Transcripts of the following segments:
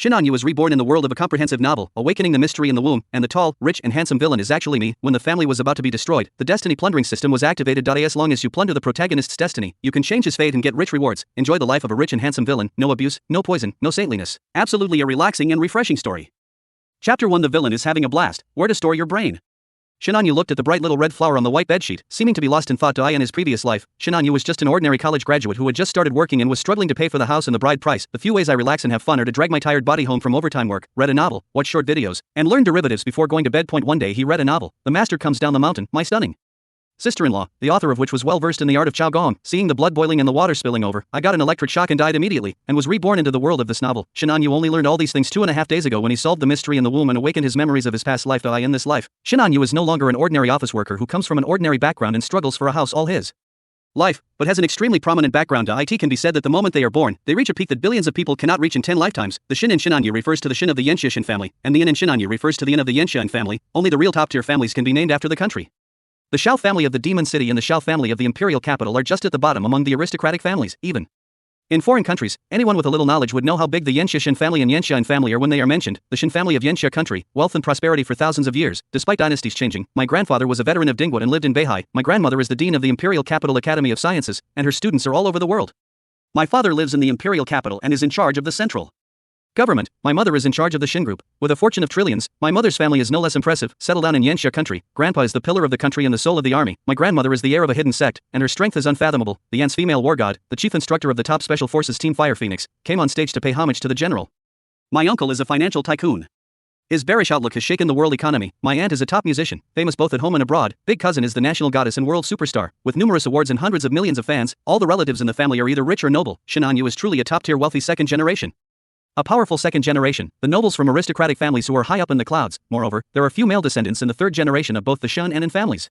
Shin Anyu is reborn in the world of a comprehensive novel, awakening the mystery in the womb, and the tall, rich, and handsome villain is actually me. When the family was about to be destroyed, the destiny plundering system was activated. As long as you plunder the protagonist's destiny, you can change his fate and get rich rewards. Enjoy the life of a rich and handsome villain, no abuse, no poison, no saintliness. Absolutely a relaxing and refreshing story. Chapter 1. The villain is having a blast. Where to store your brain? Shin Anyu looked at the bright little red flower on the white bedsheet, seeming to be lost in thought. In his previous life, Shin Anyu was just an ordinary college graduate who had just started working and was struggling to pay for the house and the bride price. The few ways I relax and have fun are to drag my tired body home from overtime work, read a novel, watch short videos, and learn derivatives before going to bed. One day he read a novel, The Master Comes Down the Mountain, my stunning sister-in-law, the author of which was well versed in the art of Chao Gong. Seeing the blood boiling and the water spilling over, I got an electric shock and died immediately, and was reborn into the world of this novel. Shin Anyu only learned all these things 2.5 days ago when he solved the mystery in the womb and awakened his memories of his past life. In this life, Shin Anyu is no longer an ordinary office worker who comes from an ordinary background and struggles for a house all his life, but has an extremely prominent background. It can be said that the moment they are born, they reach a peak that billions of people cannot reach in 10 lifetimes. The Shin in Shin Anyu refers to the Shin of the Yanxia Shin family, and the Yin in Shin Anyu refers to the Yin of the Yanxia family. Only the real top-tier families can be named after the country. The Shao family of the Demon City and the Shao family of the Imperial Capital are just at the bottom among the aristocratic families. Even in foreign countries, anyone with a little knowledge would know how big the Yanxia Shin family and Yanxia family are when they are mentioned. The Shin family of Yanxia country, wealth and prosperity for thousands of years, despite dynasties changing. My grandfather was a veteran of Dingguan and lived in Beihai. My grandmother is the dean of the Imperial Capital Academy of Sciences, and her students are all over the world. My father lives in the Imperial Capital and is in charge of the central government. My mother is in charge of the Shin group. With a fortune of trillions, my mother's family is no less impressive. Settled down in Yanxia country, grandpa is the pillar of the country and the soul of the army. My grandmother is the heir of a hidden sect, and her strength is unfathomable. The Yan's female war god, the chief instructor of the top special forces team Fire Phoenix, came on stage to pay homage to the general. My uncle is a financial tycoon. His bearish outlook has shaken the world economy. My aunt is a top musician, famous both at home and abroad. Big cousin is the national goddess and world superstar, with numerous awards and hundreds of millions of fans. All the relatives in the family are either rich or noble. Shin Anyu is truly a top-tier wealthy second generation. A powerful second generation, the nobles from aristocratic families who are high up in the clouds. Moreover, there are few male descendants in the third generation of both the Shin and Yin families.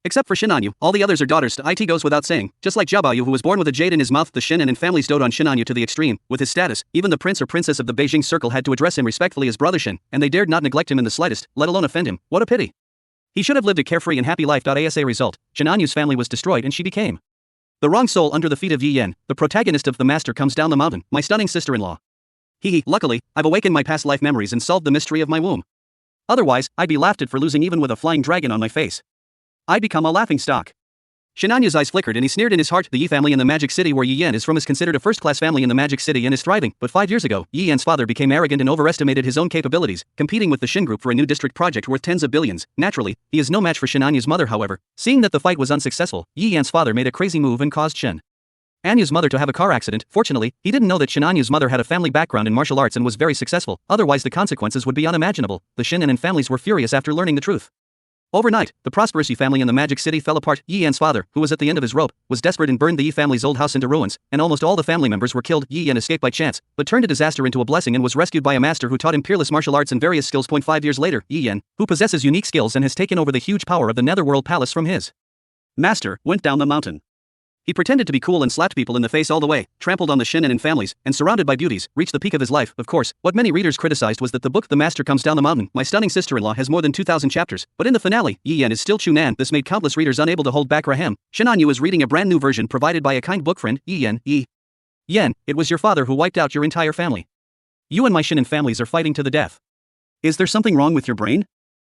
Except for Shin Anyu, all the others are daughters. It goes without saying. Just like Jiabaoyu, who was born with a jade in his mouth, the Shin and Yin families dote on Shin Anyu to the extreme. With his status, even the prince or princess of the Beijing circle had to address him respectfully as brother Shin, and they dared not neglect him in the slightest, let alone offend him. What a pity. He should have lived a carefree and happy life. As a result, Shin Anyu's family was destroyed and she became the wrong soul under the feet of Yi Yan, the protagonist of The Master Comes Down the Mountain, my stunning sister-in-law. Luckily, I've awakened my past life memories and solved the mystery of my womb. Otherwise, I'd be laughed at for losing even with a flying dragon on my face. I'd become a laughing stock. Shin Anyu's eyes flickered and he sneered in his heart. The Yi family in the Magic City where Yi Yan is from is considered a first-class family in the Magic City and is thriving, but 5 years ago, Yi Yan's father became arrogant and overestimated his own capabilities, competing with the Shin group for a new district project worth tens of billions. Naturally, he is no match for Shin Anyu's mother. However, seeing that the fight was unsuccessful, Yi Yan's father made a crazy move and caused Shin Anyu's mother to have a car accident. Fortunately, he didn't know that Shin Anyu's mother had a family background in martial arts and was very successful, otherwise the consequences would be unimaginable. The Shin and Yin families were furious after learning the truth. Overnight, the prosperous Yi family in the Magic City fell apart. Yi Yan's father, who was at the end of his rope, was desperate and burned the Yi family's old house into ruins, and almost all the family members were killed. Yi Yan escaped by chance, but turned a disaster into a blessing and was rescued by a master who taught him peerless martial arts and various skills. 5 years later, Yi Yan, who possesses unique skills and has taken over the huge power of the Netherworld Palace from his master, went down the mountain. He pretended to be cool and slapped people in the face all the way, trampled on the Shin and Yin families, and surrounded by beauties, reached the peak of his life. Of course, what many readers criticized was that the book The Master Comes Down the Mountain, My Stunning Sister-in-Law has more than 2,000 chapters, but in the finale, Yi Yan is still Chunan. This made countless readers unable to hold back. Rahem. Shin Anyu is reading a brand new version provided by a kind book friend. Yi Yan, it was your father who wiped out your entire family. You and my Shin and families are fighting to the death. Is there something wrong with your brain?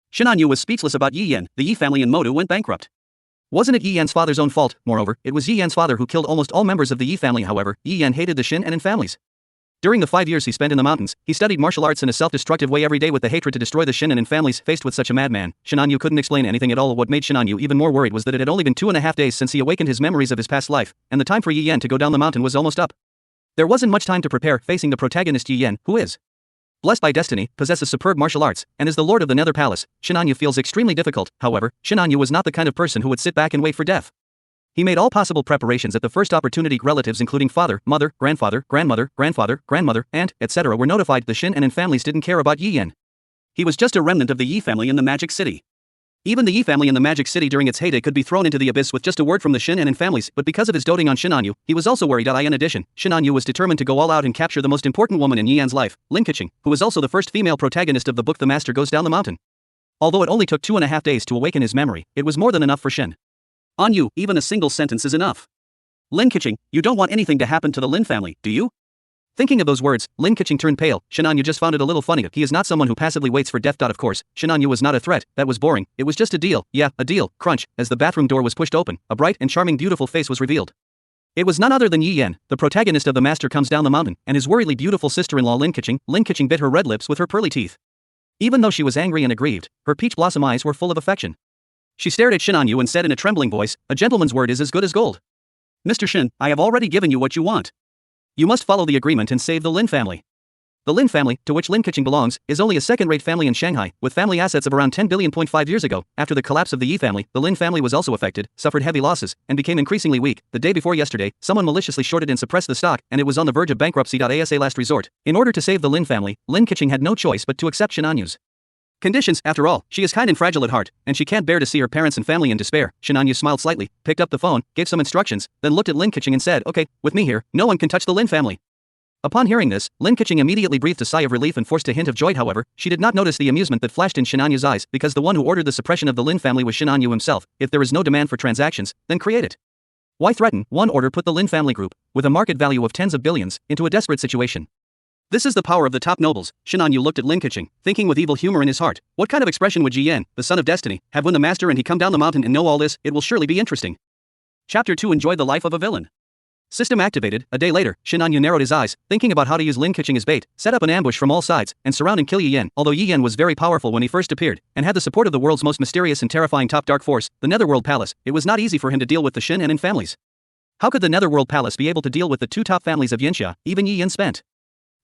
Shin Anyu was speechless about Yi Yan. The Yi family in Modu went bankrupt. Wasn't it Yi Yan's father's own fault? Moreover, it was Yi Yan's father who killed almost all members of the Yi family. However, Yi Yan hated the Shin and Yin families. During the 5 years he spent in the mountains, he studied martial arts in a self-destructive way every day with the hatred to destroy the Shin and Yin families. Faced with such a madman, Shin Anyu couldn't explain anything at all. What made Shin Anyu even more worried was that it had only been 2.5 days since he awakened his memories of his past life, and the time for Yi Yan to go down the mountain was almost up. There wasn't much time to prepare. Facing the protagonist Yi Yan, who is blessed by destiny, possesses superb martial arts, and is the lord of the Nether Palace, Shin Anyu feels extremely difficult. However, Shin Anyu was not the kind of person who would sit back and wait for death. He made all possible preparations at the first opportunity. Relatives including father, mother, grandfather, grandmother, grandmother, aunt, etc. were notified. The Shin and Yin families didn't care about Yi Yan. He was just a remnant of the Yi family in the Magic City. Even the Yi family in the Magic City during its heyday could be thrown into the abyss with just a word from the Shin and Yin families, but because of his doting on Shin Anyu, he was also worried. In addition, Shin Anyu was determined to go all out and capture the most important woman in Yi Yan's life, Lin Keqing, who was also the first female protagonist of the book The Master Goes Down the Mountain. Although it only took 2.5 days to awaken his memory, it was more than enough for Shin Anyu. Even a single sentence is enough. Lin Keqing, you don't want anything to happen to the Lin family, do you? Thinking of those words, Lin Keqing turned pale. Shenanyu just found it a little funny. He is not someone who passively waits for death. Of course, Shenanyu was not a threat. That was boring. It was just a deal. Yeah, a deal. Crunch. As the bathroom door was pushed open, a bright and charming beautiful face was revealed. It was none other than Yi Yan, the protagonist of The Master Comes Down the Mountain, and his worriedly beautiful sister-in-law Lin Keqing. Lin Keqing bit her red lips with her pearly teeth. Even though she was angry and aggrieved, her peach blossom eyes were full of affection. She stared at Shenanyu and said in a trembling voice, "A gentleman's word is as good as gold. Mr. Shen, I have already given you what you want. You must follow the agreement and save the Lin family." The Lin family, to which Lin Keqing belongs, is only a second-rate family in Shanghai, with family assets of around 10 billion. 5 years ago, after the collapse of the Yi family, the Lin family was also affected, suffered heavy losses, and became increasingly weak. The day before yesterday, someone maliciously shorted and suppressed the stock, and it was on the verge of bankruptcy. As a last resort, in order to save the Lin family, Lin Keqing had no choice but to accept Shenanyu's conditions. After all, she is kind and fragile at heart, and she can't bear to see her parents and family in despair. Shenanyu smiled slightly, picked up the phone, gave some instructions, then looked at Lin Keqing and said, "Okay, with me here, no one can touch the Lin family." Upon hearing this, Lin Keqing immediately breathed a sigh of relief and forced a hint of joy. However, she did not notice the amusement that flashed in Shenanyu's eyes, because the one who ordered the suppression of the Lin family was Shenanyu himself. If there is no demand for transactions, then create it. Why threaten? One order put the Lin family group, with a market value of tens of billions, into a desperate situation. This is the power of the top nobles. Shenanyu looked at Lin Keqing, thinking with evil humor in his heart. What kind of expression would Ji Yan, the son of destiny, have when the master and he come down the mountain and know all this? It will surely be interesting. Chapter 2: Enjoy the life of a villain. System activated. A day later, Shenanyu narrowed his eyes, thinking about how to use Lin Keqing as bait, set up an ambush from all sides, and surround and kill Yi Yan. Although Yi Yan was very powerful when he first appeared, and had the support of the world's most mysterious and terrifying top dark force, the Netherworld Palace, it was not easy for him to deal with the Shen and Yin families. How could the Netherworld Palace be able to deal with the two top families of Yinxia? Even Yi Yan spent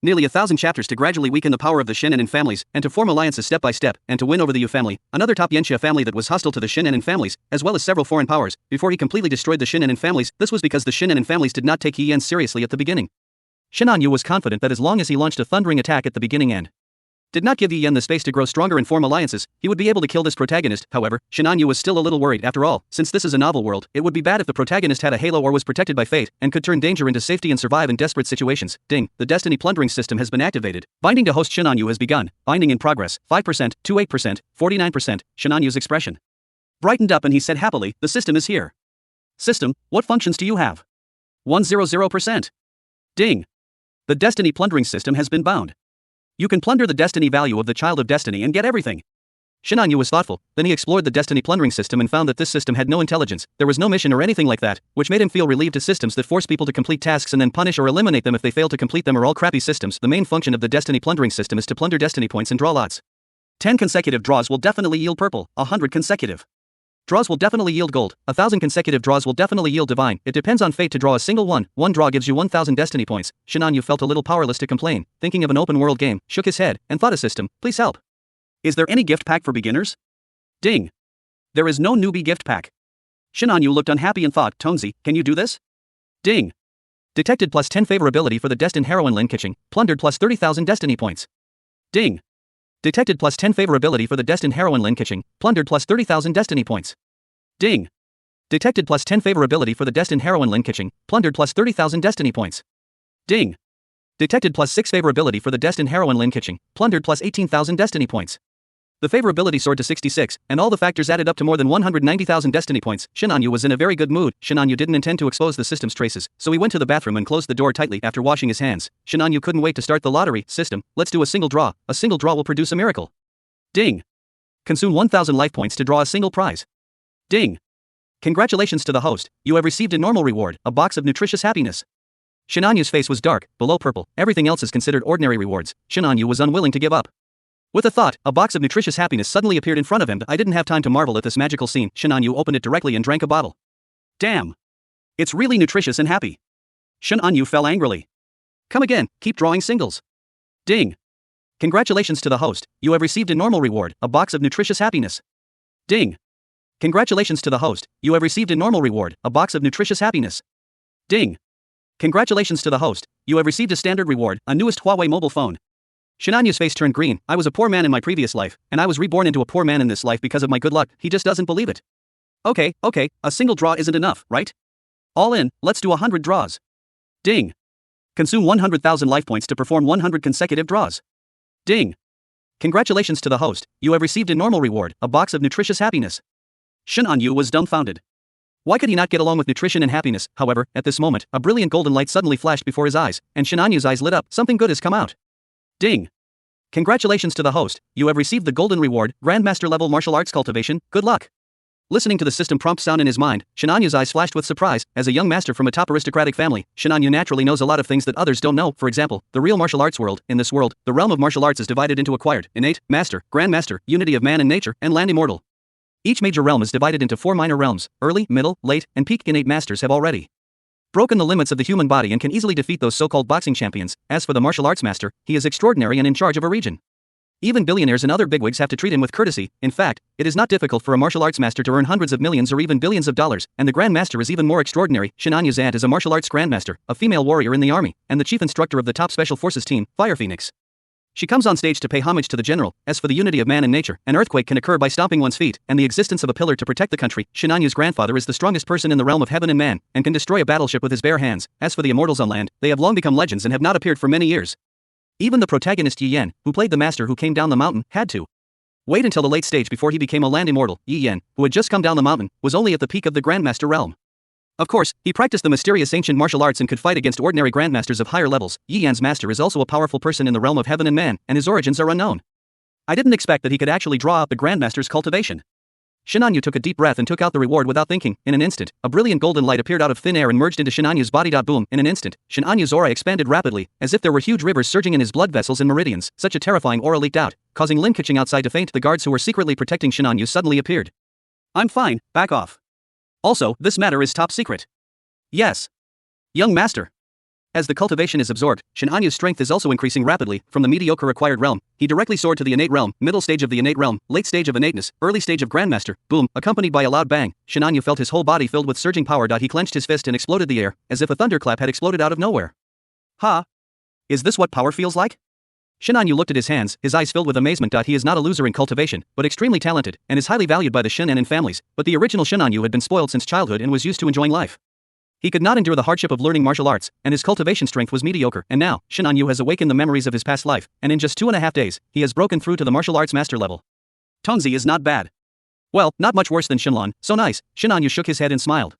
nearly 1,000 chapters to gradually weaken the power of the Shen and Yin families, and to form alliances step by step, and to win over the Yu family, another top Yinxia family that was hostile to the Shen and Yin families, as well as several foreign powers, before he completely destroyed the Shen and Yin families. This was because the Shen and Yin families did not take Yi Yan seriously at the beginning. Shenanyu was confident that as long as he launched a thundering attack at the beginning and did not give Yi Yan the space to grow stronger and form alliances, he would be able to kill this protagonist. However, Shenanyu was still a little worried. After all, since this is a novel world, it would be bad if the protagonist had a halo or was protected by fate, and could turn danger into safety and survive in desperate situations. Ding, the Destiny Plundering system has been activated. Binding to host Shenanyu has begun. Binding in progress, 5%, 28%, 49%. Shenanyu's expression brightened up and he said happily, "The system is here." System, what functions do you have? 100%. Ding. The Destiny Plundering system has been bound. You can plunder the destiny value of the Child of Destiny and get everything. Shenanyu was thoughtful, then he explored the Destiny Plundering system and found that this system had no intelligence, there was no mission or anything like that, which made him feel relieved to systems that force people to complete tasks and then punish or eliminate them if they fail to complete them are all crappy systems. The main function of the Destiny Plundering system is to plunder destiny points and draw lots. 10 consecutive draws will definitely yield purple, 100 consecutive draws will definitely yield gold, 1,000 consecutive draws will definitely yield divine. It depends on fate to draw a single one. One draw gives you 1,000 destiny points. Shenanyu felt a little powerless to complain, thinking of an open world game, shook his head, and thought, a system, please help. Is there any gift pack for beginners? Ding. There is no newbie gift pack. Shenanyu looked unhappy and thought, Tonzi, can you do this? Ding. Detected plus 10 favorability for the destined heroine Lin Keqing, plundered plus 30,000 destiny points. Ding. Detected plus 10 favorability for the destined heroine Lin Keqing, plundered plus 30,000 destiny points. Ding. Detected plus 10 favorability for the destined heroine Lin Keqing, plundered plus 30,000 destiny points. Ding. Detected plus 6 favorability for the destined heroine Lin Keqing, plundered plus 18,000 destiny points. The favorability soared to 66, and all the factors added up to more than 190,000 destiny points. Shenanyu was in a very good mood. Shenanyu didn't intend to expose the system's traces, so he went to the bathroom and closed the door tightly after washing his hands. Shenanyu couldn't wait to start the lottery. System, let's do a single draw. A single draw will produce a miracle. Ding. Consume 1,000 life points to draw a single prize. Ding. Congratulations to the host, you have received a normal reward, a box of nutritious happiness. Shenanyu's face was dark, below purple. Everything else is considered ordinary rewards. Shenanyu was unwilling to give up. With a thought, a box of nutritious happiness suddenly appeared in front of him. I didn't have time to marvel at this magical scene. Shenanyu opened it directly and drank a bottle. Damn. It's really nutritious and happy. Shenanyu fell angrily. Come again, keep drawing singles. Ding. Congratulations to the host, you have received a normal reward, a box of nutritious happiness. Ding. Congratulations to the host, you have received a normal reward, a box of nutritious happiness. Ding. Congratulations to the host, you have received a standard reward, a newest Huawei mobile phone. Shenanyu's face turned green. I was a poor man in my previous life, and I was reborn into a poor man in this life because of my good luck. He just doesn't believe it. Okay, a single draw isn't enough, right? All in, let's do 100 draws. Ding. Consume 100,000 life points to perform 100 consecutive draws. Ding. Congratulations to the host, you have received a normal reward, a box of nutritious happiness. Shenanyu was dumbfounded. Why could he not get along with nutrition and happiness? However, at this moment, a brilliant golden light suddenly flashed before his eyes, and Shinanyu's eyes lit up. Something good has come out. Ding! Congratulations to the host, you have received the golden reward, Grandmaster level martial arts cultivation, good luck. Listening to the system prompt sound in his mind, Shinanyu's eyes flashed with surprise. As a young master from a top aristocratic family, Shinanyu naturally knows a lot of things that others don't know. For example, the real martial arts world. In this world, the realm of martial arts is divided into acquired, innate, master, grandmaster, unity of man and nature, and land immortal. Each major realm is divided into 4 minor realms. Early, middle, late, and peak innate masters have already broken the limits of the human body and can easily defeat those so-called boxing champions. As for the martial arts master, he is extraordinary and in charge of a region. Even billionaires and other bigwigs have to treat him with courtesy. In fact, it is not difficult for a martial arts master to earn hundreds of millions or even billions of dollars, and the grandmaster is even more extraordinary. Shinanyu's aunt is a martial arts grandmaster, a female warrior in the army, and the chief instructor of the top special forces team, Fire Phoenix. She comes on stage to pay homage to the general. As for the unity of man and nature, an earthquake can occur by stomping one's feet, and the existence of a pillar to protect the country. Shinanyu's grandfather is the strongest person in the realm of heaven and man, and can destroy a battleship with his bare hands. As for the immortals on land, they have long become legends and have not appeared for many years. Even the protagonist Yi Yan, who played the master who came down the mountain, had to wait until the late stage before he became a land immortal. Yi Yan, who had just come down the mountain, was only at the peak of the grandmaster realm. Of course, he practiced the mysterious ancient martial arts and could fight against ordinary grandmasters of higher levels. Yi Yan's master is also a powerful person in the realm of heaven and man, and his origins are unknown. I didn't expect that he could actually draw out the grandmaster's cultivation. Shinanyu took a deep breath and took out the reward without thinking. In an instant, a brilliant golden light appeared out of thin air and merged into Shinanyu's body. Boom! In an instant, Shinanyu's aura expanded rapidly, as if there were huge rivers surging in his blood vessels and meridians. Such a terrifying aura leaked out, causing Lin Keqing outside to faint. The guards who were secretly protecting Shinanyu suddenly appeared. I'm fine, back off. Also, this matter is top secret. Yes. Young master. As the cultivation is absorbed, Shinanyu's strength is also increasing rapidly. From the mediocre acquired realm, he directly soared to the innate realm, middle stage of the innate realm, late stage of innateness, early stage of grandmaster. Boom! Accompanied by a loud bang, Shinanyu felt his whole body filled with surging power. He clenched his fist and exploded the air, as if a thunderclap had exploded out of nowhere. Ha! Is this what power feels like? Shinanyu looked at his hands, his eyes filled with amazement. He is not a loser in cultivation, but extremely talented, and is highly valued by the Shin and in families, but the original Shinanyu had been spoiled since childhood and was used to enjoying life. He could not endure the hardship of learning martial arts, and his cultivation strength was mediocre. And now, Shinanyu has awakened the memories of his past life, and in just 2.5 days, he has broken through to the martial arts master level. Tongzi is not bad. Well, not much worse than Shinlan, so nice. Shinanyu shook his head and smiled.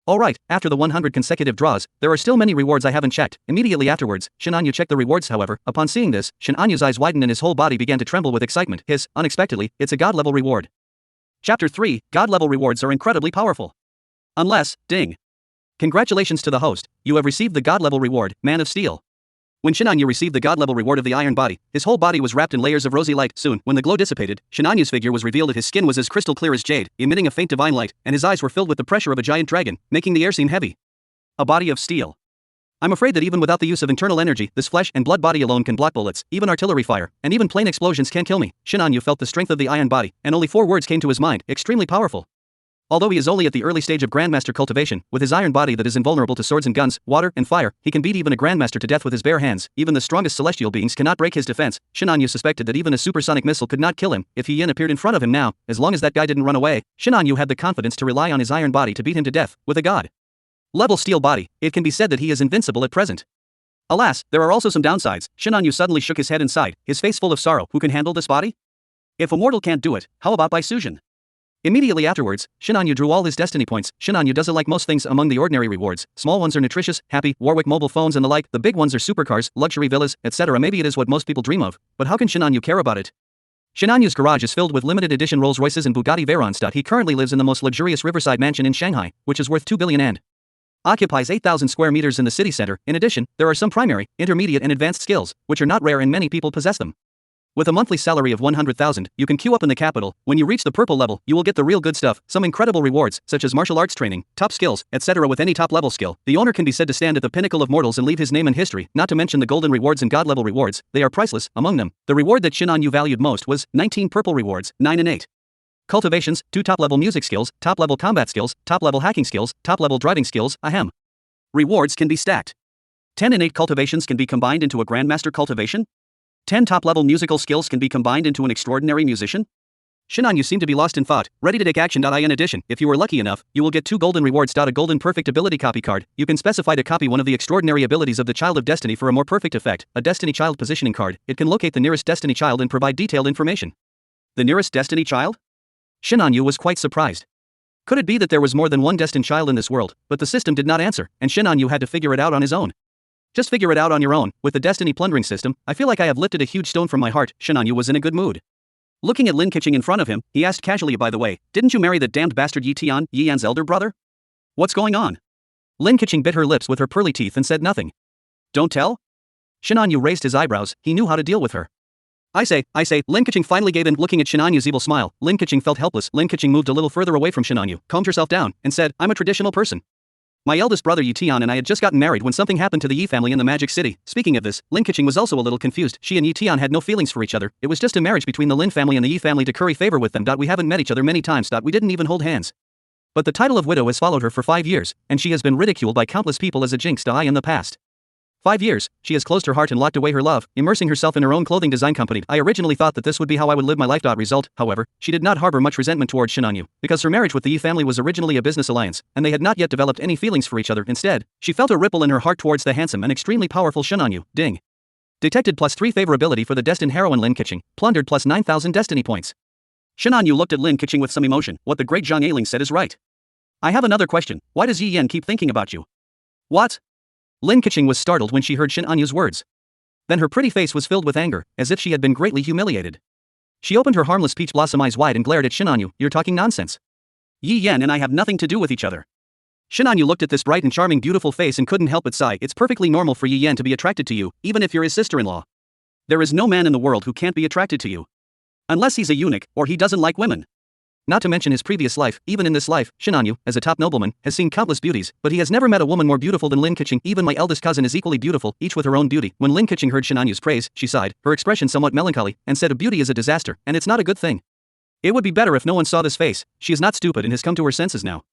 Alright, after the 100 consecutive draws, there are still many rewards I haven't checked. Immediately afterwards, Shinanyu checked the rewards. However, upon seeing this, Shinanyu's eyes widened and his whole body began to tremble with excitement. Unexpectedly, it's a god-level reward. Chapter 3, God-level rewards are incredibly powerful. Unless, ding. Congratulations to the host, you have received the god-level reward, Man of Steel. When Shinanyu received the god-level reward of the iron body, his whole body was wrapped in layers of rosy light. Soon, when the glow dissipated, Shinanyu's figure was revealed that his skin was as crystal clear as jade, emitting a faint divine light, and his eyes were filled with the pressure of a giant dragon, making the air seem heavy. A body of steel. I'm afraid that even without the use of internal energy, this flesh and blood body alone can block bullets, even artillery fire, and even plain explosions can kill me. Shinanyu felt the strength of the iron body, and only 4 words came to his mind: extremely powerful. Although he is only at the early stage of grandmaster cultivation, with his iron body that is invulnerable to swords and guns, water, and fire, he can beat even a grandmaster to death with his bare hands. Even the strongest celestial beings cannot break his defense. Shinanyu suspected that even a supersonic missile could not kill him. If Yin appeared in front of him now, as long as that guy didn't run away, Shinanyu had the confidence to rely on his iron body to beat him to death, with a god-level steel body. It can be said that he is invincible at present. Alas, there are also some downsides. Shinanyu suddenly shook his head and sighed, his face full of sorrow. Who can handle this body? If a mortal can't do it, how about by Sujin? Immediately afterwards, Shinanyu drew all his destiny points. Shinanyu doesn't like most things among the ordinary rewards. Small ones are nutritious, happy, Warwick mobile phones and the like. The big ones are supercars, luxury villas, etc. Maybe it is what most people dream of, but how can Shinanyu care about it? Shinanyu's garage is filled with limited edition Rolls Royces and Bugatti Veyrons. He currently lives in the most luxurious riverside mansion in Shanghai, which is worth 2 billion and occupies 8,000 square meters in the city center. In addition, there are some primary, intermediate and advanced skills, which are not rare and many people possess them. With a monthly salary of 100,000, you can queue up in the capital. When you reach the purple level, you will get the real good stuff, some incredible rewards, such as martial arts training, top skills, etc. With any top-level skill, the owner can be said to stand at the pinnacle of mortals and leave his name in history, not to mention the golden rewards and god-level rewards. They are priceless. Among them, the reward that Shinanyu valued most was 19 purple rewards, 9 innate cultivations, 2 top-level music skills, top-level combat skills, top-level hacking skills, top-level driving skills. Ahem. Rewards can be stacked. 10 innate cultivations can be combined into a grandmaster cultivation. 10 top-level musical skills can be combined into an extraordinary musician. Shinanyu seemed to be lost in thought, ready to take action. In addition, if you were lucky enough, you will get 2 golden rewards. A golden perfect ability copy card. You can specify to copy one of the extraordinary abilities of the Child of Destiny for a more perfect effect. A Destiny Child positioning card. It can locate the nearest Destiny Child and provide detailed information. The nearest Destiny Child? Shinanyu was quite surprised. Could it be that there was more than one destined child in this world, but the system did not answer, and Shin Anyu had to figure it out on his own? Just figure it out on your own. With the destiny plundering system, I feel like I have lifted a huge stone from my heart. Shin Anyu was in a good mood. Looking at Lin Keqing in front of him, he asked casually, by the way, didn't you marry that damned bastard Yi Tian, Yi Yan's elder brother? What's going on? Lin Keqing bit her lips with her pearly teeth and said nothing. Don't tell? Shin Anyu raised his eyebrows. He knew how to deal with her. I say, Lin Keqing finally gave in. Looking at Shin Anyu's evil smile, Lin Keqing felt helpless. Lin Keqing moved a little further away from Shin Anyu, calmed herself down, and said, I'm a traditional person. My eldest brother Yi Tian and I had just gotten married when something happened to the Yi family in the Magic City. Speaking of this, Lin Keqing was also a little confused. She and Yi Tian had no feelings for each other. It was just a marriage between the Lin family and the Yi family to curry favor with them. We haven't met each other many times. We didn't even hold hands. But the title of widow has followed her for 5 years, and she has been ridiculed by countless people as a jinx in the past. 5 years, she has closed her heart and locked away her love, immersing herself in her own clothing design company. I originally thought that this would be how I would live my life. Result, however, she did not harbor much resentment towards Shin Anyu, because her marriage with the Yi family was originally a business alliance, and they had not yet developed any feelings for each other. Instead, she felt a ripple in her heart towards the handsome and extremely powerful Shin Anyu. Ding. Detected +3 favorability for the destined heroine Lin Keqing, plundered +9,000 destiny points. Shin Anyu looked at Lin Keqing with some emotion. What the great Zhang Ailing said is right. I have another question. Why does Yi Yan keep thinking about you? What? Lin Keqing was startled when she heard Shin Anyu's words. Then her pretty face was filled with anger, as if she had been greatly humiliated. She opened her harmless peach blossom eyes wide and glared at Shin Anyu. You're talking nonsense. Yi Yan and I have nothing to do with each other. Shin Anyu looked at this bright and charming beautiful face and couldn't help but sigh. It's perfectly normal for Yi Yan to be attracted to you, even if you're his sister-in-law. There is no man in the world who can't be attracted to you. Unless he's a eunuch, or he doesn't like women. Not to mention his previous life. Even in this life, Shin Anyu, as a top nobleman, has seen countless beauties, but he has never met a woman more beautiful than Lin Keqing. Even my eldest cousin is equally beautiful, each with her own beauty. When Lin Keqing heard Shin Anyu's praise, she sighed, her expression somewhat melancholy, and said, beauty is a disaster, and it's not a good thing. It would be better if no one saw this face. She is not stupid and has come to her senses now.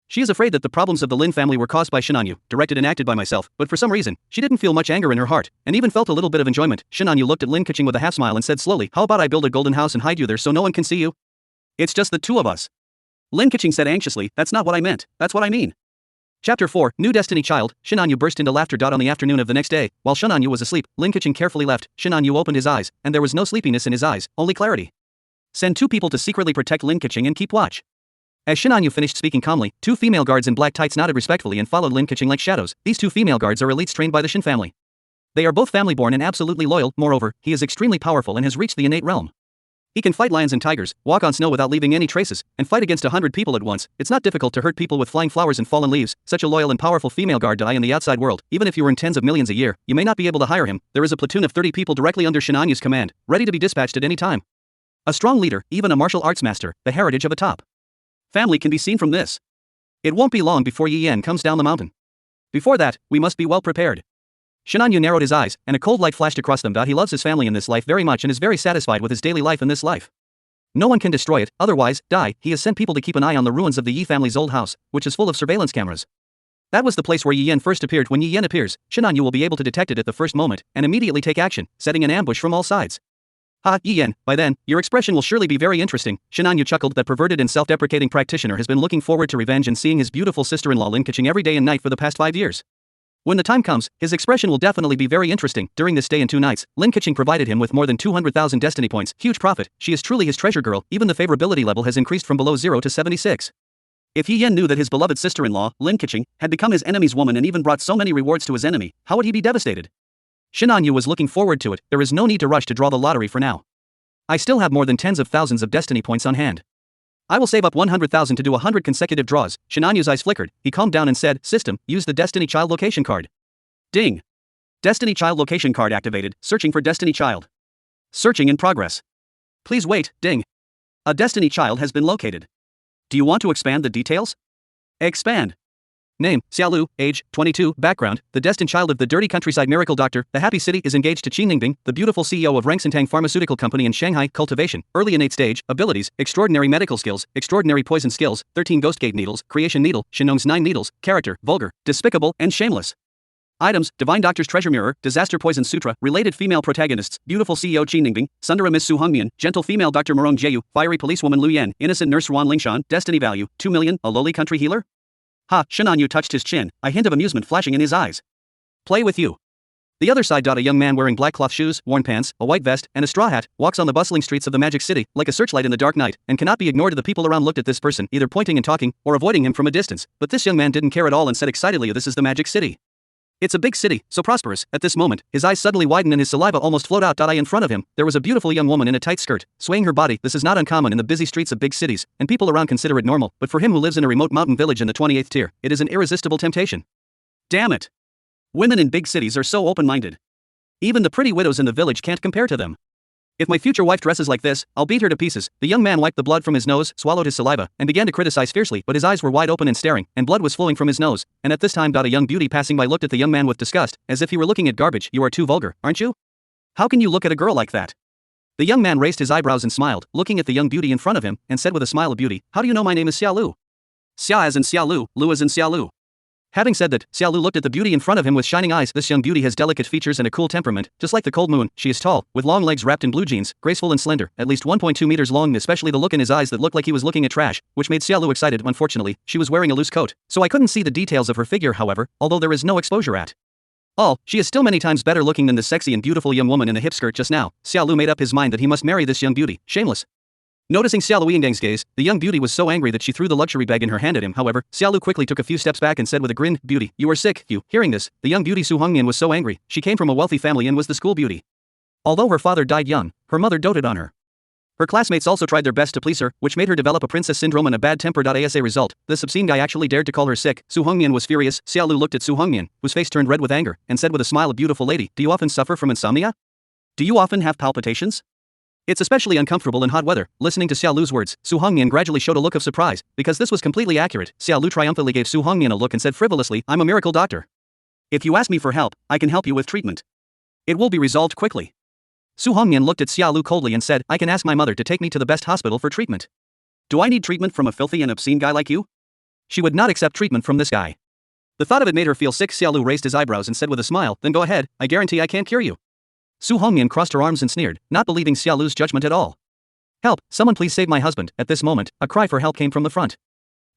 She is afraid that the problems of the Lin family were caused by Shin Anyu, directed and acted by myself, but for some reason, she didn't feel much anger in her heart, and even felt a little bit of enjoyment. Shin Anyu looked at Lin Keqing with a half smile and said slowly, how about I build a golden house and hide you there so no one can see you? It's just the two of us. Lin Keqing said anxiously, that's not what I meant, that's what I mean. Chapter 4, New Destiny Child. Shin Anyu burst into laughter. On the afternoon of the next day, while Shin Anyu was asleep, Lin Keqing carefully left. Shin Anyu opened his eyes, and there was no sleepiness in his eyes, only clarity. Send 2 people to secretly protect Lin Keqing and keep watch. As Shin Anyu finished speaking calmly, 2 female guards in black tights nodded respectfully and followed Lin Keqing like shadows. These 2 female guards are elites trained by the Shin family. They are both family-born and absolutely loyal. Moreover, he is extremely powerful and has reached the innate realm. He can fight lions and tigers, walk on snow without leaving any traces, and fight against 100 people at once. It's not difficult to hurt people with flying flowers and fallen leaves. Such a loyal and powerful female guard in the outside world. Even if you earn tens of millions a year, you may not be able to hire him. There is a platoon of 30 people directly under Shin Anyu's command, ready to be dispatched at any time. A strong leader, even a martial arts master, the heritage of a top family can be seen from this. It won't be long before Yi Yan comes down the mountain. Before that, we must be well prepared. Shin Anyu narrowed his eyes, and a cold light flashed across them. He loves his family in this life very much and is very satisfied with his daily life in this life. No one can destroy it, otherwise, He has sent people to keep an eye on the ruins of the Yi family's old house, which is full of surveillance cameras. That was the place where Yi Yan first appeared. When Yi Yan appears, Shin Anyu will be able to detect it at the first moment, and immediately take action, setting an ambush from all sides. Ha, Yi Yan, by then, your expression will surely be very interesting. Shin Anyu chuckled. That perverted and self-deprecating practitioner has been looking forward to revenge and seeing his beautiful sister-in-law Lin Keqing every day and night for the past 5 years. When the time comes, his expression will definitely be very interesting. During this day and 2 nights, Lin Keqing provided him with more than 200,000 destiny points. Huge profit. She is truly his treasure girl. Even the favorability level has increased from below 0 to 76. If Yi Yan knew that his beloved sister-in-law, Lin Keqing, had become his enemy's woman and even brought so many rewards to his enemy, how would he be devastated? Shin Anyu was looking forward to it. There is no need to rush to draw the lottery for now. I still have more than tens of thousands of destiny points on hand. I will save up 100,000 to do 100 consecutive draws. Shin Anyu's eyes flickered. He calmed down and said, System, use the Destiny Child location card. Ding. Destiny Child location card activated. Searching for Destiny Child. Searching in progress. Please wait. Ding. A Destiny Child has been located. Do you want to expand the details? Expand. Name, Xiaolu, age, 22, background, the destined child of the dirty countryside miracle doctor, the happy city is engaged to Qin Ningbing, the beautiful CEO of Rengsentang Pharmaceutical Company in Shanghai, cultivation, early innate stage, abilities, extraordinary medical skills, extraordinary poison skills, 13 ghost gate needles, creation needle, Shinong's 9 needles, character, vulgar, despicable, and shameless. Items, Divine Doctor's Treasure Mirror, Disaster Poison Sutra, related female protagonists, beautiful CEO Qin Ningbing, Sundara Miss Su Hongmian, gentle female Dr. Morong Jieyu, fiery policewoman Lu Yan, innocent nurse Ruan Lingshan, destiny value, 2 million, a lowly country healer? Ha, Shin Anyu touched his chin, a hint of amusement flashing in his eyes. Play with you. The other side. A young man wearing black cloth shoes, worn pants, a white vest, and a straw hat walks on the bustling streets of the magic city, like a searchlight in the dark night, and cannot be ignored. The people around looked at this person, either pointing and talking, or avoiding him from a distance, but this young man didn't care at all and said excitedly, "This is the magic city. It's a big city, so prosperous." At this moment, his eyes suddenly widened and his saliva almost flowed out. In front of him, there was a beautiful young woman in a tight skirt, swaying her body. This is not uncommon in the busy streets of big cities, and people around consider it normal, but for him who lives in a remote mountain village in the 28th tier, it is an irresistible temptation. Damn it. Women in big cities are so open-minded. Even the pretty widows in the village can't compare to them. If my future wife dresses like this, I'll beat her to pieces. The young man wiped the blood from his nose, swallowed his saliva, and began to criticize fiercely, but his eyes were wide open and staring, and blood was flowing from his nose, and at this time a young beauty passing by looked at the young man with disgust, as if he were looking at garbage. "You are too vulgar, aren't you? How can you look at a girl like that?" The young man raised his eyebrows and smiled, looking at the young beauty in front of him, and said with a smile of beauty, "How do you know my name is Xia Lu?" Xia as in Xia Lu, Lu as in Xia Lu. Having said that, Xia Lu looked at the beauty in front of him with shining eyes. This young beauty has delicate features and a cool temperament, just like the cold moon. She is tall, with long legs wrapped in blue jeans, graceful and slender, at least 1.2 meters long, especially the look in his eyes that looked like he was looking at trash, which made Xia Lu excited. Unfortunately, she was wearing a loose coat, so I couldn't see the details of her figure. However, although there is no exposure at all, she is still many times better looking than the sexy and beautiful young woman in the hip skirt just now. Xia Lu made up his mind that he must marry this young beauty. Shameless. Noticing Xia Luingang's gaze, the young beauty was so angry that she threw the luxury bag in her hand at him. However, Xia Lu quickly took a few steps back and said with a grin, "Beauty, you are sick, you." Hearing this, the young beauty Su Hongnian was so angry. She came from a wealthy family and was the school beauty. Although her father died young, her mother doted on her. Her classmates also tried their best to please her, which made her develop a princess syndrome and a bad temper. As a result, this obscene guy actually dared to call her sick. Su Hongnian was furious. Xia Lu looked at Su Hongnian, whose face turned red with anger, and said with a smile, "Beautiful lady, do you often suffer from insomnia? Do you often have palpitations? It's especially uncomfortable in hot weather." Listening to Xia Lu's words, Su Hongnian gradually showed a look of surprise, because this was completely accurate. Xia Lu triumphantly gave Su Hongnian a look and said frivolously, "I'm a miracle doctor. If you ask me for help, I can help you with treatment. It will be resolved quickly." Su Hongnian looked at Xia Lu coldly and said, "I can ask my mother to take me to the best hospital for treatment. Do I need treatment from a filthy and obscene guy like you?" She would not accept treatment from this guy. The thought of it made her feel sick. Xia Lu raised his eyebrows and said with a smile, "Then go ahead, I guarantee I can't cure you." Su Hongnian crossed her arms and sneered, not believing Xia Lu's judgment at all. "Help, someone please save my husband." At this moment, a cry for help came from the front.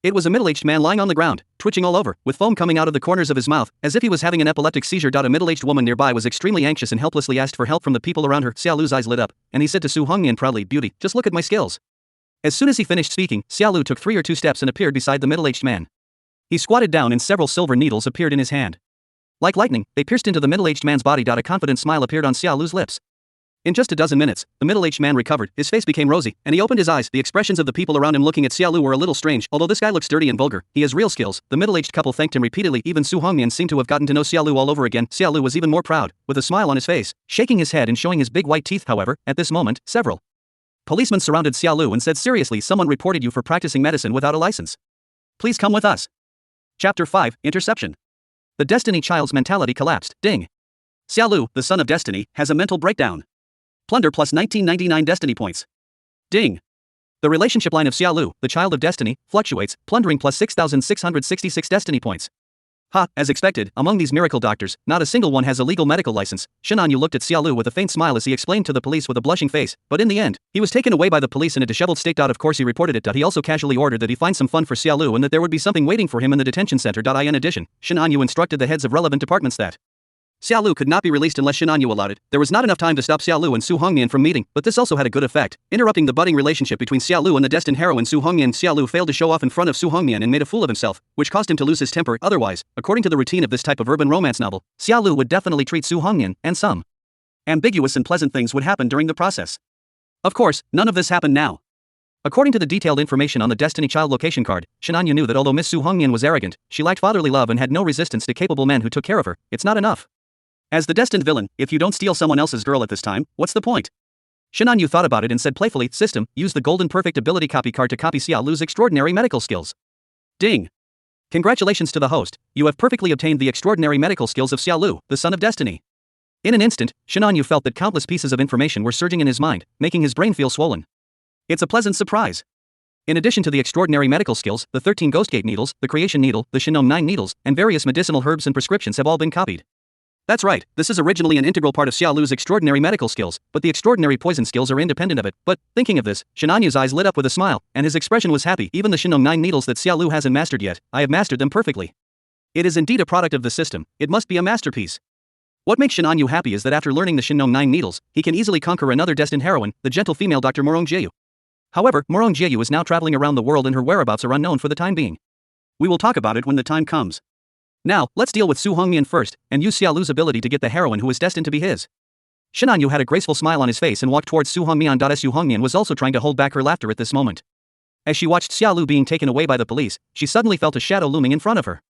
It was a middle-aged man lying on the ground, twitching all over, with foam coming out of the corners of his mouth, as if he was having an epileptic seizure. A middle-aged woman nearby was extremely anxious and helplessly asked for help from the people around her. Xia Lu's eyes lit up, and he said to Su Hongnian proudly, "Beauty, just look at my skills." As soon as he finished speaking, Xia Lu took 3 or 2 steps and appeared beside the middle-aged man. He squatted down and several silver needles appeared in his hand. Like lightning, they pierced into the middle-aged man's body. A confident smile appeared on Xia Lu's lips. In just a dozen minutes, the middle-aged man recovered, his face became rosy, and he opened his eyes. The expressions of the people around him looking at Xia Lu were a little strange. Although this guy looks dirty and vulgar, he has real skills. The middle-aged couple thanked him repeatedly. Even Su Hongnian seemed to have gotten to know Xia Lu all over again. Xia Lu was even more proud, with a smile on his face, shaking his head and showing his big white teeth. However, at this moment, several policemen surrounded Xia Lu and said, "Seriously, someone reported you for practicing medicine without a license. Please come with us." Chapter 5, Interception. The Destiny Child's mentality collapsed. Ding. Xia Lu, the son of Destiny, has a mental breakdown. Plunder plus 1999 Destiny points. Ding. The relationship line of Xia Lu, the child of Destiny, fluctuates. Plundering plus 6,666 Destiny points. Ha, as expected, among these miracle doctors, not a single one has a legal medical license. Shinanyu looked at Xia Lu with a faint smile as he explained to the police with a blushing face, but in the end, he was taken away by the police in a disheveled state. Of course he reported it. He also casually ordered that he find some fun for Xia Lu and that there would be something waiting for him in the detention center. In addition, Shinanyu instructed the heads of relevant departments that Xia Lu could not be released unless Shinanyu allowed it. There was not enough time to stop Xia Lu and Su Hongnian from meeting, but this also had a good effect, interrupting the budding relationship between Xia Lu and the destined heroine Su Hongnian. Xia Lu failed to show off in front of Su Hongnian and made a fool of himself, which caused him to lose his temper. Otherwise, according to the routine of this type of urban romance novel, Xia Lu would definitely treat Su Hongnian, and some ambiguous and pleasant things would happen during the process. Of course, none of this happened now. According to the detailed information on the Destiny Child location card, Shinanyu knew that although Miss Su Hongnian was arrogant, she lacked fatherly love and had no resistance to capable men who took care of her. It's not enough. As the destined villain, if you don't steal someone else's girl at this time, what's the point? Shinanyu thought about it and said playfully, "System, use the golden perfect ability copy card to copy Xia Lu's extraordinary medical skills." Ding. Congratulations to the host, you have perfectly obtained the extraordinary medical skills of Xia Lu, the son of Destiny. In an instant, Shinanyu felt that countless pieces of information were surging in his mind, making his brain feel swollen. It's a pleasant surprise. In addition to the extraordinary medical skills, the 13 Ghost Gate needles, the Creation Needle, the Shinome 9 needles, and various medicinal herbs and prescriptions have all been copied. That's right, this is originally an integral part of Xia Lu's extraordinary medical skills, but the extraordinary poison skills are independent of it. But, thinking of this, Shinanyu's eyes lit up with a smile, and his expression was happy. Even the Shinome 9 needles that Xia Lu hasn't mastered yet, I have mastered them perfectly. It is indeed a product of the system, it must be a masterpiece. What makes Shin Anyu happy is that after learning the Shinong 9 needles, he can easily conquer another destined heroine, the gentle female Dr. Morong Jieyu. However, Morong Jieyu is now traveling around the world and her whereabouts are unknown for the time being. We will talk about it when the time comes. Now, let's deal with Su Hongmian first, and use Xia Lu's ability to get the heroine who is destined to be his. Shin Anyu had a graceful smile on his face and walked towards Su Hongmian. Su Hongmian was also trying to hold back her laughter at this moment. As she watched Xia Lu being taken away by the police, she suddenly felt a shadow looming in front of her.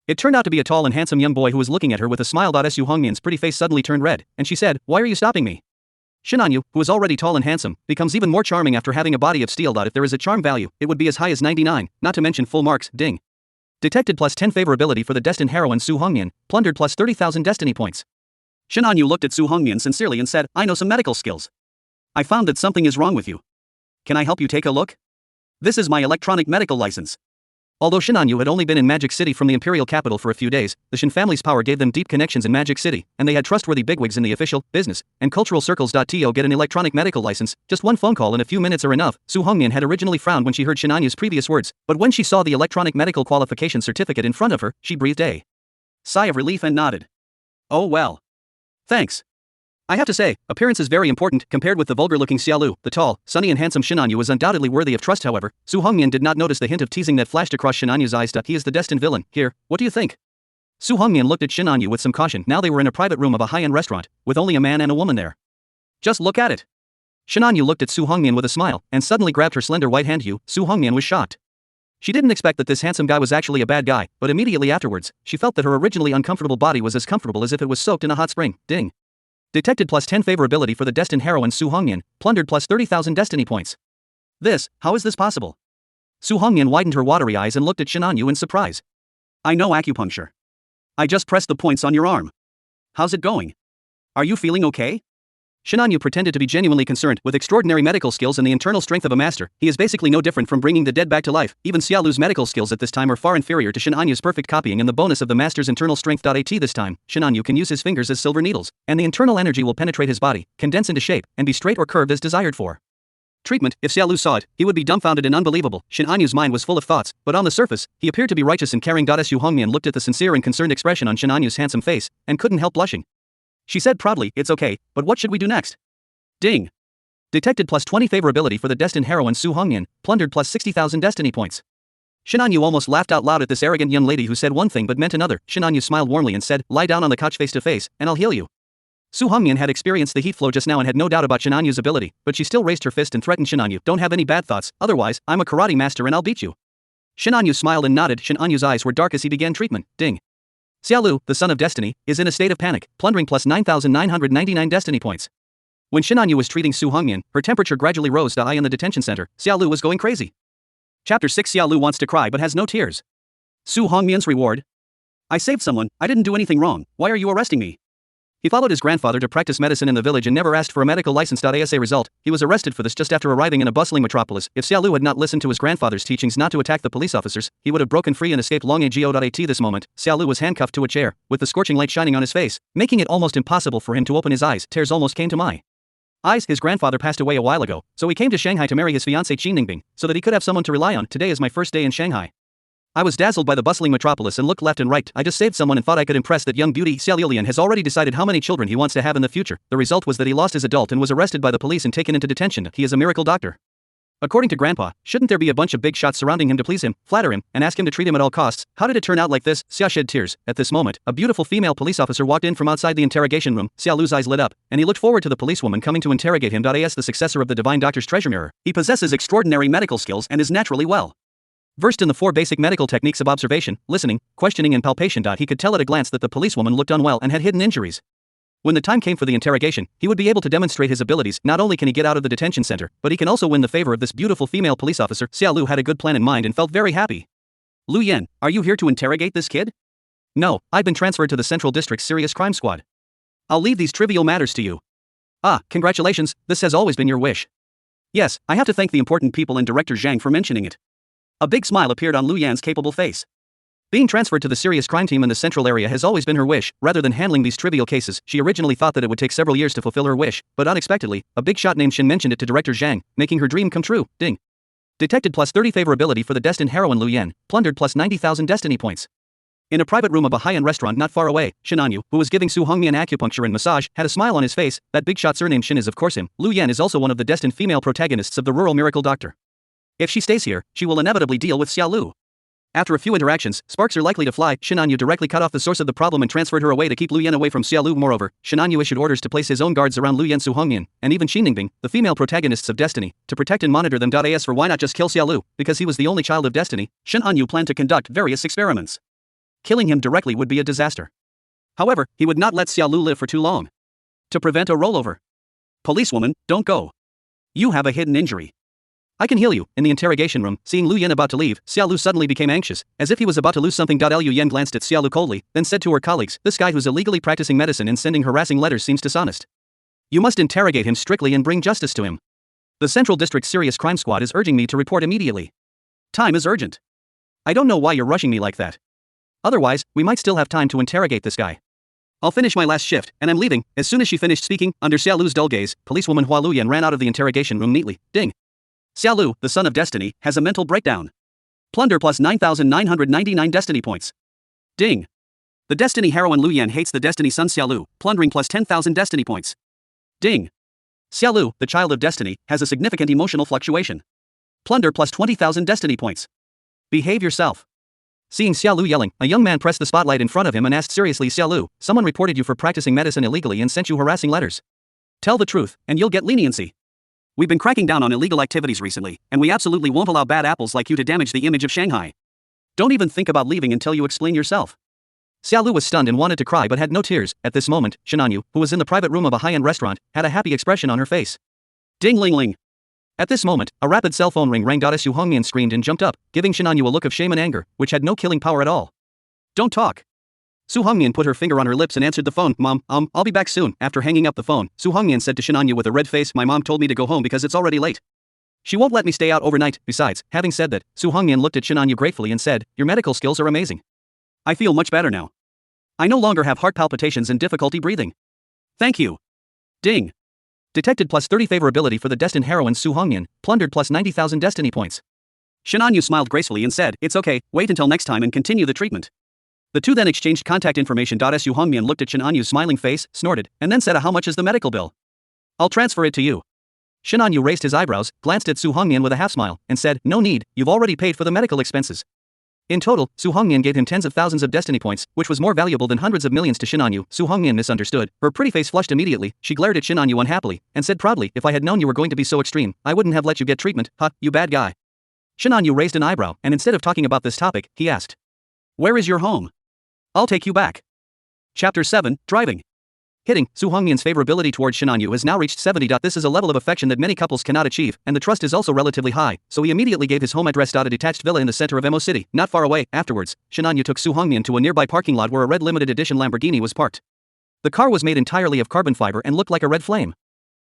It turned out to be a tall and handsome young boy who was looking at her with a smile. Su Hongmian's pretty face suddenly turned red, and she said, "Why are you stopping me?" Shin Anyu, who is already tall and handsome, becomes even more charming after having a body of steel. If there is a charm value, it would be as high as 99, not to mention full marks, ding. Detected +10 favorability for the destined heroine Su Hongmian, plundered +30,000 destiny points. Shin Anyu looked at Su Hongmian sincerely and said, "I know some medical skills. I found that something is wrong with you. Can I help you take a look? This is my electronic medical license." Although Shin Anyu had only been in Magic City from the imperial capital for a few days, the Shin family's power gave them deep connections in Magic City, and they had trustworthy bigwigs in the official, business, and cultural circles. To get an electronic medical license, just one phone call and a few minutes are enough. Su Hongmian had originally frowned when she heard Shin Anyu's previous words, but when she saw the electronic medical qualification certificate in front of her, she breathed a sigh of relief and nodded. "Oh well. Thanks. I have to say, appearance is very important. Compared with the vulgar-looking Xia Lu, the tall, sunny and handsome Shin Anyu was undoubtedly worthy of trust. However, Su Hongmian did not notice the hint of teasing that flashed across Shin Anyu's eyes. He is the destined villain. Here, what do you think? Su Hongmian looked at Shin Anyu with some caution. Now they were in a private room of a high-end restaurant, with only a man and a woman there. Just look at it. Shin Anyu looked at Su Hongmian with a smile, and suddenly grabbed her slender white hand. Su Hongmian was shocked. She didn't expect that this handsome guy was actually a bad guy, but immediately afterwards, she felt that her originally uncomfortable body was as comfortable as if it was soaked in a hot spring. Ding. Detected +10 favorability for the destined heroine Su Hongmian, plundered +30,000 destiny points. How is this possible? Su Hongmian widened her watery eyes and looked at Shin Anyu in surprise. I know acupuncture. I just pressed the points on your arm. How's it going? Are you feeling okay? Shin Anyu pretended to be genuinely concerned. With extraordinary medical skills and the internal strength of a master, he is basically no different from bringing the dead back to life. Even Xia Lu's medical skills at this time are far inferior to Shin Anyu's perfect copying and the bonus of the master's internal strength. This time, Shin Anyu can use his fingers as silver needles, and the internal energy will penetrate his body, condense into shape, and be straight or curved as desired for treatment. If Xia Lu saw it, he would be dumbfounded and unbelievable. Shin Anyu's mind was full of thoughts, but on the surface, he appeared to be righteous and caring. Su Hongmian looked at the sincere and concerned expression on Shin Anyu's handsome face, and couldn't help blushing. She said proudly, "It's okay, but what should we do next?" Ding. Detected +20 favorability for the destined heroine Su Hongmian, plundered +60,000 destiny points. Shin Anyu almost laughed out loud at this arrogant young lady who said one thing but meant another. Shin Anyu smiled warmly and said, "Lie down on the couch face to face, and I'll heal you." Su Hongmian had experienced the heat flow just now and had no doubt about Shin Anyu's ability, but she still raised her fist and threatened Shin Anyu, "Don't have any bad thoughts, otherwise, I'm a karate master and I'll beat you." Shin Anyu smiled and nodded. Shin Anyu's eyes were dark as he began treatment. Ding. Xia Lu, the son of destiny, is in a state of panic, plundering +9,999 destiny points. When Shin Anyu was treating Su Hongmian, her temperature gradually rose. In the detention center, Xia Lu was going crazy. Chapter 6. Xia Lu wants to cry but has no tears. Su Hongmian's reward. I saved someone. I didn't do anything wrong. Why are you arresting me? He followed his grandfather to practice medicine in the village and never asked for a medical license. As a result, he was arrested for this just after arriving in a bustling metropolis. If Xia Lu had not listened to his grandfather's teachings not to attack the police officers, he would have broken free and escaped long ago. At this moment, Xia Lu was handcuffed to a chair, with the scorching light shining on his face, making it almost impossible for him to open his eyes. Tears almost came to my eyes. His grandfather passed away a while ago, so he came to Shanghai to marry his fiancée Qin Ningbing, so that he could have someone to rely on. Today is my first day in Shanghai. I was dazzled by the bustling metropolis and looked left and right. I just saved someone and thought I could impress that young beauty. Xia Lilian has already decided how many children he wants to have in the future. The result was that he lost his adult and was arrested by the police and taken into detention. He is a miracle doctor. According to Grandpa, shouldn't there be a bunch of big shots surrounding him to please him, flatter him, and ask him to treat him at all costs? How did it turn out like this? Xia shed tears. At this moment, a beautiful female police officer walked in from outside the interrogation room. Xia Lu's eyes lit up, and he looked forward to the policewoman coming to interrogate him. As the successor of the divine doctor's treasure mirror, he possesses extraordinary medical skills and is naturally well versed in the 4 basic medical techniques of observation, listening, questioning and palpation. He could tell at a glance that the policewoman looked unwell and had hidden injuries. When the time came for the interrogation, he would be able to demonstrate his abilities. Not only can he get out of the detention center, but he can also win the favor of this beautiful female police officer. Xia Lu had a good plan in mind and felt very happy. Lu Yan, are you here to interrogate this kid? No, I've been transferred to the Central District's Serious Crime Squad. I'll leave these trivial matters to you. Ah, congratulations, this has always been your wish. Yes, I have to thank the important people and Director Zhang for mentioning it. A big smile appeared on Lu Yan's capable face. Being transferred to the serious crime team in the central area has always been her wish. Rather than handling these trivial cases, she originally thought that it would take several years to fulfill her wish, but unexpectedly, a big shot named Shin mentioned it to Director Zhang, making her dream come true. Ding. Detected +30 favorability for the destined heroine Lu Yan, plundered +90,000 destiny points. In a private room of a high-end restaurant not far away, Shinanyu, who was giving Su Hongmian acupuncture and massage, had a smile on his face. That big shot surname Shin is of course him. Lu Yan is also one of the destined female protagonists of the rural miracle doctor. If she stays here, she will inevitably deal with Xiao Lu. After a few interactions, sparks are likely to fly. Shinanyu directly cut off the source of the problem and transferred her away to keep Lu Yan away from Xiao Lu. Moreover, Shinanyu issued orders to place his own guards around Lu Yan, Su Hongmian, and even Xin Ningbing, the female protagonists of Destiny, to protect and monitor them. As for why not just kill Xiao Lu, because he was the only child of Destiny, Shinanyu planned to conduct various experiments. Killing him directly would be a disaster. However, he would not let Xiao Lu live for too long. To prevent a rollover. Policewoman, don't go. You have a hidden injury. I can heal you. In the interrogation room, seeing Lu Yan about to leave, Xiao Lu suddenly became anxious, as if he was about to lose something. Lu Yan glanced at Xiao Lu coldly, then said to her colleagues, this guy who's illegally practicing medicine and sending harassing letters seems dishonest. You must interrogate him strictly and bring justice to him. The Central District Serious Crime Squad is urging me to report immediately. Time is urgent. I don't know why you're rushing me like that. Otherwise, we might still have time to interrogate this guy. I'll finish my last shift, and I'm leaving. As soon as she finished speaking, under Xiao Lu's dull gaze, policewoman Hua Luyan ran out of the interrogation room neatly. Ding. Xiao Lu, the son of Destiny, has a mental breakdown. Plunder plus 9,999 Destiny points. Ding. The Destiny heroine Lu Yan hates the Destiny son Xiao Lu, plundering plus 10,000 Destiny points. Ding. Xiao Lu, the child of Destiny, has a significant emotional fluctuation. Plunder plus 20,000 Destiny points. Behave yourself. Seeing Xiao Lu yelling, a young man pressed the spotlight in front of him and asked seriously, Xiao Lu, someone reported you for practicing medicine illegally and sent you harassing letters. Tell the truth, and you'll get leniency. We've been cracking down on illegal activities recently, and we absolutely won't allow bad apples like you to damage the image of Shanghai. Don't even think about leaving until you explain yourself. Xiao Lu was stunned and wanted to cry but had no tears. At this moment, Shinanyu, who was in the private room of a high-end restaurant, had a happy expression on her face. Ding-ling-ling. At this moment, a rapid cell phone ring rang. Su Hongmian screamed and jumped up, giving Shinanyu a look of shame and anger, which had no killing power at all. Don't talk. Su Hongmian put her finger on her lips and answered the phone. Mom, I'll be back soon. After hanging up the phone, Su Hongmian said to Shinanyu with a red face, my mom told me to go home because it's already late. She won't let me stay out overnight. Besides, having said that, Su Hongmian looked at Shinanyu gratefully and said, your medical skills are amazing. I feel much better now. I no longer have heart palpitations and difficulty breathing. Thank you. Ding. Detected plus 30 favorability for the destined heroine Su Hongmian, plundered plus 90,000 Destiny points. Shinanyu smiled gracefully and said, it's okay, wait until next time and continue the treatment. The two then exchanged contact information. Su Hongmian looked at Shinanyu's smiling face, snorted, and then said, how much is the medical bill? I'll transfer it to you. Shinanyu raised his eyebrows, glanced at Su Hongmian with a half smile, and said, no need, you've already paid for the medical expenses. In total, Su Hongmian gave him tens of thousands of Destiny points, which was more valuable than hundreds of millions to Shinanyu. Su Hongmian misunderstood. Her pretty face flushed immediately. She glared at Shinanyu unhappily, and said proudly, if I had known you were going to be so extreme, I wouldn't have let you get treatment. Huh, you bad guy. Shinanyu raised an eyebrow, and instead of talking about this topic, he asked, where is your home? I'll take you back. Chapter 7, Driving. Hitting, Su Hongmian's favorability towards Shinanyu has now reached 70. This is a level of affection that many couples cannot achieve, and the trust is also relatively high, so he immediately gave his home address. A detached villa in the center of Mo City, not far away. Afterwards, Shinanyu took Su Hongmian to a nearby parking lot where a red limited edition Lamborghini was parked. The car was made entirely of carbon fiber and looked like a red flame.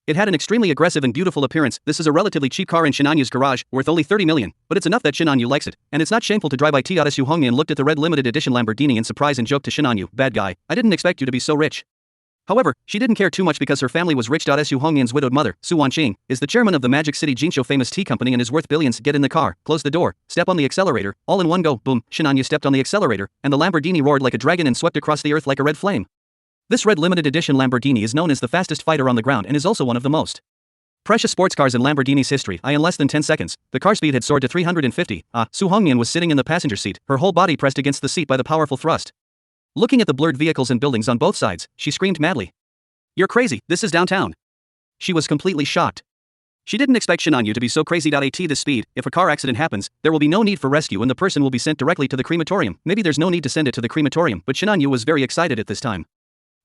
It had an extremely aggressive and beautiful appearance. This is a relatively cheap car in Shinanyu's garage, worth only 30 million, but it's enough that Shinanyu likes it, and it's not shameful to drive it. Su Hongmian looked at the red limited edition Lamborghini in surprise and joked to Shinanyu, bad guy, I didn't expect you to be so rich. However, she didn't care too much because her family was rich. Su Hongmian's widowed mother, Su Wanqing, is the chairman of the Magic City Jinsho famous tea company and is worth billions. Get in the car, close the door, step on the accelerator, all in one go, boom. Shinanyu stepped on the accelerator, and the Lamborghini roared like a dragon and swept across the earth like a red flame. This red limited edition Lamborghini is known as the fastest fighter on the ground and is also one of the most precious sports cars in Lamborghini's history. In less than 10 seconds, the car speed had soared to 350. Su Hongmian was sitting in the passenger seat, her whole body pressed against the seat by the powerful thrust. Looking at the blurred vehicles and buildings on both sides, she screamed madly. You're crazy, this is downtown. She was completely shocked. She didn't expect Shinanyu to be so crazy. At this speed, if a car accident happens, there will be no need for rescue and the person will be sent directly to the crematorium. Maybe there's no need to send it to the crematorium, but Shinanyu was very excited at this time.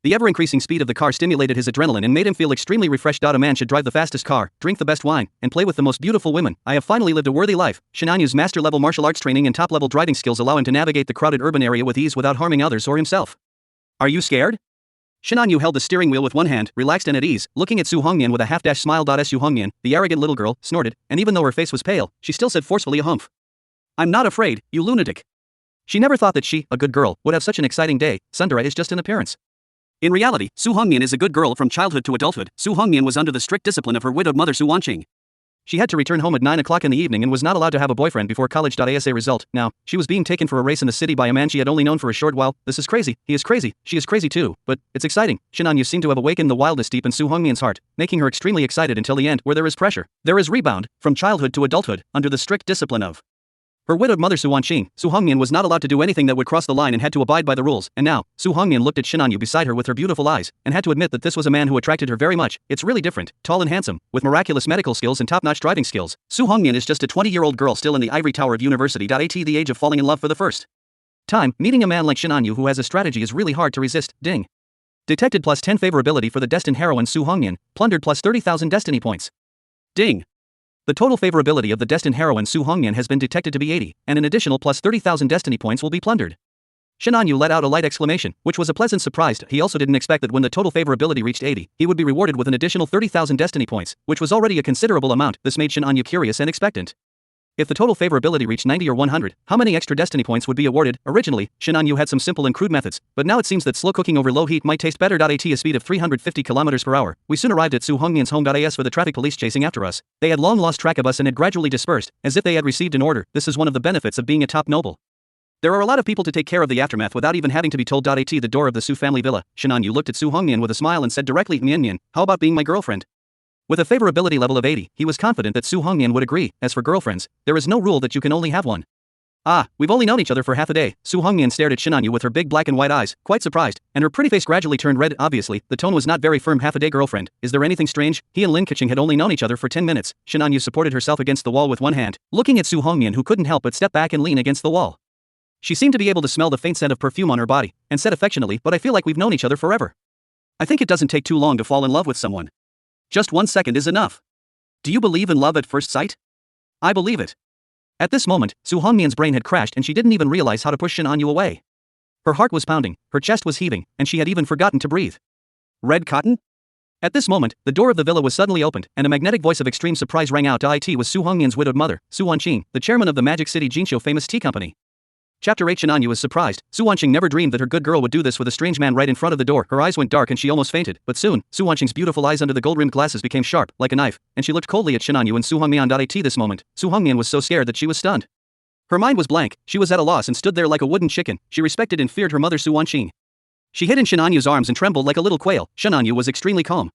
The ever-increasing speed of the car stimulated his adrenaline and made him feel extremely refreshed. A man should drive the fastest car, drink the best wine, and play with the most beautiful women. I have finally lived a worthy life. Shinanyu's master-level martial arts training and top-level driving skills allow him to navigate the crowded urban area with ease without harming others or himself. Are you scared? Shinanyu held the steering wheel with one hand, relaxed and at ease, looking at Su Hongmian with a half-dash smile. Su Hongmian, the arrogant little girl, snorted, and even though her face was pale, she still said forcefully, a humph. I'm not afraid, you lunatic. She never thought that she, a good girl, would have such an exciting day. Sundara is just an appearance. In reality, Su Hongmian is a good girl from childhood to adulthood. Su Hongmian was under the strict discipline of her widowed mother Su Wanqing. She had to return home at 9 o'clock in the evening and was not allowed to have a boyfriend before college.asa result. Now, she was being taken for a race in the city by a man she had only known for a short while. This is crazy, he is crazy, she is crazy too, but it's exciting. Shin On-yu seemed to have awakened the wildness deep in Soo Hong-min's heart, making her extremely excited until the end, where there is pressure. There is rebound, from childhood to adulthood, under the strict discipline of her widowed mother Soo Hong-ching. Soo Hong-min was not allowed to do anything that would cross the line and had to abide by the rules, and now, Soo Hong-min looked at Shin On-yu beside her with her beautiful eyes, and had to admit that this was a man who attracted her very much. It's really different, tall and handsome, with miraculous medical skills and top-notch driving skills. Soo Hong-min is just a 20-year-old girl still in the ivory tower of university. At the age of falling in love for the first time, meeting a man like Shin On-yu who has a strategy is really hard to resist. Ding. Detected plus 10 favorability for the destined heroine Soo Hong-min, plundered plus 30,000 destiny points. Ding. The total favorability of the destined heroine Soo Hong-min has been detected to be 80, and an additional plus 30,000 destiny points will be plundered. Shin On-yu let out a light exclamation, which was a pleasant surprise. He also didn't expect that when the total favorability reached 80, he would be rewarded with an additional 30,000 destiny points, which was already a considerable amount. This made Shin On-yu curious and expectant. If the total favorability reached 90 or 100, how many extra destiny points would be awarded? Originally, Shin On-yu had some simple and crude methods, but now it seems that slow cooking over low heat might taste better. At a speed of 350 km per hour, we soon arrived at Soo Hong-min's home. As for the traffic police chasing after us, they had long lost track of us and had gradually dispersed, as if they had received an order. This is one of the benefits of being a top noble. There are a lot of people to take care of the aftermath without even having to be told. At the door of the Soo family villa, Shin On-yu looked at Soo Hong-min with a smile and said directly, Mian, how about being my girlfriend? With a favorability level of 80, he was confident that Soo Hong-min would agree. As for girlfriends, there is no rule that you can only have one. Ah, we've only known each other for half a day. Soo Hong-min stared at Shin On-yu with her big black and white eyes, quite surprised, and her pretty face gradually turned red. Obviously, the tone was not very firm. Half a day girlfriend. Is there anything strange? He and Lin Keqing had only known each other for 10 minutes. Shin On-yu supported herself against the wall with one hand, looking at Soo Hong-min who couldn't help but step back and lean against the wall. She seemed to be able to smell the faint scent of perfume on her body, and said affectionately, but I feel like we've known each other forever. I think it doesn't take too long to fall in love with someone. Just 1 second is enough. Do you believe in love at first sight? I believe it. At this moment, Soo Hong-min's brain had crashed and she didn't even realize how to push Shin On-yu away. Her heart was pounding, her chest was heaving, and she had even forgotten to breathe. Red cotton? At this moment, the door of the villa was suddenly opened, and a magnetic voice of extreme surprise rang out. It was Soo Hong-min's widowed mother, Soo Hong-ching, the chairman of the Magic City Jinsho famous tea company. Chapter 8. Shin On-yu was surprised. Soo Hong-ching never dreamed that her good girl would do this with a strange man right in front of the door. Her eyes went dark and she almost fainted, but soon, Soo Hong-ching's beautiful eyes under the gold-rimmed glasses became sharp, like a knife, and she looked coldly at Shin On-yu and Soo Hong-min. At this moment, Soo Hong-min was so scared that she was stunned. Her mind was blank, she was at a loss and stood there like a wooden chicken. She respected and feared her mother Soo Hong-ching. She hid in Shin On-yu's arms and trembled like a little quail. Shin On-yu was extremely calm.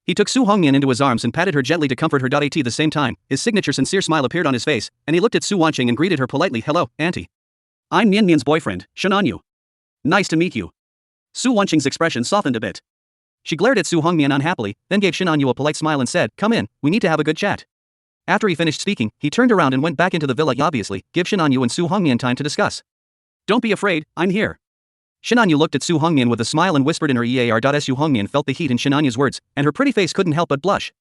He took Soo Hong-min into his arms and patted her gently to comfort her. At the same time, his signature sincere smile appeared on his face, and he looked at Soo Hong-ching and greeted her politely. Hello, auntie. I'm Mian's boyfriend, Shin On-yu. Nice to meet you. Soo Hong-ching's expression softened a bit. She glared at Soo Hong-min unhappily, then gave Shin On-yu a polite smile and said, come in, we need to have a good chat. After he finished speaking, he turned around and went back into the villa. Obviously, give Shin On-yu and Soo Hong-min time to discuss. Don't be afraid, I'm here. Shin On-yu looked at Soo Hong-min with a smile and whispered in her ear. Soo Hong-min felt the heat in Shin On-yu's words, and her pretty face couldn't help but blush.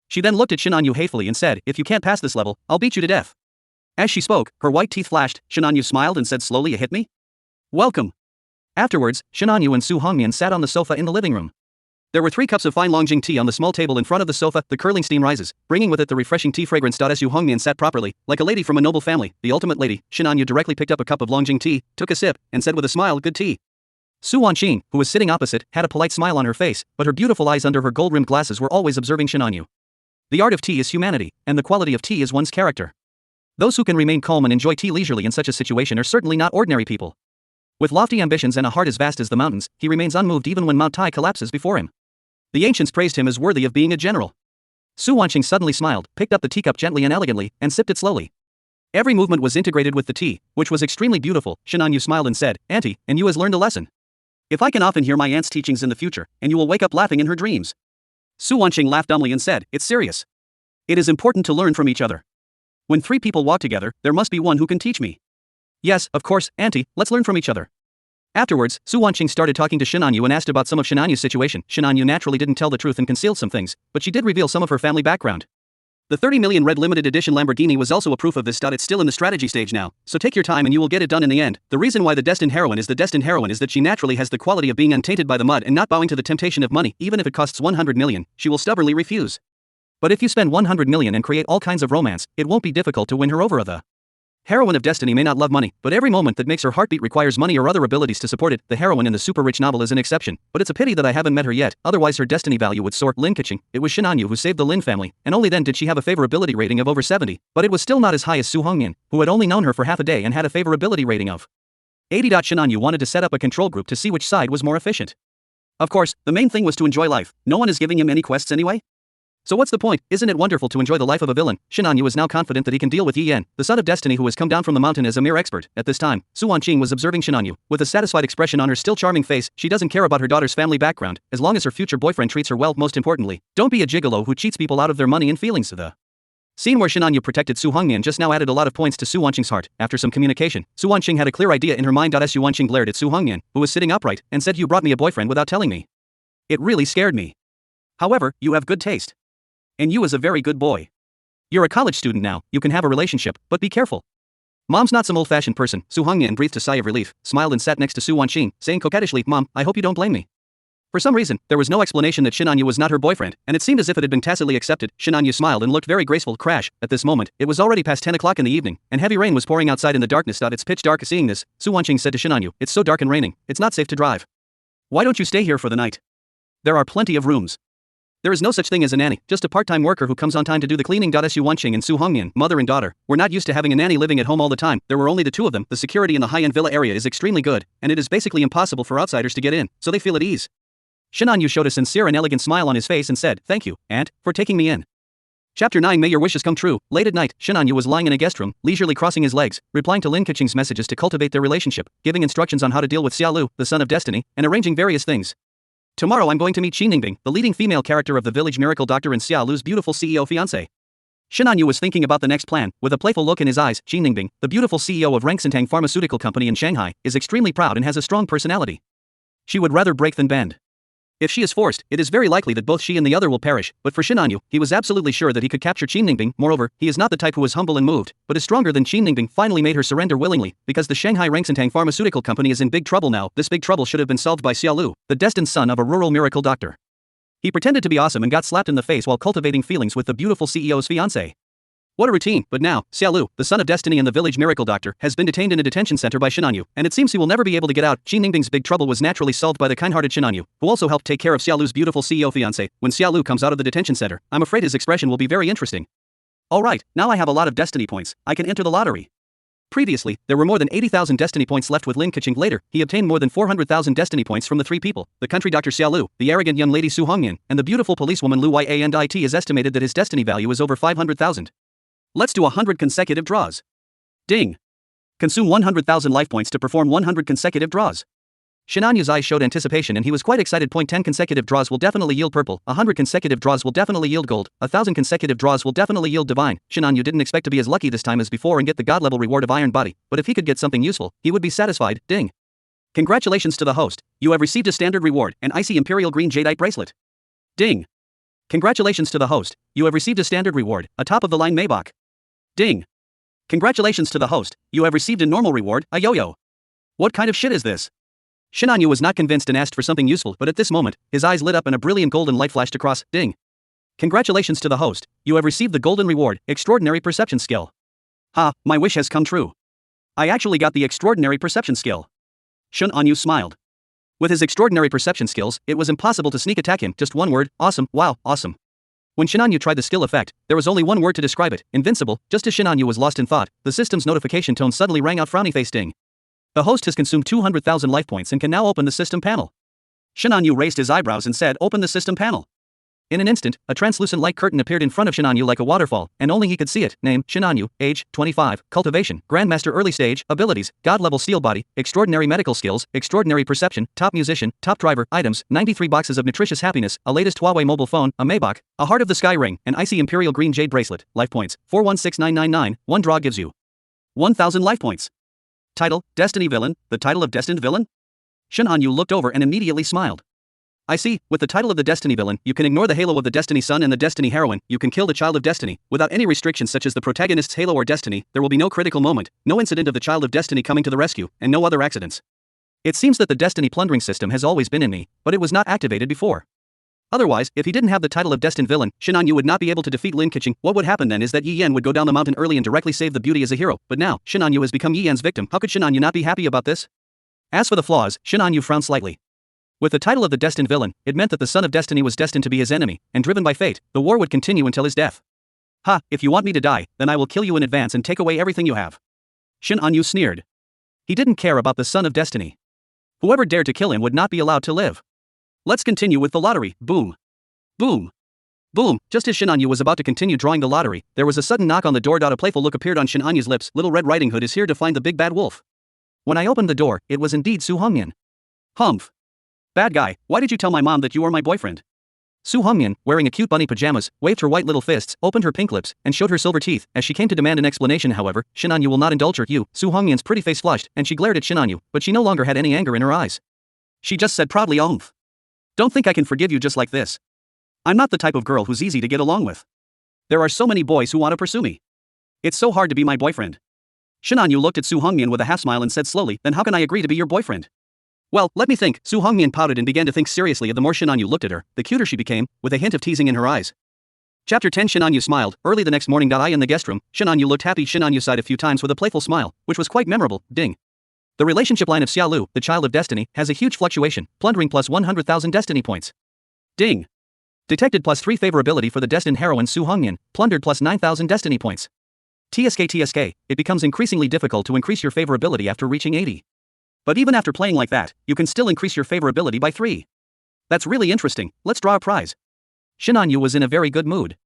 She then looked at Shin On-yu hatefully and said, if you can't pass this level, I'll beat you to death. As she spoke, her white teeth flashed. Shin On-yu smiled and said slowly, you hit me? Welcome. Afterwards, Shin On-yu and Soo Hong-min sat on the sofa in the living room. There were 3 cups of fine Longjing tea on the small table in front of the sofa. The curling steam rises, bringing with it the refreshing tea fragrance. Soo Hong-min sat properly, like a lady from a noble family, the ultimate lady. Shin On-yu directly picked up a cup of Longjing tea, took a sip, and said with a smile, good tea. Soo Hong-ching, who was sitting opposite, had a polite smile on her face, but her beautiful eyes under her gold-rimmed glasses were always observing Shin On-yu. The art of tea is humanity, and the quality of tea is one's character. Those who can remain calm and enjoy tea leisurely in such a situation are certainly not ordinary people. With lofty ambitions and a heart as vast as the mountains, he remains unmoved even when Mount Tai collapses before him. The ancients praised him as worthy of being a general. Soo Hong-ching suddenly smiled, picked up the teacup gently and elegantly, and sipped it slowly. Every movement was integrated with the tea, which was extremely beautiful. Shin On-yu smiled and said, Auntie, and you has learned a lesson. If I can often hear my aunt's teachings in the future, and you will wake up laughing in her dreams. Soo Hong-ching laughed dumbly and said, it's serious. It is important to learn from each other. When 3 people walk together, there must be one who can teach me. Yes, of course, Auntie, let's learn from each other. Afterwards, Soo Hong-ching started talking to Shin On-yu and asked about some of Shin On-yu's situation. Shin On-yu naturally didn't tell the truth and concealed some things, but she did reveal some of her family background. The 30 million red limited edition Lamborghini was also a proof of this. It's still in the strategy stage now, so take your time and you will get it done in the end. The reason why the destined heroine is that she naturally has the quality of being untainted by the mud and not bowing to the temptation of money. Even if it costs 100 million, she will stubbornly refuse. But if you spend 100 million and create all kinds of romance, it won't be difficult to win her over. Heroine of Destiny may not love money, but every moment that makes her heartbeat requires money or other abilities to support it. The heroine in the super rich novel is an exception, but it's a pity that I haven't met her yet, otherwise her destiny value would soar. Lin Keqing, it was Shin Hanyu who saved the Lin family, and only then did she have a favorability rating of over 70, but it was still not as high as Su Hongyan, who had only known her for half a day and had a favorability rating of 80. Shin Hanyu wanted to set up a control group to see which side was more efficient. Of course, the main thing was to enjoy life. No one is giving him any quests anyway. So what's the point? Isn't it wonderful to enjoy the life of a villain? Shin Hanyu is now confident that he can deal with Yi Yan, the son of destiny who has come down from the mountain as a mere expert. At this time, Su Wanqing was observing Shin Hanyu. With a satisfied expression on her still charming face, she doesn't care about her daughter's family background, as long as her future boyfriend treats her well. Most importantly, don't be a gigolo who cheats people out of their money and feelings. The scene where Shin Hanyu protected Su Hongyan just now added a lot of points to Su Wanqing's heart. After some communication, Su Wanqing had a clear idea in her mind. Su Wanqing glared at Su Hongyan, who was sitting upright, and said, "You brought me a boyfriend without telling me. It really scared me. However, you have good taste. And you is a very good boy. You're a college student now, you can have a relationship, but be careful." Mom's not some old-fashioned person. Su Hongyan breathed a sigh of relief, smiled and sat next to Su Wanqing, saying coquettishly, "Mom, I hope you don't blame me." For some reason, there was no explanation that Shin Hanyu was not her boyfriend, and it seemed as if it had been tacitly accepted. Shin Hanyu smiled and looked very graceful. Crash. At this moment, it was already past 10 o'clock in the evening, and heavy rain was pouring outside in the darkness. It's pitch dark. Seeing this, Su Wanqing said to Shin Hanyu, "It's so dark and raining, it's not safe to drive. Why don't you stay here for the night? There are plenty of rooms. There is no such thing as a nanny, just a part-time worker who comes on time to do the cleaning." Su Wanqing and Su Hongyan, mother and daughter, were not used to having a nanny living at home all the time. There were only the two of them. The security in the high-end villa area is extremely good, and it is basically impossible for outsiders to get in, so they feel at ease. Shin Hanyu showed a sincere and elegant smile on his face and said, "Thank you, aunt, for taking me in." Chapter 9. May your wishes come true. Late at night, Shin Hanyu was lying in a guest room, leisurely crossing his legs, replying to Lin Keqing's messages to cultivate their relationship, giving instructions on how to deal with Xiaolu, the son of destiny, and arranging various things. "Tomorrow I'm going to meet Qi Ningbing, the leading female character of the village miracle doctor and Xiaolu's beautiful CEO fiancé." Shin Hanyu was thinking about the next plan, with a playful look in his eyes. Qi Ningbing, the beautiful CEO of Rangsintang Pharmaceutical Company in Shanghai, is extremely proud and has a strong personality. She would rather break than bend. If she is forced, it is very likely that both she and the other will perish, but for Shin Hanyu, he was absolutely sure that he could capture Qi Ningbing. Moreover, he is not the type who is humble and moved, but is stronger than Qi Ningbing. Finally made her surrender willingly, because the Shanghai Rangsintang Pharmaceutical Company is in big trouble now. This big trouble should have been solved by Xiaolu, the destined son of a rural miracle doctor. He pretended to be awesome and got slapped in the face while cultivating feelings with the beautiful CEO's fiancé. What a routine. But now, Xiaolu, the son of destiny and the village miracle doctor, has been detained in a detention center by Shin Hanyu, and it seems he will never be able to get out. Qi Ningbing's big trouble was naturally solved by the kind-hearted Shin Hanyu, who also helped take care of Xiaolu's beautiful CEO fiancé. When Xiaolu comes out of the detention center, I'm afraid his expression will be very interesting. Alright, now I have a lot of destiny points, I can enter the lottery. Previously, there were more than 80,000 destiny points left with Lin Keqing. Later, he obtained more than 400,000 destiny points from the three people, the country doctor Xiaolu, the arrogant young lady Su Hongyan, and the beautiful policewoman Lu Yi, and it is estimated that his destiny value is over 500,000. Let's do 100 consecutive draws. Ding. Consume 100,000 life points to perform 100 consecutive draws. Shin Hanyu's eyes showed anticipation and he was quite excited. 10 consecutive draws will definitely yield purple, 100 consecutive draws will definitely yield gold, 1,000 consecutive draws will definitely yield divine. Shin Hanyu didn't expect to be as lucky this time as before and get the god-level reward of iron body, but if he could get something useful, he would be satisfied. Ding. Congratulations to the host, you have received a standard reward, an icy imperial green jadeite bracelet. Ding. Congratulations to the host, you have received a standard reward, a top-of-the-line Maybach. Ding. Congratulations to the host, you have received a normal reward, a yo-yo. What kind of shit is this? Shin Hanyu was not convinced and asked for something useful, but at this moment, his eyes lit up and a brilliant golden light flashed across. Ding. Congratulations to the host, you have received the golden reward, extraordinary perception skill. Ha, my wish has come true. I actually got the extraordinary perception skill. Shin Hanyu smiled. With his extraordinary perception skills, it was impossible to sneak attack him. Just one word, awesome, wow, awesome. When Shin Hanyu tried the skill effect, there was only one word to describe it, invincible. Just as Shin Hanyu was lost in thought, the system's notification tone suddenly rang out. Frowny face. Ding. The host has consumed 200,000 life points and can now open the system panel. Shin Hanyu raised his eyebrows and said, open the system panel. In an instant, a translucent light curtain appeared in front of Shin Hanyu like a waterfall, and only he could see it. Name, Shin Hanyu, age, 25, cultivation, Grandmaster early stage, abilities, God-level steel body, extraordinary medical skills, extraordinary perception, top musician, top driver, items, 93 boxes of nutritious happiness, a latest Huawei mobile phone, a Maybach, a heart of the sky ring, an icy imperial green jade bracelet, life points, 416999, one draw gives you 1,000 life points. Title, Destiny Villain, the title of Destined Villain? Shin Hanyu looked over and immediately smiled. I see, with the title of the Destiny Villain, you can ignore the halo of the Destiny Son and the Destiny Heroine, you can kill the Child of Destiny, without any restrictions such as the protagonist's halo or destiny, there will be no critical moment, no incident of the Child of Destiny coming to the rescue, and no other accidents. It seems that the Destiny Plundering system has always been in me, but it was not activated before. Otherwise, if he didn't have the title of destined villain, Shin Anyu would not be able to defeat Lin Keqing. What would happen then is that Yi Yan would go down the mountain early and directly save the beauty as a hero, but now, Shin Anyu has become Yi Yan's victim. How could Shin Anyu not be happy about this? As for the flaws, Shin Anyu frowned slightly. With the title of the destined villain, it meant that the son of destiny was destined to be his enemy, and driven by fate, the war would continue until his death. Ha, if you want me to die, then I will kill you in advance and take away everything you have. Shin Anyu sneered. He didn't care about the son of destiny. Whoever dared to kill him would not be allowed to live. Let's continue with the lottery. Boom. Boom. Boom. Just as Shin Anyu was about to continue drawing the lottery, there was a sudden knock on the door. A playful look appeared on Shin Anyu's lips. Little Red Riding Hood is here to find the big bad wolf. When I opened the door, it was indeed Su Hongyan. Humph. Bad guy, why did you tell my mom that you were my boyfriend? Su Hongyan, wearing a cute bunny pajamas, waved her white little fists, opened her pink lips, and showed her silver teeth. As she came to demand an explanation, however, Shin Anyu will not indulge her. Su Hongyan's pretty face flushed, and she glared at Shin Anyu, but she no longer had any anger in her eyes. She just said proudly, "Oomph. Don't think I can forgive you just like this. I'm not the type of girl who's easy to get along with. There are so many boys who want to pursue me. It's so hard to be my boyfriend." Shin Anyu looked at Su Hongyan with a half smile and said slowly, "Then how can I agree to be your boyfriend?" Well, let me think. Su Hongyan pouted and began to think seriously. The more Shin Anyu looked at her, the cuter she became, with a hint of teasing in her eyes. Chapter 10. Shin Anyu smiled. Early the next morning. In the guest room, Shin Anyu looked happy. Shin Anyu sighed a few times with a playful smile, which was quite memorable. Ding. The relationship line of Xiaolu, the child of destiny, has a huge fluctuation. Plundering plus 100,000 destiny points. Ding. Detected plus 3 favorability for the destined heroine Su Hongyan. Plundered plus 9,000 destiny points. TSK. It becomes increasingly difficult to increase your favorability after reaching 80. But even after playing like that, you can still increase your favorability by 3. That's really interesting. Let's draw a prize. Shin Anyu was in a very good mood.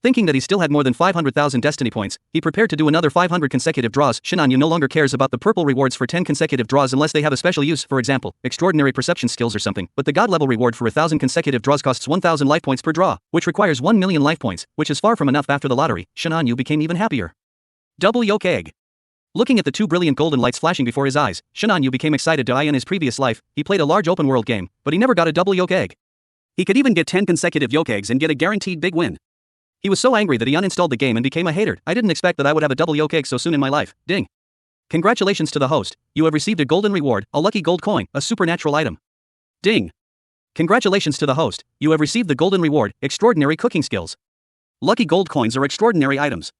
Thinking that he still had more than 500,000 destiny points, he prepared to do another 500 consecutive draws. Shin Anyu no longer cares about the purple rewards for 10 consecutive draws unless they have a special use, for example, extraordinary perception skills or something, but the god level reward for 1,000 consecutive draws costs 1,000 life points per draw, which requires 1 million life points, which is far from enough. After the lottery, Shin Anyu became even happier. Double yolk egg. Looking at the 2 brilliant golden lights flashing before his eyes, Shin Anyu became excited. In his previous life, he played a large open world game, but he never got a double yolk egg. He could even get 10 consecutive yolk eggs and get a guaranteed big win. He was so angry that he uninstalled the game and became a hater. I didn't expect that I would have a double yolk egg so soon in my life. Ding. Congratulations to the host, you have received a golden reward, a lucky gold coin, a supernatural item. Ding. Congratulations to the host, you have received the golden reward, extraordinary cooking skills. Lucky gold coins are extraordinary items.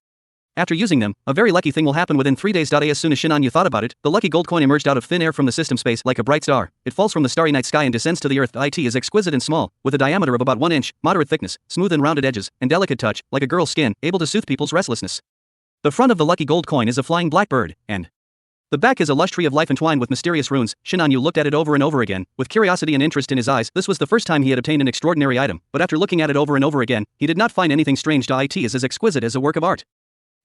After using them, a very lucky thing will happen within 3 days. As soon as Shin Anyu thought about it, the lucky gold coin emerged out of thin air from the system space like a bright star. It falls from the starry night sky and descends to the earth. It is exquisite and small, with a diameter of about 1 inch, moderate thickness, smooth and rounded edges, and delicate touch, like a girl's skin, able to soothe people's restlessness. The front of the lucky gold coin is a flying blackbird, and the back is a lush tree of life entwined with mysterious runes. Shin Anyu looked at it over and over again, with curiosity and interest in his eyes. This was the first time he had obtained an extraordinary item, but after looking at it over and over again, he did not find anything strange. It is as exquisite as a work of art.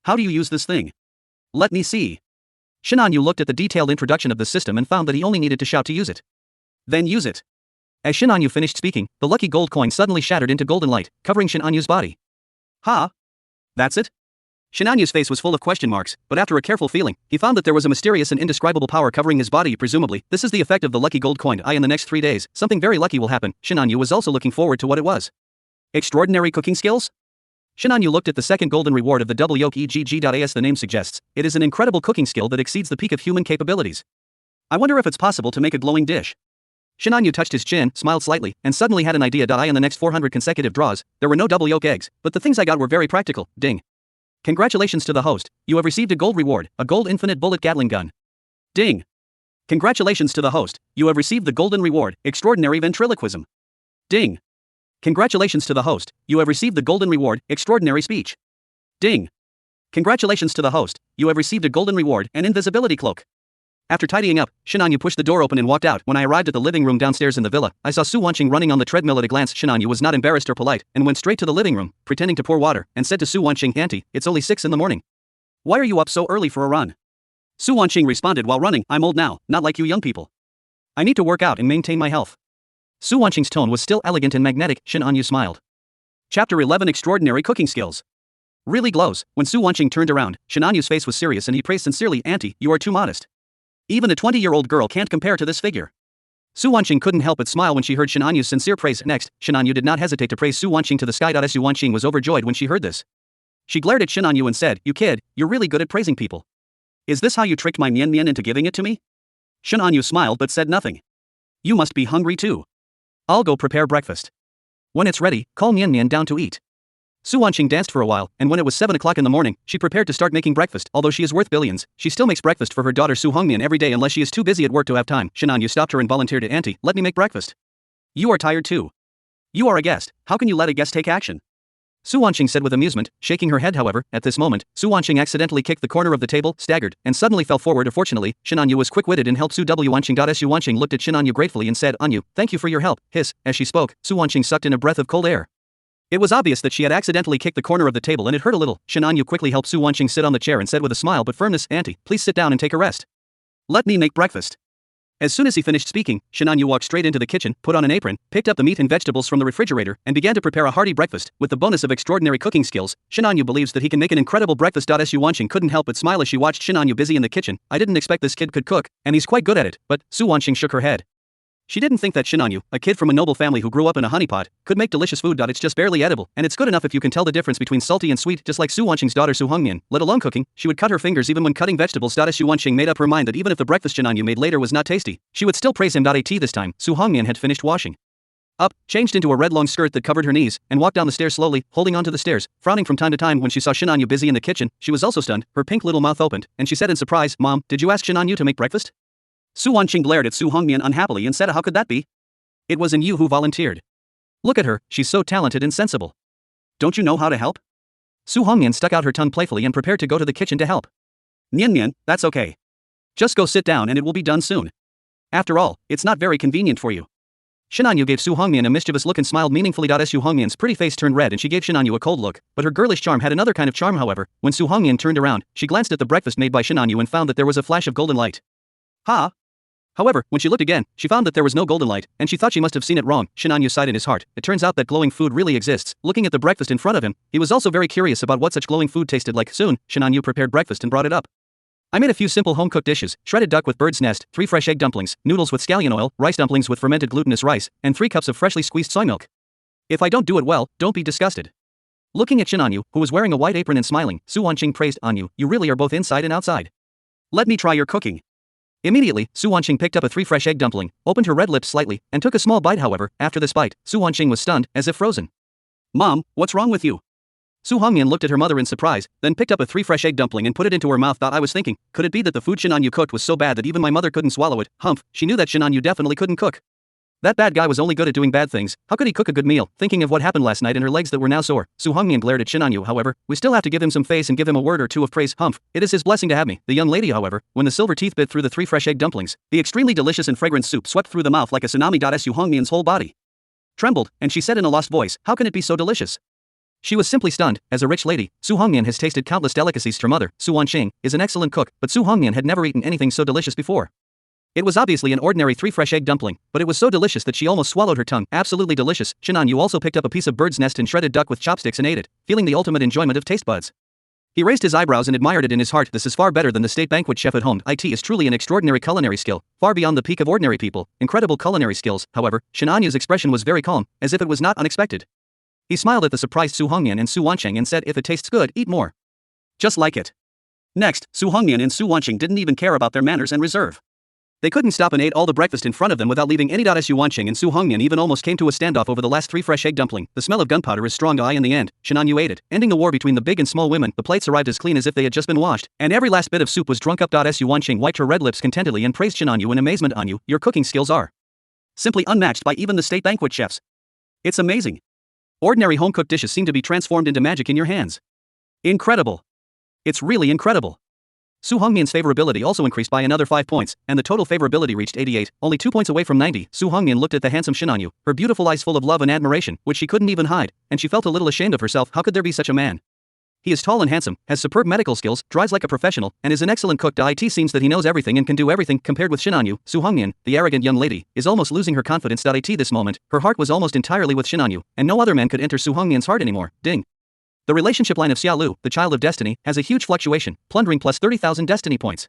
How do you use this thing? Let me see. Shin Anyu looked at the detailed introduction of the system and found that he only needed to shout to use it. Then use it. As Shin Anyu finished speaking, the lucky gold coin suddenly shattered into golden light, covering Shin Anyu's body. Huh? That's it? Shin Anyu's face was full of question marks, but after a careful feeling, he found that there was a mysterious and indescribable power covering his body. Presumably, this is the effect of the lucky gold coin. In the next 3 days, something very lucky will happen. Shin Anyu was also looking forward to what it was. Extraordinary cooking skills? Shin Anyu looked at the second golden reward of the double yolk egg. As the name suggests, it is an incredible cooking skill that exceeds the peak of human capabilities. I wonder if it's possible to make a glowing dish. Shin Anyu touched his chin, smiled slightly, and suddenly had an idea. In the next 400 consecutive draws, there were no double yolk eggs, but the things I got were very practical. Ding. Congratulations to the host, you have received a gold reward, a gold infinite bullet Gatling gun. Ding. Congratulations to the host, you have received the golden reward, extraordinary ventriloquism. Ding. Congratulations to the host, you have received the golden reward, extraordinary speech. Ding. Congratulations to the host, you have received a golden reward, an invisibility cloak. After tidying up, Shin Anyu pushed the door open and walked out. When I arrived at the living room downstairs in the villa, I saw Su Wanqing running on the treadmill. At a glance, Shin Anyu was not embarrassed or polite, and went straight to the living room, pretending to pour water, and said to Su Wanqing, "Auntie, it's only 6 in the morning. Why are you up so early for a run?" Su Wanqing responded while running, "I'm old now, not like you young people. I need to work out and maintain my health." Su Wanqing's tone was still elegant and magnetic. Shin Anyu smiled. Chapter 11. Extraordinary cooking skills. Really glows. When Su Wanqing turned around, Shin Anyu's face was serious and he praised sincerely, "Auntie, you are too modest. Even a 20-year-old girl can't compare to this figure." Su Wanqing couldn't help but smile when she heard Shin Anyu's sincere praise. Next, Shin Anyu did not hesitate to praise Su Wanqing to the sky. Su Wanqing was overjoyed when she heard this. She glared at Shin Anyu and said, "You kid, you're really good at praising people. Is this how you tricked my Mian Mian into giving it to me?" Shin Anyu smiled but said nothing. "You must be hungry too. I'll go prepare breakfast." When it's ready, call Nian Nian down to eat. Su Wanqing danced for a while, and when it was 7 o'clock in the morning, she prepared to start making breakfast. Although she is worth billions, she still makes breakfast for her daughter Su Hongmian every day unless she is too busy at work to have time. Shenanyu stopped her and volunteered, "Auntie, let me make breakfast." "You are tired too. You are a guest, how can you let a guest take action?" Su Wanqing said with amusement, shaking her head. However, at this moment, Su Wanqing accidentally kicked the corner of the table, staggered, and suddenly fell forward. Fortunately, Shenanyu was quick-witted and helped Su Wanqing. Su Wanqing looked at Shenanyu gratefully and said, "Anyu, thank you for your help." Hiss. As she spoke, Su Wanqing sucked in a breath of cold air. It was obvious that she had accidentally kicked the corner of the table and it hurt a little. Shenanyu quickly helped Su Wanqing sit on the chair and said with a smile but firmness, "Auntie, please sit down and take a rest. Let me make breakfast." As soon as he finished speaking, Shenanyu walked straight into the kitchen, put on an apron, picked up the meat and vegetables from the refrigerator, and began to prepare a hearty breakfast. With the bonus of extraordinary cooking skills, Shenanyu believes that he can make an incredible breakfast. Su Wanqing couldn't help but smile as she watched Shenanyu busy in the kitchen. "I didn't expect this kid could cook, and he's quite good at it." But Su Wanqing shook her head. She didn't think that Shenanyu, a kid from a noble family who grew up in a honeypot, could make delicious food. It's just barely edible, and it's good enough if you can tell the difference between salty and sweet, just like Su Wanqing's daughter Su Hongmian. Let alone cooking, she would cut her fingers even when cutting vegetables. Su Wanqing made up her mind that even if the breakfast Shenanyu made later was not tasty, she would still praise him. At this time, Su Hongmian had finished washing up, changed into a red long skirt that covered her knees, and walked down the stairs slowly, holding onto the stairs, frowning from time to time when she saw Shenanyu busy in the kitchen. She was also stunned, her pink little mouth opened, and she said in surprise, "Mom, did you ask Shenanyu to make breakfast?" Su Wanqing glared at Su Hongmian unhappily and said, "How could that be? It wasn't you who volunteered. Look at her, she's so talented and sensible. Don't you know how to help?" Su Hongmian stuck out her tongue playfully and prepared to go to the kitchen to help. "Nian Nian, that's okay. Just go sit down and it will be done soon. After all, it's not very convenient for you." Shenanyu gave Su Hongmian a mischievous look and smiled meaningfully. Su Hongmian's pretty face turned red and she gave Shenanyu a cold look, but her girlish charm had another kind of charm. However, when Su Hongmian turned around, she glanced at the breakfast made by Shenanyu and found that there was a flash of golden light. "Ha!" However, when she looked again, she found that there was no golden light, and she thought she must have seen it wrong. Shenanyu sighed in his heart. It turns out that glowing food really exists. Looking at the breakfast in front of him, he was also very curious about what such glowing food tasted like. Soon, Shenanyu prepared breakfast and brought it up. "I made a few simple home-cooked dishes: shredded duck with bird's nest, 3 fresh egg dumplings, noodles with scallion oil, rice dumplings with fermented glutinous rice, and 3 cups of freshly squeezed soy milk. If I don't do it well, don't be disgusted." Looking at Shenanyu, who was wearing a white apron and smiling, Su Wanqing praised, "Anyu, you really are both inside and outside. Let me try your cooking." Immediately, Su Wanqing picked up a 3 fresh egg dumpling, opened her red lips slightly, and took a small bite. However, after this bite, Su Wanqing was stunned, as if frozen. "Mom, what's wrong with you?" Su Hongmian looked at her mother in surprise, then picked up a 3 fresh egg dumpling and put it into her mouth. "I was thinking, could it be that the food Shenanyu cooked was so bad that even my mother couldn't swallow it?" Humph, she knew that Shenanyu definitely couldn't cook. That bad guy was only good at doing bad things. How could he cook a good meal? Thinking of what happened last night and her legs that were now sore, Su Hongmian glared at Shenanyu. "However, we still have to give him some face and give him a word or two of praise." Humph, it is his blessing to have me. The young lady, however, when the silver teeth bit through the 3 fresh egg dumplings, the extremely delicious and fragrant soup swept through the mouth like a tsunami. Su Hongmian's whole body trembled, and she said in a lost voice, "How can it be so delicious?" She was simply stunned. As a rich lady, Su Hongmian has tasted countless delicacies. Her mother, Su Wanqing, is an excellent cook, but Su Hongmian had never eaten anything so delicious before. It was obviously an ordinary 3 fresh egg dumpling, but it was so delicious that she almost swallowed her tongue. Absolutely delicious. Shenanyu also picked up a piece of bird's nest and shredded duck with chopsticks and ate it, feeling the ultimate enjoyment of taste buds. He raised his eyebrows and admired it in his heart. This is far better than the state banquet chef at home. It is truly an extraordinary culinary skill, far beyond the peak of ordinary people. Incredible culinary skills. However, Shenanyu's expression was very calm, as if it was not unexpected. He smiled at the surprised Su Hongmian and Su Wanqing and said, "If it tastes good, eat more. Just like it." Next, Su Hongmian and Su Wanqing didn't even care about their manners and reserve. They couldn't stop and ate all the breakfast in front of them without leaving any. Su Wanqing and Su Hongmian even almost came to a standoff over the last 3 fresh egg dumpling. The smell of gunpowder is strong. In the end, Shenanyu ate it, ending the war between the big and small women. The plates arrived as clean as if they had just been washed, and every last bit of soup was drunk up. Su Wanqing wiped her red lips contentedly and praised Shenanyu in amazement. "Anyu, your cooking skills are simply unmatched by even the state banquet chefs. It's amazing. Ordinary home-cooked dishes seem to be transformed into magic in your hands. Incredible. It's really incredible." Su Hongmian's favorability also increased by another 5 points, and the total favorability reached 88, only 2 points away from 90. Su Hongmian looked at the handsome Shenanyu, her beautiful eyes full of love and admiration, which she couldn't even hide, and she felt a little ashamed of herself. How could there be such a man? He is tall and handsome, has superb medical skills, drives like a professional, and is an excellent cook. It seems that he knows everything and can do everything. Compared with Shenanyu, Su Hongmian, the arrogant young lady, is almost losing her confidence. This moment, her heart was almost entirely with Shenanyu, and no other man could enter Su Hongmian's heart anymore. Ding. The relationship line of Xiaolu, the child of destiny, has a huge fluctuation, plundering plus 30,000 destiny points.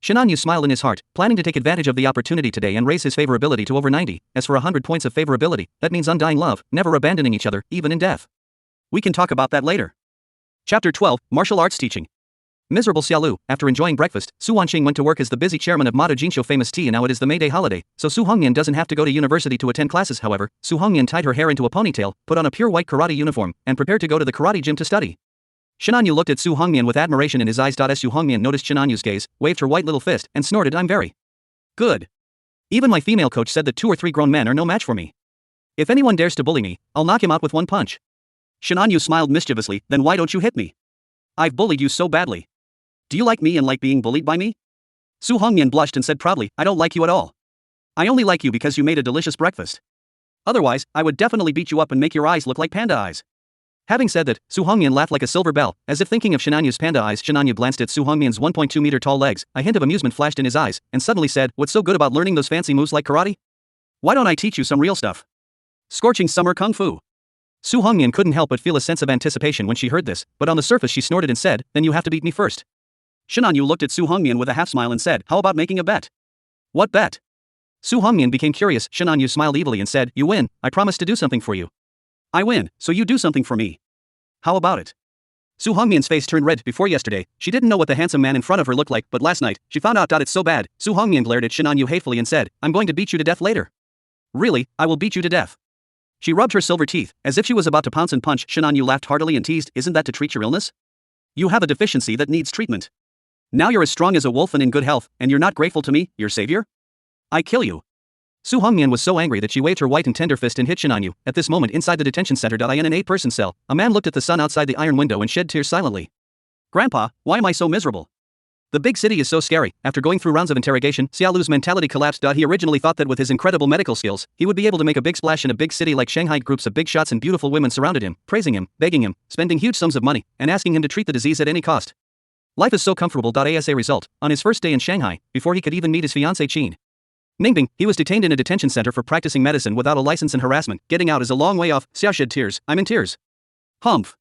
Shenanyu smiled in his heart, planning to take advantage of the opportunity today and raise his favorability to over 90. As for 100 points of favorability, that means undying love, never abandoning each other, even in death. We can talk about that later. Chapter 12, Martial Arts Teaching. Miserable Xiaolu. After enjoying breakfast, Su Wanqing went to work as the busy chairman of Mado Jinsho famous tea, and now it is the May Day holiday, so Su Hongyan doesn't have to go to university to attend classes. However, Su Hongyan tied her hair into a ponytail, put on a pure white karate uniform, and prepared to go to the karate gym to study. Shinanyu looked at Su Hongyan with admiration in his eyes. Su Hongyan noticed Shinanyu's gaze, waved her white little fist, and snorted, "I'm very good. Even my female coach said that 2 or 3 grown men are no match for me. If anyone dares to bully me, I'll knock him out with one punch." Shinanyu smiled mischievously. "Then why don't you hit me? I've bullied you so badly. Do you like me and like being bullied by me?" Su Hongyan blushed and said proudly, "I don't like you at all. I only like you because you made a delicious breakfast. Otherwise, I would definitely beat you up and make your eyes look like panda eyes." Having said that, Su Hongyan laughed like a silver bell, as if thinking of Shinanyu's panda eyes. Shinanyu glanced at Su Hongyan's 1.2-meter tall legs, a hint of amusement flashed in his eyes, and suddenly said, "What's so good about learning those fancy moves like karate? Why don't I teach you some real stuff? Scorching summer kung fu." Su Hongyan couldn't help but feel a sense of anticipation when she heard this, but on the surface she snorted and said, "Then you have to beat me first." Shinanyu looked at Su Hongyan with a half smile and said, "How about making a bet?" "What bet?" Su Hongyan became curious. Shinanyu smiled evilly and said, "You win, I promise to do something for you." "I win, so you do something for me. How about it?" Su Hongyan's face turned red. Before yesterday, she didn't know what the handsome man in front of her looked like, but last night, she found out. It's so bad. Su Hongyan glared at Shinanyu hatefully and said, "I'm going to beat you to death later." "Really, I will beat you to death." She rubbed her silver teeth, as if she was about to pounce and punch. Shinanyu laughed heartily and teased, "Isn't that to treat your illness? You have a deficiency that needs treatment. Now you're as strong as a wolf and in good health, and you're not grateful to me, your savior? I kill you." Su Hongyan was so angry that she waved her white and tender fist and hit Shinanyu. At this moment inside the detention center. In an 8-person cell, a man looked at the sun outside the iron window and shed tears silently. "Grandpa, why am I so miserable? The big city is so scary." After going through rounds of interrogation, Xiaolu's mentality collapsed. He originally thought that with his incredible medical skills, he would be able to make a big splash in a big city like Shanghai. Groups of big shots and beautiful women surrounded him, praising him, begging him, spending huge sums of money, and asking him to treat the disease at any cost. Life is so comfortable. As a result, on his first day in Shanghai, before he could even meet his fiancée Qin Ningbing, he was detained in a detention center for practicing medicine without a license and harassment. Getting out is a long way off. Xiao shed tears. "I'm in tears. Humph.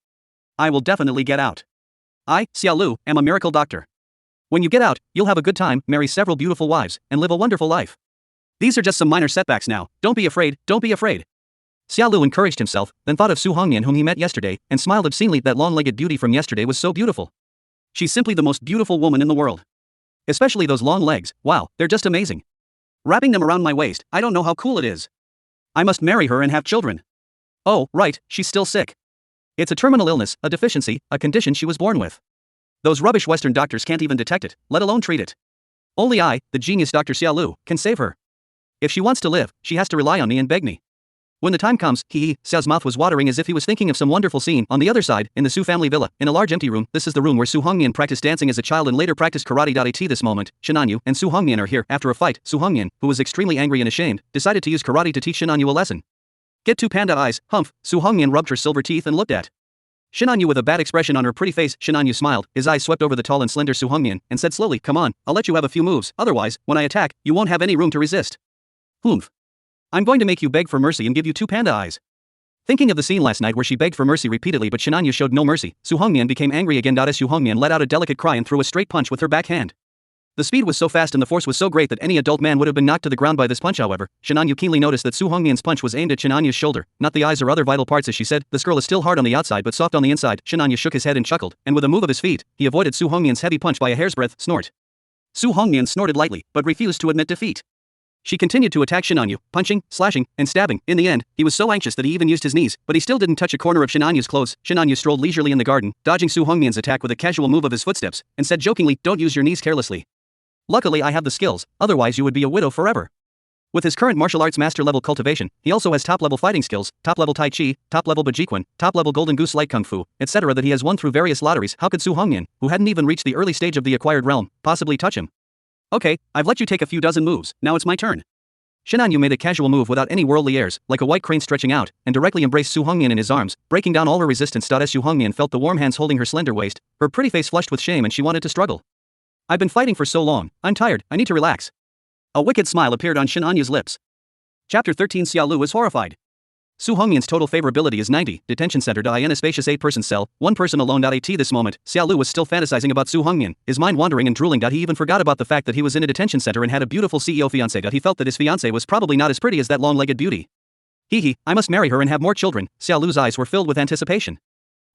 I will definitely get out. I, Xiaolu, am a miracle doctor. When you get out, you'll have a good time, marry several beautiful wives, and live a wonderful life. These are just some minor setbacks now. Don't be afraid, don't be afraid." Xiaolu encouraged himself, then thought of Su Hongyan whom he met yesterday, and smiled obscenely. That long-legged beauty from yesterday was so beautiful. She's simply the most beautiful woman in the world. Especially those long legs, wow, they're just amazing. Wrapping them around my waist, I don't know how cool it is. I must marry her and have children. Oh, right, she's still sick. It's a terminal illness, a deficiency, a condition she was born with. Those rubbish Western doctors can't even detect it, let alone treat it. Only I, the genius Dr. Xiaolu, can save her. If she wants to live, she has to rely on me and beg me. When the time comes, Xiao's mouth was watering as if he was thinking of some wonderful scene. On the other side, in the Su family villa, in a large empty room, this is the room where Su Hongyan practiced dancing as a child and later practiced karate. At this moment, Shinanyu and Su Hongyan are here. After a fight, Su Hongyan, who was extremely angry and ashamed, decided to use karate to teach Shinanyu a lesson. "Get 2 panda eyes, humph." Su Hongyan rubbed her silver teeth and looked at Shinanyu with a bad expression on her pretty face. Shinanyu smiled, his eyes swept over the tall and slender Su Hongyan, and said slowly, "Come on, I'll let you have a few moves, otherwise, when I attack, you won't have any room to resist. Humph. I'm going to make you beg for mercy and give you 2 panda eyes." Thinking of the scene last night where she begged for mercy repeatedly but Shinanyu showed no mercy, Su Hongyan became angry again. Su Hongyan let out a delicate cry and threw a straight punch with her back hand. The speed was so fast and the force was so great that any adult man would have been knocked to the ground by this punch. However, Shinanyu keenly noticed that Su Hongyan's punch was aimed at Shinanyu's shoulder, not the eyes or other vital parts. As she said, "This girl is still hard on the outside but soft on the inside." Shinanyu shook his head and chuckled, and with a move of his feet, he avoided Su Hongyan's heavy punch by a hair's breadth snort. Su Hongyan snorted lightly, but refused to admit defeat. She continued to attack Shinanyu, punching, slashing, and stabbing. In the end, he was so anxious that he even used his knees, but he still didn't touch a corner of Shinanyu's clothes. Shinanyu strolled leisurely in the garden, dodging Su Hongyan's attack with a casual move of his footsteps, and said jokingly, "Don't use your knees carelessly. Luckily I have the skills, otherwise you would be a widow forever." With his current martial arts master-level cultivation, he also has top-level fighting skills, top-level Tai Chi, top-level Bajikwan, top-level Golden Goose Light Kung Fu, etc. that he has won through various lotteries. How could Su Hongyan, who hadn't even reached the early stage of the acquired realm, possibly touch him? "Okay, I've let you take a few dozen moves, now it's my turn." Shinanyu made a casual move without any worldly airs, like a white crane stretching out, and directly embraced Su Hongyan in his arms, breaking down all her resistance. Su Hongyan felt the warm hands holding her slender waist, her pretty face flushed with shame, and she wanted to struggle. "I've been fighting for so long, I'm tired, I need to relax." A wicked smile appeared on Shinanyu's lips. Chapter 13. Xiaolu is horrified. Su Hongyan's total favorability is 90. Detention center. In a spacious 8-person cell, 1 person alone. At this moment, Xiaolu was still fantasizing about Su Hongyan, his mind wandering and drooling. He even forgot about the fact that he was in a detention center and had a beautiful CEO fiancée. He felt that his fiancée was probably not as pretty as that long-legged beauty. I must marry her and have more children. Xiaolu's eyes were filled with anticipation.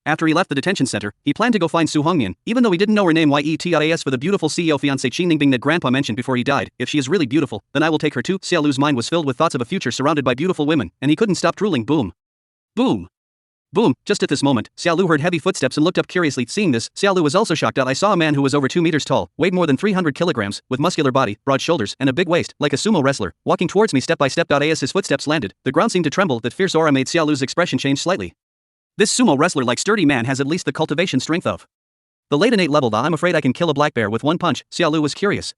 After he left the detention center, he planned to go find Su Hongmian, even though he didn't know her name yet for the beautiful CEO fiancée Qin Ningbing that Grandpa mentioned before he died. If she is really beautiful, then I will take her too. Xia Lu's mind was filled with thoughts of a future surrounded by beautiful women, and he couldn't stop drooling. Boom. Boom. Boom. Just at this moment, Xia Lu heard heavy footsteps and looked up curiously. Seeing this, Xia Lu was also shocked. I saw a man who was over 2 meters tall, weighed more than 300 kilograms, with muscular body, broad shoulders, and a big waist, like a sumo wrestler, walking towards me step by step. As his footsteps landed, the ground seemed to tremble. That fierce aura made Xia Lu's expression change slightly. This sumo wrestler-like sturdy man has at least the cultivation strength of the late innate level. I'm afraid I can kill a black bear with one punch. Xia Lu was curious.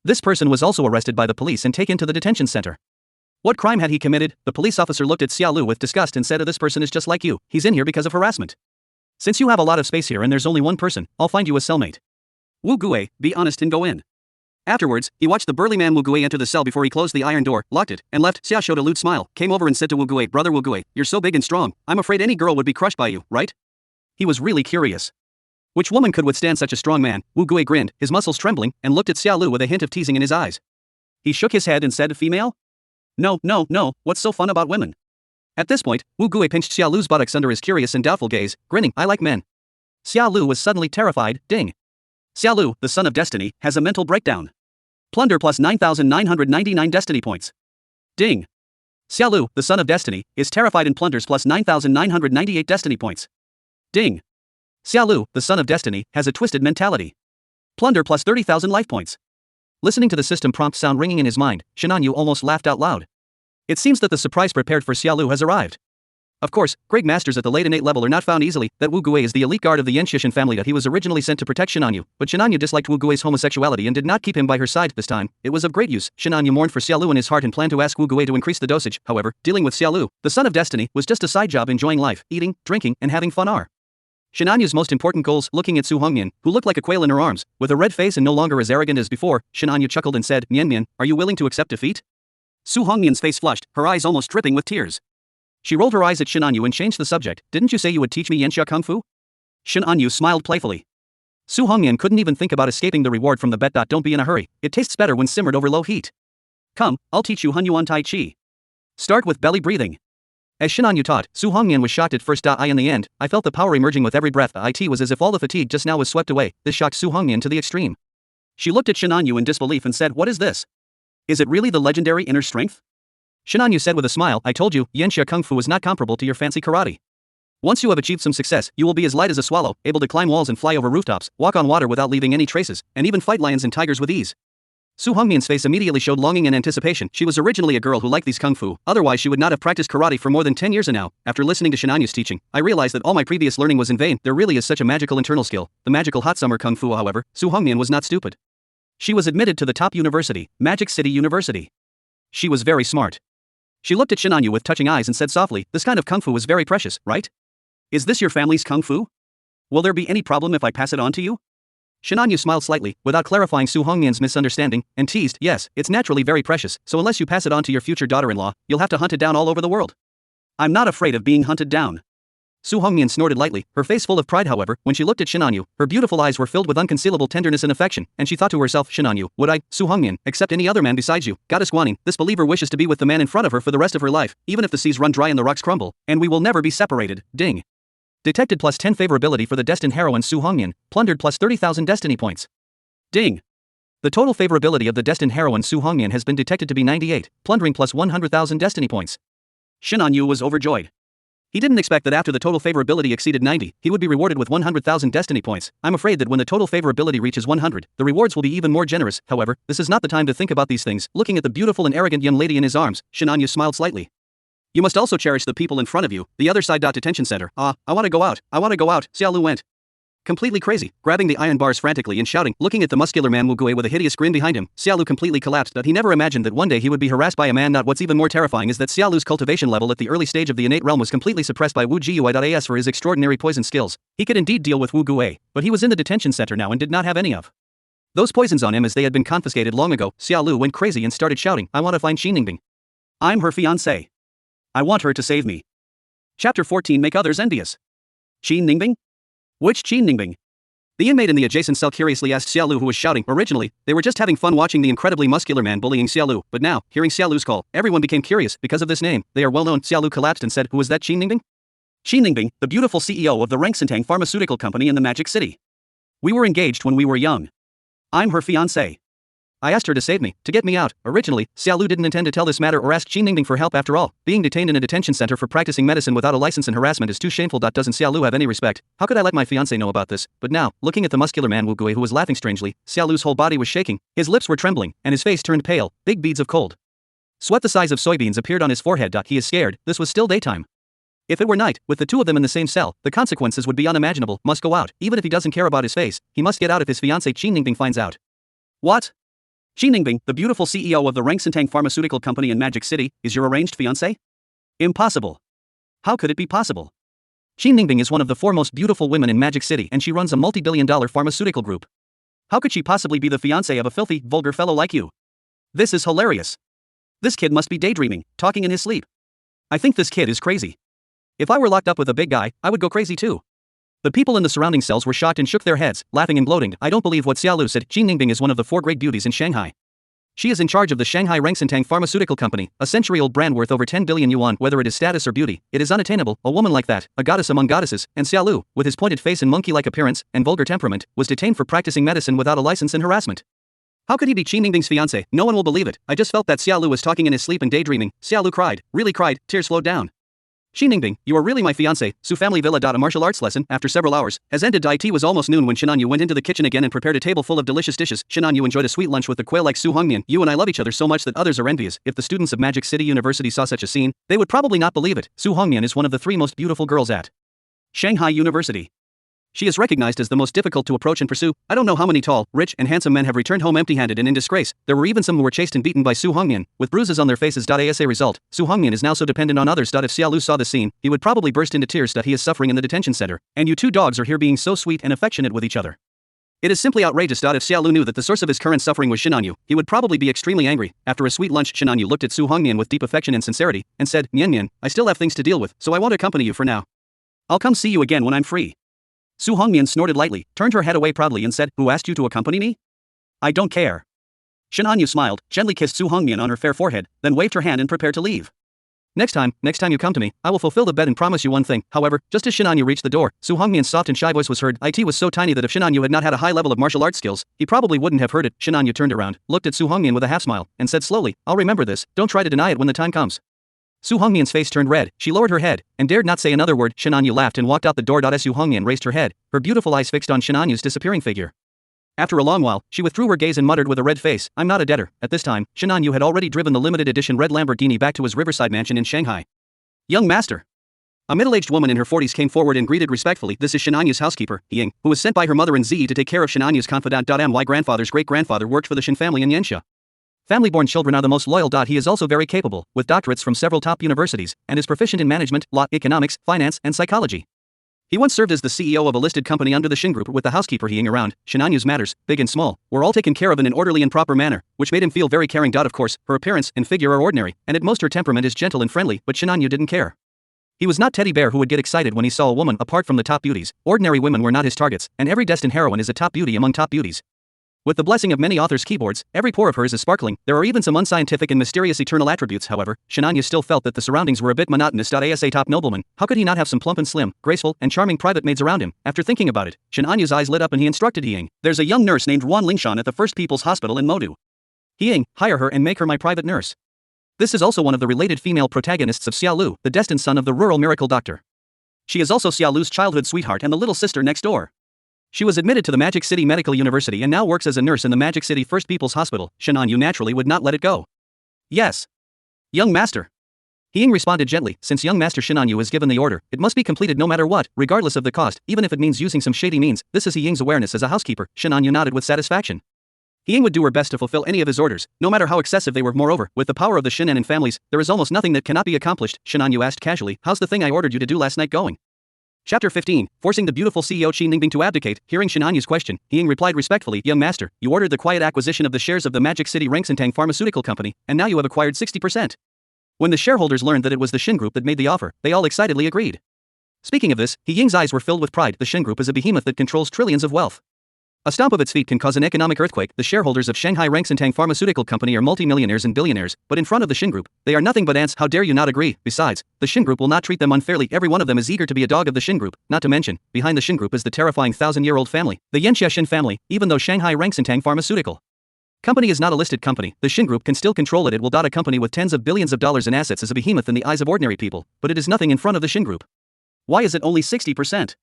This person was also arrested by the police and taken to the detention center. What crime had he committed? The police officer looked at Xia Lu with disgust and said, this person is just like you. He's in here because of harassment. Since you have a lot of space here and there's only one person, I'll find you a cellmate. Wu Gui, be honest and go in. Afterwards, he watched the burly man Wu Gui enter the cell before he closed the iron door, locked it, and left. Xia showed a lewd smile, came over and said to Wu Gui, brother Wu Gui, you're so big and strong, I'm afraid any girl would be crushed by you, right? He was really curious. Which woman could withstand such a strong man? Wu Gui grinned, his muscles trembling, and looked at Xia Lu with a hint of teasing in his eyes. He shook his head and said, female? No, what's so fun about women? At this point, Wu Gui pinched Xia Lu's buttocks under his curious and doubtful gaze, grinning, I like men. Xia Lu was suddenly terrified. Ding. Xia Lu, the son of destiny, has a mental breakdown. Plunder plus 9,999 destiny points. Ding. Xia Lu, the son of destiny, is terrified and plunders plus 9,998 destiny points. Ding. Xia Lu, the son of destiny, has a twisted mentality. Plunder plus 30,000 life points. Listening to the system prompt sound ringing in his mind, Shinanyu almost laughed out loud. It seems that the surprise prepared for Xia Lu has arrived. Of course, Greg Masters at the late innate level are not found easily. That Wu Gui is the elite guard of the Yan Shishan family. That he was originally sent to protect Shinanyu, but Shinanyu disliked Wu Gui's homosexuality and did not keep him by her side this time. It was of great use. Shinanyu mourned for Xia Lu in his heart and planned to ask Wu Gui to increase the dosage. However, dealing with Xia Lu, the son of destiny, was just a side job. Enjoying life, eating, drinking, and having fun are Shinanyu's most important goals. Looking at Su Hongmian, who looked like a quail in her arms, with a red face and no longer as arrogant as before, Shinanyu chuckled and said, Mian, are you willing to accept defeat? Su Hongmian's face flushed, her eyes almost dripping with tears. She rolled her eyes at Shinanyu and changed the subject. Didn't you say you would teach me Yanxia Kung Fu? Shinanyu smiled playfully. Su Hongmian couldn't even think about escaping the reward from the bet. Don't be in a hurry, it tastes better when simmered over low heat. Come, I'll teach you Hunyuan Tai Chi. Start with belly breathing. As Shinanyu taught, Su Hongmian was shocked at first. In the end, I felt the power emerging with every breath. It was as if all the fatigue just now was swept away. This shocked Su Hongmian to the extreme. She looked at Shinanyu in disbelief and said, what is this? Is it really the legendary inner strength? Shinanyu said with a smile, I told you, Yanxia Kung Fu is not comparable to your fancy karate. Once you have achieved some success, you will be as light as a swallow, able to climb walls and fly over rooftops, walk on water without leaving any traces, and even fight lions and tigers with ease. Su Hongmian's face immediately showed longing and anticipation. She was originally a girl who liked these kung fu, otherwise she would not have practiced karate for more than 10 years. And now, after listening to Shinanyu's teaching, I realized that all my previous learning was in vain. There really is such a magical internal skill, the magical hot summer kung fu. However, Su Hongmian was not stupid. She was admitted to the top university, Magic City University. She was very smart. She looked at Shinanyu with touching eyes and said softly, this kind of kung fu is very precious, right? Is this your family's kung fu? Will there be any problem if I pass it on to you? Shinanyu smiled slightly, without clarifying Su Hongmian's misunderstanding, and teased, yes, it's naturally very precious, so unless you pass it on to your future daughter-in-law, you'll have to hunt it down all over the world. I'm not afraid of being hunted down. Su Hongmian snorted lightly, her face full of pride. However, when she looked at Shinanyu, her beautiful eyes were filled with unconcealable tenderness and affection, and she thought to herself, Shinanyu, would I, Su Hongmian, accept any other man besides you? Goddess Guanyin, this believer wishes to be with the man in front of her for the rest of her life, even if the seas run dry and the rocks crumble, and we will never be separated. Ding. Detected plus 10 favorability for the destined heroine Su Hongmian, plundered plus 30,000 destiny points. Ding. The total favorability of the destined heroine Su Hongmian has been detected to be 98, plundering plus 100,000 destiny points. Shinanyu was overjoyed. He didn't expect that after the total favorability exceeded 90, he would be rewarded with 100,000 destiny points. I'm afraid that when the total favorability reaches 100, the rewards will be even more generous. However, this is not the time to think about these things. Looking at the beautiful and arrogant young lady in his arms, Shinanyu smiled slightly. You must also cherish the people in front of you, the other side. Detention center. I want to go out. Xia Lu went completely crazy, grabbing the iron bars frantically and shouting. Looking at the muscular man Wu Gui with a hideous grin behind him, Xia Lu completely collapsed. He never imagined that one day he would be harassed by a man. What's even more terrifying is that Xia Lu's cultivation level at the early stage of the innate realm was completely suppressed by Wu Jiui.as for his extraordinary poison skills. He could indeed deal with Wu Gui, but he was in the detention center now and did not have any of those poisons on him, as they had been confiscated long ago. Xia Lu went crazy and started shouting, I want to find Qin Ningbing. I'm her fiancé. I want her to save me. Chapter 14. Make others envious. Qin Ningbing? Which Qin Ningbing? The inmate in the adjacent cell curiously asked Xia Lu, who was shouting. Originally, they were just having fun watching the incredibly muscular man bullying Xia Lu, but now, hearing Xia Lu's call, everyone became curious because of this name. They are well known. Xia Lu collapsed and said, who is that Qin Ningbing? Xi Ningbing, the beautiful CEO of the Rengsentang pharmaceutical company in the Magic City. We were engaged when we were young. I'm her fiancé. I asked her to save me, to get me out. Originally, Xiaolu didn't intend to tell this matter or ask Xi Ningbing for help after all. Being detained in a detention center for practicing medicine without a license and harassment is too shameful. Doesn't Xiaolu have any respect? How could I let my fiancé know about this? But now, looking at the muscular man Wu Gui who was laughing strangely, Xiaolu's whole body was shaking, his lips were trembling, and his face turned pale, big beads of cold sweat the size of soybeans appeared on his forehead. He is scared. This was still daytime. If it were night, with the two of them in the same cell, the consequences would be unimaginable. Must go out. Even if he doesn't care about his face, he must get out if his fiancé Xi Ningbing finds out. What? Xi Ningbing, the beautiful CEO of the Rengsentang pharmaceutical company in Magic City, is your arranged fiancé? Impossible. How could it be possible? Xi Ningbing is one of the foremost beautiful women in Magic City and she runs a multi-billion-dollar pharmaceutical group. How could she possibly be the fiancé of a filthy, vulgar fellow like you? This is hilarious. This kid must be daydreaming, talking in his sleep. I think this kid is crazy. If I were locked up with a big guy, I would go crazy too. The people in the surrounding cells were shocked and shook their heads, laughing and gloating. I don't believe what Xiaolu said. Xi Ningbing is one of the 4 great beauties in Shanghai. She is in charge of the Shanghai Rengsentang pharmaceutical company, a century-old brand worth over 10 billion yuan. Whether it is status or beauty, it is unattainable. A woman like that, a goddess among goddesses, and Xiaolu, with his pointed face and monkey-like appearance and vulgar temperament, was detained for practicing medicine without a license and harassment. How could he be Xi Ningbing's fiancé? No one will believe it. I just felt that Xiaolu was talking in his sleep and daydreaming. Xiaolu cried, really cried, tears flowed down. Xi Ningbing, you are really my fiancé. Su family villa. A martial arts lesson, after several hours, has ended. It was almost noon when Shenanyu went into the kitchen again and prepared a table full of delicious dishes. Shenanyu enjoyed a sweet lunch with the quail like Su Hongmian. You and I love each other so much that others are envious. If the students of Magic City University saw such a scene, they would probably not believe it. Su Hongmian is one of the 3 most beautiful girls at Shanghai University. She is recognized as the most difficult to approach and pursue. I don't know how many tall, rich, and handsome men have returned home empty-handed and in disgrace. There were even some who were chased and beaten by Su Hongmian, with bruises on their faces. As a result, Su Hongmian is now so dependent on others. If Xiaolu saw the scene, he would probably burst into tears. He is suffering in the detention center, and you 2 dogs are here being so sweet and affectionate with each other. It is simply outrageous. If Xiaolu knew that the source of his current suffering was Shenanyu, he would probably be extremely angry. After a sweet lunch, Shenanyu looked at Su Hongmian with deep affection and sincerity, and said, Mian Mian, I still have things to deal with, so I won't accompany you for now. I'll come see you again when I'm free. Su Hongmian snorted lightly, turned her head away proudly and said, Who asked you to accompany me? I don't care. Shenanyu smiled, gently kissed Su Hongmian on her fair forehead, then waved her hand and prepared to leave. Next time you come to me, I will fulfill the bet and promise you one thing. However, just as Shenanyu reached the door, Su Hongmian's soft and shy voice was heard. It was so tiny that if Shenanyu had not had a high level of martial arts skills, he probably wouldn't have heard it. Shenanyu turned around, looked at Su Hongmian with a half smile, and said slowly, I'll remember this, don't try to deny it when the time comes. Su Hongmian's face turned red, she lowered her head, and dared not say another word. Shenanyu laughed and walked out the door. Su Hongmian raised her head, her beautiful eyes fixed on Shenanyu's disappearing figure. After a long while, she withdrew her gaze and muttered with a red face, I'm not a debtor. At this time, Shenanyu had already driven the limited edition red Lamborghini back to his riverside mansion in Shanghai. Young master. A middle-aged woman in her 40s came forward and greeted respectfully. This is Shenanyu's housekeeper, Ying, who was sent by her mother and Zi to take care of Shenanyu's confidant. My grandfather's great-grandfather worked for the Shen family in Yanxia. Family-born children are the most loyal. He is also very capable, with doctorates from several top universities, and is proficient in management, law, economics, finance, and psychology. He once served as the CEO of a listed company under the Shin Group. With the housekeeper Ying around, Shenanyu's matters, big and small, were all taken care of in an orderly and proper manner, which made him feel very caring. Of course, her appearance and figure are ordinary, and at most her temperament is gentle and friendly, but Shenanyu didn't care. He was not Teddy Bear who would get excited when he saw a woman. Apart from the top beauties, ordinary women were not his targets, and every destined heroine is a top beauty among top beauties. With the blessing of many authors' keyboards, every pore of hers is sparkling. There are even some unscientific and mysterious eternal attributes. However, Shenanyu still felt that the surroundings were a bit monotonous. As a top nobleman, how could he not have some plump and slim, graceful, and charming private maids around him? After thinking about it, Shenanyu's eyes lit up and he instructed Ying. There's a young nurse named Wan Lingshan at the First People's Hospital in Modu. Ying, hire her and make her my private nurse. This is also one of the related female protagonists of Xiaolu, the destined son of the rural miracle doctor. She is also Xiaolu's childhood sweetheart and the little sister next door. She was admitted to the Magic City Medical University and now works as a nurse in the Magic City First People's Hospital. Shenanyu naturally would not let it go. Yes. Young master. Ying responded gently, since young master Shenanyu has given the order, it must be completed no matter what, regardless of the cost, even if it means using some shady means. This is Ying's awareness as a housekeeper. Shenanyu nodded with satisfaction. Ying would do her best to fulfill any of his orders, no matter how excessive they were. Moreover, with the power of the Shinen and families, there is almost nothing that cannot be accomplished. Shenanyu asked casually, how's the thing I ordered you to do last night going? Chapter 15, forcing the beautiful CEO Xi Ningbing to abdicate. Hearing Shenanyu's question, Ying replied respectfully, young master, you ordered the quiet acquisition of the shares of the Magic City Rengsentang pharmaceutical company, and now you have acquired 60%. When the shareholders learned that it was the Shin Group that made the offer, they all excitedly agreed. Speaking of this, Ying's eyes were filled with pride. The Shin Group is a behemoth that controls trillions of wealth. A stomp of its feet can cause an economic earthquake. The shareholders of Shanghai Rengsentang Pharmaceutical Company are multimillionaires and billionaires, but in front of the Shin Group, they are nothing but ants. How dare you not agree? Besides, the Shin Group will not treat them unfairly. Every one of them is eager to be a dog of the Shin Group. Not to mention, behind the Shin Group is the terrifying 1,000-year-old family, the Yanxia Shin family. Even though Shanghai Rengsentang Pharmaceutical Company is not a listed company, the Shin Group can still control it. It will dot a company with tens of billions of dollars in assets as a behemoth in the eyes of ordinary people, but it is nothing in front of the Shin Group. Why is it only 60%?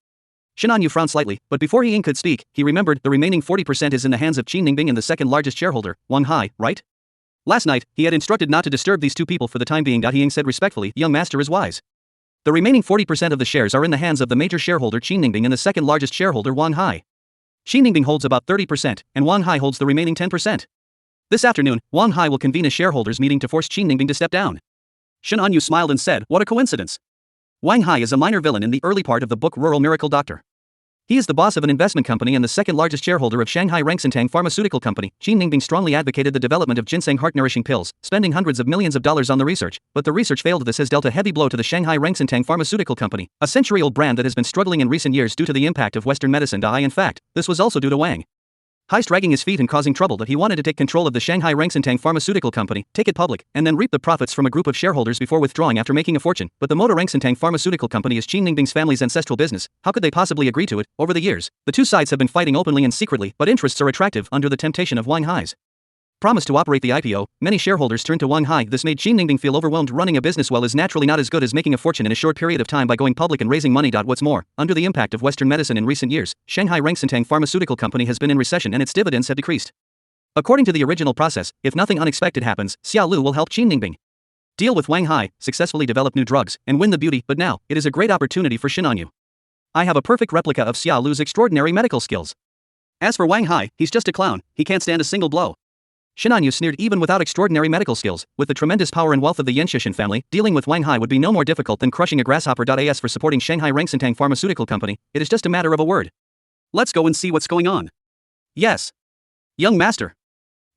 Shinanyu frowned slightly, but before He Ying could speak, he remembered the remaining 40% is in the hands of Qin Ningbing and the second largest shareholder, Wang Hai, right? Last night, he had instructed not to disturb these two people for the time being. He Ying said respectfully, young master is wise. The remaining 40% of the shares are in the hands of the major shareholder Qin Ningbing and the second largest shareholder Wang Hai. Qin Ningbing holds about 30%, and Wang Hai holds the remaining 10%. This afternoon, Wang Hai will convene a shareholders meeting to force Qin Ningbing to step down. Shinanyu smiled and said, what a coincidence. Wang Hai is a minor villain in the early part of the book Rural Miracle Doctor. He is the boss of an investment company and the second largest shareholder of Shanghai Rengsentang Pharmaceutical Company. Qin Ningbing strongly advocated the development of ginseng heart-nourishing pills, spending hundreds of millions of dollars on the research, but the research failed. This has dealt a heavy blow to the Shanghai Rengsentang Pharmaceutical Company, a century-old brand that has been struggling in recent years due to the impact of Western medicine. In fact, this was also due to Wang Hai's dragging his feet and causing trouble. That he wanted to take control of the Shanghai Rengsentang Pharmaceutical Company, take it public, and then reap the profits from a group of shareholders before withdrawing after making a fortune. But the Motor Rengsentang Pharmaceutical Company is Qin Ningbing's family's ancestral business. How could they possibly agree to it? Over the years, the two sides have been fighting openly and secretly, but interests are attractive under the temptation of Wang Hai's promise to operate the IPO. Many shareholders turned to Wang Hai. This made Qin Ningbing feel overwhelmed. Running a business well is naturally not as good as making a fortune in a short period of time by going public and raising money. What's more, under the impact of Western medicine in recent years, Shanghai Rengsentang Pharmaceutical Company has been in recession and its dividends have decreased. According to the original process, if nothing unexpected happens, Xia Lu will help Qin Ningbing deal with Wang Hai, successfully develop new drugs, and win the beauty. But now, it is a great opportunity for Shinanyu. I have a perfect replica of Xia Lu's extraordinary medical skills. As for Wang Hai, he's just a clown, he can't stand a single blow. Shinanyu sneered. Even without extraordinary medical skills, with the tremendous power and wealth of the Yanxia Shin family, dealing with Wang Hai would be no more difficult than crushing a grasshopper. As for supporting Shanghai Rengsentang Pharmaceutical Company, it is just a matter of a word. Let's go and see what's going on. Yes. Young master.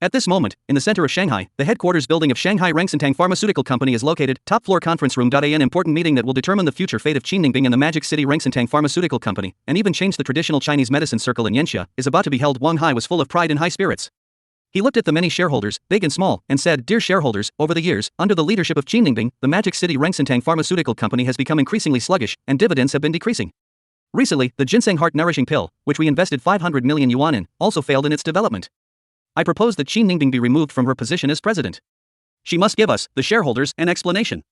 At this moment, in the center of Shanghai, the headquarters building of Shanghai Rengsentang Pharmaceutical Company is located, top floor conference room. An important meeting that will determine the future fate of Qin Ningbing and the Magic City Rengsentang Pharmaceutical Company, and even change the traditional Chinese medicine circle in Yanxia, is about to be held. Wang Hai was full of pride and high spirits. He looked at the many shareholders, big and small, and said, dear shareholders, over the years, under the leadership of Qin Ningbing, the Magic City Rengsentang Pharmaceutical Company has become increasingly sluggish, and dividends have been decreasing. Recently, the ginseng heart-nourishing pill, which we invested 500 million yuan in, also failed in its development. I propose that Qin Ningbing be removed from her position as president. She must give us, the shareholders, an explanation.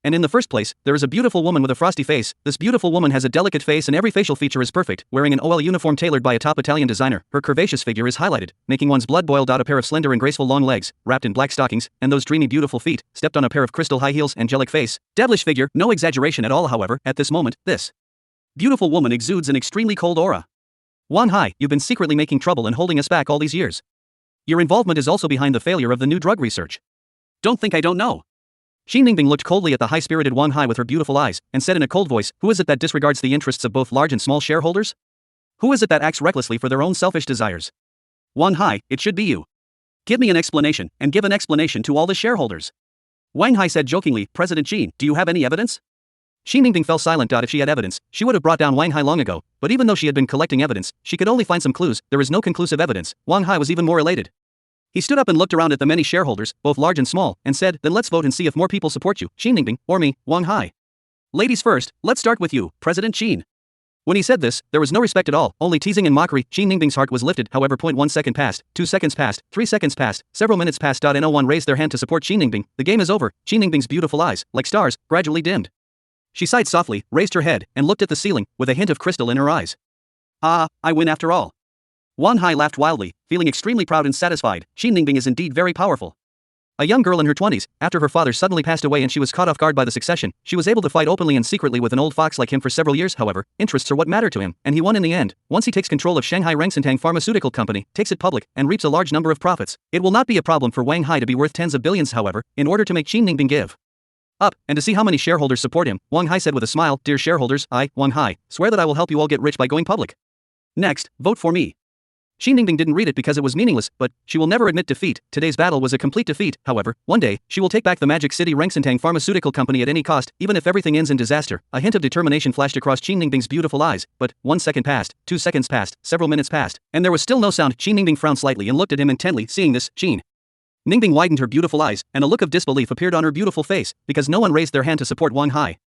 And in the first place, there is a beautiful woman with a frosty face. This beautiful woman has a delicate face and every facial feature is perfect, wearing an OL uniform tailored by a top Italian designer. Her curvaceous figure is highlighted, making one's blood boil. A pair of slender and graceful long legs, wrapped in black stockings, and those dreamy beautiful feet, stepped on a pair of crystal high heels. Angelic face, devilish figure, no exaggeration at all. However, at this moment, this beautiful woman exudes an extremely cold aura. Wang Hai, you've been secretly making trouble and holding us back all these years. Your involvement is also behind the failure of the new drug research. Don't think I don't know. Qin Ningbing looked coldly at the high-spirited Wang Hai with her beautiful eyes, and said in a cold voice, who is it that disregards the interests of both large and small shareholders? Who is it that acts recklessly for their own selfish desires? Wang Hai, it should be you. Give me an explanation, and give an explanation to all the shareholders. Wang Hai said jokingly, President Qin, do you have any evidence? Qin Ningbing fell silent. If she had evidence, she would have brought down Wang Hai long ago, but even though she had been collecting evidence, she could only find some clues. There is no conclusive evidence. Wang Hai was even more elated. He stood up and looked around at the many shareholders, both large and small, and said, then let's vote and see if more people support you, Qin Ningbing, or me, Wang Hai. Ladies first, let's start with you, President Qin. When he said this, there was no respect at all, only teasing and mockery. Qin Ningbing's heart was lifted. However, 1 second passed, 2 seconds passed, 3 seconds passed, several minutes passed. No one raised their hand to support Qin Ningbing. The game is over. Qin Ningbing's beautiful eyes, like stars, gradually dimmed. She sighed softly, raised her head, and looked at the ceiling, with a hint of crystal in her eyes. Ah, I win after all. Wang Hai laughed wildly, feeling extremely proud and satisfied. Qin Ningbing is indeed very powerful. A young girl in her 20s, after her father suddenly passed away and she was caught off guard by the succession, she was able to fight openly and secretly with an old fox like him for several years. However, interests are what matter to him, and he won in the end. Once he takes control of Shanghai Rengsentang Pharmaceutical Company, takes it public, and reaps a large number of profits, it will not be a problem for Wang Hai to be worth tens of billions. However, in order to make Qin Ningbing give up, and to see how many shareholders support him, Wang Hai said with a smile, dear shareholders, I, Wang Hai, swear that I will help you all get rich by going public. Next, vote for me. Xin Ningbing didn't read it because it was meaningless, but she will never admit defeat. Today's battle was a complete defeat. However, one day, she will take back the Magic City Rengsentang Pharmaceutical Company at any cost, even if everything ends in disaster. A hint of determination flashed across Xin Ningbing's beautiful eyes, but 1 second passed, 2 seconds passed, several minutes passed, and there was still no sound. Xin Ningbing frowned slightly and looked at him intently. Seeing this, Xin Ningbing widened her beautiful eyes, and a look of disbelief appeared on her beautiful face, because no one raised their hand to support Wang Hai.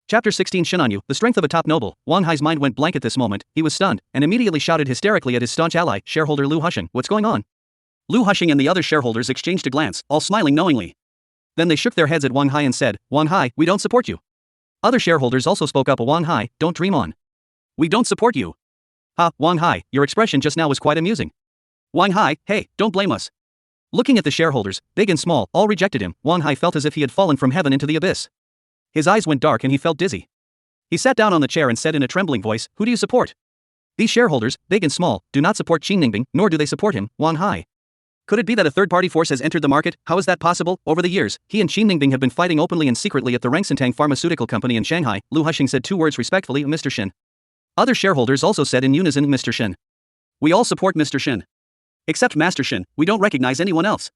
Chapter 16 Shinanyu, the strength of a top noble. Wang Hai's mind went blank at this moment. He was stunned, and immediately shouted hysterically at his staunch ally, shareholder Lu Husheng. What's going on? Lu Husheng and the other shareholders exchanged a glance, all smiling knowingly. Then they shook their heads at Wang Hai and said, Wang Hai, we don't support you. Other shareholders also spoke up. Wang Hai, don't dream on. We don't support you. Ha, Wang Hai, your expression just now was quite amusing. Wang Hai, hey, don't blame us. Looking at the shareholders, big and small, all rejected him. Wang Hai felt as if he had fallen from heaven into the abyss. His eyes went dark and he felt dizzy. He sat down on the chair and said in a trembling voice, who do you support? These shareholders, big and small, do not support Xin Ningbing, nor do they support him, Wang Hai. Could it be that a third-party force has entered the market? How is that possible? Over the years, he and Xin Ningbing have been fighting openly and secretly at the Rengsentang Pharmaceutical Company in Shanghai. Lu Husheng said 2 words respectfully, Mr. Shin. Other shareholders also said in unison, Mr. Shin. We all support Mr. Shin. Except Master Shin, we don't recognize anyone else.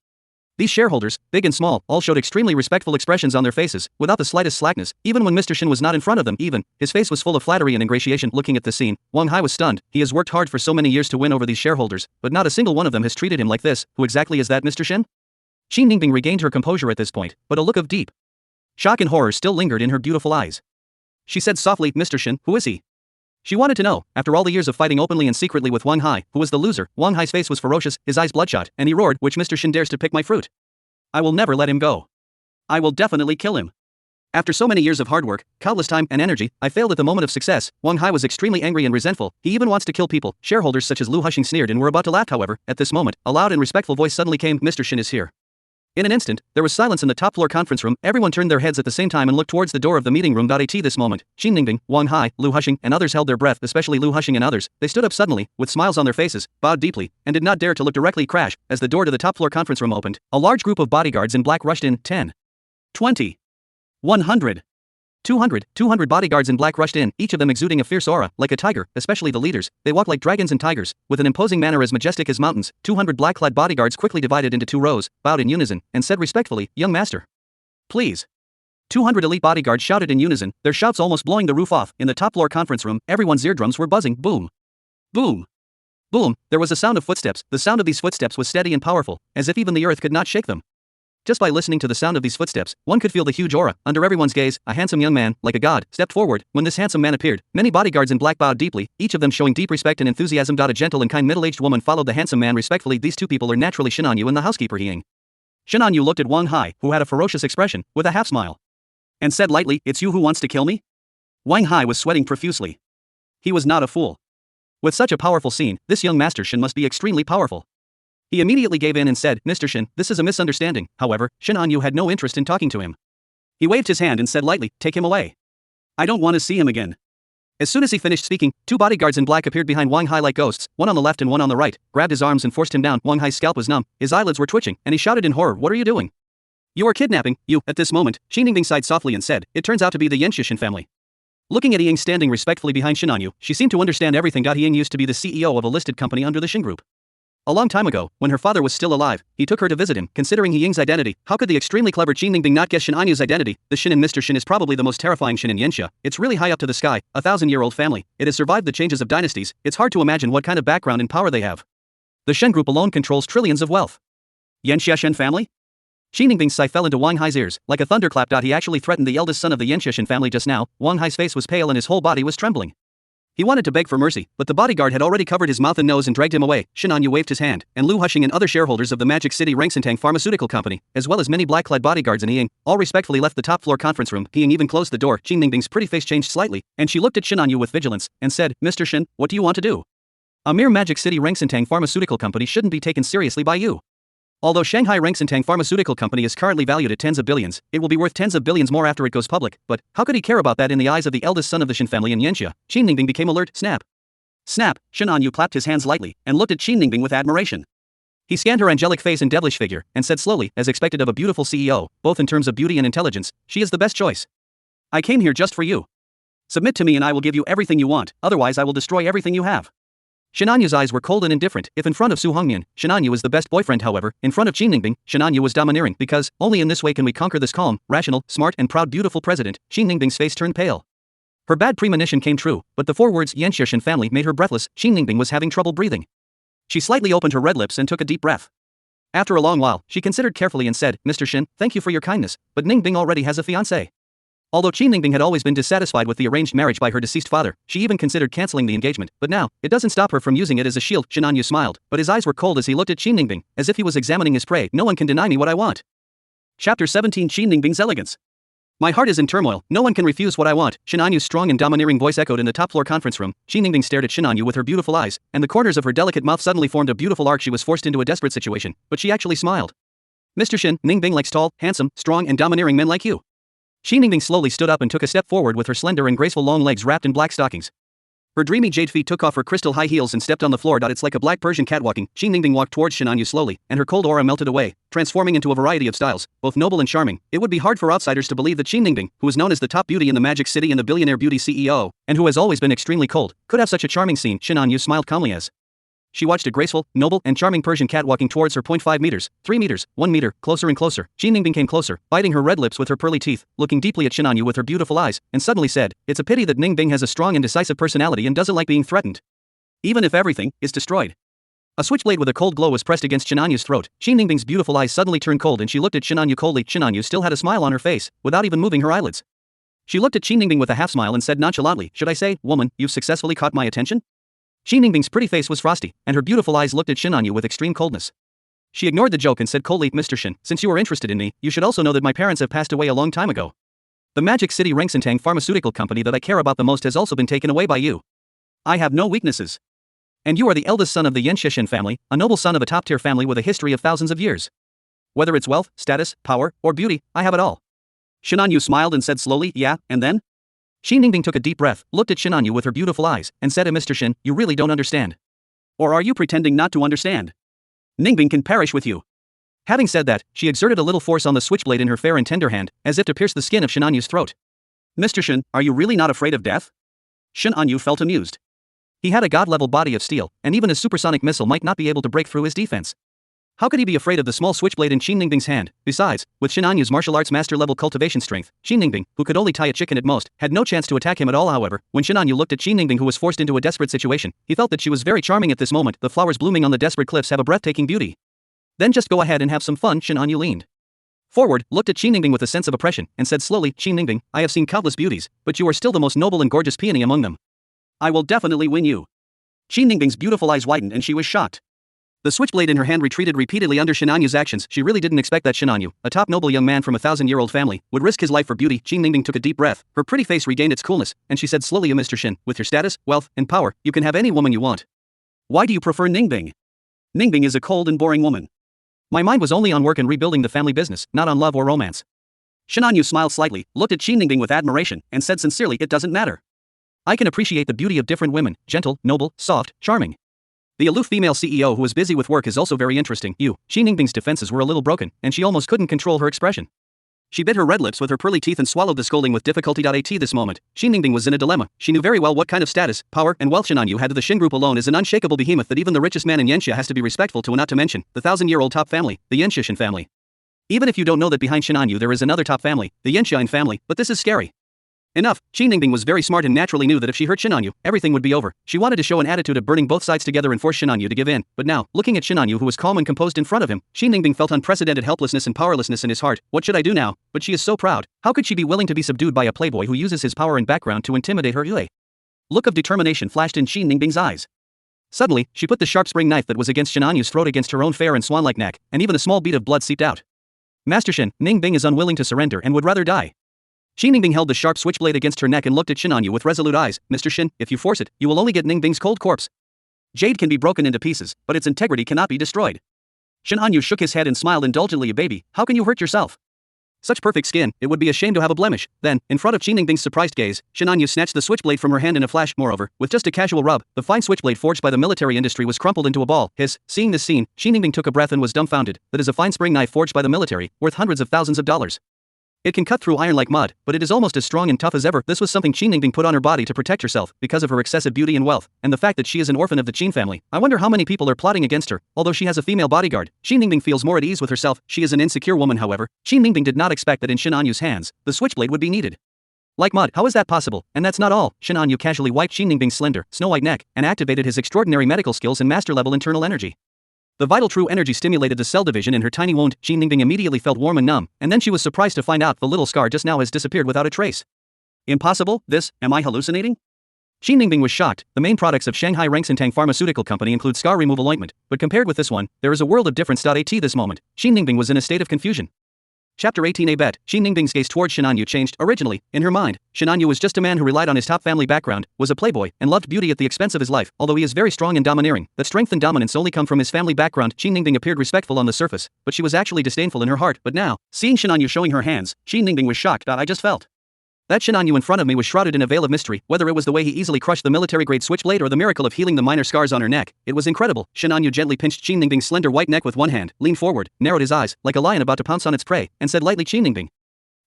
These shareholders, big and small, all showed extremely respectful expressions on their faces, without the slightest slackness, even when Mr. Shin was not in front of them. Even, his face was full of flattery and ingratiation. Looking at the scene, Wang Hai was stunned. He has worked hard for so many years to win over these shareholders, but not a single one of them has treated him like this. Who exactly is that, Mr. Shin? Xin Ningbing regained her composure at this point, but a look of deep shock and horror still lingered in her beautiful eyes. She said softly, Mr. Shin, who is he? She wanted to know, after all the years of fighting openly and secretly with Wang Hai, who was the loser. Wang Hai's face was ferocious, his eyes bloodshot, and he roared, which Mr. Shin dares to pick my fruit? I will never let him go. I will definitely kill him. After so many years of hard work, countless time and energy, I failed at the moment of success. Wang Hai was extremely angry and resentful. He even wants to kill people. Shareholders such as Lu Husheng sneered and were about to laugh. However, at this moment, a loud and respectful voice suddenly came, Mr. Shin is here. In an instant, there was silence in the top floor conference room. Everyone turned their heads at the same time and looked towards the door of the meeting room. At this moment, Xin Ningbing, Wang Hai, Lu Husheng, and others held their breath, especially Lu Husheng and others. They stood up suddenly, with smiles on their faces, bowed deeply, and did not dare to look directly. Crash, as the door to the top floor conference room opened, a large group of bodyguards in black rushed in. 10, 20, 100. 200 bodyguards in black rushed in, each of them exuding a fierce aura, like a tiger, especially the leaders. They walked like dragons and tigers, with an imposing manner as majestic as mountains. 200 black-clad bodyguards quickly divided into 2 rows, bowed in unison, and said respectfully, Young master. Please. 200 elite bodyguards shouted in unison, their shouts almost blowing the roof off. In the top floor conference room, everyone's eardrums were buzzing. Boom. Boom. Boom. There was a sound of footsteps. The sound of these footsteps was steady and powerful, as if even the earth could not shake them. Just by listening to the sound of these footsteps, one could feel the huge aura. Under everyone's gaze, a handsome young man, like a god, stepped forward. When this handsome man appeared, many bodyguards in black bowed deeply, each of them showing deep respect and enthusiasm. A gentle and kind middle-aged woman followed the handsome man respectfully. These 2 people are naturally Shinanyu and the housekeeper Ying. Shinanyu looked at Wang Hai, who had a ferocious expression, with a half smile, and said lightly, It's you who wants to kill me? Wang Hai was sweating profusely. He was not a fool. With such a powerful scene, this young Master Shin must be extremely powerful. He immediately gave in and said, Mr. Shin, this is a misunderstanding. However, Shinanyu had no interest in talking to him. He waved his hand and said lightly, Take him away. I don't want to see him again. As soon as he finished speaking, 2 bodyguards in black appeared behind Wang Hai like ghosts, one on the left and one on the right, grabbed his arms and forced him down. Wang Hai's scalp was numb, his eyelids were twitching, and he shouted in horror, What are you doing? You are kidnapping, you. At this moment, Xin Ningbing sighed softly and said, It turns out to be the Yanxia family. Looking at Ying standing respectfully behind Shinanyu, she seemed to understand everything. Ying used to be the CEO of a listed company under the Shin Group. A long time ago, when her father was still alive, he took her to visit him. Considering Ying's identity, how could the extremely clever Xin Ningbing not guess Shinanyu's identity? The Shin in Mr. Shin is probably the most terrifying Shin in Yanxia. It's really high up to the sky, a 1,000-year-old family. It has survived the changes of dynasties. It's hard to imagine what kind of background and power they have. The Shen Group alone controls trillions of wealth. Yanxia Shen family? Xin Ningbing's sigh fell into Wang Hai's ears, like a thunderclap. He actually threatened the eldest son of the Yanxia Shen family just now. Wang Hai's face was pale and his whole body was trembling. He wanted to beg for mercy, but the bodyguard had already covered his mouth and nose and dragged him away. Shinanyu waved his hand, and Lu Husheng and other shareholders of the Magic City Rengsentang Pharmaceutical Company, as well as many black-clad bodyguards in Ying, all respectfully left the top floor conference room. Ying even closed the door. Xin Ningbing's pretty face changed slightly, and she looked at Shinanyu with vigilance, and said, Mr. Shin, what do you want to do? A mere Magic City Rengsentang Pharmaceutical Company shouldn't be taken seriously by you. Although Shanghai Rengsentang Pharmaceutical Company is currently valued at tens of billions, it will be worth tens of billions more after it goes public. But how could he care about that in the eyes of the eldest son of the Shin family in Yanxia? Xin Ningbing became alert. Snap. Snap. Shinanyu clapped his hands lightly, and looked at Xin Ningbing with admiration. He scanned her angelic face and devilish figure, and said slowly, as expected of a beautiful CEO, both in terms of beauty and intelligence, she is the best choice. I came here just for you. Submit to me and I will give you everything you want, otherwise I will destroy everything you have. Shinanyu's eyes were cold and indifferent. If in front of Su Hongmian, Shinanyu is the best boyfriend, however, in front of Qin Ningbing, Shinanyu was domineering because only in this way can we conquer this calm, rational, smart and proud beautiful president. Qin Ningbing's face turned pale. Her bad premonition came true, but the 4 words Yanxuxian family made her breathless. Qin Ningbing was having trouble breathing. She slightly opened her red lips and took a deep breath. After a long while, she considered carefully and said, Mr. Shin, thank you for your kindness, but Ningbing already has a fiancé. Although Qin Ningbing had always been dissatisfied with the arranged marriage by her deceased father, she even considered cancelling the engagement, but now, it doesn't stop her from using it as a shield. Shinanyu smiled, but his eyes were cold as he looked at Qin Ningbing, as if he was examining his prey. No one can deny me what I want. Chapter 17 Qin Ningbing's Elegance. My heart is in turmoil, no one can refuse what I want. Shinanyu's strong and domineering voice echoed in the top-floor conference room. Qin Ningbing stared at Shinanyu with her beautiful eyes, and the corners of her delicate mouth suddenly formed a beautiful arc. She was forced into a desperate situation, but she actually smiled. Mr. Shin, Ningbing likes tall, handsome, strong and domineering men like you. Qin Ningbing slowly stood up and took a step forward with her slender and graceful long legs wrapped in black stockings. Her dreamy jade feet took off her crystal high heels and stepped on the floor. It's like a black Persian cat walking. Qin Ningbing walked towards Shinanyu slowly, and her cold aura melted away, transforming into a variety of styles, both noble and charming. It would be hard for outsiders to believe that Qin Ningbing, who is known as the top beauty in the Magic City and the billionaire beauty CEO, and who has always been extremely cold, could have such a charming scene. Shinanyu smiled calmly as she watched a graceful, noble, and charming Persian cat walking towards her. 0.5 meters, 3 meters, 1 meter, closer and closer. Qin Ningbing came closer, biting her red lips with her pearly teeth, looking deeply at Shinanyu with her beautiful eyes, and suddenly said, it's a pity that Ningbing has a strong and decisive personality and doesn't like being threatened. Even if everything is destroyed. A switchblade with a cold glow was pressed against Shinanyu's throat. Qin Ningbing's beautiful eyes suddenly turned cold and she looked at Shinanyu coldly. Shinanyu still had a smile on her face, without even moving her eyelids. She looked at Qin Ningbing with a half smile and said nonchalantly, should I say, woman, you've successfully caught my attention? Qin Ningbing's pretty face was frosty, and her beautiful eyes looked at Shinanyu with extreme coldness. She ignored the joke and said coldly, Mr. Shin, since you are interested in me, you should also know that my parents have passed away a long time ago. The Magic City Rengsentang pharmaceutical company that I care about the most has also been taken away by you. I have no weaknesses. And you are the eldest son of the Yanxuxian family, a noble son of a top-tier family with a history of thousands of years. Whether it's wealth, status, power, or beauty, I have it all. Shinanyu smiled and said slowly, yeah, and then? Qin Ningbing took a deep breath, looked at Shinanyu with her beautiful eyes, and said, Mr. Shin, you really don't understand. Or are you pretending not to understand? Ningbing can perish with you. Having said that, she exerted a little force on the switchblade in her fair and tender hand, as if to pierce the skin of Shinanyu's throat. Mr. Shin, are you really not afraid of death? Shinanyu felt amused. He had a god-level body of steel, and even a supersonic missile might not be able to break through his defense. How could he be afraid of the small switchblade in Qin Ningbing's hand? Besides, with Shinanyu's martial arts master-level cultivation strength, Qin Ningbing, who could only tie a chicken at most, had no chance to attack him at all. However, when Shinanyu looked at Qin Ningbing, who was forced into a desperate situation, he felt that she was very charming at this moment. The flowers blooming on the desperate cliffs have a breathtaking beauty. Then just go ahead and have some fun. Shinanyu leaned forward, looked at Qin Ningbing with a sense of oppression, and said slowly, Qin Ningbing, I have seen countless beauties, but you are still the most noble and gorgeous peony among them. I will definitely win you. Qin Ningbing's beautiful eyes widened and she was shocked. The switchblade in her hand retreated repeatedly under Shinanyu's actions. She really didn't expect that Shinanyu, a top noble young man from a 1,000-year-old family, would risk his life for beauty. Qin Ningbing took a deep breath, her pretty face regained its coolness, and she said slowly, Mr. Shin, with your status, wealth, and power, you can have any woman you want. Why do you prefer Ningbing? Ningbing is a cold and boring woman. My mind was only on work and rebuilding the family business, not on love or romance. Shinanyu smiled slightly, looked at Qin Ningbing with admiration, and said sincerely, it doesn't matter. I can appreciate the beauty of different women, gentle, noble, soft, charming. The aloof female CEO who is busy with work is also very interesting. Qin Ningbing's defenses were a little broken, and she almost couldn't control her expression. She bit her red lips with her pearly teeth and swallowed the scolding with difficulty. At this moment, Qin Ningbing was in a dilemma. She knew very well what kind of status, power, and wealth Shinanyu had. To the Shin group alone is an unshakable behemoth that even the richest man in Yanxia has to be respectful to, not to mention the 1,000-year-old top family, the Yanxuxian family. Even if you don't know that behind Shinanyu there is another top family, the Yanxian family, but this is scary. Enough. Qin Ningbing was very smart and naturally knew that if she hurt Shinanyu, everything would be over. She wanted to show an attitude of burning both sides together and force Shinanyu to give in, but now, looking at Shinanyu who was calm and composed in front of him, Qin Ningbing felt unprecedented helplessness and powerlessness in his heart. What should I do now? But she is so proud. How could she be willing to be subdued by a playboy who uses his power and background to intimidate her? Look of determination flashed in Qin Ningbing's eyes. Suddenly, she put the sharp spring knife that was against Shinanyu's throat against her own fair and swan-like neck, and even a small bead of blood seeped out. Master Shin, Ningbing is unwilling to surrender and would rather die. Qin Ningbing held the sharp switchblade against her neck and looked at Shinanyu with resolute eyes. Mr. Shin, if you force it, you will only get Ningbing's cold corpse. Jade can be broken into pieces, but its integrity cannot be destroyed. Shinanyu shook his head and smiled indulgently. Baby, how can you hurt yourself? Such perfect skin, it would be a shame to have a blemish. Then, in front of Qin Ningbing's surprised gaze, Shinanyu snatched the switchblade from her hand in a flash. Moreover, with just a casual rub, the fine switchblade forged by the military industry was crumpled into a ball. Seeing this scene, Qin Ningbing took a breath and was dumbfounded. That is a fine spring knife forged by the military, worth hundreds of thousands of dollars. It can cut through iron like mud, but it is almost as strong and tough as ever. This was something Qin Ningbing put on her body to protect herself, because of her excessive beauty and wealth, and the fact that she is an orphan of the Qin family. I wonder how many people are plotting against her. Although she has a female bodyguard, Qin Ningbing feels more at ease with herself. She is an insecure woman, however. Qin Ningbing did not expect that in Shin Anyu's hands, the switchblade would be needed. Like mud, how is that possible? And that's not all. Shin Anyu casually wiped Qin Ningbing's slender, snow-white neck, and activated his extraordinary medical skills and master-level internal energy. The vital true energy stimulated the cell division in her tiny wound. Qin Ningbing immediately felt warm and numb, and then she was surprised to find out the little scar just now has disappeared without a trace. Impossible? Am I hallucinating? Qin Ningbing was shocked. The main products of Shanghai Rengsintang Pharmaceutical Company include scar removal ointment, but compared with this one, there is a world of difference. At this moment, Qin Ningbing was in a state of confusion. Chapter 18 A bet. Qin Ningbing's gaze towards Shin Anyu changed. Originally, in her mind, Shin Anyu was just a man who relied on his top family background, was a playboy, and loved beauty at the expense of his life. Although he is very strong and domineering, that strength and dominance only come from his family background. Qin Ningbing appeared respectful on the surface, but she was actually disdainful in her heart. But now, seeing Shin Anyu showing her hands, Qin Ningbing was shocked. I just felt that Shin Anyu in front of me was shrouded in a veil of mystery. Whether it was the way he easily crushed the military-grade switchblade or the miracle of healing the minor scars on her neck, it was incredible. Shin Anyu gently pinched Qin Ningbing's slender white neck with one hand, leaned forward, narrowed his eyes, like a lion about to pounce on its prey, and said lightly, Qin Ningbing,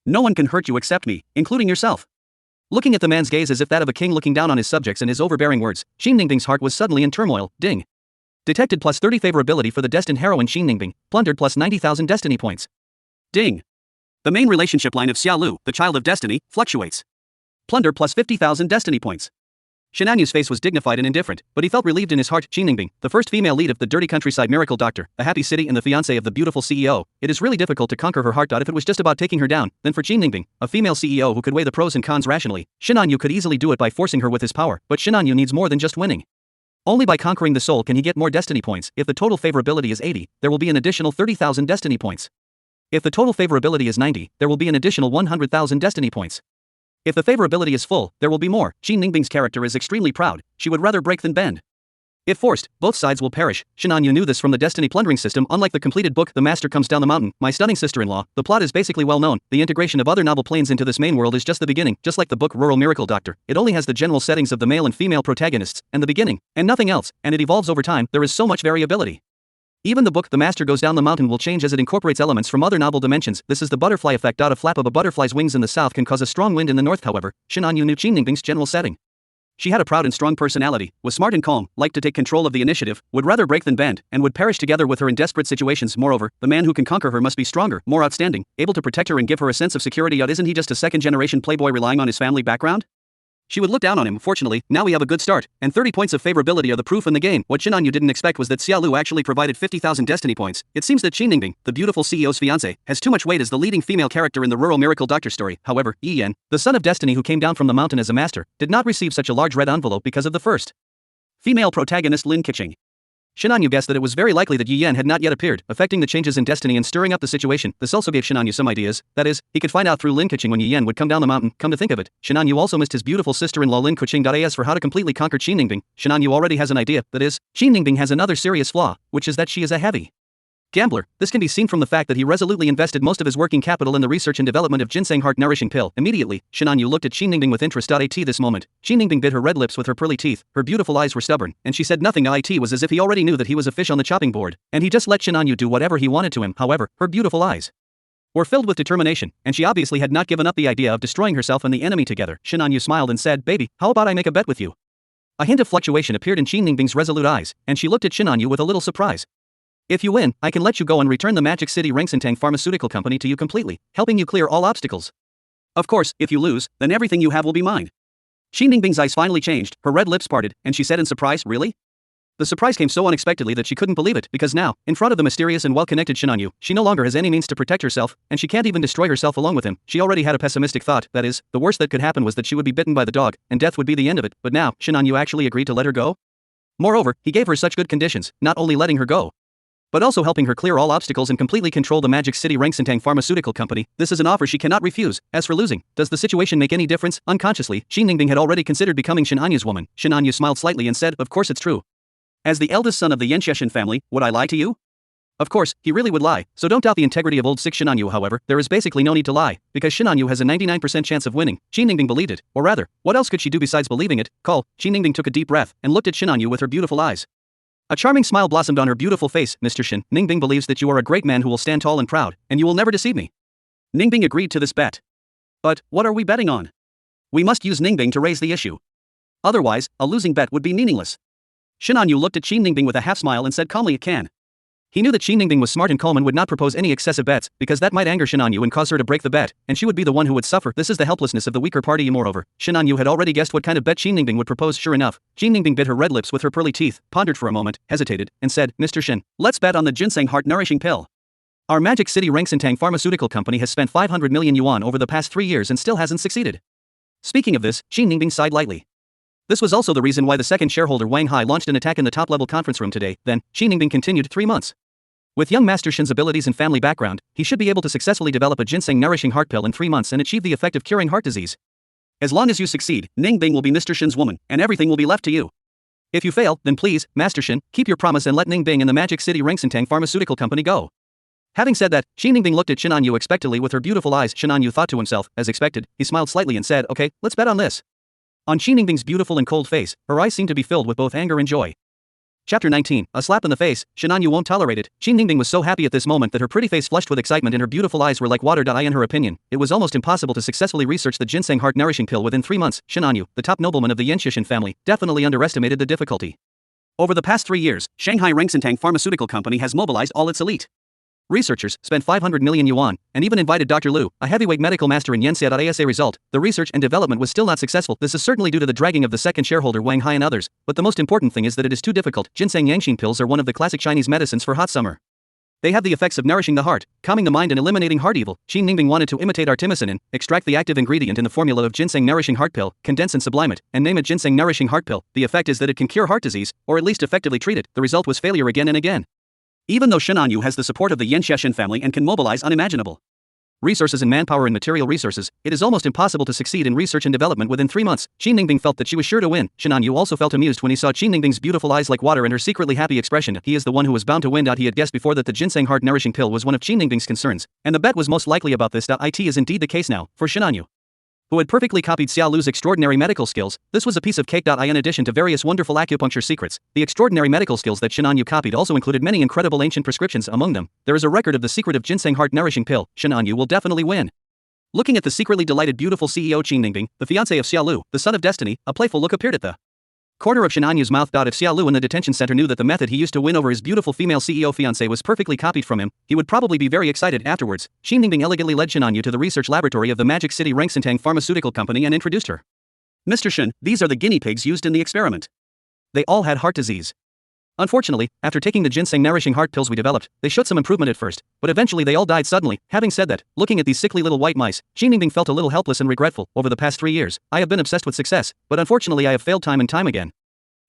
no one can hurt you except me, including yourself. Looking at the man's gaze as if that of a king looking down on his subjects and his overbearing words, Qin Ningbing's heart was suddenly in turmoil. Ding. Detected plus 30 favorability for the destined heroine Qin Ningbing, plundered plus 90,000 destiny points. Ding. The main relationship line of Xia Lu, the child of destiny, fluctuates. Plunder plus 50,000 destiny points. Shin Anyu's face was dignified and indifferent, but he felt relieved in his heart. Qin Ningbing, the first female lead of the dirty countryside miracle doctor, a happy city and the fiancé of the beautiful CEO, it is really difficult to conquer her heart. If it was just about taking her down, then for Qin Ningbing, a female CEO who could weigh the pros and cons rationally, Shin Anyu could easily do it by forcing her with his power, but Shin Anyu needs more than just winning. Only by conquering the soul can he get more destiny points. If the total favorability is 80, there will be an additional 30,000 destiny points. If the total favorability is 90, there will be an additional 100,000 destiny points. If the favorability is full, there will be more. Qin Ningbing's character is extremely proud. She would rather break than bend. If forced, both sides will perish. Shin Anyu knew this from the Destiny Plundering system. Unlike the completed book The Master Comes Down the Mountain, My Stunning Sister-in-Law, the plot is basically well known. The integration of other novel planes into this main world is just the beginning. Just like the book Rural Miracle Doctor, it only has the general settings of the male and female protagonists, and the beginning, and nothing else, and it evolves over time. There is so much variability. Even the book The Master Goes Down the Mountain will change as it incorporates elements from other novel dimensions. This is the butterfly effect. A flap of a butterfly's wings in the south can cause a strong wind in the north. However, Shin Anyu knew Qin Ningbing's general setting. She had a proud and strong personality, was smart and calm, liked to take control of the initiative, would rather break than bend, and would perish together with her in desperate situations. Moreover, the man who can conquer her must be stronger, more outstanding, able to protect her and give her a sense of security. Isn't he just a second-generation playboy relying on his family background? She would look down on him. Fortunately, now we have a good start, and 30 points of favorability are the proof in the game. What Shin Anyu didn't expect was that Xia Lu actually provided 50,000 destiny points. It seems that Qin Ningbing, the beautiful CEO's fiancé, has too much weight as the leading female character in the Rural Miracle Doctor story. However, Yi Yan, the son of destiny who came down from the mountain as a master, did not receive such a large red envelope because of the first female protagonist Lin Keqing. Shin Anyu guessed that it was very likely that Yi Yan had not yet appeared, affecting the changes in destiny and stirring up the situation. This also gave Shin Anyu some ideas. That is, he could find out through Lin Keqing when Yi Yan would come down the mountain. Come to think of it, Shin Anyu also missed his beautiful sister-in-law Lin Keqing. As for how to completely conquer Qin Ningbing, Shin Anyu already has an idea. That is, Qin Ningbing has another serious flaw, which is that she is a heavy gambler. This can be seen from the fact that he resolutely invested most of his working capital in the research and development of ginseng heart nourishing pill. Immediately, Shin Anyu looked at Qin Ningbing with interest. This moment, Qin Ningbing bit her red lips with her pearly teeth, her beautiful eyes were stubborn, and she said nothing. It was as if he already knew that he was a fish on the chopping board, and he just let Shin Anyu do whatever he wanted to him. However, her beautiful eyes were filled with determination, and she obviously had not given up the idea of destroying herself and the enemy together. Shin Anyu smiled and said, "Baby, how about I make a bet with you?" A hint of fluctuation appeared in Qin Ningbing's resolute eyes, and she looked at Shin Anyu with a little surprise. "If you win, I can let you go and return the Magic City Rengsintang Pharmaceutical Company to you completely, helping you clear all obstacles. Of course, if you lose, then everything you have will be mine." Qin Ningbing's eyes finally changed, her red lips parted, and she said in surprise, "Really?" The surprise came so unexpectedly that she couldn't believe it, because now, in front of the mysterious and well-connected Shin Anyu, she no longer has any means to protect herself, and she can't even destroy herself along with him. She already had a pessimistic thought, that is, the worst that could happen was that she would be bitten by the dog, and death would be the end of it, but now, Shin Anyu actually agreed to let her go? Moreover, he gave her such good conditions, not only letting her go, but also helping her clear all obstacles and completely control the Magic City Rengsintang Pharmaceutical Company. This is an offer she cannot refuse. As for losing, does the situation make any difference? Unconsciously, Qin Ningbing had already considered becoming Shin Anyu's woman. Shin Anyu smiled slightly and said, "Of course it's true. As the eldest son of the Yensheshin family, would I lie to you?" Of course, he really would lie, so don't doubt the integrity of old sick Shin Anyu. However, there is basically no need to lie, because Shin Anyu has a 99% chance of winning. Qin Ningbing believed it, or rather, what else could she do besides believing it? Qin Ningbing took a deep breath, and looked at Shin Anyu with her beautiful eyes. A charming smile blossomed on her beautiful face. "Mr. Shin, Ningbing believes that you are a great man who will stand tall and proud, and you will never deceive me." Ningbing agreed to this bet. But, what are we betting on? We must use Ningbing to raise the issue. Otherwise, a losing bet would be meaningless. Shin Yu looked at Qin Ningbing with a half smile and said calmly it can. He knew that Qin Ningbing was smart and calm and would not propose any excessive bets, because that might anger Shin Yu and cause her to break the bet, and she would be the one who would suffer. This is the helplessness of the weaker party. Moreover, Shin Yu had already guessed what kind of bet Qin Ningbing would propose. Sure enough, Qin Ningbing bit her red lips with her pearly teeth, pondered for a moment, hesitated, and said, Mr. Shin, let's bet on the ginseng heart-nourishing pill. Our Magic City Rengsentang pharmaceutical company has spent 500 million yuan over the past 3 years and still hasn't succeeded. Speaking of this, Qin Ningbing sighed lightly. This was also the reason why the second shareholder Wang Hai launched an attack in the top-level conference room today. Then, Qin Ningbing continued 3 months. With young Master Shin's abilities and family background, he should be able to successfully develop a ginseng-nourishing heart pill in 3 months and achieve the effect of curing heart disease. As long as you succeed, Ningbing will be Mr. Shin's woman, and everything will be left to you. If you fail, then please, Master Shin, keep your promise and let Ningbing and the Magic City Rengsentang pharmaceutical company go. Having said that, Qin Ningbing looked at Shin Yu expectantly with her beautiful eyes. Shin Yu thought to himself, as expected, he smiled slightly and said, okay, let's bet on this. On Qin Ningbing's beautiful and cold face, her eyes seemed to be filled with both anger and joy. Chapter 19, a slap in the face. Shin Yu won't tolerate it. Qin Ningbing was so happy at this moment that her pretty face flushed with excitement and her beautiful eyes were like water. In her opinion, it was almost impossible to successfully research the ginseng heart-nourishing pill within 3 months. Shin Yu, the top nobleman of the Yanxishan family, definitely underestimated the difficulty. Over the past 3 years, Shanghai Rengsentang Pharmaceutical Company has mobilized all its elite researchers, spent 500 million yuan, and even invited Dr. Liu, a heavyweight medical master in Yanxia. As a result, the research and development was still not successful. This is certainly due to the dragging of the second shareholder Wang Hai and others, but the most important thing is that it is too difficult. Ginseng Yangxin pills are one of the classic Chinese medicines for hot summer. They have the effects of nourishing the heart, calming the mind and eliminating heart evil. Qin Ningbing wanted to imitate artemisinin, extract the active ingredient in the formula of ginseng nourishing heart pill, condense and sublime it, and name it ginseng nourishing heart pill. The effect is that it can cure heart disease, or at least effectively treat it. The result was failure again and again. Even though Shin Yu has the support of the Yanxishan family and can mobilize unimaginable resources in manpower and material resources, it is almost impossible to succeed in research and development within 3 months. Qin Ningbing felt that she was sure to win. Shin Yu also felt amused when he saw Qin Ningbing's beautiful eyes like water and her secretly happy expression. He is the one who was bound to win. He had guessed before that the ginseng heart-nourishing pill was one of Qin Ningbing's concerns, and the bet was most likely about this. It is indeed the case now, for Shin Yu, who had perfectly copied Xiao Lu's extraordinary medical skills. This was a piece of cake. In addition to various wonderful acupuncture secrets, the extraordinary medical skills that Shin Yu copied also included many incredible ancient prescriptions. Among them, there is a record of the secret of ginseng heart-nourishing pill. Shin Yu will definitely win. Looking at the secretly delighted beautiful CEO Qin Ningbing, the fiancé of Xiao Lu, the son of destiny, a playful look appeared at the corner of Shin Yu's mouth. If Xiao Lu in the detention center knew that the method he used to win over his beautiful female CEO fiancé was perfectly copied from him, he would probably be very excited. Afterwards, Qin Ningbing elegantly led Shin Yu to the research laboratory of the Magic City Rengsentang Pharmaceutical Company and introduced her. Mr. Shin, these are the guinea pigs used in the experiment. They all had heart disease. Unfortunately, after taking the ginseng nourishing heart pills we developed, they showed some improvement at first, but eventually they all died suddenly. Having said that, looking at these sickly little white mice, Qin Ningbing felt a little helpless and regretful. Over the past 3 years, I have been obsessed with success, but unfortunately I have failed time and time again.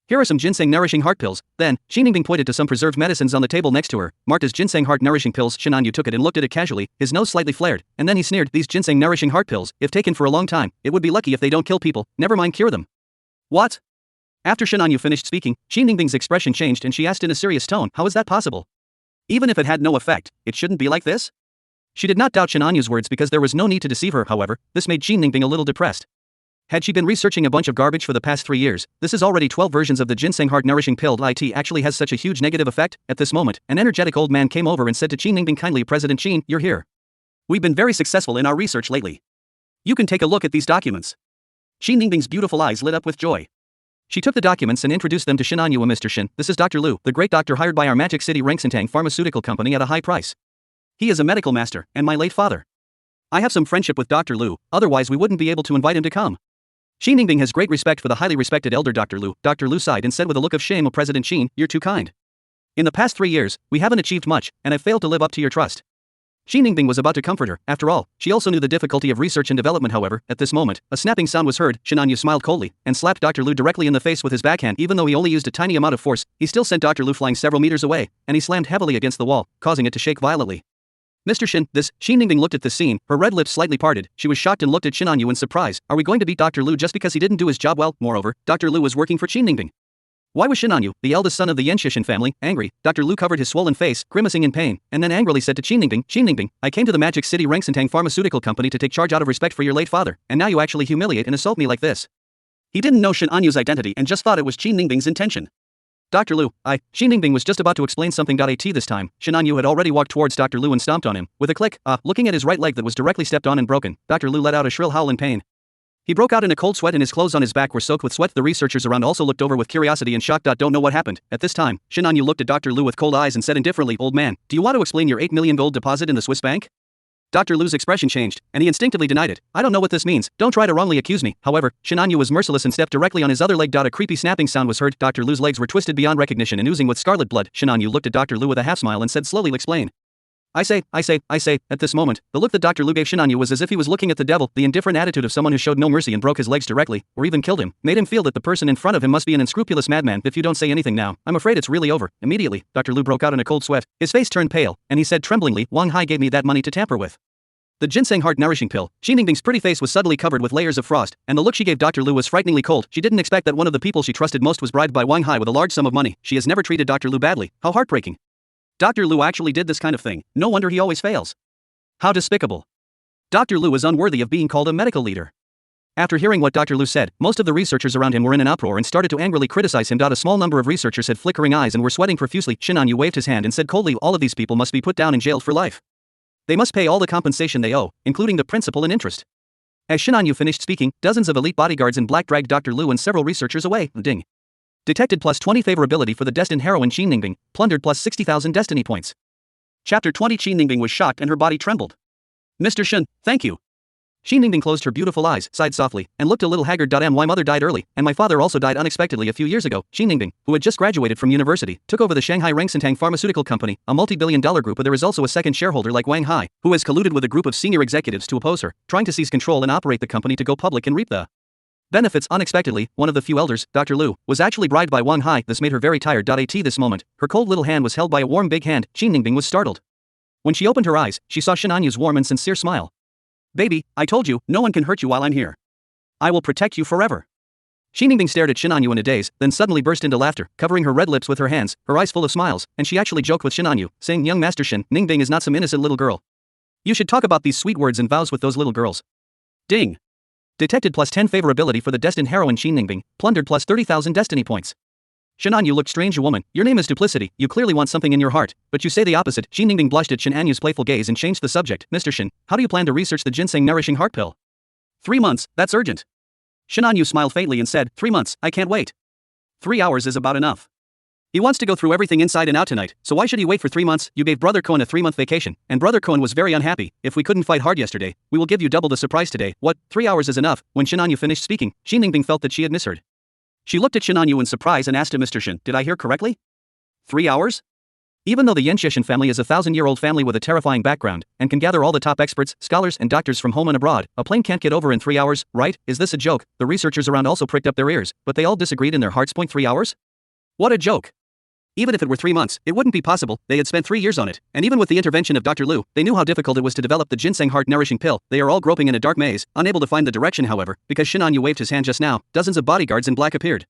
Here are some ginseng nourishing heart pills. Then, Qin Ningbing pointed to some preserved medicines on the table next to her, marked as ginseng heart nourishing pills. Shin Yu took it and looked at it casually, his nose slightly flared, and then he sneered, these ginseng nourishing heart pills, if taken for a long time, it would be lucky if they don't kill people, never mind cure them. What? After Shin Yu finished speaking, Qin Ningbing's expression changed and she asked in a serious tone, how is that possible? Even if it had no effect, it shouldn't be like this? She did not doubt Shin Yu's words because there was no need to deceive her. However, this made Qin Ningbing a little depressed. Had she been researching a bunch of garbage for the past 3 years, this is already 12 versions of the ginseng heart-nourishing pill. It actually has such a huge negative effect. At this moment, an energetic old man came over and said to Qin Ningbing kindly, President Qin, you're here. We've been very successful in our research lately. You can take a look at these documents. Qin Ningbing's beautiful eyes lit up with joy. She took the documents and introduced them to Shin Yu. Mr. Shin, this is Dr. Liu, the great doctor hired by our Magic City Rengsentang Pharmaceutical Company at a high price. He is a medical master, and my late father. I have some friendship with Dr. Liu, otherwise we wouldn't be able to invite him to come. Qin Ningbing has great respect for the highly respected elder Dr. Liu. Dr. Liu sighed and said with a look of shame, oh President Qin, you're too kind. In the past 3 years, we haven't achieved much, and I've failed to live up to your trust. Qin Ningbing was about to comfort her. After all, she also knew the difficulty of research and development. However, at this moment, a snapping sound was heard. Shin Yu smiled coldly and slapped Dr. Liu directly in the face with his backhand. Even though he only used a tiny amount of force, he still sent Dr. Liu flying several meters away, and he slammed heavily against the wall, causing it to shake violently. Mr. Shin, this. Qin Ningbing looked at this scene, her red lips slightly parted. She was shocked and looked at Shin Yu in surprise. Are we going to beat Dr. Liu just because he didn't do his job well? Moreover, Dr. Liu was working for Qin Ningbing. Why was Shin Yu, the eldest son of the Yanxishan family, angry? Dr. Liu covered his swollen face, grimacing in pain, and then angrily said to Qin Ningbing, I came to the Magic City Rengsentang Pharmaceutical Company to take charge out of respect for your late father, and now you actually humiliate and assault me like this. He didn't know Shin Yu's identity and just thought it was Qin Ningbing's intention. Dr. Lu, Xi Ningbing was just about to explain something. At this time, Shen Yu had already walked towards Dr. Lu and stomped on him. With a click, looking at his right leg that was directly stepped on and broken, Dr. Lu let out a shrill howl in pain. He broke out in a cold sweat and his clothes on his back were soaked with sweat. The researchers around also looked over with curiosity and shock. Don't know what happened. At this time, Shen Yu looked at Dr. Lu with cold eyes and said indifferently, "Old man, do you want to explain your 8 million gold deposit in the Swiss bank?" Dr. Lu's expression changed, and he instinctively denied it. "I don't know what this means, don't try to wrongly accuse me." However, Shen Yu was merciless and stepped directly on his other leg. A creepy snapping sound was heard. Dr. Lu's legs were twisted beyond recognition and oozing with scarlet blood. Shen Yu looked at Dr. Lu with a half smile and said slowly, "Explain." I say. At this moment, the look that Dr. Lu gave Shen Yu was as if he was looking at the devil. The indifferent attitude of someone who showed no mercy and broke his legs directly, or even killed him, made him feel that the person in front of him must be an unscrupulous madman. "If you don't say anything now, I'm afraid it's really over." Immediately, Dr. Lu broke out in a cold sweat. His face turned pale, and he said tremblingly, "Wang Hai gave me that money to tamper with the ginseng heart nourishing pill." Xi Ningbing's pretty face was suddenly covered with layers of frost, and the look she gave Dr. Lu was frighteningly cold. She didn't expect that one of the people she trusted most was bribed by Wang Hai with a large sum of money. She has never treated Dr. Lu badly. How heartbreaking. Dr. Lu actually did this kind of thing. No wonder he always fails. How despicable. Dr. Lu is unworthy of being called a medical leader. After hearing what Dr. Lu said, most of the researchers around him were in an uproar and started to angrily criticize him. A small number of researchers had flickering eyes and were sweating profusely. Shen Yu waved his hand and said coldly, "All of these people must be put down and jailed for life. They must pay all the compensation they owe, including the principal and interest." As Shen Yu finished speaking, dozens of elite bodyguards in black dragged Dr. Lu and several researchers away. Ding. Detected +20 favorability for the destined heroine Xi Ningbing, plundered +60,000 destiny points. Chapter 20. Xi Ningbing was shocked and her body trembled. "Mr. Shen, thank you." Xi Ningbing closed her beautiful eyes, sighed softly, and looked a little haggard. My mother died early, and my father also died unexpectedly a few years ago. Xi Ningbing, who had just graduated from university, took over the Shanghai Rengsintang Pharmaceutical Company, a multi-billion-dollar group. But there is also a second shareholder like Wang Hai, who has colluded with a group of senior executives to oppose her, trying to seize control and operate the company to go public and reap the benefits. Unexpectedly, one of the few elders, Dr. Lu, was actually bribed by Wang Hai. This made her very tired. At this moment, her cold little hand was held by a warm big hand. Xi Ningbing was startled. When she opened her eyes, she saw Shen Yu's warm and sincere smile. "Baby, I told you, no one can hurt you while I'm here. I will protect you forever." Xi Ningbing stared at Shen Yu in a daze, then suddenly burst into laughter, covering her red lips with her hands, her eyes full of smiles, and she actually joked with Shen Yu, saying, "Young Master Shen Ningbing is not some innocent little girl. You should talk about these sweet words and vows with those little girls." Ding. Detected +10 favorability for the destined heroine Xi Ningbing, plundered +30,000 destiny points. Shen Yu looked strange. "Woman, your name is duplicity, you clearly want something in your heart, but you say the opposite." Xi Ningbing blushed at Shen Yu's playful gaze and changed the subject. "Mr. Shen, how do you plan to research the ginseng nourishing heart pill?" 3 months, that's urgent." Shen Yu smiled faintly and said, 3 months, I can't wait. 3 hours is about enough. He wants to go through everything inside and out tonight, so why should he wait for 3 months? You gave Brother Cohen a 3-month vacation, and Brother Cohen was very unhappy. If we couldn't fight hard yesterday, we will give you double the surprise today. What, 3 hours is enough? When Shen Yu finished speaking, Xi Ningbing felt that she had misheard. She looked at Shen Yu in surprise and asked him, "Mr. Shen, did I hear correctly? 3 hours? Even though the Yensheshan family is a 1,000-year-old family with a terrifying background, and can gather all the top experts, scholars and doctors from home and abroad, a plane can't get over in 3 hours, right? Is this a joke?" The researchers around also pricked up their ears, but they all disagreed in their hearts. 3 hours? What a joke. Even if it were 3 months, it wouldn't be possible. They had spent 3 years on it, and even with the intervention of Dr. Lu, they knew how difficult it was to develop the ginseng heart nourishing pill. They are all groping in a dark maze, unable to find the direction. However, because Shen Yu waved his hand just now, dozens of bodyguards in black appeared.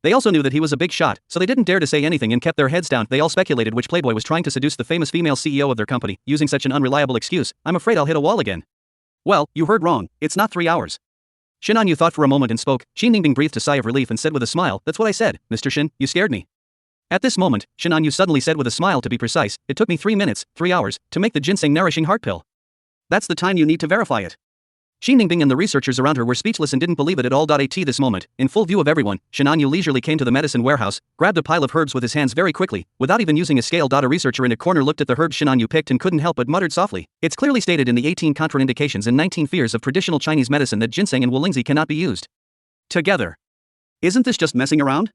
They also knew that he was a big shot, so they didn't dare to say anything and kept their heads down. They all speculated which playboy was trying to seduce the famous female CEO of their company, using such an unreliable excuse. "I'm afraid I'll hit a wall again." "Well, you heard wrong, it's not 3 hours. Shen Yu thought for a moment and spoke. Xi Ningbing breathed a sigh of relief and said with a smile, "That's what I said, Mr. Shen, you scared me." At this moment, Shen Yu suddenly said with a smile, "To be precise, it took me 3 minutes, 3 hours, to make the ginseng nourishing heart pill. That's the time you need to verify it." Xi Ningbing and the researchers around her were speechless and didn't believe it at all. At this moment, in full view of everyone, Shen Yu leisurely came to the medicine warehouse, grabbed a pile of herbs with his hands very quickly, without even using a scale. A researcher in a corner looked at the herbs Shen Yu picked and couldn't help but muttered softly. It's clearly stated in the 18 contraindications and 19 fears of traditional Chinese medicine that ginseng and Wulingzi cannot be used together. Isn't this just messing around?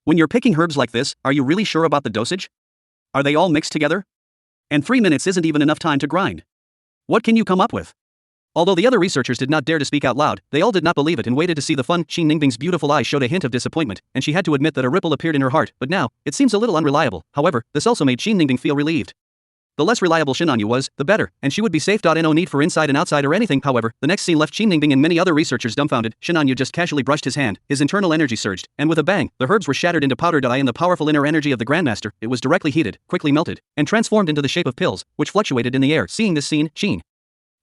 When you're picking herbs like this, are you really sure about the dosage? Are they all mixed together? And 3 minutes isn't even enough time to grind. What can you come up with? Although the other researchers did not dare to speak out loud, they all did not believe it and waited to see the fun. Xi Ningbing's beautiful eyes showed a hint of disappointment, and she had to admit that a ripple appeared in her heart. But now, it seems a little unreliable. However, this also made Xi Ningbing feel relieved. The less reliable Shen Yu was, the better, and she would be safe. No need for inside and outside or anything. However, the next scene left Xi Ningbing and many other researchers dumbfounded. Shen Yu just casually brushed his hand, his internal energy surged, and with a bang, the herbs were shattered into powder. In the powerful inner energy of the Grandmaster, it was directly heated, quickly melted, and transformed into the shape of pills, which fluctuated in the air. Seeing this scene, Xi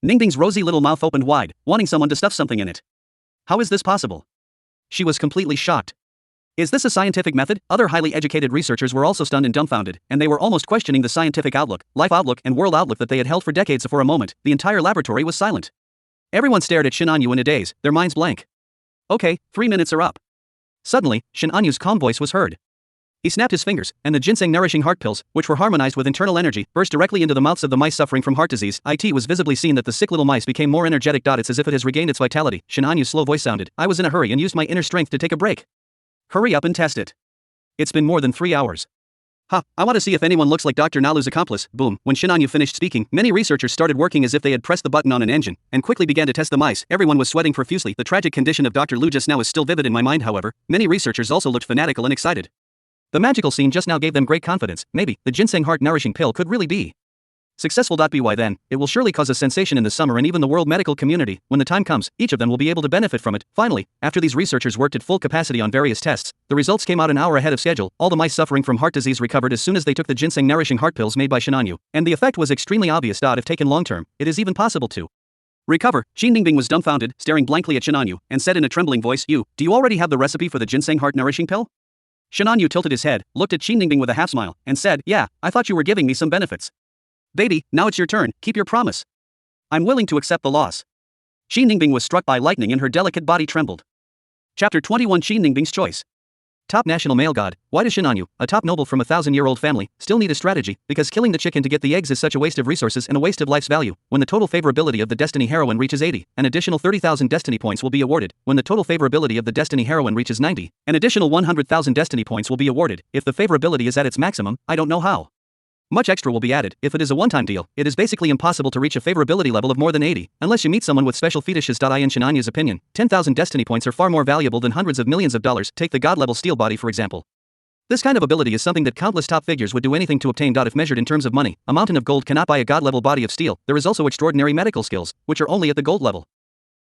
Ningbing's rosy little mouth opened wide, wanting someone to stuff something in it. How is this possible? She was completely shocked. Is this a scientific method? Other highly educated researchers were also stunned and dumbfounded, and they were almost questioning the scientific outlook, life outlook, and world outlook that they had held for decades. For a moment, the entire laboratory was silent. Everyone stared at Shin Anyu in a daze, their minds blank. Okay, 3 minutes are up. Suddenly, Shin Anyu's calm voice was heard. He snapped his fingers, and the ginseng-nourishing heart pills, which were harmonized with internal energy, burst directly into the mouths of the mice suffering from heart disease. It was visibly seen that the sick little mice became more energetic. It's as if it has regained its vitality. Shin Anyu's slow voice sounded. I was in a hurry and used my inner strength to take a break. Hurry up and test it. It's been more than 3 hours. I want to see if anyone looks like Dr. Nalu's accomplice. Boom. When Shin Anyu finished speaking, many researchers started working as if they had pressed the button on an engine, and quickly began to test the mice. Everyone was sweating profusely. The tragic condition of Dr. Lu just now is still vivid in my mind. However, many researchers also looked fanatical and excited. The magical scene just now gave them great confidence. Maybe the ginseng heart nourishing pill could really be successful. By then, it will surely cause a sensation in the summer and even the world medical community. When the time comes, each of them will be able to benefit from it. Finally, after these researchers worked at full capacity on various tests, the results came out an hour ahead of schedule. All the mice suffering from heart disease recovered as soon as they took the ginseng nourishing heart pills made by Shin Anyu, and the effect was extremely obvious. If taken long term, it is even possible to recover. Qin Ningbing was dumbfounded, staring blankly at Shin Anyu, and said in a trembling voice, do you already have the recipe for the ginseng heart nourishing pill? Shin Anyu tilted his head, looked at Qin Ningbing with a half smile, and said, yeah, I thought you were giving me some benefits. Baby, now it's your turn, keep your promise. I'm willing to accept the loss. Qin Ningbing was struck by lightning and her delicate body trembled. Chapter 21 Qin Ningbing's Choice. Top national male god, why does Shin Anyu, a top noble from a 1,000-year-old family, still need a strategy? Because killing the chicken to get the eggs is such a waste of resources and a waste of life's value. When the total favorability of the Destiny heroine reaches 80, an additional 30,000 Destiny points will be awarded. When the total favorability of the Destiny heroine reaches 90, an additional 100,000 Destiny points will be awarded. If the favorability is at its maximum, I don't know how much extra will be added. If it is a one-time deal, it is basically impossible to reach a favorability level of more than 80, unless you meet someone with special fetishes. In Shin Anyu's opinion, 10,000 Destiny points are far more valuable than hundreds of millions of dollars. Take the god-level steel body for example. This kind of ability is something that countless top figures would do anything to obtain. If measured in terms of money, a mountain of gold cannot buy a god-level body of steel. There is also extraordinary medical skills, which are only at the gold level.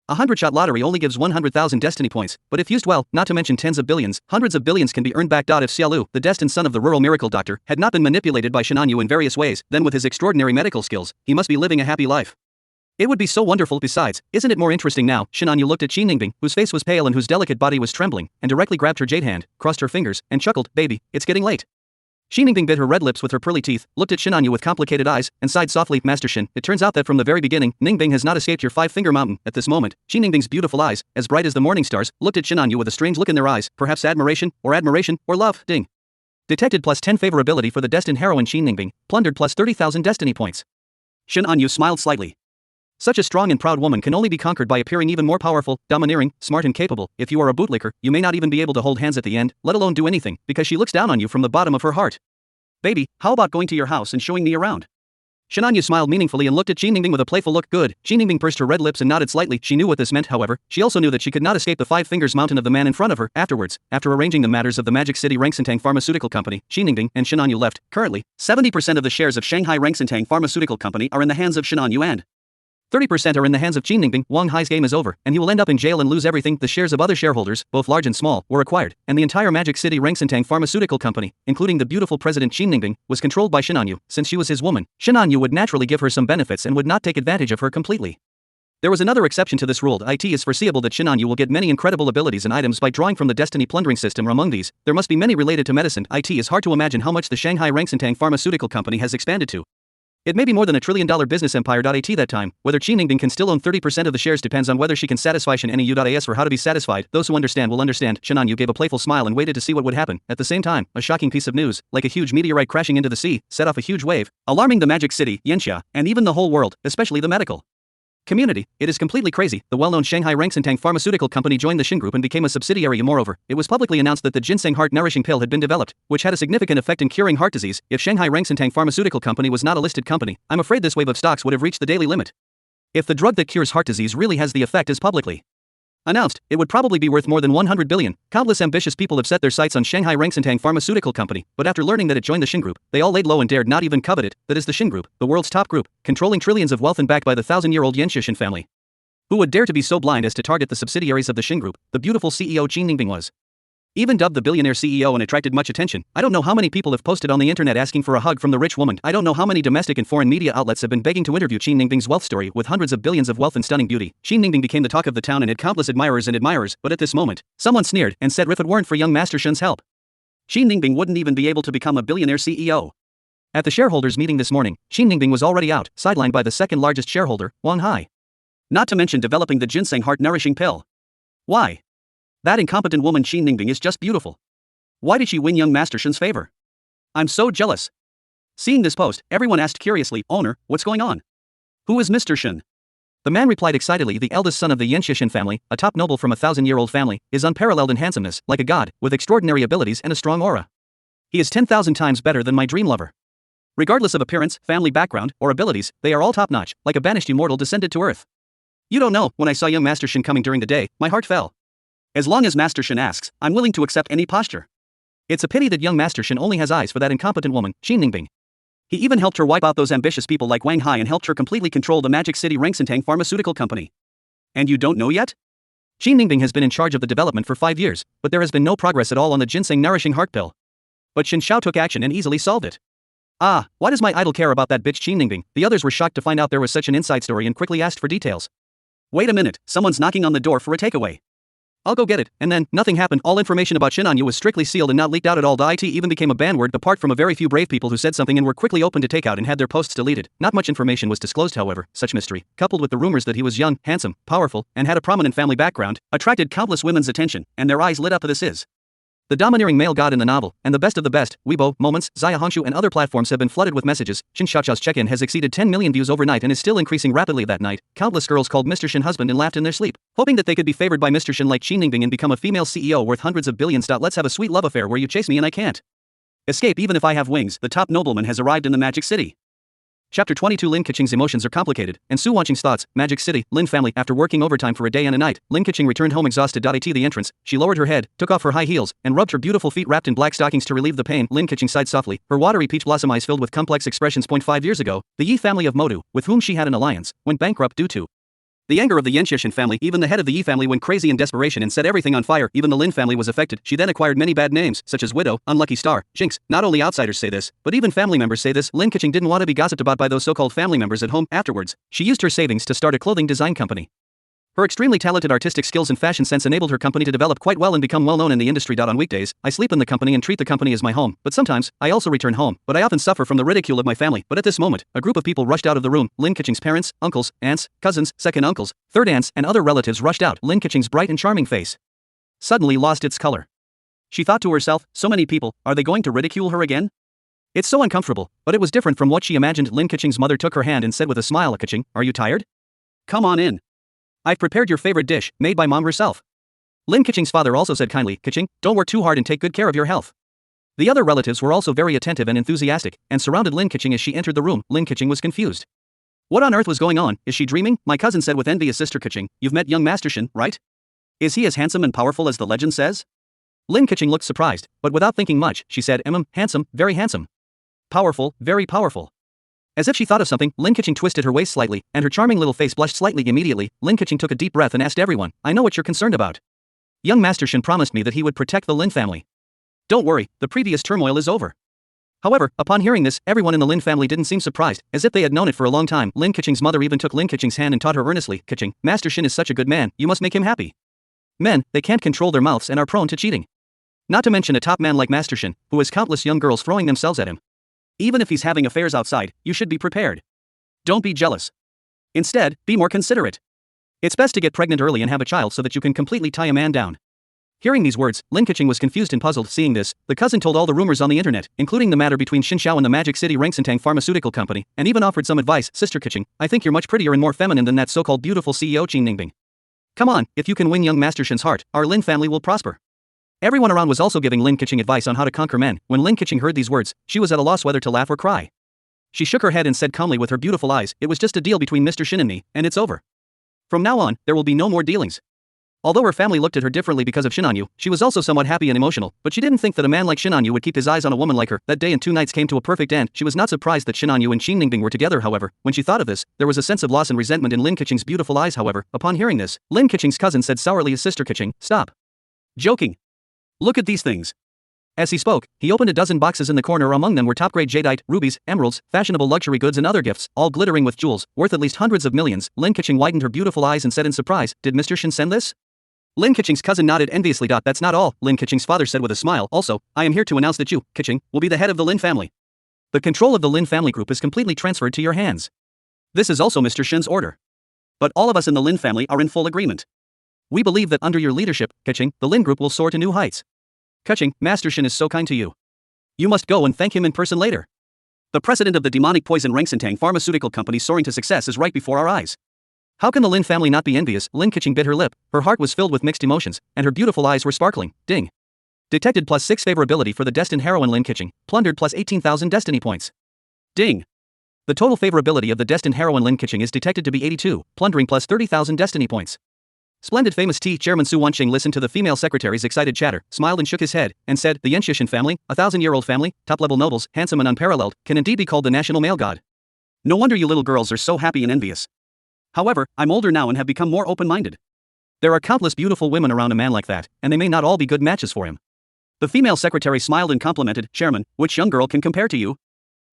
A 100-shot lottery only gives 100,000 Destiny points, but if used well, not to mention tens of billions, hundreds of billions can be earned back. If Xiaolu, the destined son of the rural miracle doctor, had not been manipulated by Shin Anyu in various ways, then with his extraordinary medical skills, he must be living a happy life. It would be so wonderful. Besides, isn't it more interesting now? Shin Anyu looked at Qin Ningbing, whose face was pale and whose delicate body was trembling, and directly grabbed her jade hand, crossed her fingers, and chuckled, baby, it's getting late. Qin Ningbing bit her red lips with her pearly teeth, looked at Shin Anyu with complicated eyes, and sighed softly. Master Shin, it turns out that from the very beginning, Ningbing has not escaped your five-finger mountain. At this moment, Qin Ningbing's beautiful eyes, as bright as the morning stars, looked at Shin Anyu with a strange look in their eyes, perhaps admiration, or love. Ding. Detected +10 favorability for the destined heroine Qin Ningbing, plundered +30,000 Destiny points. Shin Anyu smiled slightly. Such a strong and proud woman can only be conquered by appearing even more powerful, domineering, smart and capable. If you are a bootlicker, you may not even be able to hold hands at the end, let alone do anything, because she looks down on you from the bottom of her heart. Baby, how about going to your house and showing me around? Shin Anyu smiled meaningfully and looked at Qin Ningbing with a playful look. Good. Qin Ningbing pursed her red lips and nodded slightly. She knew what this meant, however. She also knew that she could not escape the five fingers mountain of the man in front of her. Afterwards, after arranging the matters of the Magic City Rangsentang Pharmaceutical Company, Qin Ningbing and Shin Anyu left. Currently, 70% of the shares of Shanghai Rangsentang Pharmaceutical Company are in the hands of Shin Anyu and 30% are in the hands of Qin Ningbing. Wang Hai's game is over, and he will end up in jail and lose everything. The shares of other shareholders, both large and small, were acquired, and the entire Magic City Rangsentang Pharmaceutical Company, including the beautiful president Qin Ningbing, was controlled by Shin Anyu. Since she was his woman, Shin Anyu would naturally give her some benefits and would not take advantage of her completely. There was another exception to this rule. It is foreseeable that Shin Anyu will get many incredible abilities and items by drawing from the Destiny plundering system. Among these, there must be many related to medicine. It is hard to imagine how much the Shanghai Rangsentang Pharmaceutical Company has expanded to. It may be more than $1 trillion business empire. At that time, whether Qin Ningbing can still own 30% of the shares depends on whether she can satisfy Shin Anyu. For how to be satisfied, those who understand will understand. Shin Anyu gave a playful smile and waited to see what would happen. At the same time, a shocking piece of news, like a huge meteorite crashing into the sea, set off a huge wave, alarming the Magic City, Yanxia, and even the whole world, especially the medical community. It is completely crazy. The well-known Shanghai Rangsentang Pharmaceutical Company joined the Shin Group and became a subsidiary. Moreover, it was publicly announced that the ginseng heart nourishing pill had been developed, which had a significant effect in curing heart disease. If Shanghai Rangsentang Pharmaceutical Company was not a listed company, I'm afraid this wave of stocks would have reached the daily limit. If the drug that cures heart disease really has the effect as publicly announced, it would probably be worth more than 100 billion. Countless ambitious people have set their sights on Shanghai Rangsentang Pharmaceutical Company, but after learning that it joined the Shin Group, they all laid low and dared not even covet it. That is the Shin Group, the world's top group, controlling trillions of wealth and backed by the 1,000-year-old Yanxia Shin family. Who would dare to be so blind as to target the subsidiaries of the Shin Group? The beautiful CEO Qin Ningbing was Even dubbed the billionaire CEO and attracted much attention. I don't know how many people have posted on the internet asking for a hug from the rich woman. I don't know how many domestic and foreign media outlets have been begging to interview Qin Ningbing's wealth story. With hundreds of billions of wealth and stunning beauty, Qin Ningbing became the talk of the town and had countless admirers, but at this moment, someone sneered and said if it weren't for young Master Shen's help, Qin Ningbing wouldn't even be able to become a billionaire CEO. At the shareholders' meeting this morning, Qin Ningbing was already out, sidelined by the second largest shareholder, Wang Hai. Not to mention developing the ginseng heart-nourishing pill. Why? That incompetent woman Qin Ningbing is just beautiful. Why did she win young Master Shen's favor? I'm so jealous. Seeing this post, everyone asked curiously, owner, what's going on? Who is Mr. Shen? The man replied excitedly, the eldest son of the Yanxishan family, a top noble from a 1,000-year-old family, is unparalleled in handsomeness, like a god, with extraordinary abilities and a strong aura. He is 10,000 times better than my dream lover. Regardless of appearance, family background, or abilities, they are all top-notch, like a banished immortal descended to earth. You don't know, when I saw young Master Shen coming during the day, my heart fell. As long as Master Shen asks, I'm willing to accept any posture. It's a pity that young Master Shen only has eyes for that incompetent woman, Qin Ningbing. He even helped her wipe out those ambitious people like Wang Hai and helped her completely control the Magic City Rangsantang pharmaceutical company. And you don't know yet? Qin Ningbing has been in charge of the development for 5 years, but there has been no progress at all on the ginseng nourishing heart pill. But Shen Xiao took action and easily solved it. Ah, why does my idol care about that bitch Qin Ningbing? The others were shocked to find out there was such an inside story and quickly asked for details. Wait a minute, someone's knocking on the door for a takeaway. I'll go get it, and then, nothing happened. All information about Shenanyu was strictly sealed and not leaked out at all. The IT even became a banned apart from a very few brave people who said something and were quickly open to takeout and had their posts deleted. Not much information was disclosed, however. Such mystery, coupled with the rumors that he was young, handsome, powerful, and had a prominent family background, attracted countless women's attention, and their eyes lit up. This is the domineering male god in the novel, and the best of the best. Weibo, Moments, Zaya Hongshu and other platforms have been flooded with messages. Shen Xiaochao's check-in has exceeded 10 million views overnight and is still increasing rapidly. That night, countless girls called Mr. Shen husband and laughed in their sleep, hoping that they could be favored by Mr. Shen like Qin Ningbing and become a female CEO worth hundreds of billions. Let's have a sweet love affair where you chase me and I can't escape even if I have wings. The top nobleman has arrived in the Magic City. Chapter 22. Lin Keqing's emotions are complicated, and Su Wanqing's thoughts. Magic City, Lin family. After working overtime for a day and a night, Lin Keqing returned home exhausted. At the entrance, she lowered her head, took off her high heels, and rubbed her beautiful feet wrapped in black stockings to relieve the pain. Lin Keqing sighed softly, her watery peach blossom eyes filled with complex expressions. 5 years ago, the Yi family of Modu, with whom she had an alliance, went bankrupt due to the anger of the Yanxishan family. Even the head of the Yi family went crazy in desperation and set everything on fire. Even the Lin family was affected. She then acquired many bad names, such as Widow, Unlucky Star, Jinx. Not only outsiders say this, but even family members say this. Lin Keqing didn't want to be gossiped about by those so-called family members at home. Afterwards, she used her savings to start a clothing design company. Her extremely talented artistic skills and fashion sense enabled her company to develop quite well and become well known in the industry. On weekdays, I sleep in the company and treat the company as my home, but sometimes, I also return home, but I often suffer from the ridicule of my family. But at this moment, a group of people rushed out of the room. Lin Keqing's parents, uncles, aunts, cousins, second uncles, third aunts, and other relatives rushed out. Lin Keqing's bright and charming face suddenly lost its color. She thought to herself, so many people, are they going to ridicule her again? It's so uncomfortable, but it was different from what she imagined. Lin Keqing's mother took her hand and said with a smile, Keqing, are you tired? Come on in. I've prepared your favorite dish, made by mom herself. Lin Keqing's father also said kindly, Keqing, don't work too hard and take good care of your health. The other relatives were also very attentive and enthusiastic, and surrounded Lin Keqing as she entered the room. Lin Keqing was confused. What on earth was going on? Is she dreaming? My cousin said with envy. His sister Keqing, you've met young Master Shen, right? Is he as handsome and powerful as the legend says? Lin Keqing looked surprised, but without thinking much, she said, handsome, very handsome. Powerful, very powerful. As if she thought of something, Lin Keqing twisted her waist slightly, and her charming little face blushed slightly. Immediately, Lin Keqing took a deep breath and asked everyone, I know what you're concerned about. Young Master Shen promised me that he would protect the Lin family. Don't worry, the previous turmoil is over. However, upon hearing this, everyone in the Lin family didn't seem surprised, as if they had known it for a long time. Lin Keqing's mother even took Lin Keqing's hand and taught her earnestly, Keqing, Master Shen is such a good man, you must make him happy. Men, they can't control their mouths and are prone to cheating. Not to mention a top man like Master Shen, who has countless young girls throwing themselves at him. Even if he's having affairs outside, you should be prepared. Don't be jealous. Instead, be more considerate. It's best to get pregnant early and have a child so that you can completely tie a man down. Hearing these words, Lin Keqing was confused and puzzled. Seeing this, the cousin told all the rumors on the internet, including the matter between Xin Xiao and the Magic City Rangsantang pharmaceutical company, and even offered some advice. Sister Keqing, I think you're much prettier and more feminine than that so-called beautiful CEO Qin Ningbing. Come on, if you can win young Master Shen's heart, our Lin family will prosper. Everyone around was also giving Lin Keqing advice on how to conquer men. When Lin Keqing heard these words, she was at a loss whether to laugh or cry. She shook her head and said calmly with her beautiful eyes, it was just a deal between Mr. Shen and me, and it's over. From now on, there will be no more dealings. Although her family looked at her differently because of Shenanyu, she was also somewhat happy and emotional, but she didn't think that a man like Shenanyu would keep his eyes on a woman like her. That day and 2 nights came to a perfect end. She was not surprised that Shenanyu and Qin Ningbing were together. However, when she thought of this, there was a sense of loss and resentment in Lin Keqing's beautiful eyes. However, upon hearing this, Lin Keqing's cousin said sourly, his sister Keqing, stop joking. Look at these things. As he spoke, he opened a dozen boxes in the corner. Among them were top-grade jadeite, rubies, emeralds, fashionable luxury goods and other gifts, all glittering with jewels, worth at least hundreds of millions. Lin Keqing widened her beautiful eyes and said in surprise, "Did Mr. Shen send this?" Lin Keqing's cousin nodded enviously. "That's not all," Lin Keqing's father said with a smile. "Also, I am here to announce that you, Keqing, will be the head of the Lin family. The control of the Lin family group is completely transferred to your hands. This is also Mr. Shen's order. But all of us in the Lin family are in full agreement. We believe that under your leadership, Keqing, the Lin group will soar to new heights. Keqing, Master Shen is so kind to you. You must go and thank him in person later. The president of the demonic poison Rengsentang pharmaceutical company soaring to success is right before our eyes. How can the Lin family not be envious?" Lin Keqing bit her lip, her heart was filled with mixed emotions, and her beautiful eyes were sparkling. Ding. Detected +6 favorability for the destined heroine Lin Keqing, plundered +18,000 destiny points. Ding. The total favorability of the destined heroine Lin Keqing is detected to be 82, plundering +30,000 destiny points. Splendid. Famous T. Chairman Su Wanqing listened to the female secretary's excited chatter, smiled and shook his head, and said, "The Yanxishan family, a 1,000-year-old family, top-level nobles, handsome and unparalleled, can indeed be called the national male god. No wonder you little girls are so happy and envious. However, I'm older now and have become more open-minded. There are countless beautiful women around a man like that, and they may not all be good matches for him." The female secretary smiled and complimented, "Chairman, which young girl can compare to you?"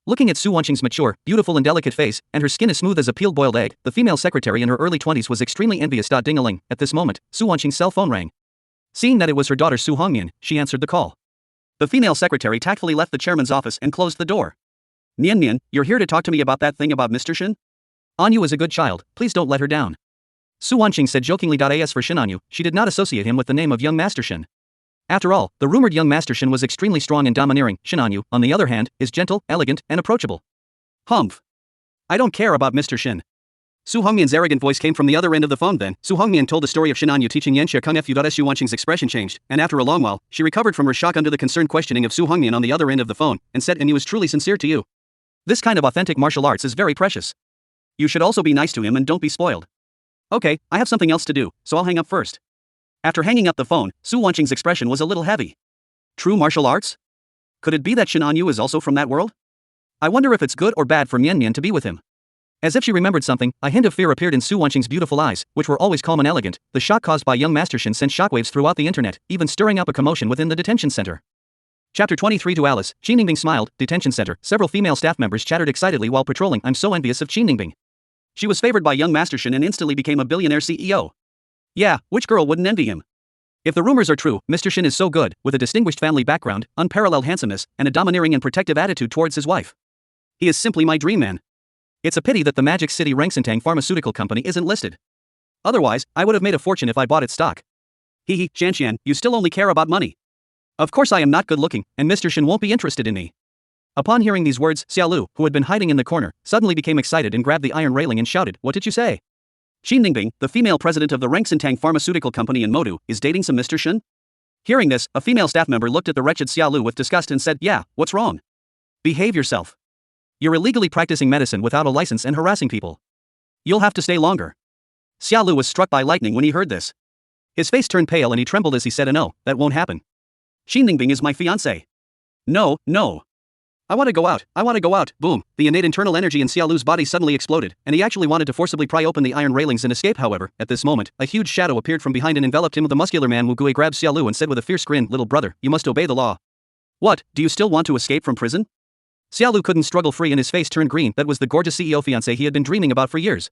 Looking at Su Wanqing's mature, beautiful and delicate face, and her skin as smooth as a peeled boiled egg, the female secretary in her early 20s was extremely envious. Ding-a-ling, at this moment, Su Wanqing's cell phone rang. Seeing that it was her daughter Su Hongmian, she answered the call. The female secretary tactfully left the chairman's office and closed the door. "Nian Nian, you're here to talk to me about that thing about Mr. Shen? Anyu is a good child, please don't let her down." Su Wanqing said jokingly. As for Shen Anyu, she did not associate him with the name of young Master Shen. After all, the rumored young Master Shen was extremely strong and domineering. Shen Anyu, on the other hand, is gentle, elegant, and approachable. Humph. I don't care about Mr. Shen. Su Hongmian's arrogant voice came from the other end of the phone. Then, Su Hongmian told the story of Shen Anyu teaching Yanxia Kung Fu. Su Wanqing's expression changed, and after a long while, she recovered from her shock under the concerned questioning of Su Hongmian on the other end of the phone, and said, "And he was truly sincere to you. This kind of authentic martial arts is very precious. You should also be nice to him and don't be spoiled. Okay, I have something else to do, so I'll hang up first." After hanging up the phone, Su Wanqing's expression was a little heavy. True martial arts? Could it be that Shen Anyu is also from that world? I wonder if it's good or bad for Nian Nian to be with him. As if she remembered something, a hint of fear appeared in Su Wanqing's beautiful eyes, which were always calm and elegant. The shock caused by young Master Shen sent shockwaves throughout the internet, even stirring up a commotion within the detention center. Chapter 23 to Alice, Qin Ningbing smiled. Detention center, several female staff members chattered excitedly while patrolling. "I'm so envious of Qin Ningbing. She was favored by young Master Shen and instantly became a billionaire CEO. Yeah, which girl wouldn't envy him? If the rumors are true, Mr. Shen is so good, with a distinguished family background, unparalleled handsomeness, and a domineering and protective attitude towards his wife. He is simply my dream man. It's a pity that the Magic City Rengsentang pharmaceutical company isn't listed. Otherwise, I would have made a fortune if I bought its stock. Hee, Xian, you still only care about money. Of course I am not good looking, and Mr. Shen won't be interested in me." Upon hearing these words, Xiaolu, who had been hiding in the corner, suddenly became excited and grabbed the iron railing and shouted, "What did you say? Qin Ningbing, the female president of the Rengsentang pharmaceutical company in Modu, is dating some Mr. Shen?" Hearing this, a female staff member looked at the wretched Xiaolu with disgust and said, "Yeah, what's wrong? Behave yourself. You're illegally practicing medicine without a license and harassing people. You'll have to stay longer." Xiaolu was struck by lightning when he heard this. His face turned pale and he trembled as he said, "No, that won't happen. Qin Ningbing is my fiancé. No. I want to go out. Boom. The innate internal energy in Xiaolu's body suddenly exploded, and he actually wanted to forcibly pry open the iron railings and escape. However, at this moment, a huge shadow appeared from behind and enveloped him. The muscular man Wu Gui grabbed Xiaolu and said with a fierce grin, "Little brother, you must obey the law." "What, do you still want to escape from prison?" Xiaolu couldn't struggle free and his face turned green. That was the gorgeous CEO fiancé he had been dreaming about for years.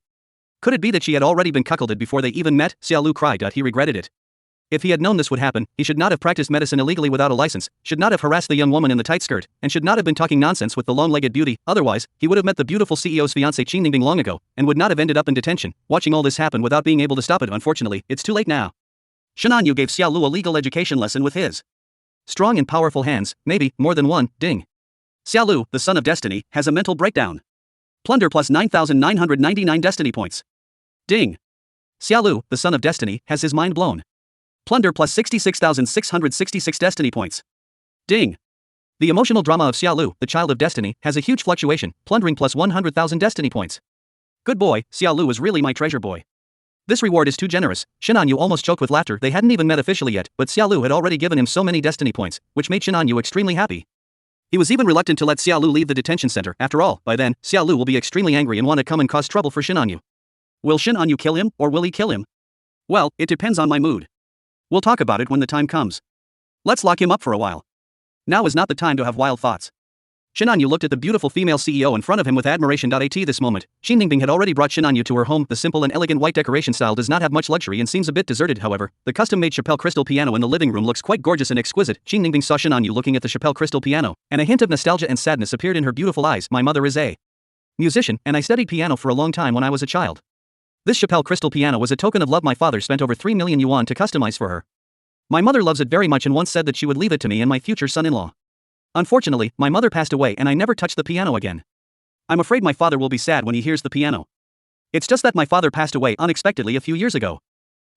Could it be that she had already been cuckolded before they even met? Xiaolu cried. He regretted it. If he had known this would happen, he should not have practiced medicine illegally without a license, should not have harassed the young woman in the tight skirt, and should not have been talking nonsense with the long-legged beauty. Otherwise, he would have met the beautiful CEO's fiancée Qin Ningbing long ago, and would not have ended up in detention, watching all this happen without being able to stop it. Unfortunately, it's too late now. Shen Anyu gave Xiaolu a legal education lesson with his strong and powerful hands, maybe more than one. Ding. Xiaolu, the son of destiny, has a mental breakdown. Plunder plus 9,999 destiny points. Ding. Xiaolu, the son of destiny, has his mind blown. Plunder plus 66,666 destiny points. Ding. The emotional drama of Xiaolu, the child of destiny, has a huge fluctuation, plundering plus 100,000 destiny points. Good boy, Xiaolu is really my treasure boy. This reward is too generous. Shen Anyu almost choked with laughter. They hadn't even met officially yet, but Xiaolu had already given him so many destiny points, which made Shen Anyu extremely happy. He was even reluctant to let Xiaolu leave the detention center. After all, by then, Xiaolu will be extremely angry and want to come and cause trouble for Shen Anyu. Will Shen Anyu kill him, or will he kill him? Well, it depends on my mood. We'll talk about it when the time comes. Let's lock him up for a while. Now is not the time to have wild thoughts. Shinanyu looked at the beautiful female CEO in front of him with admiration. At this moment, Xin Ningbing had already brought Shinanyu to her home. The simple and elegant white decoration style does not have much luxury and seems a bit deserted. However, the custom-made Chappelle crystal piano in the living room looks quite gorgeous and exquisite. Xin Ningbing saw Shinanyu looking at the Chappelle crystal piano, and a hint of nostalgia and sadness appeared in her beautiful eyes. My mother is a musician, and I studied piano for a long time when I was a child. This Chappelle crystal piano was a token of love. My father spent over 3 million yuan to customize for her. My mother loves it very much and once said that she would leave it to me and my future son-in-law. Unfortunately, my mother passed away and I never touched the piano again. I'm afraid my father will be sad when he hears the piano. It's just that my father passed away unexpectedly a few years ago.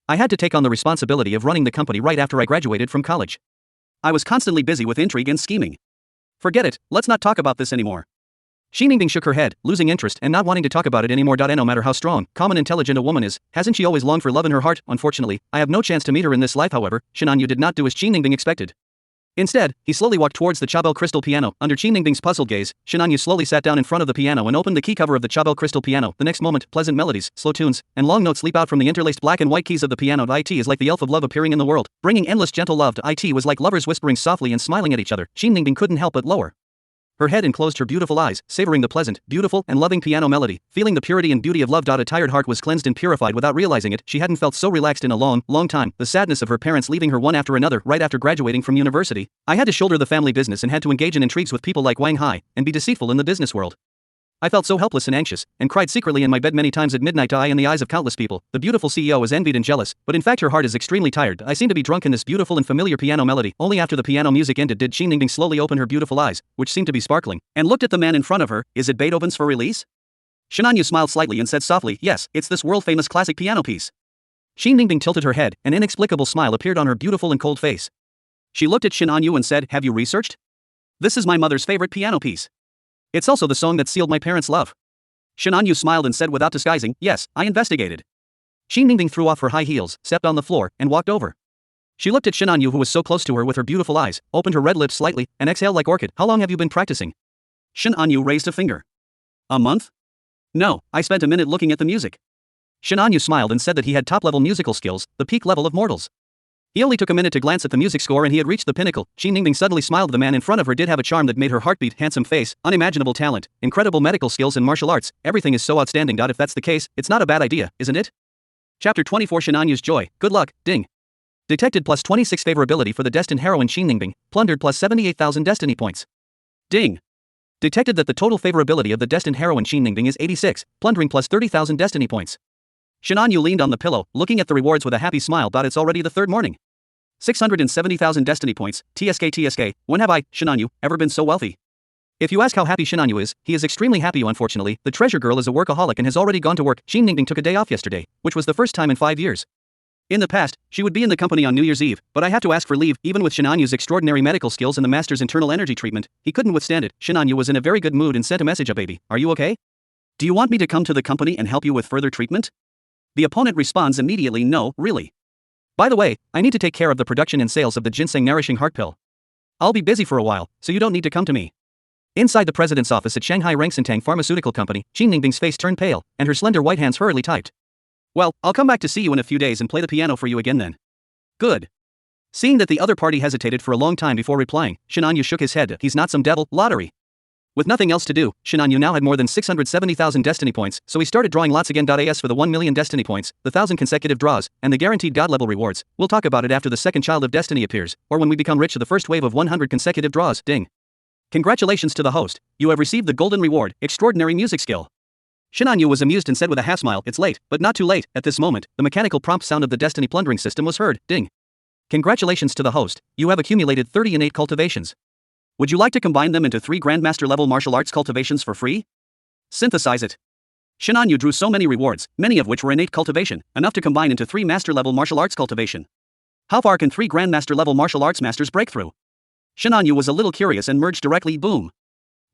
I had to take on the responsibility of running the company right after I graduated from college. I was constantly busy with intrigue and scheming. Forget it, let's not talk about this anymore. Xin Ningbing shook her head, losing interest and not wanting to talk about it anymore. No matter how strong, calm and intelligent a woman is, hasn't she always longed for love in her heart? Unfortunately, I have no chance to meet her in this life. However, Shinanyu did not do as Xin Ningbing expected. Instead, he slowly walked towards the Chappelle crystal piano. Under Xin Ningbing's puzzled gaze, Shinanyu slowly sat down in front of the piano and opened the key cover of the Chappelle crystal piano. The next moment, pleasant melodies, slow tunes, and long notes leap out from the interlaced black and white keys of the piano. It is like the elf of love appearing in the world, bringing endless gentle love. It was like lovers whispering softly and smiling at each other. Xin Ningbing couldn't help but lower her head and closed her beautiful eyes, savoring the pleasant, beautiful, and loving piano melody, feeling the purity and beauty of love. A tired heart was cleansed and purified without realizing it. She hadn't felt so relaxed in a long, long time. The sadness of her parents leaving her one after another right after graduating from university. I had to shoulder the family business and had to engage in intrigues with people like Wang Hai, and be deceitful in the business world. I felt so helpless and anxious, and cried secretly in my bed many times at midnight. In the eyes of countless people, the beautiful CEO is envied and jealous, but in fact her heart is extremely tired. I seem to be drunk in this beautiful and familiar piano melody. Only after the piano music ended did Xin Ningbing slowly open her beautiful eyes, which seemed to be sparkling, and looked at the man in front of her. Is it Beethoven's For Release? Shinanyu smiled slightly and said softly, yes, it's this world-famous classic piano piece. Xin Ningbing tilted her head, an inexplicable smile appeared on her beautiful and cold face. She looked at Shinanyu and said, have you researched? This is my mother's favorite piano piece. It's also the song that sealed my parents' love. Shinanyu smiled and said without disguising, yes, I investigated. Xin Ningbing threw off her high heels, stepped on the floor, and walked over. She looked at Shinanyu who was so close to her with her beautiful eyes, opened her red lips slightly, and exhaled like orchid. How long have you been practicing? Shinanyu raised a finger. A month? No, I spent a minute looking at the music. Shinanyu smiled and said that he had top-level musical skills, the peak level of mortals. He only took a minute to glance at the music score and he had reached the pinnacle. Xin Ningbing suddenly smiled. The man in front of her did have a charm that made her heart beat. Handsome face, unimaginable talent, incredible medical skills and martial arts, everything is so outstanding. If that's the case, it's not a bad idea, isn't it? Chapter 24 Shinanyu's Joy, Good Luck, Ding. Detected plus 26 favorability for the destined heroine Xin Ningbing, plundered plus 78,000 destiny points. Ding. Detected that the total favorability of the destined heroine Xin Ningbing is 86, plundering plus 30,000 destiny points. Shinanyu leaned on the pillow, looking at the rewards with a happy smile. It's already the third morning. 670,000 destiny points, TSK, when have I, Shinanyu, ever been so wealthy? If you ask how happy Shinanyu is, he is extremely happy. Unfortunately, the treasure girl is a workaholic and has already gone to work. Xin Ningbing took a day off yesterday, which was the first time in 5 years. In the past, she would be in the company on New Year's Eve, but I have to ask for leave. Even with Shinanyu's extraordinary medical skills and the master's internal energy treatment, he couldn't withstand it. Shinanyu was in a very good mood and sent a message. Baby, are you okay? Do you want me to come to the company and help you with further treatment? The opponent responds immediately, no, really. By the way, I need to take care of the production and sales of the ginseng nourishing heart pill. I'll be busy for a while, so you don't need to come to me. Inside the president's office at Shanghai Rangsintang Pharmaceutical Company, Xin Ningbing's face turned pale, and her slender white hands hurriedly typed. Well, I'll come back to see you in a few days and play the piano for you again then. Good. Seeing that the other party hesitated for a long time before replying, Shinanyu shook his head. He's not some devil, lottery. With nothing else to do, Shinanyu now had more than 670,000 destiny points, so he started drawing lots again. As for the 1 million destiny points, the 1,000 consecutive draws, and the guaranteed god-level rewards, we'll talk about it after the second child of destiny appears, or when we become rich to the first wave of 100 consecutive draws. Ding. Congratulations to the host, you have received the golden reward, extraordinary music skill. Shinanyu was amused and said with a half smile, it's late, but not too late. At this moment, the mechanical prompt sound of the destiny plundering system was heard. Ding. Congratulations to the host, you have accumulated 30 innate cultivations. Would you like to combine them into 3 Grandmaster level martial arts cultivations for free? Synthesize it. Shinanyu drew so many rewards, many of which were innate cultivation, enough to combine into 3 master level martial arts cultivation. How far can 3 Grandmaster level martial arts masters break through? Shinanyu was a little curious and merged directly. Boom.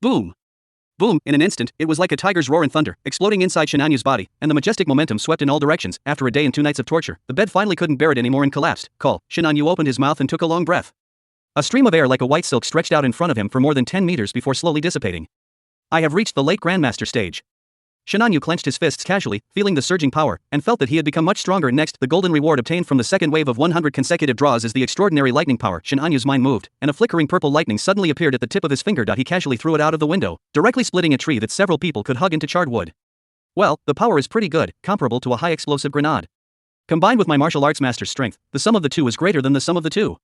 Boom. Boom. In an instant, it was like a tiger's roar and thunder, exploding inside Shinanyu's body, and the majestic momentum swept in all directions. After a day and 2 nights of torture, the bed finally couldn't bear it anymore and collapsed. Shinanyu opened his mouth and took a long breath. A stream of air like a white silk stretched out in front of him for more than 10 meters before slowly dissipating. I have reached the late Grandmaster stage. Shinanyu clenched his fists casually, feeling the surging power, and felt that he had become much stronger. Next, the golden reward obtained from the second wave of 100 consecutive draws is the extraordinary lightning power. Shinanyu's mind moved, and a flickering purple lightning suddenly appeared at the tip of his finger. He casually threw it out of the window, directly splitting a tree that several people could hug into charred wood. Well, the power is pretty good, comparable to a high explosive grenade. Combined with my martial arts master's strength, the sum of the two is greater than the sum of the two.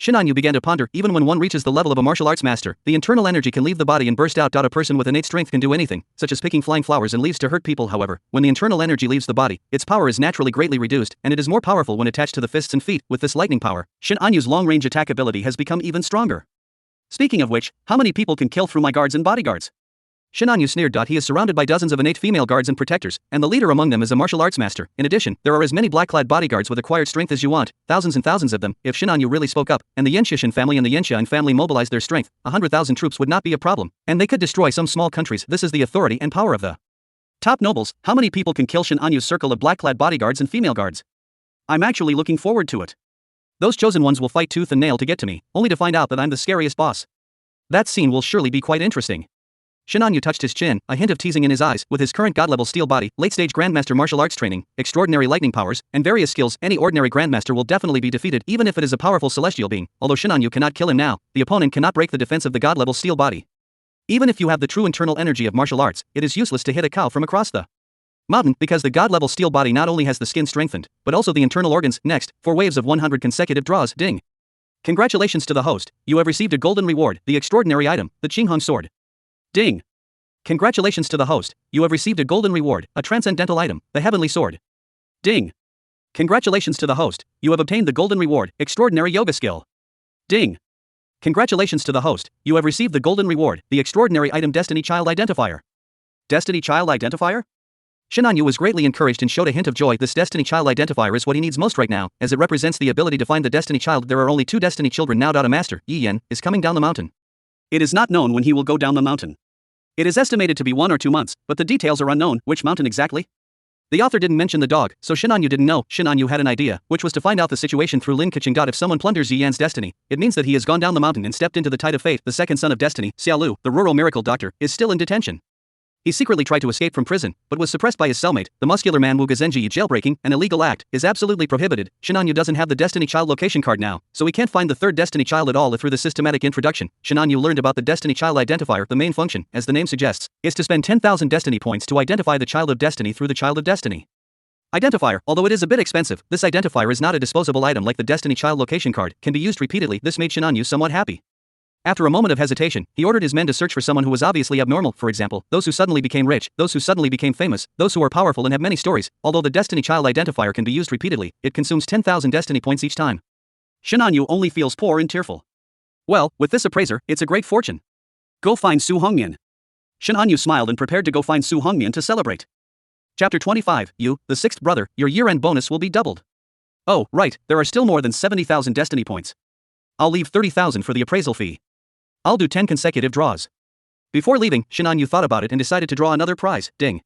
Shinanyu began to ponder. Even when one reaches the level of a martial arts master, the internal energy can leave the body and burst out. A person with innate strength can do anything, such as picking flying flowers and leaves to hurt people. However, when the internal energy leaves the body, its power is naturally greatly reduced, and it is more powerful when attached to the fists and feet. With this lightning power, Shinanyu's long-range attack ability has become even stronger. Speaking of which, how many people can kill through my guards and bodyguards? Shinanyu sneered. He is surrounded by dozens of innate female guards and protectors, and the leader among them is a martial arts master. In addition, there are as many black-clad bodyguards with acquired strength as you want, thousands and thousands of them. If Shinanyu really spoke up, and the Yenshishin family and the Yenshin family mobilized their strength, 100,000 troops would not be a problem, and they could destroy some small countries. This is the authority and power of the top nobles. How many people can kill Shinanyu's circle of black-clad bodyguards and female guards? I'm actually looking forward to it. Those chosen ones will fight tooth and nail to get to me, only to find out that I'm the scariest boss. That scene will surely be quite interesting. Shinanyu touched his chin, a hint of teasing in his eyes. With his current god-level steel body, late-stage grandmaster martial arts training, extraordinary lightning powers, and various skills, any ordinary grandmaster will definitely be defeated, even if it is a powerful celestial being. Although Shinanyu cannot kill him now, the opponent cannot break the defense of the god-level steel body. Even if you have the true internal energy of martial arts, it is useless to hit a cow from across the mountain, because the god-level steel body not only has the skin strengthened, but also the internal organs. Next, 4 waves of 100 consecutive draws. Ding. Congratulations to the host, you have received a golden reward, the extraordinary item, the Qinghong sword. Ding. Congratulations to the host, you have received a golden reward, a transcendental item, the heavenly sword. Ding. Congratulations to the host, you have obtained the golden reward, extraordinary yoga skill. Ding. Congratulations to the host, you have received the golden reward, the extraordinary item Destiny Child Identifier. Destiny Child Identifier? Shinanyu was greatly encouraged and showed a hint of joy. This Destiny Child Identifier is what he needs most right now, as it represents the ability to find the Destiny Child. There are only 2 Destiny children now. A master, Yi Yan, is coming down the mountain. It is not known when he will go down the mountain. It is estimated to be 1 or 2 months, but the details are unknown. Which mountain exactly? The author didn't mention the dog, so Shinanyu didn't know. Shinanyu had an idea, which was to find out the situation through Lin Keqing. If someone plunders Yi Yan's destiny, it means that he has gone down the mountain and stepped into the tide of fate. The second son of destiny, Xiaolu, the rural miracle doctor, is still in detention. He secretly tried to escape from prison, but was suppressed by his cellmate, the muscular man Wu Gazenji. Jailbreaking, an illegal act, is absolutely prohibited. Shinanyu doesn't have the Destiny Child location card now, so he can't find the third Destiny Child at all. Through the systematic introduction, Shinanyu learned about the Destiny Child Identifier. The main function, as the name suggests, is to spend 10,000 Destiny points to identify the Child of Destiny through the Child of Destiny Identifier. Although it is a bit expensive, this identifier is not a disposable item like the Destiny Child location card, can be used repeatedly. This made Shinanyu somewhat happy. After a moment of hesitation, he ordered his men to search for someone who was obviously abnormal. For example, those who suddenly became rich, those who suddenly became famous, those who are powerful and have many stories. Although the Destiny Child Identifier can be used repeatedly, it consumes 10,000 Destiny points each time. Shinanyu only feels poor and tearful. Well, with this appraiser, it's a great fortune. Go find Su Hongmian. Shinanyu smiled and prepared to go find Su Hongmian to celebrate. Chapter 25, You, the 6th brother, your year-end bonus will be doubled. Oh, right, there are still more than 70,000 Destiny points. I'll leave 30,000 for the appraisal fee. I'll do 10 consecutive draws. Before leaving, Shinanyu thought about it and decided to draw another prize. Ding.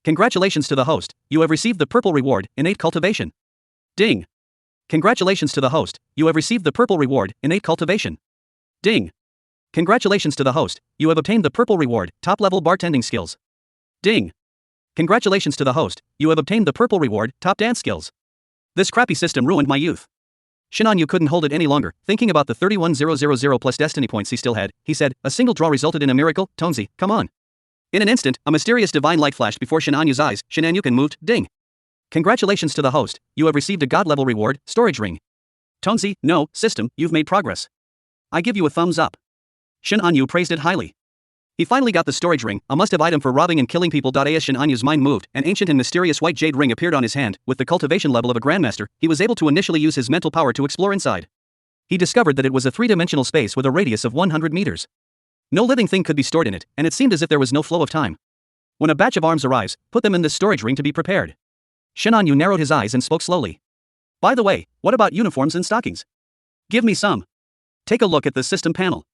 Congratulations to the host, you have received the purple reward, innate cultivation. Ding. Congratulations to the host, you have received the purple reward, innate cultivation. Ding. Congratulations to the host, you have obtained the purple reward, top-level bartending skills. Ding. Congratulations to the host, you have obtained the purple reward, top dance skills. This crappy system ruined my youth. Shinanyu couldn't hold it any longer. Thinking about the 31,000 plus destiny points he still had, he said, a single draw resulted in a miracle. Tonzi, come on. In an instant, a mysterious divine light flashed before Shinanyu's eyes. Shinanyukin moved. Ding. Congratulations to the host, you have received a god-level reward, storage ring. Tonzi, no, system, you've made progress. I give you a thumbs up. Shinanyu praised it highly. He finally got the storage ring, a must-have item for robbing and killing people. As Shinanyu's mind moved, an ancient and mysterious white jade ring appeared on his hand. With the cultivation level of a grandmaster, he was able to initially use his mental power to explore inside. He discovered that it was a 3-dimensional space with a radius of 100 meters. No living thing could be stored in it, and it seemed as if there was no flow of time. When a batch of arms arrives, put them in this storage ring to be prepared. Shinanyu narrowed his eyes and spoke slowly. By the way, what about uniforms and stockings? Give me some. Take a look at the system panel.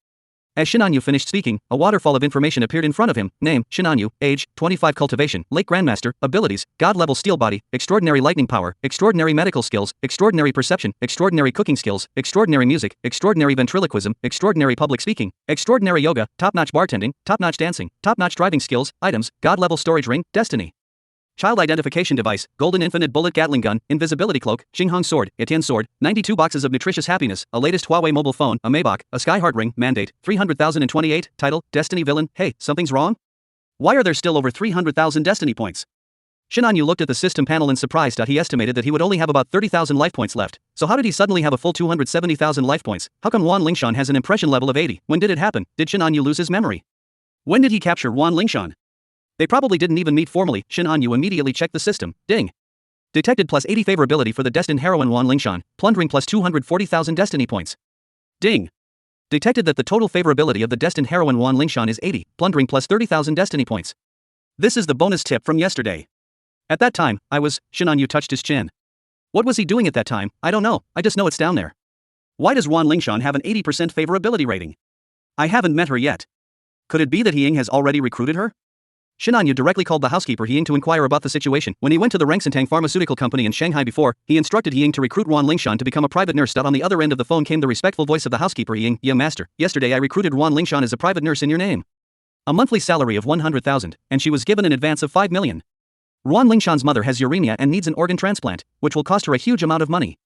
As Shinanyu finished speaking, a waterfall of information appeared in front of him. Name, Shinanyu, age, 25 cultivation, late grandmaster, abilities, god-level steel body, extraordinary lightning power, extraordinary medical skills, extraordinary perception, extraordinary cooking skills, extraordinary music, extraordinary ventriloquism, extraordinary public speaking, extraordinary yoga, top-notch bartending, top-notch dancing, top-notch driving skills, items, god-level storage ring, destiny. Child identification device, golden infinite bullet Gatling gun, invisibility cloak, Xinghong sword, Etienne sword, 92 boxes of nutritious happiness, a latest Huawei mobile phone, a Maybach, a Skyheart ring, mandate, 300,028, title, Destiny villain. Hey, something's wrong? Why are there still over 300,000 Destiny points? Shinanyu looked at the system panel in surprise. He estimated that he would only have about 30,000 life points left. So how did he suddenly have a full 270,000 life points? How come Wan Lingshan has an impression level of 80? When did it happen? Did Shinanyu lose his memory? When did he capture Wan Lingshan? They probably didn't even meet formally. Shinanyu immediately checked the system. Ding. Detected plus 80 favorability for the destined heroine Wan Lingshan. Plundering plus 240,000 destiny points. Ding. Detected that the total favorability of the destined heroine Wan Lingshan is 80. Plundering plus 30,000 destiny points. This is the bonus tip from yesterday. At that time, Shinanyu touched his chin. What was he doing at that time? I don't know, I just know it's down there. Why does Wan Lingshan have an 80% favorability rating? I haven't met her yet. Could it be that Ying has already recruited her? Shinanyu directly called the housekeeper Ying to inquire about the situation. When he went to the Rangsantang pharmaceutical company in Shanghai before, he instructed Ying to recruit Wan Lingshan to become a private nurse. On the other end of the phone came the respectful voice of the housekeeper Ying. Young master, yesterday I recruited Wan Lingshan as a private nurse in your name. A monthly salary of 100,000, and she was given an advance of 5 million. Wan Lingshan's mother has uremia and needs an organ transplant, which will cost her a huge amount of money.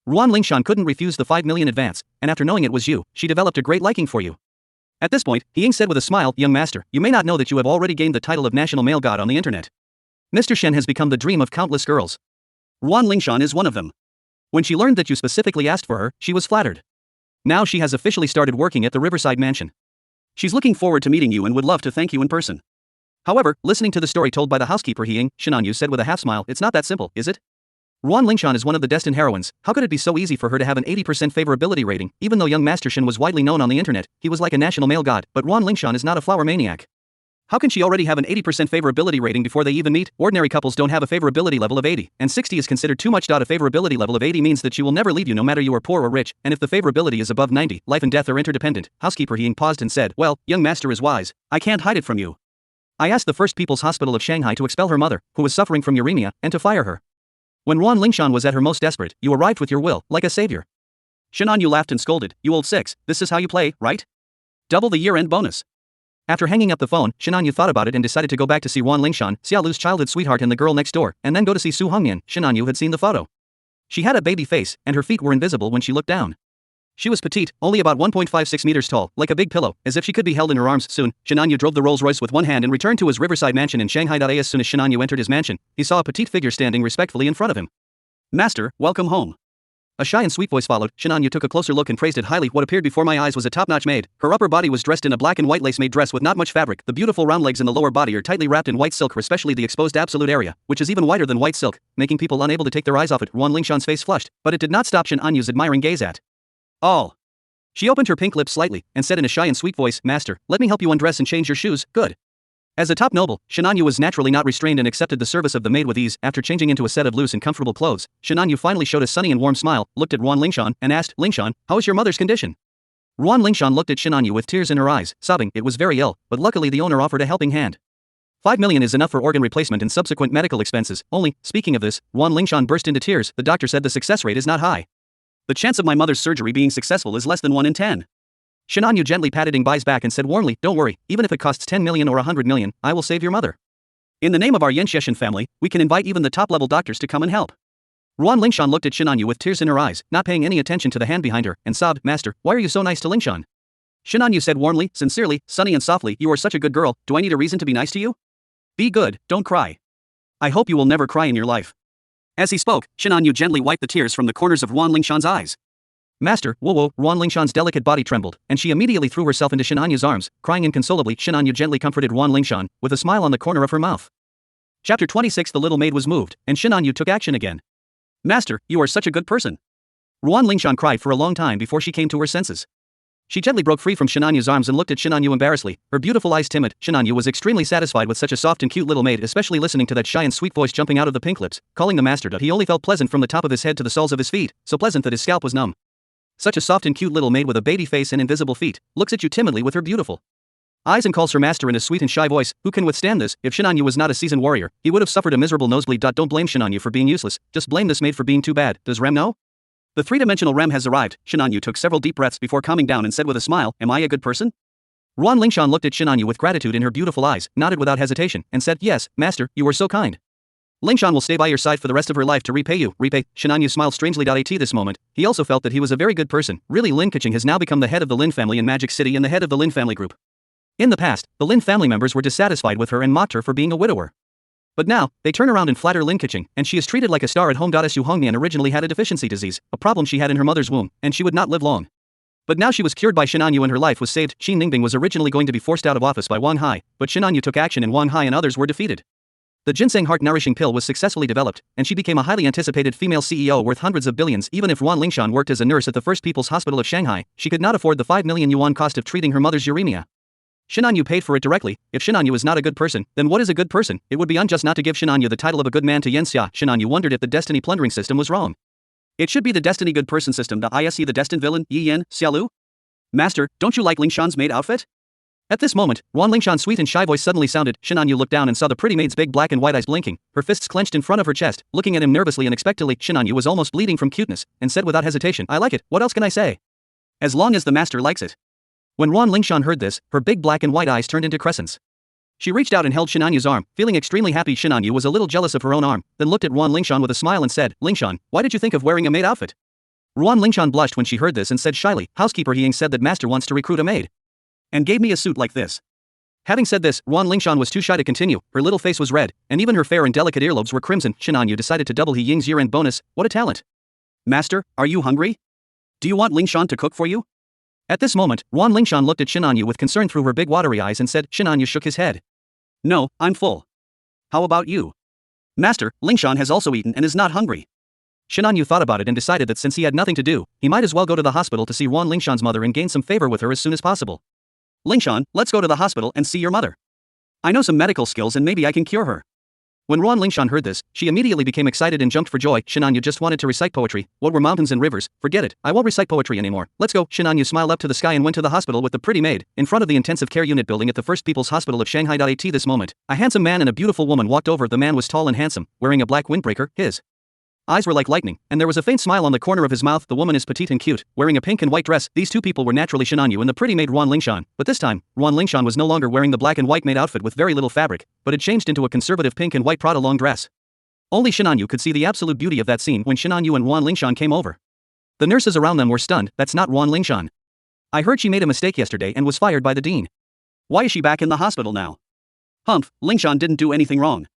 Wan Lingshan couldn't refuse the 5 million advance, and after knowing it was you, she developed a great liking for you. At this point, Ying said with a smile, young master, you may not know that you have already gained the title of national male god on the internet. Mr. Shen has become the dream of countless girls. Wan Lingshan is one of them. When she learned that you specifically asked for her, she was flattered. Now she has officially started working at the Riverside Mansion. She's looking forward to meeting you and would love to thank you in person. However, listening to the story told by the housekeeper Ying, Shinanyu said with a half smile, it's not that simple, is it? Wan Lingshan is one of the destined heroines. How could it be so easy for her to have an 80% favorability rating? Even though young Master Shen was widely known on the internet, he was like a national male god, but Wan Lingshan is not a flower maniac. How can she already have an 80% favorability rating before they even meet? Ordinary couples don't have a favorability level of 80, and 60 is considered too much. A favorability level of 80 means that she will never leave you no matter you are poor or rich, and if the favorability is above 90, life and death are interdependent. Housekeeper Ying paused and said, well, young master is wise. I can't hide it from you. I asked the First People's Hospital of Shanghai to expel her mother, who was suffering from uremia, and to fire her. When Wan Lingshan was at her most desperate, you arrived with your will, like a savior. Shinanyu laughed and scolded, you old six, this is how you play, right? Double the year-end bonus. After hanging up the phone, Shinanyu thought about it and decided to go back to see Wan Lingshan, Xiaolu's childhood sweetheart and the girl next door, and then go to see Su Hongyan. Shinanyu had seen the photo. She had a baby face, and her feet were invisible when she looked down. She was petite, only about 1.56 meters tall, like a big pillow, as if she could be held in her arms. Soon, Shinanyu drove the Rolls-Royce with one hand and returned to his Riverside mansion in Shanghai. As soon as Shinanyu entered his mansion, he saw a petite figure standing respectfully in front of him. Master, welcome home. A shy and sweet voice followed. Shinanyu took a closer look and praised it highly. What appeared before my eyes was a top-notch maid. Her upper body was dressed in a black and white lace-made dress with not much fabric. The beautiful round legs in the lower body are tightly wrapped in white silk, especially the exposed absolute area, which is even whiter than white silk, making people unable to take their eyes off it. Wan Lingshan's face flushed, but it did not stop Shinanyu's admiring gaze at all. She opened her pink lips slightly, and said in a shy and sweet voice, Master, let me help you undress and change your shoes, good. As a top noble, Shinanyu was naturally not restrained and accepted the service of the maid with ease. After changing into a set of loose and comfortable clothes, Shinanyu finally showed a sunny and warm smile, looked at Wan Lingshan, and asked, Lingshan, how is your mother's condition? Wan Lingshan looked at Shinanyu with tears in her eyes, sobbing, it was very ill, but luckily the owner offered a helping hand. 5 million is enough for organ replacement and subsequent medical expenses, only, speaking of this, Wan Lingshan burst into tears. The doctor said the success rate is not high. The chance of my mother's surgery being successful is less than 1 in 10. Shinanyu gently patted Bai's back and said warmly, don't worry, even if it costs 10 million or 100 million, I will save your mother. In the name of our Yensheshan family, we can invite even the top-level doctors to come and help. Wan Lingshan looked at Shinanyu with tears in her eyes, not paying any attention to the hand behind her, and sobbed, Master, why are you so nice to Lingshan? Shinanyu said warmly, sincerely, sunny and softly, you are such a good girl, do I need a reason to be nice to you? Be good, don't cry. I hope you will never cry in your life. As he spoke, Shinanyu gently wiped the tears from the corners of Wan Lingshan's eyes. Master, whoa, Wan Lingshan's delicate body trembled, and she immediately threw herself into Shinanyu's arms, crying inconsolably. Shinanyu gently comforted Wan Lingshan, with a smile on the corner of her mouth. Chapter 26. The little maid was moved, and Shinanyu took action again. Master, you are such a good person. Wan Lingshan cried for a long time before she came to her senses. She gently broke free from Shinanyu's arms and looked at Shinanyu embarrassedly, her beautiful eyes timid. Shinanyu was extremely satisfied with such a soft and cute little maid, especially listening to that shy and sweet voice jumping out of the pink lips, calling the master. He only felt pleasant from the top of his head to the soles of his feet, so pleasant that his scalp was numb. Such a soft and cute little maid with a baby face and invisible feet, looks at you timidly with her beautiful eyes and calls her master in a sweet and shy voice. Who can withstand this? If Shinanyu was not a seasoned warrior, he would have suffered a miserable nosebleed. Don't blame Shinanyu for being useless, just blame this maid for being too bad. Does Rem know? The three-dimensional Rem has arrived. Shinanyu took several deep breaths before calming down and said with a smile, am I a good person? Ruan Lingshan looked at Shinanyu with gratitude in her beautiful eyes, nodded without hesitation, and said, yes, master, you were so kind. Lingshan will stay by your side for the rest of her life to repay you. Repay? Shinanyu smiled strangely. At this moment, he also felt that he was a very good person. Really, Lin Keqing has now become the head of the Lin family in Magic City and the head of the Lin family group. In the past, the Lin family members were dissatisfied with her and mocked her for being a widower. But now, they turn around and flatter Lin Keqing, and she is treated like a star at home. Su Hongnian originally had a deficiency disease, a problem she had in her mother's womb, and she would not live long. But now she was cured by Shinanyu and her life was saved. Qin Ningbing was originally going to be forced out of office by Wang Hai, but Shinanyu took action and Wang Hai and others were defeated. The ginseng heart nourishing pill was successfully developed, and she became a highly anticipated female CEO worth hundreds of billions. Even if Ruan Lingshan worked as a nurse at the First People's Hospital of Shanghai, she could not afford the 5 million yuan cost of treating her mother's uremia. Shinanyu paid for it directly. If Shinanyu is not a good person, then what is a good person? It would be unjust not to give Shinanyu the title of a good man to Yen Xia. Shinanyu wondered if the destiny plundering system was wrong. It should be the destiny good person system. The destined villain, Yi Yen, Xiaolu? Master, don't you like Lingshan's maid outfit? At this moment, Ruan Lingshan's sweet and shy voice suddenly sounded. Shinanyu looked down and saw the pretty maid's big black and white eyes blinking, her fists clenched in front of her chest, looking at him nervously and expectantly. Shinanyu was almost bleeding from cuteness, and said without hesitation, I like it, what else can I say? As long as the master likes it. When Ruan Lingshan heard this, her big black and white eyes turned into crescents. She reached out and held Shinanyu's arm, feeling extremely happy. Shinanyu was a little jealous of her own arm, then looked at Ruan Lingshan with a smile and said, Lingshan, why did you think of wearing a maid outfit? Ruan Lingshan blushed when she heard this and said shyly, housekeeper Ying said that master wants to recruit a maid. And gave me a suit like this. Having said this, Ruan Lingshan was too shy to continue, her little face was red, and even her fair and delicate earlobes were crimson. Shinanyu decided to double He Ying's year-end bonus. What a talent. Master, are you hungry? Do you want Lingshan to cook for you? At this moment, Ruan Lingshan looked at Shinanyu with concern through her big watery eyes and said. Shinanyu shook his head. No, I'm full. How about you? Master, Lingshan has also eaten and is not hungry. Shinanyu thought about it and decided that since he had nothing to do, he might as well go to the hospital to see Ruan Lingshan's mother and gain some favor with her as soon as possible. Lingshan, let's go to the hospital and see your mother. I know some medical skills and maybe I can cure her. When Ruan Lingshan heard this, she immediately became excited and jumped for joy. Shinanyu just wanted to recite poetry. What were mountains and rivers? Forget it, I won't recite poetry anymore. Let's go. Shinanyu smiled up to the sky and went to the hospital with the pretty maid, in front of the intensive care unit building at the First People's Hospital of Shanghai. At this moment, a handsome man and a beautiful woman walked over. The man was tall and handsome, wearing a black windbreaker. His eyes were like lightning, and there was a faint smile on the corner of his mouth. The woman is petite and cute, wearing a pink and white dress. These two people were naturally Shinanyu and the pretty maid Ruan Lingshan, but this time, Ruan Lingshan was no longer wearing the black and white maid outfit with very little fabric, but had changed into a conservative pink and white Prada long dress. Only Shinanyu could see the absolute beauty of that scene when Shinanyu and Ruan Lingshan came over. The nurses around them were stunned. That's not Ruan Lingshan. I heard she made a mistake yesterday and was fired by the dean. Why is she back in the hospital now? Humph, Lingshan didn't do anything wrong.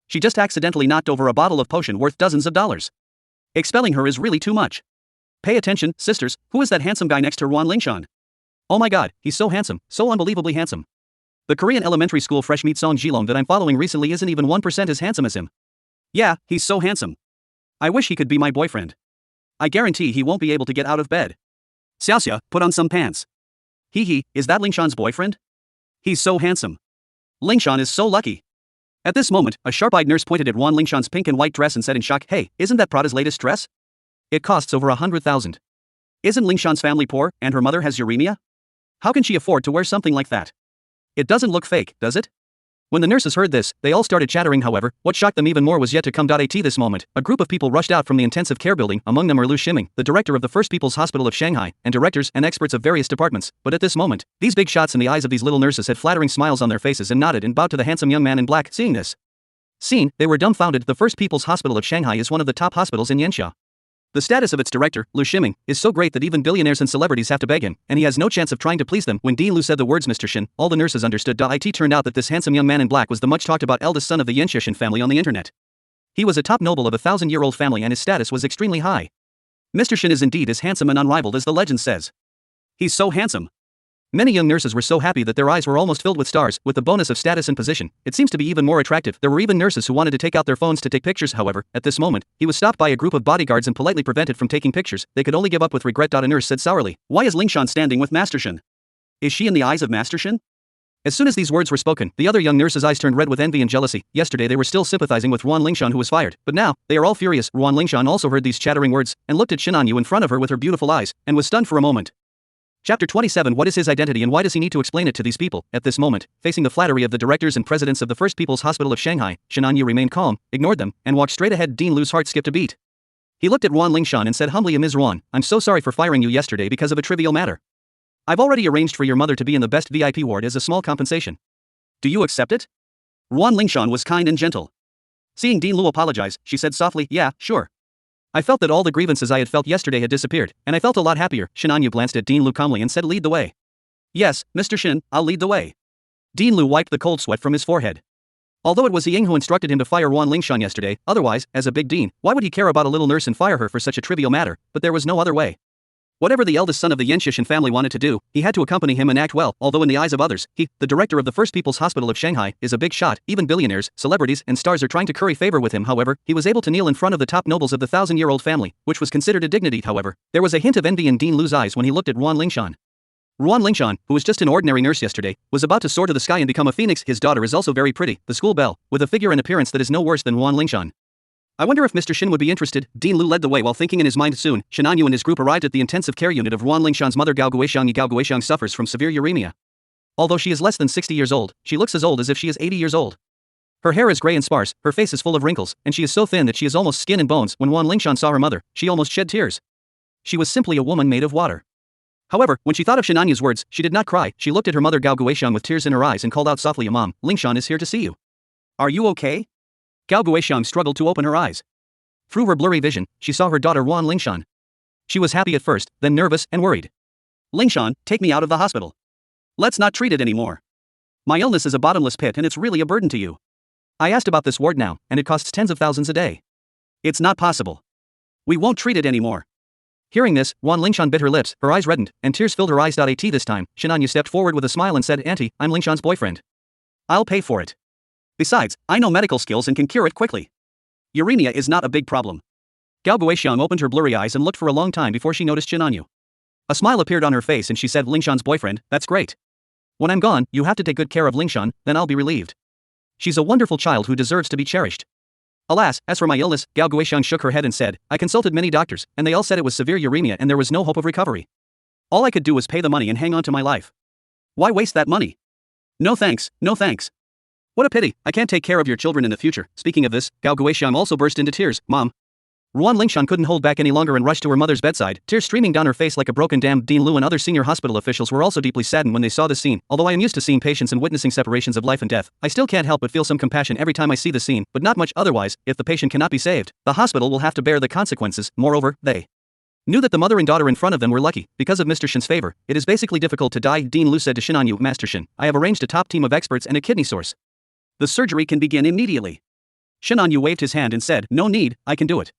She just accidentally knocked over a bottle of potion worth dozens of dollars. Expelling her is really too much. Pay attention, sisters, who is that handsome guy next to Ruan Lingshan? Oh my god, he's so handsome, so unbelievably handsome. The Korean elementary school fresh meat Song Jilong that I'm following recently isn't even 1% as handsome as him. Yeah, he's so handsome. I wish he could be my boyfriend. I guarantee he won't be able to get out of bed. Xiaoxia, put on some pants. Hee, is that Lingshan's boyfriend? He's so handsome. Lingshan is so lucky. At this moment, a sharp-eyed nurse pointed at Ruan Lingshan's pink and white dress and said in shock, hey, isn't that Prada's latest dress? It costs over 100,000. Isn't Lingshan's family poor, and her mother has uremia? How can she afford to wear something like that? It doesn't look fake, does it? When the nurses heard this, they all started chattering. However, what shocked them even more was yet to come. At this moment, a group of people rushed out from the intensive care building. Among them were Lu Shiming, the director of the First People's Hospital of Shanghai, and directors and experts of various departments. But at this moment, these big shots in the eyes of these little nurses had flattering smiles on their faces and nodded and bowed to the handsome young man in black. Seeing this scene, they were dumbfounded. The First People's Hospital of Shanghai is one of the top hospitals in Yanxia. The status of its director, Lu Shiming, is so great that even billionaires and celebrities have to beg him, and he has no chance of trying to please them. When Dean Lu said the words Mr. Shin, all the nurses understood. It turned out that this handsome young man in black was the much talked about eldest son of the Yanxia Shin family on the internet. He was a top noble of a 1,000-year-old family and his status was extremely high. Mr. Shin is indeed as handsome and unrivaled as the legend says. He's so handsome. Many young nurses were so happy that their eyes were almost filled with stars. With the bonus of status and position, it seems to be even more attractive. There were even nurses who wanted to take out their phones to take pictures. However, at this moment, he was stopped by a group of bodyguards and politely prevented from taking pictures. They could only give up with regret. A nurse said sourly, why is Lingshan standing with Master Shin? Is she in the eyes of Master Shin? As soon as these words were spoken, the other young nurse's eyes turned red with envy and jealousy. Yesterday they were still sympathizing with Ruan Lingshan who was fired, but now, they are all furious. Ruan Lingshan also heard these chattering words, and looked at Shinanyu in front of her with her beautiful eyes, and was stunned for a moment. Chapter 27. What is his identity and why does he need to explain it to these people? At this moment, facing the flattery of the directors and presidents of the First People's Hospital of Shanghai, Shinanyu remained calm, ignored them, and walked straight ahead. Dean Lu's heart skipped a beat. He looked at Ruan Lingshan and said humbly, Ms. Ruan, I'm so sorry for firing you yesterday because of a trivial matter. I've already arranged for your mother to be in the best VIP ward as a small compensation. Do you accept it? Ruan Lingshan was kind and gentle. Seeing Dean Lu apologize, she said softly, yeah, sure. I felt that all the grievances I had felt yesterday had disappeared, and I felt a lot happier. Shinanyu glanced at Dean Lu calmly and said, lead the way. Yes, Mr. Shin, I'll lead the way. Dean Lu wiped the cold sweat from his forehead. Although it was Ying who instructed him to fire Ruan Lingshan yesterday, otherwise, as a big dean, why would he care about a little nurse and fire her for such a trivial matter? But there was no other way. Whatever the eldest son of the Yenshishan family wanted to do, he had to accompany him and act well, although in the eyes of others, he, the director of the First People's Hospital of Shanghai, is a big shot. Even billionaires, celebrities, and stars are trying to curry favor with him. However, he was able to kneel in front of the top nobles of the 1,000-year-old family, which was considered a dignity. However, there was a hint of envy in Dean Lu's eyes when he looked at Ruan Lingshan. Ruan Lingshan, who was just an ordinary nurse yesterday, was about to soar to the sky and become a phoenix. His daughter is also very pretty, the school belle, with a figure and appearance that is no worse than Ruan Lingshan. I wonder if Mr. Shin would be interested. Dean Lu led the way while thinking in his mind. Soon, Shinanyu and his group arrived at the intensive care unit of Ruan Lingshan's mother. Gao Guixiang suffers from severe uremia. Although she is less than 60 years old, she looks as old as if she is 80 years old. Her hair is gray and sparse, her face is full of wrinkles, and she is so thin that she is almost skin and bones. When Ruan Lingshan saw her mother, she almost shed tears. She was simply a woman made of water. However, when she thought of Shinanyu's words, she did not cry. She looked at her mother Gao Guixiang with tears in her eyes and called out softly, Mom, Lingshan is here to see you. Are you okay? Gao Guixiang struggled to open her eyes. Through her blurry vision, she saw her daughter Ruan Lingshan. She was happy at first, then nervous and worried. Lingshan, take me out of the hospital. Let's not treat it anymore. My illness is a bottomless pit and it's really a burden to you. I asked about this ward now, and it costs tens of thousands a day. It's not possible. We won't treat it anymore. Hearing this, Ruan Lingshan bit her lips, her eyes reddened, and tears filled her eyes. At this time, Shinanyu stepped forward with a smile and said, Auntie, I'm Lingshan's boyfriend. I'll pay for it. Besides, I know medical skills and can cure it quickly. Uremia is not a big problem. Gao Guixiang opened her blurry eyes and looked for a long time before she noticed Shinanyu. A smile appeared on her face and she said, Lingshan's boyfriend, that's great. When I'm gone, you have to take good care of Lingshan, then I'll be relieved. She's a wonderful child who deserves to be cherished. Alas, as for my illness, Gao Guixiang shook her head and said, I consulted many doctors, and they all said it was severe uremia and there was no hope of recovery. All I could do was pay the money and hang on to my life. Why waste that money? No thanks, no thanks. What a pity, I can't take care of your children in the future. Speaking of this, Gao Guixiang also burst into tears. Mom. Ruan Lingshan couldn't hold back any longer and rushed to her mother's bedside, tears streaming down her face like a broken dam. Dean Lu and other senior hospital officials were also deeply saddened when they saw this scene. Although I am used to seeing patients and witnessing separations of life and death, I still can't help but feel some compassion every time I see the scene, but not much otherwise. If the patient cannot be saved, the hospital will have to bear the consequences. Moreover, they knew that the mother and daughter in front of them were lucky. Because of Mr. Shin's favor, it is basically difficult to die. Dean Lu said to Shinanyu, Master Shin, I have arranged a top team of experts and a kidney source. The surgery can begin immediately. Shinanyu waved his hand and said, no need, I can do it.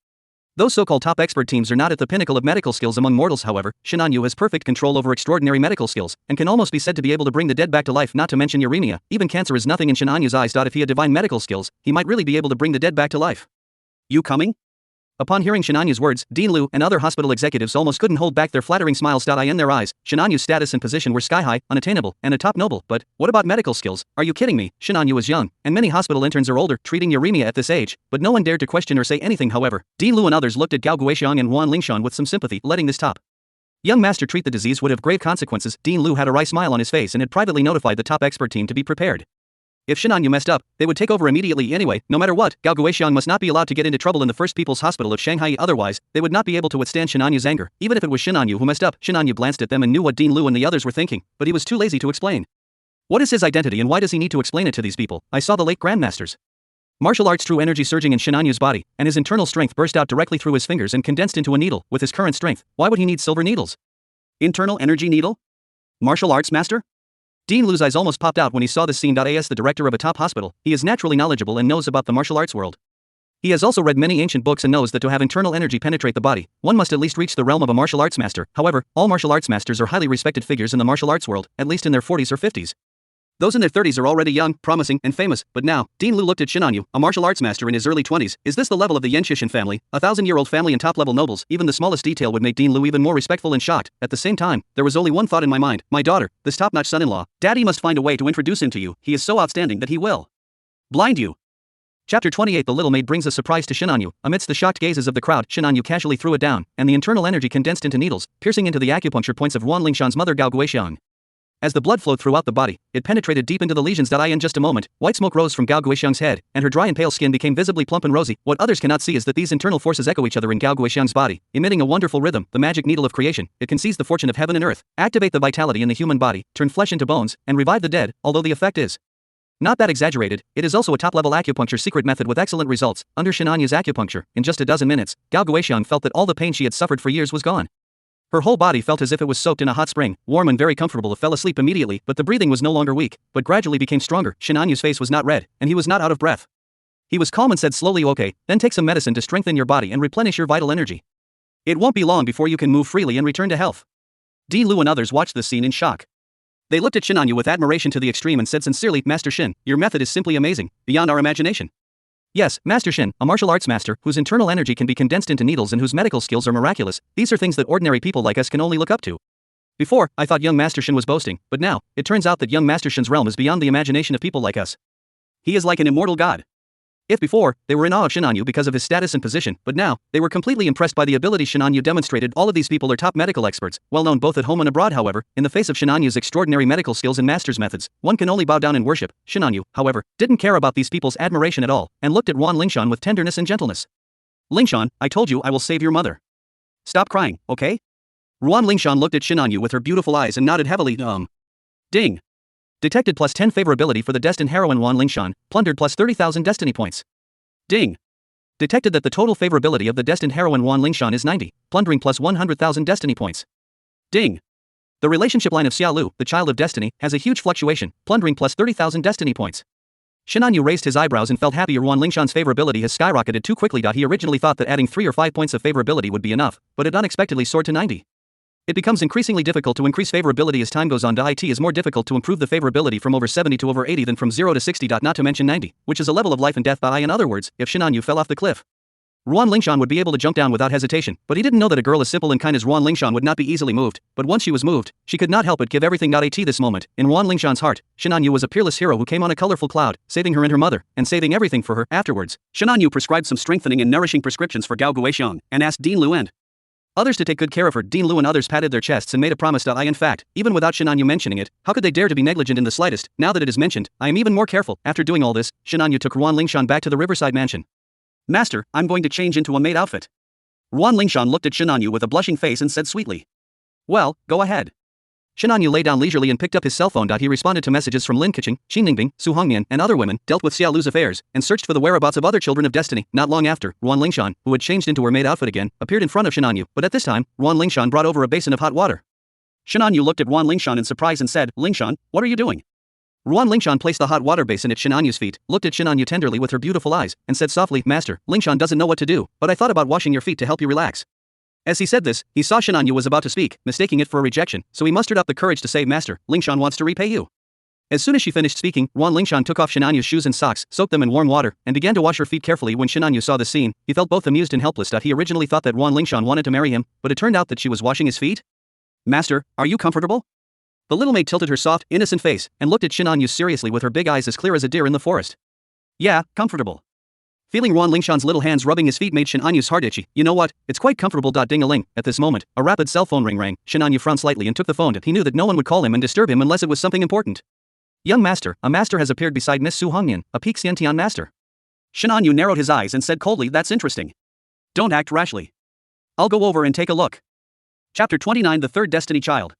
Those so-called top expert teams are not at the pinnacle of medical skills among mortals. However, Shinanyu has perfect control over extraordinary medical skills, and can almost be said to be able to bring the dead back to life. Not to mention uremia, even cancer is nothing in Shinanyu's eyes. If he had divine medical skills, he might really be able to bring the dead back to life. You coming? Upon hearing Shinanyu's words, Dean Lu and other hospital executives almost couldn't hold back their flattering smiles. In their eyes, Shinanyu's status and position were sky-high, unattainable, and a top noble. But what about medical skills? Are you kidding me? Shinanyu is young, and many hospital interns are older, treating uremia at this age, but no one dared to question or say anything. However, Dean Lu and others looked at Gao Guixiang and Ruan Lingshan with some sympathy, letting this top young master treat the disease would have grave consequences. Dean Lu had a wry smile on his face and had privately notified the top expert team to be prepared. If Shinanyu messed up, they would take over immediately anyway. No matter what, Gao Guixiang must not be allowed to get into trouble in the First People's Hospital of Shanghai, otherwise, they would not be able to withstand Shinanyu's anger. Even if it was Shinanyu who messed up, Shinanyu glanced at them and knew what Dean Lu and the others were thinking, but he was too lazy to explain. What is his identity and why does he need to explain it to these people? I saw the late Grandmaster's martial arts true energy surging in Shinanyu's body, and his internal strength burst out directly through his fingers and condensed into a needle. With his current strength, why would he need silver needles? Internal energy needle? Martial arts master? Dean Lu's eyes almost popped out when he saw this scene. As the director of a top hospital, he is naturally knowledgeable and knows about the martial arts world. He has also read many ancient books and knows that to have internal energy penetrate the body, one must at least reach the realm of a martial arts master. However, all martial arts masters are highly respected figures in the martial arts world, at least in their 40s or 50s. Those in their 30s are already young, promising, and famous, but now, Dean Lu looked at Shinanyu, a martial arts master in his early 20s. Is this the level of the Yenshishin family, a 1,000-year-old family and top-level nobles? Even the smallest detail would make Dean Lu even more respectful and shocked. At the same time, there was only one thought in my mind. My daughter, this top-notch son-in-law. Daddy must find a way to introduce him to you. He is so outstanding that he will blind you. Chapter 28. The little maid brings a surprise to Shinanyu. Amidst the shocked gazes of the crowd, Shinanyu casually threw it down, and the internal energy condensed into needles, piercing into the acupuncture points of Wan Lingshan's mother Gao Guixiang. As the blood flowed throughout the body, it penetrated deep into the lesions. In just a moment, white smoke rose from Gao Guixiang's head, and her dry and pale skin became visibly plump and rosy. What others cannot see is that these internal forces echo each other in Gao Guixiang's body, emitting a wonderful rhythm. The magic needle of creation, it can seize the fortune of heaven and earth, activate the vitality in the human body, turn flesh into bones, and revive the dead. Although the effect is not that exaggerated, it is also a top-level acupuncture secret method with excellent results. Under Shinanyu's acupuncture, in just a dozen minutes, Gao Guixiang felt that all the pain she had suffered for years was gone. Her whole body felt as if it was soaked in a hot spring, warm and very comfortable. Fell asleep immediately, but the breathing was no longer weak, but gradually became stronger. Shinanyu's face was not red, and he was not out of breath. He was calm and said slowly, okay, then take some medicine to strengthen your body and replenish your vital energy. It won't be long before you can move freely and return to health. Di Lu and others watched this scene in shock. They looked at Shinanyu with admiration to the extreme and said sincerely, Master Shin, your method is simply amazing, beyond our imagination. Yes, Master Shin, a martial arts master, whose internal energy can be condensed into needles and whose medical skills are miraculous. These are things that ordinary people like us can only look up to. Before, I thought young Master Shin was boasting, but now, it turns out that young Master Shin's realm is beyond the imagination of people like us. He is like an immortal god. If before, they were in awe of Shinanyu because of his status and position, but now, they were completely impressed by the ability Shinanyu demonstrated. All of these people are top medical experts, well known both at home and abroad. However, in the face of Shinanyu's extraordinary medical skills and master's methods, one can only bow down and worship. Shinanyu, however, didn't care about these people's admiration at all, and looked at Wan Lingshan with tenderness and gentleness. Lingshan, I told you I will save your mother. Stop crying, okay? Wan Lingshan looked at Shinanyu with her beautiful eyes and nodded heavily. Ding. Detected plus 10 favorability for the destined heroine Wan Lingshan, plundered plus 30,000 destiny points. Ding. Detected that the total favorability of the destined heroine Wan Lingshan is 90, plundering plus 100,000 destiny points. Ding. The relationship line of Xiaolu, the child of destiny, has a huge fluctuation, plundering plus 30,000 destiny points. Shinanyu raised his eyebrows and felt happier. Wan Lingshan's favorability has skyrocketed too quickly. He originally thought that adding 3 or 5 points of favorability would be enough, but it unexpectedly soared to 90. It becomes increasingly difficult to increase favorability as time goes on. It is more difficult to improve the favorability from over 70 to over 80 than from 0 to 60. Not to mention 90, which is a level of life and death. In other words, if Shinanyu fell off the cliff, Wan Lingshan would be able to jump down without hesitation, but he didn't know that a girl as simple and kind as Wan Lingshan would not be easily moved, but once she was moved, she could not help but give everything. At this moment, in Wan Lingshan's heart, Shinanyu was a peerless hero who came on a colorful cloud, saving her and her mother, and saving everything for her. Afterwards, Shinanyu prescribed some strengthening and nourishing prescriptions for Gao Guixiang, and asked Dean Lu and others to take good care of her. Dean Lu and others patted their chests and made a promise. In fact, even without Shinanyu mentioning it, how could they dare to be negligent in the slightest? Now that it is mentioned, I am even more careful. After doing all this, Shinanyu took Wan Lingshan back to the riverside mansion. Master, I'm going to change into a maid outfit. Wan Lingshan looked at Shinanyu with a blushing face and said sweetly. Well, go ahead. Shinanyu lay down leisurely and picked up his cell phone. He responded to messages from Lin Keqing, Xin Ningbing, Su Hongmian, and other women, dealt with Xiaolu's affairs, and searched for the whereabouts of other children of destiny. Not long after, Wan Lingshan, who had changed into her maid outfit again, appeared in front of Shinanyu, but at this time, Wan Lingshan brought over a basin of hot water. Shinanyu looked at Wan Lingshan in surprise and said, Lingshan, what are you doing? Wan Lingshan placed the hot water basin at Shinanyu's feet, looked at Shinanyu tenderly with her beautiful eyes, and said softly, Master, Lingshan doesn't know what to do, but I thought about washing your feet to help you relax. As he said this, he saw Shinanyu was about to speak, mistaking it for a rejection, so he mustered up the courage to say, Master, Lingshan wants to repay you. As soon as she finished speaking, Wan Lingshan took off Shinanyu's shoes and socks, soaked them in warm water, and began to wash her feet carefully. When Shinanyu saw the scene, he felt both amused and helpless. He originally thought that Wan Lingshan wanted to marry him, but it turned out that she was washing his feet. Master, are you comfortable? The little maid tilted her soft, innocent face, and looked at Shinanyu seriously with her big eyes as clear as a deer in the forest. Yeah, comfortable. Feeling Wan Lingshan's little hands rubbing his feet made Shinanyu's heart itchy. You know what, it's quite comfortable. Ding-a-ling. At this moment, a rapid cell phone ring rang. Shinanyu frowned slightly and took the phone. He knew that no one would call him and disturb him unless it was something important. Young master, a master has appeared beside Miss Su Hongmian, a peak Xiantian master. Shinanyu narrowed his eyes and said coldly, that's interesting. Don't act rashly. I'll go over and take a look. Chapter 29. The Third Destiny Child.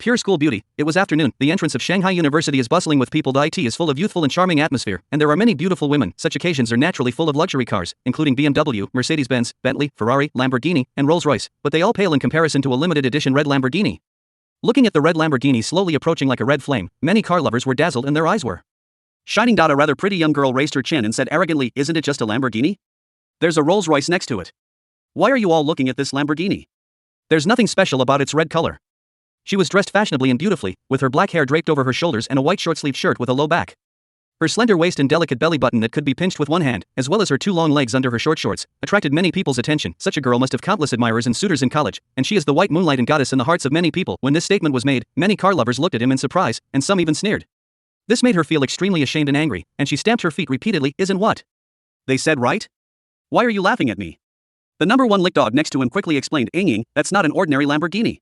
Pure school beauty. It was afternoon. The entrance of Shanghai University is bustling with people. It is full of youthful and charming atmosphere, and there are many beautiful women. Such occasions are naturally full of luxury cars, including BMW, Mercedes-Benz, Bentley, Ferrari, Lamborghini, and Rolls-Royce, but they all pale in comparison to a limited edition red Lamborghini. Looking at the red Lamborghini slowly approaching like a red flame, many car lovers were dazzled and their eyes were shining. A rather pretty young girl raised her chin and said arrogantly, isn't it just a Lamborghini? There's a Rolls-Royce next to it. Why are you all looking at this Lamborghini? There's nothing special about its red color. She was dressed fashionably and beautifully, with her black hair draped over her shoulders and a white short-sleeved shirt with a low back. Her slender waist and delicate belly button that could be pinched with one hand, as well as her 2 long legs under her short shorts, attracted many people's attention. Such a girl must have countless admirers and suitors in college, and she is the white moonlight and goddess in the hearts of many people. When this statement was made, many car lovers looked at him in surprise, and some even sneered. This made her feel extremely ashamed and angry, and she stamped her feet repeatedly. Isn't what they said right? Why are you laughing at me? The number 1 lick dog next to him quickly explained, Ying, that's not an ordinary Lamborghini.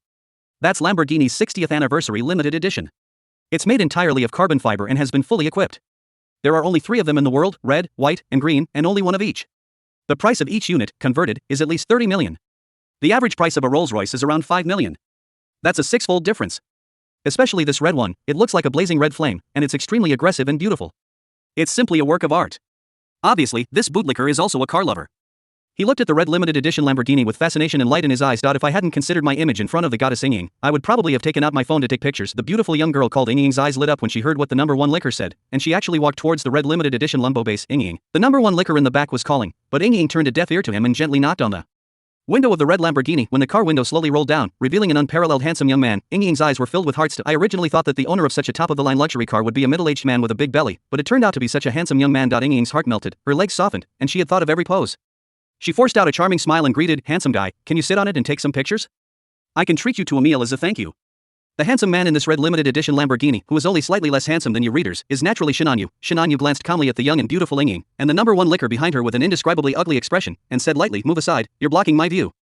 That's Lamborghini's 60th anniversary limited edition. It's made entirely of carbon fiber and has been fully equipped. There are only 3 of them in the world, red, white, and green, and only 1 of each. The price of each unit, converted, is at least 30 million. The average price of a Rolls-Royce is around 5 million. That's a 6-fold difference. Especially this red one, it looks like a blazing red flame, and it's extremely aggressive and beautiful. It's simply a work of art. Obviously, this bootlicker is also a car lover. He looked at the red limited edition Lamborghini with fascination and light in his eyes. If I hadn't considered my image in front of the goddess Ying, I would probably have taken out my phone to take pictures. The beautiful young girl called Ying's eyes lit up when she heard what the number 1 licker said, and she actually walked towards the red limited edition Lumbo base. Ying. The number 1 licker in the back was calling, but Ying turned a deaf ear to him and gently knocked on the window of the red Lamborghini. When the car window slowly rolled down, revealing an unparalleled handsome young man, Ying's eyes were filled with hearts. I originally thought that the owner of such a top-of-the-line luxury car would be a middle-aged man with a big belly, but it turned out to be such a handsome young man. Ying's heart melted, her legs softened, and she had thought of every pose. She forced out a charming smile and greeted, handsome guy, can you sit on it and take some pictures? I can treat you to a meal as a thank you. The handsome man in this red limited edition Lamborghini, who is only slightly less handsome than you readers, is naturally Shinanyu. Shinanyu glanced calmly at the young and beautiful Ying, and the number 1 licker behind her with an indescribably ugly expression, and said lightly, move aside, you're blocking my view.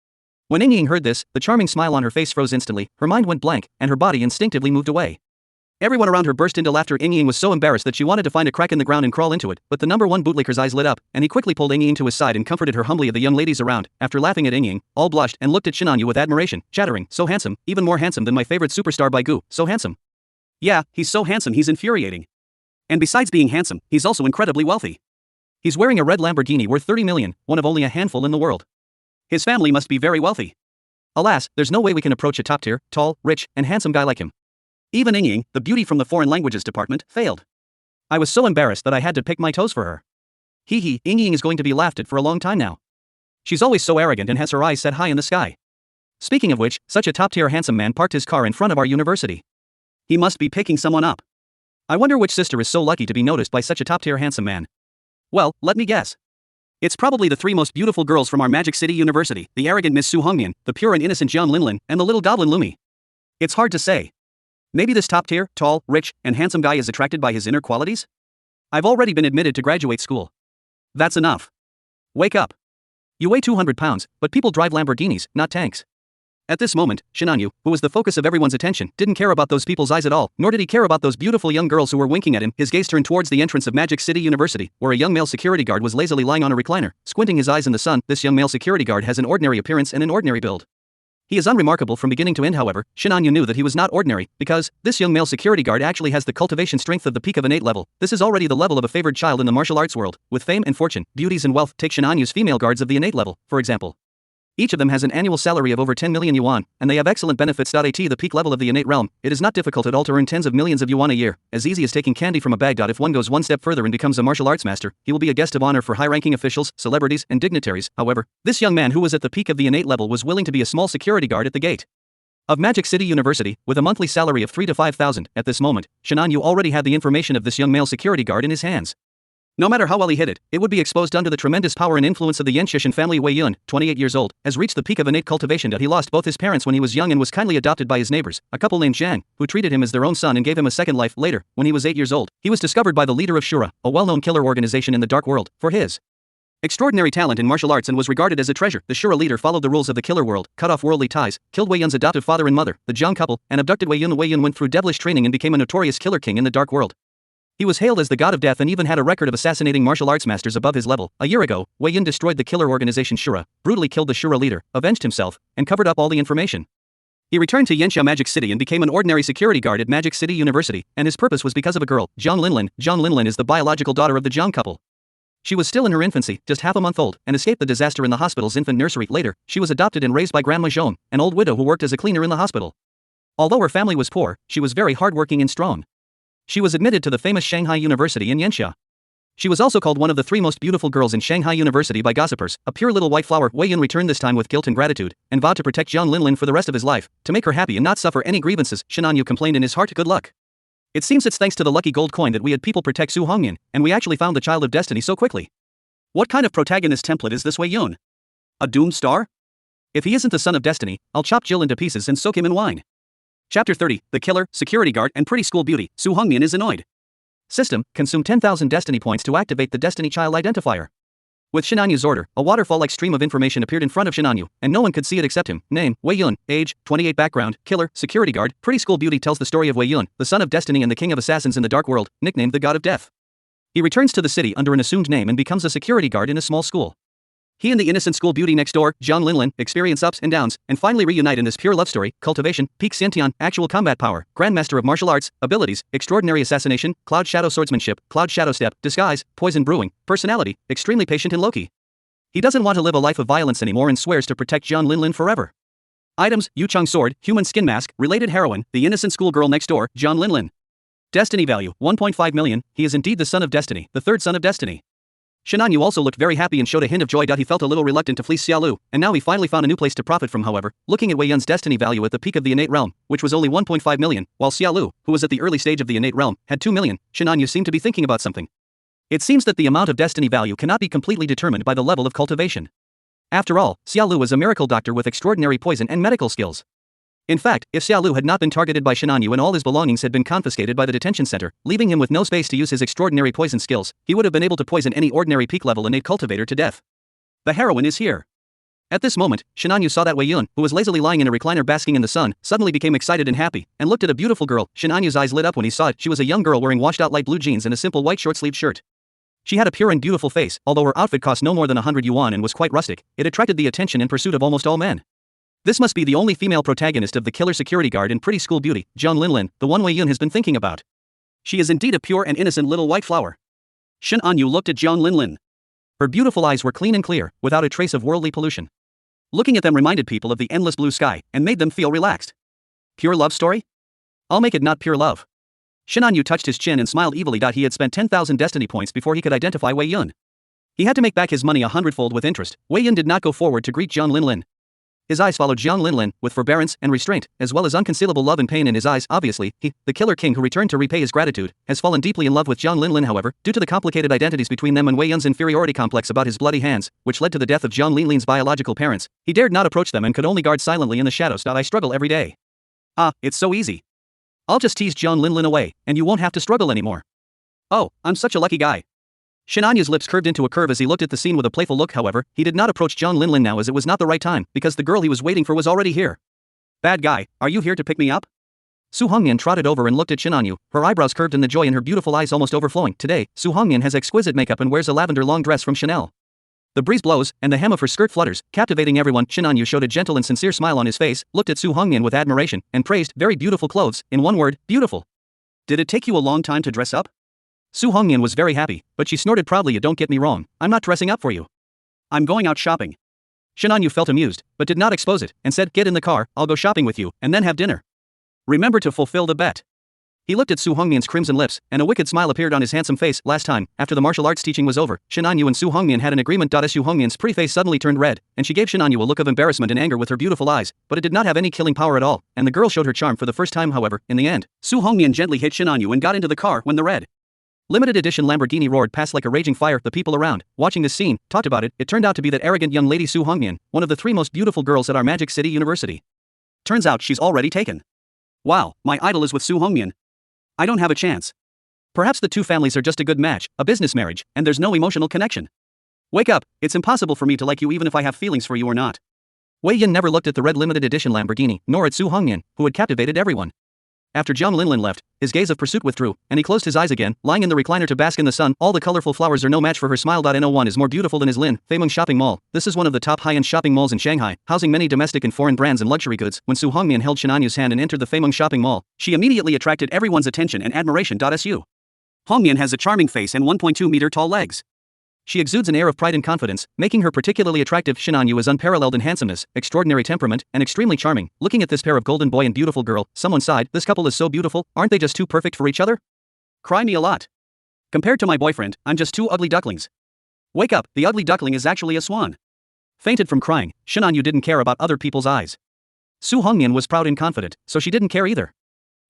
When Ying heard this, the charming smile on her face froze instantly, her mind went blank, and her body instinctively moved away. Everyone around her burst into laughter. Ying was so embarrassed that she wanted to find a crack in the ground and crawl into it, but the number 1 bootlicker's eyes lit up, and he quickly pulled Ying to his side and comforted her humbly. The young ladies around, after laughing at Ying, all blushed and looked at Shinanyu with admiration, chattering, so handsome, even more handsome than my favorite superstar Baigu, so handsome. Yeah, he's so handsome he's infuriating. And besides being handsome, he's also incredibly wealthy. He's wearing a red Lamborghini worth 30 million, one of only a handful in the world. His family must be very wealthy. Alas, there's no way we can approach a top-tier, tall, rich, and handsome guy like him. Even Ying, the beauty from the foreign languages department, failed. I was so embarrassed that I had to pick my toes for her. Hee, Ying is going to be laughed at for a long time now. She's always so arrogant and has her eyes set high in the sky. Speaking of which, such a top-tier handsome man parked his car in front of our university. He must be picking someone up. I wonder which sister is so lucky to be noticed by such a top-tier handsome man. Well, let me guess. It's probably the 3 most beautiful girls from our Magic City University, the arrogant Miss Su Hongmian, the pure and innocent Jiang Linlin, and the little goblin Lumi. It's hard to say. Maybe this top-tier, tall, rich, and handsome guy is attracted by his inner qualities? I've already been admitted to graduate school. That's enough. Wake up. You weigh 200 pounds, but people drive Lamborghinis, not tanks. At this moment, Shinanyu, who was the focus of everyone's attention, didn't care about those people's eyes at all, nor did he care about those beautiful young girls who were winking at him. His gaze turned towards the entrance of Magic City University, where a young male security guard was lazily lying on a recliner, squinting his eyes in the sun. This young male security guard has an ordinary appearance and an ordinary build. He is unremarkable from beginning to end. However, Shinanyu knew that he was not ordinary, because this young male security guard actually has the cultivation strength of the peak of innate level. This is already the level of a favored child in the martial arts world, with fame and fortune, beauties and wealth. Take Shinanyu's female guards of the innate level, for example. Each of them has an annual salary of over 10 million yuan, and they have excellent benefits. At the peak level of the innate realm, it is not difficult at all to earn tens of millions of yuan a year, as easy as taking candy from a bag. If one goes one step further and becomes a martial arts master, he will be a guest of honor for high-ranking officials, celebrities, and dignitaries. However, this young man who was at the peak of the innate level was willing to be a small security guard at the gate of Magic City University, with a monthly salary of 3 to 5,000. At this moment, Shinanyu already had the information of this young male security guard in his hands. No matter how well he hid it, it would be exposed under the tremendous power and influence of the Yenshishan family. Wei Yun, 28 years old, has reached the peak of innate cultivation. He lost both his parents when he was young and was kindly adopted by his neighbors, a couple named Zhang, who treated him as their own son and gave him a second life. Later, when he was 8 years old, he was discovered by the leader of Shura, a well-known killer organization in the dark world, for his extraordinary talent in martial arts and was regarded as a treasure. The Shura leader followed the rules of the killer world, cut off worldly ties, killed Wei Yun's adoptive father and mother, the Zhang couple, and abducted Wei Yun. Wei Yun went through devilish training and became a notorious killer king in the dark world. He was hailed as the god of death and even had a record of assassinating martial arts masters above his level. A year ago, Wei Yun destroyed the killer organization Shura, brutally killed the Shura leader, avenged himself, and covered up all the information. He returned to Yanxia Magic City and became an ordinary security guard at Magic City University, and his purpose was because of a girl, Jiang Linlin. Jiang Linlin is the biological daughter of the Zhang couple. She was still in her infancy, just half a month old, and escaped the disaster in the hospital's infant nursery. Later, she was adopted and raised by Grandma Zhong, an old widow who worked as a cleaner in the hospital. Although her family was poor, she was very hardworking and strong. She was admitted to the famous Shanghai University in Yanxia. She was also called one of the 3 most beautiful girls in Shanghai University by gossipers. A pure little white flower. Wei Yun returned this time with guilt and gratitude, and vowed to protect Jiang Linlin for the rest of his life, to make her happy and not suffer any grievances. Shinanyu complained in his heart. Good luck. It seems it's thanks to the lucky gold coin that we had people protect Su Hongyan, and we actually found the child of destiny so quickly. What kind of protagonist template is this Wei Yun? A doomed star? If he isn't the son of destiny, I'll chop Jill into pieces and soak him in wine. Chapter 30, The Killer, Security Guard and Pretty School Beauty. Su Hongyan is annoyed. System, consume 10,000 destiny points to activate the Destiny Child identifier. With Shinanyu's order, a waterfall-like stream of information appeared in front of Shinanyu, and no one could see it except him. Name, Wei Yun. Age, 28. Background, killer, security guard. Pretty School Beauty tells the story of Wei Yun, the son of destiny and the king of assassins in the dark world, nicknamed the God of Death. He returns to the city under an assumed name and becomes a security guard in a small school. He and the innocent school beauty next door, Jiang Linlin, experience ups and downs, and finally reunite in this pure love story. Cultivation, peak Xiantian, actual combat power, grandmaster of martial arts, abilities, extraordinary assassination, cloud shadow swordsmanship, cloud shadow step, disguise, poison brewing, personality, extremely patient and low-key. He doesn't want to live a life of violence anymore and swears to protect Jiang Linlin forever. Items, Yucheng sword, human skin mask, related heroine, the innocent schoolgirl next door, Jiang Linlin. Destiny value, 1.5 million, he is indeed the son of destiny, the third son of destiny. Shinanyu also looked very happy and showed a hint of joy. He felt a little reluctant to fleece Xiaolu, and now he finally found a new place to profit from. However, looking at Wei Yun's destiny value at the peak of the innate realm, which was only 1.5 million, while Xiaolu, who was at the early stage of the innate realm, had 2 million, Shinanyu seemed to be thinking about something. It seems that the amount of destiny value cannot be completely determined by the level of cultivation. After all, Xiaolu was a miracle doctor with extraordinary poison and medical skills. In fact, if Xiaolu had not been targeted by Shinanyu and all his belongings had been confiscated by the detention center, leaving him with no space to use his extraordinary poison skills, he would have been able to poison any ordinary peak-level innate cultivator to death. The heroine is here. At this moment, Shinanyu saw that Wei Yun, who was lazily lying in a recliner basking in the sun, suddenly became excited and happy, and looked at a beautiful girl. Shinanyu's eyes lit up when he saw it. She was a young girl wearing washed-out light blue jeans and a simple white short-sleeved shirt. She had a pure and beautiful face, although her outfit cost no more than 100 yuan and was quite rustic. It attracted the attention and pursuit of almost all men. This must be the only female protagonist of the killer security guard and Pretty School Beauty, Jiang Linlin, the one Wei Yun has been thinking about. She is indeed a pure and innocent little white flower. Shinanyu looked at Jiang Linlin. Her beautiful eyes were clean and clear, without a trace of worldly pollution. Looking at them reminded people of the endless blue sky, and made them feel relaxed. Pure love story? I'll make it not pure love. Shinanyu touched his chin and smiled evilly. He had spent 10,000 destiny points before he could identify Wei Yun. He had to make back his money 100-fold with interest. Wei Yun did not go forward to greet Jiang Linlin. His eyes followed Jiang Linlin, with forbearance and restraint, as well as unconcealable love and pain in his eyes. Obviously, he, the killer king who returned to repay his gratitude, has fallen deeply in love with Jiang Linlin. However, due to the complicated identities between them and Wei Yun's inferiority complex about his bloody hands, which led to the death of Jiang Linlin's biological parents, he dared not approach them and could only guard silently in the shadows. I struggle every day. Ah, it's so easy. I'll just tease Jiang Linlin away, and you won't have to struggle anymore. Oh, I'm such a lucky guy. Shinanyu's lips curved into a curve as he looked at the scene with a playful look. However, he did not approach Jiang Linlin now, as it was not the right time, because the girl he was waiting for was already here. Bad guy, are you here to pick me up? Su Hongyan trotted over and looked at Shinanyu, her eyebrows curved and the joy in her beautiful eyes almost overflowing. Today, Su Hongyan has exquisite makeup and wears a lavender long dress from Chanel. The breeze blows, and the hem of her skirt flutters, captivating everyone. Shinanyu showed a gentle and sincere smile on his face, looked at Su Hongyan with admiration, and praised, very beautiful clothes, in one word, beautiful. Did it take you a long time to dress up? Su Hongyan was very happy, but she snorted proudly. Don't get me wrong, I'm not dressing up for you. I'm going out shopping. Shinanyu felt amused, but did not expose it, and said, get in the car, I'll go shopping with you, and then have dinner. Remember to fulfill the bet. He looked at Su Hongyan's crimson lips, and a wicked smile appeared on his handsome face. Last time, after the martial arts teaching was over, Shinanyu and Su Hongyan had an agreement. Su Hongyan's pretty face suddenly turned red, and she gave Shinanyu a look of embarrassment and anger with her beautiful eyes, but it did not have any killing power at all, and the girl showed her charm for the first time. However, in the end, Su Hongyan gently hit Shinanyu and got into the car when the red limited edition Lamborghini roared past like a raging fire. The people around, watching this scene, talked about it. It turned out to be that arrogant young lady Su Hongyan, one of the 3 most beautiful girls at our Magic City University. Turns out she's already taken. Wow, my idol is with Su Hongyan. I don't have a chance. Perhaps the 2 families are just a good match, a business marriage, and there's no emotional connection. Wake up, it's impossible for me to like you even if I have feelings for you or not. Wei Yun never looked at the red limited edition Lamborghini, nor at Su Hongyan, who had captivated everyone. After Jiang Linlin left, his gaze of pursuit withdrew, and he closed his eyes again, lying in the recliner to bask in the sun. All the colorful flowers are no match for her smile. No1 is more beautiful than his Lin Feimeng shopping mall. This is one of the top high-end shopping malls in Shanghai, housing many domestic and foreign brands and luxury goods. When Su Hongyan held Shinanyu's hand and entered the Feimeng shopping mall, she immediately attracted everyone's attention and admiration. Su Hongyan has a charming face and 1.2-meter tall legs. She exudes an air of pride and confidence, making her particularly attractive. Shinanyu is unparalleled in handsomeness, extraordinary temperament, and extremely charming. Looking at this pair of golden boy and beautiful girl, someone sighed, this couple is so beautiful, aren't they just too perfect for each other? Cry me a lot. Compared to my boyfriend, I'm just two ugly ducklings. Wake up, the ugly duckling is actually a swan. Fainted from crying, Shin On-yu didn't care about other people's eyes. Su Hongmian was proud and confident, so she didn't care either.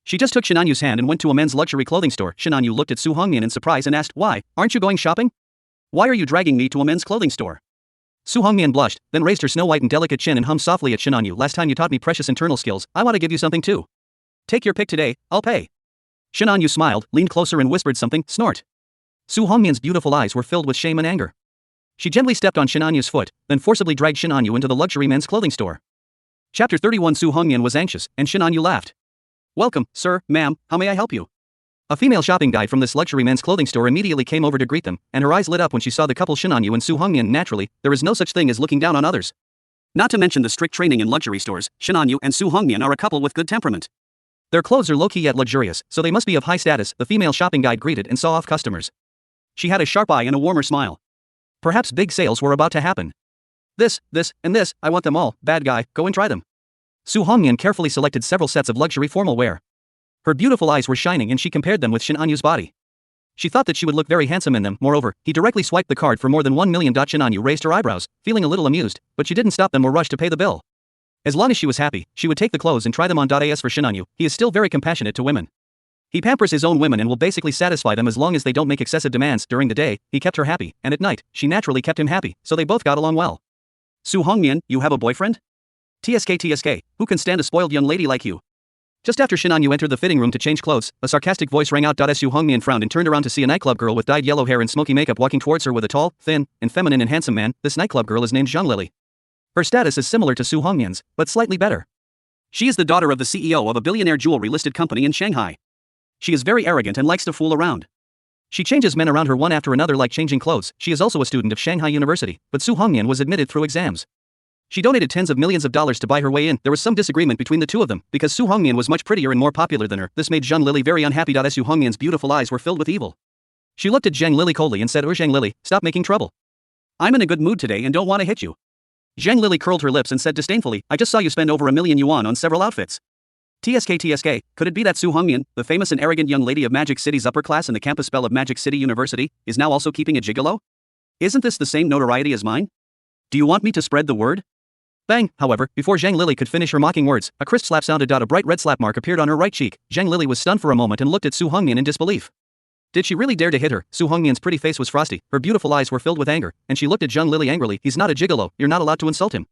She just took Shin On-yu's hand and went to a men's luxury clothing store. Shin On-yu looked at Su Hongmian in surprise and asked, "Why, aren't you going shopping? Why are you dragging me to a men's clothing store?" Su Hongmian blushed, then raised her snow-white and delicate chin and hummed softly at Shin On-yu. "Last time you taught me precious internal skills, I want to give you something too. Take your pick today, I'll pay." Shin On-yu smiled, leaned closer and whispered something, snort. Su Hongmian's beautiful eyes were filled with shame and anger. She gently stepped on Shin On-yu's foot, then forcibly dragged Shin On-yu into the luxury men's clothing store. Chapter 31. Su Hongmian was anxious, and Shin On-yu laughed. "Welcome, sir, ma'am, how may I help you?" A female shopping guide from this luxury men's clothing store immediately came over to greet them, and her eyes lit up when she saw the couple Shin On-yu and Su Hongmian. Naturally, there is no such thing as looking down on others. Not to mention the strict training in luxury stores, Shin On-yu and Su Hongmian are a couple with good temperament. Their clothes are low-key yet luxurious, so they must be of high status. The female shopping guide greeted and saw off customers. She had a sharp eye and a warmer smile. Perhaps big sales were about to happen. This, and this, I want them all, bad guy, go and try them. Su Hongmian carefully selected several sets of luxury formal wear. Her beautiful eyes were shining and she compared them with Shin On-yu's body. She thought that she would look very handsome in them. Moreover, he directly swiped the card for more than 1 million. Shin On-yu raised her eyebrows, feeling a little amused, but she didn't stop them or rush to pay the bill. As long as she was happy, she would take the clothes and try them on. As for Shin On-yu, he is still very compassionate to women. He pampers his own women and will basically satisfy them as long as they don't make excessive demands. During the day, he kept her happy, and at night, she naturally kept him happy, so they both got along well. "Su Hongmian, you have a boyfriend? TSK, who can stand a spoiled young lady like you?" Just after Shin On-yu entered the fitting room to change clothes, a sarcastic voice rang out. Su Hongmian frowned and turned around to see a nightclub girl with dyed yellow hair and smoky makeup walking towards her with a tall, thin, and feminine and handsome man. This nightclub girl is named Zhang Lily. Her status is similar to Su Hongmian's, but slightly better. She is the daughter of the CEO of a billionaire jewelry-listed company in Shanghai. She is very arrogant and likes to fool around. She changes men around her one after another like changing clothes. She is also a student of Shanghai University, but Su Hongmian was admitted through exams. She donated tens of millions of dollars to buy her way in. There was some disagreement between the two of them, because Su Hongmian was much prettier and more popular than her. This made Zhang Lily very unhappy. Su Hongmian's beautiful eyes were filled with evil. She looked at Zhang Lily coldly and said, Zhang Lily, stop making trouble. I'm in a good mood today and don't want to hit you." Zhang Lily curled her lips and said disdainfully, "I just saw you spend over 1 million yuan on several outfits. TSK, could it be that Su Hongmian, the famous and arrogant young lady of Magic City's upper class and the campus belle of Magic City University, is now also keeping a gigolo? Isn't this the same notoriety as mine? Do you want me to spread the word?" Bang! However, before Zhang Lily could finish her mocking words, a crisp slap sounded. A bright red slap mark appeared on her right cheek. Zhang Lily was stunned for a moment and looked at Su Hongmian in disbelief. Did she really dare to hit her? Su Hongmian's pretty face was frosty, her beautiful eyes were filled with anger, and she looked at Zhang Lily angrily. "He's not a gigolo, you're not allowed to insult him.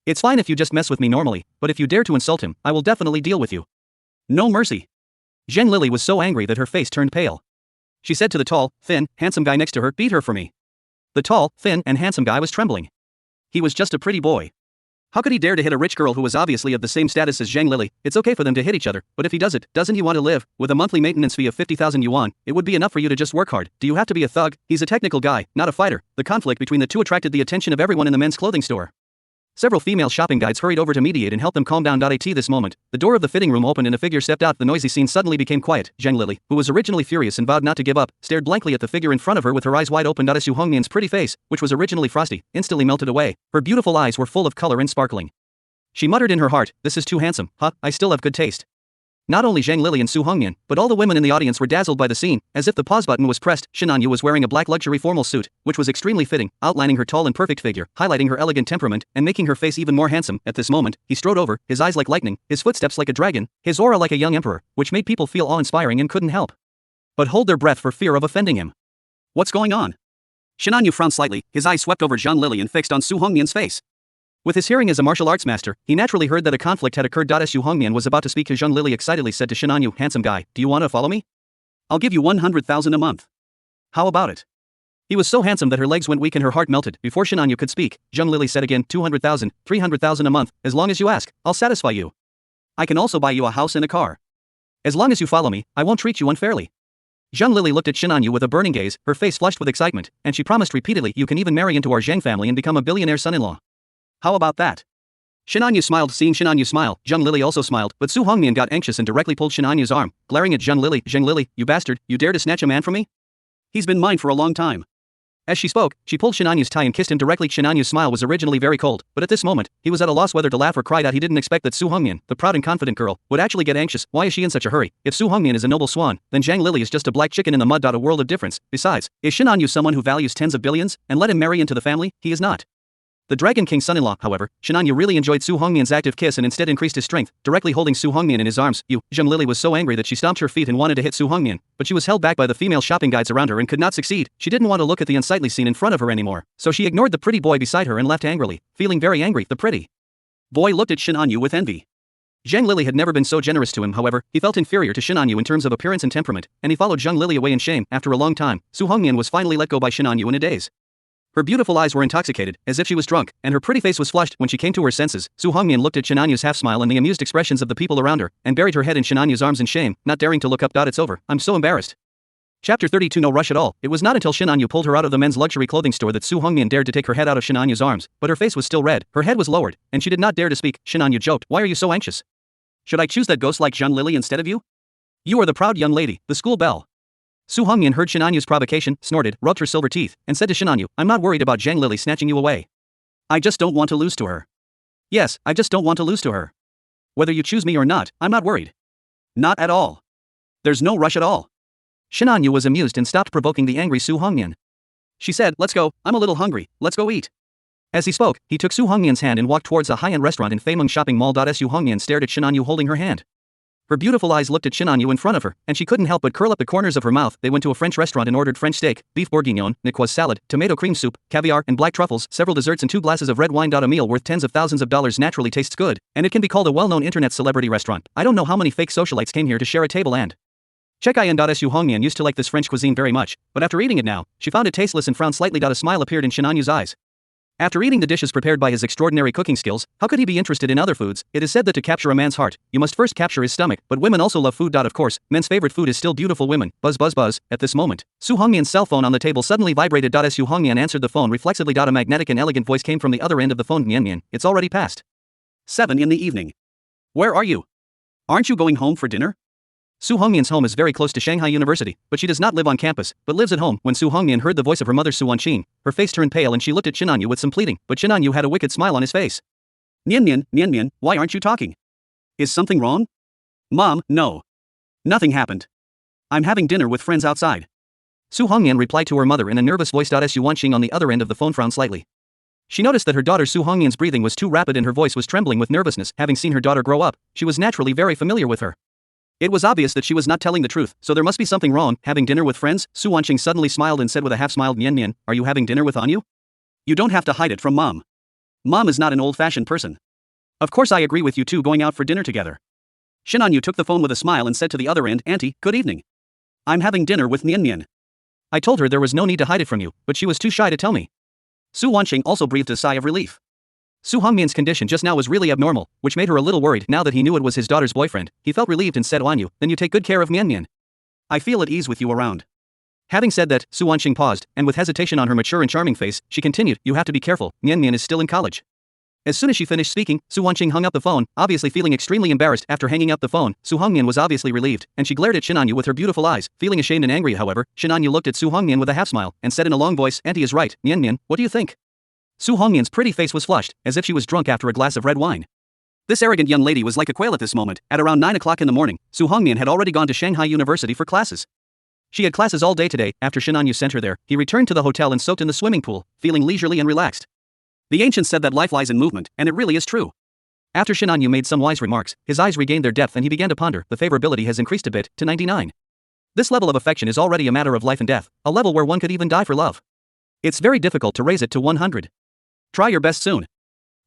It's fine if you just mess with me normally, but if you dare to insult him, I will definitely deal with you. No mercy." Zhang Lily was so angry that her face turned pale. She said to the tall, thin, handsome guy next to her, "Beat her for me." The tall, thin, and handsome guy was trembling. He was just a pretty boy. How could he dare to hit a rich girl who was obviously of the same status as Zhang Lily? It's okay for them to hit each other, but if he does it, doesn't he want to live? With a monthly maintenance fee of 50,000 yuan, it would be enough for you to just work hard. Do you have to be a thug? He's a technical guy, not a fighter. The conflict between the two attracted the attention of everyone in the men's clothing store. Several female shopping guides hurried over to mediate and help them calm down. At this moment, the door of the fitting room opened and a figure stepped out. The noisy scene suddenly became quiet. Zhang Lily, who was originally furious and vowed not to give up, stared blankly at the figure in front of her with her eyes wide open. Su Hongmian's pretty face, which was originally frosty, instantly melted away. Her beautiful eyes were full of color and sparkling. She muttered in her heart, "This is too handsome, huh? I still have good taste." Not only Zhang Lily and Su Hongmian, but all the women in the audience were dazzled by the scene. As if the pause button was pressed, Shin On-yu was wearing a black luxury formal suit, which was extremely fitting, outlining her tall and perfect figure, highlighting her elegant temperament, and making her face even more handsome. At this moment, he strode over, his eyes like lightning, his footsteps like a dragon, his aura like a young emperor, which made people feel awe-inspiring and couldn't help but hold their breath for fear of offending him. What's going on? Shin On-yu frowned slightly, his eyes swept over Zhang Lily and fixed on Su Hongmian's face. With his hearing as a martial arts master, he naturally heard that a conflict had occurred. Su Hongmian was about to speak. Zhang Lily excitedly said to Shin On-yu, "Handsome guy, do you want to follow me? I'll give you 100,000 a month. How about it?" He was so handsome that her legs went weak and her heart melted. Before Shin On-yu could speak, Zhang Lily said again, 200,000, 300,000 a month, as long as you ask, I'll satisfy you. I can also buy you a house and a car. As long as you follow me, I won't treat you unfairly. Zhang Lily looked at Shin On-yu with a burning gaze, her face flushed with excitement, and she promised repeatedly, "You can even marry into our Zhang family and become a billionaire son-in-law. How about that?" Shin On-yu smiled. Seeing Shin On-yu smile, Zhang Lily also smiled, but Su Hongmian got anxious and directly pulled Shin On-yu's arm, glaring at Zhang Lily. "Zhang Lily, you bastard, you dare to snatch a man from me? He's been mine for a long time. As she spoke, she pulled Shinanyu's tie and kissed him directly. Shinanyu's smile was originally very cold, but at this moment, he was at a loss whether to laugh or cry. He didn't expect that Su Hongmian, the proud and confident girl, would actually get anxious. Why is she in such a hurry? If Su Hongmian is a noble swan, then Zhang Lily is just a black chicken in the mud. A world of difference. Besides, is Shinanyu someone who values tens of billions, and let him marry into the family? He is not. The Dragon King's son-in-law, however, Shinanyu really enjoyed Su Hongmian's active kiss and instead increased his strength, directly holding Su Hongmian in his arms. Zhang Lily was so angry that she stomped her feet and wanted to hit Su Hongmian, but she was held back by the female shopping guides around her and could not succeed. She didn't want to look at the unsightly scene in front of her anymore, so she ignored the pretty boy beside her and left angrily, feeling very angry. The pretty boy looked at Shinanyu with envy. Zhang Lily had never been so generous to him. However, he felt inferior to Shinanyu in terms of appearance and temperament, and he followed Zhang Lily away in shame. After a long time, Su Hongmian was finally let go by Shinanyu in a daze. Her beautiful eyes were intoxicated, as if she was drunk, and her pretty face was flushed. When she came to her senses, Su Hongmian looked at Shinanyu's half-smile and the amused expressions of the people around her, and buried her head in Shinanyu's arms in shame, not daring to look up. It's over. I'm so embarrassed. Chapter 32. No rush at all. It was not until Shinanyu pulled her out of the men's luxury clothing store that Su Hongmian dared to take her head out of Shinanyu's arms, but her face was still red, her head was lowered, and she did not dare to speak. Shinanyu joked, "Why are you so anxious? Should I choose that ghost like Zhang Lily instead of you? You are the proud young lady, the school belle." Su Hongmian heard Shinanyu's provocation, snorted, rubbed her silver teeth, and said to Shinanyu, "I'm not worried about Zhang Lily snatching you away. I just don't want to lose to her. Yes, I just don't want to lose to her. Whether you choose me or not, I'm not worried. Not at all. There's no rush at all." Shinanyu was amused and stopped provoking the angry Su Hongmian. She said, "Let's go, I'm a little hungry, let's go eat." As he spoke, he took Su Hongmian's hand and walked towards a high-end restaurant in Feimeng Shopping Mall. Su Hongmian stared at Shinanyu holding her hand. Her beautiful eyes looked at Shinanyu in front of her, and she couldn't help but curl up the corners of her mouth. They went to a French restaurant and ordered French steak, beef bourguignon, niçoise salad, tomato cream soup, caviar, and black truffles, several desserts and 2 glasses of red wine. A meal worth tens of thousands of dollars naturally tastes good, and it can be called a well-known internet celebrity restaurant. I don't know how many fake socialites came here to share a table and check in. Su Hongmian used to like this French cuisine very much, but after eating it now, she found it tasteless and frowned slightly. A smile appeared in Shinanyu's eyes. After eating the dishes prepared by his extraordinary cooking skills, how could he be interested in other foods? It is said that to capture a man's heart, you must first capture his stomach, but women also love food. Of course, men's favorite food is still beautiful women. Buzz buzz buzz. At this moment, Su Hongmian's cell phone on the table suddenly vibrated. Su Hongmian answered the phone reflexively. A magnetic and elegant voice came from the other end of the phone. "Mian, it's already past 7 in the evening. Where are you? Aren't you going home for dinner?" Su Hongmian's home is very close to Shanghai University, but she does not live on campus, but lives at home. When Su Hongmian heard the voice of her mother Su Wanqing, her face turned pale and she looked at Shinanyu with some pleading, but Shinanyu had a wicked smile on his face. Mian, why aren't you talking? Is something wrong?" "Mom, no. Nothing happened. I'm having dinner with friends outside." Su Hongmian replied to her mother in a nervous voice. Su Wanqing on the other end of the phone frowned slightly. She noticed that her daughter Su Hongmian's breathing was too rapid and her voice was trembling with nervousness. Having seen her daughter grow up, she was naturally very familiar with her. It was obvious that she was not telling the truth, so there must be something wrong. "Having dinner with friends?" Su Wanqing suddenly smiled and said with a half-smile, "Mian, are you having dinner with Anyu? You don't have to hide it from Mom. Mom is not an old-fashioned person. Of course I agree with you two going out for dinner together." Shinanyu took the phone with a smile and said to the other end, "Auntie, good evening. I'm having dinner with Mian. I told her there was no need to hide it from you, but she was too shy to tell me." Su Wanqing also breathed a sigh of relief. Su Hongmian's condition just now was really abnormal, which made her a little worried. Now that he knew it was his daughter's boyfriend, he felt relieved and said, "Oh Anyu, then you take good care of Mian. I feel at ease with you around." Having said that, Su Wanqing paused, and with hesitation on her mature and charming face, she continued, "You have to be careful, Mian is still in college." As soon as she finished speaking, Su Wanqing hung up the phone, obviously feeling extremely embarrassed. After hanging up the phone, Su Hongmian was obviously relieved, and she glared at Shinanyu with her beautiful eyes, feeling ashamed and angry. However, Shinanyu looked at Su Hongmian with a half-smile, and said in a long voice, "Auntie is right, Mian, what do you think?" Su Hongmian's pretty face was flushed, as if she was drunk after a glass of red wine. This arrogant young lady was like a quail at this moment. At around 9 o'clock in the morning, Su Hongmian had already gone to Shanghai University for classes. She had classes all day today. After Shinanyu sent her there, he returned to the hotel and soaked in the swimming pool, feeling leisurely and relaxed. The ancients said that life lies in movement, and it really is true. After Shinanyu made some wise remarks, his eyes regained their depth and he began to ponder. The favorability has increased a bit, to 99. This level of affection is already a matter of life and death, a level where one could even die for love. It's very difficult to raise it to 100. Try your best soon.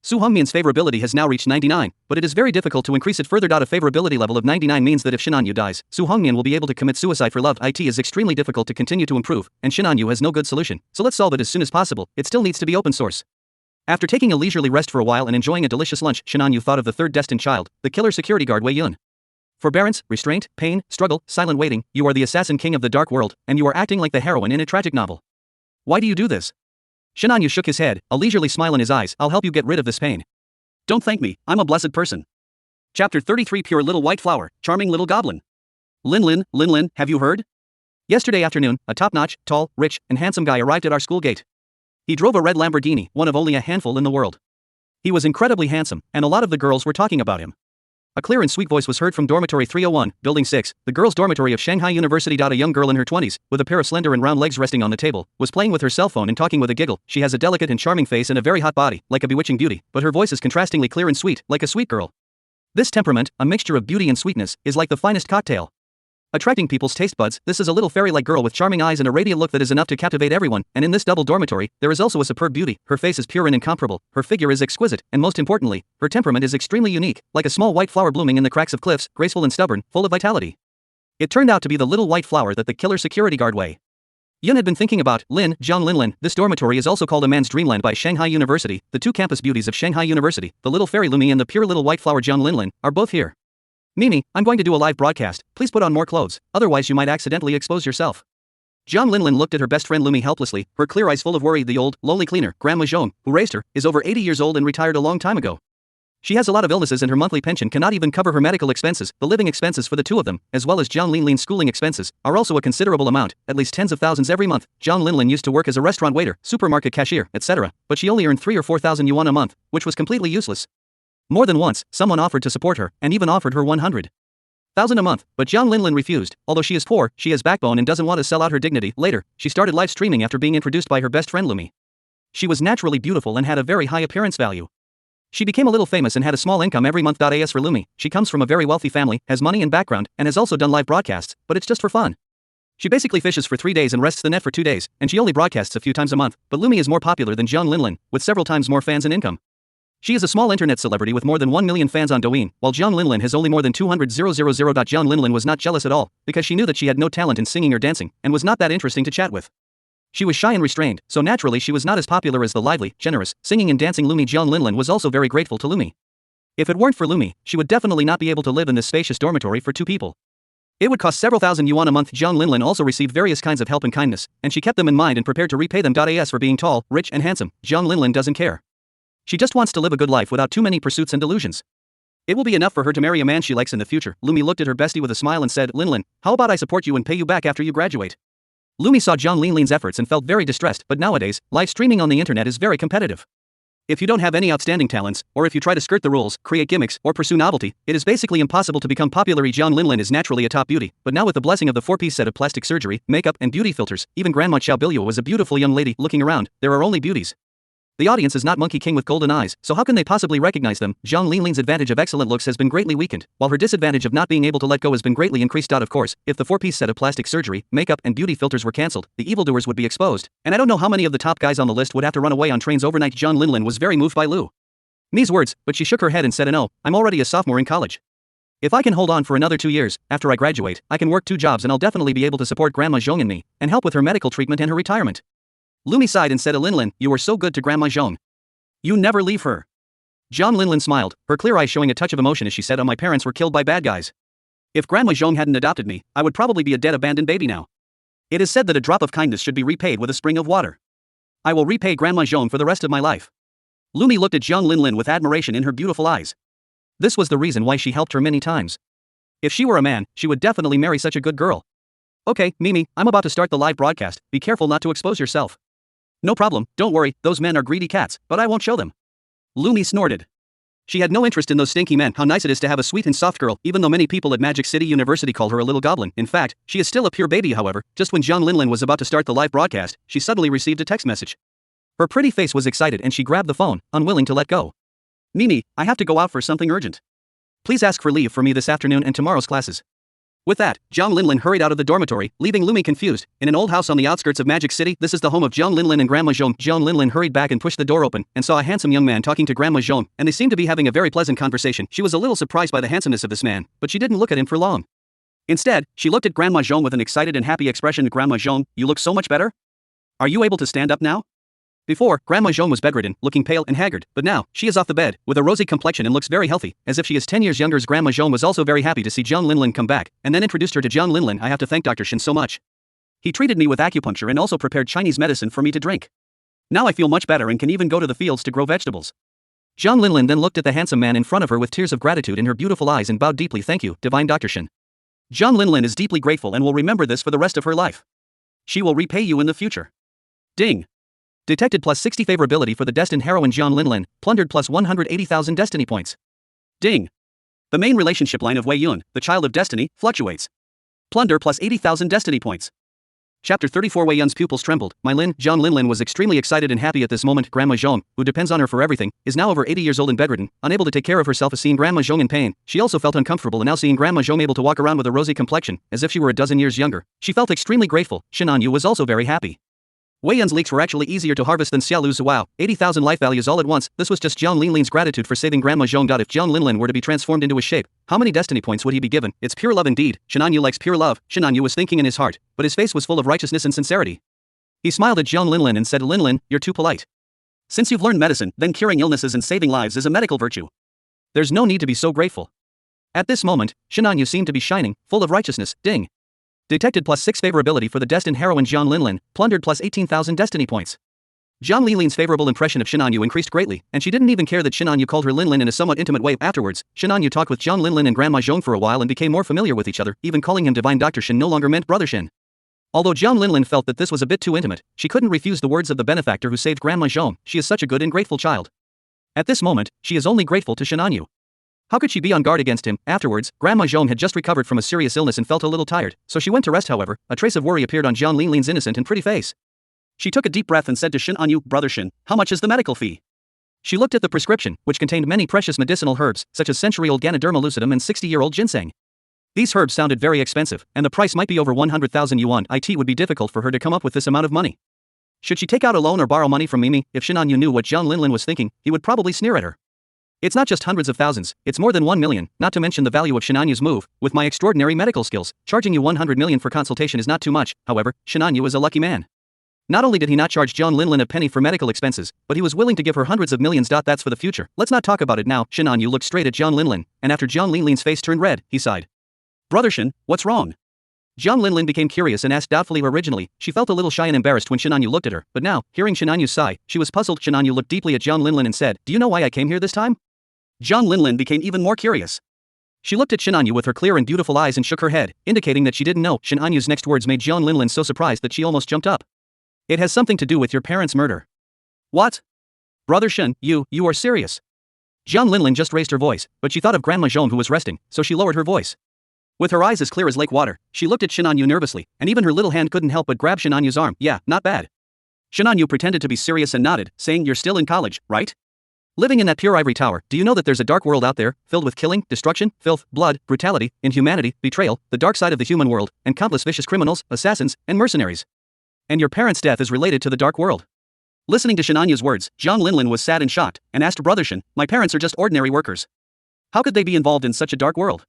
Su Hongmian's favorability has now reached 99, but it is very difficult to increase it further. A favorability level of 99 means that if Shinanyu dies, Su Hongmian will be able to commit suicide for love. It is extremely difficult to continue to improve, and Shinanyu has no good solution, so let's solve it as soon as possible. It still needs to be open source. After taking a leisurely rest for a while and enjoying a delicious lunch, Shinanyu thought of the third destined child, the killer security guard Wei Yun. Forbearance, restraint, pain, struggle, silent waiting, you are the assassin king of the dark world, and you are acting like the heroine in a tragic novel. Why do you do this? Shinanyu shook his head, a leisurely smile in his eyes. I'll help you get rid of this pain. Don't thank me, I'm a blessed person. Chapter 33. Pure little white flower, charming little goblin. Lin, have you heard? Yesterday afternoon, a top-notch, tall, rich, and handsome guy arrived at our school gate. He drove a red Lamborghini, one of only a handful in the world. He was incredibly handsome, and a lot of the girls were talking about him. A clear and sweet voice was heard from dormitory 301, building 6, the girls' dormitory of Shanghai University. A young girl in her 20s, with a pair of slender and round legs resting on the table, was playing with her cell phone and talking with a giggle. She has a delicate and charming face and a very hot body, like a bewitching beauty, but her voice is contrastingly clear and sweet, like a sweet girl. This temperament, a mixture of beauty and sweetness, is like the finest cocktail. Attracting people's taste buds, this is a little fairy-like girl with charming eyes and a radiant look that is enough to captivate everyone, and in this double dormitory, there is also a superb beauty. Her face is pure and incomparable, her figure is exquisite, and most importantly, her temperament is extremely unique, like a small white flower blooming in the cracks of cliffs, graceful and stubborn, full of vitality. It turned out to be the little white flower that the killer security guard Wei Yun had been thinking about. Zhang Linlin. This dormitory is also called a man's dreamland by Shanghai University. The two campus beauties of Shanghai University, the little fairy Lumi and the pure little white flower Zhang Linlin, are both here. Mimi, I'm going to do a live broadcast, please put on more clothes, otherwise you might accidentally expose yourself. Zhang Linlin looked at her best friend Lumi helplessly, her clear eyes full of worry. The old, lonely cleaner, Grandma Zhong, who raised her, is over 80 years old and retired a long time ago. She has a lot of illnesses and her monthly pension cannot even cover her medical expenses. The living expenses for the two of them, as well as Zhang Linlin's schooling expenses, are also a considerable amount, at least tens of thousands every month. Zhang Linlin used to work as a restaurant waiter, supermarket cashier, etc., but she only earned 3 or 4,000 yuan a month, which was completely useless. More than once, someone offered to support her, and even offered her 100,000 a month, but Zhang Linlin refused. Although she is poor, she has backbone and doesn't want to sell out her dignity. Later, she started live streaming after being introduced by her best friend Lumi. She was naturally beautiful and had a very high appearance value. She became a little famous and had a small income every month. As for Lumi, she comes from a very wealthy family, has money and background, and has also done live broadcasts, but it's just for fun. She basically fishes for 3 days and rests the net for 2 days, and she only broadcasts a few times a month. But Lumi is more popular than Zhang Linlin, with several times more fans and income. She is a small internet celebrity with more than 1 million fans on Douyin, while Zhang Linlin has only more than 200,000. Zhang Linlin was not jealous at all, because she knew that she had no talent in singing or dancing, and was not that interesting to chat with. She was shy and restrained, so naturally she was not as popular as the lively, generous, singing and dancing Lumi. Zhang Linlin was also very grateful to Lumi. If it weren't for Lumi, she would definitely not be able to live in this spacious dormitory for 2 people. It would cost several thousand yuan a month. Zhang Linlin also received various kinds of help and kindness, and she kept them in mind and prepared to repay them. As for being tall, rich and handsome, Zhang Linlin doesn't care. She just wants to live a good life without too many pursuits and delusions. It will be enough for her to marry a man she likes in the future. Lumi looked at her bestie with a smile and said, Linlin, how about I support you and pay you back after you graduate? Lumi saw Zhang Linlin's efforts and felt very distressed, but nowadays, live streaming on the internet is very competitive. If you don't have any outstanding talents, or if you try to skirt the rules, create gimmicks, or pursue novelty, it is basically impossible to become popular. Zhang Linlin is naturally a top beauty, but now with the blessing of the 4-piece set of plastic surgery, makeup, and beauty filters, even Grandma Xiaobilua was a beautiful young lady. Looking around, there are only beauties. The audience is not Monkey King with golden eyes, so how can they possibly recognize them? Zhang Linlin's advantage of excellent looks has been greatly weakened, while her disadvantage of not being able to let go has been greatly increased. Of course, if the 4-piece set of plastic surgery, makeup, and beauty filters were cancelled, the evildoers would be exposed, and I don't know how many of the top guys on the list would have to run away on trains overnight. Zhang Linlin was very moved by Mi's words, but she shook her head and said, no, I'm already a sophomore in college. If I can hold on for another 2 years, after I graduate, I can work 2 jobs and I'll definitely be able to support Grandma Zhong and me, and help with her medical treatment and her retirement. Lumi sighed and said, Linlin, you were so good to Grandma Zhong. You never leave her. Zhang Linlin smiled, her clear eyes showing a touch of emotion as she said, my parents were killed by bad guys. If Grandma Zhong hadn't adopted me, I would probably be a dead abandoned baby now. It is said that a drop of kindness should be repaid with a spring of water. I will repay Grandma Zhong for the rest of my life. Lumi looked at Zhang Linlin with admiration in her beautiful eyes. This was the reason why she helped her many times. If she were a man, she would definitely marry such a good girl. Okay, Mimi, I'm about to start the live broadcast, be careful not to expose yourself. No problem, don't worry, those men are greedy cats, but I won't show them. Lumi snorted. She had no interest in those stinky men. How nice it is to have a sweet and soft girl, even though many people at Magic City University call her a little goblin. In fact, she is still a pure baby. However, just when Zhang Linlin was about to start the live broadcast, she suddenly received a text message. Her pretty face was excited and she grabbed the phone, unwilling to let go. Mimi, I have to go out for something urgent. Please ask for leave for me this afternoon and tomorrow's classes. With that, Zhang Linlin hurried out of the dormitory, leaving Lumi confused. In an old house on the outskirts of Magic City, this is the home of Zhang Linlin and Grandma Zhong. Zhang Linlin hurried back and pushed the door open, and saw a handsome young man talking to Grandma Zhong, and they seemed to be having a very pleasant conversation. She was a little surprised by the handsomeness of this man, but she didn't look at him for long. Instead, she looked at Grandma Zhong with an excited and happy expression. Grandma Zhong, you look so much better? Are you able to stand up now? Before, Grandma Zhong was bedridden, looking pale and haggard, but now, she is off the bed, with a rosy complexion and looks very healthy, as if she is 10 years younger. Grandma Zhong was also very happy to see Zhang Linlin come back, and then introduced her to Zhang Linlin. I have to thank Dr. Shin so much. He treated me with acupuncture and also prepared Chinese medicine for me to drink. Now I feel much better and can even go to the fields to grow vegetables. Zhang Linlin then looked at the handsome man in front of her with tears of gratitude in her beautiful eyes and bowed deeply. Thank you, divine Dr. Shin. Jiang Linlin is deeply grateful and will remember this for the rest of her life. She will repay you in the future. Ding. Detected plus 60 favorability for the destined heroine Jiang Linlin, plundered plus 180,000 destiny points. Ding. The main relationship line of Wei Yun, the child of destiny, fluctuates. Plunder plus 80,000 destiny points. Chapter 34 Wei Yun's pupils trembled. Jiang Linlin was extremely excited and happy at this moment. Grandma Zhong, who depends on her for everything, is now over 80 years old and bedridden, unable to take care of herself. Seeing Grandma Zhong in pain, she also felt uncomfortable, and now seeing Grandma Zhong able to walk around with a rosy complexion, as if she were a dozen years younger, she felt extremely grateful. Shenanyu was also very happy. Wei Yun's leeks were actually easier to harvest than Xiaolu's. Wow, 80,000 life values all at once. This was just Jiang Linlin's gratitude for saving Grandma Zhong. If Jiang Linlin were to be transformed into his shape, how many destiny points would he be given? It's pure love indeed. Shenanyu likes pure love, Shenanyu was thinking in his heart, but his face was full of righteousness and sincerity. He smiled at Jiang Linlin and said, Linlin, you're too polite. Since you've learned medicine, then curing illnesses and saving lives is a medical virtue. There's no need to be so grateful. At this moment, Shenanyu seemed to be shining, full of righteousness. Ding. Detected plus 6 favorability for the destined heroine Jiang Linlin, plundered plus 18,000 destiny points. Jiang Linlin's favorable impression of Shenanyu increased greatly, and she didn't even care that Shenanyu called her Linlin in a somewhat intimate way. Afterwards, Shenanyu talked with Jiang Linlin and Grandma Zhong for a while and became more familiar with each other, even calling him Divine Dr. Shen no longer meant Brother Shen. Although Jiang Linlin felt that this was a bit too intimate, she couldn't refuse the words of the benefactor who saved Grandma Zhong. She is such a good and grateful child. At this moment, she is only grateful to Shenanyu. How could she be on guard against him? Afterwards, Grandma Zhong had just recovered from a serious illness and felt a little tired, so she went to rest. However, a trace of worry appeared on Jiang Linlin's innocent and pretty face. She took a deep breath and said to Shenanyu, Brother Shen, how much is the medical fee? She looked at the prescription, which contained many precious medicinal herbs, such as century-old Ganoderma lucidum and 60-year-old ginseng. These herbs sounded very expensive, and the price might be over 100,000 yuan. It would be difficult for her to come up with this amount of money. Should she take out a loan or borrow money from Mimi? If Shenanyu knew what Jiang Linlin was thinking, he would probably sneer at her. It's not just hundreds of thousands, it's more than 1 million, not to mention the value of Shenanyu's move. With my extraordinary medical skills, charging you 100 million for consultation is not too much. However, Shenanyu is a lucky man. Not only did he not charge Jiang Linlin a penny for medical expenses, but he was willing to give her hundreds of millions. That's for the future. Let's not talk about it now. Shenanyu looked straight at Jiang Linlin, and after Jiang Linlin's face turned red, he sighed. Brother Shen, what's wrong? Jiang Linlin became curious and asked doubtfully. Originally, she felt a little shy and embarrassed when Shenanyu looked at her, but now, hearing Shenanyu's sigh, she was puzzled. Shenanyu looked deeply at Jiang Linlin and said, Do you know why I came here this time? Jiang Linlin became even more curious. She looked at Shenanyu with her clear and beautiful eyes and shook her head, indicating that she didn't know. Shenanyu's next words made Jiang Linlin so surprised that she almost jumped up. It has something to do with your parents' murder. What? Brother Shen, you are serious? Jiang Linlin just raised her voice, but she thought of Grandma Zhong who was resting, so she lowered her voice. With her eyes as clear as lake water, she looked at Shenanyu nervously, and even her little hand couldn't help but grab Shenanyu's arm. Yeah, not bad. Shenanyu pretended to be serious and nodded, saying, You're still in college, right? Living in that pure ivory tower, do you know that there's a dark world out there, filled with killing, destruction, filth, blood, brutality, inhumanity, betrayal, the dark side of the human world, and countless vicious criminals, assassins, and mercenaries? And your parents' death is related to the dark world. Listening to Shenanyu's words, Jiang Linlin was sad and shocked, and asked Brother Shen, My parents are just ordinary workers. How could they be involved in such a dark world?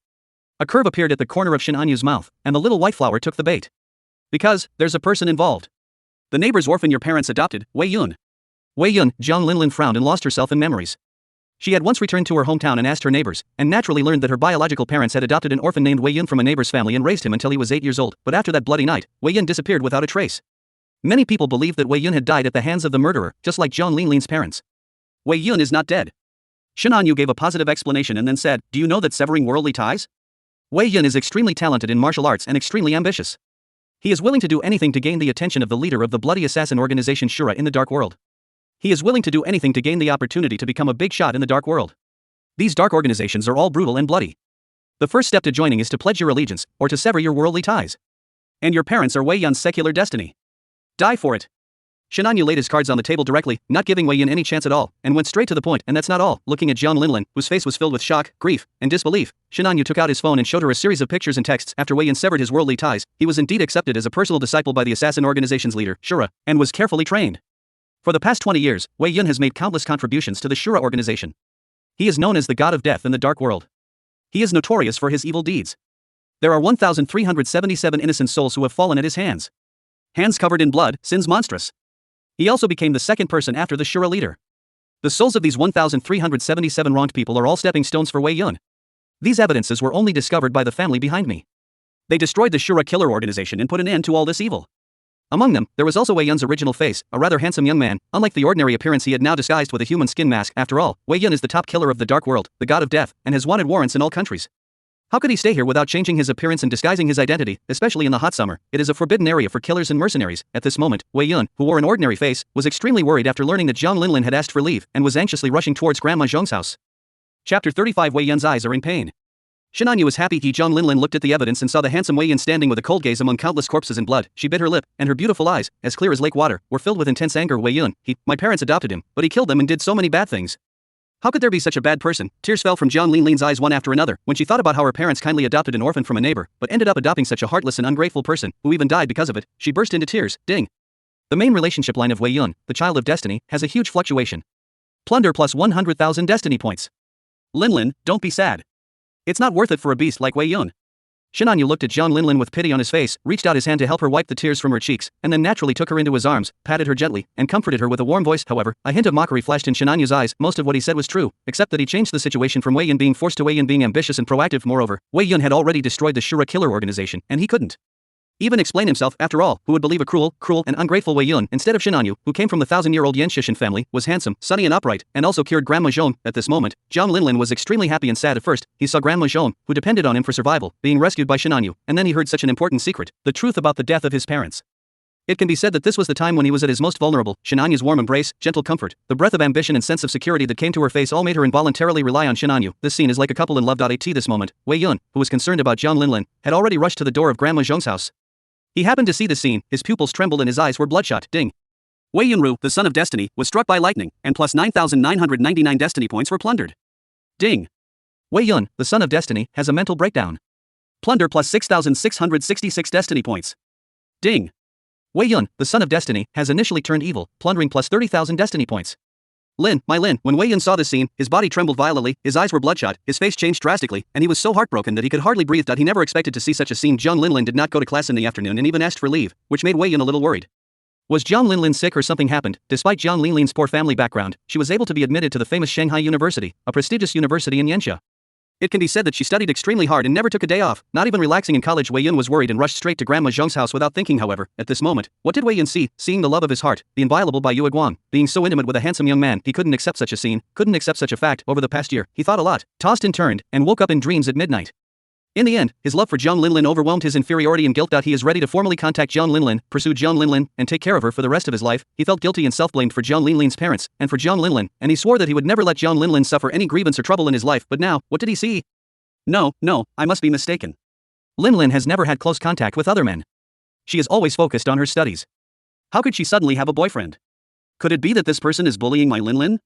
A curve appeared at the corner of Shenanyu's mouth, and the little white flower took the bait. Because, there's a person involved. The neighbor's orphan your parents adopted, Wei Yun. Wei Yun, Jiang Linlin frowned and lost herself in memories. She had once returned to her hometown and asked her neighbors, and naturally learned that her biological parents had adopted an orphan named Wei Yun from a neighbor's family and raised him until he was 8 years old, but after that bloody night, Wei Yun disappeared without a trace. Many people believe that Wei Yun had died at the hands of the murderer, just like Jiang Linlin's parents. Wei Yun is not dead. Shenanyu gave a positive explanation and then said, Do you know that severing worldly ties? Wei Yun is extremely talented in martial arts and extremely ambitious. He is willing to do anything to gain the attention of the leader of the bloody assassin organization Shura in the Dark World. He is willing to do anything to gain the opportunity to become a big shot in the Dark World. These dark organizations are all brutal and bloody. The first step to joining is to pledge your allegiance, or to sever your worldly ties. And your parents are Wei Yun's secular destiny. Die for it. Shenanyu laid his cards on the table directly, not giving Wei Yun any chance at all, and went straight to the point. And that's not all. Looking at Jiang Linlin, whose face was filled with shock, grief, and disbelief, Shenanyu took out his phone and showed her a series of pictures and texts. After Wei Yun severed his worldly ties, he was indeed accepted as a personal disciple by the assassin organization's leader, Shura, and was carefully trained. For the past 20 years, Wei Yun has made countless contributions to the Shura organization. He is known as the god of death in the Dark World. He is notorious for his evil deeds. There are 1,377 innocent souls who have fallen at his hands. Hands covered in blood, sins monstrous. He also became the second person after the Shura leader. The souls of these 1,377 wronged people are all stepping stones for Wei Yun. These evidences were only discovered by the family behind me. They destroyed the Shura killer organization and put an end to all this evil. Among them, there was also Wei Yun's original face, a rather handsome young man. Unlike the ordinary appearance he had now disguised with a human skin mask. After all, Wei Yun is the top killer of the Dark World, the god of death, and has wanted warrants in all countries. How could he stay here without changing his appearance and disguising his identity, especially in the hot summer? It is a forbidden area for killers and mercenaries. At this moment, Wei Yun, who wore an ordinary face, was extremely worried after learning that Jiang Linlin had asked for leave and was anxiously rushing towards Grandma Zhong's house. Chapter 35. Wei Yun's eyes are in pain. Shenanyu was happy. Jiang Linlin looked at the evidence and saw the handsome Wei Yun standing with a cold gaze among countless corpses and blood. She bit her lip, and her beautiful eyes, as clear as lake water, were filled with intense anger. Wei Yun, my parents adopted him, but he killed them and did so many bad things. How could there be such a bad person? Tears fell from Jiang Linlin's eyes one after another when she thought about how her parents kindly adopted an orphan from a neighbor, but ended up adopting such a heartless and ungrateful person, who even died because of it. She burst into tears. Ding. The main relationship line of Wei Yun, the child of destiny, has a huge fluctuation. Plunder plus 100,000 destiny points. Linlin, don't be sad. It's not worth it for a beast like Wei Yun. Shenanyu looked at Jiang Linlin with pity on his face, reached out his hand to help her wipe the tears from her cheeks, and then naturally took her into his arms, patted her gently, and comforted her with a warm voice. However, a hint of mockery flashed in Shenanyu's eyes. Most of what he said was true, except that he changed the situation from Wei Yun being forced to Wei Yun being ambitious and proactive. Moreover, Wei Yun had already destroyed the Shura killer organization, and he couldn't even explain himself. After all, who would believe a cruel, and ungrateful Wei Yun instead of Shenanyu, who came from the 1,000-year-old Yan Shishin family, was handsome, sunny and upright, and also cured Grandma Zhong? At this moment, Jiang Linlin was extremely happy and sad. At first, he saw Grandma Zhong, who depended on him for survival, being rescued by Shenanyu, and then he heard such an important secret, the truth about the death of his parents. It can be said that this was the time when he was at his most vulnerable. Shenanyu's warm embrace, gentle comfort, the breath of ambition and sense of security that came to her face all made her involuntarily rely on Shenanyu. This scene is like a couple in love. At this moment, Wei Yun, who was concerned about Jiang Linlin, had already rushed to the door of Grandma Zhong's house. He happened to see the scene, his pupils trembled and his eyes were bloodshot. Ding. Wei Yunru, the son of destiny, was struck by lightning, and plus 9,999 destiny points were plundered. Ding. Wei Yun, the son of destiny, has a mental breakdown. Plunder plus 6,666 destiny points. Ding. Wei Yun, the son of destiny, has initially turned evil, plundering plus 30,000 destiny points. Lin, my Lin. When Wei Yun saw this scene, his body trembled violently, his eyes were bloodshot, his face changed drastically, and he was so heartbroken that he could hardly breathe. He never expected to see such a scene. Jiang Linlin did not go to class in the afternoon and even asked for leave, which made Wei Yun a little worried. Was Jiang Linlin sick or something happened? Despite Jiang Linlin's poor family background, she was able to be admitted to the famous Shanghai University, a prestigious university in Yanxia. It can be said that she studied extremely hard and never took a day off, not even relaxing in college. Wei Yun was worried and rushed straight to Grandma Zhong's house without thinking. However, at this moment, what did Wei Yun see? Seeing the love of his heart, the inviolable Bai Yue Guang, being so intimate with a handsome young man, he couldn't accept such a scene, couldn't accept such a fact. Over the past year, he thought a lot, tossed and turned, and woke up in dreams at midnight. In the end, his love for Jiang Linlin overwhelmed his inferiority and guilt. He is ready to formally contact Jiang Linlin, pursue Jiang Linlin, and take care of her for the rest of his life. He felt guilty and self-blamed for Jiang Linlin's parents, and for Jiang Linlin, and he swore that he would never let Jiang Linlin suffer any grievance or trouble in his life. But now, what did he see? No, I must be mistaken. Linlin has never had close contact with other men. She is always focused on her studies. How could she suddenly have a boyfriend? Could it be that this person is bullying my Linlin?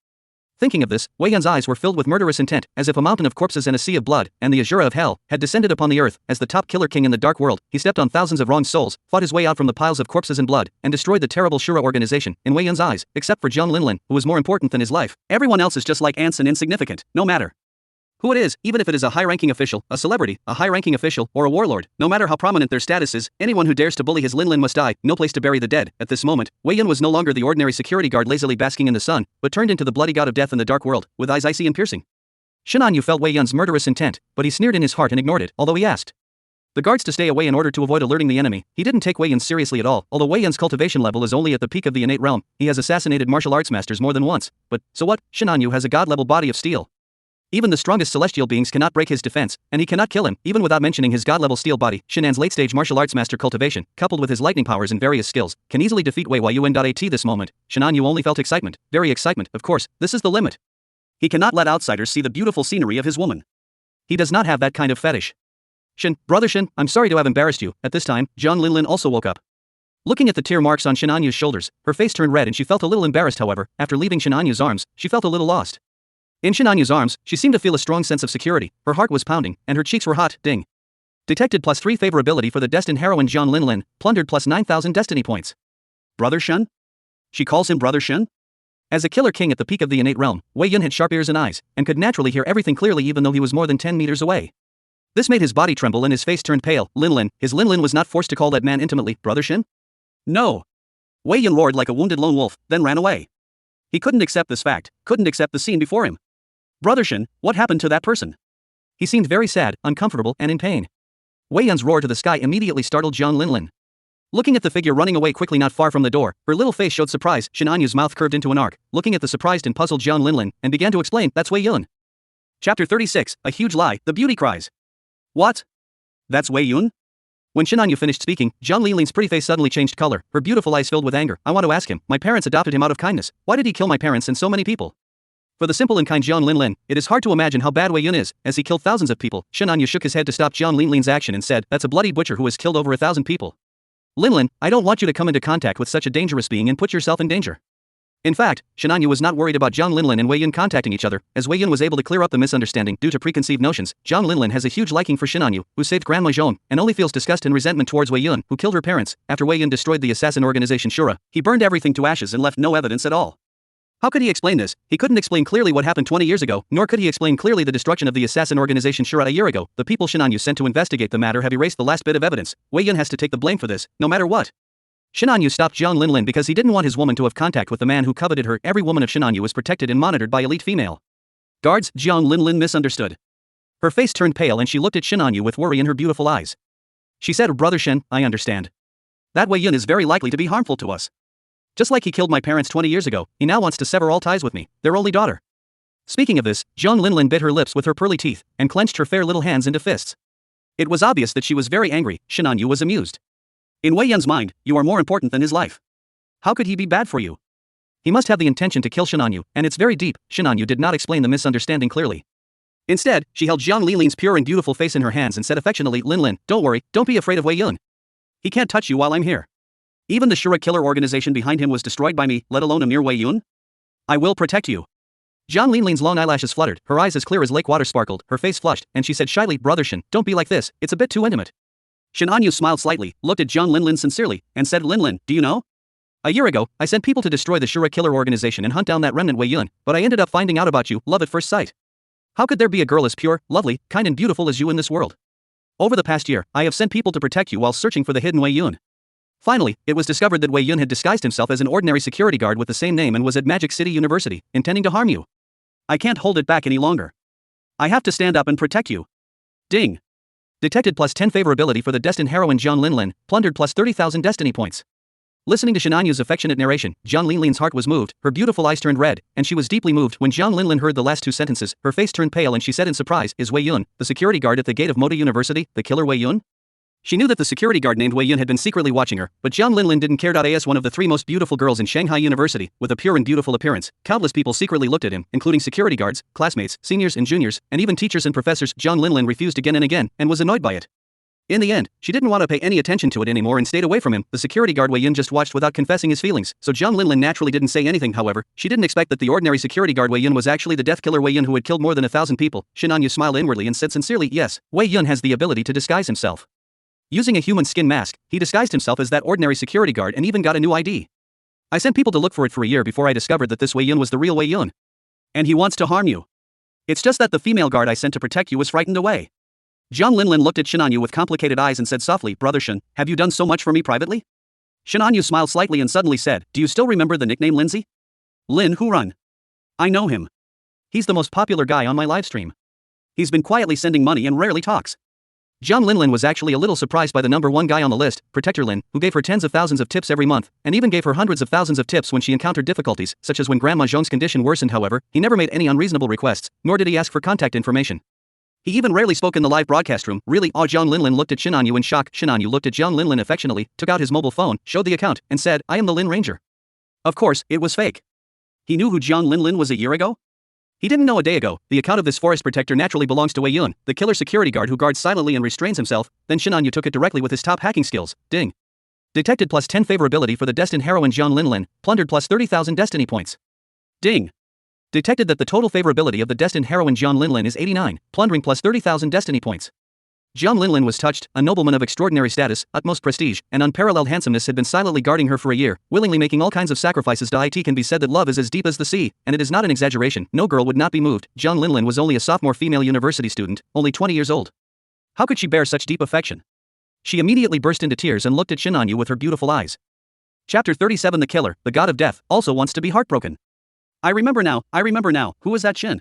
Thinking of this, Wei Yun's eyes were filled with murderous intent, as if a mountain of corpses and a sea of blood, and the azure of hell, had descended upon the earth. As the top killer king in the dark world, he stepped on thousands of wronged souls, fought his way out from the piles of corpses and blood, and destroyed the terrible Shura organization. In Wei Yun's eyes, except for Jiang Linlin, who was more important than his life, everyone else is just like ants and insignificant, no matter who it is, even if it is a high-ranking official, a celebrity, a high-ranking official, or a warlord. No matter how prominent their status is, anyone who dares to bully his Linlin must die. No place to bury the dead. At this moment, Wei Yun was no longer the ordinary security guard lazily basking in the sun, but turned into the bloody god of death in the dark world, with eyes icy and piercing. Shenanyu felt Wei Yun's murderous intent, but he sneered in his heart and ignored it, although he asked the guards to stay away in order to avoid alerting the enemy. He didn't take Wei Yun seriously at all. Although Wei Yun's cultivation level is only at the peak of the innate realm, he has assassinated martial arts masters more than once. But, so what? Shenanyu has a god-level body of steel. Even the strongest celestial beings cannot break his defense, and he cannot kill him, even without mentioning his god-level steel body. Shenan's late-stage martial arts master cultivation, coupled with his lightning powers and various skills, can easily defeat Wei Yun. At this moment, Shenanyu only felt excitement, very excitement. Of course, this is the limit. He cannot let outsiders see the beautiful scenery of his woman. He does not have that kind of fetish. Brother Shen, I'm sorry to have embarrassed you. At this time, Jiang Linlin also woke up. Looking at the tear marks on Shenanyu's shoulders, her face turned red and she felt a little embarrassed. However, after leaving Shenanyu's arms, she felt a little lost. In Shenanyu's arms, she seemed to feel a strong sense of security, her heart was pounding, and her cheeks were hot. Ding. Detected +3 favorability for the destined heroine Jiang Linlin, plundered +9,000 destiny points. Brother Shen? She calls him Brother Shen? As a killer king at the peak of the innate realm, Wei Yun had sharp ears and eyes, and could naturally hear everything clearly even though he was more than 10 meters away. This made his body tremble and his face turned pale. His Linlin was not forced to call that man intimately Brother Shen? No. Wei Yun roared like a wounded lone wolf, then ran away. He couldn't accept this fact, couldn't accept the scene before him. Brother Shen, what happened to that person? He seemed very sad, uncomfortable, and in pain. Wei Yun's roar to the sky immediately startled Jiang Linlin. Looking at the figure running away quickly not far from the door, her little face showed surprise. Shenanyu's mouth curved into an arc, looking at the surprised and puzzled Jiang Linlin, and began to explain, that's Wei Yun. Chapter 36, A Huge Lie, The Beauty Cries. What? That's Wei Yun? When Shin Anyu finished speaking, Jiang Linlin's pretty face suddenly changed color, her beautiful eyes filled with anger. I want to ask him, my parents adopted him out of kindness. Why did he kill my parents and so many people? For the simple and kind Jiang Linlin, it is hard to imagine how bad Wei Yun is, as he killed thousands of people. Shin Anyu shook his head to stop Jiang Linlin's action and said, that's a bloody butcher who has killed over 1,000 people. Linlin, I don't want you to come into contact with such a dangerous being and put yourself in danger. In fact, Shin Anyu was not worried about Jiang Linlin and Wei Yun contacting each other, as Wei Yun was able to clear up the misunderstanding due to preconceived notions. Jiang Linlin has a huge liking for Shin Anyu, who saved Grandma Zhong, and only feels disgust and resentment towards Wei Yun, who killed her parents. After Wei Yun destroyed the assassin organization Shura, he burned everything to ashes and left no evidence at all. How could he explain this? He couldn't explain clearly what happened 20 years ago, nor could he explain clearly the destruction of the assassin organization Shura a year ago. The people Shin Anyu sent to investigate the matter have erased the last bit of evidence. Wei Yun has to take the blame for this, no matter what. Shin Anyu stopped Jiang Linlin because he didn't want his woman to have contact with the man who coveted her. Every woman of Shin Anyu was protected and monitored by elite female guards. Jiang Linlin misunderstood. Her face turned pale and she looked at Shin Anyu with worry in her beautiful eyes. She said, Brother Shin, I understand. That Wei Yun is very likely to be harmful to us. Just like he killed my parents 20 years ago, he now wants to sever all ties with me, their only daughter. Speaking of this, Jiang Linlin bit her lips with her pearly teeth, and clenched her fair little hands into fists. It was obvious that she was very angry. Shin Anyu was amused. In Wei Yun's mind, you are more important than his life. How could he be bad for you? He must have the intention to kill Shin Anyu, and it's very deep. Shin Anyu did not explain the misunderstanding clearly. Instead, she held Jiang Linlin's pure and beautiful face in her hands and said affectionately, Linlin, don't worry, don't be afraid of Wei Yun. He can't touch you while I'm here. Even the Shura killer organization behind him was destroyed by me, let alone a mere Wei Yun. I will protect you. Jiang Linlin's long eyelashes fluttered, her eyes as clear as lake water sparkled, her face flushed, and she said shyly, Brother Shin, don't be like this, it's a bit too intimate. Shin Anyu smiled slightly, looked at Jiang Linlin sincerely, and said, Linlin, do you know? A year ago, I sent people to destroy the Shura killer organization and hunt down that remnant Wei Yun, but I ended up finding out about you, love at first sight. How could there be a girl as pure, lovely, kind and beautiful as you in this world? Over the past year, I have sent people to protect you while searching for the hidden Wei Yun. Finally, it was discovered that Wei Yun had disguised himself as an ordinary security guard with the same name and was at Magic City University, intending to harm you. I can't hold it back any longer. I have to stand up and protect you. Ding. Detected plus 10 favorability for the destined heroine Jiang Linlin, plundered plus 30,000 destiny points. Listening to Shin Anyu's affectionate narration, Jiang Linlin's heart was moved, her beautiful eyes turned red, and she was deeply moved. When Jiang Linlin heard the last two sentences, her face turned pale and she said in surprise, is Wei Yun, the security guard at the gate of Moda University, the killer Wei Yun? She knew that the security guard named Wei Yun had been secretly watching her, but Jiang Linlin didn't care. As one of the three most beautiful girls in Shanghai University, with a pure and beautiful appearance, countless people secretly looked at him, including security guards, classmates, seniors and juniors, and even teachers and professors. Jiang Linlin refused again and again, and was annoyed by it. In the end, she didn't want to pay any attention to it anymore and stayed away from him. The security guard Wei Yun just watched without confessing his feelings, so Jiang Linlin naturally didn't say anything. However, she didn't expect that the ordinary security guard Wei Yun was actually the death killer Wei Yun who had killed more than 1,000 people. Shin Anyu smiled inwardly and said sincerely, yes, Wei Yun has the ability to disguise himself. Using a human skin mask, he disguised himself as that ordinary security guard and even got a new ID. I sent people to look for it for a year before I discovered that this Wei Yun was the real Wei Yun. And he wants to harm you. It's just that the female guard I sent to protect you was frightened away. Jiang Linlin looked at Shin Anyu with complicated eyes and said softly, Brother Shin, have you done so much for me privately? Shin Anyu smiled slightly and suddenly said, do you still remember the nickname Lindsay? Lin Hurun. I know him. He's the most popular guy on my livestream. He's been quietly sending money and rarely talks. Jiang Linlin was actually a little surprised by the number one guy on the list, Protector Lin, who gave her tens of thousands of tips every month, and even gave her hundreds of thousands of tips when she encountered difficulties, such as when Grandma Zhong's condition worsened. However, he never made any unreasonable requests, nor did he ask for contact information. He even rarely spoke in the live broadcast room. Really? Jiang Linlin looked at Shin Anyu in shock. Shin Anyu looked at Jiang Linlin affectionately, took out his mobile phone, showed the account, and said, I am the Lin Ranger. Of course, it was fake. He knew who Jiang Linlin was a year ago? He didn't know a day ago. The account of this forest protector naturally belongs to Wei Yun, the killer security guard who guards silently and restrains himself. Then Shin Anyu took it directly with his top hacking skills. Ding. Detected plus 10 favorability for the destined heroine Jiang Linlin, plundered plus 30,000 destiny points. Ding. Detected that the total favorability of the destined heroine Jiang Linlin is 89, plundering plus 30,000 destiny points. Jiang Linlin was touched. A nobleman of extraordinary status, utmost prestige, and unparalleled handsomeness had been silently guarding her for a year, willingly making all kinds of sacrifices. It can be said that love is as deep as the sea, and it is not an exaggeration. No girl would not be moved. Jiang Linlin was only a sophomore female university student, only 20 years old. How could she bear such deep affection? She immediately burst into tears and looked at Shin Anyu with her beautiful eyes. Chapter 37. The killer, the god of death, also wants to be heartbroken. I remember now, who was that Shin?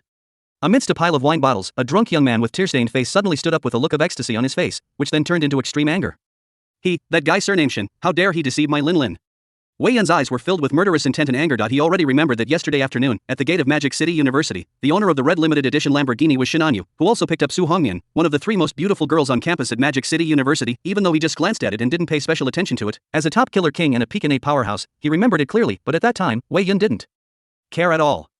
Amidst a pile of wine bottles, a drunk young man with tear-stained face suddenly stood up with a look of ecstasy on his face, which then turned into extreme anger. That guy surnamed Shin, how dare he deceive my Linlin? Wei Yun's eyes were filled with murderous intent and anger. He already remembered that yesterday afternoon, at the gate of Magic City University, the owner of the red limited edition Lamborghini was Shinanyu, who also picked up Su Hongmian, one of the 3 most beautiful girls on campus at Magic City University, even though he just glanced at it and didn't pay special attention to it. As a top killer king and a Pekinate powerhouse, he remembered it clearly, but at that time, Wei Yun didn't care at all.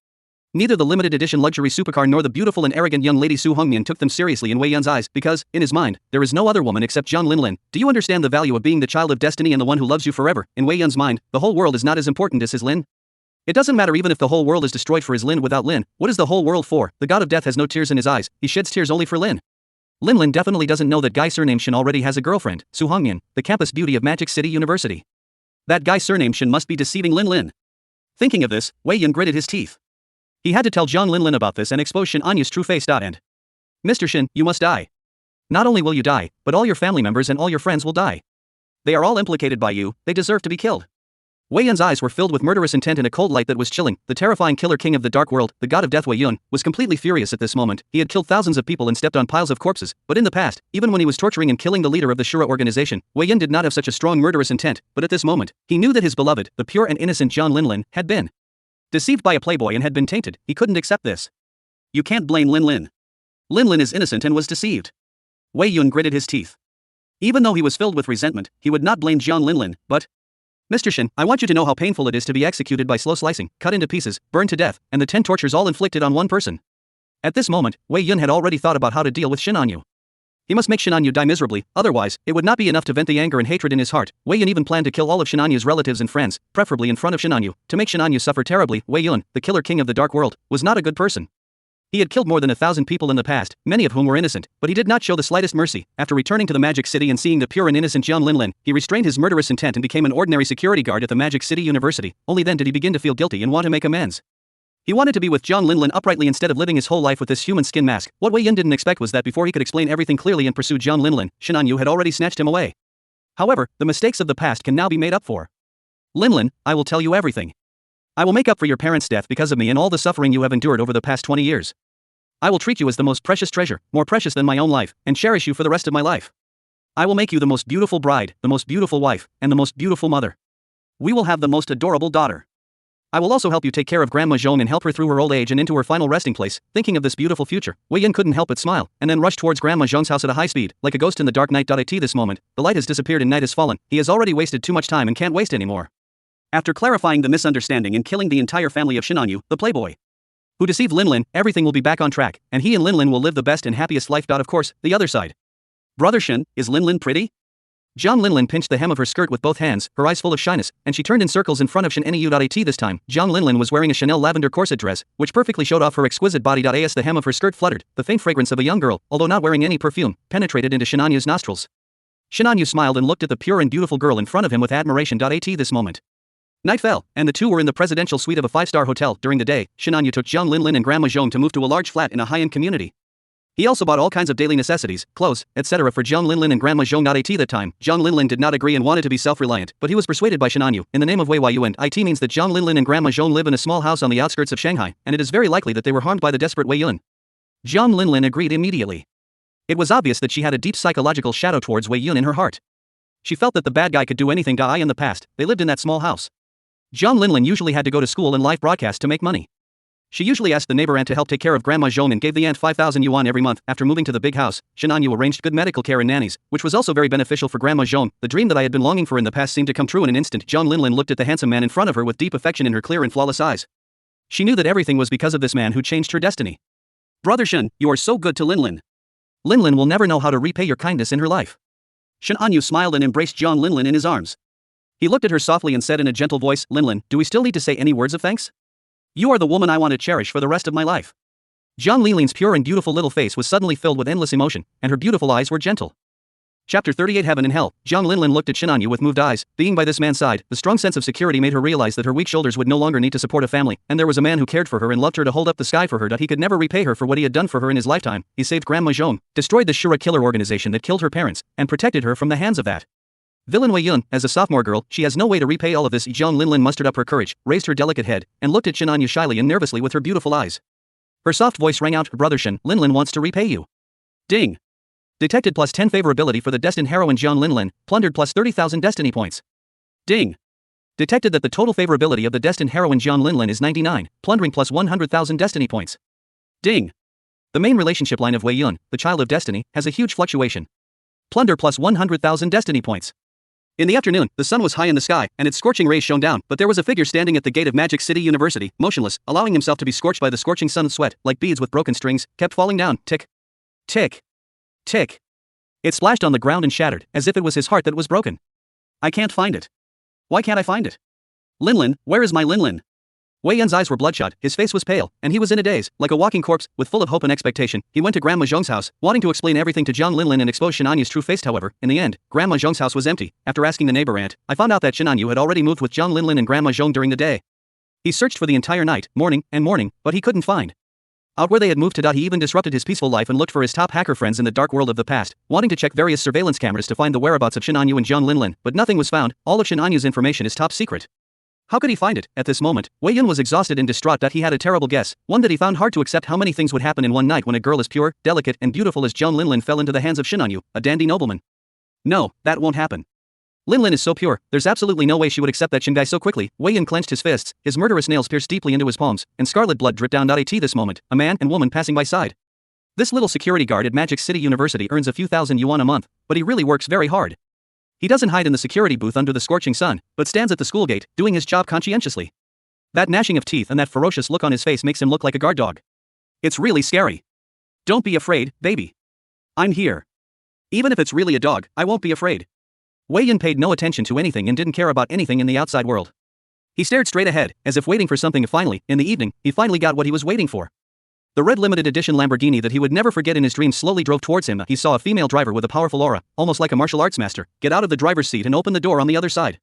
Neither the limited edition luxury supercar nor the beautiful and arrogant young lady Su Hongmian took them seriously in Wei Yun's eyes because, in his mind, there is no other woman except Zhang Linlin. Do you understand the value of being the child of destiny and the one who loves you forever? In Wei Yun's mind, the whole world is not as important as his Lin. It doesn't matter even if the whole world is destroyed for his Lin. Without Lin, what is the whole world for? The god of death has no tears in his eyes, he sheds tears only for Lin. Linlin definitely doesn't know that guy surnamed Shin already has a girlfriend, Su Hongmian, the campus beauty of Magic City University. That guy surnamed Shin must be deceiving Linlin. Thinking of this, Wei Yun gritted his teeth. He had to tell Zhang Linlin about this and expose Shin Anyu's true face. And Mr. Shin, you must die. Not only will you die, but all your family members and all your friends will die. They are all implicated by you, they deserve to be killed. Wei Yun's eyes were filled with murderous intent and a cold light that was chilling. The terrifying killer king of the dark world, the god of death Wei Yun, was completely furious at this moment. He had killed thousands of people and stepped on piles of corpses, but in the past, even when he was torturing and killing the leader of the Shura organization, Wei Yun did not have such a strong murderous intent, but at this moment, he knew that his beloved, the pure and innocent Zhang Linlin, had been deceived by a playboy and had been tainted. He couldn't accept this. You can't blame Linlin. Linlin is innocent and was deceived. Wei Yun gritted his teeth. Even though he was filled with resentment, he would not blame Zhang Linlin, but Mr. Shin, I want you to know how painful it is to be executed by slow slicing, cut into pieces, burned to death, and the 10 tortures all inflicted on one person. At this moment, Wei Yun had already thought about how to deal with Shin Anyu. He must make Shin Anyu die miserably, otherwise, it would not be enough to vent the anger and hatred in his heart. Wei Yun even planned to kill all of Shin Anyu's relatives and friends, preferably in front of Shin Anyu, to make Shin Anyu suffer terribly. Wei Yun, the killer king of the dark world, was not a good person. He had killed more than 1,000 people in the past, many of whom were innocent, but he did not show the slightest mercy. After returning to the Magic City and seeing the pure and innocent Zhang Linlin, he restrained his murderous intent and became an ordinary security guard at the Magic City University. Only then did he begin to feel guilty and want to make amends. He wanted to be with Zhang Linlin uprightly instead of living his whole life with this human skin mask. What Wei Yun didn't expect was that before he could explain everything clearly and pursue Zhang Linlin, Shin Anyu had already snatched him away. However, the mistakes of the past can now be made up for. Linlin, I will tell you everything. I will make up for your parents' death because of me and all the suffering you have endured over the past 20 years. I will treat you as the most precious treasure, more precious than my own life, and cherish you for the rest of my life. I will make you the most beautiful bride, the most beautiful wife, and the most beautiful mother. We will have the most adorable daughter. I will also help you take care of Grandma Zhong and help her through her old age and into her final resting place. Thinking of this beautiful future, Wei Yun couldn't help but smile, and then rushed towards Grandma Zhong's house at a high speed, like a ghost in the dark night. At this moment, the light has disappeared and night has fallen. He has already wasted too much time and can't waste anymore. After clarifying the misunderstanding and killing the entire family of Shin Anyu, the playboy who deceived Linlin, everything will be back on track, and he and Linlin will live the best and happiest life. Of course, the other side. Brother Shin, is Linlin pretty? Zhang Linlin pinched the hem of her skirt with both hands, her eyes full of shyness, and she turned in circles in front of Shin Anyu. This time, Zhang Linlin was wearing a Chanel lavender corset dress, which perfectly showed off her exquisite body. As the hem of her skirt fluttered, the faint fragrance of a young girl, although not wearing any perfume, penetrated into Shin Anyu's nostrils. Shin Anyu smiled and looked at the pure and beautiful girl in front of him with admiration. At this moment, night fell, and the two were in the presidential suite of a 5-star hotel. During the day, Shin Anyu took Zhang Linlin and Grandma Zhong to move to a large flat in a high-end community. He also bought all kinds of daily necessities, clothes, etc. for Zhang Linlin and Grandma Zhong. That time, Zhang Linlin did not agree and wanted to be self-reliant, but he was persuaded by Shin Anyu. In the name of Wei Yu and it means that Zhang Linlin and Grandma Zhong live in a small house on the outskirts of Shanghai, and it is very likely that they were harmed by the desperate Wei Yun. Zhang Linlin agreed immediately. It was obvious that she had a deep psychological shadow towards Wei Yun in her heart. She felt that the bad guy could do anything. In the past, they lived in that small house. Zhang Linlin usually had to go to school and live broadcast to make money. She usually asked the neighbor aunt to help take care of Grandma Zhong and gave the aunt 5,000 yuan every month. After moving to the big house, Shin Anyu arranged good medical care and nannies, which was also very beneficial for Grandma Zhong. The dream that I had been longing for in the past seemed to come true in an instant. Zhang Linlin looked at the handsome man in front of her with deep affection in her clear and flawless eyes. She knew that everything was because of this man who changed her destiny. Brother Shin, you are so good to Linlin. Linlin will never know how to repay your kindness in her life. Shin Anyu smiled and embraced Zhang Linlin in his arms. He looked at her softly and said in a gentle voice, Linlin, do we still need to say any words of thanks? You are the woman I want to cherish for the rest of my life. Zhang Linlin's pure and beautiful little face was suddenly filled with endless emotion, and her beautiful eyes were gentle. Chapter 38 Heaven and Hell. Zhang Linlin looked at Shin Anyu with moved eyes. Being by this man's side, the strong sense of security made her realize that her weak shoulders would no longer need to support a family, and there was a man who cared for her and loved her to hold up the sky for her. He could never repay her for what he had done for her in his lifetime. He saved Grandma Zhong, destroyed the Shura killer organization that killed her parents, and protected her from the hands of that villain Wei Yun. As a sophomore girl, she has no way to repay all of this. Zhang Linlin mustered up her courage, raised her delicate head, and looked at Shin Anyu shyly and nervously with her beautiful eyes. Her soft voice rang out, Brother Shin, Linlin wants to repay you. Ding! Detected plus 10 favorability for the destined heroine Zhang Linlin, plundered plus 30,000 destiny points. Ding! Detected that the total favorability of the destined heroine Jiang Linlin is 99, plundering plus 100,000 destiny points. Ding! The main relationship line of Wei Yun, the child of destiny, has a huge fluctuation. Plunder plus 100,000 destiny points. In the afternoon, the sun was high in the sky, and its scorching rays shone down, but there was a figure standing at the gate of Magic City University, motionless, allowing himself to be scorched by the scorching sun. Sweat, like beads with broken strings, kept falling down. Tick. Tick. Tick. It splashed on the ground and shattered, as if it was his heart that was broken. I can't find it. Why can't I find it? Linlin, where is my Linlin? Wei Yun's eyes were bloodshot, his face was pale, and he was in a daze, like a walking corpse, with full of hope and expectation. He went to Grandma Zhong's house, wanting to explain everything to Jiang Linlin and expose Shenanyu's true face. However, in the end, Grandma Zhong's house was empty. After asking the neighbor aunt, I found out that Shenanyu had already moved with Jiang Linlin and Grandma Zhong during the day. He searched for the entire night, morning, but he couldn't find out where they had moved to. He even disrupted his peaceful life and looked for his top hacker friends in the dark world of the past, wanting to check various surveillance cameras to find the whereabouts of Shenanyu and Jiang Linlin, but nothing was found. All of Shenanyu's information is top secret. How could he find it? At this moment, Wei Yun was exhausted and distraught. He had a terrible guess, one that he found hard to accept. How many things would happen in one night when a girl as pure, delicate, and beautiful as Jiang Linlin fell into the hands of Shenanyu, a dandy nobleman? No, that won't happen. Linlin is so pure, there's absolutely no way she would accept that Shingai so quickly. Wei Yun clenched his fists, his murderous nails pierced deeply into his palms, and scarlet blood dripped down. At this moment, a man and woman passing by side. This little security guard at Magic City University earns a few thousand yuan a month, but he really works very hard. He doesn't hide in the security booth under the scorching sun, but stands at the school gate, doing his job conscientiously. That gnashing of teeth and that ferocious look on his face makes him look like a guard dog. It's really scary. Don't be afraid, baby. I'm here. Even if it's really a dog, I won't be afraid. Wei Yun paid no attention to anything and didn't care about anything in the outside world. He stared straight ahead, as if waiting for something. Finally, in the evening, he finally got what he was waiting for. The red limited edition Lamborghini that he would never forget in his dreams slowly drove towards him. He saw a female driver with a powerful aura, almost like a martial arts master, get out of the driver's seat and open the door on the other side.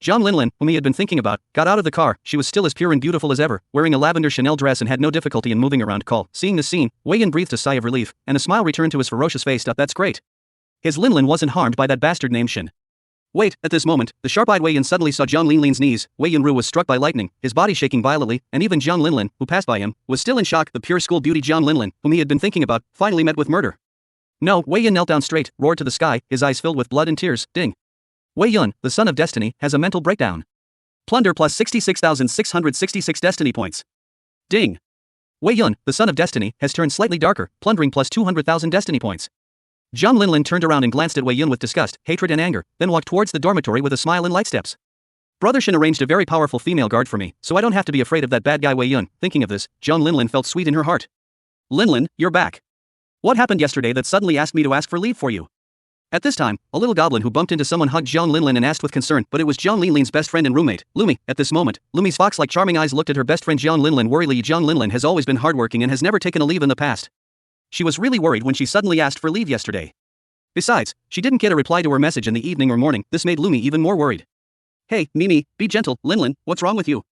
Jiang Linlin, whom he had been thinking about, got out of the car. She was still as pure and beautiful as ever, wearing a lavender Chanel dress and had no difficulty in moving around. Seeing this scene, Wei Yun breathed a sigh of relief, and a smile returned to his ferocious face. That's great. His Linlin wasn't harmed by that bastard named Shen. Wait, at this moment, the sharp-eyed Wei Yun suddenly saw Jiang Linlin's knees. Wei Yunru was struck by lightning, his body shaking violently, and even Jiang Linlin, who passed by him, was still in shock. The pure school beauty Jiang Linlin, whom he had been thinking about, finally met with murder. No, Wei Yun knelt down straight, roared to the sky, his eyes filled with blood and tears. Ding. Wei Yun, the son of destiny, has a mental breakdown. Plunder plus 66,666 destiny points. Ding. Wei Yun, the son of destiny, has turned slightly darker, plundering plus 200,000 destiny points. Jiang Linlin turned around and glanced at Wei Yun with disgust, hatred and anger, then walked towards the dormitory with a smile and light steps. Brother Shen arranged a very powerful female guard for me, so I don't have to be afraid of that bad guy Wei Yun. Thinking of this, Jiang Linlin felt sweet in her heart. Linlin, you're back. What happened yesterday that suddenly asked me to ask for leave for you? At this time, a little goblin who bumped into someone hugged Jiang Linlin and asked with concern, but it was Jiang Linlin's best friend and roommate, Lumi. At this moment, Lumi's fox-like charming eyes looked at her best friend Jiang Linlin worriedly. Jiang Linlin has always been hardworking and has never taken a leave in the past. She was really worried when she suddenly asked for leave yesterday. Besides, she didn't get a reply to her message in the evening or morning. This made Lumi even more worried. Hey, Mimi, be gentle. Linlin, what's wrong with you?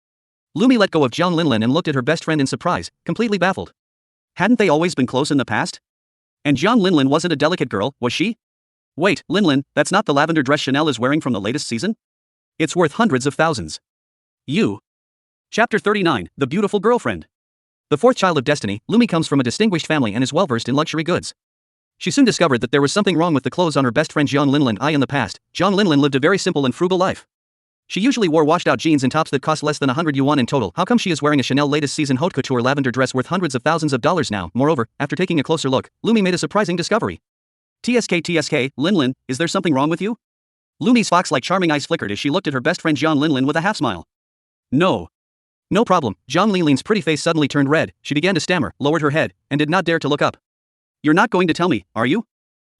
Lumi let go of Jiang Linlin and looked at her best friend in surprise, completely baffled. Hadn't they always been close in the past? And Jiang Linlin wasn't a delicate girl, was she? Wait, Linlin, that's not the lavender dress Chanel is wearing from the latest season? It's worth hundreds of thousands. You. Chapter 39, The Beautiful Girlfriend. The fourth child of destiny, Lumi comes from a distinguished family and is well-versed in luxury goods. She soon discovered that there was something wrong with the clothes on her best friend Jiang Linlin. In the past, Jiang Linlin lived a very simple and frugal life. She usually wore washed-out jeans and tops that cost less than 100 yuan in total. How come she is wearing a Chanel latest season haute couture lavender dress worth hundreds of thousands of dollars now? Moreover, after taking a closer look, Lumi made a surprising discovery. TSK, Linlin, is there something wrong with you? Lumi's fox-like charming eyes flickered as she looked at her best friend Jiang Linlin with a half-smile. No. No problem. Jiang Linlin's pretty face suddenly turned red, she began to stammer, lowered her head, and did not dare to look up. You're not going to tell me, are you?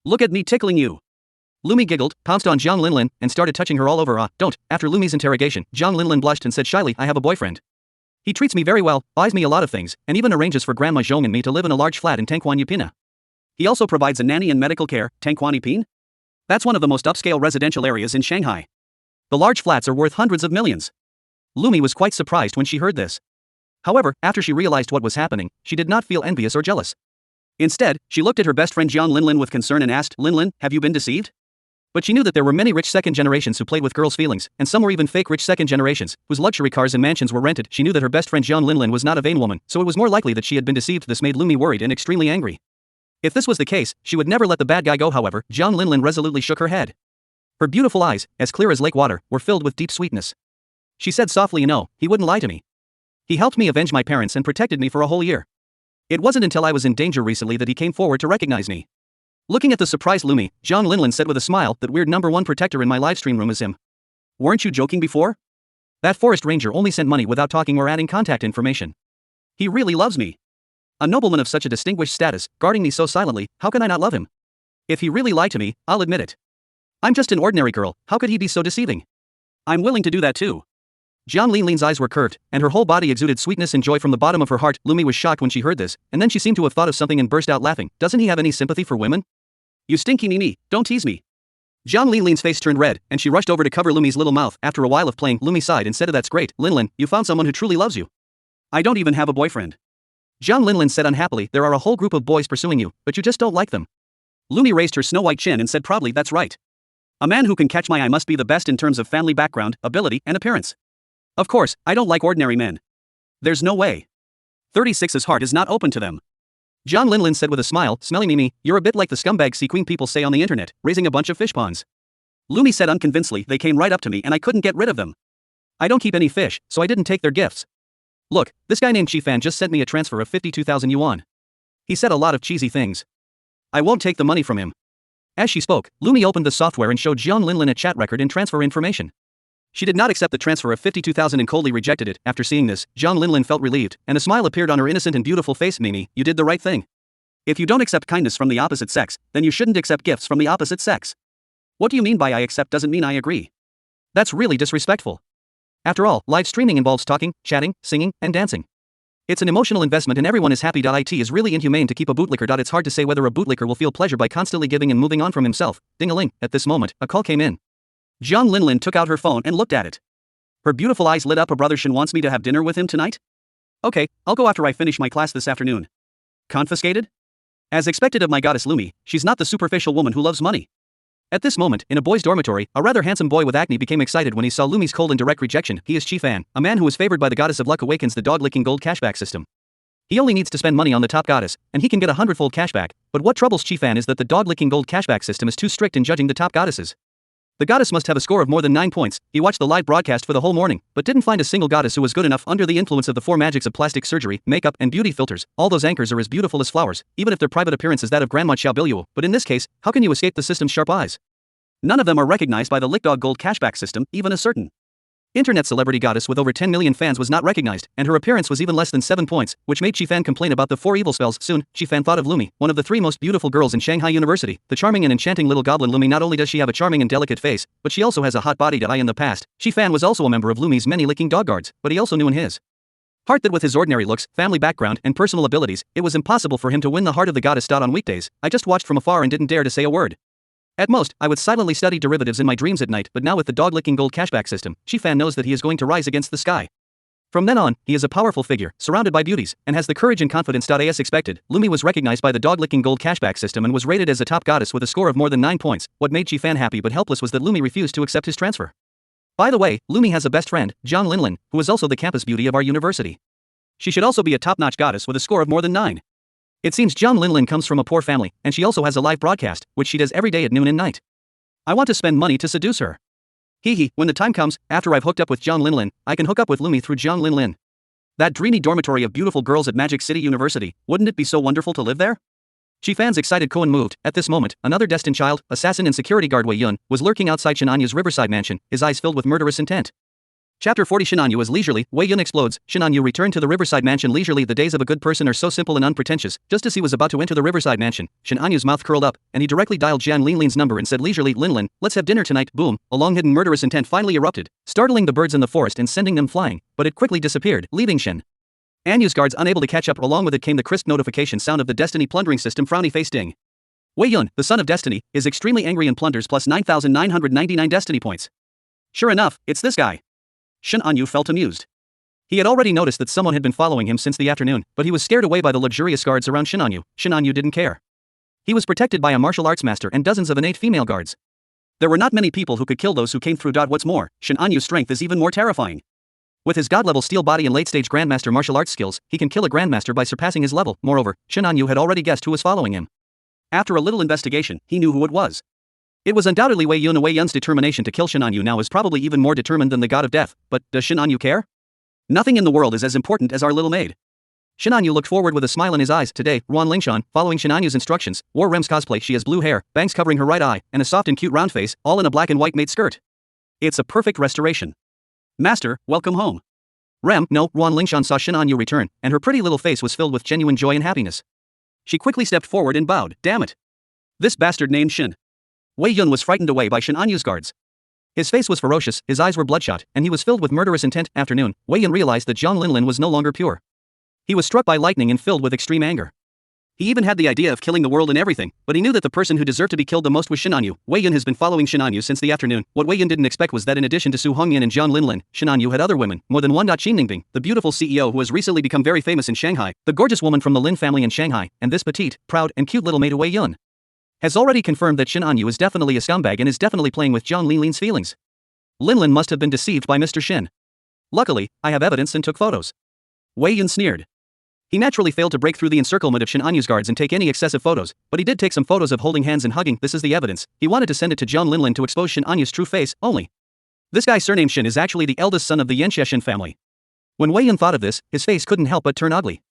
Look at me tickling you. Lumi giggled, pounced on Jiang Linlin, and started touching her all over. Don't. After Lumi's interrogation, Jiang Linlin blushed and said shyly, I have a boyfriend. He treats me very well, buys me a lot of things, and even arranges for Grandma Zhong and me to live in a large flat in Tangquan Yupina. He also provides a nanny and medical care. Tangquan Yupin? That's one of the most upscale residential areas in Shanghai. The large flats are worth hundreds of millions. Lumi was quite surprised when she heard this. However, after she realized what was happening, she did not feel envious or jealous. Instead, she looked at her best friend Jiang Linlin with concern and asked, Linlin, have you been deceived? But she knew that there were many rich second generations who played with girls' feelings, and some were even fake rich second generations, whose luxury cars and mansions were rented. She knew that her best friend Jiang Linlin was not a vain woman, so it was more likely that she had been deceived. This made Lumi worried and extremely angry. If this was the case, she would never let the bad guy go. However, Jiang Linlin resolutely shook her head. Her beautiful eyes, as clear as lake water, were filled with deep sweetness. She said softly, he wouldn't lie to me. He helped me avenge my parents and protected me for a whole year. It wasn't until I was in danger recently that he came forward to recognize me. Looking at the surprised Lumi, John Linlin said with a smile, that weird number one protector in my livestream room is him. Weren't you joking before? That forest ranger only sent money without talking or adding contact information. He really loves me. A nobleman of such a distinguished status, guarding me so silently, how can I not love him? If he really lied to me, I'll admit it. I'm just an ordinary girl, how could he be so deceiving? I'm willing to do that too. Jiang Linlin's eyes were curved, and her whole body exuded sweetness and joy from the bottom of her heart. Lumi was shocked when she heard this, and then she seemed to have thought of something and burst out laughing. Doesn't he have any sympathy for women? You stinky Mimi, don't tease me. Jiang Linlin's face turned red, and she rushed over to cover Lumi's little mouth. After a while of playing, Lumi sighed and said, "That's great, Linlin, you found someone who truly loves you." I don't even have a boyfriend. Jiang Linlin said unhappily, there are a whole group of boys pursuing you, but you just don't like them. Lumi raised her snow-white chin and said proudly, that's right. A man who can catch my eye must be the best in terms of family background, ability, and appearance. Of course, I don't like ordinary men. There's no way. 36's heart is not open to them. Jiang Linlin said with a smile, smelly Mimi, you're a bit like the scumbag sea queen people say on the internet, raising a bunch of fish ponds. Lumi said unconvincedly, they came right up to me and I couldn't get rid of them. I don't keep any fish, so I didn't take their gifts. Look, this guy named Chi-Fan just sent me a transfer of 52,000 yuan. He said a lot of cheesy things. I won't take the money from him. As she spoke, Lumi opened the software and showed Jiang Linlin a chat record and transfer information. She did not accept the transfer of 52,000 and coldly rejected it. After seeing this, Jiang Linlin felt relieved, and a smile appeared on her innocent and beautiful face. Mimi, you did the right thing. If you don't accept kindness from the opposite sex, then you shouldn't accept gifts from the opposite sex. What do you mean by I accept doesn't mean I agree? That's really disrespectful. After all, live streaming involves talking, chatting, singing, and dancing. It's an emotional investment and everyone is happy. It is really inhumane to keep a bootlicker. It's hard to say whether a bootlicker will feel pleasure by constantly giving and moving on from himself. Ding-a-ling, at this moment, a call came in. Jiang Linlin took out her phone and looked at it. Her beautiful eyes lit up. A brother Shen wants me to have dinner with him tonight? Okay, I'll go after I finish my class this afternoon. Confiscated? As expected of my goddess Lumi, she's not the superficial woman who loves money. At this moment, in a boys' dormitory, a rather handsome boy with acne became excited when he saw Lumi's cold and direct rejection. He is Chi-Fan, a man who is favored by the goddess of luck. Awakens the dog-licking gold cashback system. He only needs to spend money on the top goddess, and he can get 100-fold cashback. But what troubles Chi-Fan is that the dog-licking gold cashback system is too strict in judging the top goddesses. The goddess must have a score of more than 9 points. He watched the live broadcast for the whole morning, but didn't find a single goddess who was good enough. Under the influence of the 4 magics of plastic surgery, makeup, and beauty filters, all those anchors are as beautiful as flowers, even if their private appearance is that of Grandma Xiaobiluo. But in this case, how can you escape the system's sharp eyes? None of them are recognized by the Lickdog Gold cashback system. Even a certain internet celebrity goddess with over 10 million fans was not recognized, and her appearance was even less than 7 points, which made Chi-Fan complain about the 4 evil spells. Soon, Chi-Fan thought of Lumi, one of the 3 most beautiful girls in Shanghai University, the charming and enchanting little goblin Lumi. Not only does she have a charming and delicate face, but she also has a hot body. In the past, Chi-Fan was also a member of Lumi's many licking dog guards, but he also knew in his heart that with his ordinary looks, family background, and personal abilities, it was impossible for him to win the heart of the goddess. On weekdays, I just watched from afar and didn't dare to say a word. At most, I would silently study derivatives in my dreams at night, but now with the dog-licking gold cashback system, Chi-Fan knows that he is going to rise against the sky. From then on, he is a powerful figure, surrounded by beauties, and has the courage and confidence. As expected, Lumi was recognized by the dog-licking gold cashback system and was rated as a top goddess with a score of more than 9 points. What made Chi-Fan happy but helpless was that Lumi refused to accept his transfer. By the way, Lumi has a best friend, Jiang Linlin, who is also the campus beauty of our university. She should also be a top-notch goddess with a score of more than 9. It seems Jiang Linlin comes from a poor family, and she also has a live broadcast, which she does every day at noon and night. I want to spend money to seduce her. Hee, when the time comes, after I've hooked up with Jiang Linlin, I can hook up with Lumi through Jiang Linlin. That dreamy dormitory of beautiful girls at Magic City University, wouldn't it be so wonderful to live there? Chi-Fan's excited Koan moved. At this moment, another destined child, assassin and security guard Wei Yun, was lurking outside Shen Anyu's riverside mansion, his eyes filled with murderous intent. Chapter 40. Shen Anyu is leisurely. Wei Yun explodes. Shen Anyu returned to the riverside mansion leisurely. The days of a good person are so simple and unpretentious. Just as he was about to enter the riverside mansion, Shen Anyu's mouth curled up, and he directly dialed Jiang Linlin's number and said leisurely, Linlin, let's have dinner tonight. Boom, a long-hidden murderous intent finally erupted, startling the birds in the forest and sending them flying, but it quickly disappeared, leaving Shen Anyu's guards unable to catch up. Along with it came the crisp notification sound of the Destiny Plundering system. Frowny face ding. Wei Yun, the son of Destiny, is extremely angry and plunders plus 9,999 Destiny points. Sure enough, it's this guy. Shen Anyu felt amused. He had already noticed that someone had been following him since the afternoon, but he was scared away by the luxurious guards around Shen Anyu. Shen Anyu didn't care. He was protected by a martial arts master and dozens of innate female guards. There were not many people who could kill those who came through. What's more, Shen Anyu's strength is even more terrifying. With his god-level steel body and late-stage grandmaster martial arts skills, he can kill a grandmaster by surpassing his level. Moreover, Shen Anyu had already guessed who was following him. After a little investigation, he knew who it was. It was undoubtedly Wei Yun. Wei Yun's determination to kill Shin Anyu now is probably even more determined than the god of death, but does Shin Anyu care? Nothing in the world is as important as our little maid. Shin Anyu looked forward with a smile in his eyes. Today, Ruan Lingshan, following Shin Anyu's instructions, wore Rem's cosplay. She has blue hair, bangs covering her right eye, and a soft and cute round face, all in a black and white maid skirt. It's a perfect restoration. Master, welcome home. Ruan Lingshan saw Shin Anyu return, and her pretty little face was filled with genuine joy and happiness. She quickly stepped forward and bowed. Damn it. This bastard named Shin. Wei Yun was frightened away by Shin Anyu's guards. His face was ferocious, his eyes were bloodshot, and he was filled with murderous intent. Afternoon, Wei Yun realized that Jiang Linlin was no longer pure. He was struck by lightning and filled with extreme anger. He even had the idea of killing the world and everything, but he knew that the person who deserved to be killed the most was Shin Anyu. Wei Yun has been following Shin Anyu since the afternoon. What Wei Yun didn't expect was that in addition to Su Hongyan and Jiang Linlin, Shin Anyu had other women, more than one. Qin Ningbing, the beautiful CEO who has recently become very famous in Shanghai, the gorgeous woman from the Lin family in Shanghai, and this petite, proud, and cute little maid Wei Yun has already confirmed that Shin Anyu is definitely a scumbag and is definitely playing with Jiang Linlin's feelings. Linlin must have been deceived by Mr. Shin. Luckily, I have evidence and took photos. Wei Yun sneered. He naturally failed to break through the encirclement of Shin Anyu's guards and take any excessive photos, but he did take some photos of holding hands and hugging. This is the evidence. He wanted to send it to Jiang Linlin to expose Shin Anyu's true face, only. This guy surnamed Shin is actually the eldest son of the Yanxia Shin family. When Wei Yun thought of this, his face couldn't help but turn ugly.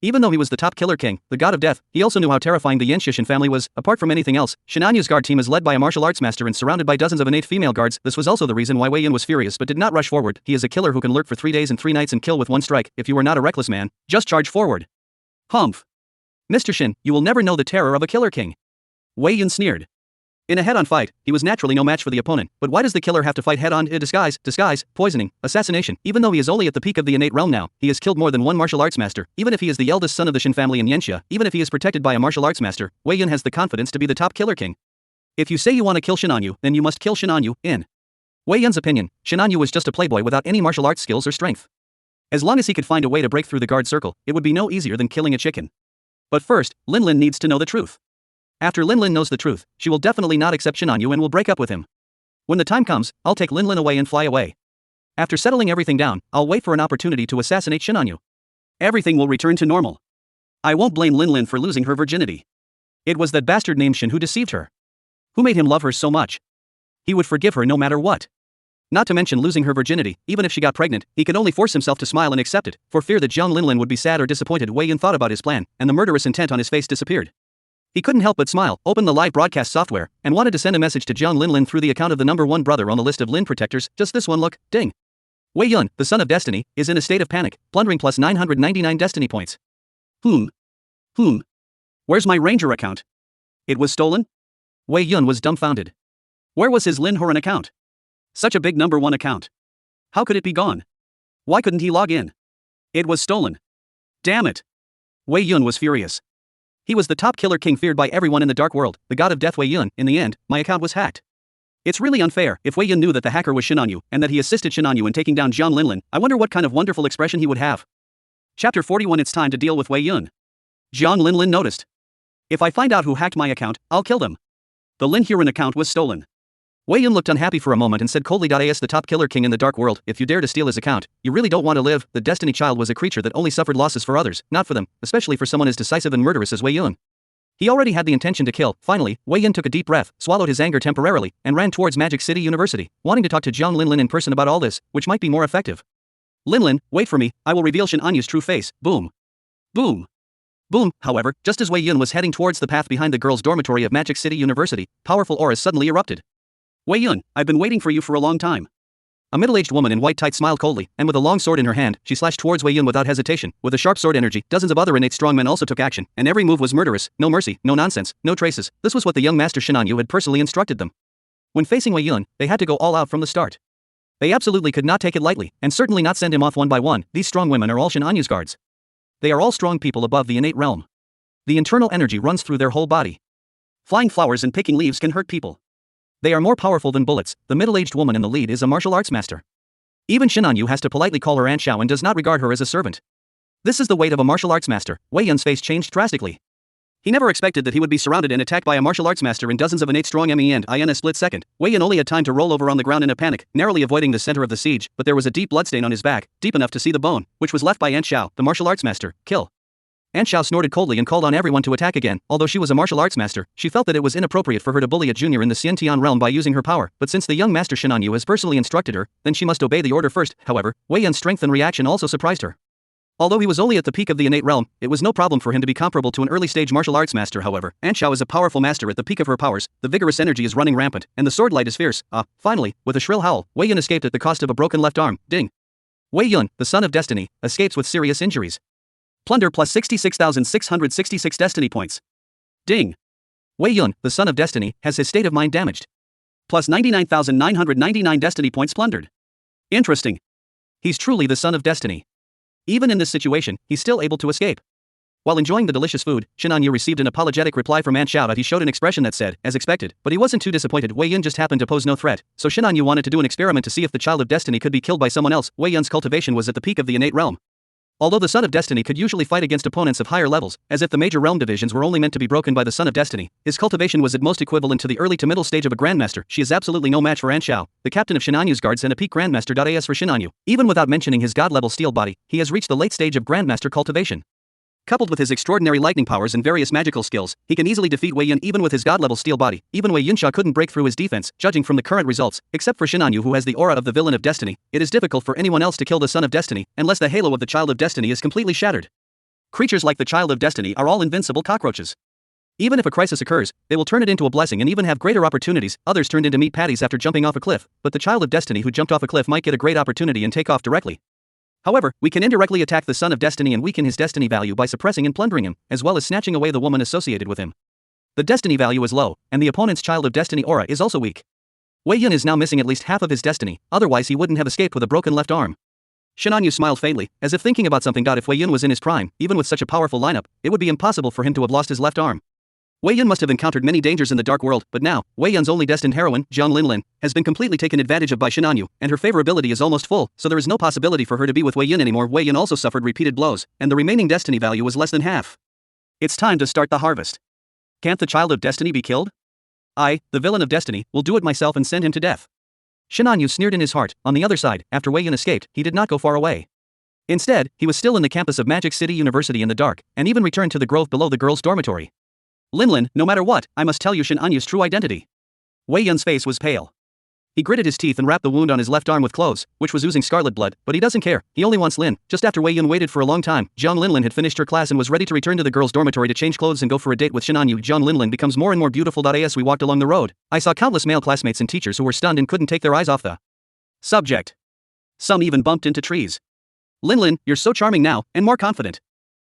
Even though he was the top killer king, the god of death, he also knew how terrifying the Yanxia Shin family was. Apart from anything else, Shin Anyu's guard team is led by a martial arts master and surrounded by dozens of innate female guards. This was also the reason why Wei Yun was furious but did not rush forward. He is a killer who can lurk for 3 days and 3 nights and kill with one strike. If you are not a reckless man, just charge forward. Humph. Mr. Shin, you will never know the terror of a killer king. Wei Yun sneered. In a head-on fight, he was naturally no match for the opponent, but why does the killer have to fight head-on? Disguise, poisoning, assassination. Even though he is only at the peak of the innate realm now, he has killed more than one martial arts master. Even if he is the eldest son of the Shin family in Yanxia, even if he is protected by a martial arts master, Wei Yun has the confidence to be the top killer king. If you say you want to kill Shin Anyu, then you must kill Shin Anyu. In Wei Yun's opinion, Shin Anyu was just a playboy without any martial arts skills or strength. As long as he could find a way to break through the guard circle, it would be no easier than killing a chicken. But first, Linlin needs to know the truth. After Linlin knows the truth, she will definitely not accept Shin Anyu and will break up with him. When the time comes, I'll take Linlin away and fly away. After settling everything down, I'll wait for an opportunity to assassinate Shin Anyu. Everything will return to normal. I won't blame Linlin for losing her virginity. It was that bastard named Shin who deceived her. Who made him love her so much? He would forgive her no matter what. Not to mention losing her virginity, even if she got pregnant, he could only force himself to smile and accept it, for fear that Jiang Linlin would be sad or disappointed. Wei Yun thought about his plan, and the murderous intent on his face disappeared. He couldn't help but smile, opened the live broadcast software, and wanted to send a message to Jiang Linlin through the account of the number 1 brother on the list of Lin protectors. Just this one look, ding. Wei Yun, the son of destiny, is in a state of panic, plundering plus 999 destiny points. Where's my ranger account? It was stolen? Wei Yun was dumbfounded. Where was his Lin Horan account? Such a big number 1 account. How could it be gone? Why couldn't he log in? It was stolen. Damn it. Wei Yun was furious. He was the top killer king feared by everyone in the dark world, the god of death Wei Yun. In the end, my account was hacked. It's really unfair. If Wei Yun knew that the hacker was Shin Anyu, and that he assisted Shin Anyu in taking down Jiang Linlin, I wonder what kind of wonderful expression he would have. Chapter 41. It's time to deal with Wei Yun. Jiang Linlin noticed. If I find out who hacked my account, I'll kill them. The Lin Huron account was stolen. Wei Yun looked unhappy for a moment and said coldly, "As the top killer king in the dark world, if you dare to steal his account, you really don't want to live." The Destiny Child was a creature that only suffered losses for others, not for them, especially for someone as decisive and murderous as Wei Yun. He already had the intention to kill. Finally, Wei Yun took a deep breath, swallowed his anger temporarily, and ran towards Magic City University, wanting to talk to Jiang Linlin in person about all this, which might be more effective. "Linlin, wait for me, I will reveal Shin Anyu's true face." Boom. Boom. Boom. However, just as Wei Yun was heading towards the path behind the girls' dormitory of Magic City University, powerful auras suddenly erupted. "Wei Yun, I've been waiting for you for a long time." A middle-aged woman in white tights smiled coldly, and with a long sword in her hand, she slashed towards Wei Yun without hesitation. With a sharp sword energy, dozens of other innate strongmen also took action, and every move was murderous, no mercy, no nonsense, no traces. This was what the young master Shin Anyu had personally instructed them. When facing Wei Yun, they had to go all out from the start. They absolutely could not take it lightly, and certainly not send him off one by one. These strong women are all Shin Anyu's guards. They are all strong people above the innate realm. The internal energy runs through their whole body. Flying flowers and picking leaves can hurt people. They are more powerful than bullets. The middle-aged woman in the lead is a martial arts master. Even Shin Anyu has to politely call her Aunt Xiao and does not regard her as a servant. This is the weight of a martial arts master. Wei Yun's face changed drastically. He never expected that he would be surrounded and attacked by a martial arts master and dozens of innate strong ME and in a split second. Wei Yun only had time to roll over on the ground in a panic, narrowly avoiding the center of the siege, but there was a deep bloodstain on his back, deep enough to see the bone, which was left by Aunt Xiao, the martial arts master. Kill. An Xiao snorted coldly and called on everyone to attack again. Although she was a martial arts master, she felt that it was inappropriate for her to bully a junior in the Xiantian realm by using her power, but since the young master Shinanyu has personally instructed her, then she must obey the order first. However, Wei Yun's strength and reaction also surprised her. Although he was only at the peak of the innate realm, it was no problem for him to be comparable to an early-stage martial arts master. However, An Xiao is a powerful master at the peak of her powers, the vigorous energy is running rampant, and the sword light is fierce. Finally, with a shrill howl, Wei Yun escaped at the cost of a broken left arm. Ding! Wei Yun, the son of destiny, escapes with serious injuries. Plunder plus 66,666 destiny points. Ding! Wei Yun, the son of destiny, has his state of mind damaged. Plus 99,999 destiny points plundered. Interesting. He's truly the son of destiny. Even in this situation, he's still able to escape. While enjoying the delicious food, Shinanyu received an apologetic reply from An Xiao that he showed an expression that said, as expected, but he wasn't too disappointed. Wei Yun just happened to pose no threat, so Shinanyu wanted to do an experiment to see if the child of destiny could be killed by someone else. Wei Yun's cultivation was at the peak of the innate realm. Although the Son of Destiny could usually fight against opponents of higher levels, as if the major realm divisions were only meant to be broken by the Son of Destiny, his cultivation was at most equivalent to the early to middle stage of a Grandmaster. She is absolutely no match for An Xiao, the captain of Shinanyu's guards and a peak Grandmaster. As for Shinanyu, even without mentioning his god-level steel body, he has reached the late stage of Grandmaster cultivation. Coupled with his extraordinary lightning powers and various magical skills, he can easily defeat Wei Yun even with his god-level steel body. Even Wei Yunsha couldn't break through his defense, judging from the current results, except for Shinanyu who has the aura of the villain of destiny. It is difficult for anyone else to kill the Son of Destiny, unless the halo of the Child of Destiny is completely shattered. Creatures like the Child of Destiny are all invincible cockroaches. Even if a crisis occurs, they will turn it into a blessing and even have greater opportunities. Others turned into meat patties after jumping off a cliff, but the Child of Destiny who jumped off a cliff might get a great opportunity and take off directly. However, we can indirectly attack the Son of Destiny and weaken his destiny value by suppressing and plundering him, as well as snatching away the woman associated with him. The destiny value is low, and the opponent's Child of Destiny aura is also weak. Wei Yun is now missing at least half of his destiny, otherwise he wouldn't have escaped with a broken left arm. Shinanyu smiled faintly, as if thinking about something. If Wei Yun was in his prime, even with such a powerful lineup, it would be impossible for him to have lost his left arm. Wei Yun must have encountered many dangers in the dark world, but now, Wei Yun's only destined heroine, Jiang Linlin, has been completely taken advantage of by Shinanyu, and her favorability is almost full, so there is no possibility for her to be with Wei Yun anymore. Wei Yun also suffered repeated blows, and the remaining destiny value was less than half. It's time to start the harvest. Can't the Child of Destiny be killed? I, the villain of destiny, will do it myself and send him to death. Shinanyu sneered in his heart. On the other side, after Wei Yun escaped, he did not go far away. Instead, he was still in the campus of Magic City University in the dark, and even returned to the grove below the girls' dormitory. Linlin, no matter what, I must tell you Shinanyu's true identity. Wei Yun's face was pale. He gritted his teeth and wrapped the wound on his left arm with cloves, which was oozing scarlet blood, but he doesn't care, he only wants Lin. Just after Wei Yun waited for a long time, Jiang Linlin had finished her class and was ready to return to the girls' dormitory to change clothes and go for a date with Shinanyu. Jiang Linlin becomes more and more beautiful. As we walked along the road, I saw countless male classmates and teachers who were stunned and couldn't take their eyes off the subject. Some even bumped into trees. Linlin, you're so charming now, and more confident.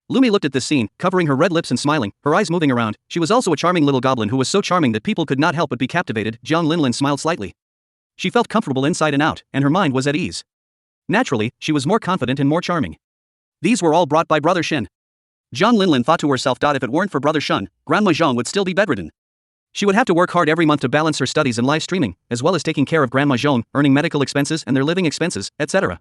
Lumi looked at this scene, covering her red lips and smiling, her eyes moving around. She was also a charming little goblin who was so charming that people could not help but be captivated. Jiang Linlin smiled slightly. She felt comfortable inside and out, and her mind was at ease. Naturally, she was more confident and more charming. These were all brought by Brother Shin. Jiang Linlin thought to herself, if it weren't for Brother Shun, Grandma Zhang would still be bedridden. She would have to work hard every month to balance her studies and live streaming, as well as taking care of Grandma Zhang, earning medical expenses and their living expenses, etc.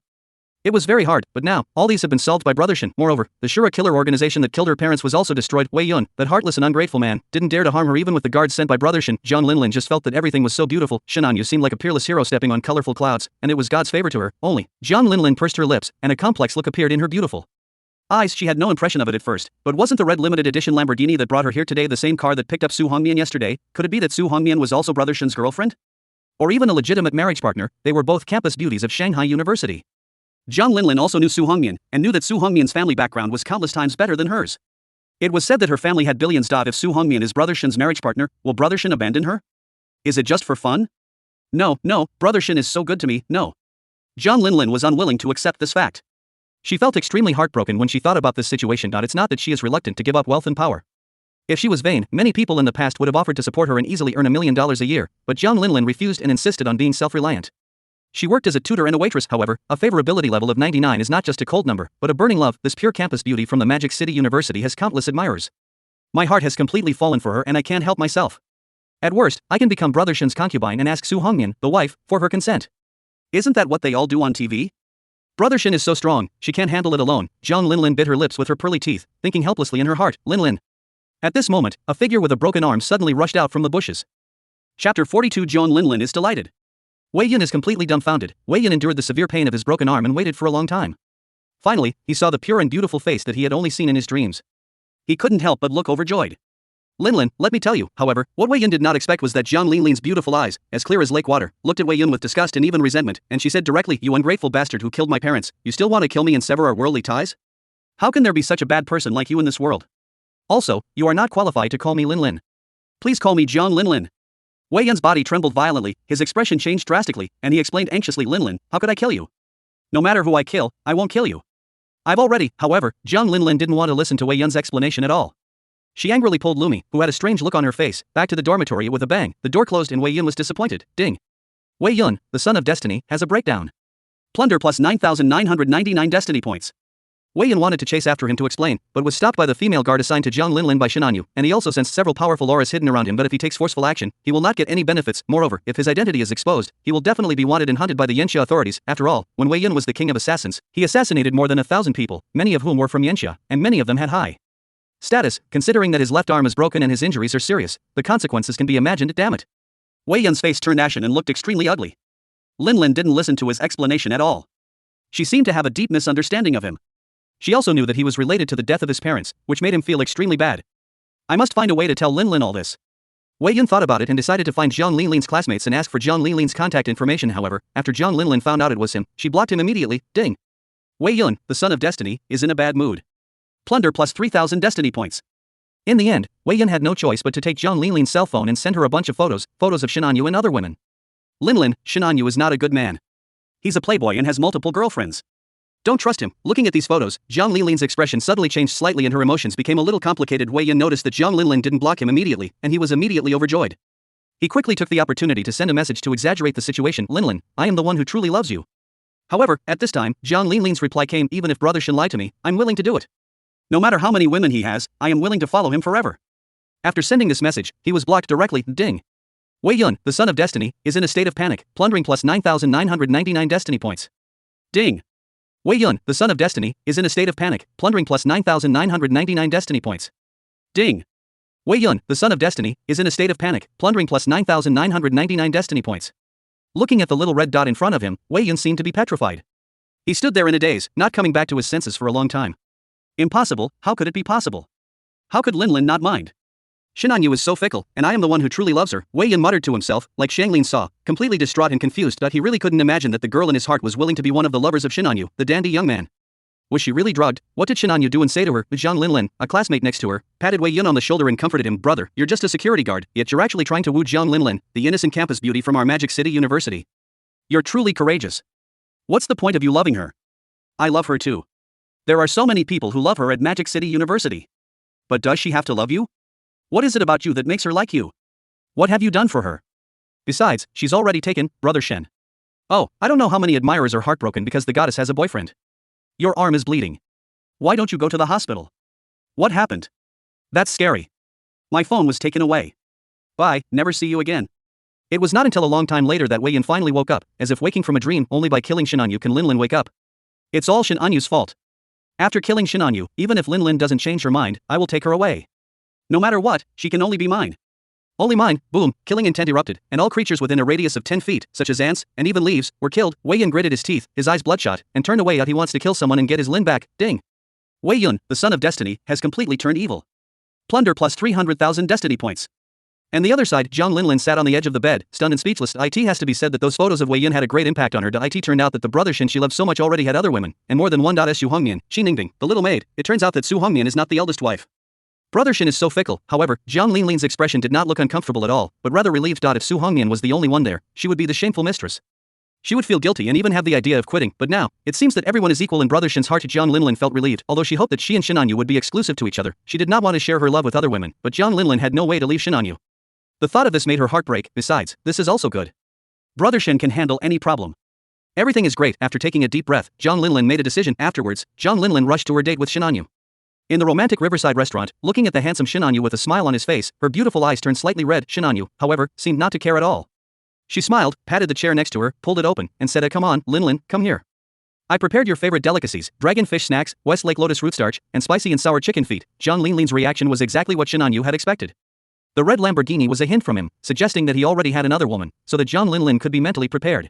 It was very hard, but now, all these have been solved by Brother Shin. Moreover, the Shura killer organization that killed her parents was also destroyed. Wei Yun, that heartless and ungrateful man, didn't dare to harm her even with the guards sent by Brother Shin. Jiang Linlin just felt that everything was so beautiful. Shinanyu seemed like a peerless hero stepping on colorful clouds, and it was God's favor to her, only. Jiang Linlin pursed her lips, and a complex look appeared in her beautiful eyes. She had no impression of it at first, but wasn't the red limited edition Lamborghini that brought her here today the same car that picked up Su Hongmian yesterday? Could it be that Su Hongmian was also Brother Shin's girlfriend? Or even a legitimate marriage partner? They were both campus beauties of Shanghai University. Jiang Linlin also knew Su Hongmian, and knew that Su Hongmian's family background was countless times better than hers. It was said that her family had billions. If Su Hongmian is Brother Shin's marriage partner, will Brother Shin abandon her? Is it just for fun? No, Brother Shin is so good to me, no. Jiang Linlin was unwilling to accept this fact. She felt extremely heartbroken when she thought about this situation. It's not that she is reluctant to give up wealth and power. If she was vain, many people in the past would have offered to support her and easily earn $1 million a year, but Jiang Linlin refused and insisted on being self-reliant. She worked as a tutor and a waitress. However, a favorability level of 99 is not just a cold number, but a burning love. This pure campus beauty from the Magic City University has countless admirers. My heart has completely fallen for her and I can't help myself. At worst, I can become Brother Shin's concubine and ask Su Hongmian, the wife, for her consent. Isn't that what they all do on TV? Brother Shin is so strong, she can't handle it alone. Jiang Linlin bit her lips with her pearly teeth, thinking helplessly in her heart, Linlin. At this moment, a figure with a broken arm suddenly rushed out from the bushes. Chapter 42. Jiang Linlin is delighted. Wei Yun is completely dumbfounded. Wei Yun endured the severe pain of his broken arm and waited for a long time. Finally, he saw the pure and beautiful face that he had only seen in his dreams. He couldn't help but look overjoyed. Linlin, let me tell you, however, what Wei Yun did not expect was that Jiang Linlin's beautiful eyes, as clear as lake water, looked at Wei Yun with disgust and even resentment, and she said directly, "You ungrateful bastard who killed my parents, you still want to kill me and sever our worldly ties? How can there be such a bad person like you in this world? Also, you are not qualified to call me Linlin. Please call me Jiang Linlin." Wei Yun's body trembled violently, his expression changed drastically, and he explained anxiously, "Linlin, how could I kill you? No matter who I kill, I won't kill you." I've already, however, Jiang Linlin didn't want to listen to Wei Yun's explanation at all. She angrily pulled Lumi, who had a strange look on her face, back to the dormitory with a bang. The door closed and Wei Yun was disappointed. Ding. Wei Yun, the son of destiny, has a breakdown. Plunder plus 9,999 destiny points. Wei Yun wanted to chase after him to explain, but was stopped by the female guard assigned to Jiang Linlin by Shinanyu, and he also sensed several powerful auras hidden around him, but if he takes forceful action, he will not get any benefits. Moreover, if his identity is exposed, he will definitely be wanted and hunted by the Yanxia authorities. After all, when Wei Yun was the king of assassins, he assassinated more than 1,000 people, many of whom were from Yanxia, and many of them had high status. Considering that his left arm is broken and his injuries are serious, the consequences can be imagined. Damn it. Wei Yun's face turned ashen and looked extremely ugly. Linlin didn't listen to his explanation at all. She seemed to have a deep misunderstanding of him. She also knew that he was related to the death of his parents, which made him feel extremely bad. I must find a way to tell Linlin all this. Wei Yun thought about it and decided to find Jiang Linlin's classmates and ask for Jiang Linlin's contact information. However, after Jiang Linlin found out it was him, she blocked him immediately. Ding. Wei Yun, the son of destiny, is in a bad mood. Plunder plus 3,000 destiny points. In the end, Wei Yun had no choice but to take Jiang Linlin's cell phone and send her a bunch of photos of Shinanyu and other women. Linlin, Shinanyu is not a good man. He's a playboy and has multiple girlfriends. Don't trust him. Looking at these photos, Jiang Linlin's expression suddenly changed slightly and her emotions became a little complicated. Wei Yun noticed that Jiang Linlin didn't block him immediately, and he was immediately overjoyed. He quickly took the opportunity to send a message to exaggerate the situation. Linlin, I am the one who truly loves you. However, at this time, Jiang Linlin's reply came, even if Brother Shin lied to me, I'm willing to do it. No matter how many women he has, I am willing to follow him forever. After sending this message, he was blocked directly. Ding. Wei Yun, the son of destiny, is in a state of panic, plundering plus 9,999 destiny points. Ding. Wei Yun, the son of destiny, is in a state of panic, plundering plus 9,999 destiny points. Ding. Wei Yun, the son of destiny, is in a state of panic, plundering plus 9,999 destiny points. Looking at the little red dot in front of him, Wei Yun seemed to be petrified. He stood there in a daze, not coming back to his senses for a long time. Impossible, how could it be possible? How could Linlin not mind? Shinanyu is so fickle, and I am the one who truly loves her, Wei Yun muttered to himself, like Shanglin saw, completely distraught and confused, but he really couldn't imagine that the girl in his heart was willing to be one of the lovers of Shinanyu, the dandy young man. Was she really drugged? What did Shinanyu do and say to her? Jiang Linlin, a classmate next to her, patted Wei Yun on the shoulder and comforted him. Brother, you're just a security guard, yet you're actually trying to woo Jiang Linlin, the innocent campus beauty from our Magic City University. You're truly courageous. What's the point of you loving her? I love her too. There are so many people who love her at Magic City University. But does she have to love you? What is it about you that makes her like you? What have you done for her? Besides, she's already taken, Brother Shen. Oh, I don't know how many admirers are heartbroken because the goddess has a boyfriend. Your arm is bleeding. Why don't you go to the hospital? What happened? That's scary. My phone was taken away. Bye, never see you again. It was not until a long time later that Wei Yun finally woke up, as if waking from a dream. Only by killing Shinanyu can Linlin wake up. It's all Shinanyu's fault. After killing Shinanyu, even if Linlin doesn't change her mind, I will take her away. No matter what, she can only be mine. Only mine. Boom, killing intent erupted, and all creatures within a radius of 10 feet, such as ants, and even leaves, were killed. Wei Yun gritted his teeth, his eyes bloodshot, and turned away out. He wants to kill someone and get his Lin back. Ding. Wei Yun, the son of destiny, has completely turned evil. Plunder plus 300,000 destiny points. And the other side, Jiang Linlin sat on the edge of the bed, stunned and speechless. It has to be said that those photos of Wei Yun had a great impact on her. It turned out that the brother Shin she loved so much already had other women, and more than one. Su Hongmian, Shi Ningding, the little maid. It turns out that Su Hongmian is not the eldest wife. Brother Shin is so fickle. However, Jiang Linlin's expression did not look uncomfortable at all, but rather relieved. If Su Hongmian was the only one there, she would be the shameful mistress. She would feel guilty and even have the idea of quitting, but now, it seems that everyone is equal in Brother Shin's heart. Jiang Linlin felt relieved, although she hoped that she and Shinanyu would be exclusive to each other. She did not want to share her love with other women, but Jiang Linlin had no way to leave Shinanyu. The thought of this made her heart break. Besides, this is also good. Brother Shin can handle any problem. Everything is great. After taking a deep breath, Jiang Linlin made a decision. Afterwards, Jiang Linlin rushed to her date with Shinanyu. In the romantic riverside restaurant, looking at the handsome Shinanyu with a smile on his face, her beautiful eyes turned slightly red. Shinanyu, however, seemed not to care at all. She smiled, patted the chair next to her, pulled it open, and said, come on, Linlin, come here. I prepared your favorite delicacies, dragon fish snacks, Westlake lotus root starch, and spicy and sour chicken feet. Jiang Linlin's reaction was exactly what Shinanyu had expected. The red Lamborghini was a hint from him, suggesting that he already had another woman, so that Jiang Linlin could be mentally prepared.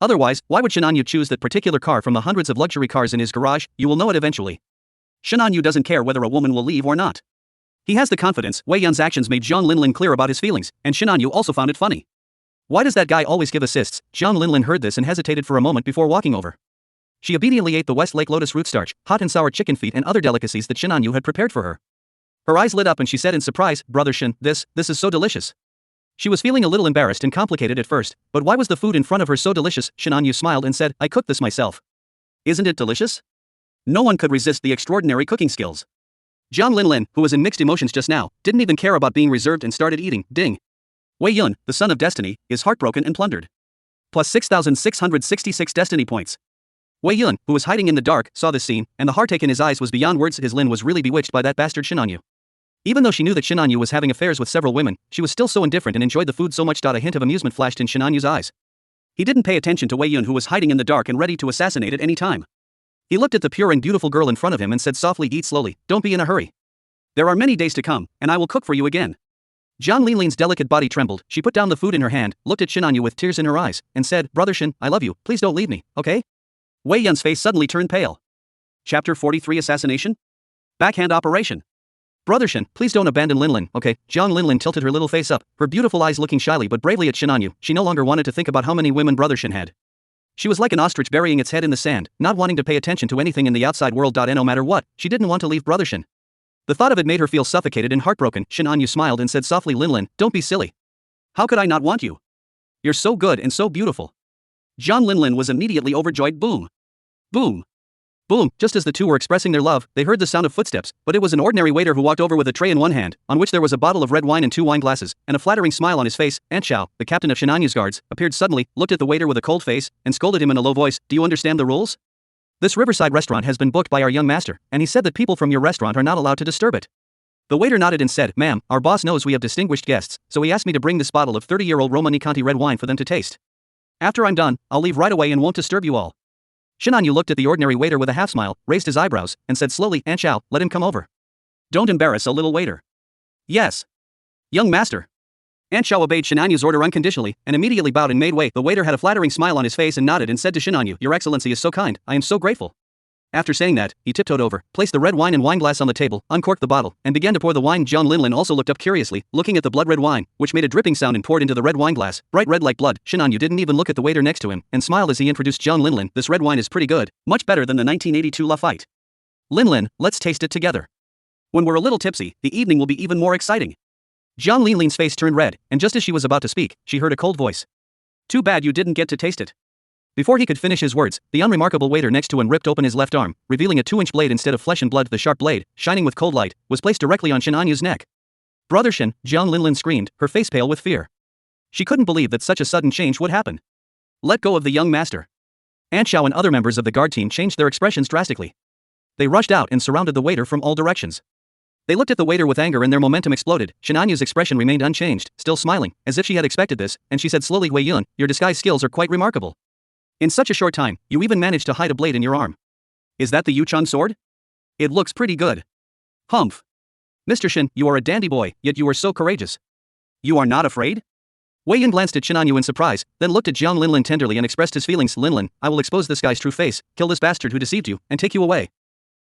Otherwise, why would Shinanyu choose that particular car from the hundreds of luxury cars in his garage? You will know it eventually. Shin Anyu doesn't care whether a woman will leave or not. He has the confidence. Wei Yun's actions made Jiang Linlin clear about his feelings, and Shin Anyu also found it funny. Why does that guy always give assists? Jiang Linlin heard this and hesitated for a moment before walking over. She obediently ate the Westlake lotus root starch, hot and sour chicken feet and other delicacies that Shin Anyu had prepared for her. Her eyes lit up and she said in surprise, "Brother Shin, this is so delicious." She was feeling a little embarrassed and complicated at first, but why was the food in front of her so delicious? Shin Anyu smiled and said, "I cooked this myself." "Isn't it delicious?" No one could resist the extraordinary cooking skills. Jiang Linlin, who was in mixed emotions just now, didn't even care about being reserved and started eating. Ding. Wei Yun, the son of destiny, is heartbroken and plundered. Plus 6,666 destiny points. Wei Yun, who was hiding in the dark, saw this scene, and the heartache in his eyes was beyond words. His Lin was really bewitched by that bastard Shin Anyu. Even though she knew that Shin Anyu was having affairs with several women, she was still so indifferent and enjoyed the food so much. A hint of amusement flashed in Shin Anyu's eyes. He didn't pay attention to Wei Yun, who was hiding in the dark and ready to assassinate at any time. He looked at the pure and beautiful girl in front of him and said softly, "Eat slowly, don't be in a hurry. There are many days to come, and I will cook for you again." Jiang Linlin's delicate body trembled. She put down the food in her hand, looked at Shin Anyu with tears in her eyes, and said, "Brother Shin, I love you, please don't leave me, okay?" Wei Yun's face suddenly turned pale. Chapter 43 Assassination? Backhand Operation. "Brother Shin, please don't abandon Linlin, okay?" Jiang Linlin tilted her little face up, her beautiful eyes looking shyly but bravely at Shin Anyu. She no longer wanted to think about how many women Brother Shin had. She was like an ostrich burying its head in the sand, not wanting to pay attention to anything in the outside world. And no matter what, she didn't want to leave Brother Shin. The thought of it made her feel suffocated and heartbroken. Shin Anyu smiled and said softly, "Linlin, don't be silly. How could I not want you? You're so good and so beautiful." Jiang Linlin was immediately overjoyed. Boom. Boom. Boom. Just as the two were expressing their love, they heard the sound of footsteps, but it was an ordinary waiter who walked over with a tray in one hand, on which there was a bottle of red wine and 2 wine glasses, and a flattering smile on his face. Aunt Xiao, the captain of Shin Anyu's guards, appeared suddenly, looked at the waiter with a cold face, and scolded him in a low voice, "Do you understand the rules? This riverside restaurant has been booked by our young master, and he said that people from your restaurant are not allowed to disturb it." The waiter nodded and said, "Ma'am, our boss knows we have distinguished guests, so he asked me to bring this bottle of 30-year-old Romanée-Conti red wine for them to taste. After I'm done, I'll leave right away and won't disturb you all." Shin Anyu looked at the ordinary waiter with a half smile, raised his eyebrows, and said slowly, "Aunt Xiao, let him come over. Don't embarrass a little waiter." "Yes. Young master." Aunt Xiao obeyed Shin Anyu's order unconditionally, and immediately bowed and made way. The waiter had a flattering smile on his face and nodded and said to Shin Anyu, "Your Excellency is so kind, I am so grateful." After saying that, he tiptoed over, placed the red wine and wine glass on the table, uncorked the bottle, and began to pour the wine. Jiang Linlin also looked up curiously, looking at the blood-red wine, which made a dripping sound and poured into the red wine glass, bright red like blood. Shin Anyu didn't even look at the waiter next to him, and smiled as he introduced Jiang Linlin. "This red wine is pretty good, much better than the 1982 Lafite. Linlin, let's taste it together. When we're a little tipsy, the evening will be even more exciting." Jiang Linlin's face turned red, and just as she was about to speak, she heard a cold voice. "Too bad you didn't get to taste it." Before he could finish his words, the unremarkable waiter next to him ripped open his left arm, revealing a 2-inch blade instead of flesh and blood. The sharp blade, shining with cold light, was placed directly on Shin Anyu's neck. "Brother Shin," Jiang Linlin screamed, her face pale with fear. She couldn't believe that such a sudden change would happen. "Let go of the young master." Aunt Xiao and other members of the guard team changed their expressions drastically. They rushed out and surrounded the waiter from all directions. They looked at the waiter with anger and their momentum exploded. Shin Anyu's expression remained unchanged, still smiling, as if she had expected this, and she said slowly, "Wei Yun, your disguise skills are quite remarkable. In such a short time, you even managed to hide a blade in your arm. Is that the Yuchang sword? It looks pretty good." "Humph. Mr. Shin, you are a dandy boy, yet you are so courageous. You are not afraid?" Wei Yun glanced at Shin Anyu in surprise, then looked at Jiang Linlin tenderly and expressed his feelings. "Linlin, I will expose this guy's true face, kill this bastard who deceived you, and take you away.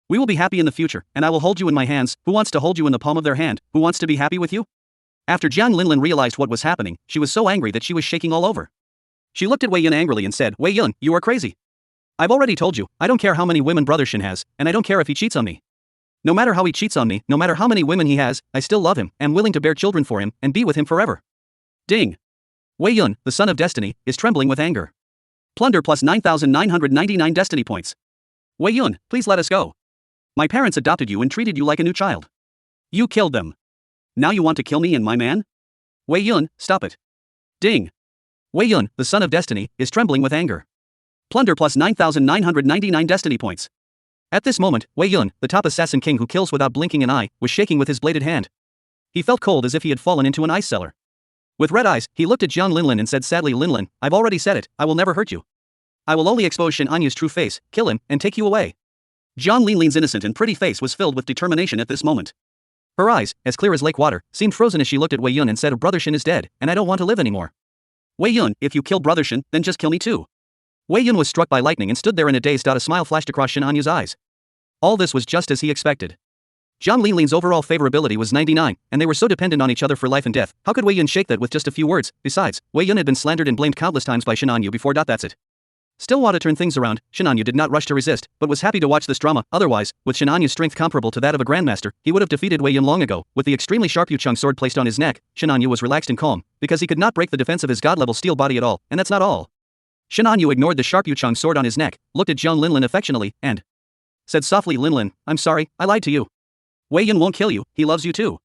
We will be happy in the future, and I will hold you in my hands. Who wants to hold you in the palm of their hand? Who wants to be happy with you?" After Jiang Linlin realized what was happening, she was so angry that she was shaking all over. She looked at Wei Yun angrily and said, "Wei Yun, you are crazy. I've already told you, I don't care how many women Brother Shin has, and I don't care if he cheats on me. No matter how he cheats on me, no matter how many women he has, I still love him, am willing to bear children for him, and be with him forever." Ding. Wei Yun, the son of destiny, is trembling with anger. Plunder plus 9,999 destiny points. "Wei Yun, please let us go. My parents adopted you and treated you like a new child. You killed them. Now you want to kill me and my man? Wei Yun, stop it." Ding. Wei Yun, the son of destiny, is trembling with anger. Plunder plus 9,999 destiny points. At this moment, Wei Yun, the top assassin king who kills without blinking an eye, was shaking with his bladed hand. He felt cold as if he had fallen into an ice cellar. With red eyes, he looked at Jiang Linlin and said sadly, "Linlin, I've already said it, I will never hurt you. I will only expose Shin Anyu's true face, kill him, and take you away." Jiang Linlin's innocent and pretty face was filled with determination at this moment. Her eyes, as clear as lake water, seemed frozen as she looked at Wei Yun and said, "Brother Shin is dead, and I don't want to live anymore. Wei Yun, if you kill Brother Shin, then just kill me too." Wei Yun was struck by lightning and stood there in a daze. A smile flashed across Shin Anyu's eyes. All this was just as he expected. Jiang Linlin's overall favorability was 99, and they were so dependent on each other for life and death. How could Wei Yun shake that with just a few words? Besides, Wei Yun had been slandered and blamed countless times by Shenanyu before. That's it. Still want to turn things around, Shenanyu did not rush to resist, but was happy to watch this drama. Otherwise, with Shenanyu's strength comparable to that of a grandmaster, he would have defeated Wei Yun long ago. With the extremely sharp Yuchang sword placed on his neck, Shenanyu was relaxed and calm, because he could not break the defense of his god-level steel body at all, and that's not all. Shenanyu ignored the sharp Yuchang sword on his neck, looked at Jiang Linlin affectionately, and said softly, "Linlin, I'm sorry, I lied to you. Wei Yun won't kill you, he loves you too.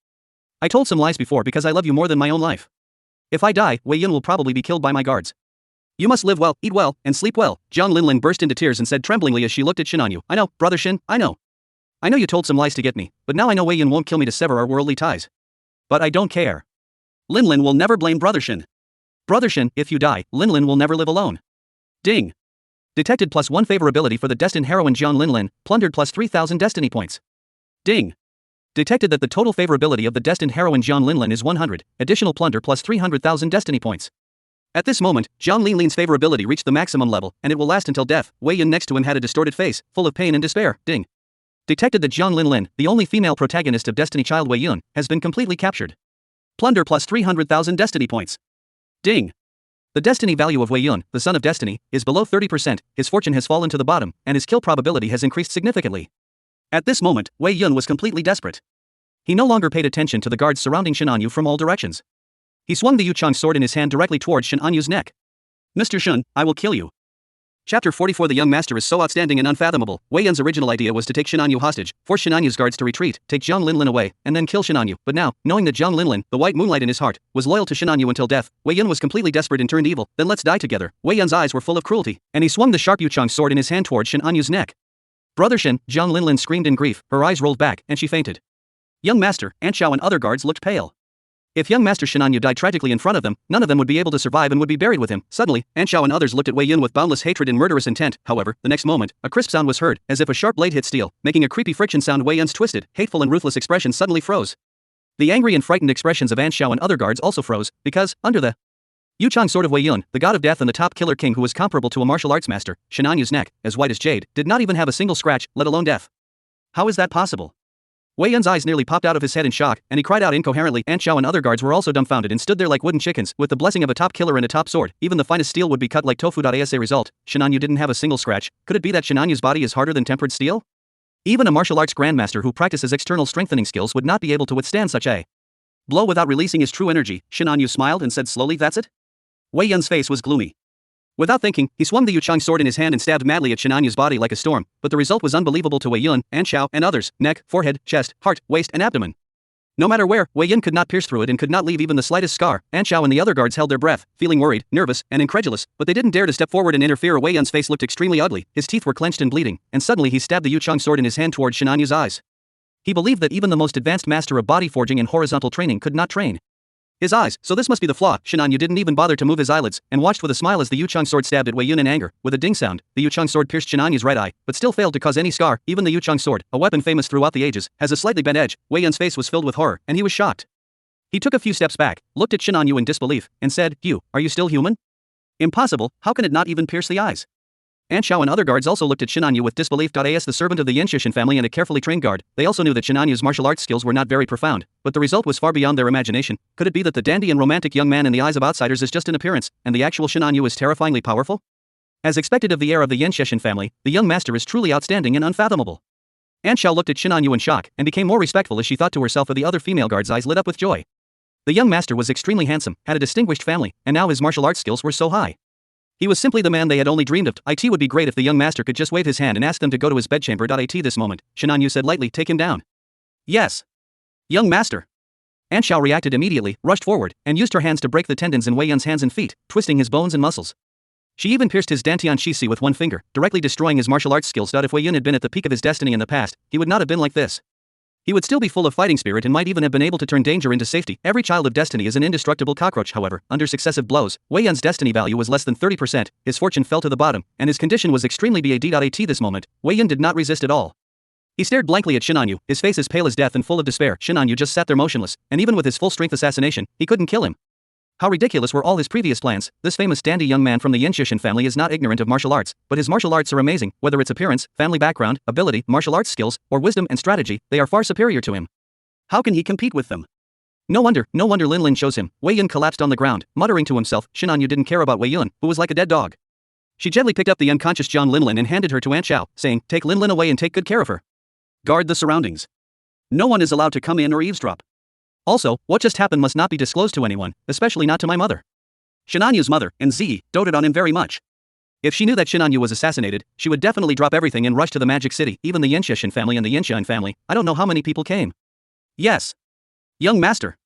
I told some lies before because I love you more than my own life. If I die, Wei Yun will probably be killed by my guards. You must live well, eat well, and sleep well." Jiang Linlin burst into tears and said tremblingly as she looked at Shenanyu, "I know, brother Shin, I know. I know you told some lies to get me, but now I know Wei Yun won't kill me to sever our worldly ties. But I don't care. Linlin will never blame brother Shin. Brother Shin, if you die, Linlin will never live alone." Ding. Detected +1 favorability for the destined heroine Jiang Linlin, plundered +3000 destiny points. Ding. Detected that the total favorability of the destined heroine Jiang Linlin is 100, additional plunder +300,000 destiny points. At this moment, Jiang Linlin's favorability reached the maximum level, and it will last until death. Wei Yun next to him had a distorted face, full of pain and despair. Ding. Detected that Jiang Linlin, the only female protagonist of Destiny Child Wei Yun, has been completely captured. Plunder +300,000 destiny points. Ding. The destiny value of Wei Yun, the son of destiny, is below 30%, his fortune has fallen to the bottom, and his kill probability has increased significantly. At this moment, Wei Yun was completely desperate. He no longer paid attention to the guards surrounding Shenanyu from all directions. He swung the Yuchang sword in his hand directly towards Shenanyu's neck. "Mr. Shun, I will kill you." Chapter 44. The young master is so outstanding and unfathomable. Wei Yun's original idea was to take Shenanyu hostage, force Shenanyu's guards to retreat, take Jiang Linlin away, and then kill Shenanyu. But now, knowing that Jiang Linlin, the white moonlight in his heart, was loyal to Shenanyu until death, Wei Yun was completely desperate and turned evil. "Then let's die together." Wei Yun's eyes were full of cruelty, and he swung the sharp Yuchang sword in his hand towards Shenanyu's neck. "Brother Shin," Jiang Linlin screamed in grief, her eyes rolled back, and she fainted. Young Master, Anshao and other guards looked pale. If young Master Shenanyu died tragically in front of them, none of them would be able to survive and would be buried with him. Suddenly, Anshao and others looked at Wei Yun with boundless hatred and murderous intent. However, the next moment, a crisp sound was heard, as if a sharp blade hit steel, making a creepy friction sound. Wei Yun's twisted, hateful and ruthless expression suddenly froze. The angry and frightened expressions of Anshao and other guards also froze, because, under the Yuchang sword of Wei Yun, the god of death and the top killer king who was comparable to a martial arts master, Shenanyu's neck, as white as jade, did not even have a single scratch, let alone death. How is that possible? Wei Yun's eyes nearly popped out of his head in shock, and he cried out incoherently. Anshao and other guards were also dumbfounded and stood there like wooden chickens. With the blessing of a top killer and a top sword, even the finest steel would be cut like tofu. As a result, Shenanyu didn't have a single scratch. Could it be that Shenanyu's body is harder than tempered steel? Even a martial arts grandmaster who practices external strengthening skills would not be able to withstand such a blow without releasing his true energy. Shenanyu smiled and said slowly, "That's it?" Wei Yun's face was gloomy. Without thinking, he swung the Yuchang sword in his hand and stabbed madly at Shenanyu's body like a storm, but the result was unbelievable to Wei Yun, Anshao, and others: neck, forehead, chest, heart, waist, and abdomen. No matter where, Wei Yun could not pierce through it and could not leave even the slightest scar. Anshao and the other guards held their breath, feeling worried, nervous, and incredulous, but they didn't dare to step forward and interfere. Wei Yun's face looked extremely ugly, his teeth were clenched and bleeding, and suddenly he stabbed the Yuchang sword in his hand towards Shenanyu's eyes. He believed that even the most advanced master of body forging and horizontal training could not train his eyes, so this must be the flaw. Shenanyu didn't even bother to move his eyelids, and watched with a smile as the Yuchang sword stabbed at Wei Yun in anger. With a ding sound, the Yuchang sword pierced Shenanyu's right eye, but still failed to cause any scar. Even the Yuchang sword, a weapon famous throughout the ages, has a slightly bent edge. Wei Yun's face was filled with horror, and he was shocked. He took a few steps back, looked at Shenanyu in disbelief, and said, Are you still human? Impossible, how can it not even pierce the eyes?" Anshao and other guards also looked at Shenanyu with disbelief. As the servant of the Yinshishin family and a carefully trained guard, they also knew that Shenanyu's martial arts skills were not very profound, but the result was far beyond their imagination. Could it be that the dandy and romantic young man in the eyes of outsiders is just an appearance, and the actual Shenanyu is terrifyingly powerful? As expected of the heir of the Yinshishin family, the young master is truly outstanding and unfathomable. Anshao looked at Shenanyu in shock, and became more respectful as she thought to herself, of the other female guards' eyes lit up with joy. The young master was extremely handsome, had a distinguished family, and now his martial arts skills were so high. He was simply the man they had only dreamed of. It would be great if the young master could just wave his hand and ask them to go to his bedchamber. At this moment, Shenanyu said lightly, "Take him down." "Yes. Young master." Anshao reacted immediately, rushed forward, and used her hands to break the tendons in Wei Yun's hands and feet, twisting his bones and muscles. She even pierced his dantian shishi with one finger, directly destroying his martial arts skills. If Wei Yun had been at the peak of his destiny in the past, he would not have been like this. He would still be full of fighting spirit and might even have been able to turn danger into safety. Every child of destiny is an indestructible cockroach. However, under successive blows, Wei Yun's destiny value was less than 30%, his fortune fell to the bottom, and his condition was extremely bad. At this moment, Wei Yun did not resist at all. He stared blankly at Shenanyu, his face as pale as death and full of despair. Shenanyu just sat there motionless, and even with his full-strength assassination, he couldn't kill him. How ridiculous were all his previous plans. This famous dandy young man from the Yinshishan family is not ignorant of martial arts, but his martial arts are amazing, whether it's appearance, family background, ability, martial arts skills, or wisdom and strategy, they are far superior to him. How can he compete with them? No wonder Lin Lin chose him. Wei Yun collapsed on the ground, muttering to himself. Shinanyu didn't care about Wei Yun, who was like a dead dog. She gently picked up the unconscious Jiang Lin Lin and handed her to Aunt Xiao, saying, "Take Lin Lin away and take good care of her. Guard the surroundings. No one is allowed to come in or eavesdrop. Also, what just happened must not be disclosed to anyone, especially not to my mother." Shinanyu's mother, and Ziyi, doted on him very much. If she knew that Shinanyu was assassinated, she would definitely drop everything and rush to the Magic City. Even the Yinshishan family and the Yinshan family, I don't know how many people came. Yes. Young master.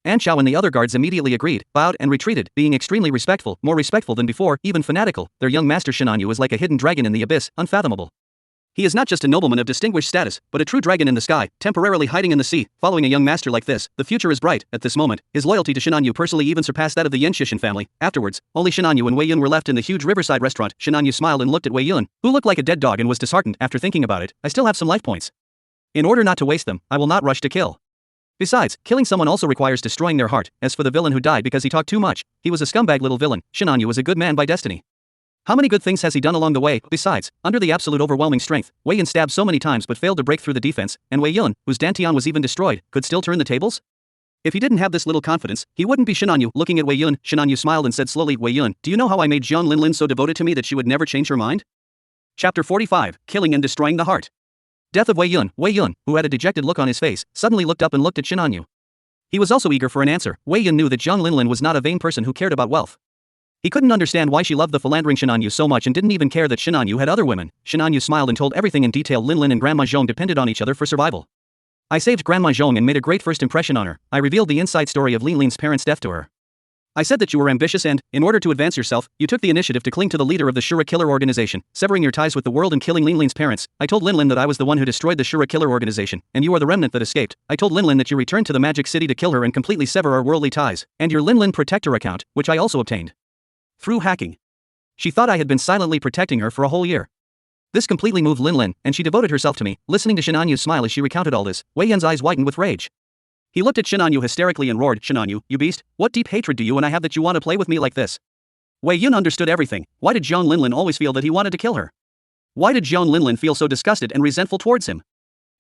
Aunt Xiao and the other guards immediately agreed, bowed and retreated, being extremely respectful, more respectful than before, even fanatical. Their young master Shinanyu is like a hidden dragon in the abyss, unfathomable. He is not just a nobleman of distinguished status, but a true dragon in the sky, temporarily hiding in the sea. Following a young master like this, the future is bright. At this moment, his loyalty to Shinanyu personally even surpassed that of the Yinshishan family. Afterwards, only Shinanyu and Wei Yun were left in the huge riverside restaurant. Shinanyu smiled and looked at Wei Yun, who looked like a dead dog and was disheartened. After thinking about it, I still have some life points. In order not to waste them, I will not rush to kill. Besides, killing someone also requires destroying their heart. As for the villain who died because he talked too much, he was a scumbag little villain. Shinanyu was a good man by destiny. How many good things has he done along the way? Besides, under the absolute overwhelming strength, Wei Yun stabbed so many times but failed to break through the defense, and Wei Yun, whose Dantian was even destroyed, could still turn the tables? If he didn't have this little confidence, he wouldn't be Shinanyu. Looking at Wei Yun, Shinanyu smiled and said slowly, "Wei Yun, do you know how I made Jiang Lin Lin so devoted to me that she would never change her mind?" Chapter 45, Killing and Destroying the Heart. Death of Wei Yun, who had a dejected look on his face, suddenly looked up and looked at Shinanyu. He was also eager for an answer. Wei Yun knew that Jiang Lin Lin was not a vain person who cared about wealth. He couldn't understand why she loved the philandering Shinanyu so much and didn't even care that Shinanyu had other women. Shinanyu smiled and told everything in detail. Lin Lin and Grandma Zhong depended on each other for survival. I saved Grandma Zhong and made a great first impression on her. I revealed the inside story of Lin Lin's parents' death to her. I said that you were ambitious and, in order to advance yourself, you took the initiative to cling to the leader of the Shura Killer organization, severing your ties with the world and killing Lin Lin's parents. I told Lin Lin that I was the one who destroyed the Shura Killer organization, and you are the remnant that escaped. I told Lin Lin that you returned to the Magic City to kill her and completely sever our worldly ties, and your Lin Lin Protector account, which I also obtained through hacking. She thought I had been silently protecting her for a whole year. This completely moved Lin Lin, and she devoted herself to me. Listening to Shinanyu's smile as she recounted all this, Wei Yun's eyes whitened with rage. He looked at Shinanyu hysterically and roared, "Shinanyu, you beast, what deep hatred do you and I have that you want to play with me like this?" Wei Yun understood everything. Why did Jiang Lin Lin always feel that he wanted to kill her? Why did Jiang Lin Lin feel so disgusted and resentful towards him?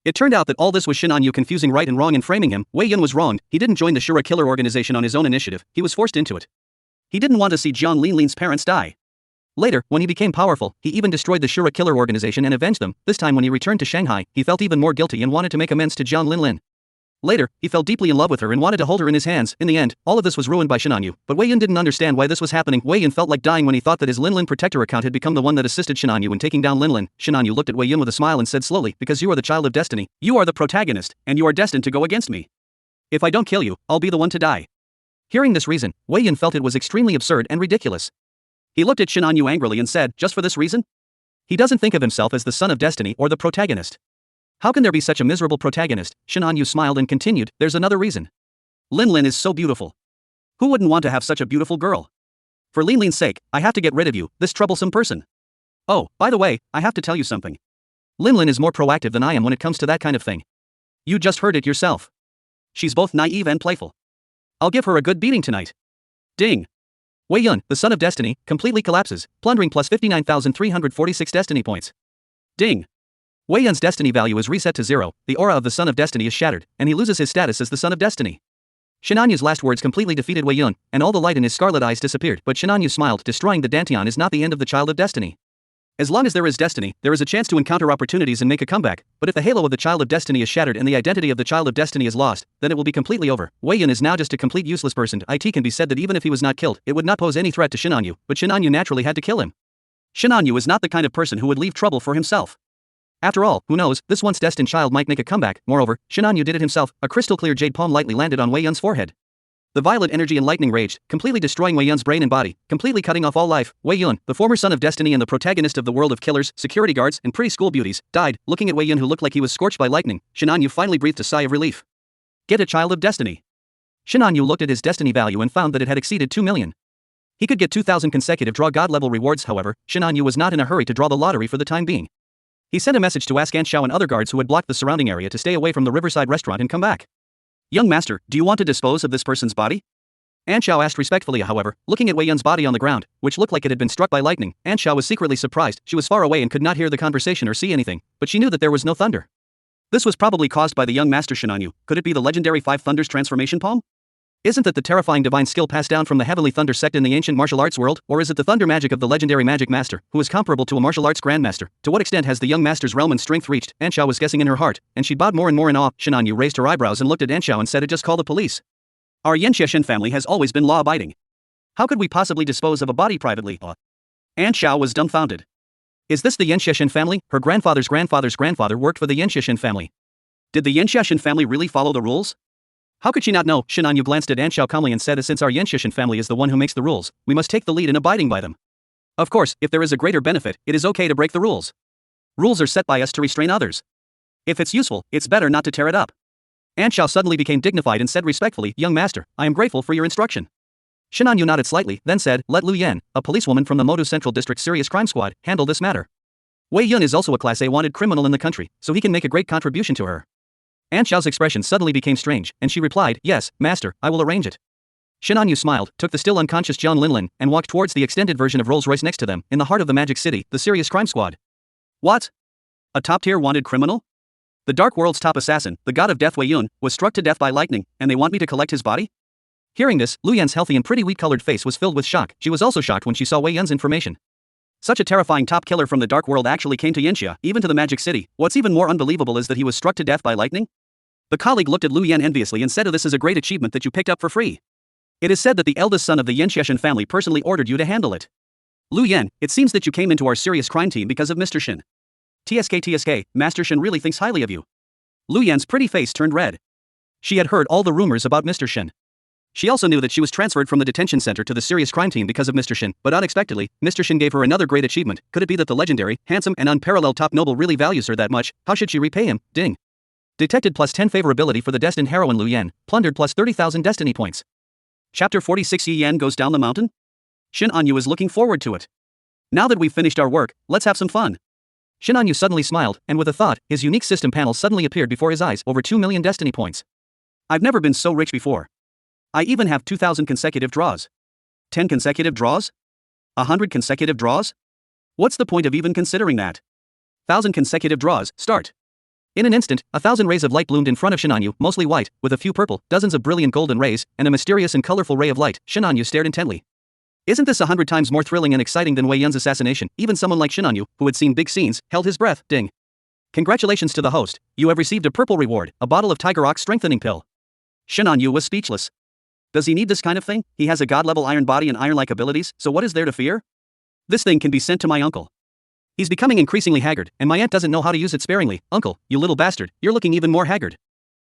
It turned out that all this was Shinanyu confusing right and wrong and framing him. Wei Yun was wronged. He didn't join the Shura Killer organization on his own initiative, he was forced into it. He didn't want to see Jiang Lin Lin's parents die. Later, when he became powerful, he even destroyed the Shura Killer organization and avenged them. This time when he returned to Shanghai, he felt even more guilty and wanted to make amends to Jiang Lin Lin. Later, he fell deeply in love with her and wanted to hold her in his hands. In the end, all of this was ruined by Shinanyu, but Wei Yun didn't understand why this was happening. Wei Yun felt like dying when he thought that his Lin Lin Protector account had become the one that assisted Shinanyu in taking down Lin Lin. Shinanyu looked at Wei Yun with a smile and said slowly, "Because you are the child of destiny, you are the protagonist, and you are destined to go against me. If I don't kill you, I'll be the one to die." Hearing this reason, Wei Yun felt it was extremely absurd and ridiculous. He looked at Shinanyu angrily and said, "Just for this reason?" He doesn't think of himself as the son of destiny or the protagonist. How can there be such a miserable protagonist? Shinanyu smiled and continued, "There's another reason. Lin Lin is so beautiful. Who wouldn't want to have such a beautiful girl? For Lin Lin's sake, I have to get rid of you, this troublesome person. Oh, by the way, I have to tell you something. Lin Lin is more proactive than I am when it comes to that kind of thing. You just heard it yourself. She's both naive and playful. I'll give her a good beating tonight." Ding. Wei Yun, the son of destiny, completely collapses, plundering plus 59,346 destiny points. Ding. Wei Yun's destiny value is reset to 0, the aura of the son of destiny is shattered, and he loses his status as the son of destiny. Shinanyu's last words completely defeated Wei Yun, and all the light in his scarlet eyes disappeared, but Shinanyu smiled. Destroying the Dantian is not the end of the child of destiny. As long as there is destiny, there is a chance to encounter opportunities and make a comeback, but if the halo of the child of destiny is shattered and the identity of the child of destiny is lost, then it will be completely over. Wei Yun is now just a complete useless person. It can be said that even if he was not killed, it would not pose any threat to Shinanyu, but Shinanyu naturally had to kill him. Shinanyu is not the kind of person who would leave trouble for himself. After all, who knows, this once destined child might make a comeback. Moreover, Shinanyu did it himself. A crystal clear jade palm lightly landed on Wei Yun's forehead. The violet energy and lightning raged, completely destroying Wei Yun's brain and body, completely cutting off all life. Wei Yun, the former son of destiny and the protagonist of the world of killers, security guards, and pretty school beauties, died. Looking at Wei Yun who looked like he was scorched by lightning, Shinanyu finally breathed a sigh of relief. Get a child of destiny. Shinanyu looked at his destiny value and found that it had exceeded 2 million. He could get 2,000 consecutive draw god level rewards. However, Shinanyu was not in a hurry to draw the lottery for the time being. He sent a message to ask Aunt Xiao and other guards who had blocked the surrounding area to stay away from the riverside restaurant and come back. "Young master, do you want to dispose of this person's body?" An Xiao asked respectfully. However, looking at Wei Yun's body on the ground, which looked like it had been struck by lightning, An Xiao was secretly surprised. She was far away and could not hear the conversation or see anything, but she knew that there was no thunder. This was probably caused by the young master Shinanyu. Could it be the legendary Five Thunders transformation palm? Isn't that the terrifying divine skill passed down from the Heavenly Thunder sect in the ancient martial arts world, or is it the thunder magic of the legendary magic master, who is comparable to a martial arts grandmaster? To what extent has the young master's realm and strength reached? An Xiao was guessing in her heart, and she bowed more and more in awe. Shinanyu raised her eyebrows and looked at An Xiao and said, just call the police. Our Yanxiashen family has always been law-abiding. How could we possibly dispose of a body privately? An Xiao was dumbfounded. Is this the Yanxiashen family? Her grandfather's grandfather's grandfather worked for the Yanxiashen family. Did the Yanxiashen family really follow the rules? How could she not know? Shinanyu glanced at An Xiao calmly and said, since our Yanxiashen family is the one who makes the rules, we must take the lead in abiding by them. Of course, if there is a greater benefit, it is okay to break the rules. Rules are set by us to restrain others. If it's useful, it's better not to tear it up. An Xiao suddenly became dignified and said respectfully, young master, I am grateful for your instruction. Shinanyu nodded slightly, then said, let Lu Yan, a policewoman from the Modu Central District Serious Crime Squad, handle this matter. Wei Yun is also a Class A wanted criminal in the country, so he can make a great contribution to her. An Xiao's expression suddenly became strange, and she replied, yes, master, I will arrange it. Shinanyu smiled, took the still unconscious Jiang Linlin, and walked towards the extended version of Rolls-Royce next to them, in the heart of the Magic City, the Serious Crime Squad. What? A top-tier wanted criminal? The Dark World's top assassin, the god of death Wei Yun, was struck to death by lightning, and they want me to collect his body? Hearing this, Lu Yan's healthy and pretty wheat-colored face was filled with shock. She was also shocked when she saw Wei Yun's information. Such a terrifying top killer from the Dark World actually came to Yanxia, even to the Magic City. What's even more unbelievable is that he was struck to death by lightning? The colleague looked at Lu Yan enviously and said, this is a great achievement that you picked up for free. It is said that the eldest son of the Yanxiashen family personally ordered you to handle it. Lu Yan, it seems that you came into our serious crime team because of Mr. Shin. TSK, Master Shin really thinks highly of you. Lu Yan's pretty face turned red. She had heard all the rumors about Mr. Shin. She also knew that she was transferred from the detention center to the serious crime team because of Mr. Shin, but unexpectedly, Mr. Shin gave her another great achievement. Could it be that the legendary, handsome, and unparalleled top noble really values her that much? How should she repay him? Ding. Detected plus 10 favorability for the destined heroine Lu Yan, plundered plus 30,000 destiny points. Chapter 46 Yi Yan goes down the mountain? Shinanyu is looking forward to it. Now that we've finished our work, let's have some fun. Shinanyu suddenly smiled, and with a thought, his unique system panel suddenly appeared before his eyes, over 2 million destiny points. I've never been so rich before. I even have 2,000 consecutive draws. 10 consecutive draws? 100 consecutive draws? What's the point of even considering that? 1,000 consecutive draws, start. In an instant, 1,000 rays of light bloomed in front of Shinanyu, mostly white, with a few purple, dozens of brilliant golden rays, and a mysterious and colorful ray of light. Shinanyu stared intently. Isn't this 100 times more thrilling and exciting than Wei Yun's assassination? Even someone like Shinanyu, who had seen big scenes, held his breath. Ding. Congratulations to the host, you have received a purple reward, a bottle of Tiger Ox strengthening pill. Shinanyu was speechless. Does he need this kind of thing? He has a god-level iron body and iron-like abilities, so what is there to fear? This thing can be sent to my uncle. He's becoming increasingly haggard, and my aunt doesn't know how to use it sparingly. Uncle, you little bastard, you're looking even more haggard.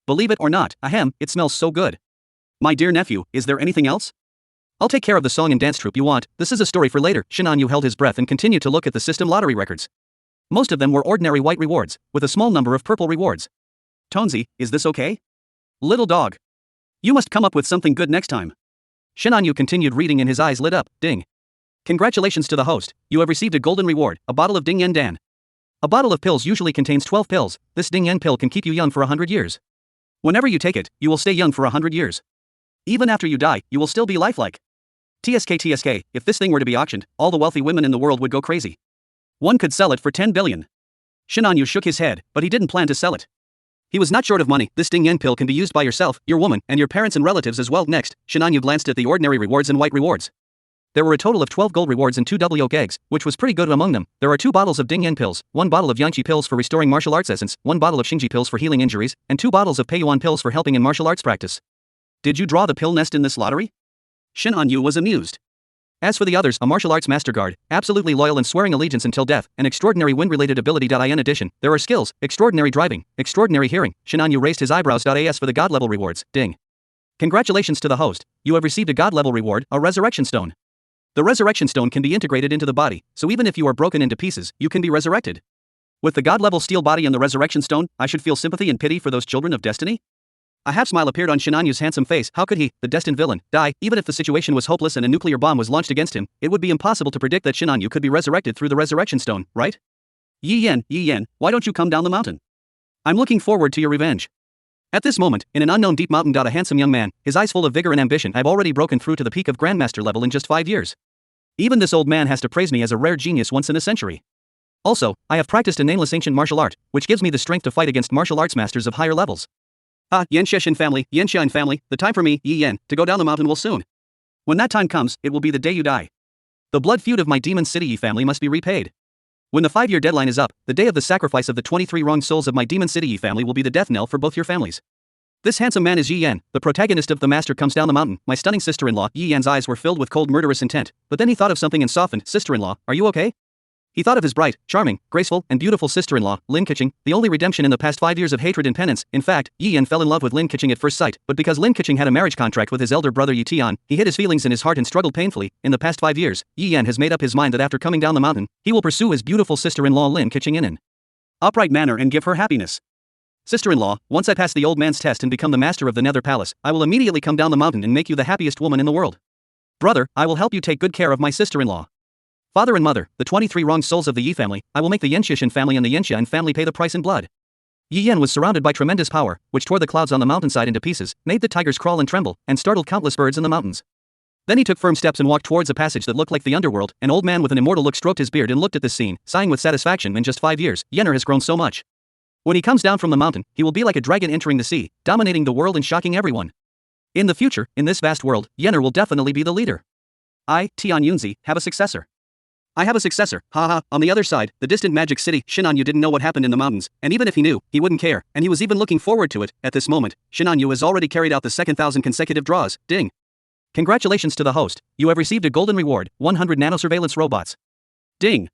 Believe it or not, ahem, it smells so good. My dear nephew, is there anything else? I'll take care of the song and dance troupe you want. This is a story for later. Shinanyu held his breath and continued to look at the system lottery records. Most of them were ordinary white rewards, with a small number of purple rewards. Tonzi, is this okay? Little dog. You must come up with something good next time. Shinanyu continued reading and his eyes lit up. Ding. Congratulations to the host, you have received a golden reward, a bottle of Ding Yen Dan. A bottle of pills usually contains 12 pills. This Ding Yen pill can keep you young for 100 years. Whenever you take it, you will stay young for 100 years. Even after you die, you will still be lifelike. TSK, if this thing were to be auctioned, all the wealthy women in the world would go crazy. One could sell it for 10 billion. Shinanyu shook his head, but he didn't plan to sell it. He was not short of money. This Ding Yen pill can be used by yourself, your woman, and your parents and relatives as well. Next, Shinanyu glanced at the ordinary rewards and white rewards. There were a total of 12 gold rewards and 2 double yolk eggs, which was pretty good among them. There are 2 bottles of Ding Yen pills, 1 bottle of Yangqi pills for restoring martial arts essence, 1 bottle of Xingji pills for healing injuries, and 2 bottles of Peiyuan pills for helping in martial arts practice. Did you draw the pill nest in this lottery? Shinanyu was amused. As for the others, a martial arts master guard, absolutely loyal and swearing allegiance until death, an extraordinary wind-related ability. In addition, there are skills, extraordinary driving, extraordinary hearing. Shinanyu raised his eyebrows. As for the god-level rewards, ding. Congratulations to the host, you have received a god-level reward, a resurrection stone. The resurrection stone can be integrated into the body, so even if you are broken into pieces, you can be resurrected. With the god-level steel body and the resurrection stone, I should feel sympathy and pity for those children of destiny? A half-smile appeared on Shinanyu's handsome face. How could he, the destined villain, die? Even if the situation was hopeless and a nuclear bomb was launched against him, it would be impossible to predict that Shinanyu could be resurrected through the resurrection stone, right? Yi Yan, why don't you come down the mountain? I'm looking forward to your revenge. At this moment, in an unknown deep mountain, a handsome young man, his eyes full of vigor and ambition. I've already broken through to the peak of Grandmaster level in just 5 years. Even this old man has to praise me as a rare genius once in a century. Also, I have practiced a nameless ancient martial art, which gives me the strength to fight against martial arts masters of higher levels. Yanxia family, the time for me, Yi Yan, to go down the mountain will soon. When that time comes, it will be the day you die. The blood feud of my demon city Yi family must be repaid. When the 5-year deadline is up, the day of the sacrifice of the 23 wronged souls of my demon city Yi family will be the death knell for both your families. This handsome man is Yi Yan, the protagonist of The Master Comes Down the Mountain. My stunning sister-in-law. Yi Yan's eyes were filled with cold murderous intent, but then he thought of something and softened. Sister-in-law, are you okay? He thought of his bright, charming, graceful, and beautiful sister-in-law, Lin Keqing, the only redemption in the past 5 years of hatred and penance. In fact, Yi Yan fell in love with Lin Keqing at first sight, but because Lin Keqing had a marriage contract with his elder brother Yi Tian, he hid his feelings in his heart and struggled painfully. In the past 5 years, Yi Yan has made up his mind that after coming down the mountain, he will pursue his beautiful sister-in-law Lin Keqing in an upright manner and give her happiness. Sister-in-law, once I pass the old man's test and become the master of the Nether Palace, I will immediately come down the mountain and make you the happiest woman in the world. Brother, I will help you take good care of my sister-in-law. Father and mother, the 23 wronged souls of the Yi family, I will make the Yanxia family and the Yanxia family pay the price in blood. Yi Yan was surrounded by tremendous power, which tore the clouds on the mountainside into pieces, made the tigers crawl and tremble, and startled countless birds in the mountains. Then he took firm steps and walked towards a passage that looked like the underworld. An old man with an immortal look stroked his beard and looked at this scene, sighing with satisfaction. In just 5 years, Yenner has grown so much. When he comes down from the mountain, he will be like a dragon entering the sea, dominating the world and shocking everyone. In the future, in this vast world, Yenner will definitely be the leader. I, Tian Yunzi, have a successor. I have a successor, haha. On the other side, the distant magic city, Shinanyu didn't know what happened in the mountains, and even if he knew, he wouldn't care, and he was even looking forward to it. At this moment, Shinanyu has already carried out the second 1,000 consecutive draws. Ding. Congratulations to the host, you have received a golden reward, 100 nanosurveillance robots. Ding.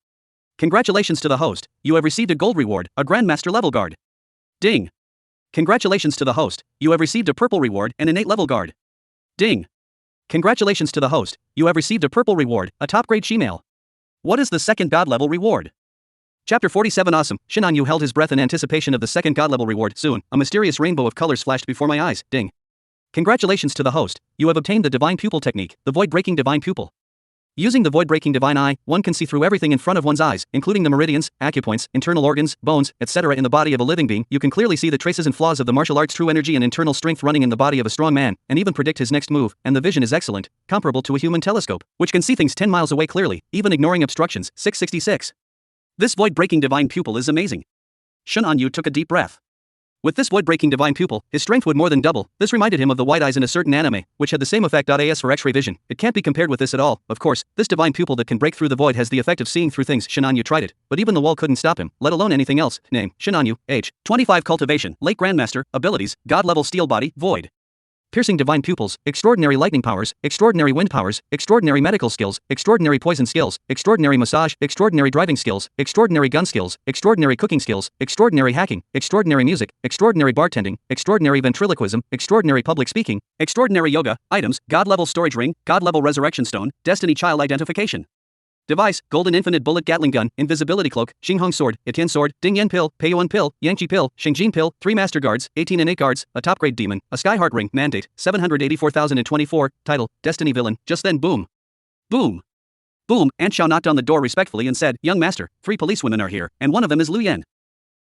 Congratulations to the host, you have received a gold reward, a Grandmaster level guard. Ding. Congratulations to the host, you have received a purple reward, an innate level guard. Ding. Congratulations to the host, you have received a purple reward, a top grade shemale. What is the second god level reward? Chapter 47. Awesome. Shinanyu held his breath in anticipation of the second god level reward. Soon, a mysterious rainbow of colors flashed before my eyes. Ding. Congratulations to the host, you have obtained the divine pupil technique, the void breaking divine pupil. Using the void-breaking divine eye, one can see through everything in front of one's eyes, including the meridians, acupoints, internal organs, bones, etc. in the body of a living being. You can clearly see the traces and flaws of the martial arts' true energy and internal strength running in the body of a strong man, and even predict his next move, and the vision is excellent, comparable to a human telescope, which can see things 10 miles away clearly, even ignoring obstructions. 666. This void-breaking divine pupil is amazing. Shinanyu took a deep breath. With this void-breaking divine pupil, his strength would more than double. This reminded him of the white eyes in a certain anime, which had the same effect. As for X-ray vision, it can't be compared with this at all. Of course, this divine pupil that can break through the void has the effect of seeing through things. Shinanyu tried it, but even the wall couldn't stop him, let alone anything else. Name, Shinanyu, age, 25 cultivation, late grandmaster, abilities, god level steel body, void. Piercing divine pupils, extraordinary lightning powers, extraordinary wind powers, extraordinary medical skills, extraordinary poison skills, extraordinary massage, extraordinary driving skills, extraordinary gun skills, extraordinary cooking skills, extraordinary hacking, extraordinary music, extraordinary bartending, extraordinary ventriloquism, extraordinary public speaking, extraordinary yoga, items, god level storage ring, god level resurrection stone, destiny child identification. Device, golden infinite bullet Gatling gun, invisibility cloak, Xinghong sword, Etienne sword, Ding Yen pill, Peiyuan pill, Yangqi pill, Xingjin pill, 3 master guards, 18 innate guards, a top grade demon, a skyheart ring, mandate, 784,024, title, destiny villain. Just then boom. Boom. Boom, Aunt Xiao knocked on the door respectfully and said, young master, 3 policewomen are here, and one of them is Lu Yan.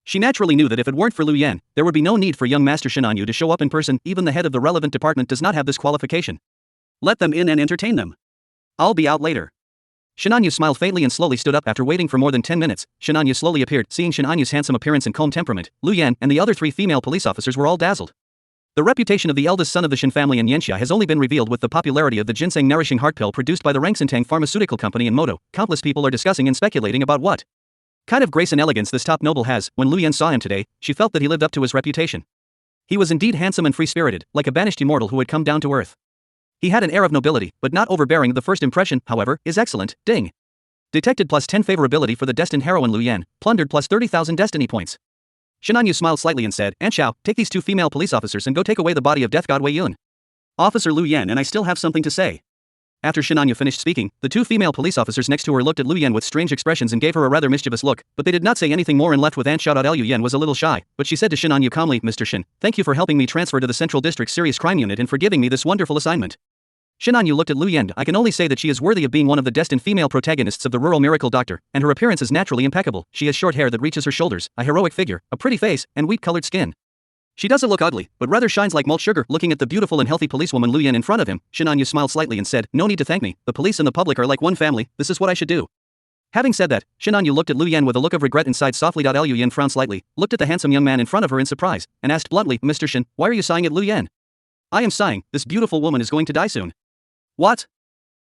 She naturally knew that if it weren't for Lu Yan, there would be no need for young master Shinanyu to show up in person. Even the head of the relevant department does not have this qualification. Let them in and entertain them. I'll be out later. Shinanyu smiled faintly and slowly stood up. After waiting for more than 10 minutes, Shinanyu slowly appeared. Seeing Shinanyu's handsome appearance and calm temperament, Lu Yan and the other 3 female police officers were all dazzled. The reputation of the eldest son of the Shin family in Yanxia has only been revealed with the popularity of the ginseng nourishing heart pill produced by the Rangsintang Pharmaceutical Company in Moto. Countless people are discussing and speculating about what kind of grace and elegance this top noble has. When Lu Yan saw him today, she felt that he lived up to his reputation. He was indeed handsome and free-spirited, like a banished immortal who had come down to earth. He had an air of nobility, but not overbearing. The first impression, however, is excellent. Ding. Detected plus 10 favorability for the destined heroine Lu Yan, plundered plus 30,000 destiny points. Shinanyu smiled slightly and said, Aunt Xiao, take these 2 female police officers and go take away the body of Death God Wei Yun. Officer Lu Yan and I still have something to say. After Shinanyu finished speaking, the 2 female police officers next to her looked at Lu Yan with strange expressions and gave her a rather mischievous look, but they did not say anything more and left with Aunt Xiao. Lu Yan was a little shy, but she said to Shinanyu calmly, Mr. Shin, thank you for helping me transfer to the Central District Serious Crime Unit and for giving me this wonderful assignment. Shinanyu looked at Lu Yan. I can only say that she is worthy of being one of the destined female protagonists of the Rural Miracle Doctor, and her appearance is naturally impeccable. She has short hair that reaches her shoulders, a heroic figure, a pretty face, and wheat-colored skin. She doesn't look ugly, but rather shines like malt sugar. Looking at the beautiful and healthy policewoman Lu Yan in front of him, Shin Anyu smiled slightly and said, "No need to thank me, the police and the public are like one family, this is what I should do." Having said that, Shin Anyu looked at Lu Yan with a look of regret inside softly. Lu Yan frowned slightly, looked at the handsome young man in front of her in surprise, and asked bluntly, "Mr. Shin, why are you sighing at Lu Yan?" "I am sighing, this beautiful woman is going to die soon." "What?"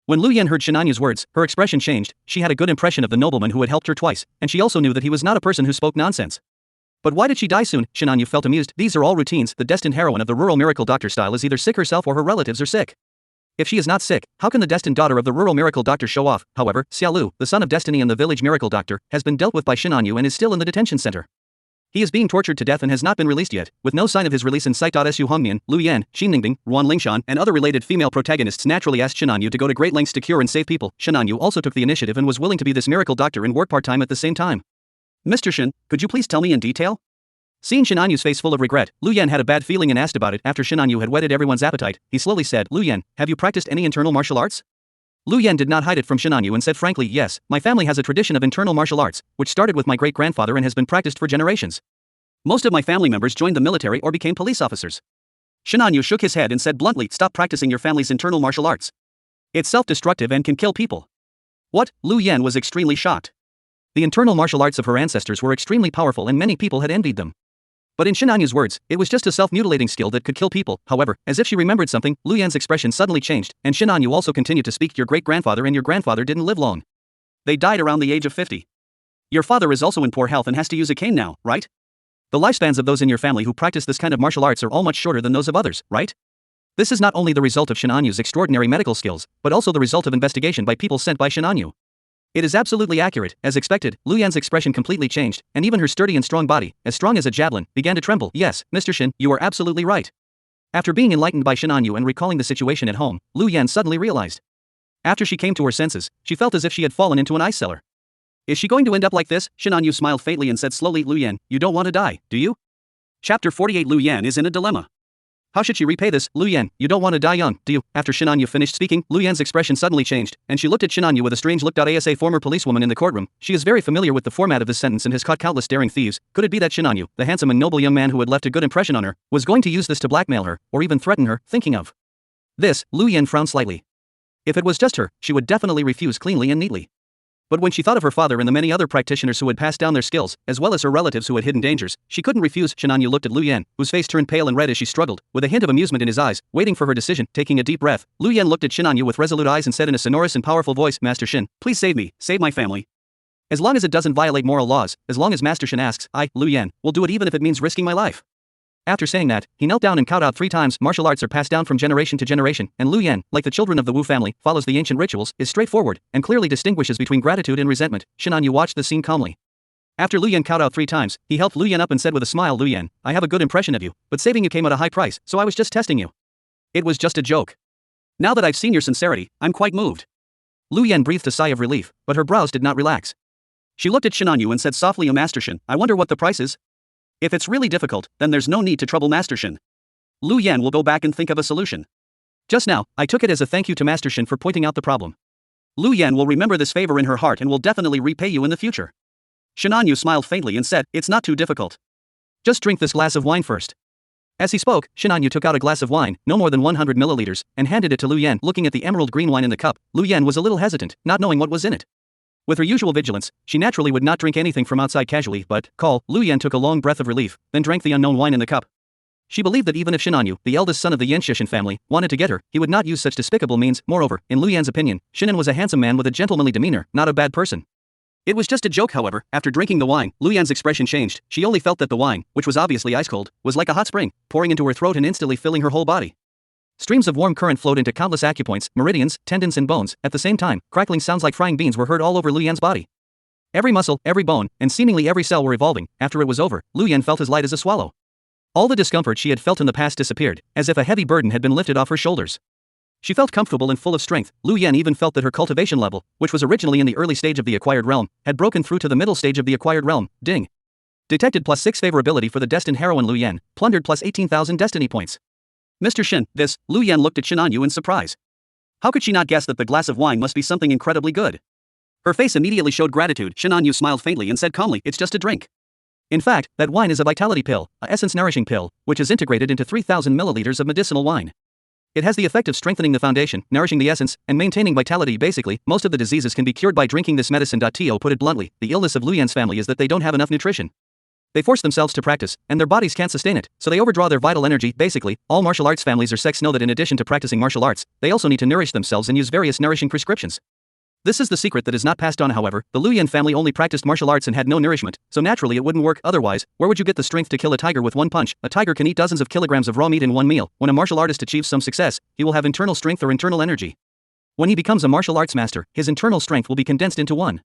When Lu Yan heard Shin Anyu's words, her expression changed. She had a good impression of the nobleman who had helped her twice, and she also knew that he was not a person who spoke nonsense. But why did she die soon? Shin Anyu felt amused. These are all routines. The destined heroine of the rural miracle doctor style is either sick herself or her relatives are sick. If she is not sick, how can the destined daughter of the rural miracle doctor show off? However, Xiaolu, the son of Destiny and the village miracle doctor, has been dealt with by Shin Anyu and is still in the detention center. He is being tortured to death and has not been released yet, with no sign of his release in sight. Su Hongmian, Lu Yan, Xin Ningbing, Ruan Lingshan, and other related female protagonists naturally asked Shin Anyu to go to great lengths to cure and save people. Shin Anyu also took the initiative and was willing to be this miracle doctor and work part-time at the same time. "Mr. Shin, could you please tell me in detail?" Seeing Shin Anyu's face full of regret, Lu Yan had a bad feeling and asked about it. After Shin Anyu had whetted everyone's appetite, he slowly said, "Lu Yan, have you practiced any internal martial arts?" Lu Yan did not hide it from Shin Anyu and said frankly, "Yes, my family has a tradition of internal martial arts, which started with my great-grandfather and has been practiced for generations. Most of my family members joined the military or became police officers." Shin Anyu shook his head and said bluntly, "Stop practicing your family's internal martial arts. It's self-destructive and can kill people." "What?" Lu Yan was extremely shocked. The internal martial arts of her ancestors were extremely powerful and many people had envied them. But in Shin Anyu's words, it was just a self-mutilating skill that could kill people. However, as if she remembered something, Lu Yan's expression suddenly changed, and Shin Anyu also continued to speak. "Your great-grandfather and your grandfather didn't live long. They died around the age of 50. Your father is also in poor health and has to use a cane now, right? The lifespans of those in your family who practice this kind of martial arts are all much shorter than those of others, right? This is not only the result of Shin Anyu's extraordinary medical skills, but also the result of investigation by people sent by Shin Anyu. It is absolutely accurate." As expected, Lu Yan's expression completely changed, and even her sturdy and strong body, as strong as a javelin, began to tremble. "Yes, Mr. Shin, you are absolutely right." After being enlightened by Shin Anyu and recalling the situation at home, Lu Yan suddenly realized. After she came to her senses, she felt as if she had fallen into an ice cellar. Is she going to end up like this? Shin Anyu smiled faintly and said slowly, "Lu Yan, you don't want to die, do you?" Chapter 48. Lu Yan is in a dilemma. How should she repay this? "Lu Yan, you don't want to die young, do you?" After Shin Anyu finished speaking, Lu Yan's expression suddenly changed, and she looked at Shin Anyu with a strange look. As a former policewoman in the courtroom, she is very familiar with the format of this sentence and has caught countless daring thieves. Could it be that Shin Anyu, the handsome and noble young man who had left a good impression on her, was going to use this to blackmail her, or even threaten her? Thinking of this, Lu Yan frowned slightly. If it was just her, she would definitely refuse cleanly and neatly. But when she thought of her father and the many other practitioners who had passed down their skills, as well as her relatives who had hidden dangers, she couldn't refuse. Shin Anyu looked at Lu Yan, whose face turned pale and red as she struggled, with a hint of amusement in his eyes, waiting for her decision. Taking a deep breath, Lu Yan looked at Shin Anyu with resolute eyes and said in a sonorous and powerful voice, "Master Shin, please save me, save my family. As long as it doesn't violate moral laws, as long as Master Shin asks, I, Lu Yan, will do it even if it means risking my life." After saying that, he knelt down and kowed out 3 times. Martial arts are passed down from generation to generation, and Lu Yan, like the children of the Wu family, follows the ancient rituals, is straightforward, and clearly distinguishes between gratitude and resentment. Shin Anyu watched the scene calmly. After Lu Yan kowed out 3 times, he helped Lu Yan up and said with a smile, "Lu Yan, I have a good impression of you, but saving you came at a high price, so I was just testing you. It was just a joke. Now that I've seen your sincerity, I'm quite moved." Lu Yan breathed a sigh of relief, but her brows did not relax. She looked at Shin Anyu and said softly, "Oh Master Shin, I wonder what the price is? If it's really difficult, then there's no need to trouble Master Shin. Lu Yan will go back and think of a solution. Just now, I took it as a thank you to Master Shin for pointing out the problem. Lu Yan will remember this favor in her heart and will definitely repay you in the future." Shin Anyu smiled faintly and said, "It's not too difficult. Just drink this glass of wine first." As he spoke, Shin Anyu took out a glass of wine, no more than 100 milliliters, and handed it to Lu Yan. Looking at the emerald green wine in the cup, Lu Yan was a little hesitant, not knowing what was in it. With her usual vigilance, she naturally would not drink anything from outside casually, but, Lu Yan took a long breath of relief, then drank the unknown wine in the cup. She believed that even if Shin Anyu, the eldest son of the Yanxishan family, wanted to get her, he would not use such despicable means. Moreover, in Lu Yan's opinion, Shinan was a handsome man with a gentlemanly demeanor, not a bad person. It was just a joke, however. After drinking the wine, Lu Yan's expression changed. She only felt that the wine, which was obviously ice cold, was like a hot spring, pouring into her throat and instantly filling her whole body. Streams of warm current flowed into countless acupoints, meridians, tendons and bones. At the same time, crackling sounds like frying beans were heard all over Lu Yan's body. Every muscle, every bone, and seemingly every cell were evolving. After it was over, Lu Yan felt as light as a swallow. All the discomfort she had felt in the past disappeared, as if a heavy burden had been lifted off her shoulders. She felt comfortable and full of strength. Lu Yan even felt that her cultivation level, which was originally in the early stage of the acquired realm, had broken through to the middle stage of the acquired realm. Ding. Detected +6 favorability for the destined heroine Lu Yan, plundered +18,000 destiny points. Mr. Shin, this, Lu Yan looked at Shin Anyu in surprise. How could she not guess that the glass of wine must be something incredibly good? Her face immediately showed gratitude. Shin Anyu smiled faintly and said calmly, "It's just a drink. In fact, that wine is a vitality pill, a essence-nourishing pill, which is integrated into 3,000 milliliters of medicinal wine. It has the effect of strengthening the foundation, nourishing the essence, and maintaining vitality. Basically, most of the diseases can be cured by drinking this medicine. To put it bluntly, the illness of Lu Yan's family is that they don't have enough nutrition. They force themselves to practice, and their bodies can't sustain it, so they overdraw their vital energy. Basically, all martial arts families or sects know that in addition to practicing martial arts, they also need to nourish themselves and use various nourishing prescriptions. This is the secret that is not passed on. However, the Lu Yan family only practiced martial arts and had no nourishment, so naturally it wouldn't work. Otherwise, where would you get the strength to kill a tiger with one punch? A tiger can eat dozens of kilograms of raw meat in one meal. When a martial artist achieves some success, he will have internal strength or internal energy. When he becomes a martial arts master, his internal strength will be condensed into one.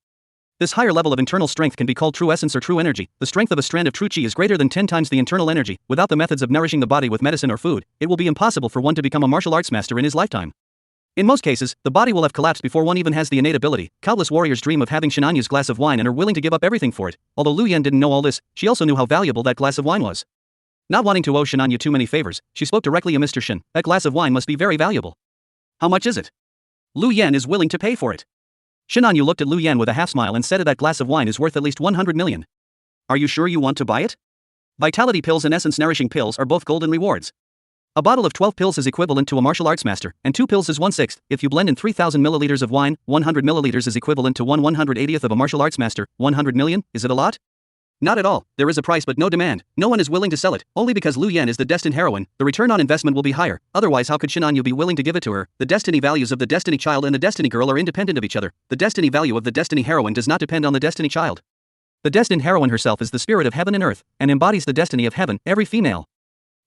This higher level of internal strength can be called true essence or true energy. The strength of a strand of true chi is greater than 10 times the internal energy. Without the methods of nourishing the body with medicine or food, it will be impossible for one to become a martial arts master in his lifetime. In most cases, the body will have collapsed before one even has the innate ability. Countless warriors dream of having Shinanyu's glass of wine and are willing to give up everything for it. Although Lu Yan didn't know all this, she also knew how valuable that glass of wine was. Not wanting to owe Shinanyu too many favors, she spoke directly to Mr. Shin. That glass of wine must be very valuable. How much is it? Lu Yan is willing to pay for it. Shinanyu looked at Lu Yan with a half smile and said that glass of wine is worth at least 100 million. Are you sure you want to buy it? Vitality pills and essence nourishing pills are both golden rewards. A bottle of 12 pills is equivalent to a martial arts master, and 2 pills is 1/6. If you blend in 3,000 milliliters of wine, 100 milliliters is equivalent to 1/180th of a martial arts master. 100 million, is it a lot? Not at all. There is a price but no demand. No one is willing to sell it, only because Lu Yan is the destined heroine. The return on investment will be higher, otherwise how could Shinanyu be willing to give it to her? The destiny values of the destiny child and the destiny girl are independent of each other. The destiny value of the destiny heroine does not depend on the destiny child. The destined heroine herself is the spirit of heaven and earth, and embodies the destiny of heaven. Every female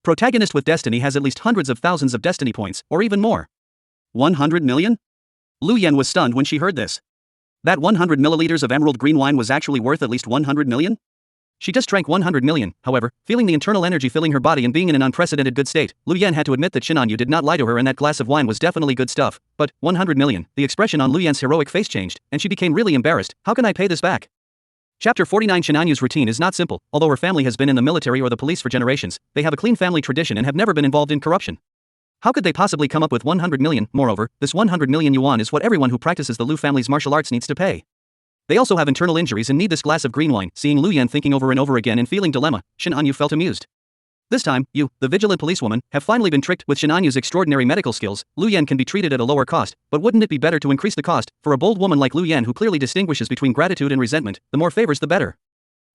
protagonist with destiny has at least hundreds of thousands of destiny points, or even more. 100 million? Lu Yan was stunned when she heard this. That 100 milliliters of emerald green wine was actually worth at least 100 million? She just drank 100 million, however, feeling the internal energy filling her body and being in an unprecedented good state. Lu Yan had to admit that Shinanyu did not lie to her and that glass of wine was definitely good stuff. But, 100 million, the expression on Lu Yan's heroic face changed, and she became really embarrassed. How can I pay this back? Chapter 49. Shinanyu's routine is not simple. Although her family has been in the military or the police for generations, they have a clean family tradition and have never been involved in corruption. How could they possibly come up with 100 million? Moreover, this 100 million yuan is what everyone who practices the Lu family's martial arts needs to pay. They also have internal injuries and need this glass of green wine. Seeing Lu Yan thinking over and over again and feeling dilemma, Shinanyu felt amused. This time, you, the vigilant policewoman, have finally been tricked. With Shinanyu's extraordinary medical skills, Lu Yan can be treated at a lower cost, but wouldn't it be better to increase the cost? For a bold woman like Lu Yan who clearly distinguishes between gratitude and resentment, the more favors the better.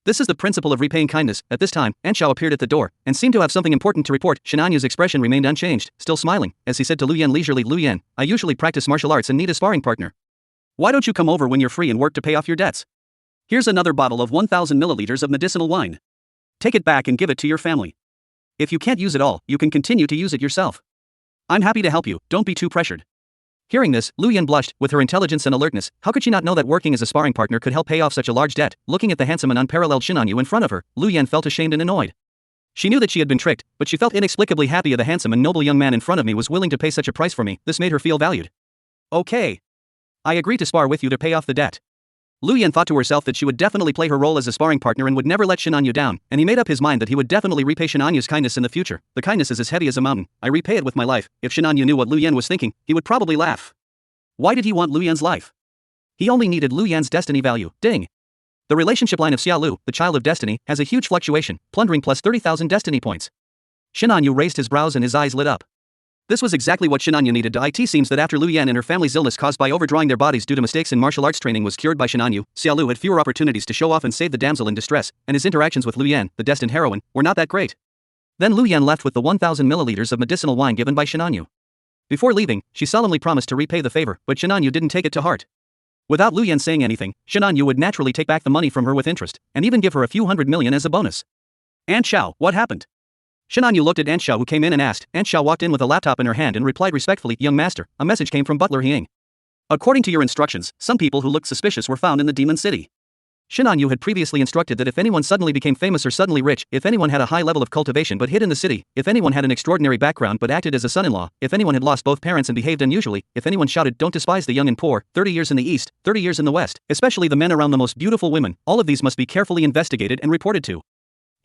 This is the principle of repaying kindness. At this time, Anshao appeared at the door, and seemed to have something important to report. Shinanyu's expression remained unchanged, still smiling, as he said to Lu Yan leisurely, Lu Yan, I usually practice martial arts and need a sparring partner. Why don't you come over when you're free and work to pay off your debts? Here's another bottle of 1,000 milliliters of medicinal wine. Take it back and give it to your family. If you can't use it all, you can continue to use it yourself. I'm happy to help you, don't be too pressured. Hearing this, Lu Yan blushed. With her intelligence and alertness, how could she not know that working as a sparring partner could help pay off such a large debt? Looking at the handsome and unparalleled Shinanyu in front of her, Lu Yan felt ashamed and annoyed. She knew that she had been tricked, but she felt inexplicably happy. The handsome and noble young man in front of me was willing to pay such a price for me. This made her feel valued. Okay. I agree to spar with you to pay off the debt. Lu Yan thought to herself that she would definitely play her role as a sparring partner and would never let Shinanyu down, and he made up his mind that he would definitely repay Shinanyu's kindness in the future. The kindness is as heavy as a mountain. I repay it with my life. If Shinanyu knew what Lu Yan was thinking, he would probably laugh. Why did he want Lu Yan's life? He only needed Lu Yan's destiny value. Ding! The relationship line of Xia Lu, the child of destiny, has a huge fluctuation. Plundering plus 30,000 destiny points. Shinanyu raised his brows and his eyes lit up. This was exactly what Shinanyu needed. It seems that after Lu Yan and her family's illness caused by overdrawing their bodies due to mistakes in martial arts training was cured by Shinanyu, Xia Lu had fewer opportunities to show off and save the damsel in distress, and his interactions with Lu Yan, the destined heroine, were not that great. Then Lu Yan left with the 1,000 milliliters of medicinal wine given by Shinanyu. Before leaving, she solemnly promised to repay the favor, but Shinanyu didn't take it to heart. Without Lu Yan saying anything, Shinanyu would naturally take back the money from her with interest, and even give her a few hundred million as a bonus. Aunt Xiao, what happened? Shinanyu looked at Aunt Xiao who came in and asked. Aunt Xiao walked in with a laptop in her hand and replied respectfully, Young master, a message came from Butler Hieng. According to your instructions, some people who looked suspicious were found in the Demon City. Shinanyu had previously instructed that if anyone suddenly became famous or suddenly rich, if anyone had a high level of cultivation but hid in the city, if anyone had an extraordinary background but acted as a son-in-law, if anyone had lost both parents and behaved unusually, if anyone shouted, don't despise the young and poor, 30 years in the east, 30 years in the west, especially the men around the most beautiful women, all of these must be carefully investigated and reported to.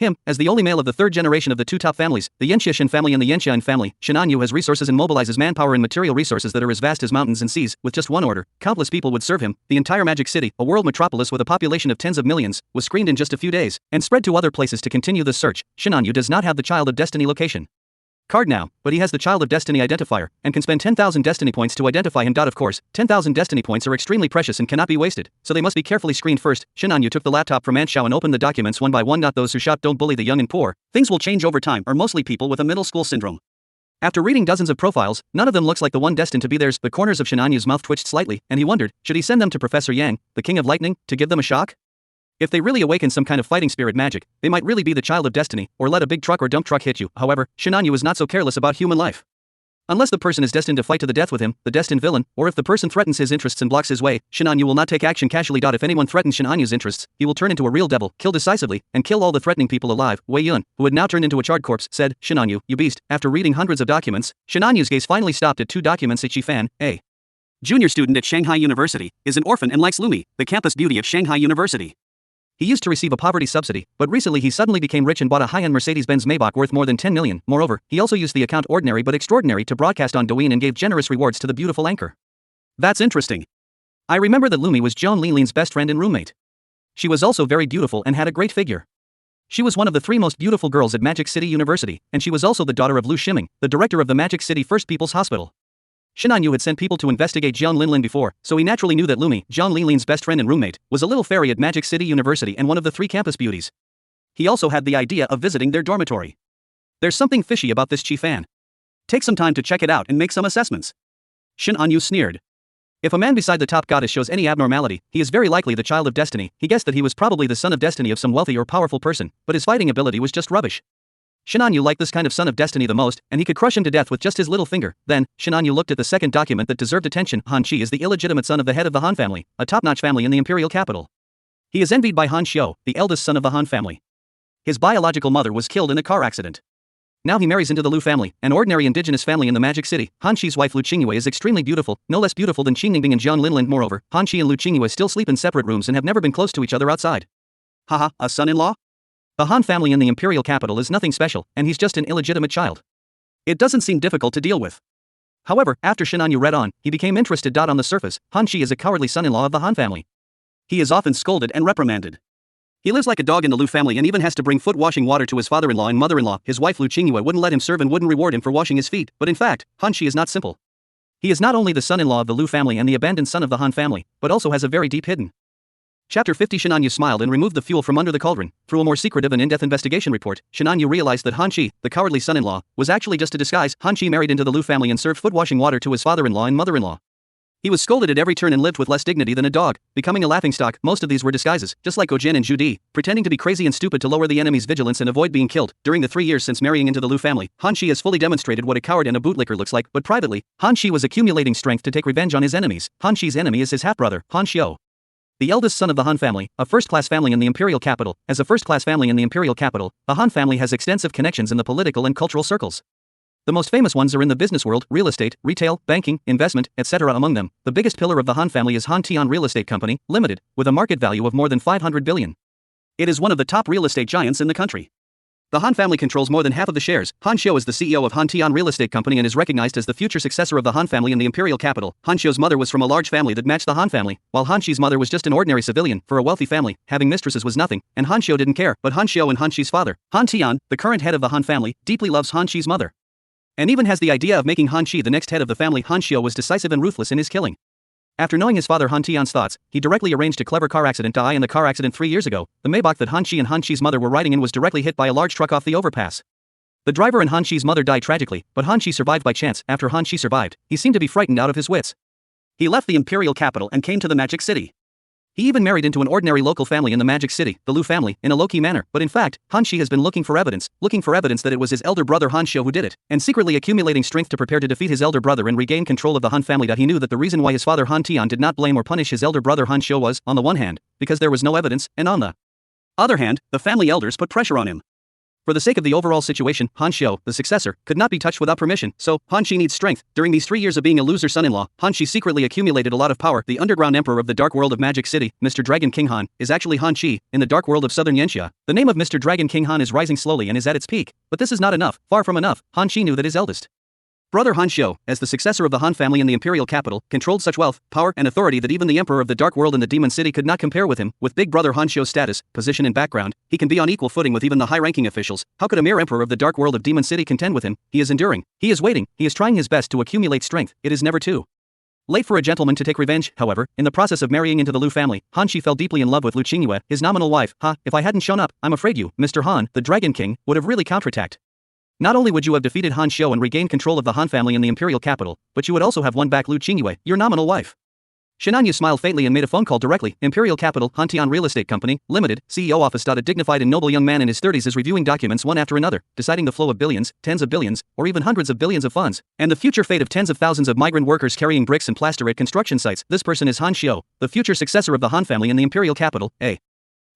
Him, as the only male of the third generation of the two top families, the Yanxia Shen family and the Yanxia family, Shen Anyu has resources and mobilizes manpower and material resources that are as vast as mountains and seas. With just one order, countless people would serve him. The entire Magic City, a world metropolis with a population of tens of millions, was screened in just a few days, and spread to other places to continue the search. Shen Anyu does not have the Child of Destiny location card now, but he has the Child of Destiny identifier, and can spend 10,000 destiny points to identify him. Of course, 10,000 destiny points are extremely precious and cannot be wasted, so they must be carefully screened first. Shen Anyu took the laptop from Aunt Xiao and opened the documents one by one. Those who shop don't bully the young and poor. Things will change over time are mostly people with a middle school syndrome. After reading dozens of profiles, none of them looks like the one destined to be theirs. The corners of Shen Anyu's mouth twitched slightly, and he wondered, should he send them to Professor Yang, the King of Lightning, to give them a shock? If they really awaken some kind of fighting spirit magic, they might really be the Child of Destiny, or let a big truck or dump truck hit you. However, Shen Anyu is not so careless about human life. Unless the person is destined to fight to the death with him, the destined villain, or if the person threatens his interests and blocks his way, Shen Anyu will not take action casually. If anyone threatens Shen Anyu's interests, he will turn into a real devil, kill decisively, and kill all the threatening people alive. Wei Yun, who had now turned into a charred corpse, said, Shen Anyu, you beast. After reading hundreds of documents, Shen Anyu's gaze finally stopped at two documents. Ichi Fan, a junior student at Shanghai University, is an orphan and likes Lumi, the campus beauty of Shanghai University. He used to receive a poverty subsidy, but recently he suddenly became rich and bought a high-end Mercedes-Benz Maybach worth more than 10 million. Moreover, he also used the account Ordinary but Extraordinary to broadcast on Douyin and gave generous rewards to the beautiful anchor. That's interesting. I remember that Lumi was Joan Linlin's best friend and roommate. She was also very beautiful and had a great figure. She was one of the three most beautiful girls at Magic City University, and she was also the daughter of Lu Shiming, the director of the Magic City First People's Hospital. Shen Anyu had sent people to investigate Jiang Linlin before, so he naturally knew that Lumi, Jiang Linlin's best friend and roommate, was a little fairy at Magic City University and one of the three campus beauties. He also had the idea of visiting their dormitory. There's something fishy about this Chi Fan. Take some time to check it out and make some assessments. Shen Anyu sneered. If a man beside the top goddess shows any abnormality, he is very likely the Child of Destiny. He guessed that he was probably the son of destiny of some wealthy or powerful person, but his fighting ability was just rubbish. Shen Anyu liked this kind of son of destiny the most, and he could crush him to death with just his little finger. Then, Shen Anyu looked at the second document that deserved attention. Han Qi is the illegitimate son of the head of the Han family, a top-notch family in the imperial capital. He is envied by Han Xiu, the eldest son of the Han family. His biological mother was killed in a car accident. Now he marries into the Lu family, an ordinary indigenous family in the Magic City. Han Qi's wife Lu Qingyue is extremely beautiful, no less beautiful than Qing Ningbing and Jiang Linlin. Moreover, Han Qi and Lu Qingyue still sleep in separate rooms and have never been close to each other outside. Haha, a son-in-law? The Han family in the imperial capital is nothing special, and he's just an illegitimate child. It doesn't seem difficult to deal with. However, after Shen Anyu read on, he became interested. On the surface, Han Qi is a cowardly son-in-law of the Han family. He is often scolded and reprimanded. He lives like a dog in the Lu family and even has to bring foot washing water to his father-in-law and mother-in-law. His wife Lu Qingyue wouldn't let him serve and wouldn't reward him for washing his feet, but in fact, Han Qi is not simple. He is not only the son-in-law of the Lu family and the abandoned son of the Han family, but also has a very deep hidden. Chapter 50. Shen Anyu smiled and removed the fuel from under the cauldron. Through a more secretive and in-depth investigation report, Shen Anyu realized that Han Qi, the cowardly son-in-law, was actually just a disguise. Han Qi married into the Lu family and served foot-washing water to his father-in-law and mother-in-law. He was scolded at every turn and lived with less dignity than a dog, becoming a laughingstock. Most of these were disguises, just like Gojin and Zhu Di, pretending to be crazy and stupid to lower the enemy's vigilance and avoid being killed. During the 3 years since marrying into the Lu family, Han Qi has fully demonstrated what a coward and a bootlicker looks like, but privately, Han Qi was accumulating strength to take revenge on his enemies. Han Qi's enemy is his half-brother, Han Xiu, the eldest son of the Han family, a first-class family in the imperial capital. As a first-class family in the imperial capital, the Han family has extensive connections in the political and cultural circles. The most famous ones are in the business world: real estate, retail, banking, investment, etc. Among them, the biggest pillar of the Han family is Han Tian Real Estate Company, Limited, with a market value of more than 500 billion. It is one of the top real estate giants in the country. The Han family controls more than half of the shares. Han Xiu is the CEO of Han Tian Real Estate Company and is recognized as the future successor of the Han family in the imperial capital. Han Xiu's mother was from a large family that matched the Han family, while Han Qi's mother was just an ordinary civilian. For a wealthy family, having mistresses was nothing, and Han Xiu didn't care. But Han Xiu and Han Qi's father, Han Tian, the current head of the Han family, deeply loves Han Qi's mother, and even has the idea of making Han Qi the next head of the family. Han Xiu was decisive and ruthless in his killing. After knowing his father Han Tian's thoughts, he directly arranged a clever car accident. In the car accident 3 years ago, the Maybach that Han Qi and Han Qi's mother were riding in was directly hit by a large truck off the overpass. The driver and Han Qi's mother died tragically, but Han Qi survived by chance. After Han Qi survived, he seemed to be frightened out of his wits. He left the imperial capital and came to the Magic City. He even married into an ordinary local family in the Magic City, the Lu family, in a low-key manner. But in fact, Han Qi has been looking for evidence that it was his elder brother Han Xiu who did it, and secretly accumulating strength to prepare to defeat his elder brother and regain control of the Han family. He knew that the reason why his father Han Tian did not blame or punish his elder brother Han Xiu was, on the one hand, because there was no evidence, and on the other hand, the family elders put pressure on him. For the sake of the overall situation, Han Xiao, the successor, could not be touched without permission, so Han Shi needs strength. During these 3 years of being a loser son-in-law, Han Shi secretly accumulated a lot of power. The underground emperor of the dark world of Magic City, Mr. Dragon King Han, is actually Han Shi, in the dark world of southern Yanxia. The name of Mr. Dragon King Han is rising slowly and is at its peak. But this is not enough, far from enough. Han Shi knew that his eldest brother Han Xiao, as the successor of the Han family in the imperial capital, controlled such wealth, power, and authority that even the emperor of the dark world in the demon city could not compare with him. With big brother Han Xiao's status, position and background, he can be on equal footing with even the high-ranking officials. How could a mere emperor of the dark world of demon city contend with him? He is enduring. He is waiting. He is trying his best to accumulate strength. It is never too late for a gentleman to take revenge. However, in the process of marrying into the Lu family, Han Shi fell deeply in love with Lu Qingyue, his nominal wife. If I hadn't shown up, I'm afraid you, Mr. Han, the Dragon King, would have really counterattacked. Not only would you have defeated Han Xiao and regained control of the Han family in the imperial capital, but you would also have won back Lu Qingyue, your nominal wife. Shenanyu smiled faintly and made a phone call directly. Imperial Capital, Hantian Real Estate Company, Limited, CEO office. A dignified and noble young man in his 30s is reviewing documents one after another, deciding the flow of billions, tens of billions, or even hundreds of billions of funds, and the future fate of tens of thousands of migrant workers carrying bricks and plaster at construction sites. This person is Han Xiao, the future successor of the Han family in the Imperial Capital, a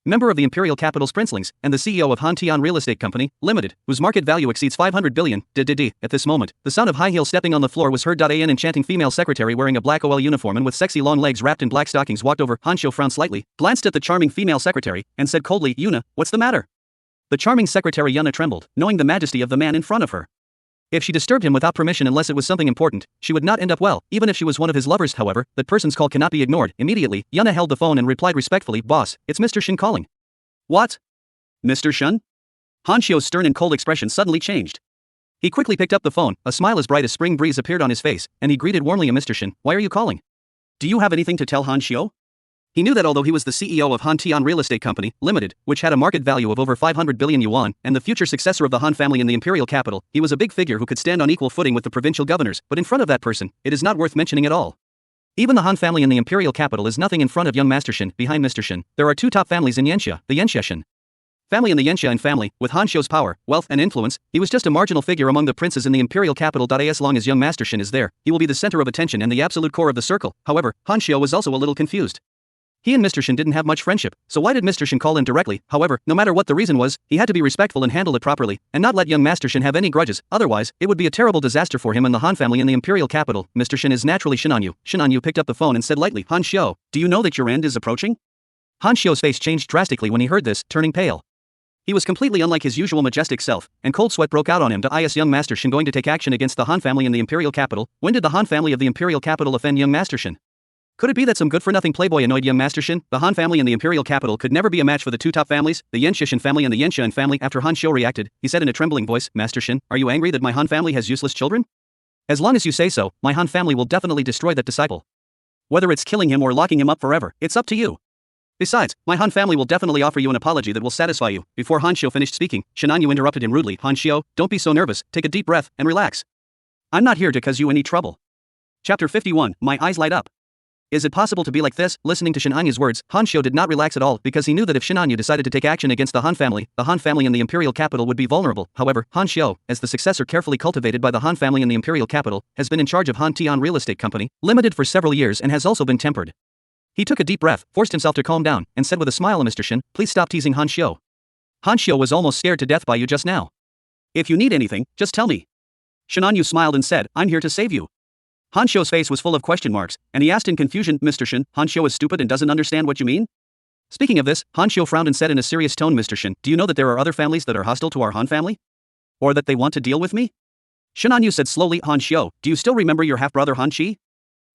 member of the Imperial Capital's princelings, and the CEO of Hantian Real Estate Company, Limited, whose market value exceeds 500 billion. At this moment, the sound of high heel stepping on the floor was heard. An enchanting female secretary wearing a black OL uniform and with sexy long legs wrapped in black stockings walked over. Han Xiao frowned slightly, glanced at the charming female secretary, and said coldly, Yuna, what's the matter? The charming secretary Yuna trembled, knowing the majesty of the man in front of her. If she disturbed him without permission unless it was something important, she would not end up well, even if she was one of his lovers. However, that person's call cannot be ignored. Immediately, Yuna held the phone and replied respectfully, Boss, it's Mr. Shen calling. What? Mr. Shen? Han Xiao's stern and cold expression suddenly changed. He quickly picked up the phone, a smile as bright as spring breeze appeared on his face, and he greeted warmly, Mr. Shen, why are you calling? Do you have anything to tell Han Xiao? He knew that although he was the CEO of Hantian Real Estate Company, Limited, which had a market value of over 500 billion yuan, and the future successor of the Han family in the imperial capital, he was a big figure who could stand on equal footing with the provincial governors, but in front of that person, it is not worth mentioning at all. Even the Han family in the imperial capital is nothing in front of young Master Shen. Behind Mr. Shen, there are two top families in Yanxia, the Yanxia Shen family and the Yanxia family. With Han Xiao's power, wealth, and influence, he was just a marginal figure among the princes in the imperial capital. As long as young Master Shen is there, he will be the center of attention and the absolute core of the circle. However, Han Xiao was also a little confused. He and Mr. Shen didn't have much friendship, so why did Mr. Shen call him directly? However, no matter what the reason was, he had to be respectful and handle it properly, and not let young Master Shen have any grudges, otherwise, it would be a terrible disaster for him and the Han family in the imperial capital. Mr. Shen is naturally Shenanyu. Shenanyu picked up the phone and said lightly, Han Xiao, do you know that your end is approaching? Han Xiao's face changed drastically when he heard this, turning pale. He was completely unlike his usual majestic self, and cold sweat broke out on him. Is young Master Shen going to take action against the Han family in the imperial capital? When did the Han family of the imperial capital offend young Master Shen? Could it be that some good-for-nothing playboy annoyed young Master Shen? The Han family in the imperial capital could never be a match for the two top families, the Yanxia Shen family and the Yanxia family. After Han Xiao reacted, he said in a trembling voice, Master Shen, are you angry that my Han family has useless children? As long as you say so, my Han family will definitely destroy that disciple. Whether it's killing him or locking him up forever, it's up to you. Besides, my Han family will definitely offer you an apology that will satisfy you. Before Han Xiao finished speaking, Shenanyu interrupted him rudely. Han Xiao, don't be so nervous, take a deep breath, and relax. I'm not here to cause you any trouble. Chapter 51, My eyes light up. Is it possible to be like this? Listening to Shenanyu's words, Han Xiao did not relax at all because he knew that if Shenanyu decided to take action against the Han family in the imperial capital would be vulnerable. However, Han Xiao, as the successor carefully cultivated by the Han family in the imperial capital, has been in charge of Hantian Real Estate Company, Limited for several years and has also been tempered. He took a deep breath, forced himself to calm down, and said with a smile, Mr. Shen, please stop teasing Han Xiao. Han Xiao was almost scared to death by you just now. If you need anything, just tell me. Shenanyu smiled and said, I'm here to save you. Han Xiao's face was full of question marks, and he asked in confusion, Mr. Shen, Han Xiao is stupid and doesn't understand what you mean? Speaking of this, Han Xiao frowned and said in a serious tone, Mr. Shen, do you know that there are other families that are hostile to our Han family? Or that they want to deal with me? Shenanyu said slowly, Han Xiao, do you still remember your half-brother Han Qi?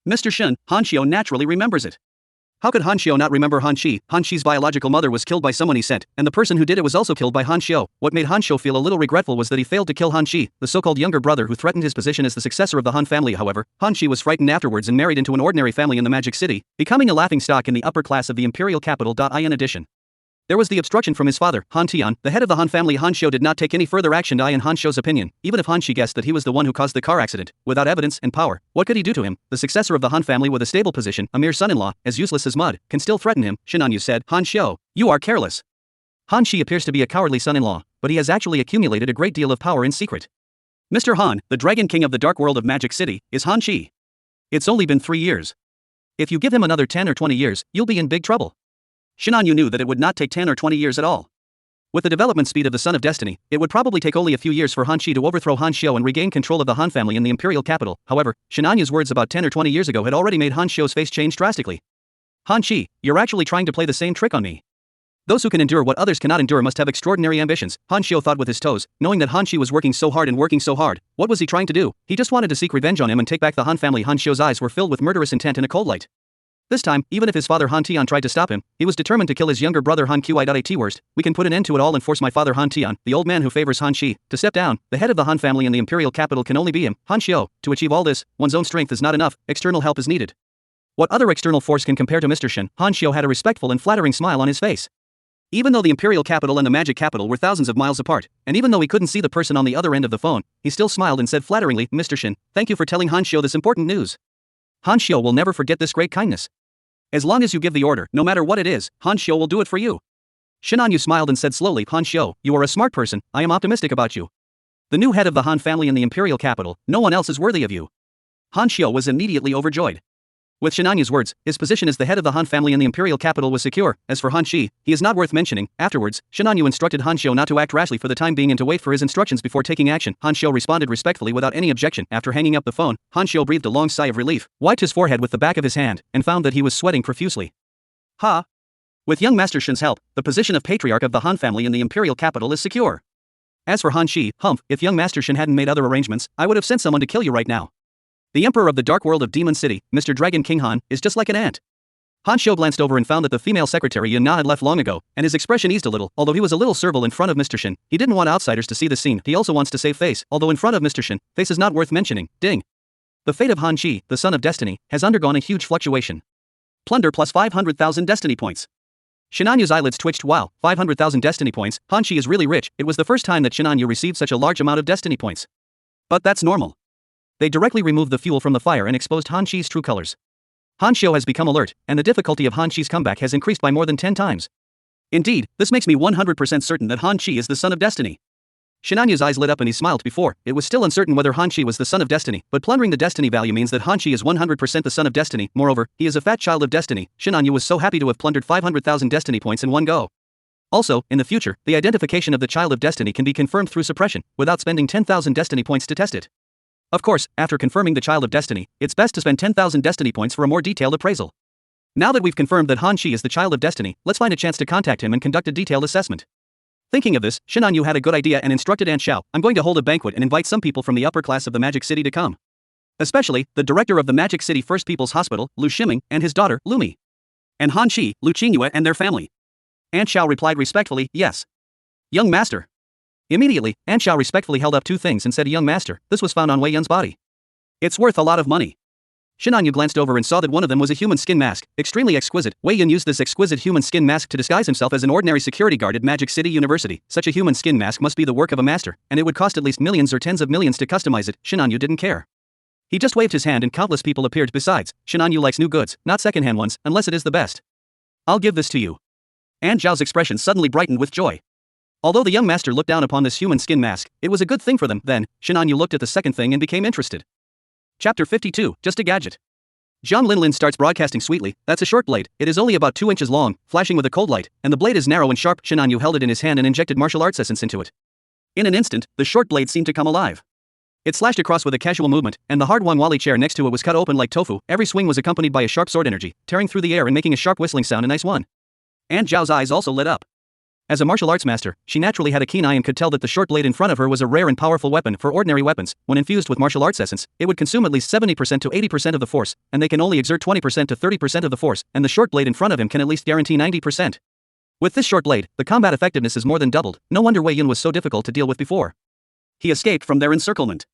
Mr. Shen, Han Xiao naturally remembers it. How could Han Xiao not remember Han Qi? Han Qi's biological mother was killed by someone he sent, and the person who did it was also killed by Han Xiao. What made Han Xiao feel a little regretful was that he failed to kill Han Qi, the so-called younger brother who threatened his position as the successor of the Han family. However, Han Qi was frightened afterwards and married into an ordinary family in the Magic City, becoming a laughingstock in the upper class of the imperial capital. In addition, there was the obstruction from his father, Han Tian, the head of the Han family. Han Xiao did not take any further action. In Han Xiao's opinion, even if Han Qi guessed that he was the one who caused the car accident, without evidence and power, what could he do to him? The successor of the Han family with a stable position, a mere son-in-law, as useless as mud, can still threaten him. Shenanyu said, Han Xiao, you are careless. Han Qi appears to be a cowardly son-in-law, but he has actually accumulated a great deal of power in secret. Mr. Han, the Dragon King of the dark world of Magic City, is Han Qi. It's only been 3 years. If you give him another 10 or 20 years, you'll be in big trouble. Shenanyu knew that it would not take 10 or 20 years at all. With the development speed of the Son of Destiny, it would probably take only a few years for Han Chi to overthrow Han Xiu and regain control of the Han family in the imperial capital. However, Shenanyu's words about 10 or 20 years ago had already made Han Xiu's face change drastically. Han Chi, you're actually trying to play the same trick on me. Those who can endure what others cannot endure must have extraordinary ambitions, Han Xiu thought with his toes, knowing that Han Chi was working so hard. What was he trying to do? He just wanted to seek revenge on him and take back the Han family. Han Xiu's eyes were filled with murderous intent in a cold light. This time, even if his father Han Tian tried to stop him, he was determined to kill his younger brother Han Qi. Worst, we can put an end to it all and force my father Han Tian, the old man who favors Han Xi, to step down. The head of the Han family in the imperial capital can only be him, Han Xiu. To achieve all this, one's own strength is not enough, external help is needed. What other external force can compare to Mr. Shen? Han Xiu had a respectful and flattering smile on his face. Even though the imperial capital and the magic capital were thousands of miles apart, and even though he couldn't see the person on the other end of the phone, he still smiled and said flatteringly, Mr. Shen, thank you for telling Han Xiu this important news. Han Xiu will never forget this great kindness. As long as you give the order, no matter what it is, Han Xiu will do it for you. Shenanyu smiled and said slowly, Han Xiu, you are a smart person, I am optimistic about you. The new head of the Han family in the imperial capital, no one else is worthy of you. Han Xiu was immediately overjoyed. With Shenanyu's words, his position as the head of the Han family in the imperial capital was secure. As for Han Xi, he is not worth mentioning. Afterwards, Shenanyu instructed Han Xiu not to act rashly for the time being and to wait for his instructions before taking action. Han Xiu responded respectfully without any objection. After hanging up the phone, Han Xiu breathed a long sigh of relief, wiped his forehead with the back of his hand, and found that he was sweating profusely. Ha! With young Master Shen's help, the position of patriarch of the Han family in the imperial capital is secure. As for Han Xi, if young Master Shen hadn't made other arrangements, I would have sent someone to kill you right now. The Emperor of the Dark World of Demon City, Mr. Dragon King Han, is just like an ant. Han Xiu glanced over and found that the female secretary Yun Na had left long ago, and his expression eased a little. Although he was a little servile in front of Mr. Shen, he didn't want outsiders to see the scene. He also wants to save face, although in front of Mr. Shen, face is not worth mentioning. Ding. The fate of Han Chi, the Son of Destiny, has undergone a huge fluctuation. Plunder plus 500,000 destiny points. Shenanyu's eyelids twitched. Wow, 500,000 destiny points, Han Chi is really rich. It was the first time that Shenanyu received such a large amount of destiny points. But that's normal. They directly removed the fuel from the fire and exposed Han Chi's true colors. Han Xiu has become alert, and the difficulty of Han Chi's comeback has increased by more than 10 times. Indeed, this makes me 100% certain that Han Chi is the Son of Destiny. Shenanyu's eyes lit up and he smiled. Before, it was still uncertain whether Han Chi was the Son of Destiny, but plundering the destiny value means that Han Chi is 100% the Son of Destiny. Moreover, he is a fat child of destiny. Shenanyu was so happy to have plundered 500,000 destiny points in one go. Also, in the future, the identification of the child of destiny can be confirmed through suppression, without spending 10,000 destiny points to test it. Of course, after confirming the child of destiny, it's best to spend 10,000 destiny points for a more detailed appraisal. Now that we've confirmed that Han Chi is the child of destiny, let's find a chance to contact him and conduct a detailed assessment. Thinking of this, Shenanyu had a good idea and instructed Aunt Xiao, I'm going to hold a banquet and invite some people from the upper class of the Magic City to come. Especially, the director of the Magic City First People's Hospital, Lu Shiming, and his daughter, Lu Mi. And Han Chi, Lu Qingyue and their family. Aunt Xiao replied respectfully, yes. Young master. Immediately, Aunt Xiao respectfully held up two things and said, young master, this was found on Wei Yun's body. It's worth a lot of money. Shenanyu glanced over and saw that one of them was a human skin mask, extremely exquisite. Wei Yun used this exquisite human skin mask to disguise himself as an ordinary security guard at Magic City University. Such a human skin mask must be the work of a master, and it would cost at least millions or tens of millions to customize it. Shenanyu didn't care. He just waved his hand and countless people appeared. Besides, Shenanyu likes new goods, not secondhand ones, unless it is the best. I'll give this to you. Aunt Zhao's expression suddenly brightened with joy. Although the young master looked down upon this human skin mask, it was a good thing for them. Then, Shenanyu looked at the second thing and became interested. Chapter 52, Just a Gadget. Zhang Linlin starts broadcasting sweetly, that's a short blade, it is only about 2 inches long, flashing with a cold light, and the blade is narrow and sharp. Shenanyu held it in his hand and injected martial arts essence into it. In an instant, the short blade seemed to come alive. It slashed across with a casual movement, and the hard Wangwali chair next to it was cut open like tofu. Every swing was accompanied by a sharp sword energy, tearing through the air and making a sharp whistling sound. A nice one. Aunt Zhao's eyes also lit up. As a martial arts master, she naturally had a keen eye and could tell that the short blade in front of her was a rare and powerful weapon. For ordinary weapons, when infused with martial arts essence, it would consume at least 70% to 80% of the force, and they can only exert 20% to 30% of the force, and the short blade in front of him can at least guarantee 90%. With this short blade, the combat effectiveness is more than doubled. No wonder Wei Yun was so difficult to deal with before. He escaped from their encirclement.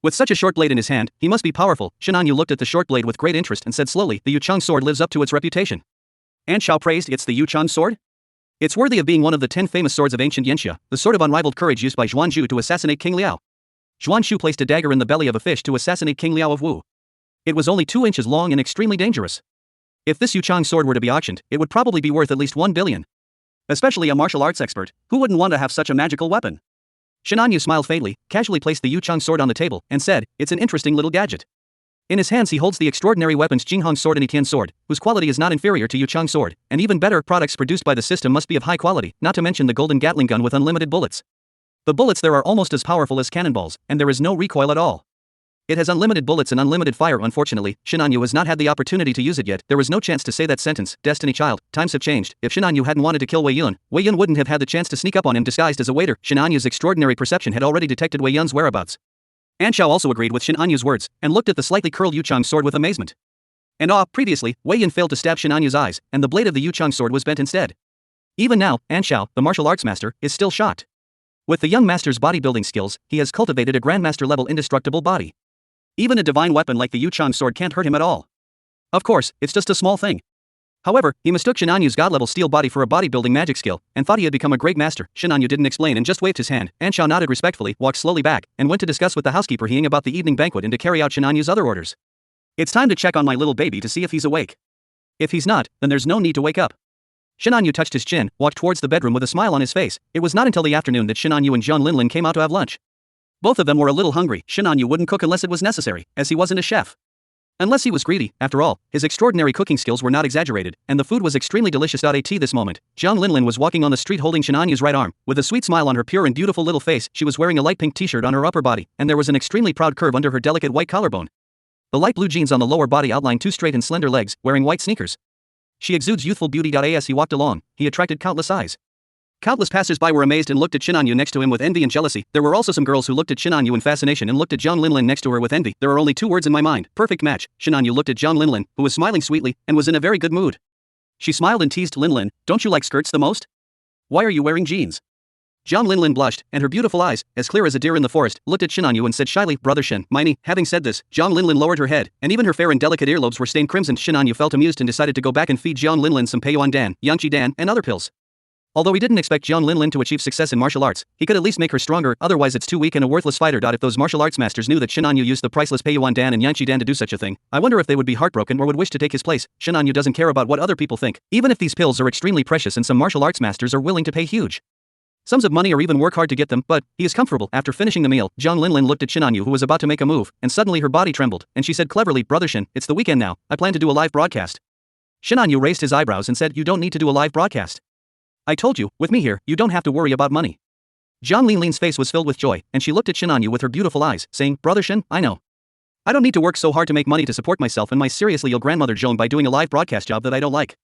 With such a short blade in his hand, he must be powerful. Shenanyu looked at the short blade with great interest and said slowly, the Yuchang sword lives up to its reputation. Aunt Xiao praised, it's the Yuchang sword? It's worthy of being one of the 10 famous swords of ancient Yanxia, the sword of unrivaled courage used by Zhuanzhu to assassinate King Liao. Zhuanzhu placed a dagger in the belly of a fish to assassinate King Liao of Wu. It was only 2 inches long and extremely dangerous. If this Yuchang sword were to be auctioned, it would probably be worth at least 1 billion. Especially a martial arts expert, who wouldn't want to have such a magical weapon? Shenanyu smiled faintly, casually placed the Yuchang sword on the table, and said, it's an interesting little gadget. In his hands he holds the extraordinary weapons Jinghong's sword and Etien's sword, whose quality is not inferior to Yu Chang's sword, and even better products produced by the system must be of high quality, not to mention the golden Gatling gun with unlimited bullets. The bullets there are almost as powerful as cannonballs, and there is no recoil at all. It has unlimited bullets and unlimited fire. Unfortunately, Shinanyu has not had the opportunity to use it yet. There was no chance to say that sentence. Destiny child, times have changed. If Shinanyu hadn't wanted to kill Wei Yun wouldn't have had the chance to sneak up on him disguised as a waiter. Shinanyu's extraordinary perception had already detected Wei Yun's whereabouts. Anshao also agreed with Shinanyu's words, and looked at the slightly curled Yu Chang's sword with amazement. And previously, Wei Yun failed to stab Shinanyu's eyes, and the blade of the Yu Chang sword was bent instead. Even now, Anshao, the martial arts master, is still shocked. With the young master's bodybuilding skills, he has cultivated a grandmaster-level indestructible body. Even a divine weapon like the Yu Chang sword can't hurt him at all. Of course, it's just a small thing. However, he mistook Shinanyu's god-level steel body for a bodybuilding magic skill, and thought he had become a great master. Shinanyu didn't explain and just waved his hand. Anshao nodded respectfully, walked slowly back, and went to discuss with the housekeeper Hiying about the evening banquet and to carry out Shinanyu's other orders. It's time to check on my little baby to see if he's awake. If he's not, then there's no need to wake up. Shinanyu touched his chin, walked towards the bedroom with a smile on his face. It was not until the afternoon that Shinanyu and Jiang Linlin came out to have lunch. Both of them were a little hungry. Shinanyu wouldn't cook unless it was necessary, as he wasn't a chef. Unless he was greedy, after all, his extraordinary cooking skills were not exaggerated, and the food was extremely delicious. At this moment, Jiang Linlin was walking on the street holding Shinanyu's right arm, with a sweet smile on her pure and beautiful little face. She was wearing a light pink t-shirt on her upper body, and there was an extremely proud curve under her delicate white collarbone. The light blue jeans on the lower body outlined two straight and slender legs, wearing white sneakers. She exudes youthful beauty. As he walked along, he attracted countless eyes. Countless passers-by were amazed and looked at Shinanyu next to him with envy and jealousy. There were also some girls who looked at Shinanyu in fascination and looked at Jiang Linlin next to her with envy. There are only two words in my mind: perfect match. Shinanyu looked at Jiang Linlin, who was smiling sweetly, and was in a very good mood. She smiled and teased Linlin, "Don't you like skirts the most? Why are you wearing jeans?" Jiang Linlin blushed, and her beautiful eyes, as clear as a deer in the forest, looked at Shinanyu and said shyly, "Brother Shin, Miney." Having said this, Jiang Linlin lowered her head, and even her fair and delicate earlobes were stained crimson. Shinanyu felt amused and decided to go back and feed Jiang Linlin some Peiyuan Dan, Yangqi Dan, and other pills. Although he didn't expect Jiang Linlin to achieve success in martial arts, he could at least make her stronger, otherwise it's too weak and a worthless fighter. If those martial arts masters knew that Shinanyu used the priceless Peiyuan Dan and Yangqi Dan to do such a thing, I wonder if they would be heartbroken or would wish to take his place. Shinanyu doesn't care about what other people think, even if these pills are extremely precious and some martial arts masters are willing to pay huge sums of money or even work hard to get them, but he is comfortable. After finishing the meal, Jiang Linlin looked at Shinanyu, who was about to make a move, and suddenly her body trembled, and she said cleverly, "Brother Shin, it's the weekend now, I plan to do a live broadcast." Shinanyu raised his eyebrows and said, "You don't need to do a live broadcast. I told you, with me here, you don't have to worry about money." Jiang Linlin's face was filled with joy, and she looked at Shinanyu with her beautiful eyes, saying, "Brother Shin, I know. I don't need to work so hard to make money to support myself and my seriously ill grandmother Joan by doing a live broadcast job that I don't like.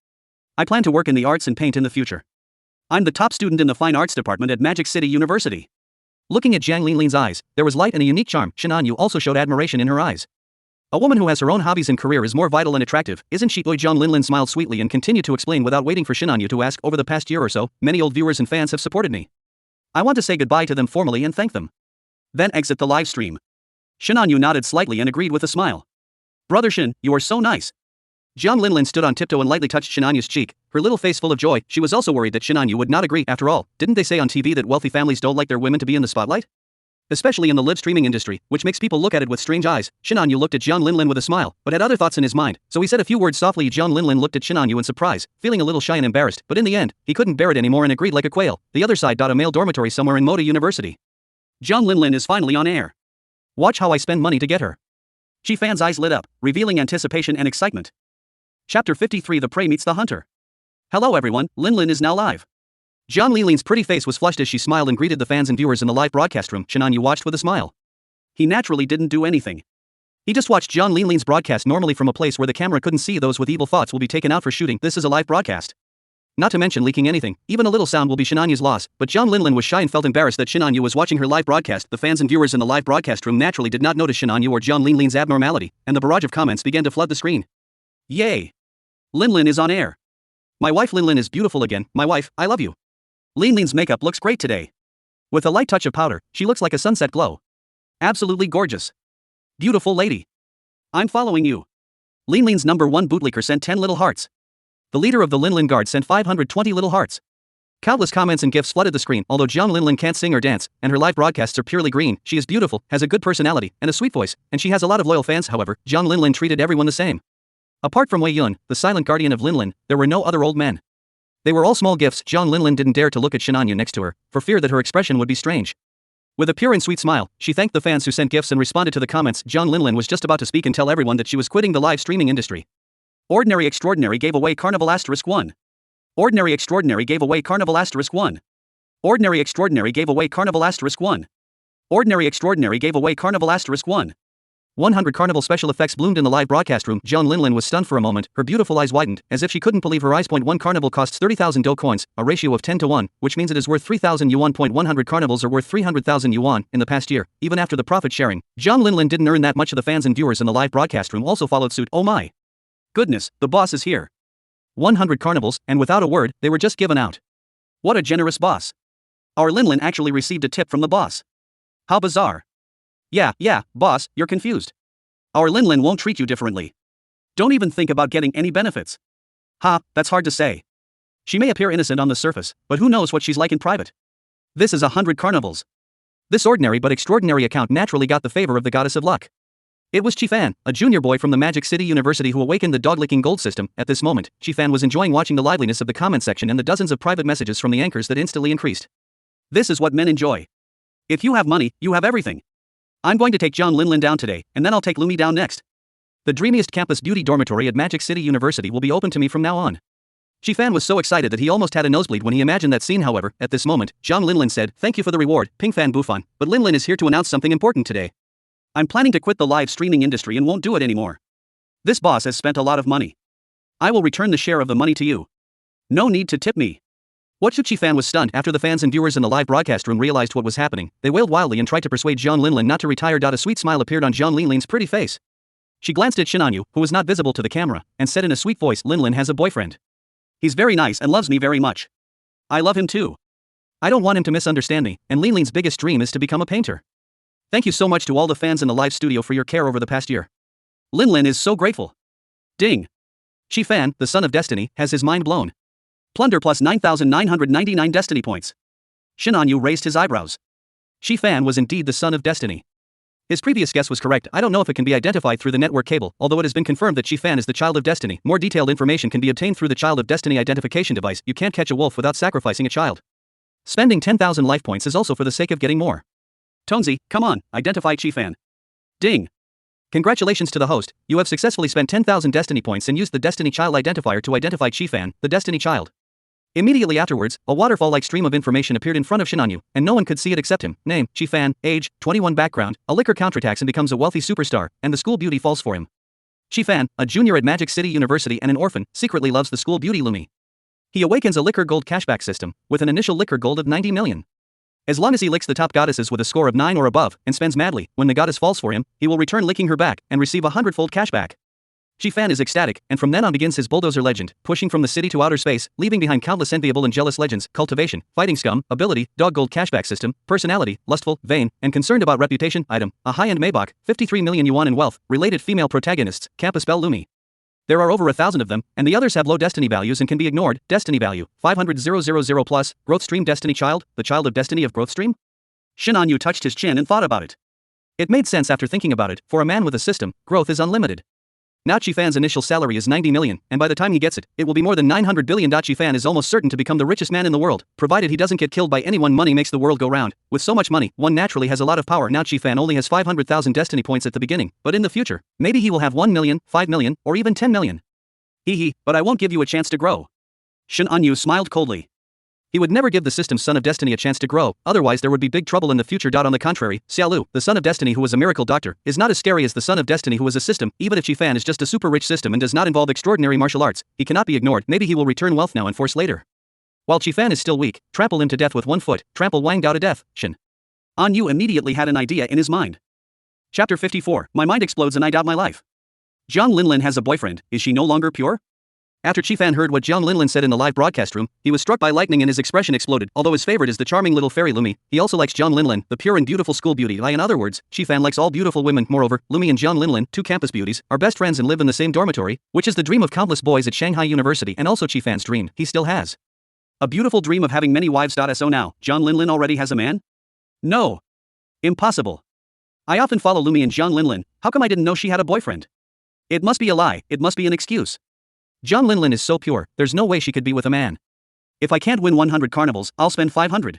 I plan to work in the arts and paint in the future. I'm the top student in the fine arts department at Magic City University." Looking at Jiang Linlin's eyes, there was light and a unique charm. Shinanyu also showed admiration in her eyes. A woman who has her own hobbies and career is more vital and attractive, isn't she? Jiang Linlin smiled sweetly and continued to explain without waiting for Shinanyu to ask. "Over the past year or so, many old viewers and fans have supported me. I want to say goodbye to them formally and thank them. Then exit the live stream." Shinanyu nodded slightly and agreed with a smile. "Brother Shin, you are so nice." Jiang Linlin stood on tiptoe and lightly touched Shinanyu's cheek, her little face full of joy. She was also worried that Shinanyu would not agree. After all, didn't they say on TV that wealthy families don't like their women to be in the spotlight? Especially in the live streaming industry, which makes people look at it with strange eyes. Shinanyu looked at Jiang Linlin with a smile, but had other thoughts in his mind, so he said a few words softly. Jiang Linlin looked at Shinanyu in surprise, feeling a little shy and embarrassed, but in the end, he couldn't bear it anymore and agreed like a quail. The other side. A male dormitory somewhere in Moda University. Jiang Linlin is finally on air. Watch how I spend money to get her. Chi Fan's eyes lit up, revealing anticipation and excitement. Chapter 53: The Prey Meets the Hunter. Hello everyone, Linlin is now live. Jiang Linlin's pretty face was flushed as she smiled and greeted the fans and viewers in the live broadcast room. Shinanyu watched with a smile. He naturally didn't do anything. He just watched Jiang Linlin's broadcast normally from a place where the camera couldn't see. Those with evil thoughts will be taken out for shooting. This is a live broadcast. Not to mention leaking anything, even a little sound will be Shinanyu's loss, but Jiang Linlin was shy and felt embarrassed that Shinanyu was watching her live broadcast. The fans and viewers in the live broadcast room naturally did not notice Shinanyu or Jiang Linlin's abnormality, and the barrage of comments began to flood the screen. Yay! Linlin is on air. My wife Linlin is beautiful again. My wife, I love you. Linlin's makeup looks great today. With a light touch of powder, she looks like a sunset glow. Absolutely gorgeous. Beautiful lady. I'm following you. Linlin's #1 bootlicker sent 10 little hearts. The leader of the Linlin Guard sent 520 little hearts. Countless comments and gifts flooded the screen. Although Jiang Linlin can't sing or dance, and her live broadcasts are purely green, she is beautiful, has a good personality, and a sweet voice, and she has a lot of loyal fans. However, Jiang Linlin treated everyone the same. Apart from Wei Yun, the silent guardian of Linlin, there were no other old men. They were all small gifts. Jiang Linlin didn't dare to look at Shinanyu next to her, for fear that her expression would be strange. With a pure and sweet smile, she thanked the fans who sent gifts and responded to the comments. John Linlin was just about to speak and tell everyone that she was quitting the live streaming industry. Ordinary Extraordinary gave away Carnival *1. Ordinary Extraordinary gave away Carnival *1. Ordinary Extraordinary gave away Carnival *1. Ordinary Extraordinary gave away Carnival *1. 100 Carnival special effects bloomed in the live broadcast room. John Linlin was stunned for a moment, her beautiful eyes widened, as if she couldn't believe her eyes. 1 Carnival costs 30,000 Do coins, a ratio of 10 to 1, which means it is worth 3,000 yuan. 100 Carnivals are worth 300,000 yuan in the past year, even after the profit sharing. John Linlin didn't earn that much. Of the fans and viewers in the live broadcast room also followed suit. Oh my goodness, the boss is here. 100 Carnivals, and without a word, they were just given out. What a generous boss. Our Linlin actually received a tip from the boss. How bizarre. Yeah, boss, you're confused. Our Linlin won't treat you differently. Don't even think about getting any benefits. That's hard to say. She may appear innocent on the surface, but who knows what she's like in private. This is 100 Carnivals. This ordinary but extraordinary account naturally got the favor of the goddess of luck. It was Chifan, a junior boy from the Magic City University who awakened the dog-licking gold system. At this moment, Chifan was enjoying watching the liveliness of the comment section and the dozens of private messages from the anchors that instantly increased. This is what men enjoy. If you have money, you have everything. I'm going to take John Linlin down today, and then I'll take Lumi down next. The dreamiest campus beauty dormitory at Magic City University will be open to me from now on. Chifan was so excited that he almost had a nosebleed when he imagined that scene. However, at this moment, John Linlin said, "Thank you for the reward, Pingfan Bufan, but Linlin is here to announce something important today. I'm planning to quit the live streaming industry and won't do it anymore. This boss has spent a lot of money. I will return the share of the money to you. No need to tip me." What Chifan was stunned after the fans and viewers in the live broadcast room realized what was happening. They wailed wildly and tried to persuade John Linlin not to retire. A sweet smile appeared on John Linlin's pretty face. She glanced at Shinanyu, who was not visible to the camera, and said in a sweet voice, "Linlin has a boyfriend. He's very nice and loves me very much. I love him too. I don't want him to misunderstand me, and Linlin's biggest dream is to become a painter. Thank you so much to all the fans in the live studio for your care over the past year. Linlin is so grateful." Ding. Chifan, the son of destiny, has his mind blown. Plunder plus 9,999 destiny points. Shinanyu raised his eyebrows. Chifan was indeed the son of destiny. His previous guess was correct. I don't know if it can be identified through the network cable, although it has been confirmed that Chifan is the child of destiny. More detailed information can be obtained through the child of destiny identification device. You can't catch a wolf without sacrificing a child. Spending 10,000 life points is also for the sake of getting more. Tonzi, come on, identify Chifan. Ding. Congratulations to the host, you have successfully spent 10,000 destiny points and used the Destiny Child identifier to identify Chifan, the Destiny Child. Immediately afterwards, a waterfall-like stream of information appeared in front of Shinanyu, and no one could see it except him. Name, Chifan, age, 21 background, a liquor counterattacks and becomes a wealthy superstar, and the school beauty falls for him. Chifan, a junior at Magic City University and an orphan, secretly loves the school beauty Lumi. He awakens a liquor gold cashback system, with an initial liquor gold of 90 million. As long as he licks the top goddesses with a score of 9 or above, and spends madly, when the goddess falls for him, he will return licking her back, and receive a 100-fold cashback. Chifan is ecstatic, and from then on begins his bulldozer legend, pushing from the city to outer space, leaving behind countless enviable and jealous legends, cultivation, fighting scum, ability, dog gold cashback system, personality, lustful, vain, and concerned about reputation, item, a high-end Maybach, 53 million yuan in wealth, related female protagonists, campus belle Lumi. There are over 1,000 of them, and the others have low destiny values and can be ignored. Destiny value, 500,000 plus, Growth Stream Destiny Child, the child of destiny of Growth Stream? Shinanyu touched his chin and thought about it. It made sense after thinking about it. For a man with a system, growth is unlimited. Now Chifan's initial salary is 90 million, and by the time he gets it, it will be more than 900 billion. Chifan is almost certain to become the richest man in the world, provided he doesn't get killed by anyone. Money makes the world go round. With so much money, one naturally has a lot of power. Now Chifan only has 500,000 destiny points at the beginning, but in the future, maybe he will have 1 million, 5 million, or even 10 million. Hee, but I won't give you a chance to grow. Shinanyu smiled coldly. He would never give the system's son of destiny a chance to grow, otherwise there would be big trouble in the future. On the contrary, Xiaolu, the son of destiny who was a miracle doctor, is not as scary as the son of destiny who was a system. Even if Chifan is just a super rich system and does not involve extraordinary martial arts, he cannot be ignored. Maybe he will return wealth now and force later. While Chifan is still weak, trample him to death with 1 foot, trample Wang Dao to death. Shin Anyu immediately had an idea in his mind. Chapter 54, My mind explodes and I doubt my life. John Linlin has a boyfriend, is she no longer pure? After Chifan heard what John Linlin said in the live broadcast room, he was struck by lightning and his expression exploded. Although his favorite is the charming little fairy Lumi, he also likes John Linlin, the pure and beautiful school beauty. In other words, Chifan likes all beautiful women. Moreover, Lumi and John Linlin, 2 campus beauties, are best friends and live in the same dormitory, which is the dream of countless boys at Shanghai University and also Chifan's dream. He still has a beautiful dream of having many wives. So now, John Linlin already has a man? No. Impossible. I often follow Lumi and John Linlin, how come I didn't know she had a boyfriend? It must be a lie, it must be an excuse. John Linlin is so pure, there's no way she could be with a man. If I can't win 100 carnivals, I'll spend 500.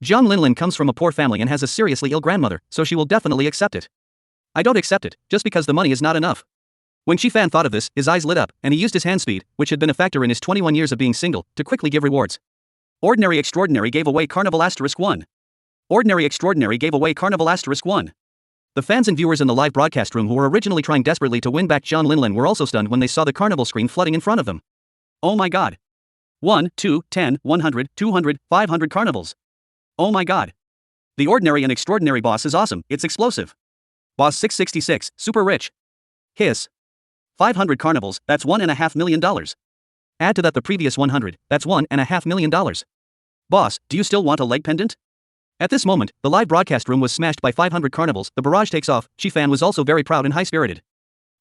Jiang Linlin comes from a poor family and has a seriously ill grandmother, so she will definitely accept it. I don't accept it, just because the money is not enough. When Qifan thought of this, his eyes lit up, and he used his hand speed, which had been a factor in his 21 years of being single, to quickly give rewards. Ordinary Extraordinary gave away Carnival *1. Ordinary Extraordinary gave away Carnival *1. The fans and viewers in the live broadcast room who were originally trying desperately to win back Jiang Linlin were also stunned when they saw the carnival screen flooding in front of them. Oh my god. 1, 2, 10, 100, 200, 500 carnivals. Oh my god. The Ordinary and Extraordinary boss is awesome, it's explosive. Boss 666, super rich. Hiss. 500 carnivals, that's $1.5 million. Add to that the previous 100, that's $1.5 million. Boss, do you still want a leg pendant? At this moment, the live broadcast room was smashed by 500 carnivals, the barrage takes off. Qifan was also very proud and high-spirited.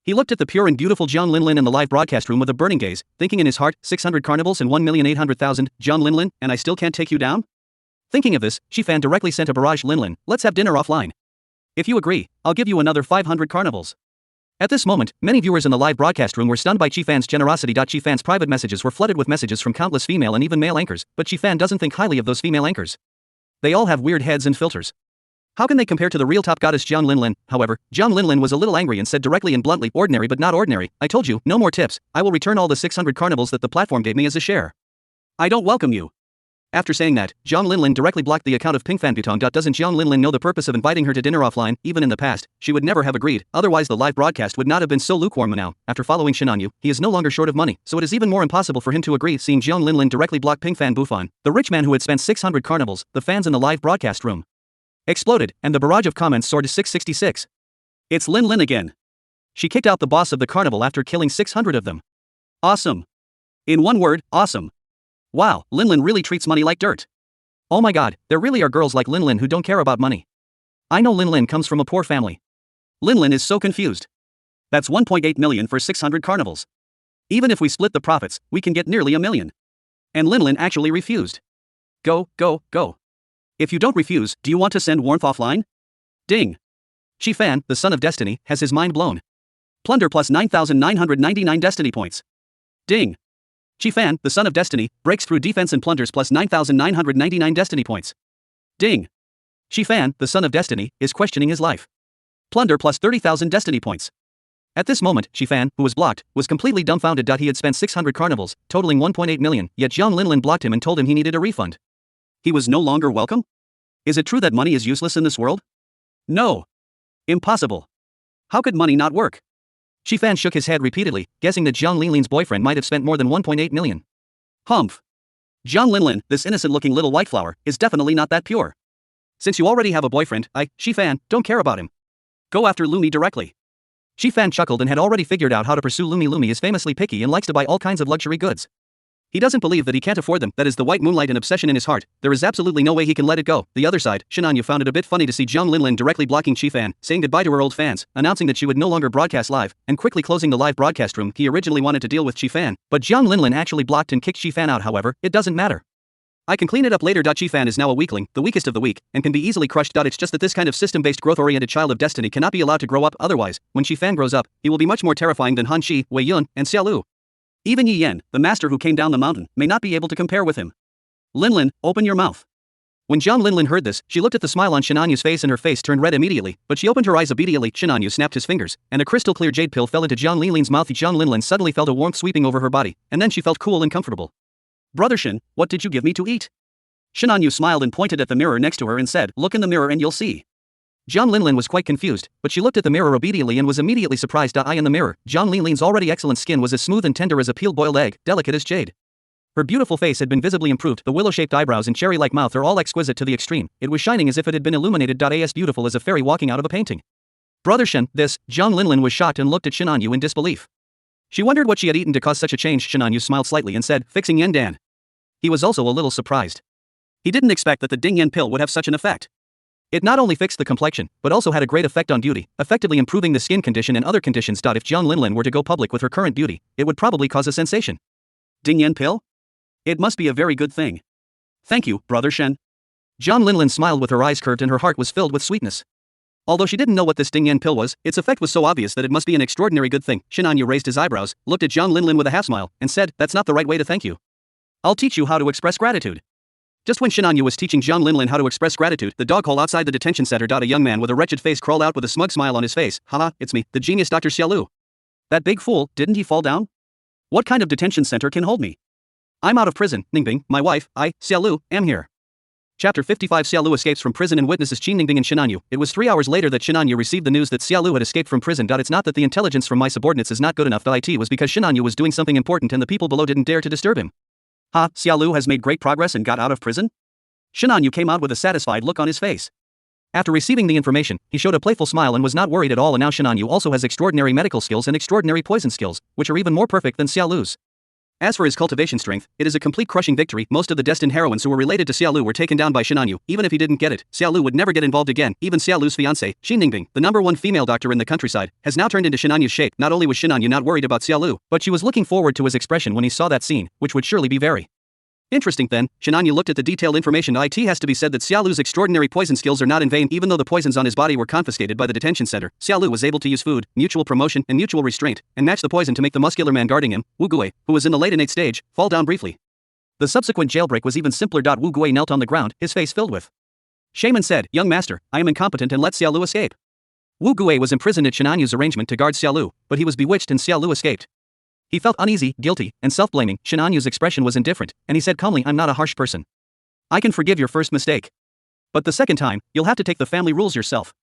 He looked at the pure and beautiful Jiang Linlin in the live broadcast room with a burning gaze, thinking in his heart, 600 carnivals and 1,800,000, Jiang Linlin, and I still can't take you down? Thinking of this, Qifan directly sent a barrage Linlin, let's have dinner offline. If you agree, I'll give you another 500 carnivals. At this moment, many viewers in the live broadcast room were stunned by Qifan's generosity. Qifan's private messages were flooded with messages from countless female and even male anchors, but Qifan doesn't think highly of those female anchors. They all have weird heads and filters. How can they compare to the real top goddess Jiang Linlin? However, Jiang Linlin was a little angry and said directly and bluntly, ordinary but not ordinary, I told you, no more tips, I will return all the 600 carnivals that the platform gave me as a share. I don't welcome you. After saying that, Jiang Linlin directly blocked the account of Pingfan Butong. Doesn't Jiang Linlin know the purpose of inviting her to dinner offline? Even in the past, she would never have agreed, otherwise the live broadcast would not have been so lukewarm. Now, after following Shinanyu, he is no longer short of money, so it is even more impossible for him to agree. Seeing Jiang Linlin directly block Pingfan Bufan, the rich man who had spent 600 carnivals, the fans in the live broadcast room exploded, and the barrage of comments soared to 666. It's Linlin again. She kicked out the boss of the carnival after killing 600 of them. Awesome. In one word, awesome. Wow, Linlin really treats money like dirt. Oh my god, there really are girls like Linlin who don't care about money. I know Linlin comes from a poor family. Linlin is so confused. That's 1.8 million for 600 carnivals. Even if we split the profits, we can get nearly $1 million. And Linlin actually refused. Go, go, go. If you don't refuse, do you want to send Warmth offline? Ding. Qifan, the son of destiny, has his mind blown. Plunder plus 9,999 destiny points. Ding. Qifan, the son of destiny, breaks through defense and plunders plus 9,999 destiny points. Ding. Qifan, the son of destiny, is questioning his life. Plunder plus 30,000 destiny points. At this moment, Qifan, who was blocked, was completely dumbfounded. He had spent 600 carnivals, totaling 1.8 million, yet Jiang Linlin blocked him and told him he needed a refund. He was no longer welcome? Is it true that money is useless in this world? No. Impossible. How could money not work? Qifan shook his head repeatedly, guessing that Jiang Linlin's boyfriend might have spent more than 1.8 million. Humph. Jiang Linlin, this innocent-looking little white flower, is definitely not that pure. Since you already have a boyfriend, Qifan, don't care about him. Go after Lumi directly. Qifan chuckled and had already figured out how to pursue Lumi. Lumi is famously picky and likes to buy all kinds of luxury goods. He doesn't believe that he can't afford them. That is the white moonlight and obsession in his heart. There is absolutely no way he can let it go. The other side, Shinanyu found it a bit funny to see Jiang Linlin directly blocking Qifan, saying goodbye to her old fans, announcing that she would no longer broadcast live, and quickly closing the live broadcast room. He originally wanted to deal with Qifan, but Jiang Linlin actually blocked and kicked Qifan out. However, it doesn't matter. I can clean it up later. Qifan is now a weakling, the weakest of the weak, and can be easily crushed. It's just that this kind of system-based growth-oriented child of destiny cannot be allowed to grow up. Otherwise, when Qifan grows up, he will be much more terrifying than Han Shi, Wei Yun, and Xiaolu. Even Yi Yan, the master who came down the mountain, may not be able to compare with him. Linlin, open your mouth. When Jiang Linlin heard this, she looked at the smile on Shinanyu's face and her face turned red immediately, but she opened her eyes obediently. Shinanyu snapped his fingers, and a crystal-clear jade pill fell into Jiang Linlin's mouth. Jiang Linlin suddenly felt a warmth sweeping over her body, and then she felt cool and comfortable. Brother Shin, what did you give me to eat? Shinanyu smiled and pointed at the mirror next to her and said, look in the mirror and you'll see. Jiang Linlin was quite confused, but she looked at the mirror obediently and was immediately surprised. In the mirror, Jiang Linlin's already excellent skin was as smooth and tender as a peeled boiled egg, delicate as jade. Her beautiful face had been visibly improved. The willow-shaped eyebrows and cherry-like mouth are all exquisite to the extreme. It was shining as if it had been illuminated. As beautiful as a fairy walking out of a painting. Brother Shen, this, Jiang Linlin was shocked and looked at Shinanyu in disbelief. She wondered what she had eaten to cause such a change. Shinanyu smiled slightly and said, fixing Yen Dan. He was also a little surprised. He didn't expect that the Ding Yen pill would have such an effect. It not only fixed the complexion, but also had a great effect on beauty, effectively improving the skin condition and other conditions. If Jiang Linlin were to go public with her current beauty, it would probably cause a sensation. Ding Yen pill? It must be a very good thing. Thank you, Brother Shen. Jiang Linlin smiled with her eyes curved and her heart was filled with sweetness. Although she didn't know what this Ding Yen pill was, its effect was so obvious that it must be an extraordinary good thing. Shinanyu raised his eyebrows, looked at Jiang Linlin with a half smile, and said, that's not the right way to thank you. I'll teach you how to express gratitude. Just when Shinanyu was teaching Jiang Linlin how to express gratitude, the dog hole outside the detention center. A young man with a wretched face crawled out with a smug smile on his face. Haha, it's me, the genius Dr. Xiaolu. That big fool, didn't he fall down? What kind of detention center can hold me? I'm out of prison, Ningbing, my wife, Xiaolu, am here. Chapter 55 Xiaolu escapes from prison and witnesses Qin Ningbing and Shinanyu. It was 3 hours later that Shinanyu received the news that Xiaolu had escaped from prison. It's not that the intelligence from my subordinates is not good enough. It was because Shinanyu was doing something important and the people below didn't dare to disturb him. Ha, Xiaolu has made great progress and got out of prison? Shinanyu came out with a satisfied look on his face. After receiving the information, he showed a playful smile and was not worried at all. And now Shinanyu also has extraordinary medical skills and extraordinary poison skills, which are even more perfect than Xiaolu's. As for his cultivation strength, it is a complete crushing victory. Most of the destined heroines who were related to Xiaolu were taken down by Shinanyu. Even if he didn't get it, Xiaolu would never get involved again. Even Xiaolu's fiancée, Qin Ningbing, the #1 female doctor in the countryside, has now turned into Shinanyu's shape. Not only was Shinanyu not worried about Xiaolu, but she was looking forward to his expression when he saw that scene, which would surely be very interesting. Then, Shinanyu looked at the detailed information. It has to be said that Xiaolu's extraordinary poison skills are not in vain. Even though the poisons on his body were confiscated by the detention center, Xiaolu was able to use food, mutual promotion, and mutual restraint, and match the poison to make the muscular man guarding him, Wu Gui, who was in the late innate stage, fall down briefly. The subsequent jailbreak was even simpler. Wu Gui knelt on the ground, his face filled with shame and said, "Young master, I am incompetent and let Xiaolu escape." Wu Gui was imprisoned at Shinanyu's arrangement to guard Xiaolu, but he was bewitched and Xiaolu escaped. He felt uneasy, guilty, and self-blaming. Shinanyu's expression was indifferent, and he said calmly, "I'm not a harsh person. I can forgive your first mistake. But the second time, you'll have to take the family rules yourself."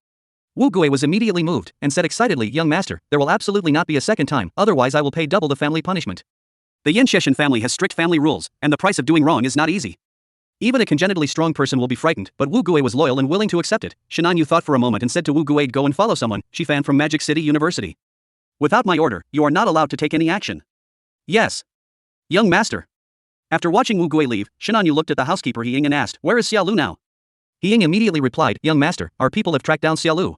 Wu Gui was immediately moved, and said excitedly, "Young master, there will absolutely not be a second time, otherwise I will pay double the family punishment. The Yin Sheshan family has strict family rules, and the price of doing wrong is not easy. Even a congenitally strong person will be frightened," but Wu Gui was loyal and willing to accept it. Shinanyu thought for a moment and said to Wu Gui, "Go and follow someone, Shifan from Magic City University. Without my order, you are not allowed to take any action." "Yes, young master." After watching Wu Gui leave, Shinanyu looked at the housekeeper He Ying and asked, "Where is Xiaolu now?" He Ying immediately replied, "Young master, our people have tracked down Xiaolu.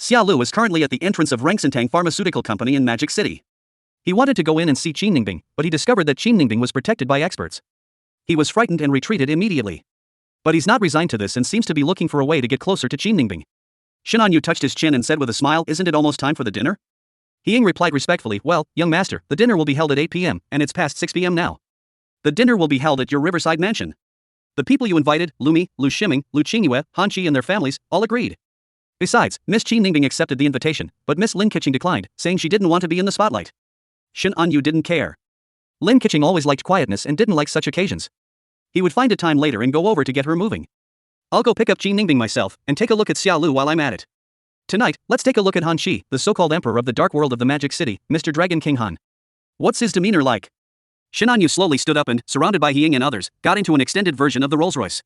Xiaolu is currently at the entrance of Rengsentang Pharmaceutical Company in Magic City." He wanted to go in and see Qin Ningbing, but he discovered that Qin Ningbing was protected by experts. He was frightened and retreated immediately. But he's not resigned to this and seems to be looking for a way to get closer to Qin Ningbing. Shinanyu touched his chin and said with a smile, "Isn't it almost time for the dinner?" He Ying replied respectfully, "Well, young master, the dinner will be held at 8 p.m., and it's past 6 p.m. now. The dinner will be held at your riverside mansion. The people you invited, Lumi, Lu Shiming, Lu Qingyue, Han Qi and their families, all agreed. Besides, Miss Qin Ningbing accepted the invitation, but Miss Lin Keqing declined, saying she didn't want to be in the spotlight. Shinanyu didn't care. Lin Keqing always liked quietness and didn't like such occasions. He would find a time later and go over to get her moving. I'll go pick up Qin Ningbing myself, and take a look at Xiaolu while I'm at it. Tonight, let's take a look at Han Qi, the so-called emperor of the dark world of the Magic City, Mr. Dragon King Han. What's his demeanor like?" Shinanyu slowly stood up and, surrounded by He Ying and others, got into an extended version of the Rolls-Royce.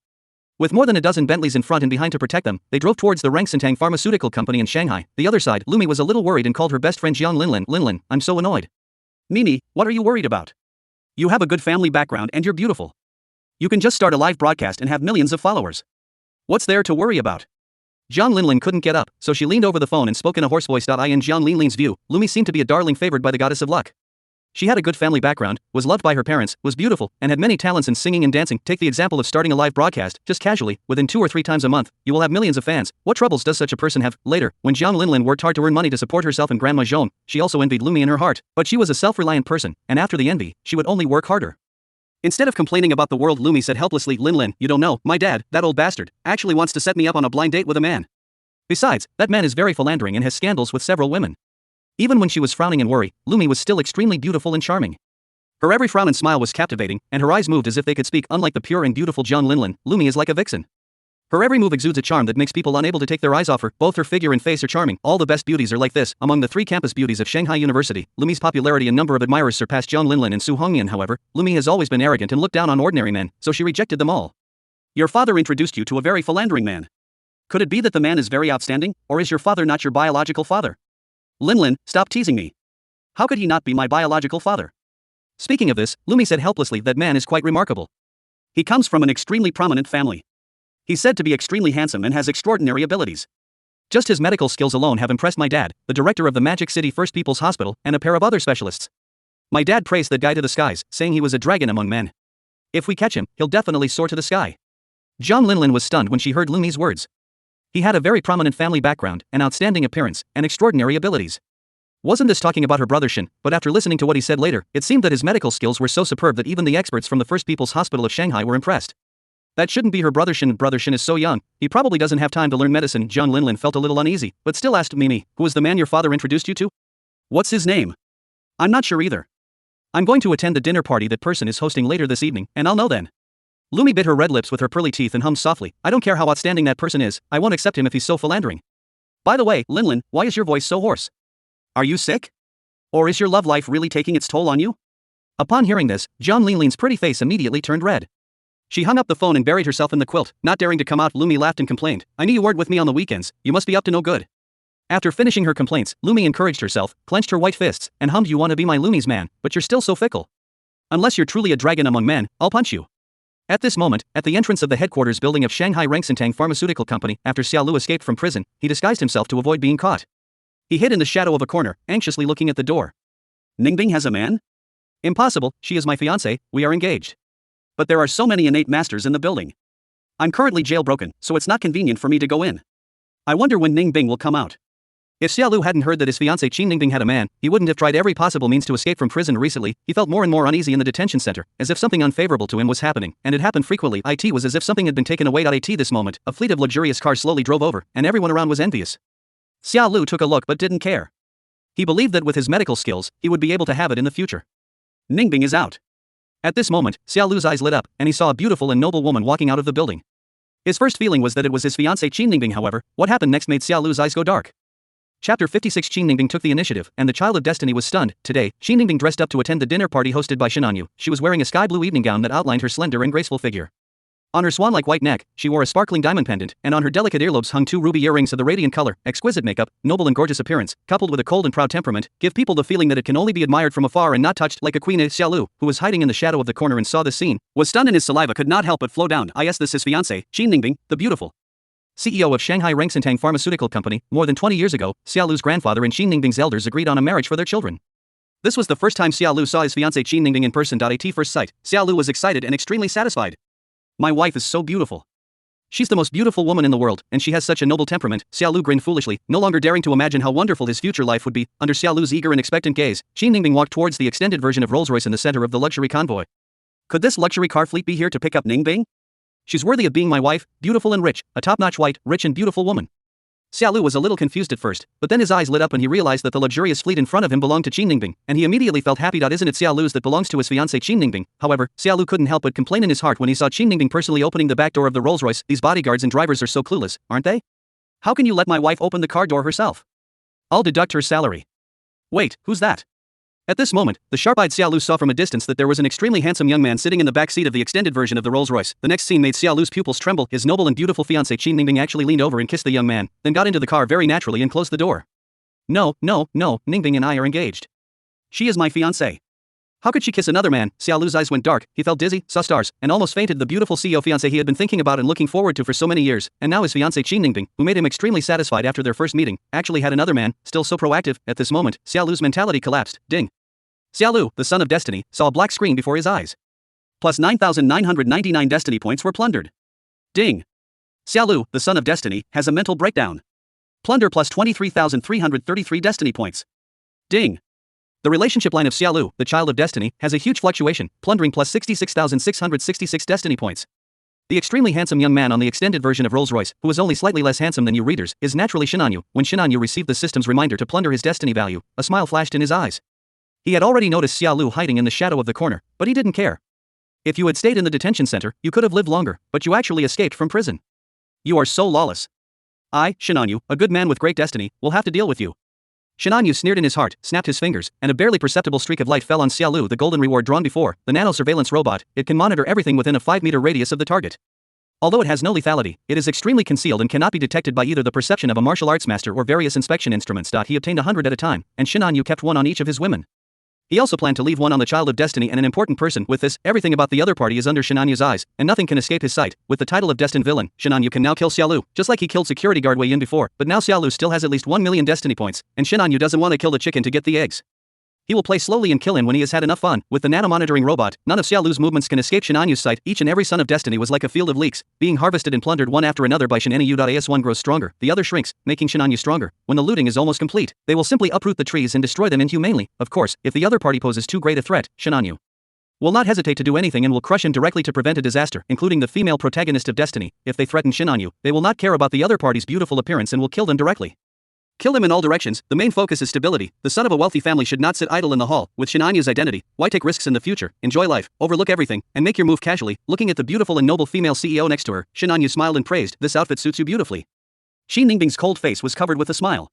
With more than a dozen Bentleys in front and behind to protect them, they drove towards the Rengsentang Pharmaceutical Company in Shanghai. The other side, Lumi was a little worried and called her best friend Jiang Linlin, "Linlin, I'm so annoyed." "Mimi, what are you worried about? You have a good family background and you're beautiful. You can just start a live broadcast and have millions of followers. What's there to worry about?" Jiang Linlin couldn't get up, so she leaned over the phone and spoke in a hoarse voice. In Jiang Linlin's view, Lumi seemed to be a darling favored by the goddess of luck. She had a good family background, was loved by her parents, was beautiful, and had many talents in singing and dancing. Take the example of starting a live broadcast, just casually, within 2 or 3 times a month, you will have millions of fans. What troubles does such a person have? Later, when Jiang Linlin worked hard to earn money to support herself and Grandma Zhong, she also envied Lumi in her heart, but she was a self-reliant person, and after the envy, she would only work harder. Instead of complaining about the world, Lumi said helplessly, "Linlin, you don't know, my dad, that old bastard, actually wants to set me up on a blind date with a man. Besides, that man is very philandering and has scandals with several women." Even when she was frowning in worry, Lumi was still extremely beautiful and charming. Her every frown and smile was captivating, and her eyes moved as if they could speak. Unlike the pure and beautiful Jiang Linlin, Lumi is like a vixen. Her every move exudes a charm that makes people unable to take their eyes off her. Both her figure and face are charming. All the best beauties are like this. Among the 3 campus beauties of Shanghai University, Lumi's popularity and number of admirers surpassed Jiang Linlin and Su Hongyan. However, Lumi has always been arrogant and looked down on ordinary men, so she rejected them all. "Your father introduced you to a very philandering man. Could it be that the man is very outstanding, or is your father not your biological father?" "Linlin, stop teasing me. How could he not be my biological father?" Speaking of this, Lumi said helplessly, "That man is quite remarkable. He comes from an extremely prominent family. He's said to be extremely handsome and has extraordinary abilities. Just his medical skills alone have impressed my dad, the director of the Magic City First People's Hospital, and a pair of other specialists. My dad praised that guy to the skies, saying he was a dragon among men. If we catch him, he'll definitely soar to the sky." Jiang Linlin was stunned when she heard Lumi's words. He had a very prominent family background, an outstanding appearance, and extraordinary abilities. Wasn't this talking about her brother Shin? But after listening to what he said later, it seemed that his medical skills were so superb that even the experts from the First People's Hospital of Shanghai were impressed. That shouldn't be her brother Shin. Brother Shin is so young, he probably doesn't have time to learn medicine. John Linlin felt a little uneasy, but still asked Mimi, who was the man your father introduced you to? What's his name? I'm not sure either. I'm going to attend the dinner party that person is hosting later this evening, and I'll know then. Lumi bit her red lips with her pearly teeth and hummed softly, I don't care how outstanding that person is, I won't accept him if he's so philandering. By the way, Linlin, why is your voice so hoarse? Are you sick? Or is your love life really taking its toll on you? Upon hearing this, John Linlin's pretty face immediately turned red. She hung up the phone and buried herself in the quilt, not daring to come out. Lumi laughed and complained, I knew you weren't with me on the weekends, you must be up to no good. After finishing her complaints, Lumi encouraged herself, clenched her white fists, and hummed, you want to be my Lumi's man, but you're still so fickle. Unless you're truly a dragon among men, I'll punch you. At this moment, at the entrance of the headquarters building of Shanghai Rengsintang Pharmaceutical Company, after Xiaolu escaped from prison, he disguised himself to avoid being caught. He hid in the shadow of a corner, anxiously looking at the door. Ningbing has a man? Impossible, she is my fiancée, we are engaged. But there are so many innate masters in the building. I'm currently jailbroken, so it's not convenient for me to go in. I wonder when Ningbing will come out. If Xiaolu hadn't heard that his fiancée Qin Ningbing had a man, he wouldn't have tried every possible means to escape from prison recently. He felt more and more uneasy in the detention center, as if something unfavorable to him was happening, and it happened frequently. It was as if something had been taken away. This moment, a fleet of luxurious cars slowly drove over, and everyone around was envious. Xiaolu took a look but didn't care. He believed that with his medical skills, he would be able to have it in the future. Ningbing is out. At this moment, Xiaolu's eyes lit up, and he saw a beautiful and noble woman walking out of the building. His first feeling was that it was his fiancée Qin Ningbing. However, what happened next made Xiaolu's eyes go dark. Chapter 56. Qin Ningbing took the initiative, and the Child of Destiny was stunned. Today, Qin Ningbing dressed up to attend the dinner party hosted by Shinanyu. She was wearing a sky blue evening gown that outlined her slender and graceful figure. On her swan-like white neck, she wore a sparkling diamond pendant, and on her delicate earlobes hung 2 ruby earrings of the radiant color. Exquisite makeup, noble and gorgeous appearance, coupled with a cold and proud temperament, give people the feeling that it can only be admired from afar and not touched. Like a queen. Xiaolu, who was hiding in the shadow of the corner and saw this scene, was stunned and his saliva could not help but flow down. This is his fiancée, Qin Ningbing, the beautiful. CEO of Shanghai Rengsintang Pharmaceutical Company. More than 20 years ago, Xiaolu's grandfather and Qin Ningbing's elders agreed on a marriage for their children. This was the first time Xiaolu saw his fiancée Qin Ningbing in person. At first sight, Xiaolu was excited and extremely satisfied. My wife is so beautiful. She's the most beautiful woman in the world, and she has such a noble temperament. Xiaolu grinned foolishly, no longer daring to imagine how wonderful his future life would be. Under Xiaolu's eager and expectant gaze, Qin Ningbing walked towards the extended version of Rolls-Royce in the center of the luxury convoy. Could this luxury car fleet be here to pick up Ningbing? She's worthy of being my wife, beautiful and rich, a top-notch white, rich and beautiful woman. Xiaolu was a little confused at first, but then his eyes lit up and he realized that the luxurious fleet in front of him belonged to Qin Ningbing, and he immediately felt happy. Isn't it Xiaolu's that belongs to his fiancée Qin Ningbing? However, Xiaolu couldn't help but complain in his heart when he saw Qin Ningbing personally opening the back door of the Rolls-Royce. These bodyguards and drivers are so clueless, aren't they? How can you let my wife open the car door herself? I'll deduct her salary. Wait, who's that? At this moment, the sharp-eyed Xiaolu saw from a distance that there was an extremely handsome young man sitting in the back seat of the extended version of the Rolls-Royce. The next scene made Xiaolu's pupils tremble. His noble and beautiful fiancée Qin Ningbing actually leaned over and kissed the young man, then got into the car very naturally and closed the door. No, Ningbing and I are engaged. She is my fiancée. How could she kiss another man? Xiaolu's eyes went dark, he felt dizzy, saw stars, and almost fainted. The beautiful CEO fiancée he had been thinking about and looking forward to for so many years, and now his fiancée Qin Ningbing, who made him extremely satisfied after their first meeting, actually had another man, still so proactive. At this moment, Xiaolu's mentality collapsed. Ding. Xiaolu, the son of destiny, saw a black screen before his eyes. Plus 9,999 destiny points were plundered. Ding. Xiaolu, the son of destiny, has a mental breakdown. Plunder plus 23,333 destiny points. Ding. The relationship line of Xiaolu, the child of destiny, has a huge fluctuation, plundering plus 66,666 destiny points. The extremely handsome young man on the extended version of Rolls-Royce, who is only slightly less handsome than you readers, is naturally Shinanyu. When Shinanyu received the system's reminder to plunder his destiny value, a smile flashed in his eyes. He had already noticed Xiaolu hiding in the shadow of the corner, but he didn't care. If you had stayed in the detention center, you could have lived longer, but you actually escaped from prison. You are so lawless. I, Shinanyu, a good man with great destiny, will have to deal with you. Shinanyu sneered in his heart, snapped his fingers, and a barely perceptible streak of light fell on Xiaolu. The golden reward drawn before, the nano-surveillance robot, it can monitor everything within a 5-meter radius of the target. Although it has no lethality, it is extremely concealed and cannot be detected by either the perception of a martial arts master or various inspection instruments. He obtained 100 at a time, and Shinanyu kept one on each of his women. He also planned to leave one on the child of destiny and an important person. With this, everything about the other party is under Shinanyu's eyes, and nothing can escape his sight. With the title of destined villain, Shinanyu can now kill Xiaolu, just like he killed security guard Wei Yin before, but now Xiaolu still has at least 1 million destiny points, and Shinanyu doesn't want to kill the chicken to get the eggs. He will play slowly and kill him when he has had enough fun. With the nano-monitoring robot, none of Xiaolu's movements can escape Shinanyu's sight. Each and every son of destiny was like a field of leeks, being harvested and plundered one after another by Shinanyu. As one grows stronger, the other shrinks, making Shinanyu stronger. When the looting is almost complete, they will simply uproot the trees and destroy them inhumanely. Of course, if the other party poses too great a threat, Shinanyu will not hesitate to do anything and will crush him directly to prevent a disaster, including the female protagonist of Destiny. If they threaten Shinanyu, they will not care about the other party's beautiful appearance and will kill them directly. Kill him in all directions. The main focus is stability. The son of a wealthy family should not sit idle in the hall. With Shinanyu's identity, why take risks in the future? Enjoy life, overlook everything, and make your move casually. Looking at the beautiful and noble female CEO next to her, Shinanyu smiled and praised, "This outfit suits you beautifully." Shi Ningbing's cold face was covered with a smile.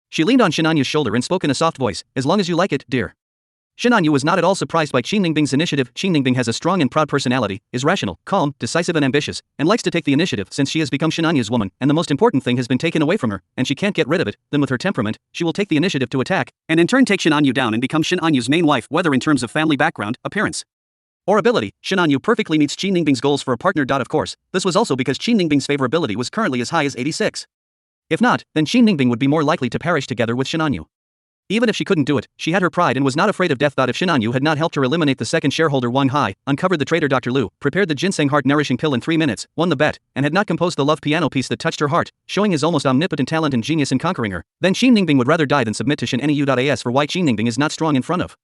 She leaned on Shinanyu's shoulder and spoke in a soft voice, "As long as you like it, dear." Shinanyu was not at all surprised by Qi Ningbing's initiative. Qi Ningbing has a strong and proud personality, is rational, calm, decisive and ambitious, and likes to take the initiative since she has become Shinanyu's woman, and the most important thing has been taken away from her, and she can't get rid of it. Then with her temperament, she will take the initiative to attack, and in turn take Shinanyu down and become Shinanyu's main wife, whether in terms of family background, appearance, or ability. Shinanyu perfectly meets Qi Ningbing's goals for a partner. Of course, this was also because Qi Ningbing's favorability was currently as high as 86. If not, then Qi Ningbing would be more likely to perish together with Shinanyu. Even if she couldn't do it, she had her pride and was not afraid of death. If Shinanyu had not helped her eliminate the second shareholder Wang Hai, uncovered the traitor Dr. Liu, prepared the ginseng heart-nourishing pill in 3 minutes, won the bet, and had not composed the love piano piece that touched her heart, showing his almost omnipotent talent and genius in conquering her, then Qi Ningbing would rather die than submit to Shinanyu.as for why Qi Ningbing is not strong in front of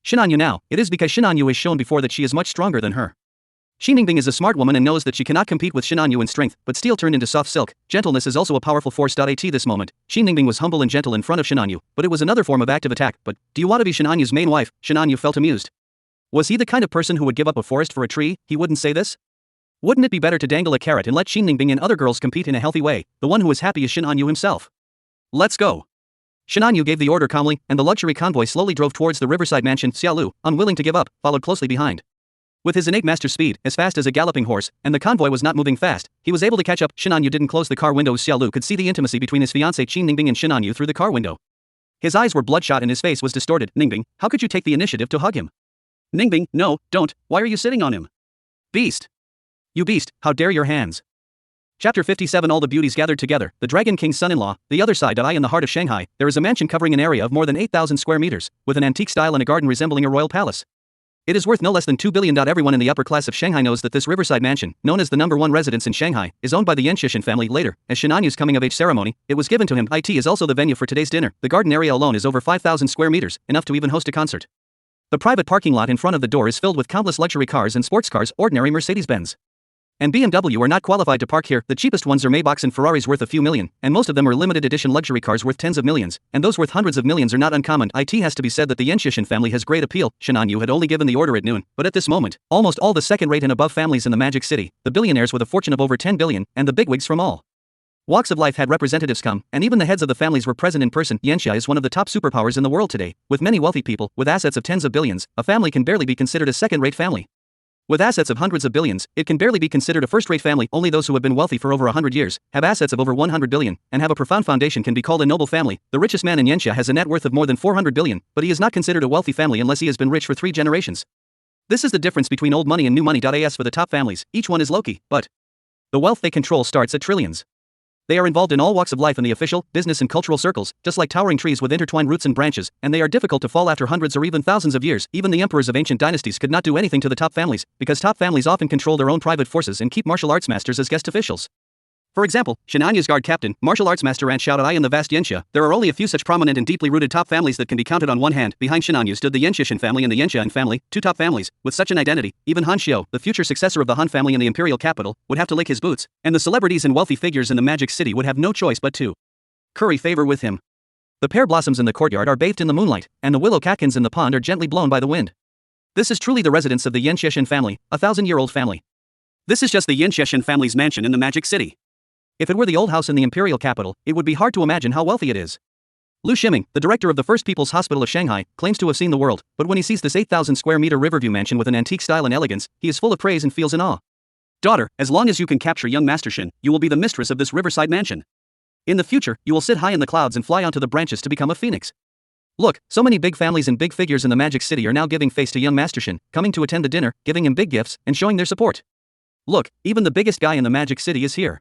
Shinanyu now. It is because Shinanyu has shown before that she is much stronger than her. Qi Ningbing is a smart woman and knows that she cannot compete with Shinanyu in strength, but steel turned into soft silk. Gentleness is also a powerful force. At this moment, Qi Ningbing was humble and gentle in front of Shinanyu, but it was another form of active attack. But, do you want to be Shinanyu's main wife? Shinanyu felt amused. Was he the kind of person who would give up a forest for a tree? He wouldn't say this. Wouldn't it be better to dangle a carrot and let Qi Ningbing and other girls compete in a healthy way? The one who is happy is Shinanyu himself. Let's go. Shinanyu gave the order calmly, and the luxury convoy slowly drove towards the riverside mansion. Xiaolu, unwilling to give up, followed closely behind. With his innate master speed, as fast as a galloping horse, and the convoy was not moving fast, he was able to catch up. Shinanyu didn't close the car windows. Xiaolu could see the intimacy between his fiancée Qi Ningbing and Shinanyu through the car window. His eyes were bloodshot and his face was distorted. Ningbing, how could you take the initiative to hug him? Ningbing, no, don't, why are you sitting on him? Beast. You beast, how dare your hands. Chapter 57. All the beauties gathered together, the Dragon King's son-in-law, the other side. In the heart of Shanghai, there is a mansion covering an area of more than 8,000 square meters, with an antique style and a garden resembling a royal palace. It is worth no less than 2 billion. Everyone in the upper class of Shanghai knows that this riverside mansion, known as the #1 residence in Shanghai, is owned by the Yanxishan family. Later, as Shinanyu's coming-of-age ceremony, it was given to him. It is also the venue for today's dinner. The garden area alone is over 5,000 square meters, enough to even host a concert. The private parking lot in front of the door is filled with countless luxury cars and sports cars. Ordinary Mercedes-Benz and BMW are not qualified to park here. The cheapest ones are Maybachs and Ferraris worth a few million, and most of them are limited edition luxury cars worth tens of millions, and those worth hundreds of millions are not uncommon. It has to be said that the Yanxishan family has great appeal. Shinanyu had only given the order at noon, but at this moment, almost all the second-rate and above families in the Magic City, the billionaires with a fortune of over 10 billion, and the bigwigs from all walks of life had representatives come, and even the heads of the families were present in person. Yanxia is one of the top superpowers in the world today, with many wealthy people, with assets of tens of billions. A family can barely be considered a second-rate family. With assets of hundreds of billions, it can barely be considered a first-rate family. Only those who have been wealthy for over 100 years, have assets of over 100 billion, and have a profound foundation can be called a noble family. The richest man in Yanxia has a net worth of more than 400 billion, but he is not considered a wealthy family unless he has been rich for 3 generations. This is the difference between old money and new money. As for the top families, each one is low-key, but the wealth they control starts at trillions. They are involved in all walks of life in the official, business and cultural circles, just like towering trees with intertwined roots and branches, and they are difficult to fall after hundreds or even thousands of years. Even the emperors of ancient dynasties could not do anything to the top families, because top families often control their own private forces and keep martial arts masters as guest officials. For example, Shinanyu's guard captain, martial arts master An Xiao in the vast Yanxia. There are only a few such prominent and deeply rooted top families that can be counted on one hand. Behind Shinanyu stood the Yanxishan family and the Yanxian family, 2 top families, with such an identity. Even Han Xiao, the future successor of the Han family in the imperial capital, would have to lick his boots, and the celebrities and wealthy figures in the Magic City would have no choice but to curry favor with him. The pear blossoms in the courtyard are bathed in the moonlight, and the willow catkins in the pond are gently blown by the wind. This is truly the residence of the Yanxishan family, a 1,000-year-old family. This is just the Yanxishan family's mansion in the Magic City. If it were the old house in the imperial capital, it would be hard to imagine how wealthy it is. Lu Shiming, the director of the First People's Hospital of Shanghai, claims to have seen the world, but when he sees this 8,000 square meter Riverview mansion with an antique style and elegance, he is full of praise and feels in awe. Daughter, as long as you can capture young Master Shin, you will be the mistress of this riverside mansion. In the future, you will sit high in the clouds and fly onto the branches to become a phoenix. Look, so many big families and big figures in the Magic City are now giving face to young Master Shin, coming to attend the dinner, giving him big gifts, and showing their support. Look, even the biggest guy in the Magic City is here.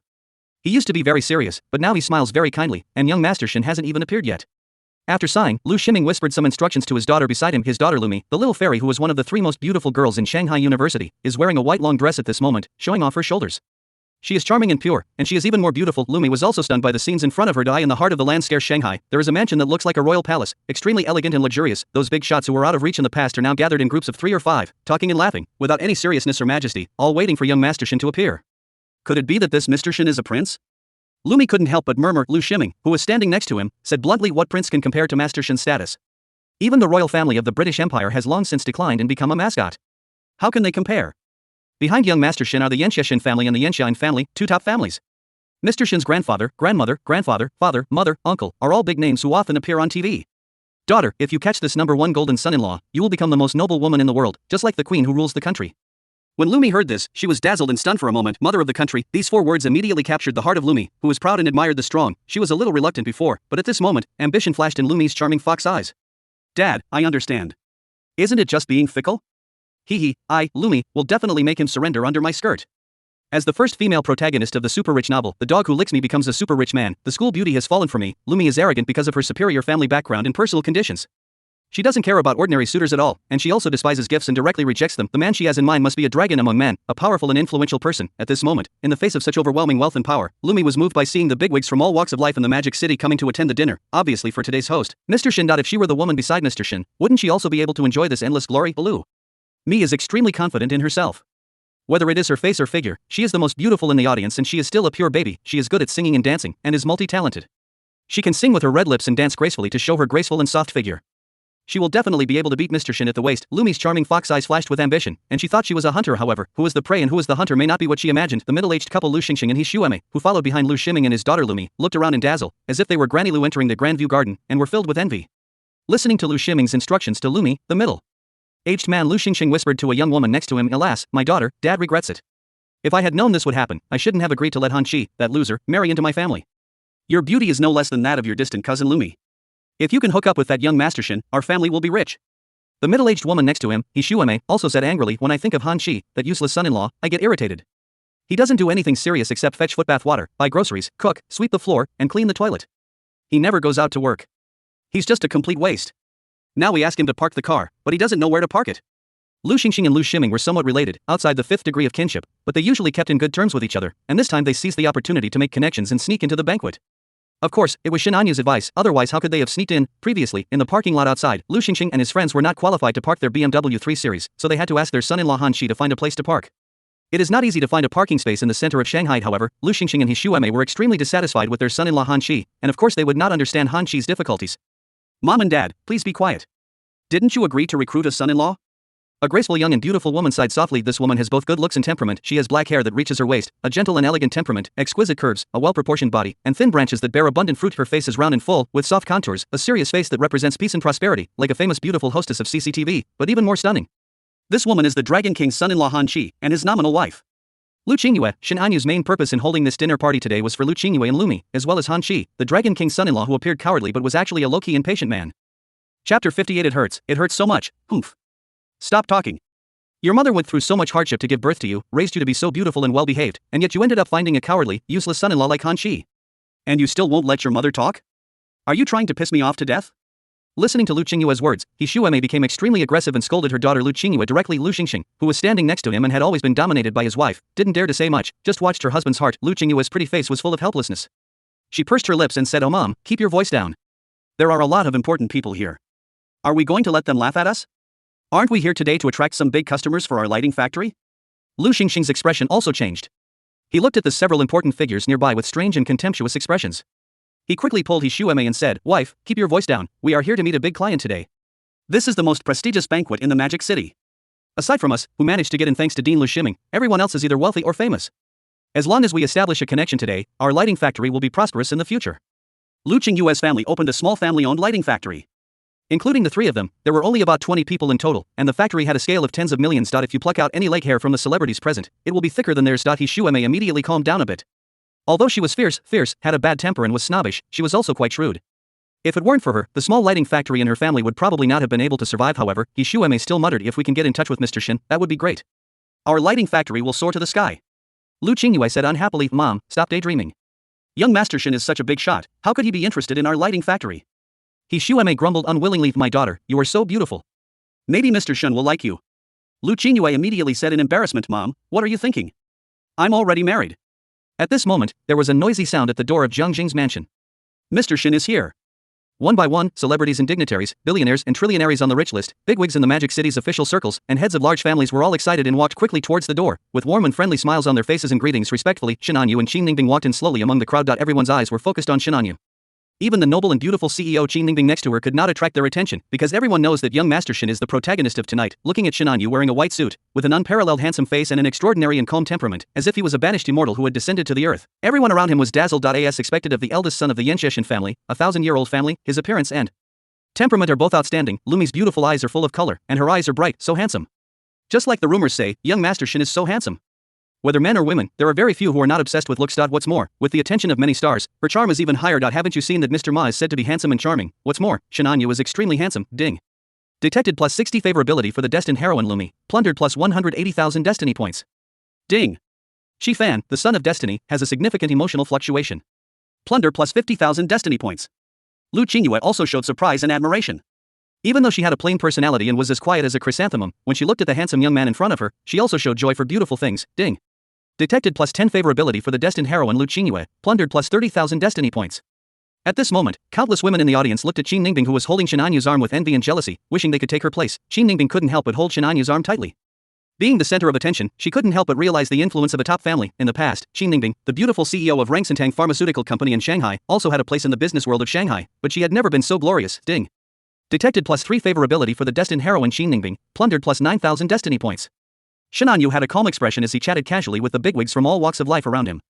He used to be very serious, but now he smiles very kindly, and young Master Shin hasn't even appeared yet. After sighing, Lu Shiming whispered some instructions to his daughter beside him. His daughter Lumi, the little fairy who was one of the 3 most beautiful girls in Shanghai University, is wearing a white long dress at this moment, showing off her shoulders. She is charming and pure, and she is even more beautiful. Lumi was also stunned by the scenes in front of her. In the heart of the land scarce Shanghai, there is a mansion that looks like a royal palace, extremely elegant and luxurious. Those big shots who were out of reach in the past are now gathered in groups of 3 or 5, talking and laughing, without any seriousness or majesty, all waiting for young Master Shin to appear. Could it be that this Mr. Shin is a prince? Lumi couldn't help but murmur. Lu Shiming, who was standing next to him, said bluntly, what prince can compare to Master Shin's status? Even the royal family of the British Empire has long since declined and become a mascot. How can they compare? Behind young Master Shin are the Yanxia Shin family and the Yanxian family, 2 top families. Mr. Shin's grandfather, grandmother, grandfather, father, mother, uncle, are all big names who often appear on TV. Daughter, if you catch this #1 golden son-in-law, you will become the most noble woman in the world, just like the queen who rules the country. When Lumi heard this, she was dazzled and stunned for a moment. Mother of the country, these 4 words immediately captured the heart of Lumi, who was proud and admired the strong. She was a little reluctant before, but at this moment, ambition flashed in Lumi's charming fox eyes. Dad, I understand. Isn't it just being fickle? I, Lumi, will definitely make him surrender under my skirt. As the first female protagonist of the super rich novel, The Dog Who Licks Me becomes a super rich man. The school beauty has fallen for me. Lumi is arrogant because of her superior family background and personal conditions. She doesn't care about ordinary suitors at all, and she also despises gifts and directly rejects them. The man she has in mind must be a dragon among men, a powerful and influential person. At this moment, in the face of such overwhelming wealth and power, Lumi was moved by seeing the bigwigs from all walks of life in the Magic City coming to attend the dinner, obviously for today's host, Mr. Shin. If she were the woman beside Mr. Shin, wouldn't she also be able to enjoy this endless glory? Lu Mi is extremely confident in herself. Whether it is her face or figure, she is the most beautiful in the audience, and she is still a pure baby. She is good at singing and dancing, and is multi-talented. She can sing with her red lips and dance gracefully to show her graceful and soft figure. She will definitely be able to beat Mr. Shin at the waist. Lumi's charming fox eyes flashed with ambition, and she thought she was a hunter. However, who is the prey and who is the hunter may not be what she imagined. The middle-aged couple Lu Xingxing and He Shueme, who followed behind Lu Shiming and his daughter Lumi, looked around in dazzle, as if they were Granny Lu entering the Grandview Garden, and were filled with envy. Listening to Lu Shiming's instructions to Lumi, the middle-aged man Lu Xingxing whispered to a young woman next to him, alas, my daughter, Dad regrets it. If I had known this would happen, I shouldn't have agreed to let Han Chi, that loser, marry into my family. Your beauty is no less than that of your distant cousin Lumi. If you can hook up with that young Master Shin, our family will be rich. The middle-aged woman next to him, He Shueme, also said angrily, when I think of Han Chi, that useless son-in-law, I get irritated. He doesn't do anything serious except fetch footbath water, buy groceries, cook, sweep the floor, and clean the toilet. He never goes out to work. He's just a complete waste. Now we ask him to park the car, but he doesn't know where to park it. Lu Xingxing and Lu Shiming were somewhat related, outside the 5th degree of kinship, but they usually kept in good terms with each other, and this time they seized the opportunity to make connections and sneak into the banquet. Of course, it was Shin Anyu's advice, otherwise how could they have sneaked in? Previously, in the parking lot outside, Lu Xingxing and his friends were not qualified to park their BMW 3 Series, so they had to ask their son-in-law Han Chi to find a place to park. It is not easy to find a parking space in the center of Shanghai. However, Lu Xingxing and He Shueme were extremely dissatisfied with their son-in-law Han Chi, and of course they would not understand Han Chi's difficulties. Mom and Dad, please be quiet. Didn't you agree to recruit a son-in-law? A graceful young and beautiful woman sighed softly. This woman has both good looks and temperament. She has black hair that reaches her waist, a gentle and elegant temperament, exquisite curves, a well-proportioned body, and thin branches that bear abundant fruit. Her face is round and full, with soft contours, a serious face that represents peace and prosperity, like a famous beautiful hostess of CCTV, but even more stunning. This woman is the Dragon King's son-in-law Han Chi, and his nominal wife. Lu Qingyue. Shin Anyu's main purpose in holding this dinner party today was for Lu Qingyue and Lumi, as well as Han Chi, the Dragon King's son-in-law who appeared cowardly but was actually a low-key and patient man. Chapter 58. It hurts so much, humph. Stop talking. Your mother went through so much hardship to give birth to you, raised you to be so beautiful and well-behaved, and yet you ended up finding a cowardly, useless son-in-law like Han Chi. And you still won't let your mother talk? Are you trying to piss me off to death? Listening to Lu Qingyue's words, He Shueme became extremely aggressive and scolded her daughter Lu Qingyue directly. Lu Xingxing, who was standing next to him and had always been dominated by his wife, didn't dare to say much, just watched her husband's heart. Lu Qingyue's pretty face was full of helplessness. She pursed her lips and said, "Oh mom, keep your voice down. There are a lot of important people here. Are we going to let them laugh at us? Aren't we here today to attract some big customers for our lighting factory?" Lu Xingxing's expression also changed. He looked at the several important figures nearby with strange and contemptuous expressions. He quickly pulled He Shueme and said, "Wife, keep your voice down, we are here to meet a big client today. This is the most prestigious banquet in the Magic City. Aside from us, who managed to get in thanks to Dean Lu Shiming, everyone else is either wealthy or famous. As long as we establish a connection today, our lighting factory will be prosperous in the future." Lu Qingyue's family opened a small family-owned lighting factory. Including the 3 of them, there were only about 20 people in total, and the factory had a scale of tens of millions. If you pluck out any leg hair from the celebrities present, it will be thicker than theirs. He Shueme immediately calmed down a bit. Although she was fierce, had a bad temper and was snobbish, she was also quite shrewd. If it weren't for her, the small lighting factory and her family would probably not have been able to survive. However, He Shueme still muttered, "If we can get in touch with Mr. Shin, that would be great. Our lighting factory will soar to the sky." Lu Qingyue said unhappily, "Mom, stop daydreaming. Young Master Shin is such a big shot, how could he be interested in our lighting factory?" He Shueme grumbled unwillingly, "My daughter, you are so beautiful. Maybe Mr. Shin will like you." Lu Qingyue immediately said in embarrassment, "Mom, what are you thinking? I'm already married. At this moment, there was a noisy sound at the door of Jiang Jing's mansion. Mr. Shin is here. One by one, celebrities and dignitaries, billionaires and trillionaires on the rich list, bigwigs in the Magic City's official circles, and heads of large families were all excited and walked quickly towards the door, with warm and friendly smiles on their faces and greetings respectfully. Shin Hanyu and Qin Ningbing walked in slowly among the crowd. Everyone's eyes were focused on Shin Hanyu. Even the noble and beautiful CEO Qin Ningbing next to her could not attract their attention, because everyone knows that young Master Shin is the protagonist of tonight. Looking at Shin Hanyu wearing a white suit, with an unparalleled handsome face and an extraordinary and calm temperament, as if he was a banished immortal who had descended to the earth. Everyone around him was dazzled. As expected of the eldest son of the Yensheshin family, a 1,000-year-old family, his appearance and temperament are both outstanding. Lumi's beautiful eyes are full of color, and her eyes are bright, so handsome. Just like the rumors say, young Master Shin is so handsome. Whether men or women, there are very few who are not obsessed with looks. What's more, with the attention of many stars, her charm is even higher. Haven't you seen that Mr. Ma is said to be handsome and charming? What's more, Shin Hanyu is extremely handsome. Ding. Detected plus 60 favorability for the destined heroine Lumi. Plundered plus 180,000 destiny points. Ding. Shi Fan, the son of destiny, has a significant emotional fluctuation. Plunder plus 50,000 destiny points. Lu Qingyue also showed surprise and admiration. Even though she had a plain personality and was as quiet as a chrysanthemum, when she looked at the handsome young man in front of her, she also showed joy for beautiful things. Ding. Detected plus 10 favorability for the destined heroine Lu Qingyue. Plundered plus 30,000 destiny points. At this moment, countless women in the audience looked at Qin Ningbing, who was holding Shin Hanyu's arm with envy and jealousy, wishing they could take her place. Qin Ningbing couldn't help but hold Shin Hanyu's arm tightly. Being the center of attention, she couldn't help but realize the influence of a top family. In the past, Qin Ningbing, the beautiful CEO of Rangsantang Pharmaceutical Company in Shanghai, also had a place in the business world of Shanghai, but she had never been so glorious. Ding. Detected plus 3 favorability for the destined heroine Qin Ningbing. Plundered plus 9,000 destiny points. Shin Hanyu had a calm expression as he chatted casually with the bigwigs from all walks of life around him.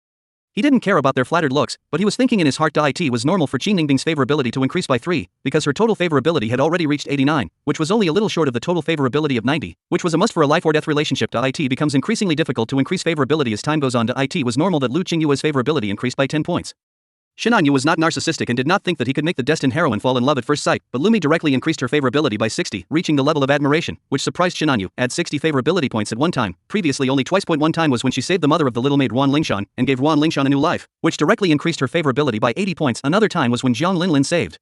He didn't care about their flattered looks, but he was thinking in his heart it was normal for Qin Ningbing's favorability to increase by 3, because her total favorability had already reached 89, which was only a little short of the total favorability of 90, which was a must for a life or death relationship. It becomes increasingly difficult to increase favorability as time goes on. It was normal that Lu Qingyue's favorability increased by 10 points. Shin Hanyu was not narcissistic and did not think that he could make the destined heroine fall in love at first sight, but Lumi directly increased her favorability by 60, reaching the level of admiration, which surprised Shin Hanyu. Add 60 favorability points at one time. Previously only twice. One time was when she saved the mother of the little maid Wan Lingshan and gave Wan Lingshan a new life, which directly increased her favorability by 80 points. Another time was when Jiang Linlin saved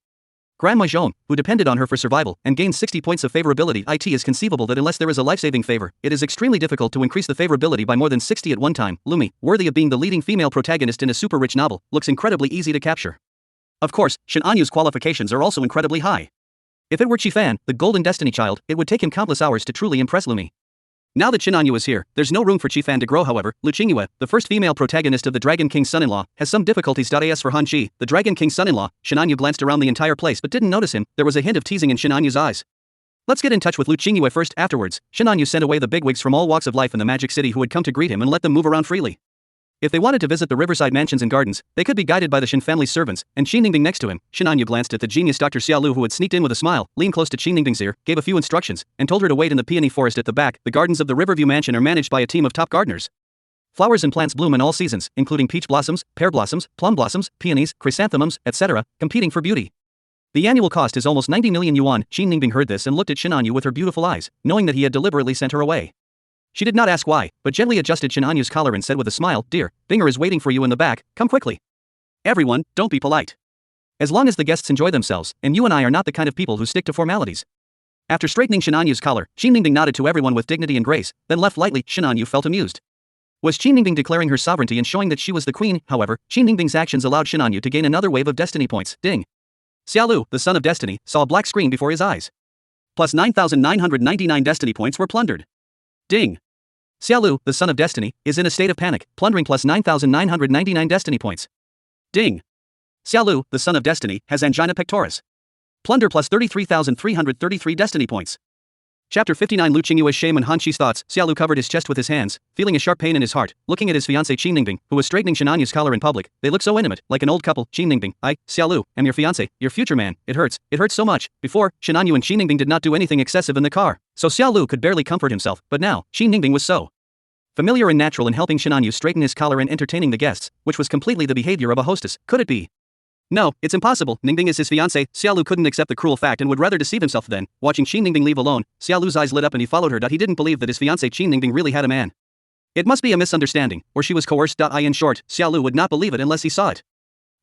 Grandma Zhong, who depended on her for survival, and gained 60 points of favorability. It is conceivable that unless there is a life-saving favor, it is extremely difficult to increase the favorability by more than 60 at one time. Lumi, worthy of being the leading female protagonist in a super-rich novel, looks incredibly easy to capture. Of course, Shin Hanyu's qualifications are also incredibly high. If it were Qi Fan, the golden destiny child, it would take him countless hours to truly impress Lumi. Now that Shin Hanyu is here, there's no room for Qi Fan to grow. However, Lu Qingyue, the first female protagonist of the Dragon King's son-in-law, has some difficulties. As for Han Qi, the Dragon King's son-in-law, Shin Hanyu glanced around the entire place but didn't notice him. There was a hint of teasing in Shin Hanyu's eyes. Let's get in touch with Lu Qingyue first. Afterwards, Shin Hanyu sent away the bigwigs from all walks of life in the Magic City who had come to greet him and let them move around freely. If they wanted to visit the riverside mansions and gardens, they could be guided by the Shin family's servants, and Qin Ningbing next to him. Shin Hanyu glanced at the genius Dr. Xiaolu, who had sneaked in with a smile, leaned close to Qin Ningbing's ear, gave a few instructions, and told her to wait in the peony forest at the back. The gardens of the Riverview Mansion are managed by a team of top gardeners. Flowers and plants bloom in all seasons, including peach blossoms, pear blossoms, plum blossoms, peonies, chrysanthemums, etc., competing for beauty. The annual cost is almost 90 million yuan. Qin Ningbing heard this and looked at Shin Hanyu with her beautiful eyes, knowing that he had deliberately sent her away. She did not ask why, but gently adjusted Shin Hanyu's collar and said with a smile, "Dear, Binger is waiting for you in the back, come quickly." Everyone, don't be polite. As long as the guests enjoy themselves, and you and I are not the kind of people who stick to formalities. After straightening Shin Hanyu's collar, Qin Ningbing nodded to everyone with dignity and grace, then left lightly. Shin Hanyu felt amused. Was Qin Ningbing declaring her sovereignty and showing that she was the queen? However, Qin Ningbing's actions allowed Shin Hanyu to gain another wave of destiny points. Ding. Xiaolu, the son of destiny, saw a black screen before his eyes. Plus 9,999 destiny points were plundered. Ding. Xiaolu, the son of destiny, is in a state of panic, plundering plus 9,999 destiny points. Ding. Xiaolu, the son of destiny, has angina pectoris. Plunder plus 33,333 destiny points. Chapter 59. Lu Qingyue's shame and Han Qi's thoughts. Xiaolu covered his chest with his hands, feeling a sharp pain in his heart, looking at his fiancée Qin Ningbing, who was straightening Shin Hanyu's collar in public. They looked so intimate, like an old couple. Qin Ningbing, Xiaolu, am your fiancé, your future man. It hurts so much. Before, Shin Hanyu and Qin Ningbing did not do anything excessive in the car, so Xiaolu could barely comfort himself, but now, Qin Ningbing was so familiar and natural in helping Shin Hanyu straighten his collar and entertaining the guests, which was completely the behavior of a hostess. Could it be? No, it's impossible. Ningbing is his fiancé. Xiaolu couldn't accept the cruel fact and would rather deceive himself then. Watching Qin Ningbing leave alone, Xiaolu's eyes lit up and he followed her. He didn't believe that his fiancé Qin Ningbing really had a man. It must be a misunderstanding, or she was coerced. In short, Xiaolu would not believe it unless he saw it.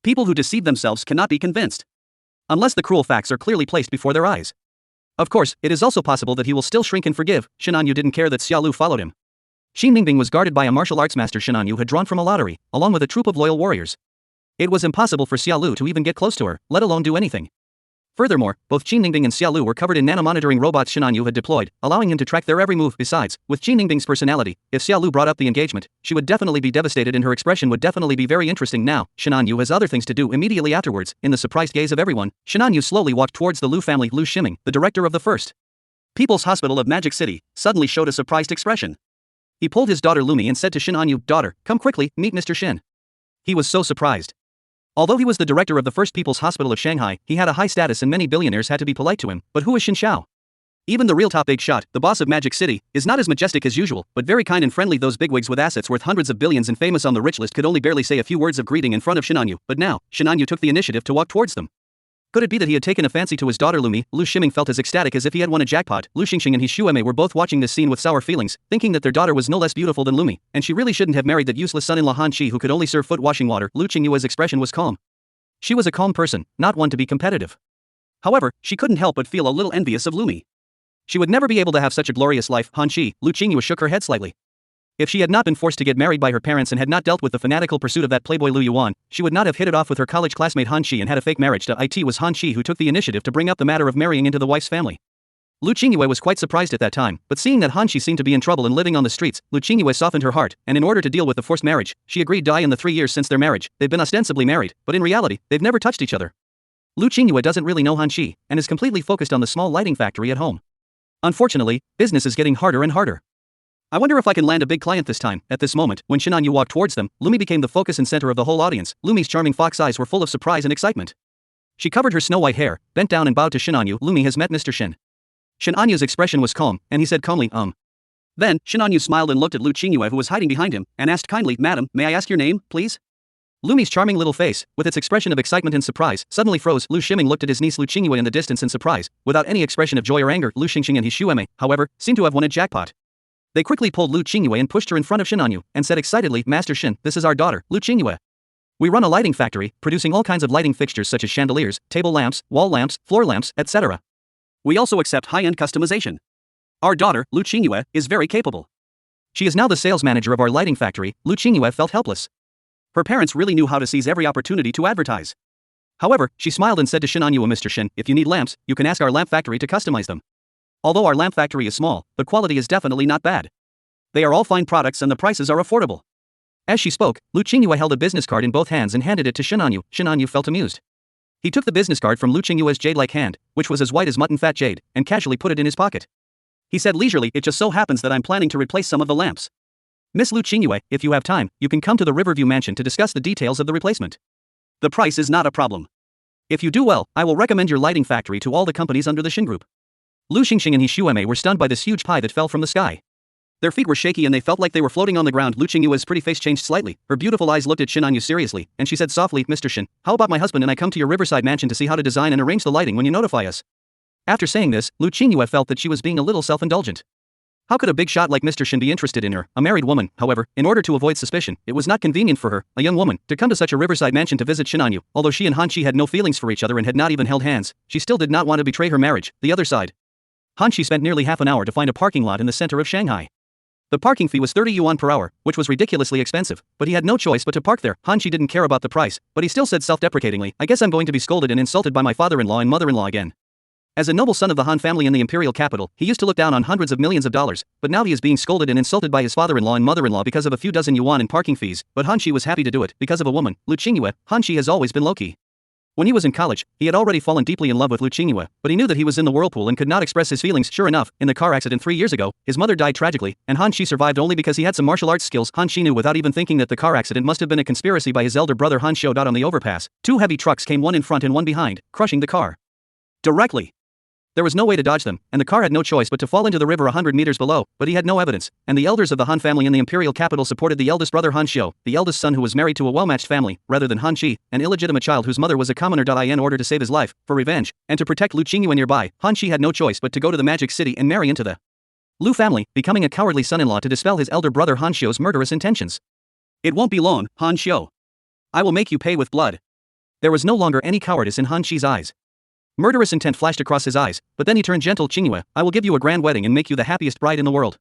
People who deceive themselves cannot be convinced unless the cruel facts are clearly placed before their eyes. Of course, it is also possible that he will still shrink and forgive. Shin Hanyu didn't care that Xiaolu followed him. Xi Ningbing was guarded by a martial arts master Shinan Yu had drawn from a lottery, along with a troop of loyal warriors. It was impossible for Xia Lu to even get close to her, let alone do anything. Furthermore, both Qi Ningbing and Xia Lu were covered in nanomonitoring robots Shinan Yu had deployed, allowing him to track their every move. Besides, with Qi Ningbing's personality, if Xia Lu brought up the engagement, she would definitely be devastated and her expression would definitely be very interesting. Now, Shinan Yu has other things to do. Immediately afterwards, in the surprised gaze of everyone, Shinan Yu slowly walked towards the Lu family. Lu Ximing, the director of the First People's Hospital of Magic City, suddenly showed a surprised expression. He pulled his daughter Lumi and said to Shinan Yu, "Daughter, come quickly, meet Mr. Shin." He was so surprised. Although he was the director of the First People's Hospital of Shanghai, he had a high status and many billionaires had to be polite to him. But who is Shin Xiao? Even the real top big shot, the boss of Magic City, is not as majestic as usual, but very kind and friendly. Those bigwigs with assets worth hundreds of billions and famous on the rich list could only barely say a few words of greeting in front of Shinan Yu. But now, Shinan Yu took the initiative to walk towards them. Could it be that he had taken a fancy to his daughter Lumi? Lu Ximing felt as ecstatic as if he had won a jackpot. Lu Xingxing and He Shueme were both watching this scene with sour feelings, thinking that their daughter was no less beautiful than Lumi, and she really shouldn't have married that useless son-in-law Han Qi who could only serve foot-washing water. Lu Qingyue's expression was calm. She was a calm person, not one to be competitive. However, she couldn't help but feel a little envious of Lumi. She would never be able to have such a glorious life. Han Qi, Lu Qingyue shook her head slightly. If she had not been forced to get married by her parents and had not dealt with the fanatical pursuit of that playboy Lu Yuan, she would not have hit it off with her college classmate Han Qi and had a fake marriage. It was Han Qi who took the initiative to bring up the matter of marrying into the wife's family. Lu Qingyue was quite surprised at that time, but seeing that Han Qi seemed to be in trouble and living on the streets, Lu Qingyue softened her heart, and in order to deal with the forced marriage, she agreed. In the 3 years since their marriage, they've been ostensibly married, but in reality, they've never touched each other. Lu Qingyue doesn't really know Han Qi, and is completely focused on the small lighting factory at home. Unfortunately, business is getting harder and harder. I wonder if I can land a big client this time. At this moment, when Shinan Yu walked towards them, Lumi became the focus and center of the whole audience. Lumi's charming fox eyes were full of surprise and excitement. She covered her snow-white hair, bent down and bowed to Shinan Yu. Lumi has met Mr. Shin. Shinan Yu's expression was calm, and he said calmly, Then, Shinan Yu smiled and looked at Lu Qingyue who was hiding behind him, and asked kindly, "Madam, may I ask your name, please?" Lumi's charming little face, with its expression of excitement and surprise, suddenly froze. Lu Ximing looked at his niece Lu Qingyue in the distance in surprise, without any expression of joy or anger. Lu Xingxing and He Shueme, however, seemed to have won a jackpot. They quickly pulled Lu Qingyue and pushed her in front of Shinan Yu, and said excitedly, "Master Shin, this is our daughter, Lu Qingyue. We run a lighting factory, producing all kinds of lighting fixtures such as chandeliers, table lamps, wall lamps, floor lamps, etc. We also accept high-end customization. Our daughter, Lu Qingyue, is very capable. She is now the sales manager of our lighting factory." Lu Qingyue felt helpless. Her parents really knew how to seize every opportunity to advertise. However, she smiled and said to Shinan Yu, "Mr. Shin, if you need lamps, you can ask our lamp factory to customize them. Although our lamp factory is small, the quality is definitely not bad. They are all fine products and the prices are affordable." As she spoke, Lu Qingyue held a business card in both hands and handed it to Shinan Yu. Shinan Yu felt amused. He took the business card from Lu Qingyue's jade-like hand, which was as white as mutton-fat jade, and casually put it in his pocket. He said leisurely, "It just so happens that I'm planning to replace some of the lamps. Miss Lu Qingyue, if you have time, you can come to the Riverview Mansion to discuss the details of the replacement. The price is not a problem. If you do well, I will recommend your lighting factory to all the companies under the Shin Group." Lu Xingxing and He Shueme were stunned by this huge pie that fell from the sky. Their feet were shaky and they felt like they were floating on the ground. Lu Qingyue's pretty face changed slightly, her beautiful eyes looked at Shinan Yu seriously, and she said softly, "Mr. Shin, how about my husband and I come to your riverside mansion to see how to design and arrange the lighting when you notify us?" After saying this, Lu Qingyue felt that she was being a little self-indulgent. How could a big shot like Mr. Shin be interested in her, a married woman? However, in order to avoid suspicion, it was not convenient for her, a young woman, to come to such a riverside mansion to visit Shinan Yu. Although she and Han Qi had no feelings for each other and had not even held hands, she still did not want to betray her marriage. The other side. Han Qi spent nearly half an hour to find a parking lot in the center of Shanghai. The parking fee was 30 yuan per hour, which was ridiculously expensive, but he had no choice but to park there. Han Qi didn't care about the price, but he still said self-deprecatingly, "I guess I'm going to be scolded and insulted by my father-in-law and mother-in-law again." As a noble son of the Han family in the imperial capital, he used to look down on hundreds of millions of dollars, but now he is being scolded and insulted by his father-in-law and mother-in-law because of a few dozen yuan in parking fees. But Han Qi was happy to do it because of a woman, Lu Qingyue. Han Qi has always been low-key. When he was in college, he had already fallen deeply in love with Lu Qingyue, but he knew that he was in the whirlpool and could not express his feelings. Sure enough, in the car accident 3 years ago, his mother died tragically, and Han Qi survived only because he had some martial arts skills. Han Qi knew without even thinking that the car accident must have been a conspiracy by his elder brother Han Xiu. On the overpass, 2 heavy trucks came one in front and one behind, crushing the car directly. There was no way to dodge them, and the car had no choice but to fall into the river 100 meters below, but he had no evidence, and the elders of the Han family in the imperial capital supported the eldest brother Han Xiu, the eldest son who was married to a well-matched family, rather than Han Qi, an illegitimate child whose mother was a commoner. In order to save his life, for revenge, and to protect Lu Qingyue nearby, Han Qi had no choice but to go to the Magic City and marry into the Lu family, becoming a cowardly son-in-law to dispel his elder brother Han Xiu's murderous intentions. "It won't be long, Han Xiu. I will make you pay with blood." There was no longer any cowardice in Han Qi's eyes. Murderous intent flashed across his eyes, but then he turned gentle. "Qingyue, I will give you a grand wedding and make you the happiest bride in the world."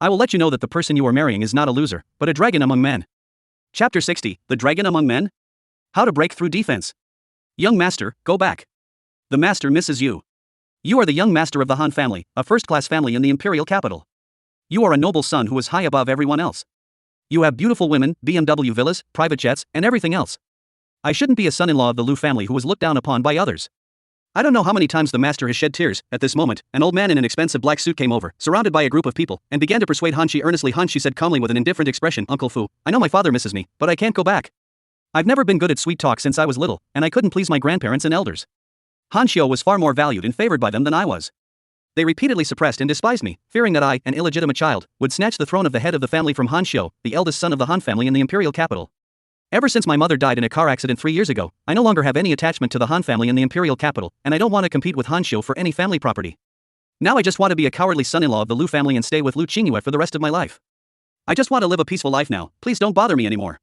I will let you know that the person you are marrying is not a loser, but a dragon among men. Chapter 60, The Dragon Among Men? How to break through defense. Young master, go back. The master misses you. You are the young master of the Han family, a first-class family in the imperial capital. You are a noble son who is high above everyone else. You have beautiful women, BMW villas, private jets, and everything else. I shouldn't be a son-in-law of the Lu family who was looked down upon by others. I don't know how many times the master has shed tears. At this moment, an old man in an expensive black suit came over, surrounded by a group of people, and began to persuade Hanshi earnestly. Hanshi said calmly with an indifferent expression, Uncle Fu, I know my father misses me, but I can't go back. I've never been good at sweet talk since I was little, and I couldn't please my grandparents and elders. Hanshio was far more valued and favored by them than I was. They repeatedly suppressed and despised me, fearing that I, an illegitimate child, would snatch the throne of the head of the family from Hanshio, the eldest son of the Han family in the imperial capital. Ever since my mother died in a car accident 3 years ago, I no longer have any attachment to the Han family in the imperial capital, and I don't want to compete with Hanshio for any family property. Now I just want to be a cowardly son-in-law of the Lu family and stay with Lu Qingyue for the rest of my life. I just want to live a peaceful life now, please don't bother me anymore.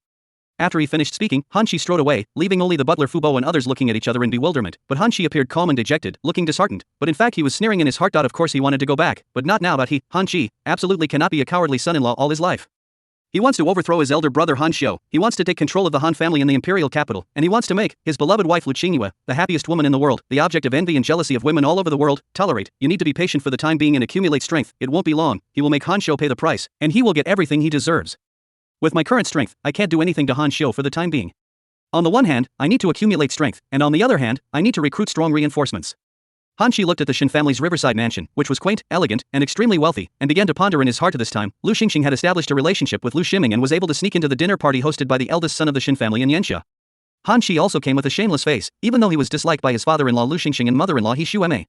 After he finished speaking, Hanshi strode away, leaving only the butler Fubo and others looking at each other in bewilderment, but Hanshi appeared calm and dejected, looking disheartened, but in fact he was sneering in his heart. Of course he wanted to go back, but not now. He, Hanshi, absolutely cannot be a cowardly son-in-law all his life. He wants to overthrow his elder brother Hanshio, he wants to take control of the Han family in the imperial capital, and he wants to make his beloved wife Lu Qingyue, the happiest woman in the world, the object of envy and jealousy of women all over the world. Tolerate, you need to be patient for the time being and accumulate strength, it won't be long, he will make Hanshio pay the price, and he will get everything he deserves. With my current strength, I can't do anything to Hanshio for the time being. On the one hand, I need to accumulate strength, and on the other hand, I need to recruit strong reinforcements. Hanshi looked at the Shin family's riverside mansion, which was quaint, elegant, and extremely wealthy, and began to ponder in his heart. At this time, Lu Xingxing had established a relationship with Lu Shiming and was able to sneak into the dinner party hosted by the eldest son of the Shin family in Yanxia. Hanshi also came with a shameless face, even though he was disliked by his father-in-law Lu Xingxing and mother-in-law He Shuemei.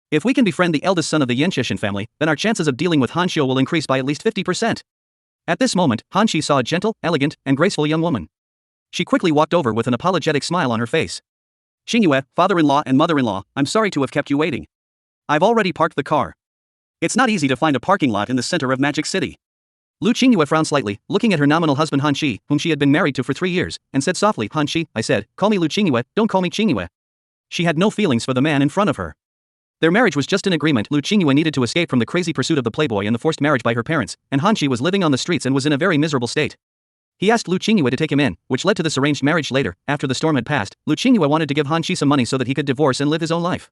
If we can befriend the eldest son of the Yanxia Shin family, then our chances of dealing with Hanshio will increase by at least 50%. At this moment, Hanshi saw a gentle, elegant, and graceful young woman. She quickly walked over with an apologetic smile on her face. Xingyue, father-in-law and mother-in-law, I'm sorry to have kept you waiting. I've already parked the car. It's not easy to find a parking lot in the center of Magic City. Lu Qingyue frowned slightly, looking at her nominal husband Hanshi, whom she had been married to for 3 years, and said softly, Hanshi, I said, call me Lu Qingyue, don't call me Qingyue. She had no feelings for the man in front of her. Their marriage was just an agreement. Lu Qingyue needed to escape from the crazy pursuit of the playboy and the forced marriage by her parents, and Hanshi was living on the streets and was in a very miserable state. He asked Lu Qingyue to take him in, which led to this arranged marriage later. After the storm had passed, Lu Qingyue wanted to give Hanshi some money so that he could divorce and live his own life.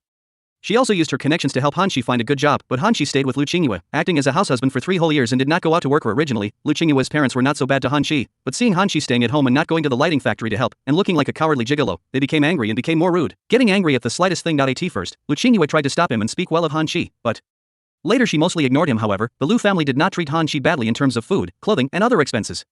She also used her connections to help Hanshi find a good job, but Hanshi stayed with Lu Qingyue, acting as a househusband for 3 whole years and did not go out to work. Originally, Lu Qingyue's parents were not so bad to Hanshi, but seeing Hanshi staying at home and not going to the lighting factory to help, and looking like a cowardly gigolo, they became angry and became more rude, getting angry at the slightest thing. At first, Lu Qingyue tried to stop him and speak well of Hanshi, but later she mostly ignored him. However, the Lu family did not treat Hanshi badly in terms of food, clothing, and other expenses.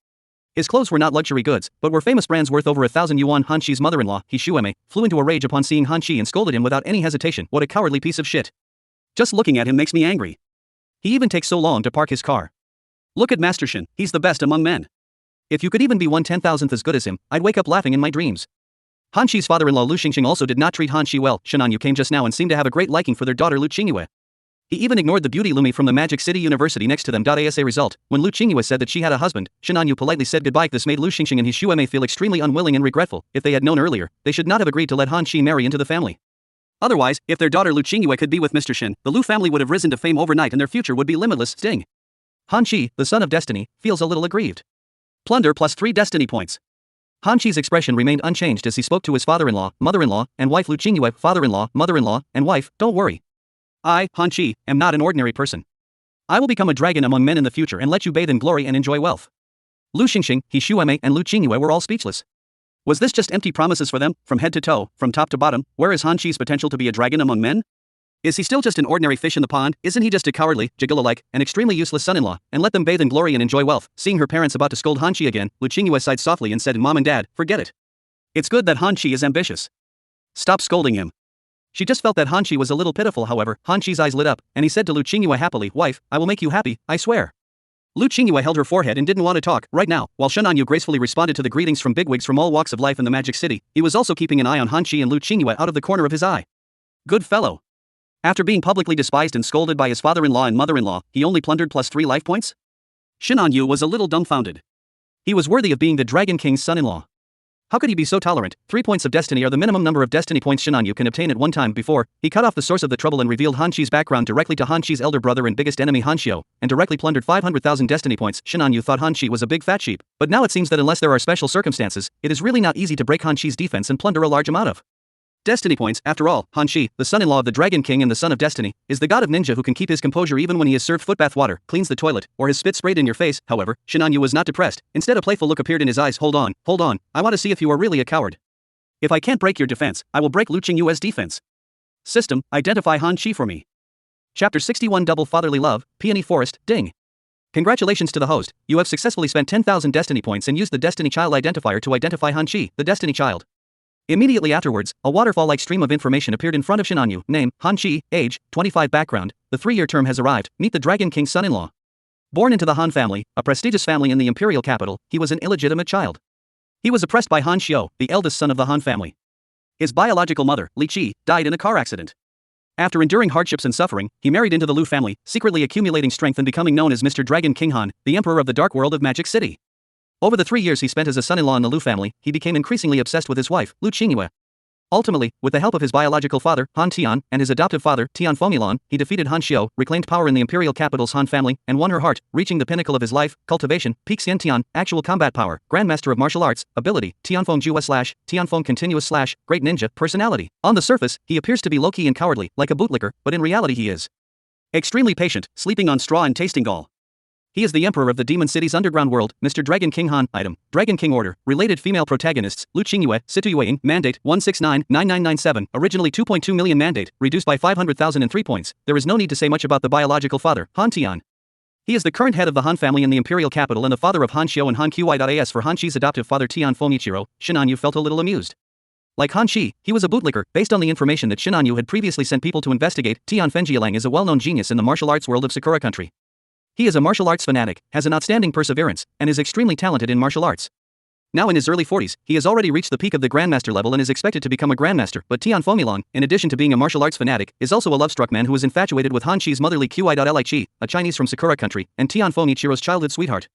His clothes were not luxury goods, but were famous brands worth over 1,000 yuan. Hanshi's mother-in-law, He Shuemei, flew into a rage upon seeing Hanshi and scolded him without any hesitation. What a cowardly piece of shit. Just looking at him makes me angry. He even takes so long to park his car. Look at Master Shin, he's the best among men. If you could even be 1/10,000th as good as him, I'd wake up laughing in my dreams. Hanshi's father-in-law Lu Xingxing also did not treat Hanshi well. Shinanyu came just now and seemed to have a great liking for their daughter Lu Qingyue. He even ignored the beauty Lumi from the Magic City University next to them. As a result, when Lu Qingyue said that she had a husband, Shinanyu politely said goodbye. This made Lu Xingxing and He Shuemei feel extremely unwilling and regretful. If they had known earlier, they should not have agreed to let Hanshi marry into the family. Otherwise, if their daughter Lu Qingyue could be with Mr. Shin, the Lu family would have risen to fame overnight and their future would be limitless. Sting. Hanshi, the son of destiny, feels a little aggrieved. Plunder plus 3 destiny points. Hanshi's expression remained unchanged as he spoke to his father-in-law, mother-in-law, and wife Lu Qingyue. Father-in-law, mother-in-law, and wife, don't worry. I, Hanshi, am not an ordinary person. I will become a dragon among men in the future and let you bathe in glory and enjoy wealth. Lu Xingxing, He Shuemei, and Lu Qingyue were all speechless. Was this just empty promises for them, from head to toe, from top to bottom? Where is Hanshi's potential to be a dragon among men? Is he still just an ordinary fish in the pond? Isn't he just a cowardly, gigolo-like, and extremely useless son-in-law? And let them bathe in glory and enjoy wealth. Seeing her parents about to scold Hanshi again, Lu Qingyue sighed softly and said, Mom and Dad, forget it. It's good that Hanshi is ambitious. Stop scolding him. She just felt that Hanshi was a little pitiful. However, Hanshi's eyes lit up, and he said to Lu Qingyue happily, Wife, I will make you happy, I swear. Lu Qingyue held her forehead and didn't want to talk. Right now, while Shinanyu gracefully responded to the greetings from bigwigs from all walks of life in the Magic City, he was also keeping an eye on Hanshi and Lu Qingyue out of the corner of his eye. Good fellow. After being publicly despised and scolded by his father-in-law and mother-in-law, he only plundered plus 3 life points? Shinanyu was a little dumbfounded. He was worthy of being the Dragon King's son-in-law. How could he be so tolerant? 3 points of destiny are the minimum number of destiny points Shin Hanyu can obtain at one time. Before he cut off the source of the trouble and revealed Han Chi's background directly to Han Chi's elder brother and biggest enemy Han Xiao, and directly plundered 500,000 destiny points. Shin Hanyu thought Han Chi was a big fat sheep, but now it seems that unless there are special circumstances, it is really not easy to break Han Chi's defense and plunder a large amount of destiny points. After all, Han Chi, the son-in-law of the Dragon King and the son of destiny, is the god of ninja who can keep his composure even when he is served footbath water, cleans the toilet, or has spit sprayed in your face. However, Shin Hanyu was not depressed. Instead, a playful look appeared in his eyes. Hold on, I want to see if you are really a coward. If I can't break your defense, I will break Lu Qingyue's defense. System, identify Han Chi for me. Chapter 61 Double Fatherly Love, Peony Forest, Ding. Congratulations to the host, you have successfully spent 10,000 destiny points and used the Destiny Child identifier to identify Han Chi, the Destiny Child. Immediately afterwards, a waterfall-like stream of information appeared in front of Shin Hanyu. Name, Han Chi, age, 25. Background, the 3-year term has arrived, meet the Dragon King's son-in-law. Born into the Han family, a prestigious family in the imperial capital, he was an illegitimate child. He was oppressed by Han Xiao, the eldest son of the Han family. His biological mother, Li Qi, died in a car accident. After enduring hardships and suffering, he married into the Lu family, secretly accumulating strength and becoming known as Mr. Dragon King Han, the emperor of the dark world of Magic City. Over the 3 years he spent as a son-in-law in the Lu family, he became increasingly obsessed with his wife, Lu Qingyue. Ultimately, with the help of his biological father, Han Tian, and his adoptive father, Tian Fomilon, he defeated Han Xiao, reclaimed power in the imperial capital's Han family, and won her heart, reaching the pinnacle of his life, cultivation, Peak Xian Tian, actual combat power, Grandmaster of Martial Arts, ability, Tianfeng Jua / Tianfeng Continuous / Great Ninja, personality. On the surface, he appears to be low-key and cowardly, like a bootlicker, but in reality he is extremely patient, sleeping on straw and tasting gall. He is the emperor of the Demon City's underground world, Mr. Dragon King Han. Item, Dragon King Order, related female protagonists, Lu Qingyue, Situyueing, mandate, 169-9997, originally 2.2 million mandate, reduced by 500,003 points. There is no need to say much about the biological father, Han Tian. He is the current head of the Han family in the imperial capital and the father of Han Xiao and Han Qi. For Han Chi's adoptive father Tian Fonichiro, Shin Hanyu felt a little amused. Like Han Chi, he was a bootlicker. Based on the information that Shin Hanyu had previously sent people to investigate, Tian Fengjialang is a well-known genius in the martial arts world of Sakura country. He is a martial arts fanatic, has an outstanding perseverance, and is extremely talented in martial arts. Now in his early 40s, he has already reached the peak of the Grandmaster level and is expected to become a Grandmaster. But Tian Fomilong, in addition to being a martial arts fanatic, is also a love-struck man who is infatuated with Han Chi's mother Li Qi, a Chinese from Sakura country, and Tian Fonichiro's childhood sweetheart.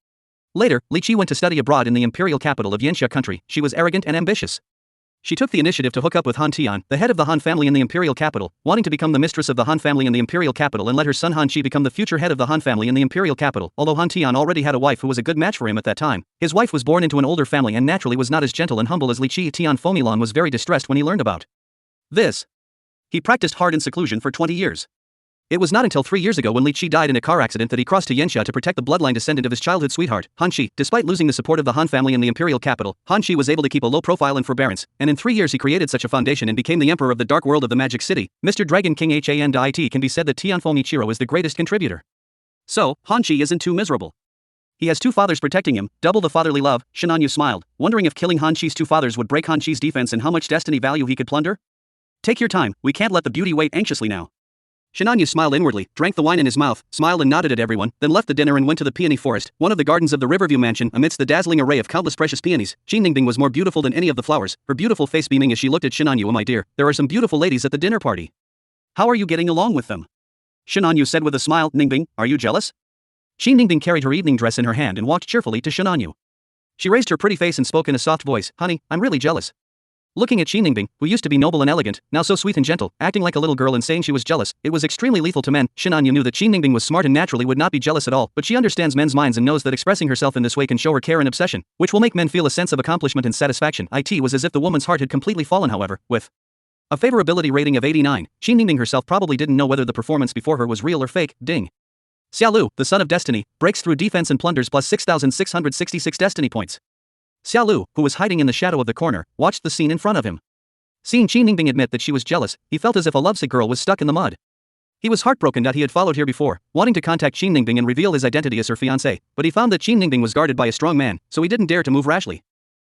Later, Li Qi went to study abroad in the imperial capital of Yanxia country. She was arrogant and ambitious. She took the initiative to hook up with Han Tian, the head of the Han family in the imperial capital, wanting to become the mistress of the Han family in the imperial capital and let her son Han Chi become the future head of the Han family in the imperial capital. Although Han Tian already had a wife who was a good match for him at that time, his wife was born into an older family and naturally was not as gentle and humble as Li Qi. Tian Fomilon was very distressed when he learned about this. He practiced hard in seclusion for 20 years. It was not until 3 years ago when Li Qi died in a car accident that he crossed to Yanxia to protect the bloodline descendant of his childhood sweetheart, Han Chi. Despite losing the support of the Han family in the imperial capital, Han Chi was able to keep a low profile and forbearance, and in 3 years he created such a foundation and became the emperor of the dark world of the Magic City. Mr. Dragon King Han. Can be said that Tian Fonichiro is the greatest contributor. So, Han Chi isn't too miserable. He has 2 fathers protecting him, double the fatherly love. Shin Hanyu smiled, wondering if killing Han Chi's 2 fathers would break Han Chi's defense and how much destiny value he could plunder. Take your time, we can't let the beauty wait anxiously now. Shin Hanyu smiled inwardly, drank the wine in his mouth, smiled and nodded at everyone, then left the dinner and went to the peony forest, one of the gardens of the Riverview mansion. Amidst the dazzling array of countless precious peonies, Qin Ningbing was more beautiful than any of the flowers, her beautiful face beaming as she looked at Shin Hanyu. Oh my dear, there are some beautiful ladies at the dinner party. How are you getting along with them? Shin Hanyu said with a smile. Ningbing, are you jealous? Qin Ningbing carried her evening dress in her hand and walked cheerfully to Shin Hanyu. She raised her pretty face and spoke in a soft voice. Honey, I'm really jealous. Looking at Qin Ningbing, who used to be noble and elegant, now so sweet and gentle, acting like a little girl and saying she was jealous, it was extremely lethal to men. Shin Hanyu knew that Qin Ningbing was smart and naturally would not be jealous at all, but she understands men's minds and knows that expressing herself in this way can show her care and obsession, which will make men feel a sense of accomplishment and satisfaction. It was as if the woman's heart had completely fallen. However, with a favorability rating of 89, Qin Ningbing herself probably didn't know whether the performance before her was real or fake. Ding. Xiaolu, the son of destiny, breaks through defense and plunders plus 6,666 destiny points. Xiaolu, who was hiding in the shadow of the corner, watched the scene in front of him. Seeing Qin Ningbing admit that she was jealous, he felt as if a lovesick girl was stuck in the mud. He was heartbroken that he had followed here before, wanting to contact Qin Ningbing and reveal his identity as her fiancé, but he found that Qin Ningbing was guarded by a strong man, so he didn't dare to move rashly.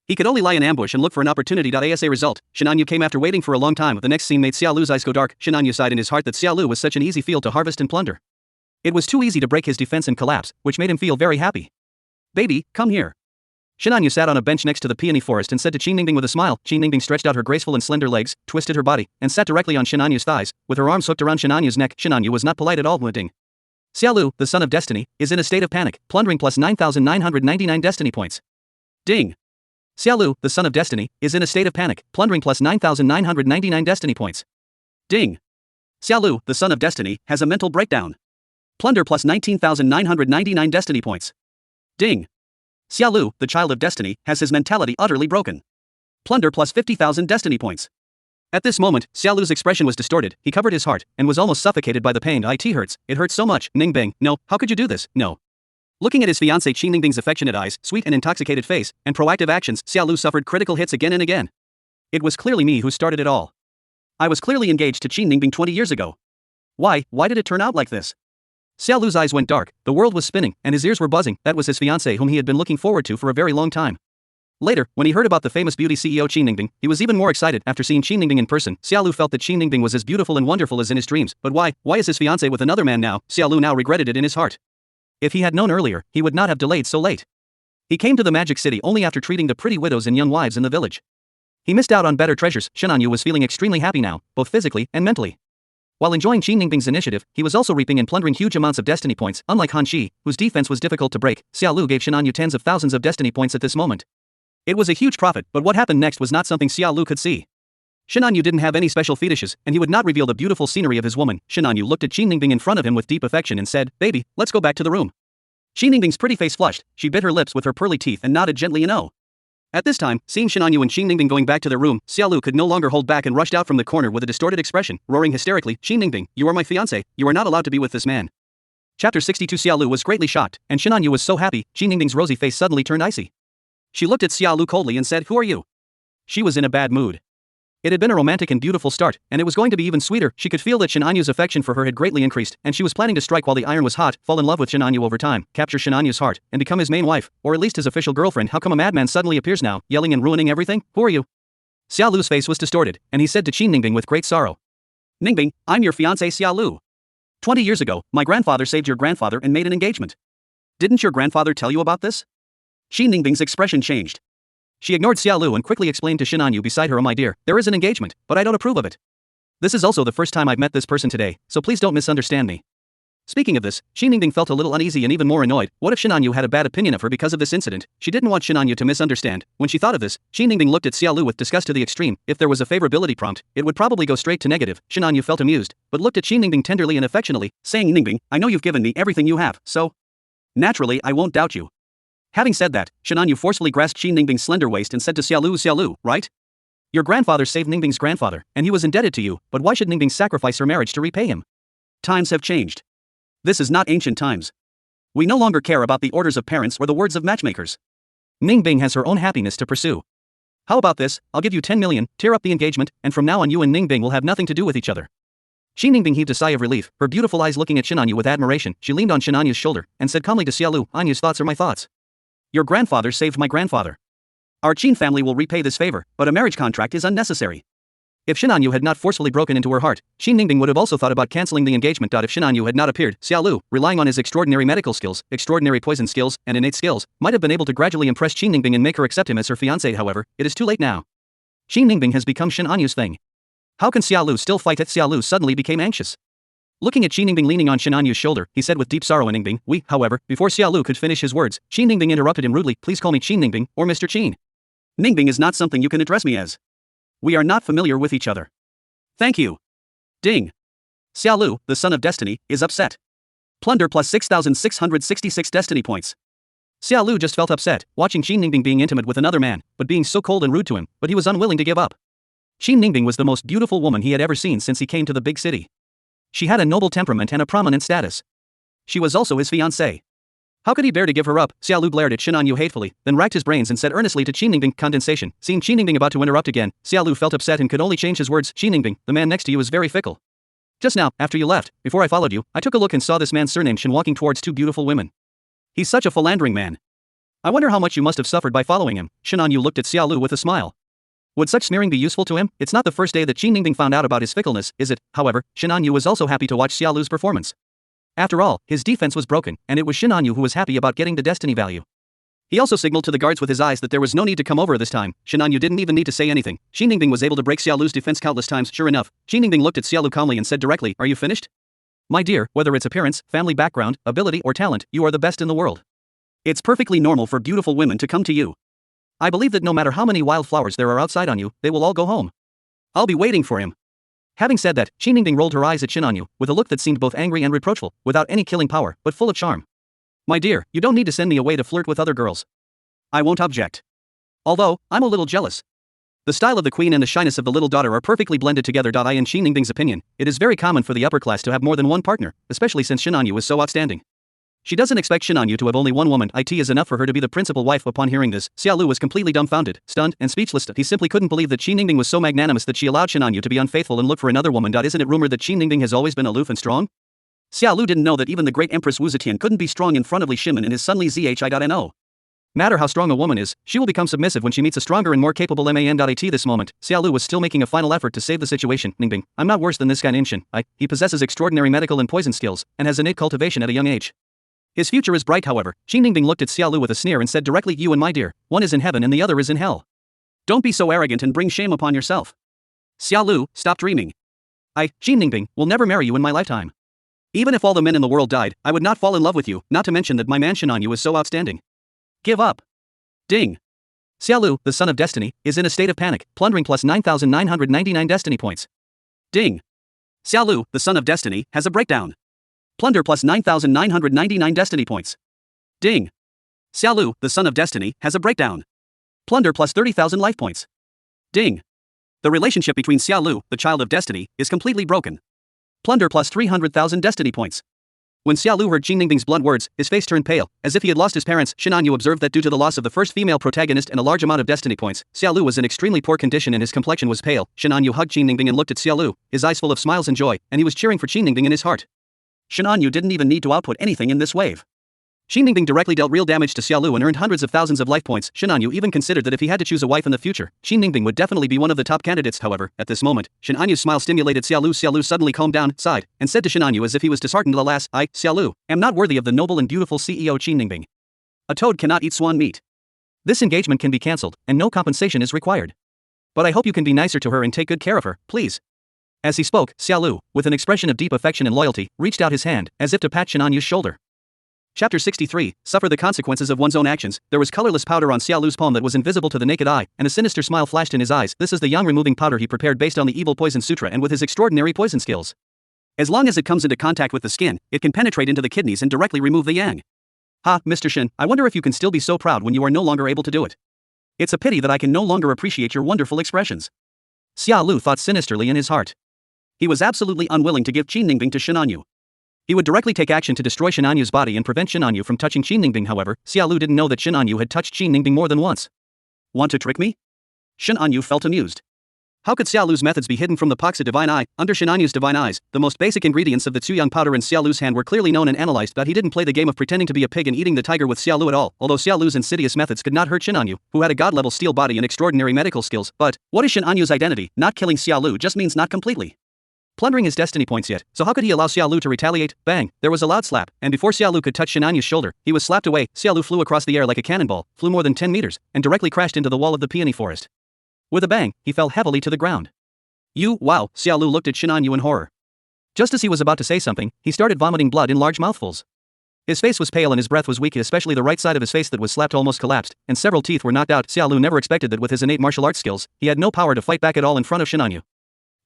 He could only lie in ambush and look for an opportunity. Asa result, Shin Hanyu came after waiting for a long time. The next scene made Xiaolu's eyes go dark. Shin Hanyu sighed in his heart that Xiaolu was such an easy field to harvest and plunder. It was too easy to break his defense and collapse, which made him feel very happy. Baby, come here. Shin Hanyu sat on a bench next to the peony forest and said to Qin Ningbing with a smile. Qin Ningbing stretched out her graceful and slender legs, twisted her body, and sat directly on Shin Hanyu's thighs, with her arms hooked around Shin Hanyu's neck. Shin Hanyu was not polite at all. Ding. Xiaolu, the son of destiny, is in a state of panic, plundering plus 9,999 destiny points. Ding. Xiaolu, the son of destiny, is in a state of panic, plundering plus 9,999 destiny points. Ding. Xiaolu, the son of destiny, has a mental breakdown. Plunder plus 19,999 destiny points. Ding. Xiaolu, the child of destiny, has his mentality utterly broken. Plunder plus 50,000 destiny points. At this moment, Xiaolu's expression was distorted, he covered his heart, and was almost suffocated by the pain. It hurts, it hurts so much, Ningbing, no, how could you do this, no. Looking at his fiancée Qi Ningbing's affectionate eyes, sweet and intoxicated face, and proactive actions, Xiaolu suffered critical hits again and again. It was clearly me who started it all. I was clearly engaged to Qi Ningbing 20 years ago. Why did it turn out like this? Xiaolu's eyes went dark, the world was spinning, and his ears were buzzing. That was his fiancée whom he had been looking forward to for a very long time. Later, when he heard about the famous beauty CEO Qi Ningbing, he was even more excited after seeing Qi Ningbing in person. Xiaolu felt that Qi Ningbing was as beautiful and wonderful as in his dreams, but why is his fiancée with another man now? Xiaolu now regretted it in his heart. If he had known earlier, he would not have delayed so late. He came to the Magic City only after treating the pretty widows and young wives in the village. He missed out on better treasures. Shenanyu was feeling extremely happy now, both physically and mentally. While enjoying Qi Ningbing's initiative, he was also reaping and plundering huge amounts of destiny points. Unlike Han Shi, whose defense was difficult to break, Xiaolu gave Shenanyu tens of thousands of destiny points at this moment. It was a huge profit, but what happened next was not something Xiaolu could see. Shenanyu didn't have any special fetishes, and he would not reveal the beautiful scenery of his woman. Shenanyu looked at Qi Ningbing in front of him with deep affection and said, "Baby, let's go back to the room." Qi Ningbing's pretty face flushed, she bit her lips with her pearly teeth and nodded gently in no. At this time, seeing Shenanyu and Qi Ningbing going back to their room, Xiaolu could no longer hold back and rushed out from the corner with a distorted expression, roaring hysterically, "Qi Ningbing, you are my fiancé, you are not allowed to be with this man." Chapter 62. Xiaolu was greatly shocked, and Shenanyu was so happy, Qi Ningbing's rosy face suddenly turned icy. She looked at Xiaolu coldly and said, "Who are you?" She was in a bad mood. It had been a romantic and beautiful start, and it was going to be even sweeter. She could feel that Shenanyu's affection for her had greatly increased, and she was planning to strike while the iron was hot, fall in love with Shenanyu over time, capture Shenanyu's heart, and become his main wife, or at least his official girlfriend. How come a madman suddenly appears now, yelling and ruining everything? Who are you? Xiaolu's face was distorted, and he said to Qi Ningbing with great sorrow, "Ningbing, I'm your fiancé Xiaolu. 20 years ago, my grandfather saved your grandfather and made an engagement. Didn't your grandfather tell you about this?" Qi Ningbing's expression changed. She ignored Xiaolu and quickly explained to Shenanyu beside her, "Oh my dear, there is an engagement, but I don't approve of it. This is also the first time I've met this person today, so please don't misunderstand me." Speaking of this, Qi Ningbing felt a little uneasy and even more annoyed. What if Shenanyu had a bad opinion of her because of this incident? She didn't want Shenanyu to misunderstand. When she thought of this, Qi Ningbing looked at Xiaolu with disgust to the extreme. If there was a favorability prompt, it would probably go straight to negative. Shenanyu felt amused, but looked at Qi Ningbing tenderly and affectionately, saying, "Ningbing, I know you've given me everything you have, so naturally I won't doubt you." Having said that, Shenanyu forcefully grasped Qi Ningbing's slender waist and said to Xiaolu, right? Your grandfather saved Ningbing's grandfather, and he was indebted to you, but why should Ningbing sacrifice her marriage to repay him? Times have changed. This is not ancient times. We no longer care about the orders of parents or the words of matchmakers. Ningbing has her own happiness to pursue. How about this? I'll give you 10 million, tear up the engagement, and from now on you and Ningbing will have nothing to do with each other. Qi Ningbing heaved a sigh of relief, her beautiful eyes looking at Shenanyu with admiration. She leaned on Shenanyu's shoulder and said calmly to Xiaolu, "Anyu's thoughts are my thoughts. Your grandfather saved my grandfather. Our Qin family will repay this favor, but a marriage contract is unnecessary." If Shenanyu had not forcefully broken into her heart, Qi Ningbing would have also thought about cancelling the engagement. If Shenanyu had not appeared, Xiaolu, relying on his extraordinary medical skills, extraordinary poison skills, and innate skills, might have been able to gradually impress Qi Ningbing and make her accept him as her fiancé. However, it is too late now. Qi Ningbing has become Shenanyu's thing. How can Xiaolu still fight it? Xiaolu suddenly became anxious. Looking at Qi Ningbing leaning on Shenanyu's shoulder, he said with deep sorrow, "Ningbing, however, before Xiaolu could finish his words, Qi Ningbing interrupted him rudely, "Please call me Qi Ningbing, or Mr. Qin. Ningbing is not something you can address me as. We are not familiar with each other. Thank you." Ding. Xiaolu, the son of destiny, is upset. Plunder plus 6,666 destiny points. Xiaolu just felt upset, watching Qi Ningbing being intimate with another man, but being so cold and rude to him, but he was unwilling to give up. Qi Ningbing was the most beautiful woman he had ever seen since he came to the big city. She had a noble temperament and a prominent status. She was also his fiancée. How could he bear to give her up? Xiaolu glared at Shenanyu hatefully, then racked his brains and said earnestly to Qi Ningbing, condensation. Seeing Qi Ningbing about to interrupt again, Xiaolu felt upset and could only change his words. "Qi Ningbing, the man next to you is very fickle. Just now, after you left, before I followed you, I took a look and saw this man surnamed Shen walking towards two beautiful women. He's such a philandering man. I wonder how much you must have suffered by following him." Shenanyu looked at Xiaolu with a smile. Would such smearing be useful to him? It's not the first day that Qi Ningbing found out about his fickleness, is it? However, Shenanyu was also happy to watch Xiaolu's performance. After all, his defense was broken, and it was Shenanyu who was happy about getting the destiny value. He also signaled to the guards with his eyes that there was no need to come over this time. Shenanyu didn't even need to say anything. Qi Ningbing was able to break Xiaolu's defense countless times. Sure enough, Qi Ningbing looked at Xiaolu calmly and said directly, "Are you finished? My dear, whether it's appearance, family background, ability or talent, you are the best in the world. It's perfectly normal for beautiful women to come to you. I believe that no matter how many wildflowers there are outside on you, they will all go home. I'll be waiting for him. Having said that, Qi Ningbing rolled her eyes at Shin Anyu, with a look that seemed both angry and reproachful, without any killing power, but full of charm. My dear, you don't need to send me away to flirt with other girls. I won't object. Although, I'm a little jealous. The style of the queen and the shyness of the little daughter are perfectly blended together. In Qi Ningbing's opinion, it is very common for the upper class to have more than one partner, especially since Shin Anyu is so outstanding. She doesn't expect Shin Anyu to have only one woman. It is enough for her to be the principal wife. Upon hearing this, Xiaolu was completely dumbfounded, stunned, and speechless. He simply couldn't believe that Qi Ningbing was so magnanimous that she allowed Shin Anyu to be unfaithful and look for another woman. Isn't it rumored that Qi Ningbing has always been aloof and strong? Xiaolu didn't know that even the great Empress Wu Zetian couldn't be strong in front of Li Shimin and his son Li Zhi.No. Matter how strong a woman is, she will become submissive when she meets a stronger and more capable man. At this moment, Xiaolu was still making a final effort to save the situation. Ningbing, I'm not worse than this guy Ninshin. He possesses extraordinary medical and poison skills, and has innate cultivation at a young age. His future is bright. However, Qi Ningbing looked at Xiaolu with a sneer and said directly, you and my dear, one is in heaven and the other is in hell. Don't be so arrogant and bring shame upon yourself. Xiaolu, stop dreaming. Qi Ningbing, will never marry you in my lifetime. Even if all the men in the world died, I would not fall in love with you, not to mention that my man Shin Anyu is so outstanding. Give up. Ding. Xiaolu, the son of destiny, is in a state of panic, plundering plus 9,999 destiny points. Ding. Xiaolu, the son of destiny, has a breakdown. Plunder plus 9,999 destiny points. Ding. Xiaolu, the son of destiny, has a breakdown. Plunder plus 30,000 life points. Ding. The relationship between Xiaolu, the child of destiny, is completely broken. Plunder plus 300,000 destiny points. When Xiaolu heard Qi Ningbing's blunt words, his face turned pale, as if he had lost his parents. Shin Anyu observed that due to the loss of the first female protagonist and a large amount of destiny points, Xiaolu was in extremely poor condition and his complexion was pale. Shin Anyu hugged Qi Ningbing and looked at Xiaolu, his eyes full of smiles and joy, and he was cheering for Qi Ningbing in his heart. Shin Anyu didn't even need to output anything in this wave. Qi Ningbing directly dealt real damage to Xiaolu and earned hundreds of thousands of life points. Shin Anyu even considered that if he had to choose a wife in the future, Qi Ningbing would definitely be one of the top candidates. However, at this moment, Shin Anyu's smile stimulated Xiaolu. Xiaolu suddenly calmed down, sighed, and said to Shin Anyu as if he was disheartened, alas, I, Xiaolu, am not worthy of the noble and beautiful CEO Qi Ningbing. A toad cannot eat swan meat. This engagement can be cancelled, and no compensation is required. But I hope you can be nicer to her and take good care of her, please. As he spoke, Xiaolu, with an expression of deep affection and loyalty, reached out his hand, as if to pat Shin Anyu's shoulder. Chapter 63, Suffer the Consequences of One's Own Actions. There was colorless powder on Xiaolu's palm that was invisible to the naked eye, and a sinister smile flashed in his eyes. This is the yang removing powder he prepared based on the evil poison sutra and with his extraordinary poison skills. As long as it comes into contact with the skin, it can penetrate into the kidneys and directly remove the yang. Ha, Mr. Shin, I wonder if you can still be so proud when you are no longer able to do it. It's a pity that I can no longer appreciate your wonderful expressions. Xiaolu thought sinisterly in his heart. He was absolutely unwilling to give Qi Ningbing to Shin Anyu. He would directly take action to destroy Shin Anyu's body and prevent Shin Anyu from touching Qi Ningbing. However, Xiaolu didn't know that Shin Anyu had touched Qi Ningbing more than once. Want to trick me? Shin Anyu felt amused. How could Xiaolu's methods be hidden from the Paksa divine eye? Under Shin Anyu's divine eyes, the most basic ingredients of the Tsuyang powder in Xiaolu's hand were clearly known and analyzed, but he didn't play the game of pretending to be a pig and eating the tiger with Xiaolu at all, although Xiaolu's insidious methods could not hurt Shin Anyu, who had a god-level steel body and extraordinary medical skills. But what is Shin Anyu's identity? Not killing Xiaolu just means not completely plundering his destiny points yet, so how could he allow Xiaolu to retaliate? Bang! There was a loud slap, and before Xiaolu could touch Shin Anyu's shoulder, he was slapped away. Xiaolu flew across the air like a cannonball, flew more than 10 meters, and directly crashed into the wall of the peony forest. With a bang, he fell heavily to the ground. Wow! Xiaolu looked at Shin Anyu in horror. Just as he was about to say something, he started vomiting blood in large mouthfuls. His face was pale and his breath was weak, especially the right side of his face that was slapped almost collapsed, and several teeth were knocked out. Xiaolu never expected that with his innate martial arts skills, he had no power to fight back at all in front of Shin Anyu.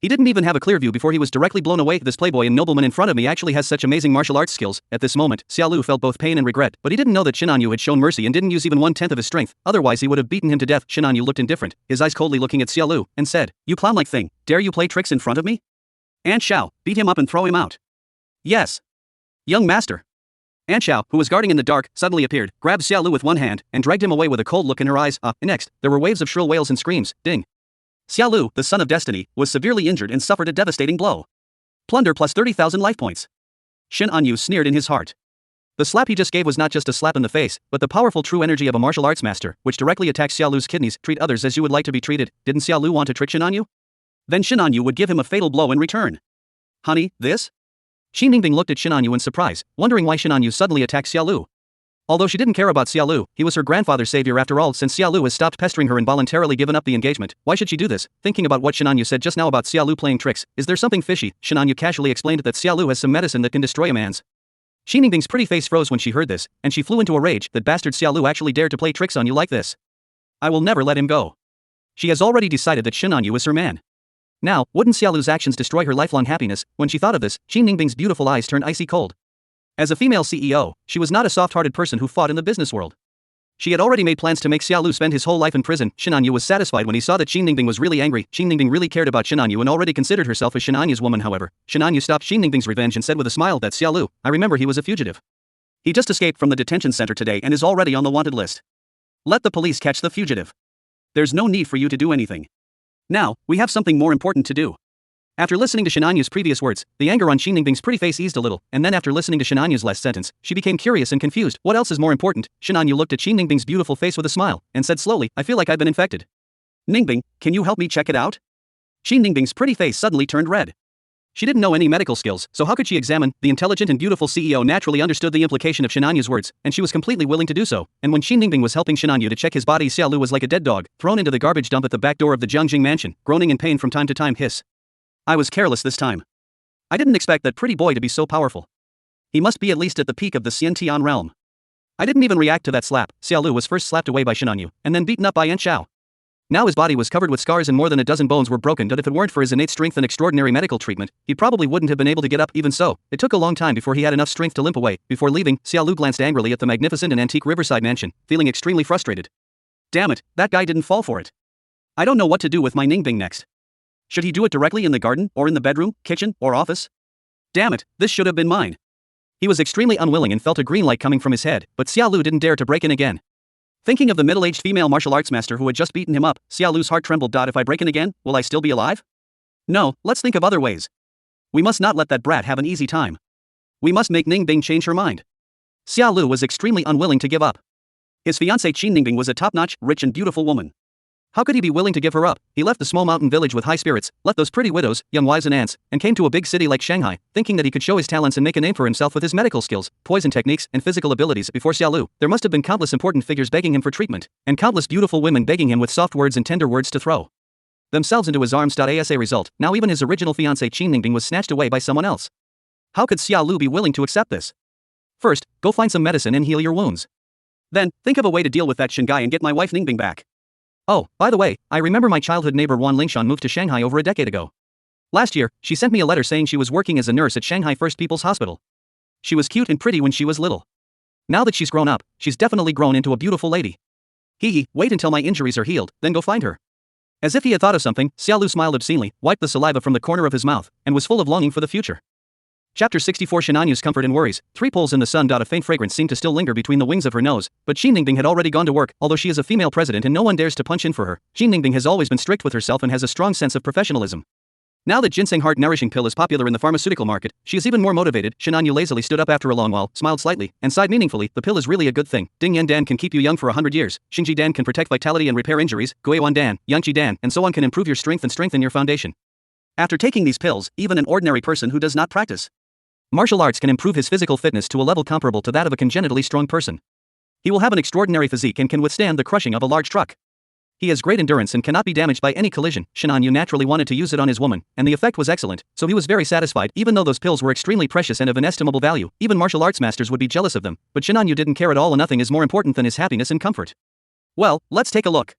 He didn't even have a clear view before he was directly blown away. This playboy and nobleman in front of me actually has such amazing martial arts skills. At this moment, Xiaolu felt both pain and regret, but he didn't know that Shin Anyu had shown mercy and didn't use even 1/10 of his strength, otherwise he would have beaten him to death. Shin Anyu looked indifferent, his eyes coldly looking at Xiaolu, and said, "You clown-like thing, dare you play tricks in front of me? Aunt Xiao, beat him up and throw him out." "Yes. Young master." Aunt Xiao, who was guarding in the dark, suddenly appeared, grabbed Xiaolu with one hand, and dragged him away with a cold look in her eyes. Next, there were waves of shrill wails and screams. Ding. Xiaolu, the son of destiny, was severely injured and suffered a devastating blow. Plunder plus 30,000 life points. Shin Anyu sneered in his heart. The slap he just gave was not just a slap in the face, but the powerful true energy of a martial arts master, which directly attacks Xiaolu's kidneys. Treat others as you would like to be treated. Didn't Xiaolu want to trick Shin Anyu? Then Shin Anyu would give him a fatal blow in return. Honey, this? Qi Ningbing looked at Shin Anyu in surprise, wondering why Shin Anyu suddenly attacked Xiaolu. Although she didn't care about Xiaolu, he was her grandfather's savior after all. Since Xiaolu has stopped pestering her and voluntarily given up the engagement, why should she do this? Thinking about what Shin Anyu said just now about Xiaolu playing tricks, is there something fishy? Shin Anyu casually explained that Xiaolu has some medicine that can destroy a man's. Qi Ningbing's pretty face froze when she heard this, and she flew into a rage. That bastard Xiaolu actually dared to play tricks on you like this. I will never let him go. She has already decided that Shin Anyu is her man. Now, wouldn't Xiaolu's actions destroy her lifelong happiness? When she thought of this, Qin Ningbing's beautiful eyes turned icy cold. As a female CEO, she was not a soft-hearted person who fought in the business world. She had already made plans to make Xiaolu spend his whole life in prison. Shin Anyu was satisfied when he saw that Qin Ningbing was really angry. Qin Ningbing really cared about Shin Anyu and already considered herself as Shin Anyu's woman. However, Shin Anyu stopped Qin Ningbing's revenge and said with a smile that Xiaolu, I remember he was a fugitive. He just escaped from the detention center today and is already on the wanted list. Let the police catch the fugitive. There's no need for you to do anything. Now, we have something more important to do. After listening to Shin Anyu's previous words, the anger on Qin Ningbing's pretty face eased a little, and then after listening to Shin Anyu's last sentence, she became curious and confused. What else is more important? Shin Anyu looked at Qin Ningbing's beautiful face with a smile, and said slowly, I feel like I've been infected. Ningbing, can you help me check it out? Qin Ningbing's pretty face suddenly turned red. She didn't know any medical skills, so how could she examine? The intelligent and beautiful CEO naturally understood the implication of Shin Anyu's words, and she was completely willing to do so. And when Qin Ningbing was helping Shin Anyu to check his body, Xiaolu was like a dead dog, thrown into the garbage dump at the back door of the Jiangjing mansion, groaning in pain from time to time. Hiss. I was careless this time. I didn't expect that pretty boy to be so powerful. He must be at least at the peak of the Xiantian realm. I didn't even react to that slap. Xiaolu was first slapped away by Shin Anyu, and then beaten up by Yan Xiao. Now his body was covered with scars and more than a dozen bones were broken, but if it weren't for his innate strength and extraordinary medical treatment, he probably wouldn't have been able to get up. Even so, it took a long time before he had enough strength to limp away. Before leaving, Xiaolu glanced angrily at the magnificent and antique riverside mansion, feeling extremely frustrated. Damn it, that guy didn't fall for it. I don't know what to do with my Ningbing next. Should he do it directly in the garden, or in the bedroom, kitchen, or office? Damn it, this should have been mine. He was extremely unwilling and felt a green light coming from his head, but Xiaolu didn't dare to break in again. Thinking of the middle-aged female martial arts master who had just beaten him up, Xiaolu's heart trembled. If I break in again, will I still be alive? No, let's think of other ways. We must not let that brat have an easy time. We must make Ningbing change her mind. Xiaolu was extremely unwilling to give up. His fiancée Qin Ningbing was a top-notch, rich and beautiful woman. How could he be willing to give her up? He left the small mountain village with high spirits, left those pretty widows, young wives and aunts, and came to a big city like Shanghai, thinking that he could show his talents and make a name for himself with his medical skills, poison techniques, and physical abilities. Before Xiaolu, there must have been countless important figures begging him for treatment, and countless beautiful women begging him with soft words and tender words to throw themselves into his arms. As a result, now even his original fiancée Qin Ningbing was snatched away by someone else. How could Xiaolu be willing to accept this? First, go find some medicine and heal your wounds. Then, think of a way to deal with that Shin guy and get my wife Ningbing back. Oh, by the way, I remember my childhood neighbor Wan Lingshan moved to Shanghai over a decade ago. Last year, she sent me a letter saying she was working as a nurse at Shanghai First People's Hospital. She was cute and pretty when she was little. Now that she's grown up, she's definitely grown into a beautiful lady. Wait until my injuries are healed, then go find her. As if he had thought of something, Xiaolu smiled obscenely, wiped the saliva from the corner of his mouth, and was full of longing for the future. Chapter 64 Shin Anyu's comfort and worries. 3 poles in the sun. A faint fragrance seemed to still linger between the wings of her nose, but Qin Ningbing had already gone to work. Although she is a female president and no one dares to punch in for her, Qin Ningbing has always been strict with herself and has a strong sense of professionalism. Now that ginseng heart nourishing pill is popular in the pharmaceutical market, she is even more motivated. Shin Anyu lazily stood up after a long while, smiled slightly, and sighed meaningfully. The pill is really a good thing. Ding Yan Dan can keep you young for 100 years. Xingji Dan can protect vitality and repair injuries. Guiwan Dan, Yangqi Dan, and so on can improve your strength and strengthen your foundation. After taking these pills, even an ordinary person who does not practice martial arts can improve his physical fitness to a level comparable to that of a congenitally strong person. He will have an extraordinary physique and can withstand the crushing of a large truck. He has great endurance and cannot be damaged by any collision. Shin Anyu naturally wanted to use it on his woman, and the effect was excellent, so he was very satisfied. Even though those pills were extremely precious and of inestimable value, even martial arts masters would be jealous of them, but Shin Anyu didn't care at all, and nothing is more important than his happiness and comfort. Well, let's take a look.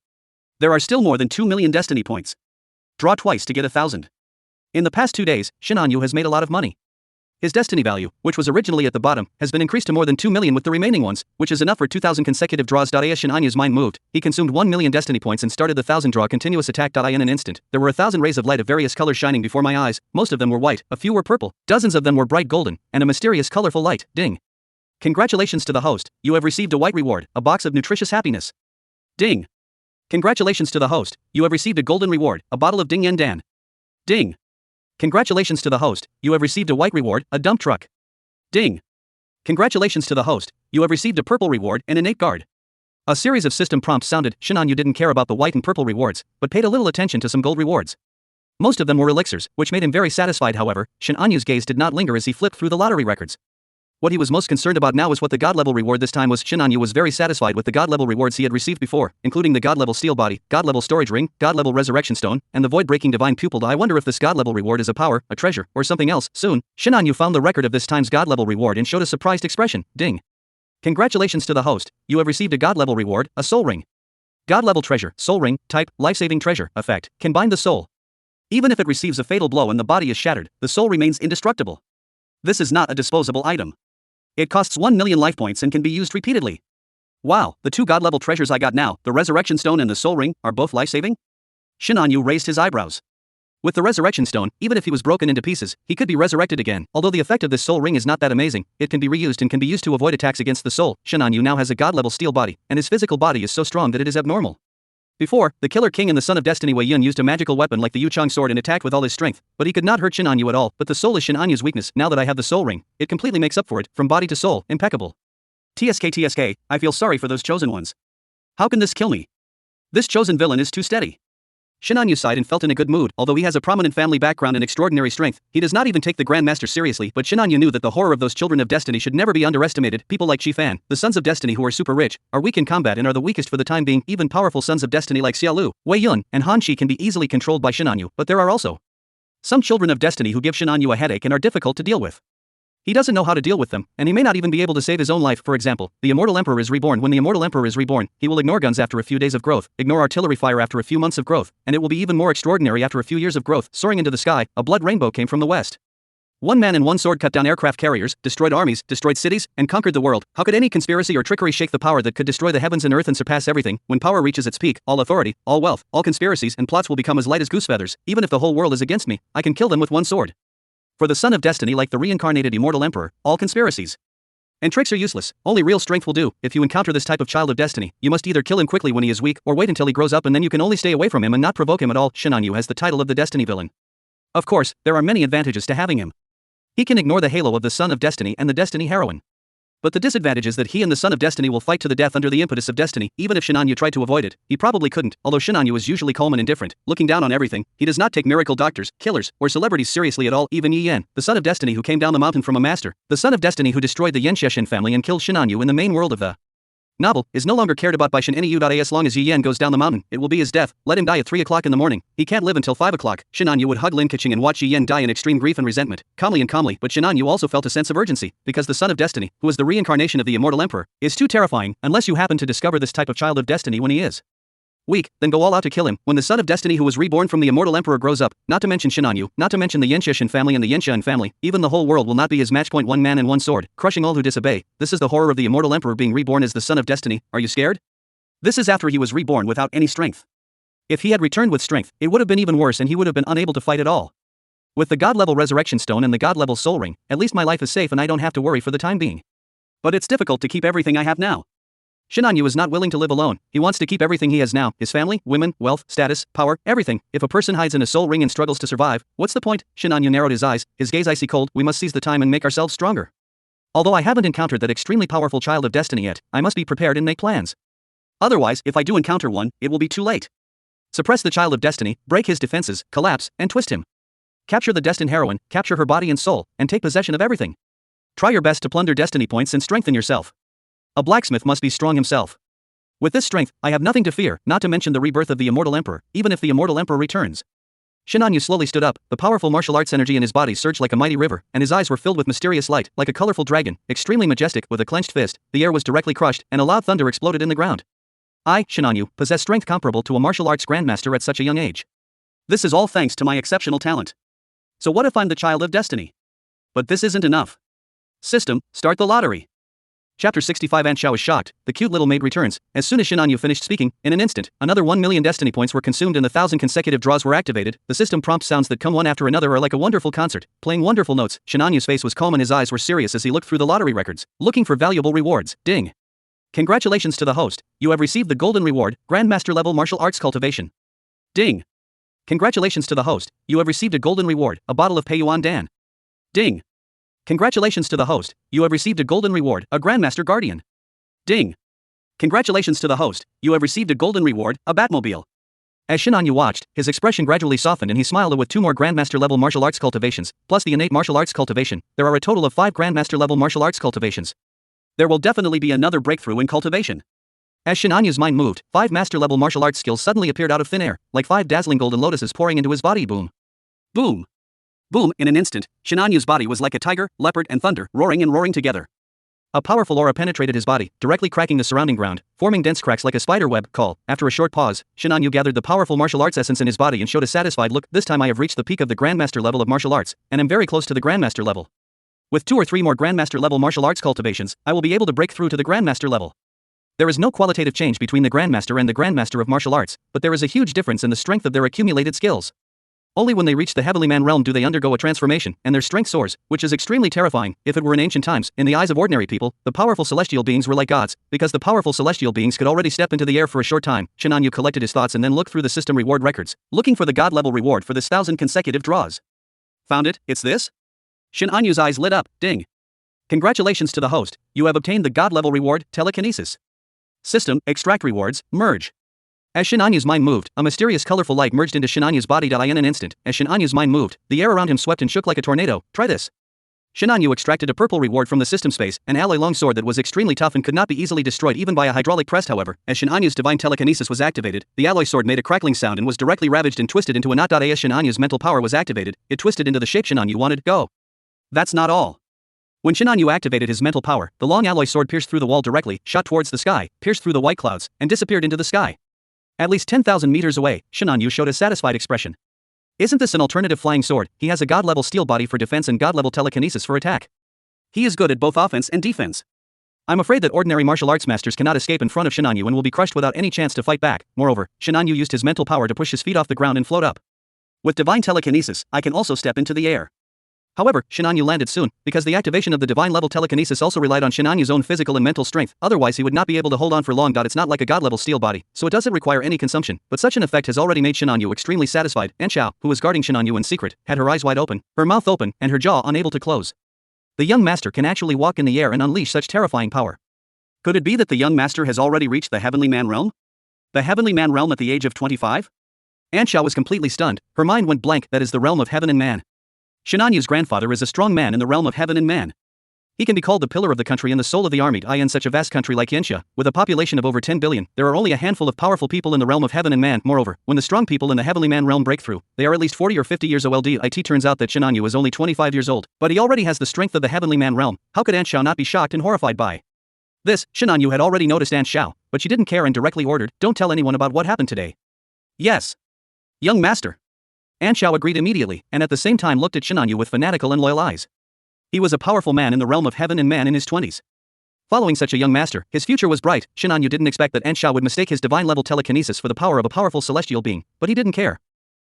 There are still more than 2 million destiny points. Draw twice to get 1,000. In the past 2 days, Shin Anyu has made a lot of money. His destiny value, which was originally at the bottom, has been increased to more than 2 million with the remaining ones, which is enough for 2,000 consecutive draws. As Shin Anyu's mind moved, he consumed 1 million destiny points and started the 1,000 draw continuous attack. In an instant, there were 1,000 rays of light of various colors shining before my eyes. Most of them were white, a few were purple, dozens of them were bright golden, and a mysterious colorful light. Ding. Congratulations to the host, you have received a white reward, a box of nutritious happiness. Ding. Congratulations to the host, you have received a golden reward, a bottle of Ding Yan Dan. Ding. Congratulations to the host, you have received a white reward, a dump truck. Ding. Congratulations to the host, you have received a purple reward, an innate guard. A series of system prompts sounded. Shin Anyu didn't care about the white and purple rewards, but paid a little attention to some gold rewards. Most of them were elixirs, which made him very satisfied. However, Shin Anyu's gaze did not linger as he flipped through the lottery records. What he was most concerned about now was what the god-level reward this time was. Shin Anyu was very satisfied with the god-level rewards he had received before, including the god-level steel body, god-level storage ring, god-level resurrection stone, and the void-breaking divine pupil. I wonder if this god-level reward is a power, a treasure, or something else. Soon, Shin Anyu found the record of this time's god-level reward and showed a surprised expression. Ding. Congratulations to the host, you have received a god-level reward, a soul ring. God level treasure, soul ring, type, life-saving treasure, effect, can bind the soul. Even if it receives a fatal blow and the body is shattered, the soul remains indestructible. This is not a disposable item. It costs 1 million life points and can be used repeatedly. Wow, the two god level treasures I got now, the resurrection stone and the soul ring, are both life-saving? Shinanyu raised his eyebrows. With the resurrection stone, even if he was broken into pieces, he could be resurrected again. Although the effect of this soul ring is not that amazing, it can be reused and can be used to avoid attacks against the soul. Shinanyu now has a god-level steel body, and his physical body is so strong that it is abnormal. Before, the Killer King and the Son of Destiny Wei Yun used a magical weapon like the Yuchang sword and attacked with all his strength, but he could not hurt Shinanyu at all. But the soul is Shinanyu's weakness. Now that I have the soul ring, it completely makes up for it, from body to soul, impeccable. TSK, I feel sorry for those chosen ones. How can this kill me? This chosen villain is too steady. Shinanyu sighed and felt in a good mood. Although he has a prominent family background and extraordinary strength, he does not even take the Grandmaster seriously. But Shinanyu knew that the horror of those children of destiny should never be underestimated. People like Fan, the Sons of Destiny who are super rich, are weak in combat and are the weakest for the time being. Even powerful Sons of Destiny like Xiaolu, Wei Yun, and Han Shi can be easily controlled by Shinanyu. But there are also some children of destiny who give Shinanyu a headache and are difficult to deal with. He doesn't know how to deal with them, and he may not even be able to save his own life. For example, the Immortal Emperor is reborn. When the Immortal Emperor is reborn, he will ignore guns after a few days of growth, ignore artillery fire after a few months of growth, and it will be even more extraordinary after a few years of growth. Soaring into the sky, a blood rainbow came from the west. One man and one sword cut down aircraft carriers, destroyed armies, destroyed cities, and conquered the world. How could any conspiracy or trickery shake the power that could destroy the heavens and earth and surpass everything? When power reaches its peak, all authority, all wealth, all conspiracies and plots will become as light as goose feathers. Even if the whole world is against me, I can kill them with one sword. For the Son of Destiny, like the reincarnated Immortal Emperor, all conspiracies and tricks are useless. Only real strength will do. If you encounter this type of child of destiny, you must either kill him quickly when he is weak, or wait until he grows up and then you can only stay away from him and not provoke him at all. Shinanyu has the title of the Destiny Villain. Of course, there are many advantages to having him. He can ignore the halo of the Son of Destiny and the Destiny Heroine. But the disadvantage is that he and the Son of Destiny will fight to the death under the impetus of destiny. Even if Shinanyu tried to avoid it, he probably couldn't. Although Shinanyu is usually calm and indifferent, looking down on everything, he does not take miracle doctors, killers, or celebrities seriously at all. Even Yi Yan, the Son of Destiny who came down the mountain from a master, the Son of Destiny who destroyed the Yenxia family and killed Shinanyu in the main world of the novel, is no longer cared about by Shinanyu. As long as Yi Yan goes down the mountain, it will be his death. Let him die at 3 o'clock in the morning. He can't live until 5 o'clock. Shinanyu would hug Lin Keqing and watch Yi Yan die in extreme grief and resentment, calmly, but Shinanyu also felt a sense of urgency, because the Son of Destiny, who is the reincarnation of the Immortal Emperor, is too terrifying, unless you happen to discover this type of child of destiny when he is weak, then go all out to kill him. When the Son of Destiny who was reborn from the Immortal Emperor grows up, not to mention Shinanyu, not to mention the Yenxia family and the Yenxian family, even the whole world will not be his match. One man and one sword, crushing all who disobey. This is the horror of the Immortal Emperor being reborn as the Son of Destiny. Are you scared? This is after he was reborn without any strength. If he had returned with strength, it would have been even worse and he would have been unable to fight at all. With the God-level Resurrection Stone and the God-level Soul Ring, at least my life is safe and I don't have to worry for the time being. But it's difficult to keep everything I have now. Shinanyu is not willing to live alone. He wants to keep everything he has now, his family, women, wealth, status, power, everything. If a person hides in a soul ring and struggles to survive, what's the point? Shinanyu narrowed his eyes, his gaze icy cold. We must seize the time and make ourselves stronger. Although I haven't encountered that extremely powerful child of destiny yet, I must be prepared and make plans. Otherwise, if I do encounter one, it will be too late. Suppress the child of destiny, break his defenses, collapse, and twist him. Capture the destined heroine, capture her body and soul, and take possession of everything. Try your best to plunder destiny points and strengthen yourself. A blacksmith must be strong himself. With this strength, I have nothing to fear, not to mention the rebirth of the Immortal Emperor, even if the Immortal Emperor returns. Shinanyu slowly stood up, the powerful martial arts energy in his body surged like a mighty river, and his eyes were filled with mysterious light, like a colorful dragon, extremely majestic. With a clenched fist, the air was directly crushed, and a loud thunder exploded in the ground. I, Shinanyu, possess strength comparable to a martial arts grandmaster at such a young age. This is all thanks to my exceptional talent. So what if I'm the child of destiny? But this isn't enough. System, start the lottery. Chapter 65. Aunt Xiao is shocked. The cute little maid returns. As soon as Shinanyu finished speaking, in an instant, another 1 million destiny points were consumed and 1,000 consecutive draws were activated. The system prompt sounds that come one after another are like a wonderful concert, playing wonderful notes. Shinanyu's face was calm and his eyes were serious as he looked through the lottery records, looking for valuable rewards. Ding. Congratulations to the host. You have received the golden reward, Grandmaster level martial arts cultivation. Ding. Congratulations to the host. You have received a golden reward, a bottle of Peiyuan Dan. Ding. Congratulations to the host. You have received a golden reward, a Grandmaster Guardian. Ding. Congratulations to the host. You have received a golden reward, a Batmobile. As Shinanyu watched, his expression gradually softened and he smiled. With 2 more Grandmaster level martial arts cultivations, plus the innate martial arts cultivation, there are a total of 5 Grandmaster level martial arts cultivations. There will definitely be another breakthrough in cultivation. As Shinanyu's mind moved, 5 master level martial arts skills suddenly appeared out of thin air, like 5 dazzling golden lotuses pouring into his body. Boom. Boom. Boom. In an instant, Shinanyu's body was like a tiger, leopard and thunder, roaring and roaring together. A powerful aura penetrated his body, directly cracking the surrounding ground, forming dense cracks like a spider web. After a short pause, Shin On Yu gathered the powerful martial arts essence in his body and showed a satisfied look. This time I have reached the peak of the Grandmaster level of martial arts, and am very close to the Grandmaster level. With 2 or 3 more Grandmaster level martial arts cultivations, I will be able to break through to the Grandmaster level. There is no qualitative change between the Grandmaster and the Grandmaster of martial arts, but there is a huge difference in the strength of their accumulated skills. Only when they reach the Heavenly Man realm do they undergo a transformation, and their strength soars, which is extremely terrifying. If it were in ancient times, in the eyes of ordinary people, the powerful celestial beings were like gods, because the powerful celestial beings could already step into the air for a short time. Shin On Yu collected his thoughts and then looked through the system reward records, looking for the god level reward for this 1,000 consecutive draws. Found it, it's this? Shin On Yu's eyes lit up. Ding. Congratulations to the host, you have obtained the god level reward, telekinesis. System, extract rewards, merge. As Shin On Yu's mind moved, a mysterious colorful light merged into Shin On Yu's body. In an instant, as Shin On Yu's mind moved, the air around him swept and shook like a tornado. Try this. Shin On Yu extracted a purple reward from the system space, an alloy longsword that was extremely tough and could not be easily destroyed even by a hydraulic press. However, as Shin On Yu's divine telekinesis was activated, the alloy sword made a crackling sound and was directly ravaged and twisted into a knot. As Shin On Yu's mental power was activated, it twisted into the shape Shin On Yu wanted. Go. That's not all. When Shin On Yu activated his mental power, the long alloy sword pierced through the wall directly, shot towards the sky, pierced through the white clouds, and disappeared into the sky. At least 10,000 meters away, Shin On Yu showed a satisfied expression. Isn't this an alternative flying sword? He has a god-level steel body for defense and god-level telekinesis for attack. He is good at both offense and defense. I'm afraid that ordinary martial arts masters cannot escape in front of Shin On Yu and will be crushed without any chance to fight back. Moreover, Shin On Yu used his mental power to push his feet off the ground and float up. With divine telekinesis, I can also step into the air. However, Shin On Yu landed soon, because the activation of the divine level telekinesis also relied on Shin On Yu's own physical and mental strength, otherwise he would not be able to hold on for long. It's not like a god-level steel body, so it doesn't require any consumption, but such an effect has already made Shin On Yu extremely satisfied. Anxiao, who was guarding Shin On Yu in secret, had her eyes wide open, her mouth open, and her jaw unable to close. The young master can actually walk in the air and unleash such terrifying power. Could it be that the young master has already reached the Heavenly Man realm? The Heavenly Man realm at the age of 25? Anxiao was completely stunned, her mind went blank. That is the realm of heaven and man. Shin On Yu's grandfather is a strong man in the realm of heaven and man. He can be called the pillar of the country and the soul of the army. In such a vast country like Yanxia, with a population of over 10 billion, there are only a handful of powerful people in the realm of heaven and man. Moreover, when the strong people in the Heavenly Man realm break through, they are at least 40 or 50 years old. It turns out that Shin On Yu is only 25 years old, but he already has the strength of the Heavenly Man realm. How could Anxiao not be shocked and horrified by this? Shin On Yu had already noticed Anxiao, but she didn't care and directly ordered, "Don't tell anyone about what happened today." Yes. Young master. Anxiao agreed immediately, and at the same time looked at Shin On Yu with fanatical and loyal eyes. He was a powerful man in the realm of heaven and man in his 20s. Following such a young master, his future was bright. Shin On Yu didn't expect that Anxiao would mistake his divine level telekinesis for the power of a powerful celestial being, but he didn't care.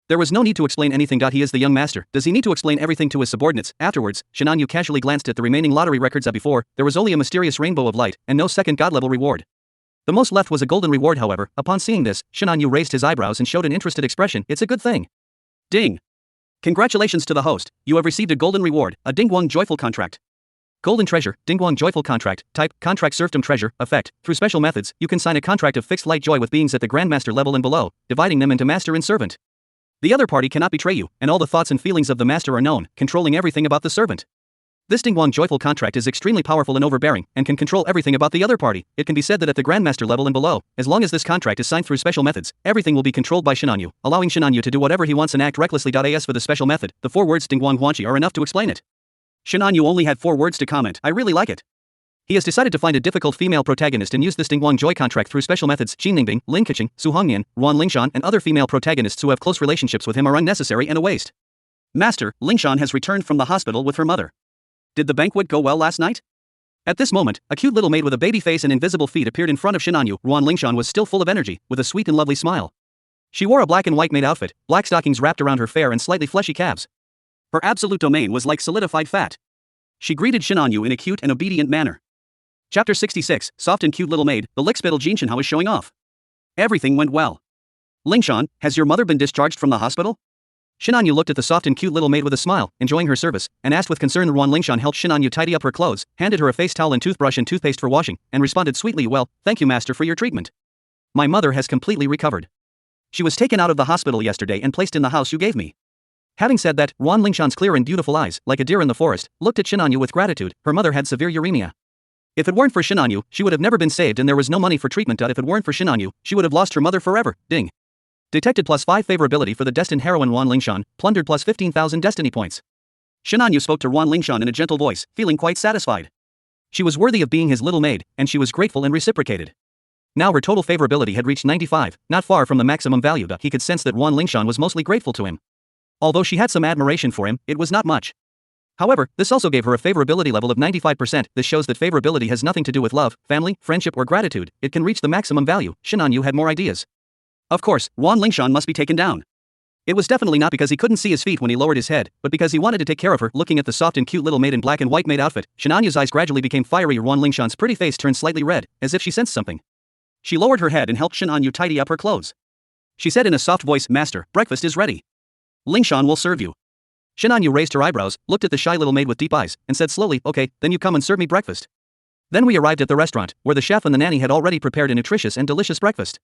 There was no need to explain anything. He is the young master. Does he need to explain everything to his subordinates? Afterwards, Shin On Yu casually glanced at the remaining lottery records. Before, there was only a mysterious rainbow of light, and no second god-level reward. The most left was a golden reward. However, upon seeing this, Shin On Yu raised his eyebrows and showed an interested expression. It's a good thing. Ding. Congratulations to the host, you have received a golden reward, a Dingguang joyful contract. Golden treasure, Dingguang joyful contract, type, contract serfdom treasure, effect, through special methods, you can sign a contract of fixed light joy with beings at the Grandmaster level and below, dividing them into master and servant. The other party cannot betray you, and all the thoughts and feelings of the master are known, controlling everything about the servant. This Dingguang joyful contract is extremely powerful and overbearing, and can control everything about the other party. It can be said that at the Grandmaster level and below, as long as this contract is signed through special methods, everything will be controlled by Shin On Yu, allowing Shin On Yu to do whatever he wants and act recklessly. As for the special method, the 4 words Dingguang Huanqi are enough to explain it. Shin On Yu only had 4 words to comment. I really like it. He has decided to find a difficult female protagonist and use this Dingguang joy contract through special methods. Qin Ningbing, Lin Keqing, Su Hongnian, Ruan Lingshan, and other female protagonists who have close relationships with him are unnecessary and a waste. Master, Lingshan has returned from the hospital with her mother. Did the banquet go well last night? At this moment, a cute little maid with a baby face and invisible feet appeared in front of Shin On Yu. Ruan Lingshan was still full of energy, with a sweet and lovely smile. She wore a black and white maid outfit, black stockings wrapped around her fair and slightly fleshy calves. Her absolute domain was like solidified fat. She greeted Shin On Yu in a cute and obedient manner. Chapter 66, Soft and Cute Little Maid, the lickspittle Jinshinhao is showing off. Everything went well. Lingshan, has your mother been discharged from the hospital? Shin On Yu looked at the soft and cute little maid with a smile, enjoying her service, and asked with concern. Ruan Lingshan helped Shin On Yu tidy up her clothes, handed her a face towel and toothbrush and toothpaste for washing, and responded sweetly, "Well, thank you master for your treatment. My mother has completely recovered. She was taken out of the hospital yesterday and placed in the house you gave me." Having said that, Ruan Lingshan's clear and beautiful eyes, like a deer in the forest, looked at Shin On Yu with gratitude. Her mother had severe uremia. If it weren't for Shin On Yu, she would have never been saved and there was no money for treatment. If it weren't for Shin On Yu, she would have lost her mother forever. Ding. Detected +5 favorability for the destined heroine Ruan Lingshan, plundered +15,000 destiny points. Shin On Yu spoke to Ruan Lingshan in a gentle voice, feeling quite satisfied. She was worthy of being his little maid, and she was grateful and reciprocated. Now her total favorability had reached 95, not far from the maximum value. He could sense that Wan Lingshan was mostly grateful to him. Although she had some admiration for him, it was not much. However, this also gave her a favorability level of 95%. This shows that favorability has nothing to do with love, family, friendship or gratitude. It can reach the maximum value. Shinan Yu had more ideas. Of course, Wan Lingshan must be taken down. It was definitely not because he couldn't see his feet when he lowered his head, but because he wanted to take care of her. Looking at the soft and cute little maid in black and white maid outfit, Shinan Yu's eyes gradually became fiery. Wan Lingshan's pretty face turned slightly red, as if she sensed something. She lowered her head and helped Shinan Yu tidy up her clothes. She said in a soft voice, "Master, breakfast is ready. Lingshan will serve you." Shinan Yu raised her eyebrows, looked at the shy little maid with deep eyes, and said slowly, "Okay, then you come and serve me breakfast." Then we arrived at the restaurant, where the chef and the nanny had already prepared a nutritious and delicious breakfast.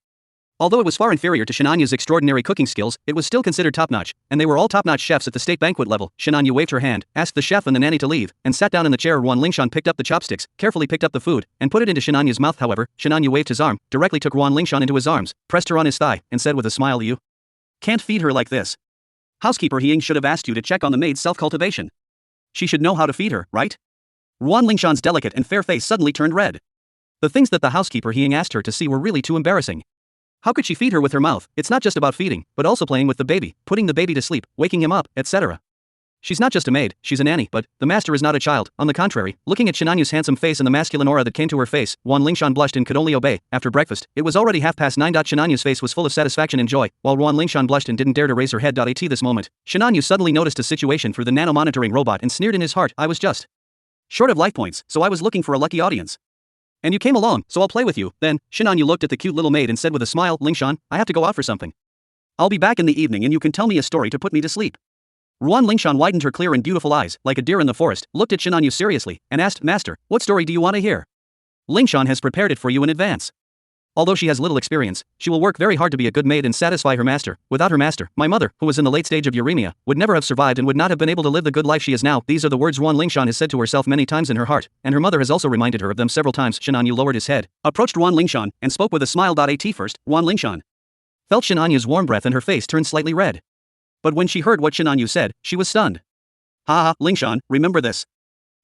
Although it was far inferior to Shinan Yu's extraordinary cooking skills, it was still considered top-notch, and they were all top-notch chefs at the state banquet level. Shinan Yu waved her hand, asked the chef and the nanny to leave, and sat down in the chair. Wan Lingshan picked up the chopsticks, carefully picked up the food, and put it into Shinan Yu's mouth. However, Shinan Yu waved his arm, directly took Wan Lingshan into his arms, pressed her on his thigh, and said with a smile, "You can't feed her like this. Housekeeper He Ying should have asked you to check on the maid's self-cultivation. She should know how to feed her, right?" Wan Lingshan's delicate and fair face suddenly turned red. The things that the housekeeper He Ying asked her to see were really too embarrassing. How could she feed her with her mouth? It's not just about feeding, but also playing with the baby, putting the baby to sleep, waking him up, etc. She's not just a maid, she's a nanny. But the master is not a child. On the contrary, looking at Shinan Yu's handsome face and the masculine aura that came to her face, Wan Lingshan blushed and could only obey. After breakfast, it was already 9:30. Shinan Yu's face was full of satisfaction and joy, while Wan Lingshan blushed and didn't dare to raise her head. At this moment, Shinan Yu suddenly noticed a situation through the nano-monitoring robot and sneered in his heart, "I was just short of life points, so I was looking for a lucky audience. And you came along, so I'll play with you." Then, Shinan Yu looked at the cute little maid and said with a smile, "Lingshan, I have to go out for something. I'll be back in the evening and you can tell me a story to put me to sleep." Wan Lingshan widened her clear and beautiful eyes, like a deer in the forest, looked at Shinan Yu seriously, and asked, "Master, what story do you want to hear?" "Lingshan has prepared it for you in advance. Although she has little experience, she will work very hard to be a good maid and satisfy her master. Without her master, my mother, who was in the late stage of uremia, would never have survived and would not have been able to live the good life she is now." These are the words Wan Lingshan has said to herself many times in her heart, and her mother has also reminded her of them several times. Shinan Yu lowered his head, approached Wan Lingshan, and spoke with a smile. At first, Wan Lingshan felt Shinan Yu's warm breath and her face turned slightly red. But when she heard what Shinan Yu said, she was stunned. "Ha ha, Lingshan, remember this."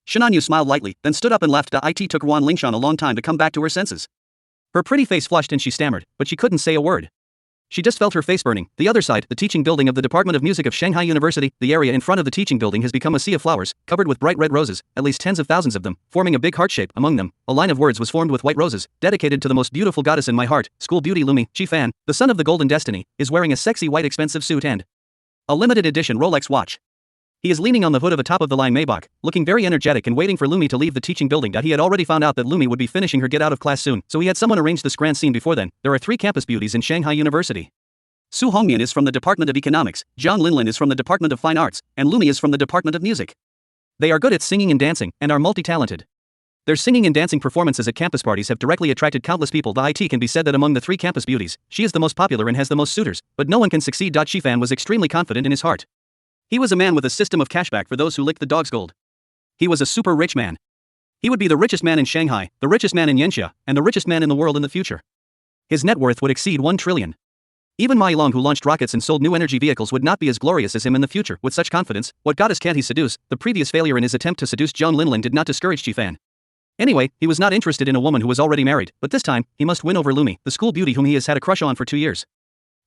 Shinan Yu smiled lightly, then stood up and left. It took Wan Lingshan a long time to come back to her senses. Her pretty face flushed and she stammered, but she couldn't say a word. She just felt her face burning. The other side, the teaching building of the Department of Music of Shanghai University. The area in front of the teaching building has become a sea of flowers, covered with bright red roses, at least tens of thousands of them, forming a big heart shape. Among them, a line of words was formed with white roses, dedicated to the most beautiful goddess in my heart, school beauty Lumi. Chi-Fan, the son of the Golden Destiny, is wearing a sexy white expensive suit and a limited edition Rolex watch. He is leaning on the hood of a top-of-the-line Maybach, looking very energetic and waiting for Lumi to leave the teaching building. He had already found out that Lumi would be finishing her get-out-of-class soon, so he had someone arrange this grand scene before then. There are 3 campus beauties in Shanghai University. Su Hongmian is from the Department of Economics, Zhang Linlin is from the Department of Fine Arts, and Lumi is from the Department of Music. They are good at singing and dancing, and are multi-talented. Their singing and dancing performances at campus parties have directly attracted countless people. It can be said that among the 3 campus beauties, she is the most popular and has the most suitors, but no one can succeed. Chi-Fan was extremely confident in his heart. He was a man with a system of cashback for those who licked the dog's gold. He was a super rich man. He would be the richest man in Shanghai, the richest man in Yanxia, and the richest man in the world in the future. His net worth would exceed 1 trillion. Even Mai Long, who launched rockets and sold new energy vehicles, would not be as glorious as him in the future. With such confidence, what goddess can't he seduce? The previous failure in his attempt to seduce Zhang Linlin did not discourage Chi-Fan. Anyway, he was not interested in a woman who was already married, but this time, he must win over Lumi, the school beauty whom he has had a crush on for 2 years.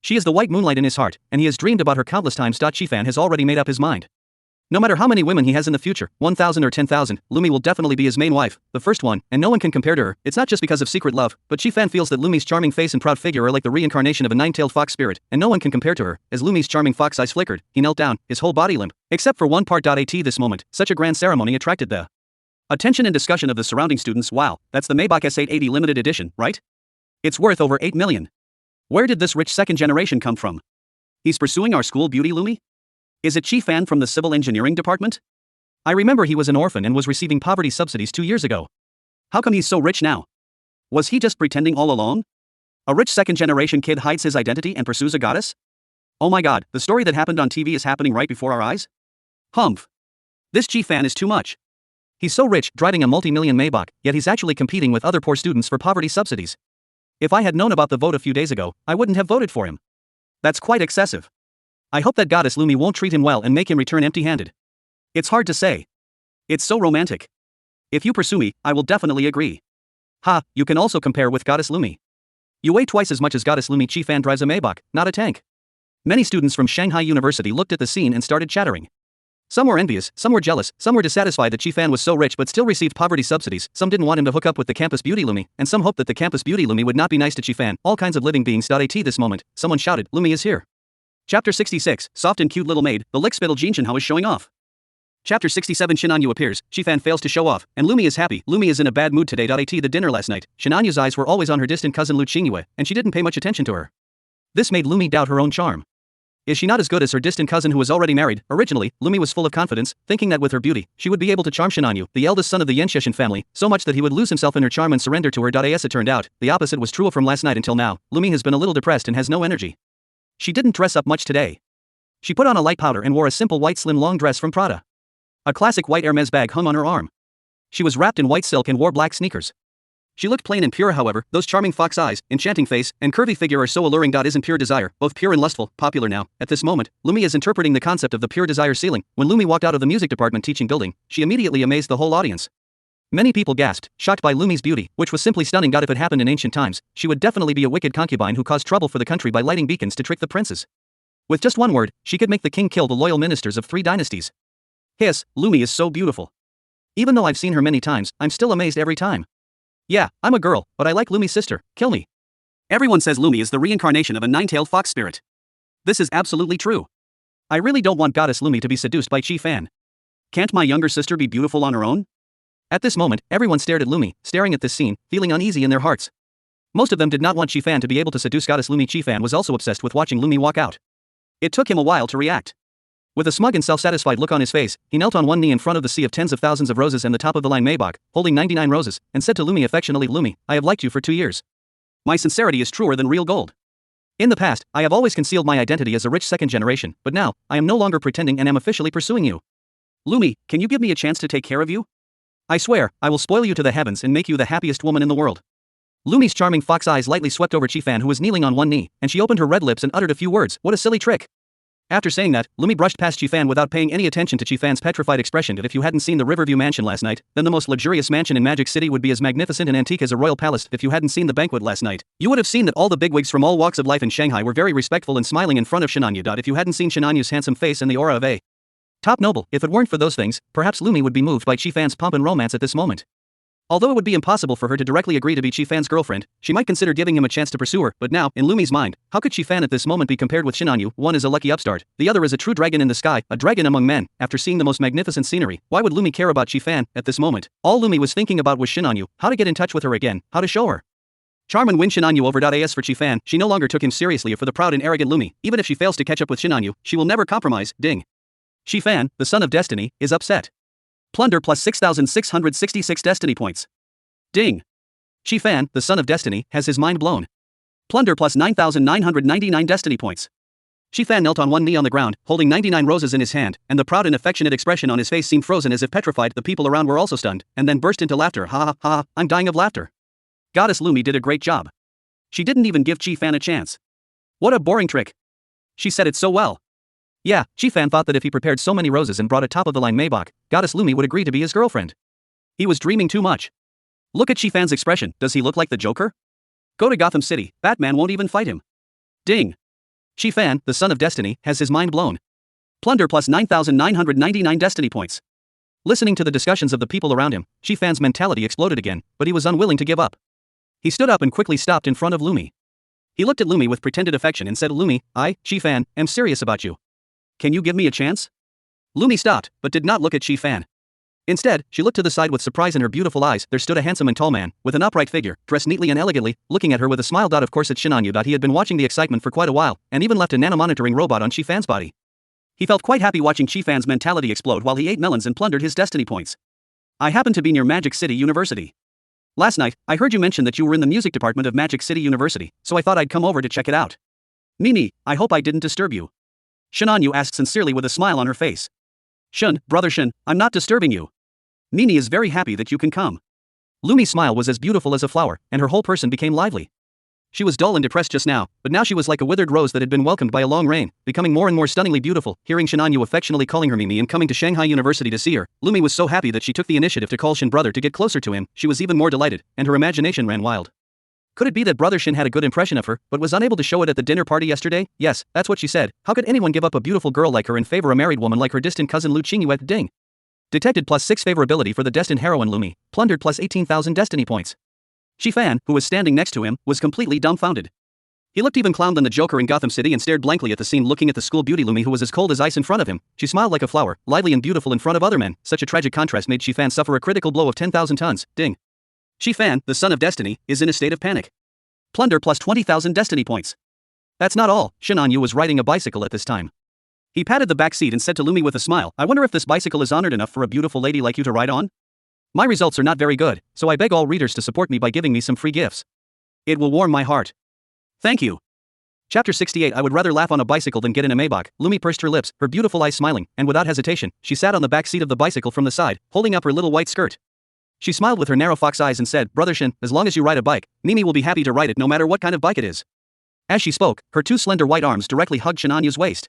She is the white moonlight in his heart, and he has dreamed about her countless times. Chi-Fan has already made up his mind. No matter how many women he has in the future, 1,000 or 10,000, Lumi will definitely be his main wife, the first one, and no one can compare to her. It's not just because of secret love, but Chi-Fan feels that Lumi's charming face and proud figure are like the reincarnation of a 9-tailed fox spirit, and no one can compare to her. As Lumi's charming fox eyes flickered, he knelt down, his whole body limp, except for one part. At this moment, such a grand ceremony attracted the attention and discussion of the surrounding students. Wow, that's the Maybach S880 limited edition, right? It's worth over 8 million. Where did this rich second generation come from? He's pursuing our school beauty Lumi? Is it Chi-Fan from the civil engineering department? I remember he was an orphan and was receiving poverty subsidies 2 years ago. How come he's so rich now? Was he just pretending all along? A rich second generation kid hides his identity and pursues a goddess? Oh my god, the story that happened on TV is happening right before our eyes? Humph. This Chi-Fan is too much. He's so rich, driving a multi-million Maybach, yet he's actually competing with other poor students for poverty subsidies. If I had known about the vote a few days ago, I wouldn't have voted for him. That's quite excessive. I hope that goddess Lumi won't treat him well and make him return empty-handed. It's hard to say. It's so romantic. If you pursue me, I will definitely agree. Ha, you can also compare with Goddess Lumi. You weigh twice as much as Goddess Lumi. Chi-Fan drives a Maybach, not a tank. Many students from Shanghai University looked at the scene and started chattering. Some were envious, some were jealous, some were dissatisfied that Chi-Fan was so rich but still received poverty subsidies, some didn't want him to hook up with the campus beauty Lumi, and some hoped that the campus beauty Lumi would not be nice to Chi-Fan. All kinds of living beings. At this moment, someone shouted, Lumi is here. Chapter 66, Soft and Cute Little Maid, the lick-spittle Jin Shinhao is showing off. Chapter 67, Shinanyu appears, Chi-Fan fails to show off, and Lumi is happy. Lumi is in a bad mood today. At the dinner last night, Shinanyu's eyes were always on her distant cousin Lu Qingyue, and she didn't pay much attention to her. This made Lumi doubt her own charm. Is she not as good as her distant cousin who was already married? Originally, Lumi was full of confidence, thinking that with her beauty, she would be able to charm Shinanyu, the eldest son of the Yensheshin family, so much that he would lose himself in her charm and surrender to her. As it turned out, the opposite was true from last night until now. Lumi has been a little depressed and has no energy. She didn't dress up much today. She put on a light powder and wore a simple white slim long dress from Prada. A classic white Hermes bag hung on her arm. She was wrapped in white silk and wore black sneakers. She looked plain and pure. However, those charming fox eyes, enchanting face, and curvy figure are so alluring. Isn't pure desire, both pure and lustful, popular now? At this moment, Lumi is interpreting the concept of the pure desire ceiling. When Lumi walked out of the music department teaching building, she immediately amazed the whole audience. Many people gasped, shocked by Lumi's beauty, which was simply stunning. If it happened in ancient times, she would definitely be a wicked concubine who caused trouble for the country by lighting beacons to trick the princes. With just one word, she could make the king kill the loyal ministers of 3 dynasties. Yes, Lumi is so beautiful. Even though I've seen her many times, I'm still amazed every time. Yeah, I'm a girl, but I like Lumi's sister. Kill me. Everyone says Lumi is the reincarnation of a 9-tailed fox spirit. This is absolutely true. I really don't want Goddess Lumi to be seduced by Chi-Fan. Can't my younger sister be beautiful on her own? At this moment, everyone stared at Lumi, staring at this scene, feeling uneasy in their hearts. Most of them did not want Chi-Fan to be able to seduce Goddess Lumi. Chi-Fan was also obsessed with watching Lumi walk out. It took him a while to react. With a smug and self-satisfied look on his face, he knelt on one knee in front of the sea of tens of thousands of roses and the top-of-the-line Maybach, holding 99 roses, and said to Lumi affectionately, Lumi, I have liked you for 2 years. My sincerity is truer than real gold. In the past, I have always concealed my identity as a rich second generation, but now, I am no longer pretending and am officially pursuing you. Lumi, can you give me a chance to take care of you? I swear, I will spoil you to the heavens and make you the happiest woman in the world. Lumi's charming fox eyes lightly swept over Chi-Fan, who was kneeling on one knee, and she opened her red lips and uttered a few words. What a silly trick. After saying that, Lumi brushed past Chi-Fan without paying any attention to Chi-Fan's petrified expression. If you hadn't seen the Riverview Mansion last night, then the most luxurious mansion in Magic City would be as magnificent and antique as a royal palace. If you hadn't seen the banquet last night, you would have seen that all the bigwigs from all walks of life in Shanghai were very respectful and smiling in front of Shinanyu. If you hadn't seen Shinanyu's handsome face and the aura of a top noble, if it weren't for those things, perhaps Lumi would be moved by Chi-Fan's pomp and romance at this moment. Although it would be impossible for her to directly agree to be Chi-Fan's girlfriend, she might consider giving him a chance to pursue her. But now, in Lumi's mind, how could Chi-Fan at this moment be compared with Shinanyu? One is a lucky upstart, the other is a true dragon in the sky, a dragon among men. After seeing the most magnificent scenery, why would Lumi care about Chi-Fan at this moment? All Lumi was thinking about was Shinanyu, how to get in touch with her again, how to show her charm and win Shinanyu over. As for Chi-Fan, she no longer took him seriously. For the proud and arrogant Lumi, even if she fails to catch up with Shinanyu, she will never compromise. Ding. Chi-Fan, the son of destiny, is upset. Plunder plus 6,666 destiny points. Ding. Chi-Fan, the son of destiny, has his mind blown. Plunder plus 9,999 destiny points. Chi-Fan knelt on one knee on the ground, holding 99 roses in his hand, and the proud and affectionate expression on his face seemed frozen as if petrified. The people around were also stunned, and then burst into laughter. Ha ha ha, I'm dying of laughter. Goddess Lumi did a great job. She didn't even give Chi-Fan a chance. What a boring trick. She said it so well. Yeah, Chi-Fan thought that if he prepared so many roses and brought a top-of-the-line Maybach, Goddess Lumi would agree to be his girlfriend. He was dreaming too much. Look at Chi-Fan's expression. Does he look like the Joker? Go to Gotham City, Batman won't even fight him. Ding. Chi-Fan, the son of destiny, has his mind blown. Plunder plus 9,999 destiny points. Listening to the discussions of the people around him, Chi-Fan's mentality exploded again, but he was unwilling to give up. He stood up and quickly stopped in front of Lumi. He looked at Lumi with pretended affection and said, Lumi, I, Chi-Fan, am serious about you. Can you give me a chance? Lumi stopped, but did not look at Chi-Fan. Instead, she looked to the side with surprise in her beautiful eyes. There stood a handsome and tall man, with an upright figure, dressed neatly and elegantly, looking at her with a smile. Of course it's Shinanyu. He had been watching the excitement for quite a while, and even left a nanomonitoring robot on Chi-Fan's body. He felt quite happy watching Chi-Fan's mentality explode while he ate melons and plundered his destiny points. I happen to be near Magic City University. Last night, I heard you mention that you were in the music department of Magic City University, so I thought I'd come over to check it out. Mimi, I hope I didn't disturb you. Shinanyu asked sincerely with a smile on her face. Shun, brother Shun, I'm not disturbing you. Mimi is very happy that you can come. Lumi's smile was as beautiful as a flower, and her whole person became lively. She was dull and depressed just now, but now she was like a withered rose that had been welcomed by a long rain, becoming more and more stunningly beautiful. Hearing Shinanyu affectionately calling her Mimi and coming to Shanghai University to see her, Lumi was so happy that she took the initiative to call Shin brother to get closer to him. She was even more delighted, and her imagination ran wild. Could it be that brother Shin had a good impression of her, but was unable to show it at the dinner party yesterday? Yes, that's what she said. How could anyone give up a beautiful girl like her and favor a married woman like her distant cousin Lu Qingyu at Ding? Detected +6 favorability for the destined heroine Lumi, plundered +18,000 destiny points. Shifan, who was standing next to him, was completely dumbfounded. He looked even clowned than the Joker in Gotham City and stared blankly at the scene, looking at the school beauty Lumi who was as cold as ice in front of him. She smiled like a flower, lively and beautiful in front of other men. Such a tragic contrast made Shifan suffer a critical blow of 10,000 tons. Ding. Shifan, the son of destiny, is in a state of panic. Plunder +20,000 destiny points. That's not all, Shinanyu was riding a bicycle at this time. He patted the back seat and said to Lumi with a smile, I wonder if this bicycle is honored enough for a beautiful lady like you to ride on? My results are not very good, so I beg all readers to support me by giving me some free gifts. It will warm my heart. Thank you. Chapter 68. I would rather laugh on a bicycle than get in a Maybach. Lumi pursed her lips, her beautiful eyes smiling, and without hesitation, she sat on the back seat of the bicycle from the side, holding up her little white skirt. She smiled with her narrow fox eyes and said, Brother Shin, as long as you ride a bike, Mimi will be happy to ride it no matter what kind of bike it is. As she spoke, her two slender white arms directly hugged Shinanyu's waist.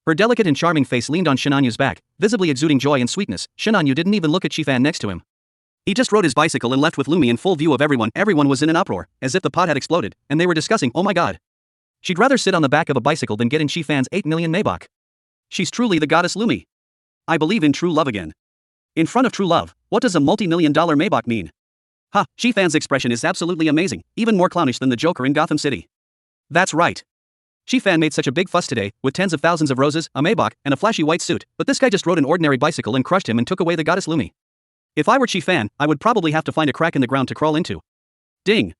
Her delicate and charming face leaned on Shinanyu's back, visibly exuding joy and sweetness. Shinanyu didn't even look at Shifan next to him. He just rode his bicycle and left with Lumi in full view of everyone. Everyone was in an uproar, as if the pot had exploded, and they were discussing, oh my god. She'd rather sit on the back of a bicycle than get in Shifan's 8 million Maybach. She's truly the goddess Lumi. I believe in true love again. In front of true love, what does a multi-million-dollar Maybach mean? Ha, Shifan's expression is absolutely amazing, even more clownish than the Joker in Gotham City. That's right. Shifan made such a big fuss today, with tens of thousands of roses, a Maybach, and a flashy white suit, but this guy just rode an ordinary bicycle and crushed him and took away the goddess Lumi. If I were Shifan, I would probably have to find a crack in the ground to crawl into. Ding.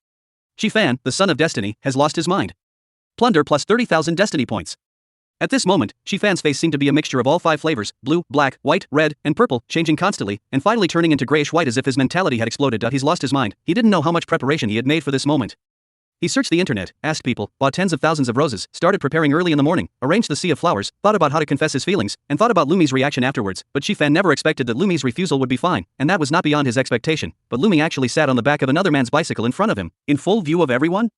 Shifan, the son of destiny, has lost his mind. Plunder +30,000 destiny points. At this moment, Shifan's face seemed to be a mixture of all 5 flavors, blue, black, white, red, and purple, changing constantly, and finally turning into grayish-white as if his mentality had exploded. He's lost his mind. He didn't know how much preparation he had made for this moment. He searched the internet, asked people, bought tens of thousands of roses, started preparing early in the morning, arranged the sea of flowers, thought about how to confess his feelings, and thought about Lumi's reaction afterwards, but Shifan never expected that Lumi's refusal would be fine, and that was not beyond his expectation, but Lumi actually sat on the back of another man's bicycle in front of him, in full view of everyone?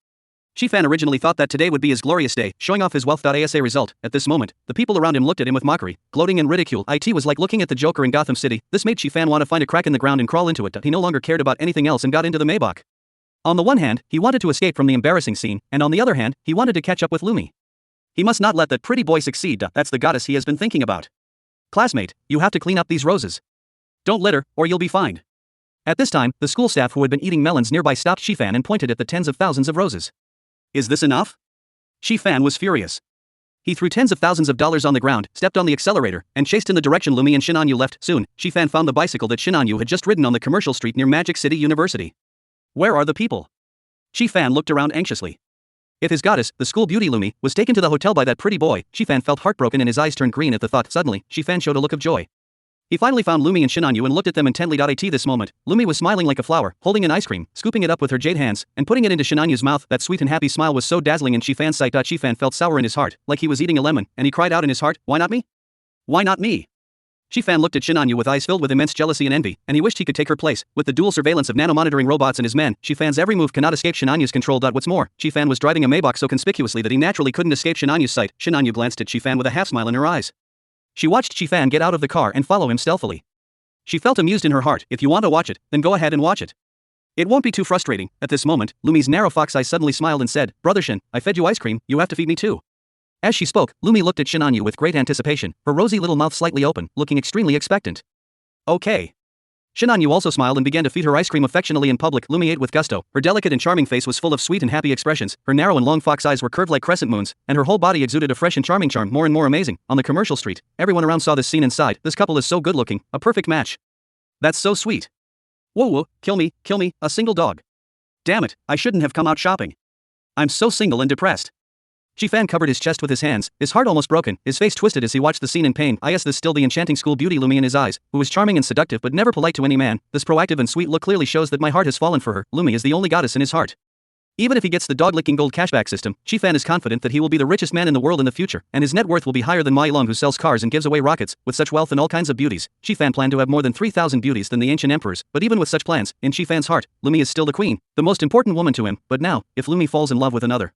Shifan originally thought that today would be his glorious day, showing off his wealth.asa result. At this moment, the people around him looked at him with mockery, gloating and ridicule. It was like looking at the Joker in Gotham City. This made Shifan want to find a crack in the ground and crawl into it. He no longer cared about anything else and got into the Maybach. On the one hand, he wanted to escape from the embarrassing scene, and on the other hand, he wanted to catch up with Lumi. He must not let that pretty boy succeed. That's the goddess he has been thinking about. Classmate, you have to clean up these roses. Don't litter, or you'll be fined. At this time, the school staff who had been eating melons nearby stopped Shifan and pointed at the tens of thousands of roses. Is this enough? Shifan was furious. He threw tens of thousands of dollars on the ground, stepped on the accelerator, and chased in the direction Lumi and Shinanyu left. Soon, Shifan found the bicycle that Shinanyu had just ridden on the commercial street near Magic City University. Where are the people? Shifan looked around anxiously. If his goddess, the school beauty Lumi, was taken to the hotel by that pretty boy, Shifan felt heartbroken and his eyes turned green at the thought. Suddenly, Shifan showed a look of joy. He finally found Lumi and Shinanyu and looked at them intently. At this moment, Lumi was smiling like a flower, holding an ice cream, scooping it up with her jade hands, and putting it into Shinanyu's mouth. That sweet and happy smile was so dazzling in Shifan's sight. Shifan felt sour in his heart, like he was eating a lemon, and he cried out in his heart, why not me? Why not me? Shifan looked at Shinanyu with eyes filled with immense jealousy and envy, and he wished he could take her place. With the dual surveillance of nano-monitoring robots and his men, Shifan's every move cannot escape Shinanyu's control. What's more, Shifan was driving a Maybach so conspicuously that he naturally couldn't escape Shinanyu's sight. Shinanyu glanced at Shifan with a half-smile in her eyes. She watched Shifan get out of the car and follow him stealthily. She felt amused in her heart. If you want to watch it, then go ahead and watch it. It won't be too frustrating. At this moment, Lumi's narrow fox eyes suddenly smiled and said, Brother Shin, I fed you ice cream, you have to feed me too. As she spoke, Lumi looked at Shinanyu with great anticipation, her rosy little mouth slightly open, looking extremely expectant. Okay. Shinanyu also smiled and began to feed her ice cream affectionately in public. Lumi ate with gusto. Her delicate and charming face was full of sweet and happy expressions, her narrow and long fox eyes were curved like crescent moons, and her whole body exuded a fresh and charming charm. More and more amazing. On the commercial street, everyone around saw this scene and sighed. This couple is so good looking, a perfect match. That's so sweet. Whoa, kill me, a single dog. Damn it, I shouldn't have come out shopping. I'm so single and depressed. Shifan covered his chest with his hands, his heart almost broken, his face twisted as he watched the scene in pain. This still the enchanting school beauty Lumi in his eyes, who was charming and seductive but never polite to any man. This proactive and sweet look clearly shows that my heart has fallen for her. Lumi is the only goddess in his heart. Even if he gets the dog-licking gold cashback system, Chi-Fan is confident that he will be the richest man in the world in the future, and his net worth will be higher than Mai Long, who sells cars and gives away rockets. With such wealth and all kinds of beauties, Chi-Fan planned to have more than 3,000 beauties than the ancient emperors, but even with such plans, in Chi-Fan's heart, Lumi is still the queen, the most important woman to him. But now, if Lumi falls in love with another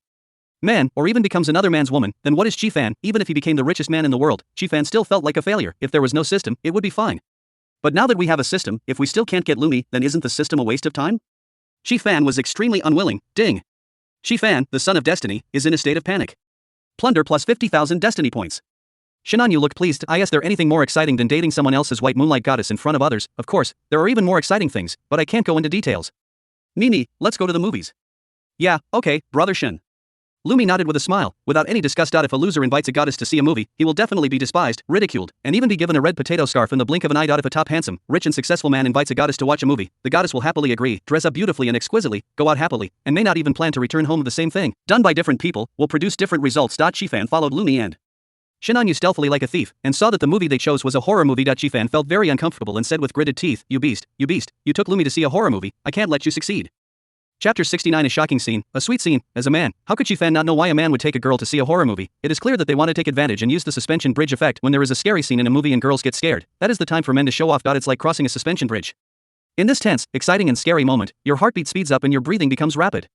man, or even becomes another man's woman, then what is Chi-Fan? Even if he became the richest man in the world, Chi-Fan still felt like a failure. If there was no system, it would be fine. But now that we have a system, if we still can't get Lumi, then isn't the system a waste of time? Chi-Fan was extremely unwilling. Ding. Chi-Fan, the son of destiny, is in a state of panic. Plunder plus 50,000 destiny points. Shinanyu looked pleased. Is there anything more exciting than dating someone else's white moonlight goddess in front of others? Of course, there are even more exciting things, but I can't go into details. Mimi, let's go to the movies. Yeah, okay, brother Shin. Lumi nodded with a smile, without any disgust. If a loser invites a goddess to see a movie, he will definitely be despised, ridiculed, and even be given a red potato scarf in the blink of an eye. If a top handsome, rich and successful man invites a goddess to watch a movie, the goddess will happily agree, dress up beautifully and exquisitely, go out happily, and may not even plan to return home. The same thing, done by different people, will produce different results. Chi-Fan followed Lumi and Shinanyu stealthily like a thief, and saw that the movie they chose was a horror movie. Chi-Fan felt very uncomfortable and said with gritted teeth, you beast, you took Lumi to see a horror movie, I can't let you succeed. Chapter 69. A shocking scene, a sweet scene. As a man, how could Chi-Fan not know why a man would take a girl to see a horror movie? It is clear that they want to take advantage and use the suspension bridge effect. When there is a scary scene in a movie and girls get scared, that is the time for men to show off. It's like crossing a suspension bridge. In this tense, exciting and scary moment, your heartbeat speeds up and your breathing becomes rapid.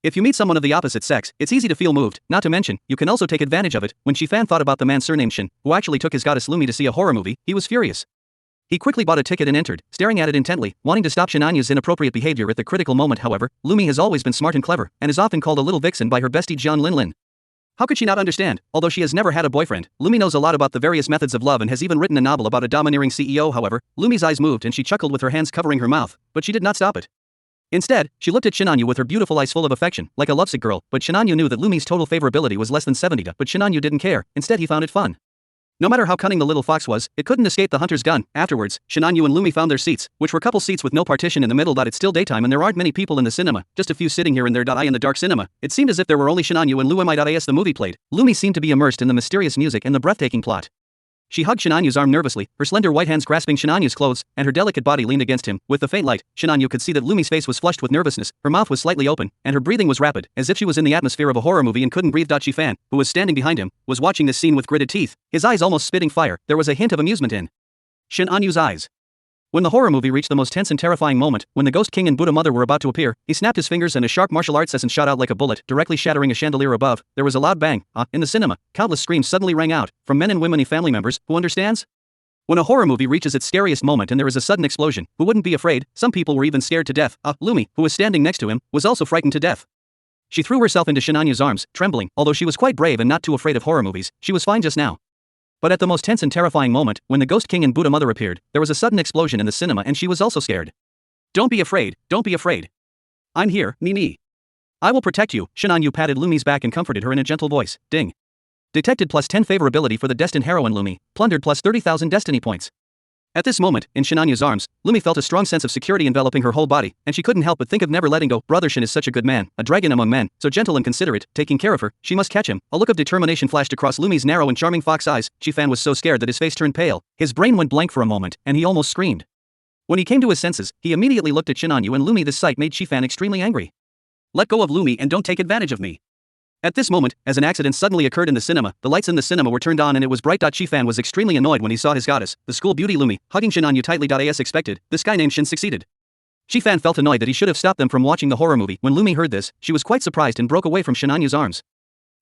If you meet someone of the opposite sex, it's easy to feel moved, not to mention, you can also take advantage of it. When Chi-Fan thought about the man surnamed Shin, who actually took his goddess Lumi to see a horror movie, he was furious. He quickly bought a ticket and entered, staring at it intently, wanting to stop Shinanyu's inappropriate behavior at the critical moment. However, Lumi has always been smart and clever, and is often called a little vixen by her bestie Jian Linlin. How could she not understand? Although she has never had a boyfriend, Lumi knows a lot about the various methods of love and has even written a novel about a domineering CEO. However, Lumi's eyes moved and she chuckled with her hands covering her mouth, but she did not stop it. Instead, she looked at Shinanyu with her beautiful eyes full of affection, like a lovesick girl, but Shinanyu knew that Lumi's total favorability was less than 70, but Shinanyu didn't care. Instead, he found it fun. No matter how cunning the little fox was, it couldn't escape the hunter's gun. Afterwards, Shinanyu and Lumi found their seats, which were couple seats with no partition in the middle. It's still daytime and there aren't many people in the cinema, just a few sitting here and there. In the dark cinema, it seemed as if there were only Shinanyu and Lumi. As the movie played, Lumi seemed to be immersed in the mysterious music and the breathtaking plot. She hugged Shinanyu's arm nervously, her slender white hands grasping Shinanyu's clothes, and her delicate body leaned against him. With the faint light, Shinanyu could see that Lumi's face was flushed with nervousness, her mouth was slightly open, and her breathing was rapid, as if she was in the atmosphere of a horror movie and couldn't breathe. Chi-Fan, who was standing behind him, was watching this scene with gritted teeth, his eyes almost spitting fire. There was a hint of amusement in Shinanyu's eyes. When the horror movie reached the most tense and terrifying moment, when the Ghost King and Buddha Mother were about to appear, he snapped his fingers and a sharp martial arts essence shot out like a bullet, directly shattering a chandelier above. There was a loud bang. In the cinema, countless screams suddenly rang out, from men and women and family members. Who understands? When a horror movie reaches its scariest moment and there is a sudden explosion, who wouldn't be afraid? Some people were even scared to death. Lumi, who was standing next to him, was also frightened to death. She threw herself into Shinanyu's arms, trembling. Although she was quite brave and not too afraid of horror movies, she was fine just now. But at the most tense and terrifying moment, when the Ghost King and Buddha Mother appeared, there was a sudden explosion in the cinema and she was also scared. Don't be afraid, don't be afraid. I'm here, Mimi. I will protect you. Shinanyu patted Lumi's back and comforted her in a gentle voice. Ding. Detected plus 10 favorability for the destined heroine Lumi, plundered plus 30,000 destiny points. At this moment, in Shinanyu's arms, Lumi felt a strong sense of security enveloping her whole body, and she couldn't help but think of never letting go. Brother Shin is such a good man, a dragon among men, so gentle and considerate, taking care of her, she must catch him. A look of determination flashed across Lumi's narrow and charming fox eyes. Chi-Fan was so scared that his face turned pale, his brain went blank for a moment, and he almost screamed. When he came to his senses, he immediately looked at Shinanyu and Lumi. This sight made Chi-Fan extremely angry. Let go of Lumi and don't take advantage of me. At this moment, as an accident suddenly occurred in the cinema, the lights in the cinema were turned on and it was bright. Chi-Fan was extremely annoyed when he saw his goddess, the school beauty Lumi, hugging Shinanyu tightly. As expected, this guy named Shin succeeded. Chi-Fan felt annoyed that he should have stopped them from watching the horror movie. When Lumi heard this, she was quite surprised and broke away from Shinanyu's arms.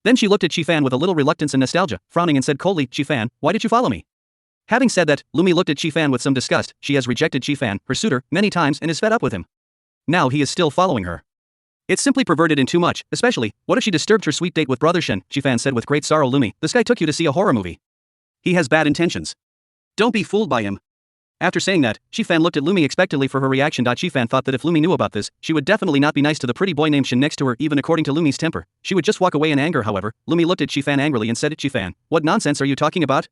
Then she looked at Chi-Fan with a little reluctance and nostalgia, frowning and said coldly, Chi-Fan, why did you follow me? Having said that, Lumi looked at Chi-Fan with some disgust. She has rejected Chi-Fan, her suitor, many times and is fed up with him. Now he is still following her. It's simply perverted and too much, especially, what if she disturbed her sweet date with Brother Shin? Chi-Fan said with great sorrow. Lumi, this guy took you to see a horror movie. He has bad intentions. Don't be fooled by him. After saying that, Chi-Fan looked at Lumi expectantly for her reaction. Chi-Fan thought that if Lumi knew about this, she would definitely not be nice to the pretty boy named Shin next to her. Even according to Lumi's temper, she would just walk away in anger. However, Lumi looked at Chi-Fan angrily and said, Chi-Fan, what nonsense are you talking about?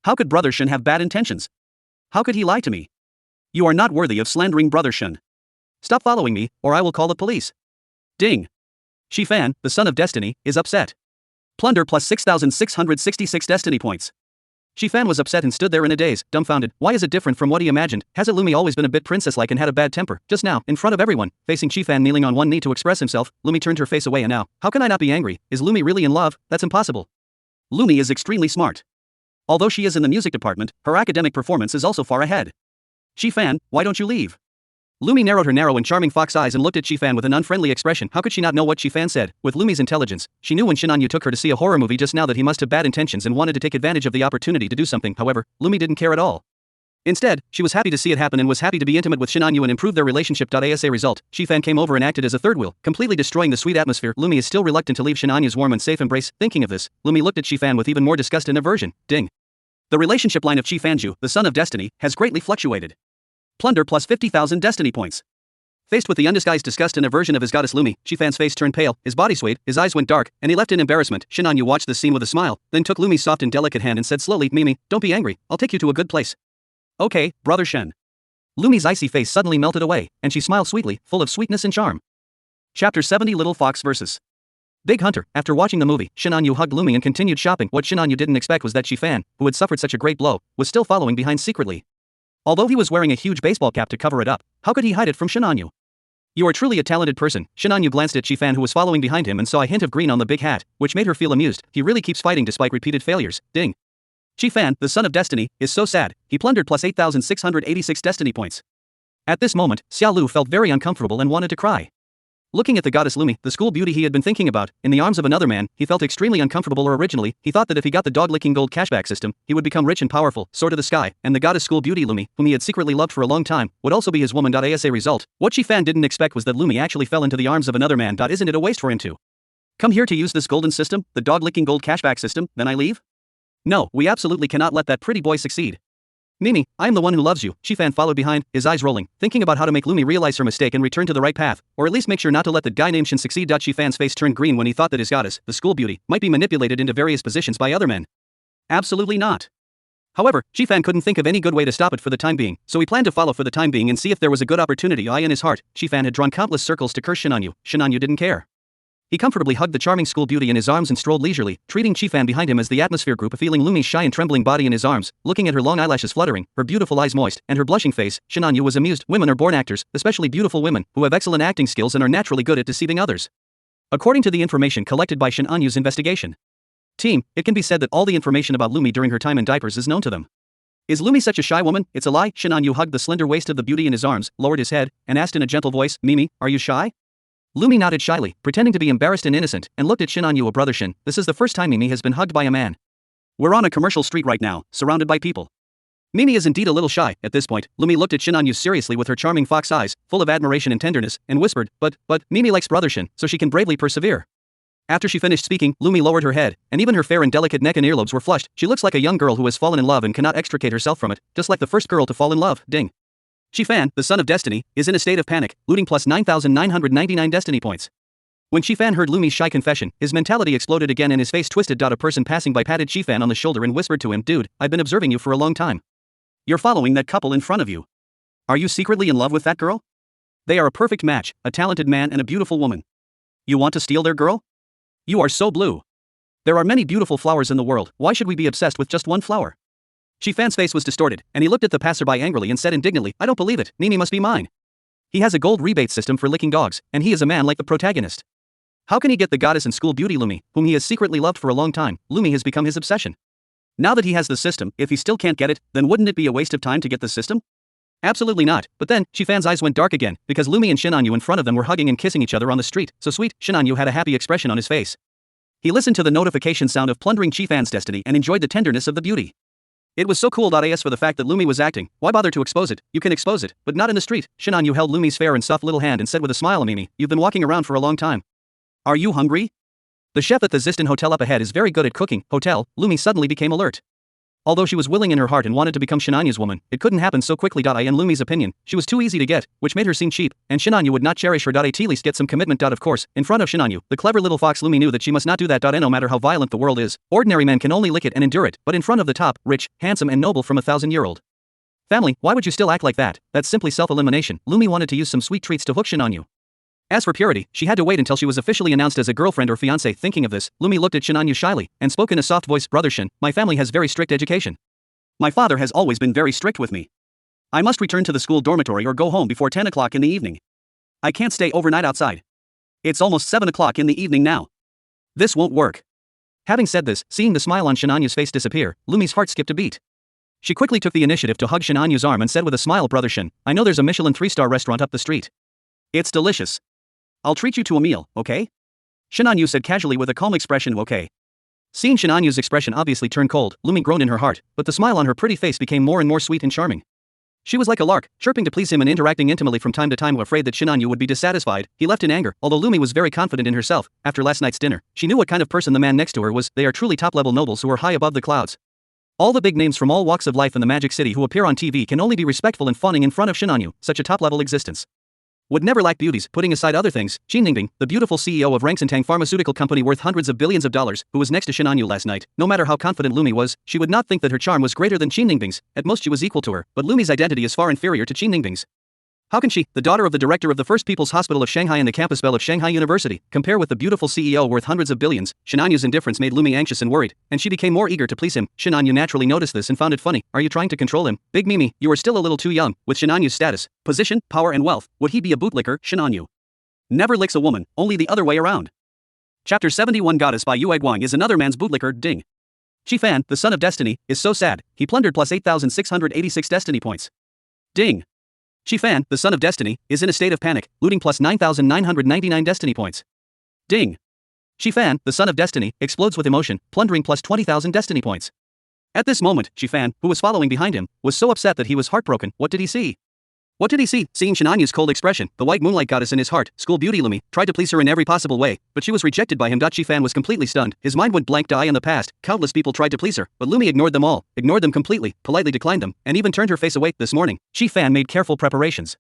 How could Brother Shin have bad intentions? How could he lie to me? You are not worthy of slandering Brother Shin. Stop following me, or I will call the police. Ding. Chi-Fan, the son of destiny, is upset. Plunder plus 6,666 destiny points. Fan was upset and stood there in a daze, dumbfounded. Why is it different from what he imagined? Hasn't Lumi always been a bit princess-like and had a bad temper? Just now, in front of everyone, facing Fan kneeling on one knee to express himself, Lumi turned her face away and now, how can I not be angry? Is Lumi really in love? That's impossible. Lumi is extremely smart. Although she is in the music department, her academic performance is also far ahead. Fan, why don't you leave? Lumi narrowed her narrow and charming fox eyes and looked at Fan with an unfriendly expression. How could she not know what Fan said? With Lumi's intelligence, she knew when Shinanyu took her to see a horror movie just now that he must have bad intentions and wanted to take advantage of the opportunity to do something. However, Lumi didn't care at all. Instead, she was happy to see it happen and was happy to be intimate with Shinanyu and improve their relationship. As a result, Fan came over and acted as a third wheel, completely destroying the sweet atmosphere. Lumi is still reluctant to leave Shinanyu's warm and safe embrace. Thinking of this, Lumi looked at Fan with even more disgust and aversion. Ding. The relationship line of Fanju, the son of destiny, has greatly fluctuated. Plunder plus 50,000 destiny points. Faced with the undisguised disgust and aversion of his goddess Lumi, Fan's face turned pale, his body swayed, his eyes went dark, and he left in embarrassment. Shinanyu watched this scene with a smile, then took Lumi's soft and delicate hand and said slowly, Mimi, don't be angry, I'll take you to a good place. Okay, brother Shen. Lumi's icy face suddenly melted away, and she smiled sweetly, full of sweetness and charm. Chapter 70 Little Fox vs. Big Hunter. After watching the movie, Shinanyu hugged Lumi and continued shopping. What Shinanyu didn't expect was that Fan, who had suffered such a great blow, was still following behind secretly. Although he was wearing a huge baseball cap to cover it up, how could he hide it from Shinanyu? You are truly a talented person. Shinanyu glanced at Fan who was following behind him and saw a hint of green on the big hat, which made her feel amused. He really keeps fighting despite repeated failures. Ding. Fan, the son of destiny, is so sad. He plundered plus 8,686 destiny points. At this moment, Xiaolu felt very uncomfortable and wanted to cry. Looking at the goddess Lumi, the school beauty he had been thinking about, in the arms of another man, he felt extremely uncomfortable. Originally, he thought that if he got the dog-licking gold cashback system, he would become rich and powerful, soar to the sky, and the goddess school beauty Lumi, whom he had secretly loved for a long time, would also be his woman. As a result, what Fan didn't expect was that Lumi actually fell into the arms of another man. Isn't it a waste for him to come here to use this golden system, the dog-licking gold cashback system, then I leave? No, we absolutely cannot let that pretty boy succeed. Mimi, I am the one who loves you. Fan followed behind, his eyes rolling, thinking about how to make Lumi realize her mistake and return to the right path, or at least make sure not to let the guy named Shin succeed. Fan's face turned green when he thought that his goddess, the school beauty, might be manipulated into various positions by other men. Absolutely not. However, Fan couldn't think of any good way to stop it for the time being, so he planned to follow for the time being and see if there was a good opportunity. In his heart, Fan had drawn countless circles to curse Shinanyu. Shinanyu didn't care. He comfortably hugged the charming school beauty in his arms and strolled leisurely, treating Fan behind him as the atmosphere grew, feeling Lumi's shy and trembling body in his arms, looking at her long eyelashes fluttering, her beautiful eyes moist, and her blushing face. Shinanyu was amused. Women are born actors, especially beautiful women, who have excellent acting skills and are naturally good at deceiving others. According to the information collected by Shinanyu's investigation team, it can be said that all the information about Lumi during her time in diapers is known to them. Is Lumi such a shy woman? It's a lie. Shinanyu hugged the slender waist of the beauty in his arms, lowered his head, and asked in a gentle voice, Mimi, are you shy? Lumi nodded shyly, pretending to be embarrassed and innocent, and looked at Shinanyu. Brother Shin, this is the first time Mimi has been hugged by a man. We're on a commercial street right now, surrounded by people. Mimi is indeed a little shy. At this point, Lumi looked at Shinanyu seriously with her charming fox eyes, full of admiration and tenderness, and whispered, but, Mimi likes Brother Shin, so she can bravely persevere. After she finished speaking, Lumi lowered her head, and even her fair and delicate neck and earlobes were flushed. She looks like a young girl who has fallen in love and cannot extricate herself from it, just like the first girl to fall in love. Ding. Fan, the son of destiny, is in a state of panic, looting plus 9,999 destiny points. When Fan heard Lumi's shy confession, his mentality exploded again and his face twisted. A person passing by patted Fan on the shoulder and whispered to him, Dude, I've been observing you for a long time. You're following that couple in front of you. Are you secretly in love with that girl? They are a perfect match, a talented man and a beautiful woman. You want to steal their girl? You are so blue. There are many beautiful flowers in the world, why should we be obsessed with just one flower? Fan's face was distorted, and he looked at the passerby angrily and said indignantly, I don't believe it, Mimi must be mine. He has a gold rebate system for licking dogs, and he is a man like the protagonist. How can he get the goddess and school beauty Lumi, whom he has secretly loved for a long time? Lumi has become his obsession. Now that he has the system, if he still can't get it, then wouldn't it be a waste of time to get the system? Absolutely not. But then, Fan's eyes went dark again, because Lumi and Shinanyu in front of them were hugging and kissing each other on the street. So sweet, Shinanyu had a happy expression on his face. He listened to the notification sound of plundering Fan's destiny and enjoyed the tenderness of the beauty. It was so cool. As for the fact that Lumi was acting, why bother to expose it? You can expose it, but not in the street. Shinanyu held Lumi's fair and soft little hand and said with a smile, Mimi, you've been walking around for a long time. Are you hungry? The chef at the Ziston Hotel up ahead is very good at cooking. Hotel, Lumi suddenly became alert. Although she was willing in her heart and wanted to become Shinanyu's woman, it couldn't happen so quickly. In Lumi's opinion, she was too easy to get, which made her seem cheap, and Shinanyu would not cherish her. At least get some commitment. Of course, in front of Shinanyu, the clever little fox Lumi knew that she must not do that. No matter how violent the world is, ordinary men can only lick it and endure it, but in front of the top, rich, handsome and noble from 1,000-year-old family, why would you still act like that? That's simply self-elimination. Lumi wanted to use some sweet treats to hook Shinanyu. As for purity, she had to wait until she was officially announced as a girlfriend or fiancé. Thinking of this, Lumi looked at Shinanyu shyly, and spoke in a soft voice, Brother Shin, my family has very strict education. My father has always been very strict with me. I must return to the school dormitory or go home before 10 o'clock in the evening. I can't stay overnight outside. It's almost 7 o'clock in the evening now. This won't work. Having said this, seeing the smile on Shinanyu's face disappear, Lumi's heart skipped a beat. She quickly took the initiative to hug Shinanyu's arm and said with a smile, "Brother Shin, I know there's a Michelin 3-star restaurant up the street. It's delicious. I'll treat you to a meal, okay?" Shinanyu said casually with a calm expression, "Okay." Seeing Shinanyu's expression obviously turn cold, Lumi groaned in her heart, but the smile on her pretty face became more and more sweet and charming. She was like a lark, chirping to please him and interacting intimately from time to time. Afraid that Shinanyu would be dissatisfied, he left in anger. Although Lumi was very confident in herself, after last night's dinner, she knew what kind of person the man next to her was. They are truly top-level nobles who are high above the clouds. All the big names from all walks of life in the Magic City who appear on TV can only be respectful and fawning in front of Shinanyu. Such a top-level existence would never lack beauties. Putting aside other things, Qin Ningbing, the beautiful CEO of Rangsantang Pharmaceutical Company worth hundreds of billions of dollars, who was next to Shinanyu last night, no matter how confident Lumi was, she would not think that her charm was greater than Qin Ningbing's. At most she was equal to her, but Lumi's identity is far inferior to Qin Ningbing's. How can she, the daughter of the director of the First People's Hospital of Shanghai and the campus belle of Shanghai University, compare with the beautiful CEO worth hundreds of billions? Shinanyu's indifference made Lumi anxious and worried, and she became more eager to please him. Shinanyu naturally noticed this and found it funny. "Are you trying to control him? Big Mimi, you are still a little too young." With Shinanyu's status, position, power and wealth, would he be a bootlicker? Shinanyu never licks a woman, only the other way around. Chapter 71 Goddess by Yue Guang is another man's bootlicker. Ding. Qifan, the son of destiny, is so sad, he plundered plus 8,686 destiny points. Ding. Qifan, the son of destiny, is in a state of panic, looting plus 9,999 destiny points. Ding. Qifan, the son of destiny, explodes with emotion, plundering plus 20,000 destiny points. At this moment, Qifan, who was following behind him, was so upset that he was heartbroken. What did he see? What did he see? Seeing Shinanyu's cold expression, the white moonlight goddess in his heart, school beauty Lumi, tried to please her in every possible way, but she was rejected by him. Qifan was completely stunned, his mind went blank. In the past, countless people tried to please her, but Lumi ignored them all, ignored them completely, politely declined them, and even turned her face away. This morning, Qifan made careful preparations.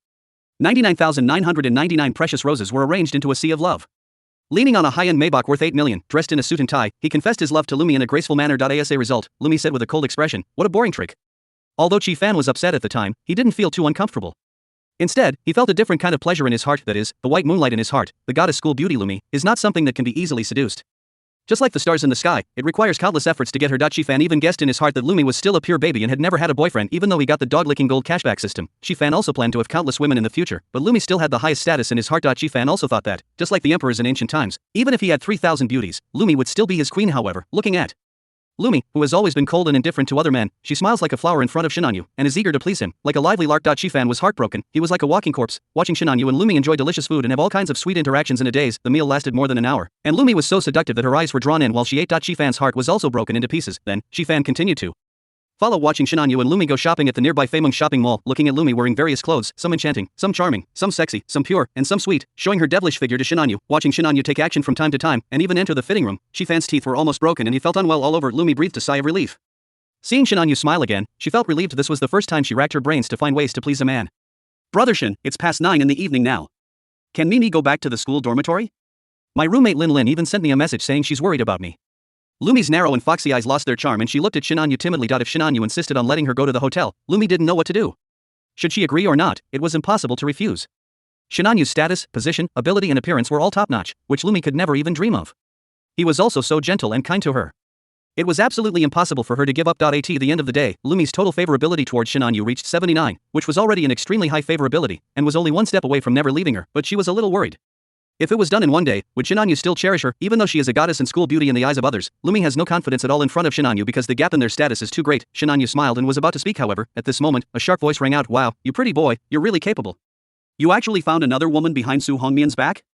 99,999 precious roses were arranged into a sea of love. Leaning on a high-end Maybach worth 8 million, dressed in a suit and tie, he confessed his love to Lumi in a graceful manner. As a result, Lumi said with a cold expression, "What a boring trick." Although Qifan was upset at the time, he didn't feel too uncomfortable. Instead, he felt a different kind of pleasure in his heart. That is, the white moonlight in his heart, the goddess school beauty Lumi, is not something that can be easily seduced. Just like the stars in the sky, it requires countless efforts to get her. Qifan even guessed in his heart that Lumi was still a pure baby and had never had a boyfriend, even though he got the dog-licking gold cashback system. Qifan also planned to have countless women in the future, but Lumi still had the highest status in his heart. Qifan also thought that, just like the emperors in ancient times, even if he had 3,000 beauties, Lumi would still be his queen. However, looking at Lumi, who has always been cold and indifferent to other men, she smiles like a flower in front of Shinanyu, and is eager to please him, like a lively lark. Qifan was heartbroken, he was like a walking corpse, watching Shinanyu and Lumi enjoy delicious food and have all kinds of sweet interactions in a daze. The meal lasted more than an hour, and Lumi was so seductive that her eyes were drawn in while she ate. Qifan's heart was also broken into pieces. Then, Qifan continued to follow, watching Shinanyu and Lumi go shopping at the nearby Feimeng shopping mall, looking at Lumi wearing various clothes, some enchanting, some charming, some sexy, some pure, and some sweet, showing her devilish figure to Shinanyu, watching Shinanyu take action from time to time, and even enter the fitting room. Qifan's teeth were almost broken and he felt unwell all over. Lumi breathed a sigh of relief. Seeing Shinanyu smile again, she felt relieved. This was the first time she racked her brains to find ways to please a man. "Brother Shin, it's past 9 in the evening now. Can Mimi go back to the school dormitory? My roommate Lin Lin even sent me a message saying she's worried about me." Lumi's narrow and foxy eyes lost their charm and she looked at Shinanyu timidly. If Shinanyu insisted on letting her go to the hotel, Lumi didn't know what to do. Should she agree or not? It was impossible to refuse. Shinanyu's status, position, ability and appearance were all top-notch, which Lumi could never even dream of. He was also so gentle and kind to her. It was absolutely impossible for her to give up. At the end of the day, Lumi's total favorability towards Shinanyu reached 79, which was already an extremely high favorability, and was only one step away from never leaving her, but she was a little worried. If it was done in one day, would Shinanyu still cherish her? Even though she is a goddess and school beauty in the eyes of others, Lumi has no confidence at all in front of Shinanyu because the gap in their status is too great. Shinanyu smiled and was about to speak. However, at this moment, a sharp voice rang out. "Wow, you pretty boy, you're really capable. You actually found another woman behind Su Hongmian's back?"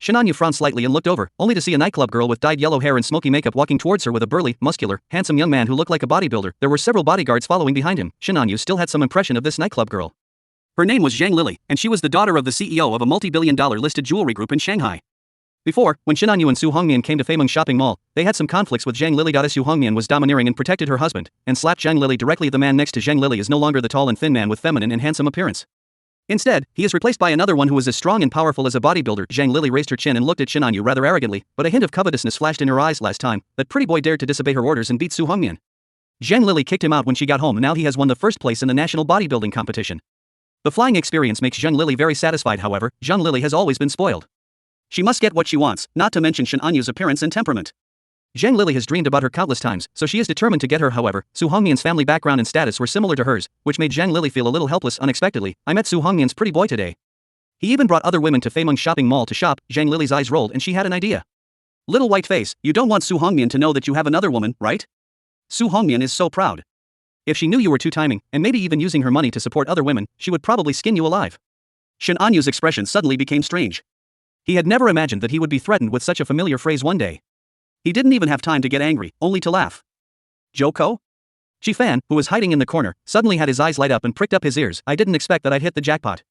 Shinanyu frowned slightly and looked over, only to see a nightclub girl with dyed yellow hair and smoky makeup walking towards her with a burly, muscular, handsome young man who looked like a bodybuilder. There were several bodyguards following behind him. Shinanyu still had some impression of this nightclub girl. Her name was Zhang Lily, and she was the daughter of the CEO of a multi-billion-dollar listed jewelry group in Shanghai. Before, when Shinanyu and Su Hongmian came to Feimeng shopping mall, they had some conflicts with Zhang Lily. Su Hongmian was domineering and protected her husband, and slapped Zhang Lily directly. The man next to Zhang Lily is no longer the tall and thin man with feminine and handsome appearance. Instead, he is replaced by another one who is as strong and powerful as a bodybuilder. Zhang Lily raised her chin and looked at Shinanyu rather arrogantly, but a hint of covetousness flashed in her eyes. Last time, that pretty boy dared to disobey her orders and beat Su Hongmian. Zhang Lily kicked him out when she got home and now he has won the first place in the national bodybuilding competition. The flying experience makes Zhang Lily very satisfied. However, Zhang Lily has always been spoiled. She must get what she wants, not to mention Shinanyu's appearance and temperament. Zhang Lili has dreamed about her countless times, so she is determined to get her. However, Su Hongmian's family background and status were similar to hers, which made Zhang Lili feel a little helpless. Unexpectedly, I met Su Hongmian's pretty boy today. He even brought other women to Feimeng shopping mall to shop. Zhang Lili's eyes rolled and she had an idea. Little white face, you don't want Su Hongmian to know that you have another woman, right? Su Hongmian is so proud. If she knew you were two-timing, and maybe even using her money to support other women, she would probably skin you alive. Shen Anyu's expression suddenly became strange. He had never imagined that he would be threatened with such a familiar phrase one day. He didn't even have time to get angry, only to laugh. Joko? Shi Fan, who was hiding in the corner, suddenly had his eyes light up and pricked up his ears. I didn't expect that I'd hit the jackpot.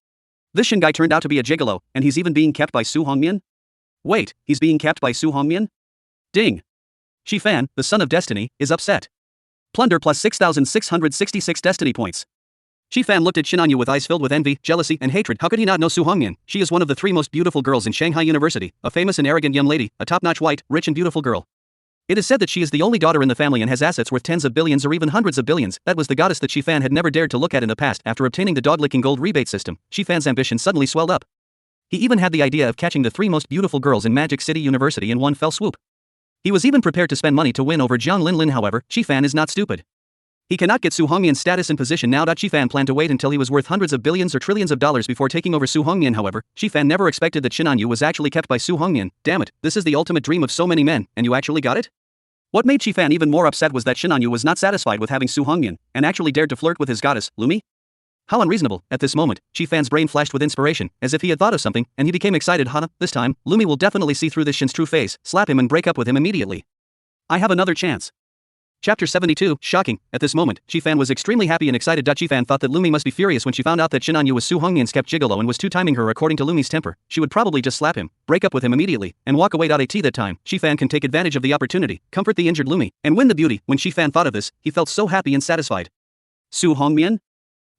This Shen guy turned out to be a gigolo, and he's even being kept by Su Hongmian? Wait, he's being kept by Su Hongmian? Ding! Shi Fan, the son of destiny, is upset. Plunder plus 6,666 destiny points. Shi Fan looked at Shen Anyu with eyes filled with envy, jealousy, and hatred. How could he not know Su Hongmian? She is one of the 3 most beautiful girls in Shanghai University, a famous and arrogant young lady, a top-notch white, rich and beautiful girl. It is said that she is the only daughter in the family and has assets worth tens of billions or even hundreds of billions. That was the goddess that Shi Fan had never dared to look at in the past. After obtaining the dog-licking gold rebate system, Shi Fan's ambition suddenly swelled up. He even had the idea of catching the 3 most beautiful girls in Magic City University in one fell swoop. He was even prepared to spend money to win over Jiang Linlin. However, Shi Fan is not stupid. He cannot get Su Hongmian's status and position now. Shi Fan planned to wait until he was worth hundreds of billions or trillions of dollars before taking over Su Hongmian. However, Shi Fan never expected that Shen Anyu was actually kept by Su Hongmian. Damn it, this is the ultimate dream of so many men, and you actually got it? What made Shi Fan even more upset was that Shen Anyu was not satisfied with having Su Hongmian, and actually dared to flirt with his goddess, Lumi? How unreasonable. At this moment, Shi Fan's brain flashed with inspiration, as if he had thought of something, and he became excited. This time, Lumi will definitely see through this Shen's true face, slap him and break up with him immediately. I have another chance. Chapter 72, shocking. At this moment, Shi Fan was extremely happy and excited. Shi Fan thought that Lumi must be furious when she found out that Shen Anyu was Su Hongmian's kept gigolo and was two-timing her. According to Lumi's temper, she would probably just slap him, break up with him immediately, and walk away. At that time, Shi Fan can take advantage of the opportunity, comfort the injured Lumi, and win the beauty. When Shi Fan thought of this, he felt so happy and satisfied. Su Hongmian?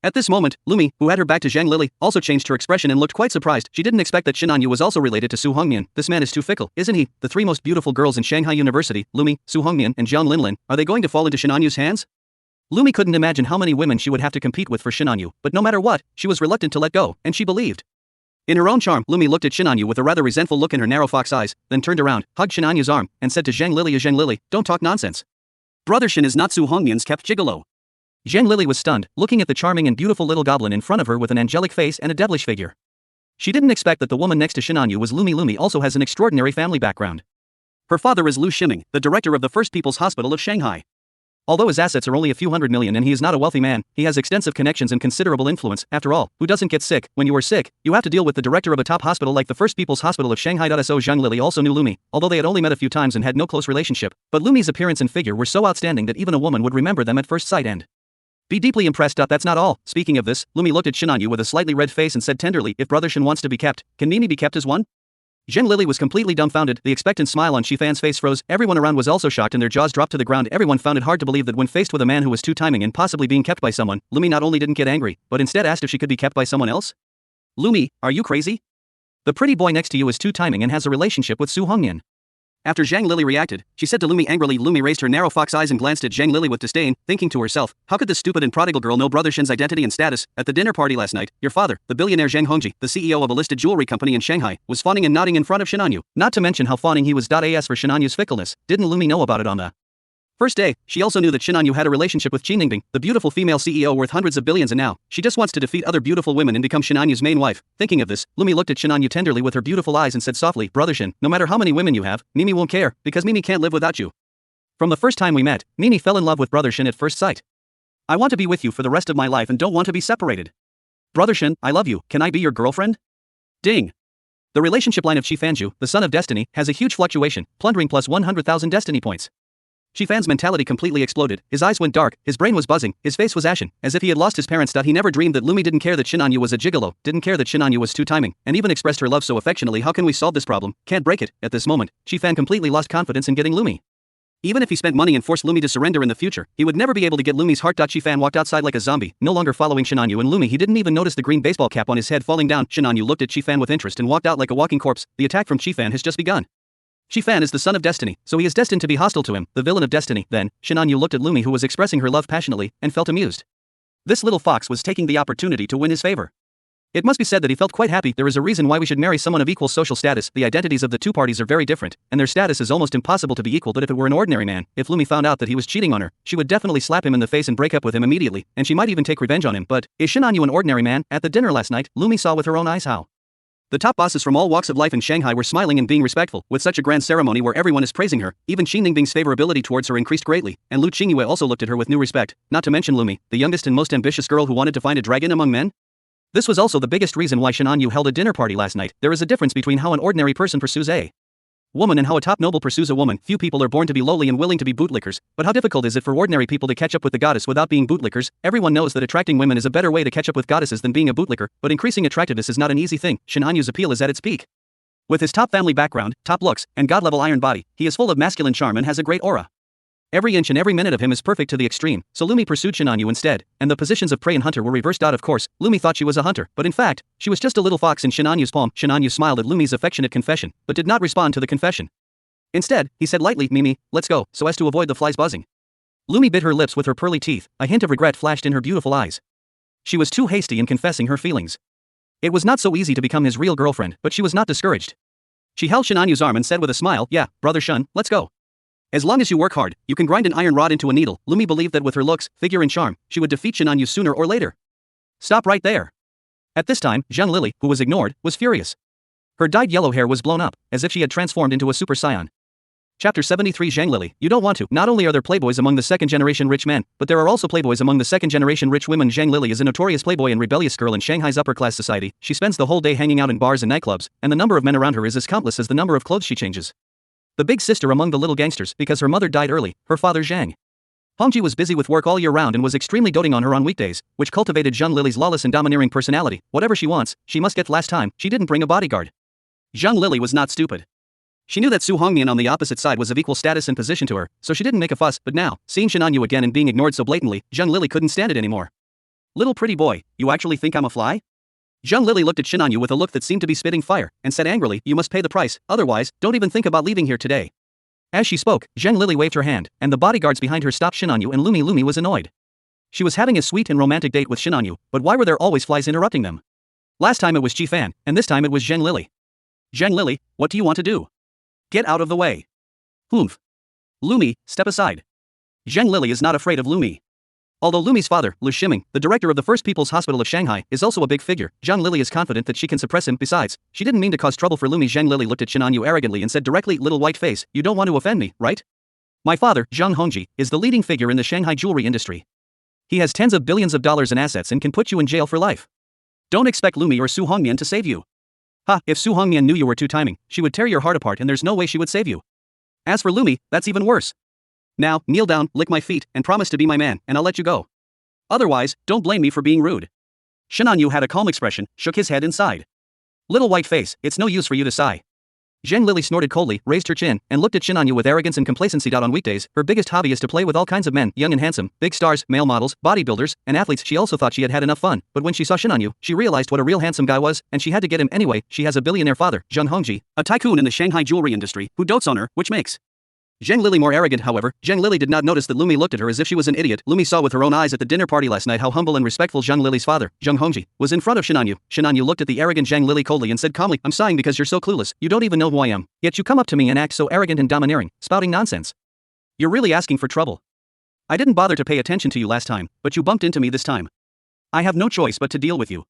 At this moment, Lumi, who had her back to Zhang Lili, also changed her expression and looked quite surprised. She didn't expect that Shen Anyu was also related to Su Hongmian. This man is too fickle, isn't he? The 3 most beautiful girls in Shanghai University, Lumi, Su Hongmian, and Jiang Linlin, are they going to fall into Shen Anyu's hands? Lumi couldn't imagine how many women she would have to compete with for Shen Anyu, but no matter what, she was reluctant to let go, and she believed. In her own charm, Lumi looked at Shen Anyu with a rather resentful look in her narrow fox eyes, then turned around, hugged Shen Anyu's arm, and said to Zhang Lili, Zhang Lili, don't talk nonsense. Brother Shen is not Su Hongmian's kept gigolo. Zhang Lili was stunned, looking at the charming and beautiful little goblin in front of her with an angelic face and a devilish figure. She didn't expect that the woman next to Shen Anyu was Lumi. Lumi also has an extraordinary family background. Her father is Lu Ximing, the director of the First People's Hospital of Shanghai. Although his assets are only a few hundred million and he is not a wealthy man, he has extensive connections and considerable influence. After all, who doesn't get sick? When you are sick, you have to deal with the director of a top hospital like the First People's Hospital of Shanghai. So Zhang Lili also knew Lumi, although they had only met a few times and had no close relationship. But Lumi's appearance and figure were so outstanding that even a woman would remember them at first sight and be deeply impressed. That's not all. Speaking of this, Lumi looked at Shen Anyu with a slightly red face and said tenderly, if Brother Shen wants to be kept, can Mimi be kept as one? Zhang Lili was completely dumbfounded. The expectant smile on Shi Fan's face froze. Everyone around was also shocked and their jaws dropped to the ground. Everyone found it hard to believe that when faced with a man who was two-timing and possibly being kept by someone, Lumi not only didn't get angry, but instead asked if she could be kept by someone else. Lumi, are you crazy? The pretty boy next to you is two-timing and has a relationship with Su Hongmian. After Zhang Lili reacted, she said to Lumi angrily. Lumi raised her narrow fox eyes and glanced at Zhang Lili with disdain, thinking to herself, how could this stupid and prodigal girl know Brother Shen's identity and status? At the dinner party last night, your father, the billionaire Zhang Hongji, the CEO of a listed jewelry company in Shanghai, was fawning and nodding in front of Shen Anyu. Not to mention how fawning he was. As for Shen Anyu's fickleness, didn't Lumi know about it on the first day? She also knew that Shen Anyu had a relationship with Qin Ningbing, the beautiful female CEO worth hundreds of billions, and now, she just wants to defeat other beautiful women and become Shen Anyu's main wife. Thinking of this, Lumi looked at Shen Anyu tenderly with her beautiful eyes and said softly, Brother Shen, no matter how many women you have, Mimi won't care, because Mimi can't live without you. From the first time we met, Mimi fell in love with Brother Shen at first sight. I want to be with you for the rest of my life and don't want to be separated. Brother Shen, I love you, can I be your girlfriend? Ding. The relationship line of Shi Fanju, the son of destiny, has a huge fluctuation, plundering plus 100,000 destiny points. Shi Fan's mentality completely exploded, his eyes went dark, his brain was buzzing, his face was ashen, as if he had lost his parents. He never dreamed that Lumi didn't care that Shen Anyu was a gigolo, didn't care that Shen Anyu was two-timing, and even expressed her love so affectionately. How can we solve this problem? Can't break it. At this moment, Shi Fan completely lost confidence in getting Lumi. Even if he spent money and forced Lumi to surrender in the future, he would never be able to get Lumi's heart. Shi Fan walked outside like a zombie, no longer following Shen Anyu and Lumi. He didn't even notice the green baseball cap on his head falling down. Shen Anyu looked at Shi Fan with interest and walked out like a walking corpse. The attack from Shi Fan has just begun. Shi Fan is the son of destiny, so he is destined to be hostile to him, the villain of destiny. Then, Shen Anyu looked at Lumi, who was expressing her love passionately, and felt amused. This little fox was taking the opportunity to win his favor. It must be said that he felt quite happy. There is a reason why we should marry someone of equal social status. The identities of the two parties are very different, and their status is almost impossible to be equal. But if it were an ordinary man, if Lumi found out that he was cheating on her, she would definitely slap him in the face and break up with him immediately, and she might even take revenge on him. But is Shin Hanyu an ordinary man? At the dinner last night, Lumi saw with her own eyes how the top bosses from all walks of life in Shanghai were smiling and being respectful, with such a grand ceremony where everyone is praising her. Even Xi Ningbing's favorability towards her increased greatly, and Lu Qingyue also looked at her with new respect, not to mention Lumi, the youngest and most ambitious girl who wanted to find a dragon among men. This was also the biggest reason why Shin Hanyu held a dinner party last night. There is a difference between how an ordinary person pursues a woman and how a top noble pursues a woman. Few people are born to be lowly and willing to be bootlickers, but how difficult is it for ordinary people to catch up with the goddess without being bootlickers? Everyone knows that attracting women is a better way to catch up with goddesses than being a bootlicker, but increasing attractiveness is not an easy thing. Shin Hanyu's appeal is at its peak. With his top family background, top looks, and god-level iron body, he is full of masculine charm and has a great aura. Every inch and every minute of him is perfect to the extreme, so Lumi pursued Shin Hanyu instead, and the positions of prey and hunter were reversed. Of course, Lumi thought she was a hunter, but in fact, she was just a little fox in Shin Hanyu's palm. Shin Hanyu smiled at Lumi's affectionate confession, but did not respond to the confession. Instead, he said lightly, Mimi, let's go, so as to avoid the flies buzzing. Lumi bit her lips with her pearly teeth, a hint of regret flashed in her beautiful eyes. She was too hasty in confessing her feelings. It was not so easy to become his real girlfriend, but she was not discouraged. She held Shin Hanyu's arm and said with a smile, yeah, brother Shun, let's go. As long as you work hard, you can grind an iron rod into a needle. Lumi believed that with her looks, figure and charm, she would defeat Shin Hanyu sooner or later. Stop right there. At this time, Zhang Lily, who was ignored, was furious. Her dyed yellow hair was blown up, as if she had transformed into a Super Saiyan. Chapter 73 Zhang Lily, you don't want to. Not only are there playboys among the second-generation rich men, but there are also playboys among the second-generation rich women. Zhang Lily is a notorious playboy and rebellious girl in Shanghai's upper-class society. She spends the whole day hanging out in bars and nightclubs, and the number of men around her is as countless as the number of clothes she changes. The big sister among the little gangsters, because her mother died early, her father Zhang Hongji was busy with work all year round and was extremely doting on her on weekdays, which cultivated Zhang Lily's lawless and domineering personality. Whatever she wants, she must get. Last time, she didn't bring a bodyguard. Zhang Lily was not stupid. She knew that Su Hongmian on the opposite side was of equal status and position to her, so she didn't make a fuss. But now, seeing Shin Hanyu again and being ignored so blatantly, Zhang Lily couldn't stand it anymore. Little pretty boy, you actually think I'm a fly? Zhang Lily looked at Shin Hanyu with a look that seemed to be spitting fire, and said angrily, you must pay the price, otherwise, don't even think about leaving here today. As she spoke, Zhang Lily waved her hand, and the bodyguards behind her stopped Shin Hanyu and Lumi was annoyed. She was having a sweet and romantic date with Shin Hanyu, but why were there always flies interrupting them? Last time it was Ji Fan, and this time it was Zhang Lily. Zhang Lily, what do you want to do? Get out of the way. Humph. Lumi, step aside. Zhang Lily is not afraid of Lumi. Although Lumi's father, Lu Shiming, the director of the First People's Hospital of Shanghai, is also a big figure, Zhang Lily is confident that she can suppress him. Besides, she didn't mean to cause trouble for Lumi. Zhang Lily looked at Shin Hanyu arrogantly and said directly, little white face, you don't want to offend me, right? My father, Zhang Hongji, is the leading figure in the Shanghai jewelry industry. He has tens of billions of dollars in assets and can put you in jail for life. Don't expect Lumi or Su Hongmian to save you. Ha, if Su Hongmian knew you were two-timing, she would tear your heart apart and there's no way she would save you. As for Lumi, that's even worse. Now, kneel down, lick my feet, and promise to be my man, and I'll let you go. Otherwise, don't blame me for being rude. Shin Hanyu had a calm expression, shook his head and sighed. Little white face, it's no use for you to sigh. Zhang Lily snorted coldly, raised her chin, and looked at Shin Hanyu with arrogance and complacency. On weekdays, her biggest hobby is to play with all kinds of men, young and handsome, big stars, male models, bodybuilders, and athletes. She also thought she had had enough fun, but when she saw Shin Hanyu, she realized what a real handsome guy was, and she had to get him anyway. She has a billionaire father, Zhang Hongji, a tycoon in the Shanghai jewelry industry, who dotes on her, which makes Zhang Lily more arrogant. However, Zhang Lily did not notice that Lumi looked at her as if she was an idiot. Lumi saw with her own eyes at the dinner party last night how humble and respectful Zhang Lily's father, Zhang Hongji, was in front of Shin Hanyu. Shin Hanyu looked at the arrogant Zhang Lily coldly and said calmly, I'm sighing because you're so clueless, you don't even know who I am, yet you come up to me and act so arrogant and domineering, spouting nonsense. You're really asking for trouble. I didn't bother to pay attention to you last time, but you bumped into me this time. I have no choice but to deal with you.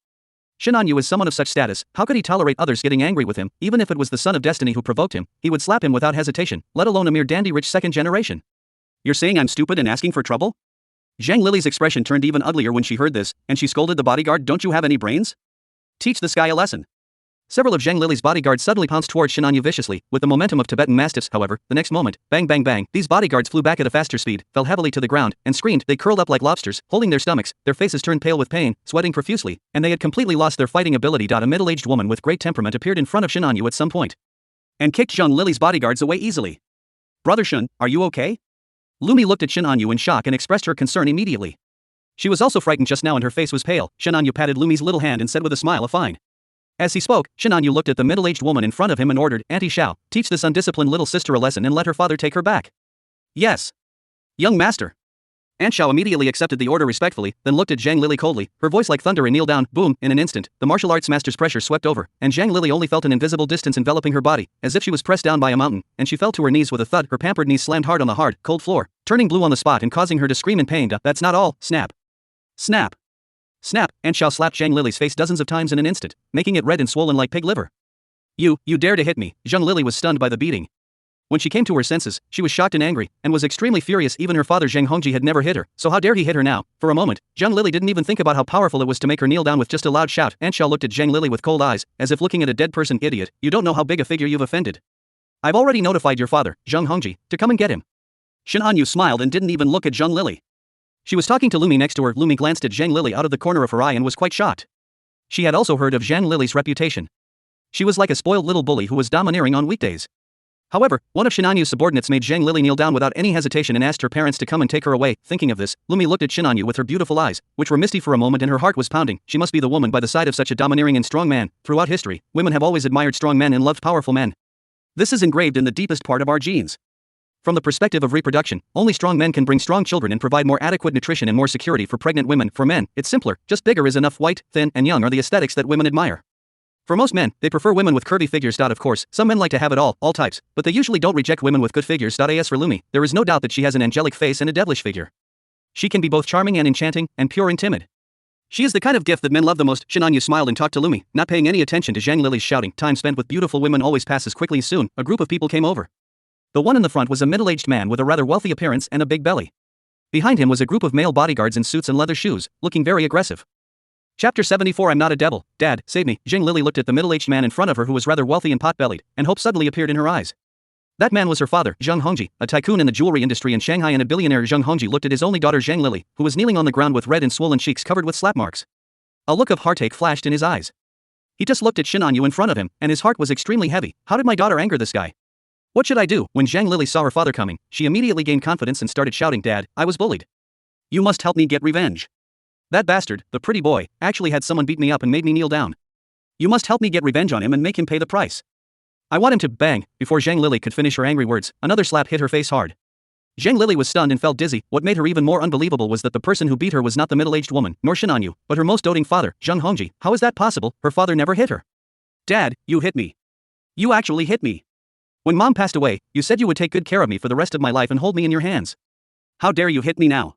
Shin Hanyu is someone of such status, how could he tolerate others getting angry with him? Even if it was the son of destiny who provoked him, he would slap him without hesitation, let alone a mere dandy rich second generation. You're saying I'm stupid and asking for trouble? Zhang Lily's expression turned even uglier when she heard this, and she scolded the bodyguard, don't you have any brains? Teach this guy a lesson. Several of Zhang Lily's bodyguards suddenly pounced towards Shin Hanyu viciously, with the momentum of Tibetan mastiffs. However, the next moment, bang bang bang, these bodyguards flew back at a faster speed, fell heavily to the ground, and screamed. They curled up like lobsters, holding their stomachs, their faces turned pale with pain, sweating profusely, and they had completely lost their fighting ability. A middle-aged woman with great temperament appeared in front of Shin Hanyu at some point, and kicked Zhang Lily's bodyguards away easily. Brother Shun, are you okay? Lumi looked at Shin Hanyu in shock and expressed her concern immediately. She was also frightened just now and her face was pale. Shin Hanyu patted Lumi's little hand and said with a smile, fine. As he spoke, Shin Hanyu looked at the middle-aged woman in front of him and ordered, Auntie Xiao, teach this undisciplined little sister a lesson and let her father take her back. Yes. Young master. An Xiao immediately accepted the order respectfully, then looked at Zhang Lili coldly, her voice like thunder and kneel down, boom, in an instant, the martial arts master's pressure swept over, and Zhang Lili only felt an invisible distance enveloping her body, as if she was pressed down by a mountain, and she fell to her knees with a thud, her pampered knees slammed hard on the hard, cold floor, turning blue on the spot and causing her to scream in pain. That's not all, snap. Snap. Snap, An Xiao slapped Zhang Lili's face dozens of times in an instant, making it red and swollen like pig liver. You dare to hit me. Zhang Lili was stunned by the beating. When she came to her senses, she was shocked and angry, and was extremely furious. Even her father Zheng Hongji had never hit her, so how dare he hit her now? For a moment, Zhang Lili didn't even think about how powerful it was to make her kneel down with just a loud shout. An Xiao looked at Zhang Lili with cold eyes, as if looking at a dead person. Idiot, you don't know how big a figure you've offended. I've already notified your father, Zheng Hongji, to come and get him. Shen Anyu smiled and didn't even look at Zhang Lili. She was talking to Lumi next to her. Lumi glanced at Zhang Lili out of the corner of her eye and was quite shocked. She had also heard of Zhang Lili's reputation. She was like a spoiled little bully who was domineering on weekdays. However, one of Shen Anyu's subordinates made Zhang Lili kneel down without any hesitation and asked her parents to come and take her away. Thinking of this, Lumi looked at Shen Anyu with her beautiful eyes, which were misty for a moment, and her heart was pounding. She must be the woman by the side of such a domineering and strong man. Throughout history, women have always admired strong men and loved powerful men. This is engraved in the deepest part of our genes. From the perspective of reproduction, only strong men can bring strong children and provide more adequate nutrition and more security for pregnant women. For men, it's simpler, just bigger is enough. White, thin, and young are the aesthetics that women admire. For most men, they prefer women with curvy figures. Of course, some men like to have it all types, but they usually don't reject women with good figures. As for Lumi, there is no doubt that she has an angelic face and a devilish figure. She can be both charming and enchanting, and pure and timid. She is the kind of gift that men love the most. Shen Anyu smiled and talked to Lumi, not paying any attention to Zhang Lili's shouting. Time spent with beautiful women always passes quickly. Soon, a group of people came over. The one in the front was a middle-aged man with a rather wealthy appearance and a big belly. Behind him was a group of male bodyguards in suits and leather shoes, looking very aggressive. Chapter 74. I'm not a devil, Dad, save me. Zhang Lili looked at the middle-aged man in front of her who was rather wealthy and pot-bellied, and hope suddenly appeared in her eyes. That man was her father, Zheng Hongji, a tycoon in the jewelry industry in Shanghai and a billionaire. Zheng Hongji looked at his only daughter Zhang Lili, who was kneeling on the ground with red and swollen cheeks covered with slap marks. A look of heartache flashed in his eyes. He just looked at Shen Anyu in front of him, and his heart was extremely heavy. How did my daughter anger this guy? What should I do? When Zhang Lili saw her father coming, she immediately gained confidence and started shouting, Dad, I was bullied. You must help me get revenge. That bastard, the pretty boy, actually had someone beat me up and made me kneel down. You must help me get revenge on him and make him pay the price. I want him to bang. Before Zhang Lili could finish her angry words, another slap hit her face hard. Zhang Lili was stunned and felt dizzy. What made her even more unbelievable was that the person who beat her was not the middle-aged woman, nor Shen Anyu, but her most doting father, Zheng Hongji. How is that possible? Her father never hit her. Dad, you hit me. You actually hit me. When Mom passed away, you said you would take good care of me for the rest of my life and hold me in your hands. How dare you hit me now?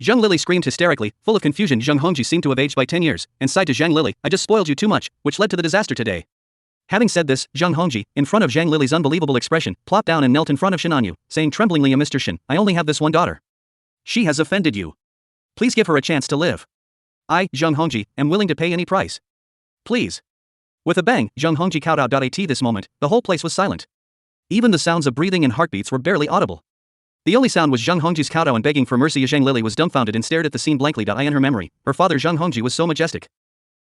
Zhang Lili screamed hysterically, full of confusion. Zheng Hongji seemed to have aged by 10 years, and sighed to Zhang Lili, I just spoiled you too much, which led to the disaster today. Having said this, Zheng Hongji, in front of Zhang Lili's unbelievable expression, plopped down and knelt in front of Shen Anyu, saying tremblingly, Mr. Shen, I only have this one daughter. She has offended you. Please give her a chance to live. I, Zheng Hongji, am willing to pay any price. Please. With a bang, Zheng Hongji cowed out. At this moment, the whole place was silent. Even the sounds of breathing and heartbeats were barely audible. The only sound was Zheng Hongji's kowtow and begging for mercy. Zhang Lili was dumbfounded and stared at the scene blankly. In her memory, her father Zheng Hongji was so majestic.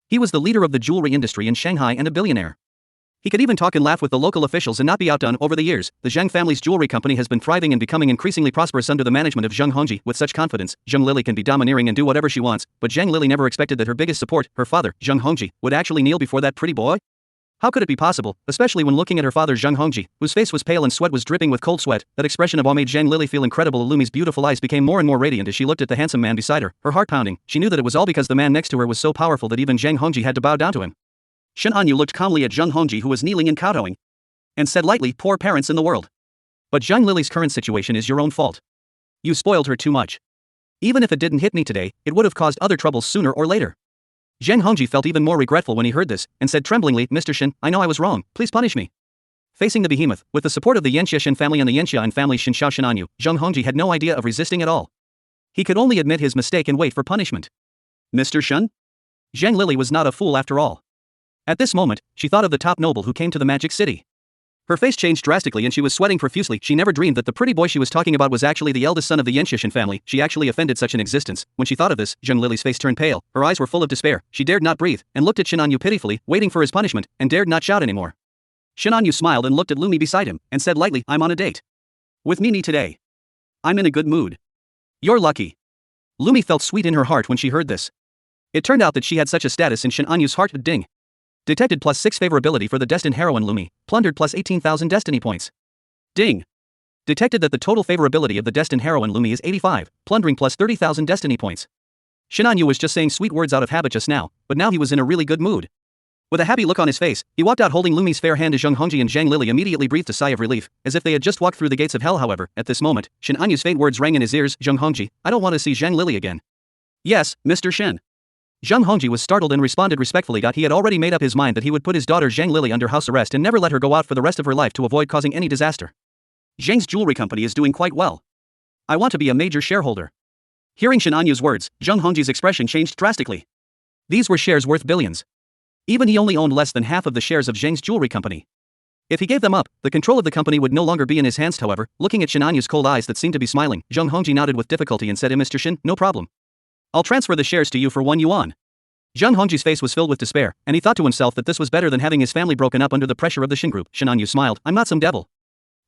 He was the leader of the jewelry industry in Shanghai and a billionaire. He could even talk and laugh with the local officials and not be outdone. Over the years, the Zheng family's jewelry company has been thriving and becoming increasingly prosperous under the management of Zheng Hongji. With such confidence, Zheng Lili can be domineering and do whatever she wants, but Zhang Lili never expected that her biggest support, her father, Zheng Hongji, would actually kneel before that pretty boy. How could it be possible, especially when looking at her father Zheng Hongji, whose face was pale and sweat was dripping with cold sweat? That expression of awe made Zhang Lili feel incredible. Lumi's beautiful eyes became more and more radiant as she looked at the handsome man beside her, her heart pounding. She knew that it was all because the man next to her was so powerful that even Zheng Hongji had to bow down to him. Shen Anyu looked calmly at Zheng Hongji, who was kneeling and kowtowing, and said lightly, poor parents in the world. But Zhang Lili's current situation is your own fault. You spoiled her too much. Even if it didn't hit me today, it would have caused other troubles sooner or later. Zheng Hongji felt even more regretful when he heard this, and said tremblingly, Mr. Shen, I know I was wrong, please punish me. Facing the behemoth, with the support of the Yanxia Shen family and the Yanxia family Shen Xiao Shen Anyu, Zheng Hongji had no idea of resisting at all. He could only admit his mistake and wait for punishment. Mr. Shen? Zhang Lili was not a fool after all. At this moment, she thought of the top noble who came to the magic city. Her face changed drastically and she was sweating profusely. She never dreamed that the pretty boy she was talking about was actually the eldest son of the Yanxia family. She actually offended such an existence. When she thought of this, Zheng Lili's face turned pale, her eyes were full of despair. She dared not breathe, and looked at Shen Anyu pitifully, waiting for his punishment, and dared not shout anymore. Shen Anyu smiled and looked at Lumi beside him, and said lightly, I'm on a date. With Mimi today. I'm in a good mood. You're lucky. Lumi felt sweet in her heart when she heard this. It turned out that she had such a status in Shen Anyu's heart. Ding. Detected +6 favorability for the destined heroine Lumi. Plundered +18,000 destiny points. Ding. Detected that the total favorability of the destined heroine Lumi is 85, Plundering plus 30,000 destiny points. Shin Anyu was just saying sweet words out of habit just now, but now he was in a really good mood. With a happy look on his face, he walked out holding Lumi's fair hand as Zheng Hongji and Zhang Lili immediately breathed a sigh of relief, as if they had just walked through the gates of hell. However, at this moment, Shin Anyu's faint words rang in his ears. Zheng Hongji, I don't want to see Zhang Lili again. Yes, Mr. Shin. Zheng Hongji was startled and responded respectfully. He had already made up his mind that he would put his daughter Zhang Lili under house arrest and never let her go out for the rest of her life to avoid causing any disaster. Zhang's jewelry company is doing quite well. I want to be a major shareholder. Hearing Shin Anyu's words, Zheng Hongji's expression changed drastically. These were shares worth billions. Even he only owned less than half of the shares of Zhang's jewelry company. If he gave them up, the control of the company would no longer be in his hands. However, looking at Shin Anyu's cold eyes that seemed to be smiling, Zheng Hongji nodded with difficulty and said, Mr. Shin, no problem. I'll transfer the shares to you for 1 yuan. Zheng Hongji's face was filled with despair, and he thought to himself that this was better than having his family broken up under the pressure of the Shin group. Shin Anyu smiled, I'm not some devil.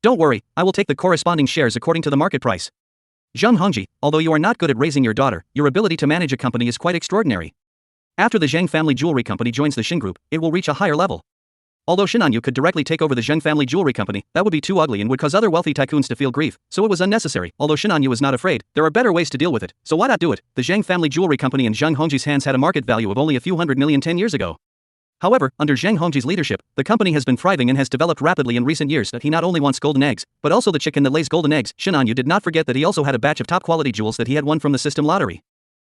Don't worry, I will take the corresponding shares according to the market price. Zheng Hongji, although you are not good at raising your daughter, your ability to manage a company is quite extraordinary. After the Zhang family jewelry company joins the Shin group, it will reach a higher level. Although Shin Anyu could directly take over the Zhang family jewelry company, that would be too ugly and would cause other wealthy tycoons to feel grief, so it was unnecessary. Although Shin Anyu was not afraid, there are better ways to deal with it, so why not do it? The Zhang family jewelry company in Zheng Hongji's hands had a market value of only a few hundred million 10 years ago. However, under Zheng Hongji's leadership, the company has been thriving and has developed rapidly in recent years. That he not only wants golden eggs, but also the chicken that lays golden eggs. Shin Anyu did not forget that he also had a batch of top-quality jewels that he had won from the system lottery.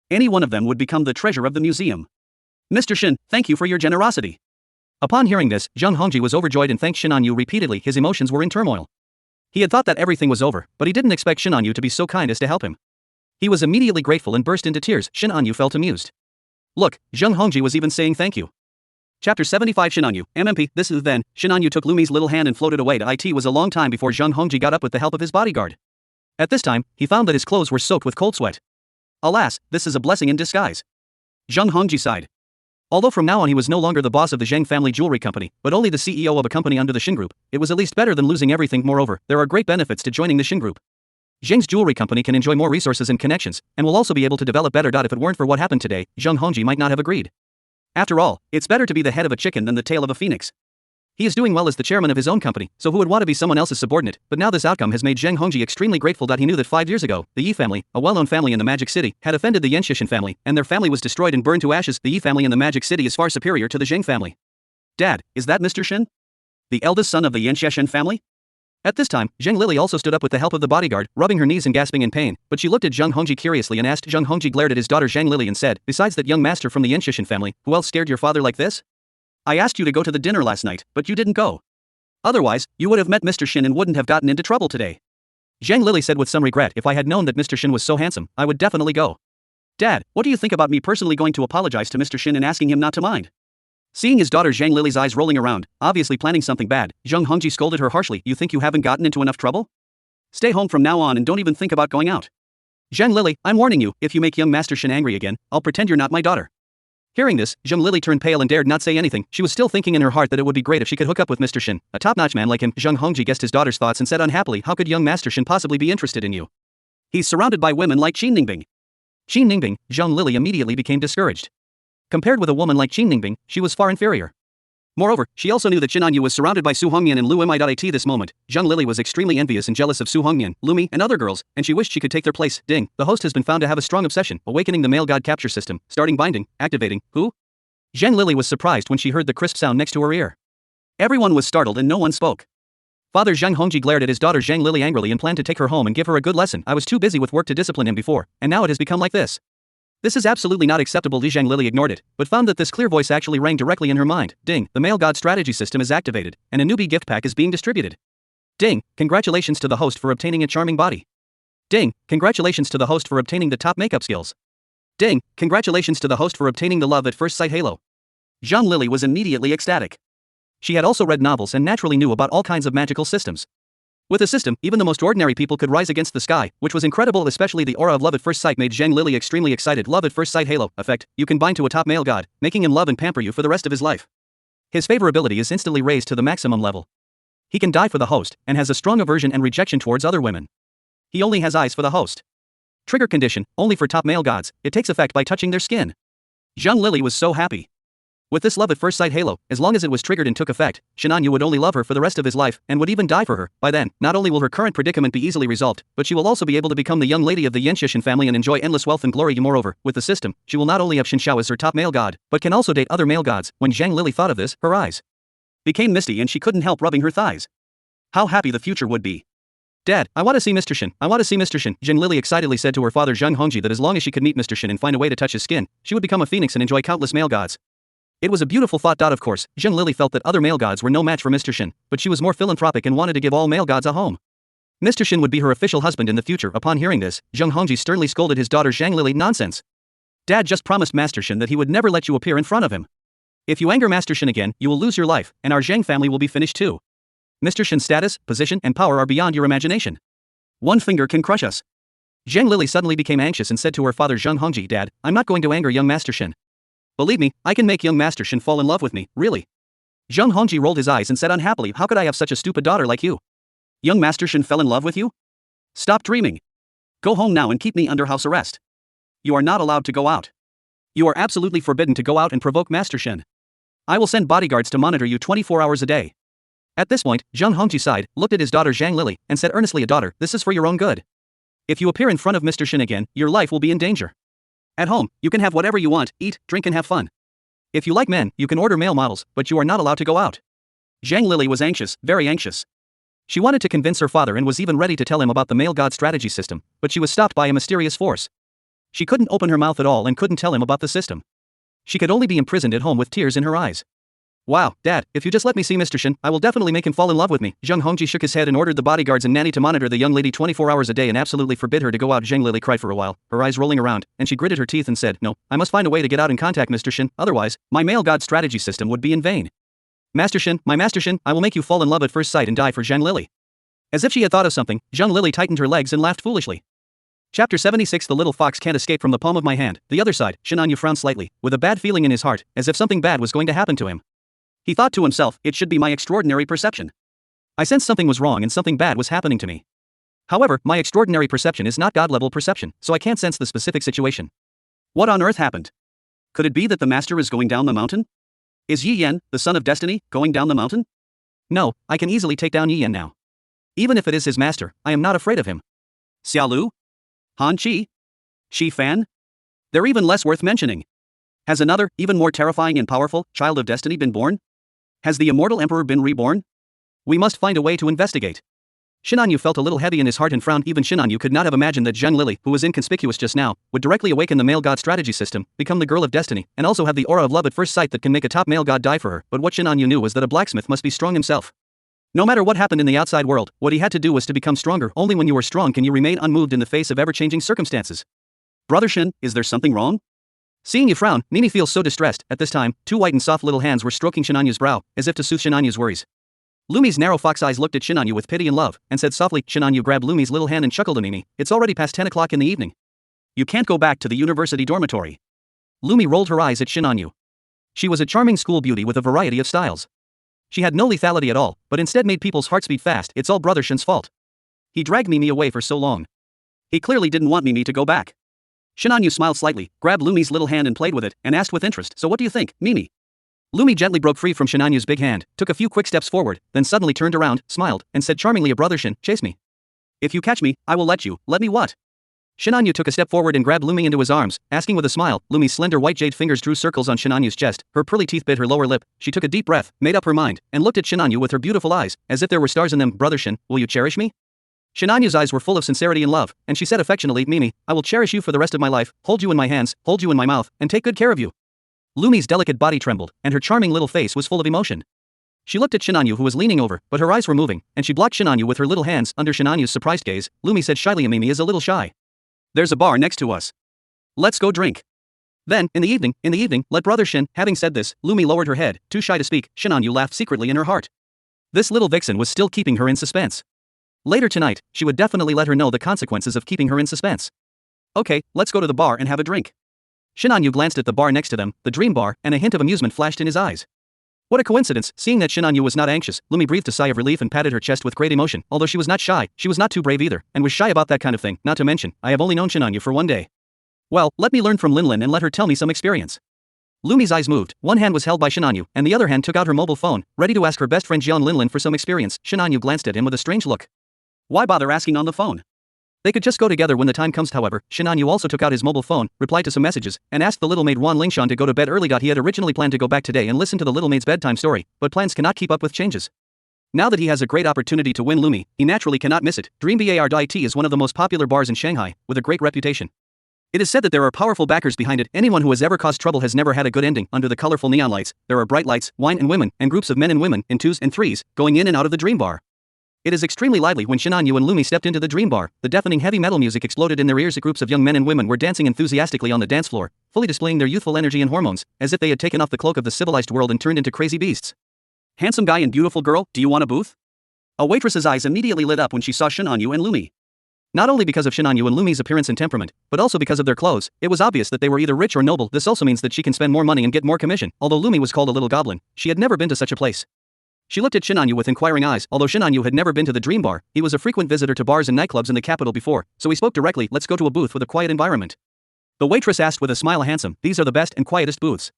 Any one of them would become the treasure of the museum. Mr. Shin, thank you for your generosity. Upon hearing this, Zheng Hongji was overjoyed and thanked Shin Anyu repeatedly. His emotions were in turmoil. He had thought that everything was over, but he didn't expect Shin Anyu to be so kind as to help him. He was immediately grateful and burst into tears. Shin Anyu felt amused. Look, Zheng Hongji was even saying thank you. Chapter 75 Shin Anyu, MMP. This is then, Shin Anyu took Lumi's little hand and floated away. It was a long time before Zheng Hongji got up with the help of his bodyguard. At this time, he found that his clothes were soaked with cold sweat. Alas, this is a blessing in disguise. Zheng Hongji sighed. Although from now on he was no longer the boss of the Zhang family jewelry company, but only the CEO of a company under the Shin group, it was at least better than losing everything. Moreover, there are great benefits to joining the Shin group. Zhang's jewelry company can enjoy more resources and connections, and will also be able to develop better. If it weren't for what happened today, Zheng Hongji might not have agreed. After all, it's better to be the head of a chicken than the tail of a phoenix. He is doing well as the chairman of his own company, so who would want to be someone else's subordinate? But now this outcome has made Zheng Hongji extremely grateful. He knew that 5 years ago, the Yi family, a well-known family in the Magic City, had offended the Yanxishan family, and their family was destroyed and burned to ashes. The Yi family in the Magic City is far superior to the Zheng family. Dad, is that Mr. Shin? The eldest son of the Yanxishan family? At this time, Zhang Lili also stood up with the help of the bodyguard, rubbing her knees and gasping in pain, but she looked at Zheng Hongji curiously and asked. Zheng Hongji glared at his daughter Zhang Lili and said, besides that young master from the Yanxishan family, who else scared your father like this? I asked you to go to the dinner last night, but you didn't go. Otherwise, you would have met Mr. Shin and wouldn't have gotten into trouble today. Zhang Lili said with some regret. If I had known that Mr. Shin was so handsome, I would definitely go. Dad, what do you think about me personally going to apologize to Mr. Shin and asking him not to mind? Seeing his daughter Zhang Lili's eyes rolling around, obviously planning something bad, Zheng Hongji scolded her harshly. You think you haven't gotten into enough trouble? Stay home from now on and don't even think about going out. Zhang Lili, I'm warning you, if you make young Master Shin angry again, I'll pretend you're not my daughter. Hearing this, Zhang Lili turned pale and dared not say anything. She was still thinking in her heart that it would be great if she could hook up with Mr. Shin, a top-notch man like him. Zheng Hongji guessed his daughter's thoughts and said unhappily, how could young Master Shin possibly be interested in you? He's surrounded by women like Qin Ningbing. Qin Ningbing, Zhang Lili immediately became discouraged. Compared with a woman like Qin Ningbing, she was far inferior. Moreover, she also knew that Shin Anyu was surrounded by Su Hongmian and Lu Mi. At this moment, Zhang Lili was extremely envious and jealous of Su Hongmian, Lumi, and other girls, and she wished she could take their place. Ding, the host has been found to have a strong obsession, awakening the male god capture system, starting binding, activating, who? Zhang Lili was surprised when she heard the crisp sound next to her ear. Everyone was startled and no one spoke. Father Zheng Hongji glared at his daughter Zhang Lili angrily and planned to take her home and give her a good lesson. I was too busy with work to discipline him before, and now it has become like this. This is absolutely not acceptable. Zhang Lili ignored it, but found that this clear voice actually rang directly in her mind. Ding, the male god strategy system is activated, and a newbie gift pack is being distributed. Ding, congratulations to the host for obtaining a charming body. Ding, congratulations to the host for obtaining the top makeup skills. Ding, congratulations to the host for obtaining the love at first sight halo. Zhang Lili was immediately ecstatic. She had also read novels and naturally knew about all kinds of magical systems. With a system, even the most ordinary people could rise against the sky, which was incredible. Especially the aura of love at first sight made Zhang Lili extremely excited. Love at first sight halo effect, you can bind to a top male god, making him love and pamper you for the rest of his life. His favorability is instantly raised to the maximum level. He can die for the host, and has a strong aversion and rejection towards other women. He only has eyes for the host. Trigger condition, only for top male gods, it takes effect by touching their skin. Zhang Lili was so happy. With this love at first sight halo, as long as it was triggered and took effect, Shinanyu would only love her for the rest of his life and would even die for her. By then, not only will her current predicament be easily resolved, but she will also be able to become the young lady of the Yenshishin family and enjoy endless wealth and glory. Moreover, with the system, she will not only have Shinshao as her top male god, but can also date other male gods. When Zhang Lily thought of this, her eyes became misty and she couldn't help rubbing her thighs. How happy the future would be. Dad, I want to see Mr. Shin. I want to see Mr. Shin. Zhang Lily excitedly said to her father Zheng Hongji that as long as she could meet Mr. Shin and find a way to touch his skin, she would become a phoenix and enjoy countless male gods. It was a beautiful thought. Of course, Zheng Lily felt that other male gods were no match for Mr. Shin, but she was more philanthropic and wanted to give all male gods a home. Mr. Shin would be her official husband in the future. Upon hearing this, Zheng Hongji sternly scolded his daughter Zhang Lily. Nonsense. Dad just promised Master Shin that he would never let you appear in front of him. If you anger Master Shin again, you will lose your life, and our Zhang family will be finished too. Mr. Shin's status, position, and power are beyond your imagination. One finger can crush us. Zhang Lily suddenly became anxious and said to her father Zheng Hongji, Dad, I'm not going to anger young Master Shin. Believe me, I can make young Master Shin fall in love with me, really. Zheng Hongji rolled his eyes and said unhappily, how could I have such a stupid daughter like you? Young Master Shin fell in love with you? Stop dreaming. Go home now and keep me under house arrest. You are not allowed to go out. You are absolutely forbidden to go out and provoke Master Shin. I will send bodyguards to monitor you 24 hours a day. At this point, Zheng Hongji sighed, looked at his daughter Zhang Lily, and said earnestly, daughter, this is for your own good. If you appear in front of Mr. Shin again, your life will be in danger. At home, you can have whatever you want, eat, drink and have fun. If you like men, you can order male models, but you are not allowed to go out. Zhang Lily was anxious, very anxious. She wanted to convince her father and was even ready to tell him about the male god strategy system, but she was stopped by a mysterious force. She couldn't open her mouth at all and couldn't tell him about the system. She could only be imprisoned at home with tears in her eyes. Wow, Dad, if you just let me see Mr. Shin, I will definitely make him fall in love with me. Zheng Hongji shook his head and ordered the bodyguards and nanny to monitor the young lady 24 hours a day and absolutely forbid her to go out. Zhang Lily cried for a while, her eyes rolling around, and she gritted her teeth and said, no, I must find a way to get out and contact Mr. Shin, otherwise, my male god strategy system would be in vain. Master Shin, my Master Shin, I will make you fall in love at first sight and die for Zhang Lily. As if she had thought of something, Zhang Lily tightened her legs and laughed foolishly. Chapter 76 The little fox can't escape from the palm of my hand. The other side, Shinanyu frowned slightly, with a bad feeling in his heart, as if something bad was going to happen to him. He thought to himself, it should be my extraordinary perception. I sensed something was wrong and something bad was happening to me. However, my extraordinary perception is not God-level perception, so I can't sense the specific situation. What on earth happened? Could it be that the master is going down the mountain? Is Yi Yan, the son of destiny, going down the mountain? No, I can easily take down Yi Yan now. Even if it is his master, I am not afraid of him. Xiao Lu? Han Qi? Shi Fan? They're even less worth mentioning. Has another, even more terrifying and powerful, child of destiny been born? Has the immortal emperor been reborn? We must find a way to investigate. Shinanyu felt a little heavy in his heart and frowned. Even Shinanyu could not have imagined that Zheng Lily, who was inconspicuous just now, would directly awaken the male god strategy system, become the girl of destiny, and also have the aura of love at first sight that can make a top male god die for her. But what Shinanyu knew was that a blacksmith must be strong himself. No matter what happened in the outside world, what he had to do was to become stronger. Only when you are strong can you remain unmoved in the face of ever-changing circumstances. Brother Shin, is there something wrong? Seeing you frown, Mimi feels so distressed. At this time, two white and soft little hands were stroking Shinanyu's brow, as if to soothe Shinanyu's worries. Lumi's narrow fox eyes looked at Shinanyu with pity and love, and said softly. Shinanyu grabbed Lumi's little hand and chuckled. Mimi, it's already past 10 o'clock in the evening. You can't go back to the university dormitory. Lumi rolled her eyes at Shinanyu. She was a charming school beauty with a variety of styles. She had no lethality at all, but instead made people's hearts beat fast. It's all Brother Shin's fault. He dragged Mimi away for so long. He clearly didn't want Mimi to go back. Shinanyu smiled slightly, grabbed Lumi's little hand and played with it, and asked with interest, so what do you think, Mimi? Lumi gently broke free from Shinanyu's big hand, took a few quick steps forward, then suddenly turned around, smiled, and said charmingly, Brother Shin, chase me. If you catch me, I will let you. Let me what? Shinanyu took a step forward and grabbed Lumi into his arms, asking with a smile. Lumi's slender white jade fingers drew circles on Shinanyu's chest, her pearly teeth bit her lower lip. She took a deep breath, made up her mind, and looked at Shinanyu with her beautiful eyes, as if there were stars in them. Brother Shin, will you cherish me? Shinanyu's eyes were full of sincerity and love, and she said affectionately, Mimi, I will cherish you for the rest of my life, hold you in my hands, hold you in my mouth, and take good care of you. Lumi's delicate body trembled, and her charming little face was full of emotion. She looked at Shinanyu who was leaning over, but her eyes were moving, and she blocked Shinanyu with her little hands. Under Shinanyu's surprised gaze, Lumi said shyly, Mimi is a little shy. There's a bar next to us. Let's go drink. Then, in the evening, let Brother Shin. Having said this, Lumi lowered her head, too shy to speak. Shinanyu laughed secretly in her heart. This little vixen was still keeping her in suspense. Later tonight, she would definitely let her know the consequences of keeping her in suspense. Okay, let's go to the bar and have a drink. Shinanyu glanced at the bar next to them, the dream bar, and a hint of amusement flashed in his eyes. What a coincidence. Seeing that Shinanyu was not anxious, Lumi breathed a sigh of relief and patted her chest with great emotion. Although she was not shy, she was not too brave either, and was shy about that kind of thing. Not to mention, I have only known Shinanyu for one day. Well, let me learn from Linlin and let her tell me some experience. Lumi's eyes moved, one hand was held by Shinanyu, and the other hand took out her mobile phone, ready to ask her best friend Jian Linlin for some experience. Shinanyu glanced at him with a strange look. Why bother asking on the phone? They could just go together when the time comes. However, Shinanyu also took out his mobile phone, replied to some messages, and asked the little maid Wan Lingshan to go to bed early. He had originally planned to go back today and listen to the little maid's bedtime story, but plans cannot keep up with changes. Now that he has a great opportunity to win Lumi, he naturally cannot miss it. Dream Bar.it is one of the most popular bars in Shanghai, with a great reputation. It is said that there are powerful backers behind it. Anyone who has ever caused trouble has never had a good ending. Under the colorful neon lights, there are bright lights, wine and women, and groups of men and women, in twos and threes, going in and out of the dream bar. It is extremely lively. When Shinanyu and Lumi stepped into the dream bar, the deafening heavy metal music exploded in their ears. Groups of young men and women were dancing enthusiastically on the dance floor, fully displaying their youthful energy and hormones, as if they had taken off the cloak of the civilized world and turned into crazy beasts. Handsome guy and beautiful girl, do you want a booth? A waitress's eyes immediately lit up when she saw Shinanyu and Lumi. Not only because of Shinanyu and Lumi's appearance and temperament, but also because of their clothes. It was obvious that they were either rich or noble. This also means that she can spend more money and get more commission. Although Lumi was called a little goblin, she had never been to such a place. She looked at Shinanyu with inquiring eyes. Although Shinanyu had never been to the dream bar, he was a frequent visitor to bars and nightclubs in the capital before, so he spoke directly. Let's go to a booth with a quiet environment. The waitress asked with a smile. Handsome, these are the best and quietest booths.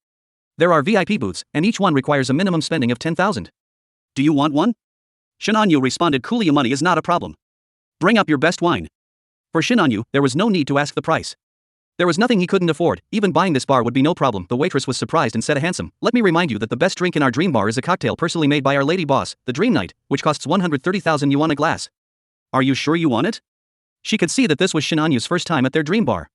There are VIP booths, and each one requires a minimum spending of 10,000. Do you want one? Shinanyu responded coolly. Money is not a problem. Bring up your best wine. For Shinanyu, there was no need to ask the price. There was nothing he couldn't afford. Even buying this bar would be no problem. The waitress was surprised and said, Handsome, let me remind you that the best drink in our dream bar is a cocktail personally made by our lady boss, the Dream Night, which costs 130,000 yuan a glass. Are you sure you want it? She could see that this was Shinanyu's first time at their dream bar.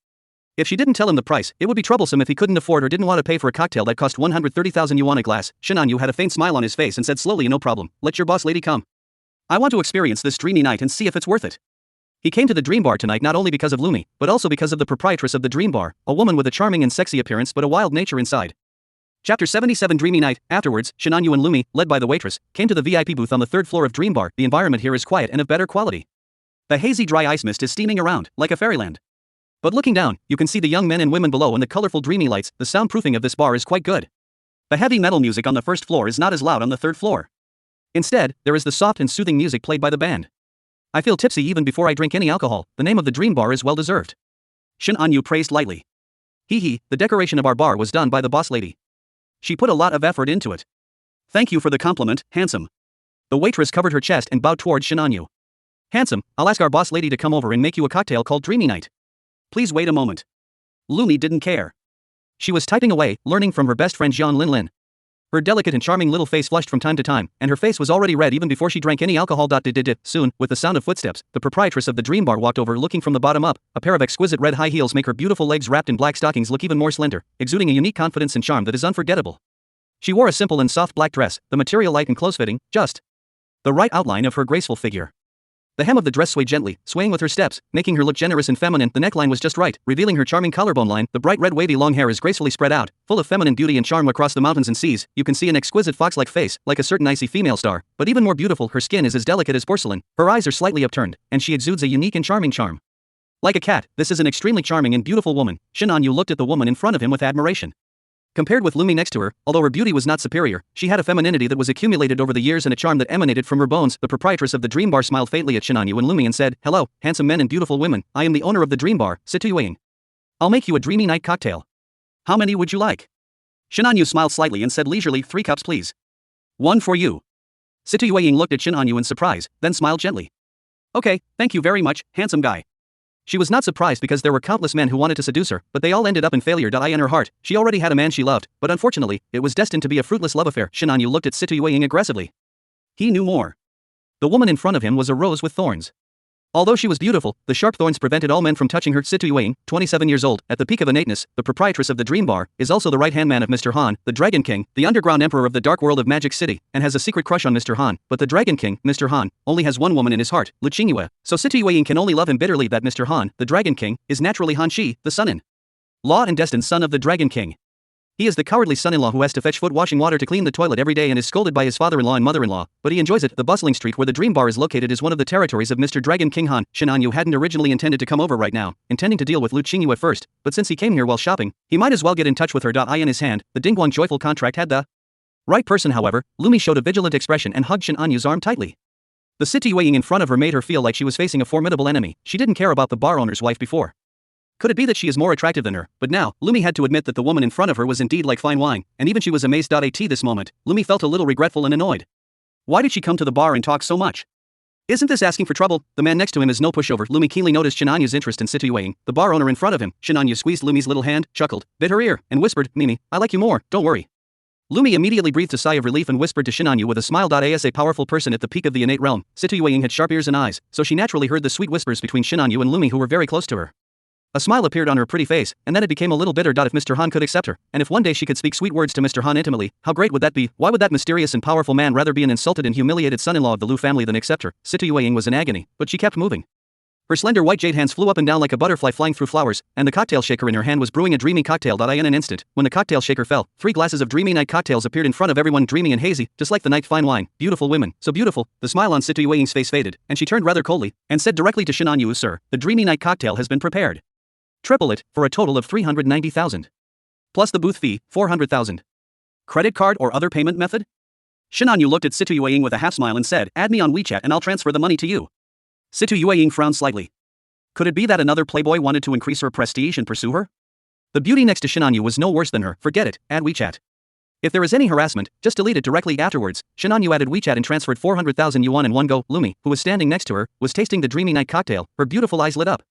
If she didn't tell him the price, it would be troublesome if he couldn't afford or didn't want to pay for a cocktail that cost 130,000 yuan a glass. Shinanyu had a faint smile on his face and said slowly, no problem, let your boss lady come. I want to experience this dreamy night and see if it's worth it. He came to the dream bar tonight not only because of Lumi, but also because of the proprietress of the dream bar, a woman with a charming and sexy appearance but a wild nature inside. Chapter 77 Dreamy Night. Afterwards, Shinanyu and Lumi, led by the waitress, came to the VIP booth on the third floor of Dream Bar. The environment here is quiet and of better quality. The hazy dry ice mist is steaming around, like a fairyland. But looking down, you can see the young men and women below and the colorful dreamy lights. The soundproofing of this bar is quite good. The heavy metal music on the first floor is not as loud on the third floor. Instead, there is the soft and soothing music played by the band. I feel tipsy even before I drink any alcohol. The name of the dream bar is well deserved. Shinanyu praised lightly. Hee, the decoration of our bar was done by the boss lady. She put a lot of effort into it. Thank you for the compliment, handsome. The waitress covered her chest and bowed towards Shinanyu. Handsome, I'll ask our boss lady to come over and make you a cocktail called Dreamy Night. Please wait a moment. Lumi didn't care. She was typing away, learning from her best friend Jian Linlin. Her delicate and charming little face flushed from time to time, and her face was already red even before she drank any alcohol. Soon, with the sound of footsteps, the proprietress of the dream bar walked over. Looking from the bottom up, a pair of exquisite red high heels make her beautiful legs wrapped in black stockings look even more slender, exuding a unique confidence and charm that is unforgettable. She wore a simple and soft black dress, the material light and close-fitting, just the right outline of her graceful figure. The hem of the dress swayed gently, swaying with her steps, making her look generous and feminine. The neckline was just right, revealing her charming collarbone line. The bright red wavy long hair is gracefully spread out, full of feminine beauty and charm. Across the mountains and seas, you can see an exquisite fox-like face, like a certain icy female star. But even more beautiful, her skin is as delicate as porcelain, her eyes are slightly upturned, and she exudes a unique and charming charm. Like a cat, this is an extremely charming and beautiful woman. Shinanyu looked at the woman in front of him with admiration. Compared with Lumi next to her, although her beauty was not superior, she had a femininity that was accumulated over the years and a charm that emanated from her bones. The proprietress of the dream bar smiled faintly at Shinanyu and Lumi and said, Hello, handsome men and beautiful women, I am the owner of the dream bar, Situying. I'll make you a dreamy night cocktail. How many would you like? Shinanyu smiled slightly and said leisurely, 3 cups please. 1 for you. Situying looked at Shinanyu in surprise, then smiled gently. Okay, thank you very much, handsome guy. She was not surprised because there were countless men who wanted to seduce her, but they all ended up in failure. In her heart, she already had a man she loved, but unfortunately, it was destined to be a fruitless love affair. Shinanyu looked at Situying aggressively. He knew more. The woman in front of him was a rose with thorns. Although she was beautiful, the sharp thorns prevented all men from touching her. Situying, 27 years old, at the peak of innateness, the proprietress of the dream bar, is also the right-hand man of Mr. Han, the Dragon King, the underground emperor of the dark world of Magic City, and has a secret crush on Mr. Han. But the Dragon King, Mr. Han, only has one woman in his heart, Lu Qingyue. So Situying can only love him bitterly. That Mr. Han, the Dragon King, is naturally Han Shi, the son-in-law and destined son of the Dragon King. He is the cowardly son-in-law who has to fetch foot washing water to clean the toilet every day and is scolded by his father-in-law and mother-in-law, but he enjoys it. The bustling street where the dream bar is located is one of the territories of Mr. Dragon King Han. Shinanyu hadn't originally intended to come over right now, intending to deal with Lu Qingyue at first, but since he came here while shopping, he might as well get in touch with her. In his hand, the Dingguang joyful contract had the right person. However, Lumi showed a vigilant expression and hugged Shinanyu's arm tightly. The Situying in front of her made her feel like she was facing a formidable enemy. She didn't care about the bar owner's wife before. Could it be that she is more attractive than her? But now, Lumi had to admit that the woman in front of her was indeed like fine wine, and even she was amazed. At this moment, Lumi felt a little regretful and annoyed. Why did she come to the bar and talk so much? Isn't this asking for trouble? The man next to him is no pushover. Lumi keenly noticed Shinanyu's interest in Situying, the bar owner in front of him. Shinanyu squeezed Lumi's little hand, chuckled, bit her ear, and whispered, Mimi, I like you more, don't worry. Lumi immediately breathed a sigh of relief and whispered to Shinanyu with a smile. As a powerful person at the peak of the innate realm, Situying had sharp ears and eyes, so she naturally heard the sweet whispers between Shinanyu and Lumi, who were very close to her. A smile appeared on her pretty face, and then it became a little bitter. If Mr. Han could accept her, and if one day she could speak sweet words to Mr. Han intimately, how great would that be? Why would that mysterious and powerful man rather be an insulted and humiliated son-in-law of the Lu family than accept her? Situying was in agony, but she kept moving. Her slender white jade hands flew up and down like a butterfly flying through flowers, and the cocktail shaker in her hand was brewing a dreamy cocktail. In an instant, when the cocktail shaker fell, 3 glasses of dreamy night cocktails appeared in front of everyone, dreamy and hazy, just like the night fine wine. Beautiful women, so beautiful. The smile on Situying's face faded, and she turned rather coldly, and said directly to Shinanyu, Sir, the dreamy night cocktail has been prepared. Triple it, for a total of 390,000. Plus the booth fee, 400,000. Credit card or other payment method? Shinanyu looked at Situying with a half smile and said, add me on WeChat and I'll transfer the money to you. Situying frowned slightly. Could it be that another playboy wanted to increase her prestige and pursue her? The beauty next to Shinanyu was no worse than her. Forget it, add WeChat. If there is any harassment, just delete it directly afterwards. Shinanyu added WeChat and transferred 400,000 yuan in one go. Lumi, who was standing next to her, was tasting the dreamy night cocktail. Her beautiful eyes lit up.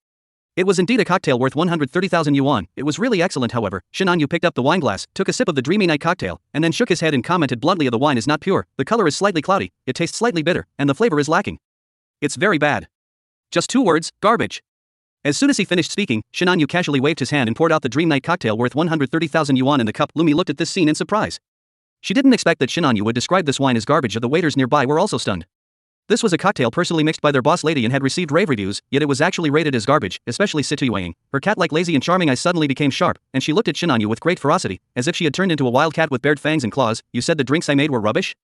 It was indeed a cocktail worth 130,000 yuan. It was really excellent. However, Shinanyu picked up the wine glass, took a sip of the dreamy night cocktail, and then shook his head and commented bluntly, the wine is not pure, the color is slightly cloudy, it tastes slightly bitter, and the flavor is lacking. It's very bad. Just 2 words, garbage. As soon as he finished speaking, Shinanyu casually waved his hand and poured out the dream night cocktail worth 130,000 yuan in the cup. Lumi looked at this scene in surprise. She didn't expect that Shinanyu would describe this wine as garbage. The waiters nearby were also stunned. This was a cocktail personally mixed by their boss lady and had received rave reviews, yet it was actually rated as garbage, especially Situying. Her cat-like lazy and charming eyes suddenly became sharp, and she looked at Shinanyu with great ferocity, as if she had turned into a wild cat with bared fangs and claws. You said the drinks I made were rubbish?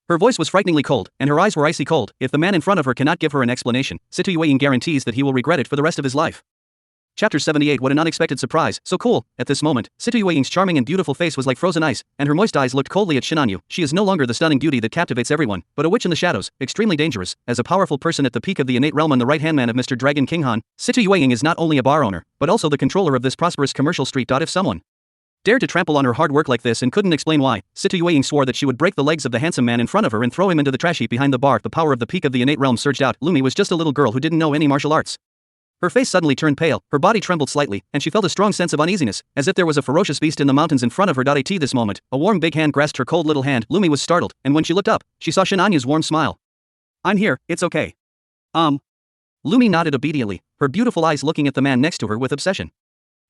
Her voice was frighteningly cold, and her eyes were icy cold. If the man in front of her cannot give her an explanation, Situying guarantees that he will regret it for the rest of his life. Chapter 78. What an unexpected surprise, so cool. At this moment, Situying's charming and beautiful face was like frozen ice, and her moist eyes looked coldly at Shinanyu. She is no longer the stunning beauty that captivates everyone, but a witch in the shadows, extremely dangerous. As a powerful person at the peak of the innate realm and the right-hand man of Mr. Dragon King Han, Situying is not only a bar owner, but also the controller of this prosperous commercial street. If someone dared to trample on her hard work like this and couldn't explain why, Situying swore that she would break the legs of the handsome man in front of her and throw him into the trash heap behind the bar. The power of the peak of the innate realm surged out. Lumi was just a little girl who didn't know any martial arts. Her face suddenly turned pale, her body trembled slightly, and she felt a strong sense of uneasiness, as if there was a ferocious beast in the mountains in front of her. At this moment, a warm big hand grasped her cold little hand. Lumi was startled, and when she looked up, she saw Shinanyu's warm smile. I'm here, it's okay. Lumi nodded obediently, her beautiful eyes looking at the man next to her with obsession.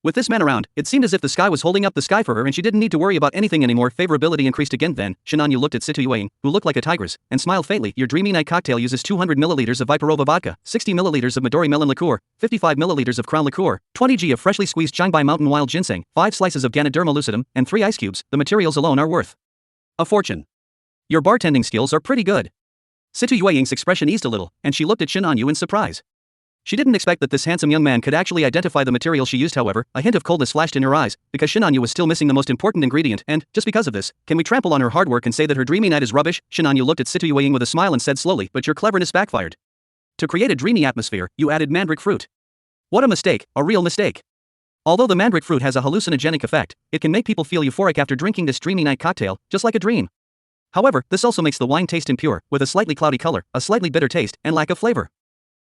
With this man around, it seemed as if the sky was holding up the sky for her and she didn't need to worry about anything anymore. Favorability increased again. Then, Shinanyu looked at Situying, who looked like a tigress, and smiled faintly. Your dreamy night cocktail uses 200 milliliters of Viparova vodka, 60 milliliters of Midori melon liqueur, 55 milliliters of crown liqueur, 20 g of freshly squeezed Changbai mountain wild ginseng, 5 slices of Ganoderma lucidum, and 3 ice cubes. The materials alone are worth a fortune. Your bartending skills are pretty good. Situying's expression eased a little, and she looked at Shinanyu in surprise. She didn't expect that this handsome young man could actually identify the material she used. However, a hint of coldness flashed in her eyes, because Shinanyu was still missing the most important ingredient, and, just because of this, can we trample on her hard work and say that her dreamy night is rubbish? Shinanyu looked at Situying with a smile and said slowly, but your cleverness backfired. To create a dreamy atmosphere, you added mandrake fruit. What a mistake, a real mistake. Although the mandrake fruit has a hallucinogenic effect, it can make people feel euphoric after drinking this dreamy night cocktail, just like a dream. However, this also makes the wine taste impure, with a slightly cloudy color, a slightly bitter taste, and lack of flavor.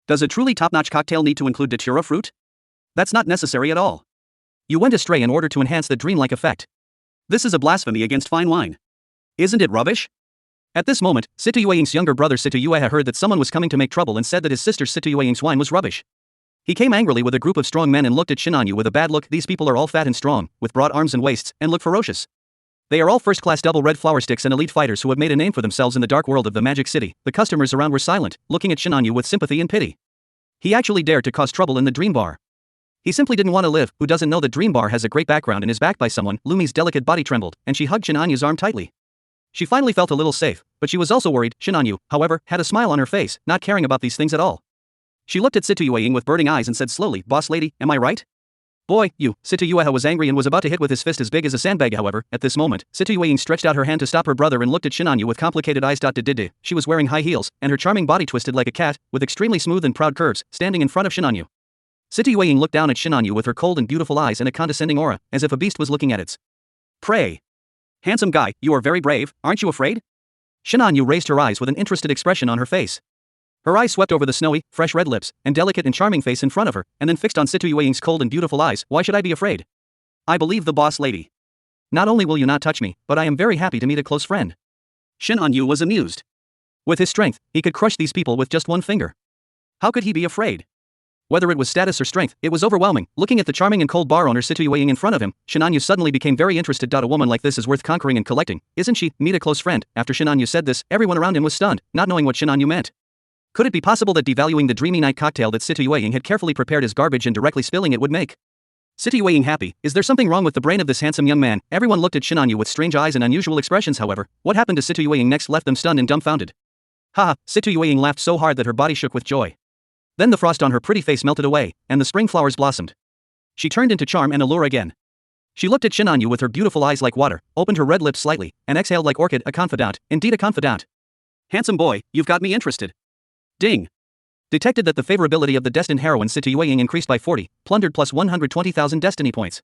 Does a truly top-notch cocktail need to include datura fruit? That's not necessary at all. You went astray in order to enhance the dreamlike effect. This is a blasphemy against fine wine. Isn't it rubbish? At this moment, Situying's younger brother Situyueha heard that someone was coming to make trouble and said that his sister Situying's wine was rubbish. He came angrily with a group of strong men and looked at Shinanyu with a bad look. These people are all fat and strong, with broad arms and waists, and look ferocious. They are all first-class double red flower sticks and elite fighters who have made a name for themselves in the dark world of the Magic City. The customers around were silent, looking at Shinanyu with sympathy and pity. He actually dared to cause trouble in the dream bar. He simply didn't want to live. Who doesn't know that dream bar has a great background and is backed by someone? Lumi's delicate body trembled, and she hugged Shinanyu's arm tightly. She finally felt a little safe, but she was also worried. Shinanyu, however, had a smile on her face, not caring about these things at all. She looked at Situying with burning eyes and said slowly, boss lady, am I right? Boy, you. Situyueha was angry and was about to hit with his fist as big as a sandbag. However, at this moment, Situying stretched out her hand to stop her brother and looked at Shinanyu with complicated eyes. She was wearing high heels, and her charming body twisted like a cat, with extremely smooth and proud curves, standing in front of Shinanyu. Ying looked down at Shinanyu with her cold and beautiful eyes and a condescending aura, as if a beast was looking at its prey. Handsome guy, you are very brave, aren't you afraid? Shinanyu raised her eyes with an interested expression on her face. Her eyes swept over the snowy, fresh red lips, and delicate and charming face in front of her, and then fixed on Ying's cold and beautiful eyes. Why should I be afraid? I believe the boss lady. Not only will you not touch me, but I am very happy to meet a close friend. Shinanyu was amused. With his strength, he could crush these people with just one finger. How could he be afraid? Whether it was status or strength, it was overwhelming. Looking at the charming and cold bar owner Ying in front of him, Shinanyu suddenly became very interested. A woman like this is worth conquering and collecting, isn't she? Meet a close friend. After Shinanyu said this, everyone around him was stunned, not knowing what Shinanyu meant. Could it be possible that devaluing the dreamy night cocktail that Ying had carefully prepared as garbage and directly spilling it would make Ying happy? Is there something wrong with the brain of this handsome young man? Everyone looked at Shinanyu with strange eyes and unusual expressions. However, what happened to Ying next left them stunned and dumbfounded. Haha, Ying laughed so hard that her body shook with joy. Then the frost on her pretty face melted away, and the spring flowers blossomed. She turned into charm and allure again. She looked at Shinanyu with her beautiful eyes like water, opened her red lips slightly, and exhaled like orchid. A confidant, indeed a confidant. Handsome boy, you've got me interested. Ding. Detected that the favorability of the destined heroine Ying increased by 40, plundered plus 120,000 destiny points.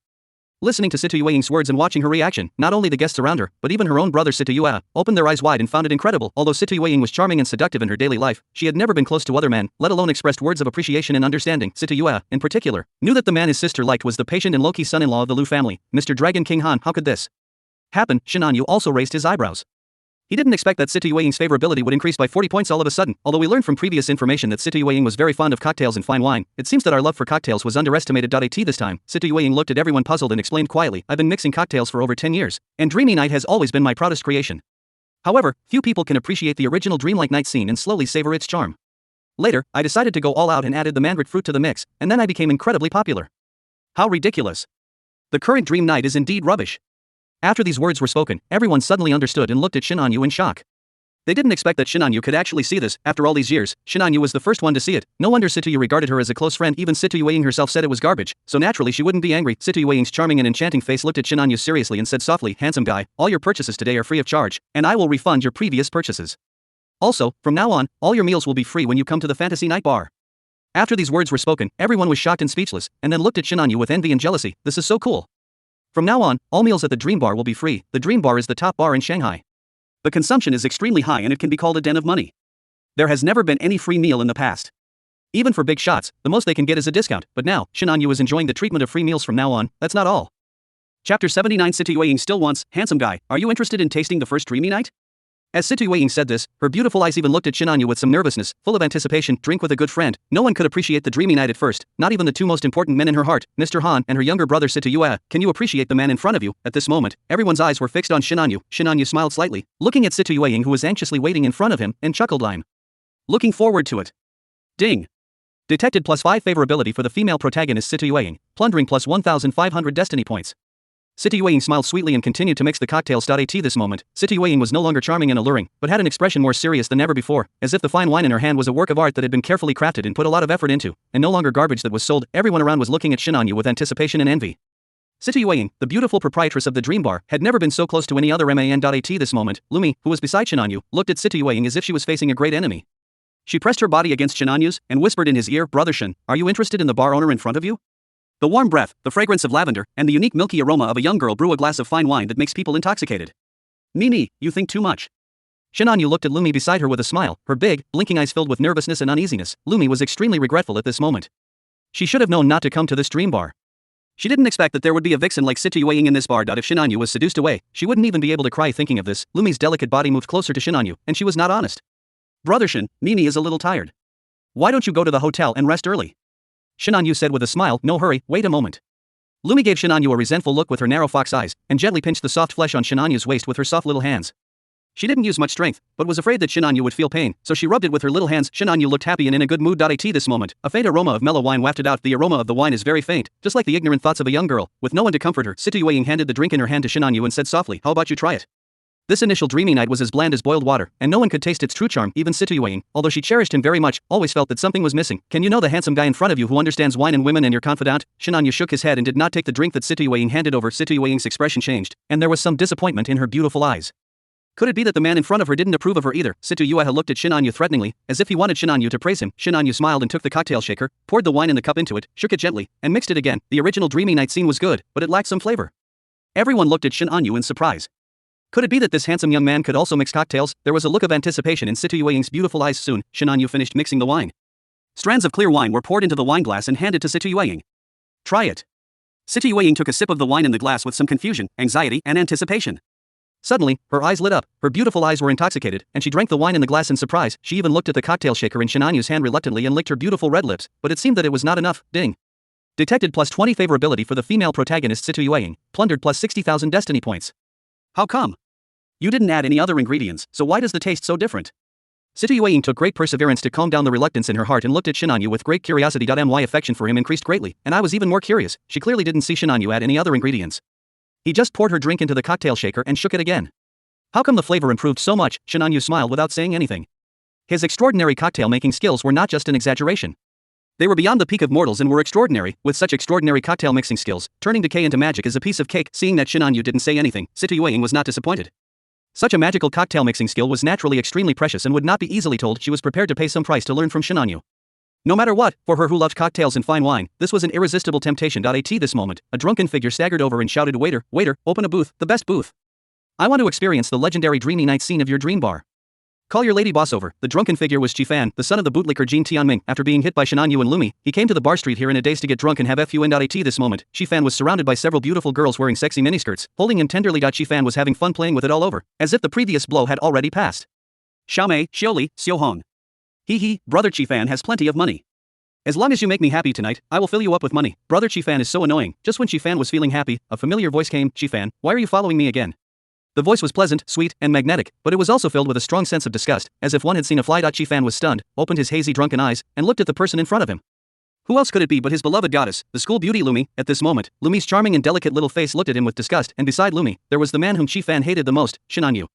Listening to Ying's words and watching her reaction, not only the guests around her, but even her own brother Yue, opened their eyes wide and found it incredible. Although Ying was charming and seductive in her daily life, she had never been close to other men, let alone expressed words of appreciation and understanding. Yue, in particular, knew that the man his sister liked was the patient and low-key son-in-law of the Lu family, Mr. Dragon King Han. How could this happen? Shinanyu also raised his eyebrows. He didn't expect that Ying's favorability would increase by 40 points all of a sudden. Although we learned from previous information that Ying was very fond of cocktails and fine wine, it seems that our love for cocktails was underestimated. At this time, Ying looked at everyone puzzled and explained quietly, I've been mixing cocktails for over 10 years, and Dreamy Night has always been my proudest creation. However, few people can appreciate the original dreamlike night scene and slowly savor its charm. Later, I decided to go all out and added the mandrake fruit to the mix, and then I became incredibly popular. How ridiculous. The current dream night is indeed rubbish. After these words were spoken, everyone suddenly understood and looked at Shinanyu in shock. They didn't expect that Shinanyu could actually see this. After all these years, Shinanyu was the first one to see it. No wonder Yue regarded her as a close friend. Even Ying herself said it was garbage, so naturally she wouldn't be angry. Ying's charming and enchanting face looked at Shinanyu seriously and said softly, handsome guy, all your purchases today are free of charge, and I will refund your previous purchases. Also, from now on, all your meals will be free when you come to the Fantasy Night Bar. After these words were spoken, everyone was shocked and speechless, and then looked at Shinanyu with envy and jealousy. This is so cool. From now on, all meals at the Dream Bar will be free. The Dream Bar is the top bar in Shanghai. The consumption is extremely high and it can be called a den of money. There has never been any free meal in the past. Even for big shots, the most they can get is a discount, but now, Shinanyu is enjoying the treatment of free meals from now on. That's not all. Chapter 79 Ying still wants, handsome guy, are you interested in tasting the first dreamy night? As Ying said this, her beautiful eyes even looked at Shinanyu with some nervousness, full of anticipation. Drink with a good friend. No one could appreciate the dreamy night at first, not even the two most important men in her heart, Mr. Han and her younger brother Yue. Can you appreciate the man in front of you? At this moment, everyone's eyes were fixed on Shinanyu. Shinanyu smiled slightly, looking at Ying who was anxiously waiting in front of him, and chuckled, I'm looking forward to it. Ding. Detected plus 5 favorability for the female protagonist Ying, plundering plus 1,500 destiny points. Ying smiled sweetly and continued to mix the cocktails. At this moment, Ying was no longer charming and alluring, but had an expression more serious than ever before, as if the fine wine in her hand was a work of art that had been carefully crafted and put a lot of effort into, and no longer garbage that was sold. Everyone around was looking at Shinanyu with anticipation and envy. Ying, the beautiful proprietress of the Dream Bar, had never been so close to any other man. At this moment, Lumi, who was beside Shinanyu, looked at Ying as if she was facing a great enemy. She pressed her body against Shinanyu's and whispered in his ear, Brother Shin, are you interested in the bar owner in front of you? The warm breath, the fragrance of lavender, and the unique milky aroma of a young girl brew a glass of fine wine that makes people intoxicated. Mimi, you think too much. Shinanyu looked at Lumi beside her with a smile, her big, blinking eyes filled with nervousness and uneasiness. Lumi was extremely regretful at this moment. She should have known not to come to this dream bar. She didn't expect that there would be a vixen like Ying in this bar. If Shinanyu was seduced away, she wouldn't even be able to cry thinking of this. Lumi's delicate body moved closer to Shinanyu, and she was not honest. Brother Shin, Mimi is a little tired. Why don't you go to the hotel and rest early? Shinanyu said with a smile, no hurry, wait a moment. Lumi gave Shinanyu a resentful look with her narrow fox eyes, and gently pinched the soft flesh on Shinanyu's waist with her soft little hands. She didn't use much strength, but was afraid that Shinanyu would feel pain, so she rubbed it with her little hands. Shinanyu looked happy and in a good mood. At this moment, a faint aroma of mellow wine wafted out. The aroma of the wine is very faint, just like the ignorant thoughts of a young girl. With no one to comfort her, Ying handed the drink in her hand to Shinanyu and said softly, how about you try it? This initial dreamy night was as bland as boiled water, and no one could taste its true charm. Even Ying, although she cherished him very much, always felt that something was missing. Can you know the handsome guy in front of you who understands wine and women and your confidant? Shinanyu shook his head and did not take the drink that Ying handed over. Ying's expression changed, and there was some disappointment in her beautiful eyes. Could it be that the man in front of her didn't approve of her either? Situ Yueha looked at Shin Anyu threateningly, as if he wanted Shin Anyu to praise him. Shin Anyu smiled and took the cocktail shaker, poured the wine in the cup into it, shook it gently, and mixed it again. The original Dreamy Night scene was good, but it lacked some flavor. Everyone looked at Shin Anyu in surprise. Could it be that this handsome young man could also mix cocktails? There was a look of anticipation in Situ Yueying's beautiful eyes. Soon, Shin Anyu finished mixing the wine. Strands of clear wine were poured into the wine glass and handed to Situ Yueying. Try it. Situ Yueying took a sip of the wine in the glass with some confusion, anxiety, and anticipation. Suddenly, her eyes lit up, her beautiful eyes were intoxicated, and she drank the wine in the glass in surprise. She even looked at the cocktail shaker in Shin Anyu's hand reluctantly and licked her beautiful red lips, but it seemed that it was not enough. Ding. Detected plus 20 favorability for the female protagonist Situ Yueying, plundered plus 60,000 destiny points. How come? You didn't add any other ingredients, so why does the taste so different? Situ Yueying took great perseverance to calm down the reluctance in her heart and looked at Shin Anyu with great curiosity. My affection for him increased greatly, and I was even more curious. She clearly didn't see Shin Anyu add any other ingredients. He just poured her drink into the cocktail shaker and shook it again. How come the flavor improved so much? Shin Anyu smiled without saying anything. His extraordinary cocktail making skills were not just an exaggeration. They were beyond the peak of mortals and were extraordinary. With such extraordinary cocktail mixing skills, turning decay into magic is a piece of cake. Seeing that Shin Anyu didn't say anything, Situ Yueying was not disappointed. Such a magical cocktail mixing skill was naturally extremely precious and would not be easily told. She was prepared to pay some price to learn from Shin Anyu. No matter what, for her who loved cocktails and fine wine, this was an irresistible temptation. At this moment, a drunken figure staggered over and shouted, "Waiter, waiter, open a booth, the best booth. I want to experience the legendary Dreamy Night scene of your dream bar. Call your lady boss over." The drunken figure was Chi-Fan, the son of the bootlicker Jin Tianming. After being hit by Shin Anyu and Lumi, he came to the bar street here in a daze to get drunk and have fun. At this moment, Chi-Fan was surrounded by several beautiful girls wearing sexy miniskirts, holding him tenderly. Chi-Fan was having fun playing with it all over, as if the previous blow had already passed. Xiaomei, Xioli, Xiuhong. Hee, brother Chi-Fan has plenty of money. As long as you make me happy tonight, I will fill you up with money. Brother Chi-Fan is so annoying. Just when Chi-Fan was feeling happy, a familiar voice came. "Chi-Fan, why are you following me again?" The voice was pleasant, sweet, and magnetic, but it was also filled with a strong sense of disgust, as if one had seen a fly. Chi-Fan was stunned, opened his hazy drunken eyes, and looked at the person in front of him. Who else could it be but his beloved goddess, the school beauty Lumi? At this moment, Lumi's charming and delicate little face looked at him with disgust, and beside Lumi, there was the man whom Chi-Fan hated the most, Shin Anyu.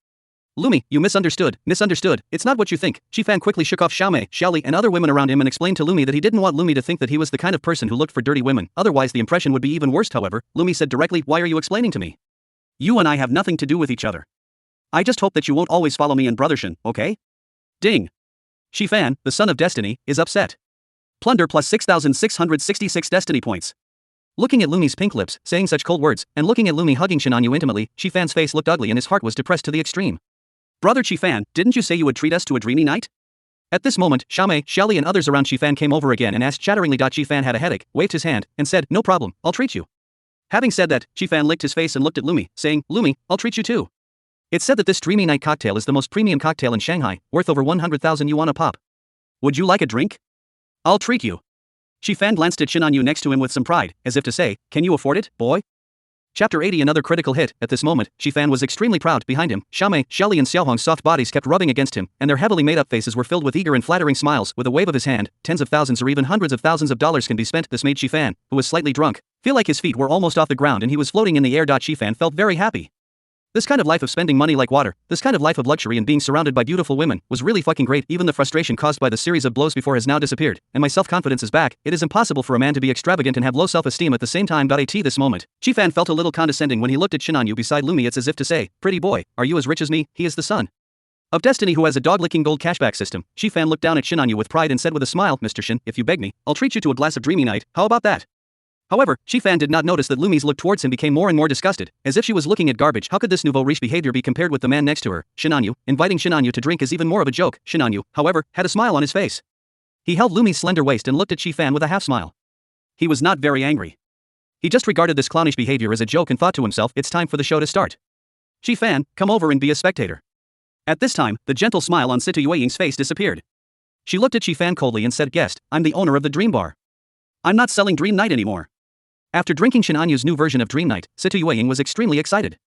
"Lumi, you misunderstood, it's not what you think." Chi-Fan quickly shook off Xiaomei, Xiaoli, and other women around him and explained to Lumi that he didn't want Lumi to think that he was the kind of person who looked for dirty women, otherwise the impression would be even worse. However, Lumi said directly, "Why are you explaining to me? You and I have nothing to do with each other. I just hope that you won't always follow me and Brother Shin, okay?" Ding. Chi-Fan, the son of destiny, is upset. Plunder plus 6,666 destiny points. Looking at Lumi's pink lips, saying such cold words, and looking at Lumi hugging Shin Anyu intimately, Chi-Fan's face looked ugly and his heart was depressed to the extreme. "Brother Chi-Fan, didn't you say you would treat us to a dreamy night?" At this moment, Xiaomei, Xiaoli and others around Chi-Fan came over again and asked chatteringly. Chi-Fan had a headache, waved his hand, and said, "No problem, I'll treat you." Having said that, Chi-Fan licked his face and looked at Lumi, saying, "Lumi, I'll treat you too. It's said that this Dreamy Night cocktail is the most premium cocktail in Shanghai, worth over 100,000 yuan a pop. Would you like a drink? I'll treat you." Chi-Fan glanced at Shin Anyu next to him with some pride, as if to say, "Can you afford it, boy?" Chapter 80. Another critical hit. At this moment, Chi-Fan was extremely proud. Behind him, Xiaomei, Xiaoli and Xiaohong's soft bodies kept rubbing against him, and their heavily made-up faces were filled with eager and flattering smiles. With a wave of his hand, tens of thousands or even hundreds of thousands of dollars can be spent. This made Chi-Fan, who was slightly drunk, feel like his feet were almost off the ground and he was floating in the air. Chi-Fan felt very happy. This kind of life of spending money like water, this kind of life of luxury and being surrounded by beautiful women, was really fucking great. Even the frustration caused by the series of blows before has now disappeared, and my self-confidence is back. It is impossible for a man to be extravagant and have low self-esteem at the same time. At this moment, Chi-Fan felt a little condescending when he looked at Shin Anyu beside Lumi. It's as if to say, "Pretty boy, are you as rich as me?" He is the son of destiny who has a dog-licking gold cashback system. Chi-Fan looked down at Shin Anyu with pride and said with a smile, "Mr. Shin, if you beg me, I'll treat you to a glass of Dreamy Night, how about that?" However, Chi-Fan did not notice that Lumi's look towards him became more and more disgusted, as if she was looking at garbage. How could this nouveau riche behavior be compared with the man next to her, Shin Anyu? Inviting Shin Anyu to drink is even more of a joke. Shin Anyu, however, had a smile on his face. He held Lumi's slender waist and looked at Chi-Fan with a half-smile. He was not very angry. He just regarded this clownish behavior as a joke and thought to himself, "It's time for the show to start. Chi-Fan, come over and be a spectator." At this time, the gentle smile on Situ Yueying's face disappeared. She looked at Chi-Fan coldly and said, "Guest, I'm the owner of the Dream Bar. I'm not selling Dream Night anymore." After drinking Shin Anyu's new version of Dream Night, Situ Yueying was extremely excited.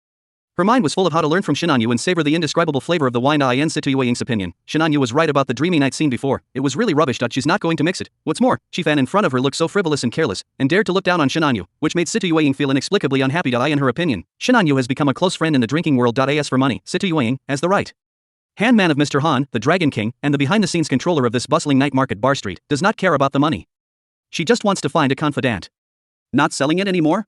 Her mind was full of how to learn from Shin Anyu and savor the indescribable flavor of the wine. In Situ Yueying's opinion, Shin Anyu was right about the Dreamy Night scene before. It was really rubbish. She's not going to mix it. What's more, Chi-Fan in front of her looked so frivolous and careless, and dared to look down on Shin Anyu, which made Situ Yueying feel inexplicably unhappy. In her opinion, Shin Anyu has become a close friend in the drinking world. As for money, Situ Yueying, as the right hand man of Mr. Han, the Dragon King, and the behind-the-scenes controller of this bustling night market bar street, does not care about the money. She just wants to find a confidant. Not selling it anymore?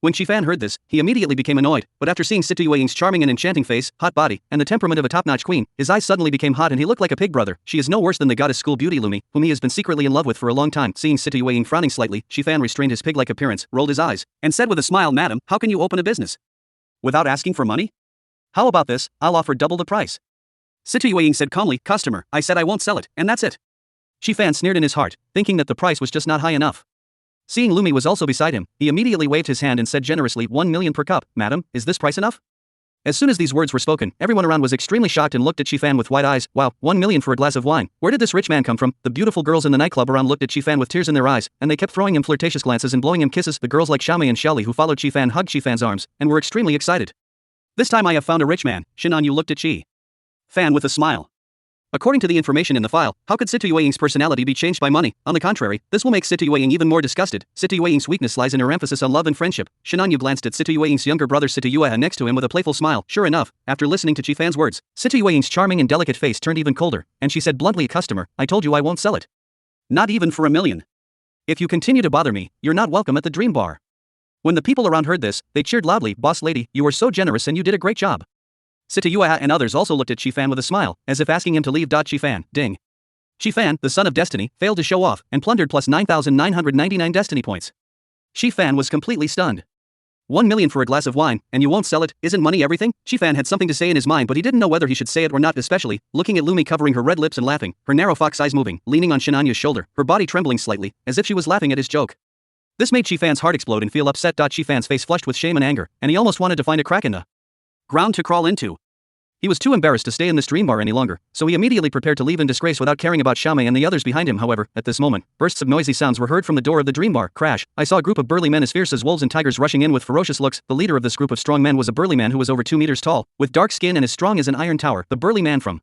When Shifan heard this, he immediately became annoyed, but after seeing Situ Yueying's charming and enchanting face, hot body, and the temperament of a top-notch queen, his eyes suddenly became hot and he looked like a pig brother. She is no worse than the goddess school beauty Lumi, whom he has been secretly in love with for a long time. Seeing Situ Yueying frowning slightly, Shifan restrained his pig-like appearance, rolled his eyes, and said with a smile, "Madam, how can you open a business without asking for money? How about this, I'll offer double the price." Situ Yueying said calmly, "Customer, I said I won't sell it, and that's it." Shifan sneered in his heart, thinking that the price was just not high enough. Seeing Lumi was also beside him, he immediately waved his hand and said generously, 1 million per cup. "Madam, is this price enough?" As soon as these words were spoken, everyone around was extremely shocked and looked at Shifan with wide eyes. Wow, 1 million for a glass of wine. Where did this rich man come from? The beautiful girls in the nightclub around looked at Shifan with tears in their eyes, and they kept throwing him flirtatious glances and blowing him kisses. The girls like Xiaomei and Xiaoli who followed Shifan hugged Shifan's arms, and were extremely excited. "This time I have found a rich man." Shinan Yu looked at Fan with a smile. According to the information in the file, how could Situ Yueying's personality be changed by money? On the contrary, this will make Situ Yueying even more disgusted. Situ Yueying's weakness lies in her emphasis on love and friendship. Shinan Yu glanced at Situ Yueying's younger brother Situ Yueha next to him with a playful smile. Sure enough, after listening to Chifan's words, Situ Yueying's charming and delicate face turned even colder, and she said bluntly, "Customer, I told you I won't sell it. Not even for 1 million. If you continue to bother me, you're not welcome at the Dream Bar." When the people around heard this, they cheered loudly. "Boss lady, you were so generous and you did a great job." Situ Yueha and others also looked at Shifan with a smile, as if asking him to leave. Shifan, ding. Shifan, the son of destiny, failed to show off, and plundered plus 9,999 destiny points. Shifan was completely stunned. 1 million for a glass of wine, and you won't sell it? Isn't money everything? Shifan had something to say in his mind, but he didn't know whether he should say it or not, especially, looking at Lumi covering her red lips and laughing, her narrow fox eyes moving, leaning on Shinanya's shoulder, her body trembling slightly, as if she was laughing at his joke. This made Shifan's heart explode and feel upset. Shifan's face flushed with shame and anger, and he almost wanted to find a crack in the ground to crawl into. He was too embarrassed to stay in this dream bar any longer, so he immediately prepared to leave in disgrace without caring about Xiaomei and the others behind him. However, at this moment, bursts of noisy sounds were heard from the door of the dream bar. Crash! I saw a group of burly men as fierce as wolves and tigers rushing in with ferocious looks. The leader of this group of strong men was a burly man who was over 2 meters tall, with dark skin and as strong as an iron tower. The burly man from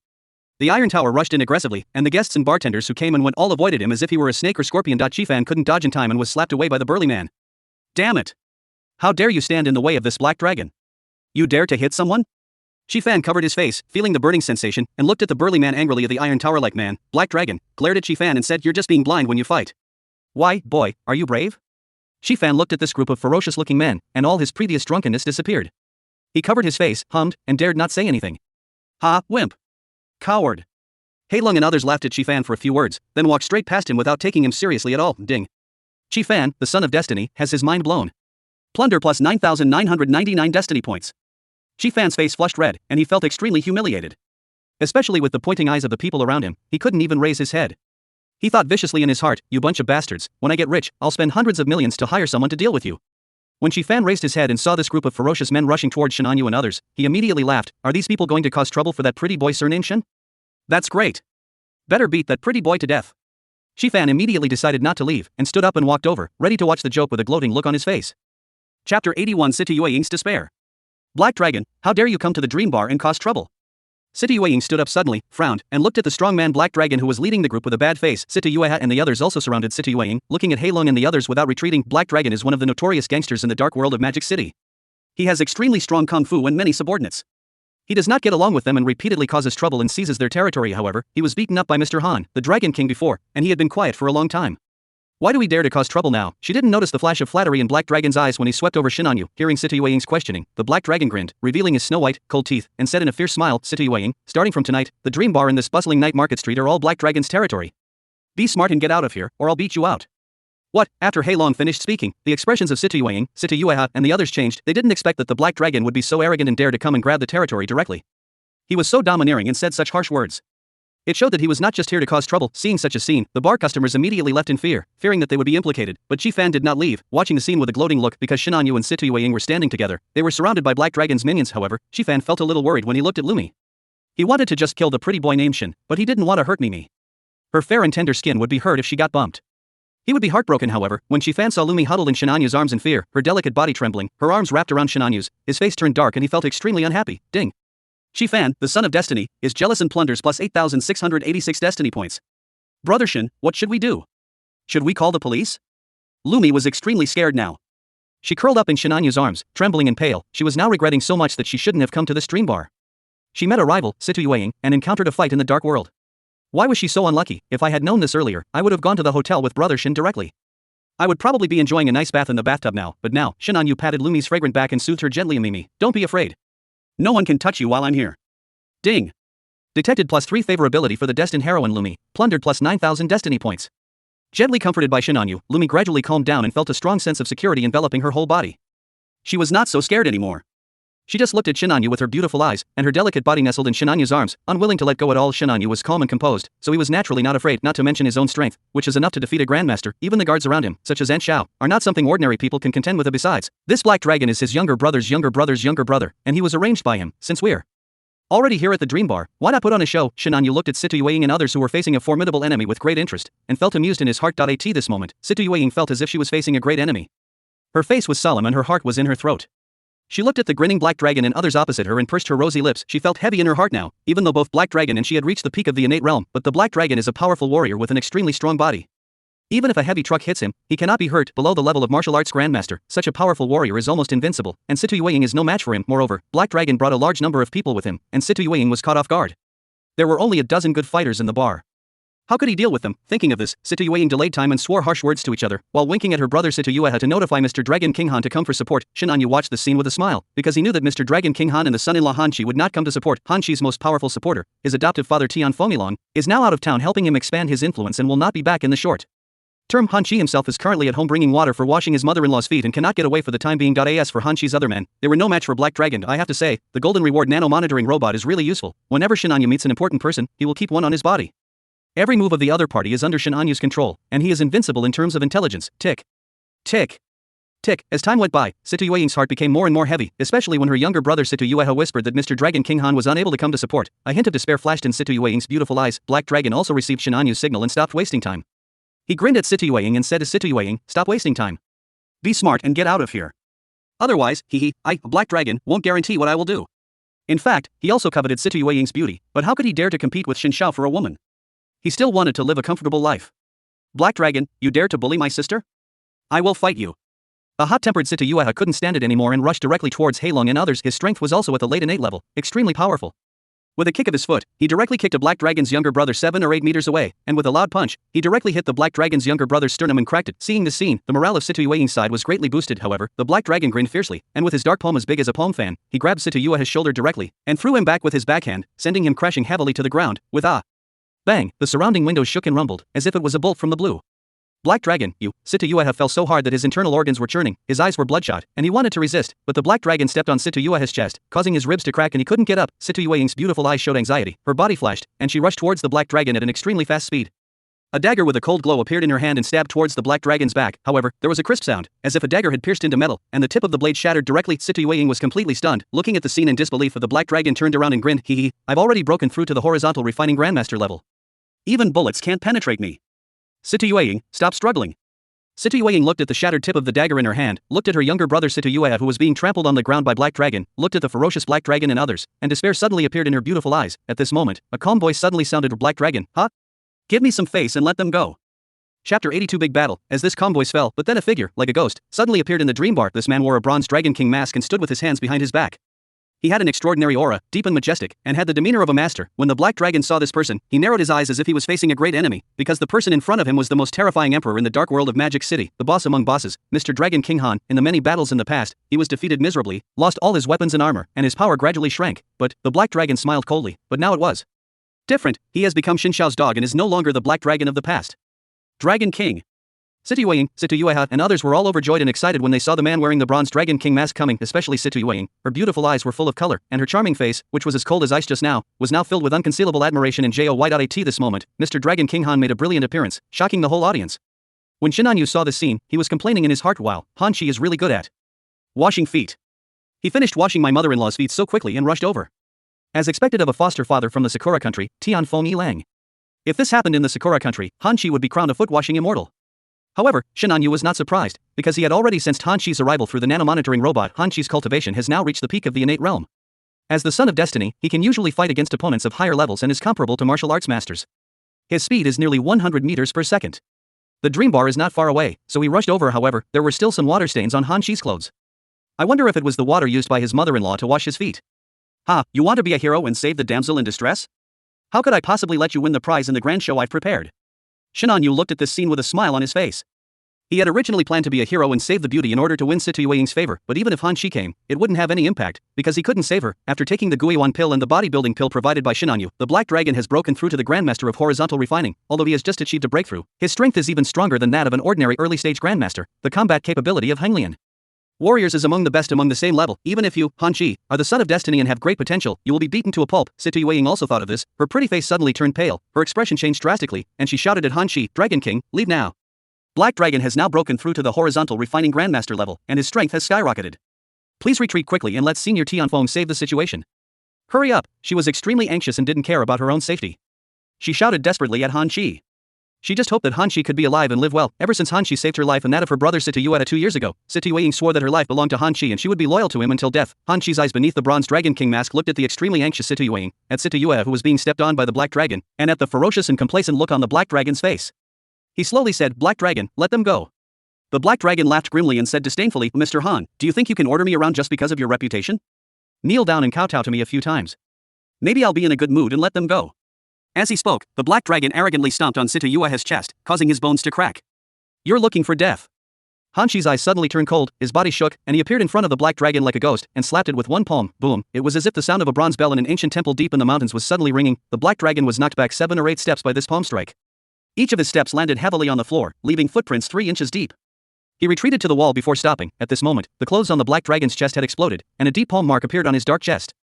the iron tower rushed in aggressively, and the guests and bartenders who came and went all avoided him as if he were a snake or scorpion. Shifan couldn't dodge in time and was slapped away by the burly man. "Damn it! How dare you stand in the way of this black dragon? You dare to hit someone?" Shifan covered his face, feeling the burning sensation, and looked at the burly man angrily. The iron tower-like man, Black Dragon, glared at Shifan and said, "You're just being blind when you fight. Why, boy, are you brave?" Shifan looked at this group of ferocious-looking men, and all his previous drunkenness disappeared. He covered his face, hummed, and dared not say anything. "Ha, wimp. Coward." Heilong and others laughed at Shifan for a few words, then walked straight past him without taking him seriously at all. Ding. Shifan, the son of destiny, has his mind blown. Plunder plus 9,999 destiny points. Shifan's face flushed red, and he felt extremely humiliated. Especially with the pointing eyes of the people around him, he couldn't even raise his head. He thought viciously in his heart, "You bunch of bastards, when I get rich, I'll spend hundreds of millions to hire someone to deal with you." When Shifan raised his head and saw this group of ferocious men rushing towards Shinanyu and others, he immediately laughed. "Are these people going to cause trouble for that pretty boy surnamed Shin? That's great. Better beat that pretty boy to death." Shifan immediately decided not to leave, and stood up and walked over, ready to watch the joke with a gloating look on his face. Chapter 81 Situ Yueying's Despair. "Black Dragon, how dare you come to the dream bar and cause trouble?" Situ Yueying stood up suddenly, frowned, and looked at the strong man Black Dragon who was leading the group with a bad face. Situ Yueha and the others also surrounded Situ Yueying, looking at Heilong and the others without retreating. Black Dragon is one of the notorious gangsters in the dark world of Magic City. He has extremely strong kung fu and many subordinates. He does not get along with them and repeatedly causes trouble and seizes their territory. However, he was beaten up by Mr. Han, the Dragon King, before, and he had been quiet for a long time. Why do we dare to cause trouble now? She didn't notice the flash of flattery in Black Dragon's eyes when he swept over Shinanyu. Hearing Situ Yueying's questioning, the Black Dragon grinned, revealing his snow-white, cold teeth, and said in a fierce smile, "Situ Yueying, starting from tonight, the dream bar and this bustling night market street are all Black Dragon's territory. Be smart and get out of here, or I'll beat you out." What? After Heilong finished speaking, the expressions of Situ Yueying, Situ Yueha, and the others changed. They didn't expect that the Black Dragon would be so arrogant and dare to come and grab the territory directly. He was so domineering and said such harsh words. It showed that he was not just here to cause trouble. Seeing such a scene, the bar customers immediately left in fear, fearing that they would be implicated, but Shifan did not leave, watching the scene with a gloating look because Shinanyu and Situ Yueying were standing together. They were surrounded by Black Dragon's minions. However, Shifan felt a little worried when he looked at Lumi. He wanted to just kill the pretty boy named Shin, but he didn't want to hurt Mimi. Her fair and tender skin would be hurt if she got bumped. He would be heartbroken. However, when Shifan saw Lumi huddled in Shinanyu's arms in fear, her delicate body trembling, her arms wrapped around Shinanyu's, his face turned dark and he felt extremely unhappy. Ding. Shifan, the son of destiny, is jealous and plunders plus 8,686 destiny points. Brother Shin, what should we do? Should we call the police? Lumi was extremely scared now. She curled up in Shinanyu's arms, trembling and pale. She was now regretting so much that she shouldn't have come to this dream bar. She met a rival, Situ Yueying, and encountered a fight in the dark world. Why was she so unlucky? If I had known this earlier, I would have gone to the hotel with Brother Shin directly. I would probably be enjoying a nice bath in the bathtub now, but now, Shinanyu patted Lumi's fragrant back and soothed her gently. Mimi, don't be afraid. No one can touch you while I'm here. Ding. Detected +3 favorability for the destined heroine Lumi, plundered +9,000 destiny points. Gently comforted by Shinanyu, Lumi gradually calmed down and felt a strong sense of security enveloping her whole body. She was not so scared anymore. She just looked at Shinanyu with her beautiful eyes, and her delicate body nestled in Shinanyu's arms, unwilling to let go at all. Shinanyu was calm and composed, so he was naturally not afraid, not to mention his own strength, which is enough to defeat a grandmaster. Even the guards around him, such as Aunt Xiao, are not something ordinary people can contend with. Besides, this black dragon is his younger brother's younger brother, and he was arranged by him. Since we're already here at the Dream Bar, why not put on a show? Shinanyu looked at Situying and others who were facing a formidable enemy with great interest, and felt amused in his heart. At this moment, Situying felt as if she was facing a great enemy. Her face was solemn and her heart was in her throat. She looked at the grinning black dragon and others opposite her and pursed her rosy lips. She felt heavy in her heart now, even though both Black Dragon and she had reached the peak of the innate realm, but the Black Dragon is a powerful warrior with an extremely strong body. Even if a heavy truck hits him, he cannot be hurt. Below the level of martial arts grandmaster, such a powerful warrior is almost invincible, and Situying is no match for him. Moreover, Black Dragon brought a large number of people with him, and Situying was caught off guard. There were only a dozen good fighters in the bar. How could he deal with them? Thinking of this, Situying delayed time and swore harsh words to each other, while winking at her brother Situyueha to notify Mr. Dragon King Han to come for support. Shinanyu watched the scene with a smile, because he knew that Mr. Dragon King Han and the son-in-law Han Chi would not come to support. Han Chi's most powerful supporter, his adoptive father Tian Fomilong, is now out of town helping him expand his influence and will not be back in the short term. Han Chi himself is currently at home bringing water for washing his mother-in-law's feet and cannot get away for the time being. As for Han Chi's other men, they were no match for Black Dragon. I have to say, the Golden Reward nano-monitoring robot is really useful. Whenever Shinanyu meets an important person, he will keep one on his body. Every move of the other party is under Shinanyu's control, and he is invincible in terms of intelligence. Tick. Tick. Tick. As time went by, Situying's heart became more and more heavy, especially when her younger brother Situyueha whispered that Mr. Dragon King Han was unable to come to support. A hint of despair flashed in Situying's beautiful eyes. Black Dragon also received Shinanyu's signal and stopped wasting time. He grinned at Situying and said to Situying, stop wasting time. Be smart and get out of here. Otherwise, Black Dragon, won't guarantee what I will do. In fact, he also coveted Situying's beauty, but how could he dare to compete with Xin Shao for a woman? He still wanted to live a comfortable life. Black Dragon, you dare to bully my sister? I will fight you. A hot-tempered Situyueha couldn't stand it anymore and rushed directly towards Heilong and others. His strength was also at the late innate level, extremely powerful. With a kick of his foot, he directly kicked a Black Dragon's younger brother 7 or 8 meters away, and with a loud punch, he directly hit the Black Dragon's younger brother's sternum and cracked it. Seeing this scene, the morale of Situying's side was greatly boosted. However, the Black Dragon grinned fiercely, and with his dark palm as big as a palm fan, he grabbed Situyueha's shoulder directly, and threw him back with his backhand, sending him crashing heavily to the ground, with a bang. The surrounding windows shook and rumbled, as if it was a bolt from the blue. Black Dragon, Situyueha fell so hard that his internal organs were churning, his eyes were bloodshot, and he wanted to resist, but the Black Dragon stepped on Situyueha's chest, causing his ribs to crack and he couldn't get up. Situying's beautiful eyes showed anxiety, her body flashed, and she rushed towards the Black Dragon at an extremely fast speed. A dagger with a cold glow appeared in her hand and stabbed towards the Black Dragon's back. However, there was a crisp sound, as if a dagger had pierced into metal, and the tip of the blade shattered directly. Situying was completely stunned, looking at the scene in disbelief. The Black Dragon turned around and grinned. I've already broken through to the horizontal refining grandmaster level. Even bullets can't penetrate me. Situying, stop struggling. Situying looked at the shattered tip of the dagger in her hand, looked at her younger brother Situyueha who was being trampled on the ground by Black Dragon, looked at the ferocious Black Dragon and others, and despair suddenly appeared in her beautiful eyes. At this moment, a calm voice suddenly sounded. Black Dragon, huh? Give me some face and let them go. Chapter 82 Big Battle. As this calm voice fell, but then a figure, like a ghost, suddenly appeared in the dream bar. This man wore a bronze Dragon King mask and stood with his hands behind his back. He had an extraordinary aura, deep and majestic, and had the demeanor of a master. When the Black Dragon saw this person, he narrowed his eyes as if he was facing a great enemy, because the person in front of him was the most terrifying emperor in the dark world of Magic City, the boss among bosses, Mr. Dragon King Han. In the many battles in the past, he was defeated miserably, lost all his weapons and armor, and his power gradually shrank. But the Black Dragon smiled coldly. But now it was different. He has become Xin Shao's dog and is no longer the Black Dragon of the past. Dragon King. Situyueha, and others were all overjoyed and excited when they saw the man wearing the bronze Dragon King mask coming, especially Situyueha. Her beautiful eyes were full of color, and her charming face, which was as cold as ice just now, was now filled with unconcealable admiration and joy. At this moment, Mr. Dragon King Han made a brilliant appearance, shocking the whole audience. When Shinanyu saw this scene, he was complaining in his heart, wow, Han Chi is really good at washing feet. He finished washing my mother-in-law's feet so quickly and rushed over. As expected of a foster father from the Sakura country, Tian Feng Yilang. If this happened in the Sakura country, Han Chi would be crowned a foot-washing immortal. However, Shinanyu was not surprised, because he had already sensed Han Chi's arrival through the nanomonitoring robot. Han Chi's cultivation has now reached the peak of the innate realm. As the son of destiny, he can usually fight against opponents of higher levels and is comparable to martial arts masters. His speed is nearly 100 meters per second. The dream bar is not far away, so he rushed over. However, there were still some water stains on Han Chi's clothes. I wonder if it was the water used by his mother-in-law to wash his feet. Ha, you want to be a hero and save the damsel in distress? How could I possibly let you win the prize in the grand show I've prepared? Shinanyu looked at this scene with a smile on his face. He had originally planned to be a hero and save the beauty in order to win Situ Yueying's favor, but even if Han Shi came, it wouldn't have any impact, because he couldn't save her. After taking the Guiyuan pill and the bodybuilding pill provided by Shinanyu, the Black Dragon has broken through to the Grandmaster of Horizontal Refining, although he has just achieved a breakthrough. His strength is even stronger than that of an ordinary early-stage Grandmaster. The combat capability of Henglian warriors is among the best among the same level. Even if you, Han Shi, are the son of destiny and have great potential, you will be beaten to a pulp. Situ Yueying also thought of this. Her pretty face suddenly turned pale, her expression changed drastically, and she shouted at Han Shi, "Dragon King, leave now." Black Dragon has now broken through to the Horizontal Refining Grandmaster level, and his strength has skyrocketed. Please retreat quickly and let Senior Tianfeng save the situation. Hurry up. She was extremely anxious and didn't care about her own safety. She shouted desperately at Han Shi. She just hoped that Han Shi could be alive and live well. Ever since Han Shi saved her life and that of her brother Situ Yueta 2 years ago, Situ Yueying swore that her life belonged to Han Shi and she would be loyal to him until death. Han Shi's eyes beneath the bronze Dragon King mask looked at the extremely anxious Situ Yueying, at Situ Yueta who was being stepped on by the Black Dragon, and at the ferocious and complacent look on the Black Dragon's face. He slowly said, "Black Dragon, let them go." The Black Dragon laughed grimly and said disdainfully, "Mr. Han, do you think you can order me around just because of your reputation? Kneel down and kowtow to me a few times. Maybe I'll be in a good mood and let them go." As he spoke, the Black Dragon arrogantly stomped on Situ Yueha's chest, causing his bones to crack. "You're looking for death." Han Shi's eyes suddenly turned cold, his body shook, and he appeared in front of the Black Dragon like a ghost, and slapped it with one palm. Boom. It was as if the sound of a bronze bell in an ancient temple deep in the mountains was suddenly ringing. The Black Dragon was knocked back 7 or 8 steps by this palm strike. Each of his steps landed heavily on the floor, leaving footprints 3 inches deep. He retreated to the wall before stopping. At this moment, the clothes on the Black Dragon's chest had exploded, and a deep palm mark appeared on his dark chest.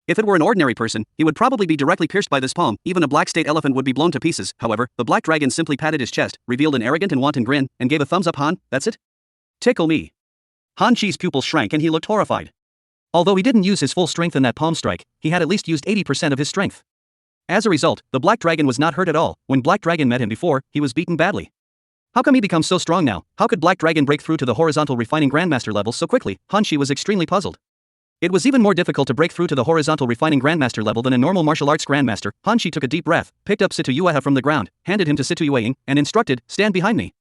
If it were an ordinary person, he would probably be directly pierced by this palm. Even a black state elephant would be blown to pieces. However, the Black Dragon simply patted his chest, revealed an arrogant and wanton grin, and gave a thumbs up. "Han, that's it? Tickle me." Han Shi's pupils shrank and he looked horrified. Although he didn't use his full strength in that palm strike, he had at least used 80% of his strength. As a result, the Black Dragon was not hurt at all. When Black Dragon met him before, he was beaten badly. How come he becomes so strong now? How could Black Dragon break through to the Horizontal Refining Grandmaster level so quickly? Han Shi was extremely puzzled. It was even more difficult to break through to the Horizontal Refining Grandmaster level than a normal martial arts Grandmaster. Han Shi took a deep breath, picked up Situ Yueha from the ground, handed him to Situ Yueying, and instructed, "Stand behind me."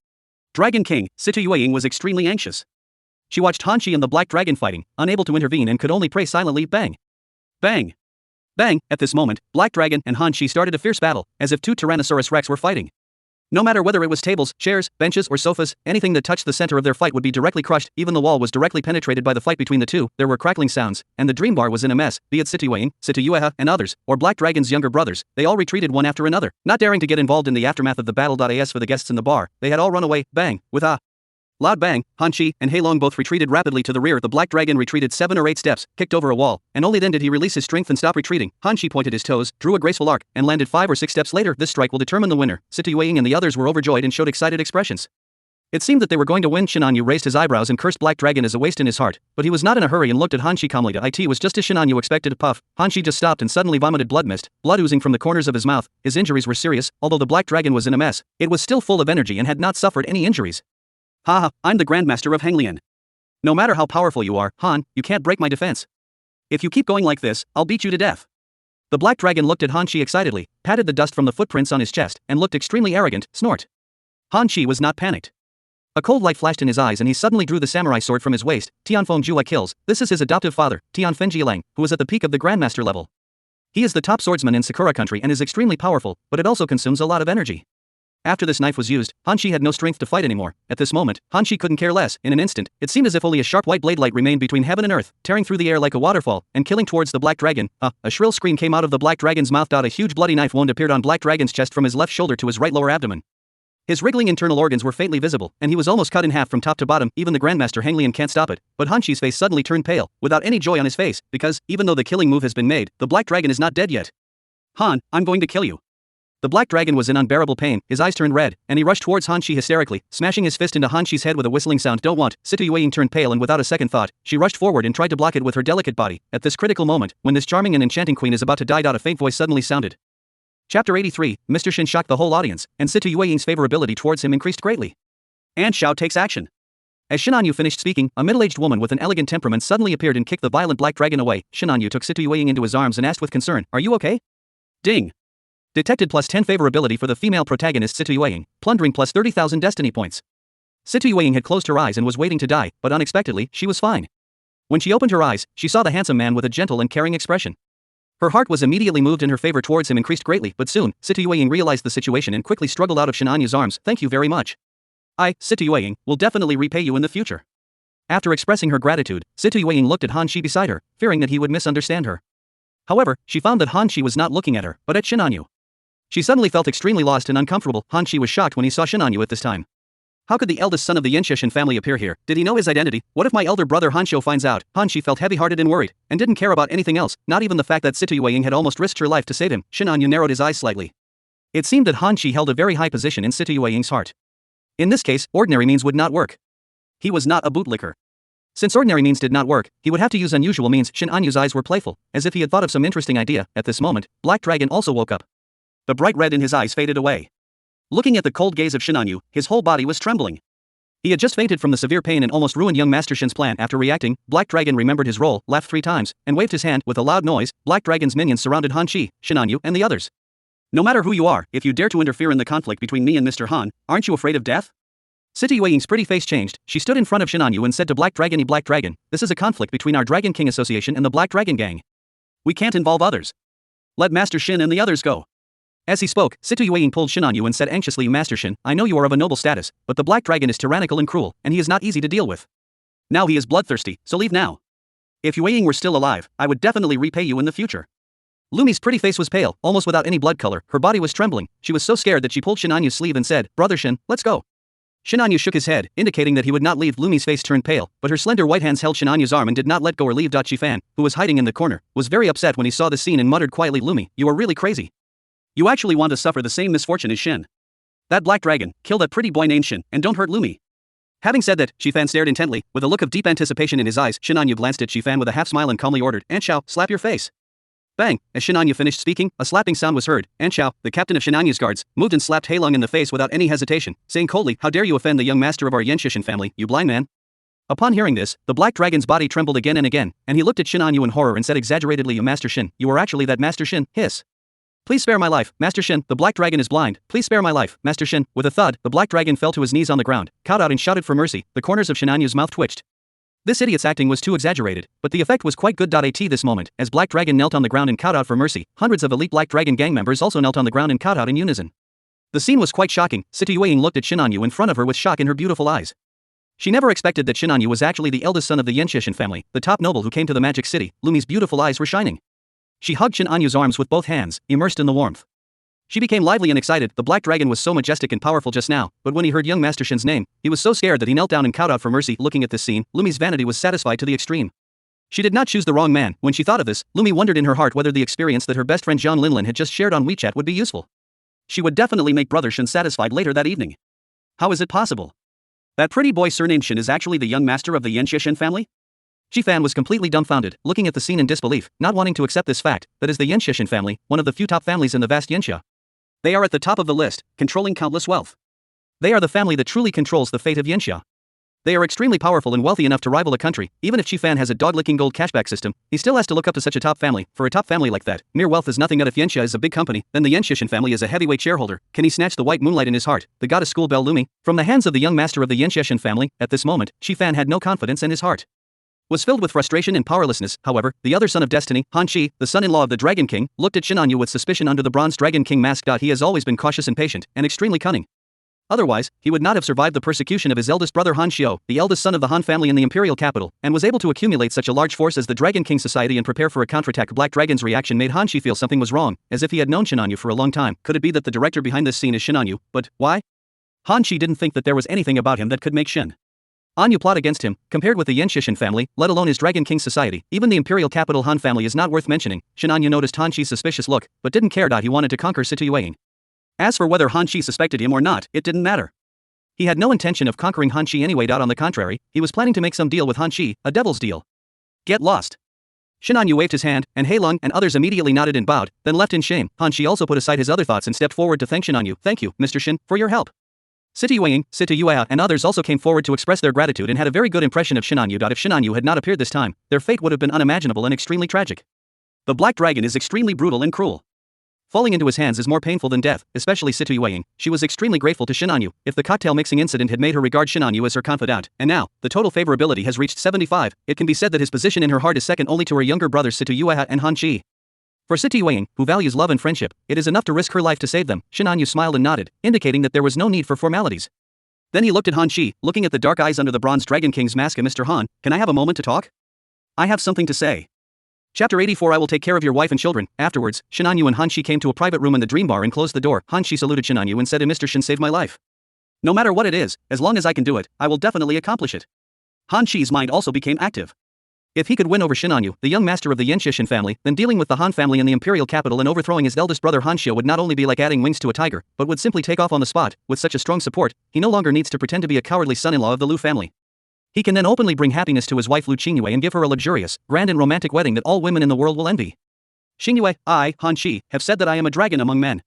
Dragon King, Situ Yueying was extremely anxious. She watched Han Shi and the Black Dragon fighting, unable to intervene and could only pray silently. Bang! Bang! Bang! At this moment, Black Dragon and Han Shi started a fierce battle, as if 2 Tyrannosaurus Rex were fighting. No matter whether it was tables, chairs, benches, or sofas, anything that touched the center of their fight would be directly crushed. Even the wall was directly penetrated by the fight between the two. There were crackling sounds, and the dream bar was in a mess. Be it Situ Yueying, Situ Yueha, and others, or Black Dragon's younger brothers, they all retreated one after another, not daring to get involved in the aftermath of the battle. As for the guests in the bar, they had all run away. Bang! With a loud bang, Han Shi and Heilong both retreated rapidly to the rear. The Black Dragon retreated 7 or 8 steps, kicked over a wall, and only then did he release his strength and stop retreating. Han Shi pointed his toes, drew a graceful arc, and landed 5 or 6 steps later. This strike will determine the winner. Situ Yueying and the others were overjoyed and showed excited expressions. It seemed that they were going to win. Shinanyu raised his eyebrows and cursed Black Dragon as a waste in his heart, but he was not in a hurry and looked at Han Shi calmly. It was just as Shinanyu expected. Puff. Han Shi just stopped and suddenly vomited blood mist, blood oozing from the corners of his mouth. His injuries were serious, although the Black Dragon was in a mess. It was still full of energy and had not suffered any injuries. "Haha, I'm the Grandmaster of Henglian. No matter how powerful you are, Han, you can't break my defense. If you keep going like this, I'll beat you to death." The Black Dragon looked at Han Shi excitedly, patted the dust from the footprints on his chest, and looked extremely arrogant. Snort. Han Shi was not panicked. A cold light flashed in his eyes and he suddenly drew the samurai sword from his waist. Tianfeng Jua kills. This is his adoptive father, Tianfen Jialang, who is at the peak of the Grandmaster level. He is the top swordsman in Sakura country and is extremely powerful, but it also consumes a lot of energy. After this knife was used, Han Shi had no strength to fight anymore. At this moment, Han Shi couldn't care less. In an instant, it seemed as if only a sharp white blade light remained between heaven and earth, tearing through the air like a waterfall, and killing towards the Black Dragon. A shrill scream came out of the Black Dragon's mouth. A huge bloody knife wound appeared on Black Dragon's chest from his left shoulder to his right lower abdomen. His wriggling internal organs were faintly visible, and he was almost cut in half from top to bottom. Even the Grandmaster Henglian can't stop it, but Han Shi's face suddenly turned pale, without any joy on his face, because, even though the killing move has been made, the Black Dragon is not dead yet. "Han, I'm going to kill you." The Black Dragon was in unbearable pain, his eyes turned red, and he rushed towards Han Shi hysterically, smashing his fist into Han Shi's head with a whistling sound. "Don't want." Situ Yueying turned pale and without a second thought, she rushed forward and tried to block it with her delicate body. At this critical moment, when this charming and enchanting queen is about to die, a faint voice suddenly sounded. Chapter 83, Mr. Shin shocked the whole audience, and Situ Yueying's favorability towards him increased greatly. And Xiao takes action. As Shinanyu finished speaking, a middle-aged woman with an elegant temperament suddenly appeared and kicked the violent Black Dragon away. Shinanyu took Situ Yueying into his arms and asked with concern, "Are you okay?" Ding. Detected +10 favorability for the female protagonist Situ Yueying, plundering +30,000 destiny points. Situ Yueying had closed her eyes and was waiting to die, but unexpectedly, she was fine. When she opened her eyes, she saw the handsome man with a gentle and caring expression. Her heart was immediately moved and her favor towards him increased greatly, but soon, Situ Yueying realized the situation and quickly struggled out of Shinanyu's arms. "Thank you very much. I, Situ Yueying, will definitely repay you in the future. After expressing her gratitude, Situ Yueying looked at Han Shi beside her, fearing that he would misunderstand her. However, she found that Han Shi was not looking at her, but at Shin Anyu. She suddenly felt extremely lost and uncomfortable. Han Shi was shocked when he saw Shin Anyu at this time. How could the eldest son of the Yanxuan family appear here? Did he know his identity? What if my elder brother Han Shou finds out? Han Shi felt heavy-hearted and worried, and didn't care about anything else, not even the fact that Situ Yueying had almost risked her life to save him. Shin Anyu narrowed his eyes slightly. It seemed that Han Shi held a very high position in Situ Yueying's heart. In this case, ordinary means would not work. He was not a bootlicker. Since ordinary means did not work, he would have to use unusual means. Shin Anyu's eyes were playful, as if he had thought of some interesting idea. At this moment, Black Dragon also woke up. The bright red in his eyes faded away. Looking at the cold gaze of Shin Anyu, his whole body was trembling. He had just fainted from the severe pain and almost ruined young Master Shin's plan. After reacting, Black Dragon remembered his role, laughed 3 times, and waved his hand. With a loud noise, Black Dragon's minions surrounded Han Shi, Shin Anyu, and the others. No matter who you are, if you dare to interfere in the conflict between me and Mr. Han, aren't you afraid of death? Situ Yueying's pretty face changed. She stood in front of Shin Anyu and said to Black Dragon, Black Dragon, this is a conflict between our Dragon King Association and the Black Dragon Gang. We can't involve others. Let Master Shin and the others go. As he spoke, Situ Yueying pulled Shin Anyu and said anxiously, Master Shin, I know you are of a noble status, but the Black Dragon is tyrannical and cruel, and he is not easy to deal with. Now he is bloodthirsty, so leave now. If Yueying were still alive, I would definitely repay you in the future. Lumi's pretty face was pale, almost without any blood color. Her body was trembling. She was so scared that she pulled Shin Anyu's sleeve and said, Brother Shin, let's go. Shin Anyu shook his head, indicating that he would not leave. Lumi's face turned pale, but her slender white hands held Shin Anyu's arm and did not let go or leave. Chi-Fan, who was hiding in the corner, was very upset when he saw the scene and muttered quietly, Lumi, you are really crazy. You actually want to suffer the same misfortune as Shin. That Black Dragon, kill that pretty boy named Shin, and don't hurt Lumi. Having said that, Chi-Fan stared intently, with a look of deep anticipation in his eyes. Shin Anyu glanced at Chi-Fan with a half smile and calmly ordered, Anshao, slap your face. Bang! As Shin Anyu finished speaking, a slapping sound was heard. Anshao, the captain of Shin Anyu's guards, moved and slapped Heilong in the face without any hesitation, saying coldly, how dare you offend the young master of our Yanxuan family, you blind man. Upon hearing this, the Black Dragon's body trembled again and again, and he looked at Shin Anyu in horror and said exaggeratedly, Master Shin, you are actually that Master Shin, hiss. Please spare my life, Master Shin, the Black Dragon is blind, please spare my life, Master Shin. With a thud, the Black Dragon fell to his knees on the ground, cowed out and shouted for mercy. The corners of Shin Anyu's mouth twitched. This idiot's acting was too exaggerated, but the effect was quite good. At this moment, as Black Dragon knelt on the ground and cowed out for mercy, hundreds of elite Black Dragon gang members also knelt on the ground and cowed out in unison. The scene was quite shocking. Situ Yueying looked at Shin Anyu in front of her with shock in her beautiful eyes. She never expected that Shin Anyu was actually the eldest son of the Yanxuan family, the top noble who came to the Magic City. Lumi's beautiful eyes were shining. She hugged Shin Anyu's arms with both hands, immersed in the warmth. She became lively and excited. The Black Dragon was so majestic and powerful just now, but when he heard young Master Shin's name, he was so scared that he knelt down and cowed out for mercy. Looking at this scene, Lumi's vanity was satisfied to the extreme. She did not choose the wrong man. When she thought of this, Lumi wondered in her heart whether the experience that her best friend Jian Linlin had just shared on WeChat would be useful. She would definitely make Brother Shin satisfied later that evening. How is it possible? That pretty boy surnamed Shin is actually the young master of the Yanxuan family? Chi-Fan was completely dumbfounded, looking at the scene in disbelief, not wanting to accept this fact, that is the Yanxuan family, one of the few top families in the vast Yanxia. They are at the top of the list, controlling countless wealth. They are the family that truly controls the fate of Yanxia. They are extremely powerful and wealthy enough to rival a country. Even if Chi-Fan has a dog-licking gold cashback system, he still has to look up to such a top family. For a top family like that, mere wealth is nothing. Not if Yanxia is a big company, then the Yanxuan family is a heavyweight shareholder. Can he snatch the white moonlight in his heart, the goddess school bell Lumi, from the hands of the young master of the Yanxuan family? At this moment, Chi-Fan had no confidence and his heart was filled with frustration and powerlessness. However, the other son of destiny, Han Shi, the son-in-law of the Dragon King, looked at Shin Anyu with suspicion under the bronze Dragon King mask. He has always been cautious and patient, and extremely cunning. Otherwise, he would not have survived the persecution of his eldest brother Han Xiao, the eldest son of the Han family in the imperial capital, and was able to accumulate such a large force as the Dragon King Society and prepare for a counterattack. Black Dragon's reaction made Han Shi feel something was wrong, as if he had known Shin Anyu for a long time. Could it be that the director behind this scene is Shin Anyu? But why? Han Shi didn't think that there was anything about him that could make Shin Anyu plot against him. Compared with the Yanxuan family, let alone his Dragon King Society, even the imperial capital Han family is not worth mentioning. Shin Anyu noticed Han Shi's suspicious look, but didn't care. He wanted to conquer Situ Yueying. As for whether Han Shi suspected him or not, it didn't matter. He had no intention of conquering Han Shi anyway. On the contrary, he was planning to make some deal with Han Shi, a devil's deal. Get lost. Shin Anyu waved his hand, and Heilong and others immediately nodded and bowed, then left in shame. Han Shi also put aside his other thoughts and stepped forward to thank Shin Anyu. Thank you, Mr. Shin, for your help. Situ Yueying, Situ Yueya and others also came forward to express their gratitude and had a very good impression of Shin Anyu. If Shin Anyu had not appeared this time, their fate would have been unimaginable and extremely tragic. The Black Dragon is extremely brutal and cruel. Falling into his hands is more painful than death, especially Situ Yueying. She was extremely grateful to Shin Anyu. If the cocktail mixing incident had made her regard Shin Anyu as her confidant, and now, the total favorability has reached 75, it can be said that his position in her heart is second only to her younger brothers Situ Yueya and Han Shi. For Situ Yueying, who values love and friendship, it is enough to risk her life to save them. Shin Anyu smiled and nodded, indicating that there was no need for formalities. Then he looked at Han Shi, looking at the dark eyes under the bronze Dragon King's mask. Mr. Han, can I have a moment to talk? I have something to say. Chapter 84. I will take care of your wife and children. Afterwards, Shin Han Yu and Han Shi came to a private room in the dream bar and closed the door. Han Shi saluted Shin Han Yu and said, Mr. Shin saved my life. No matter what it is, as long as I can do it, I will definitely accomplish it. Han Shi's mind also became active. If he could win over Shin Han Yu, the young master of the Yanxishan family, then dealing with the Han family in the imperial capital and overthrowing his eldest brother Han Xiu would not only be like adding wings to a tiger, but would simply take off on the spot. With such a strong support, he no longer needs to pretend to be a cowardly son-in-law of the Lu family. He can then openly bring happiness to his wife Lu Qingyue and give her a luxurious, grand and romantic wedding that all women in the world will envy. Qingyue, I, Han Shi, have said that I am a dragon among men.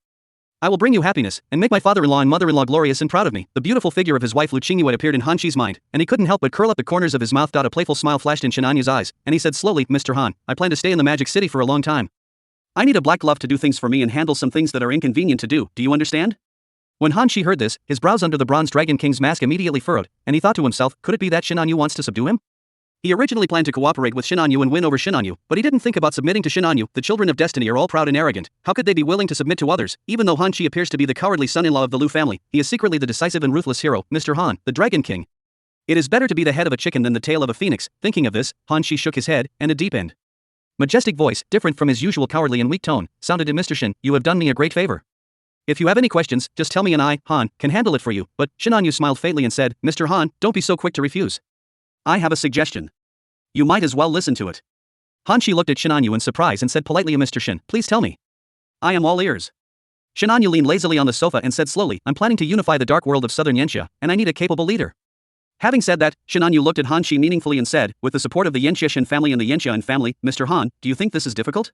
I will bring you happiness, and make my father-in-law and mother-in-law glorious and proud of me. The beautiful figure of his wife Lu Qingyue appeared in Han Shi's mind, and he couldn't help but curl up the corners of his mouth. A playful smile flashed in Shin Han Yu's eyes, and he said slowly, Mr. Han, I plan to stay in the Magic City for a long time. I need a black glove to do things for me and handle some things that are inconvenient to do you understand? When Han Shi heard this, his brows under the bronze Dragon King's mask immediately furrowed, and he thought to himself, could it be that Shin Han Yu wants to subdue him? He originally planned to cooperate with Shin Han Yu and win over Shin Han Yu, but he didn't think about submitting to Shin Han Yu. The children of destiny are all proud and arrogant. How could they be willing to submit to others? Even though Han Shi appears to be the cowardly son-in-law of the Lu family, he is secretly the decisive and ruthless hero, Mr. Han, the Dragon King. It is better to be the head of a chicken than the tail of a phoenix. Thinking of this, Han Shi shook his head, and a deep and majestic voice, different from his usual cowardly and weak tone, sounded in Mr. Shin, you have done me a great favor. If you have any questions, just tell me and I, Han, can handle it for you. But Shin Han Yu smiled faintly and said, Mr. Han, don't be so quick to refuse. I have a suggestion. You might as well listen to it. Han Shi looked at Shin Han Yu in surprise and said politely, Mr. Shin, please tell me. I am all ears. Shin Han Yu leaned lazily on the sofa and said slowly, I'm planning to unify the dark world of southern Yanxia, and I need a capable leader. Having said that, Shin Han Yu looked at Han Shi meaningfully and said, with the support of the Yanxishan family and the Yanxian family, Mr. Han, do you think this is difficult?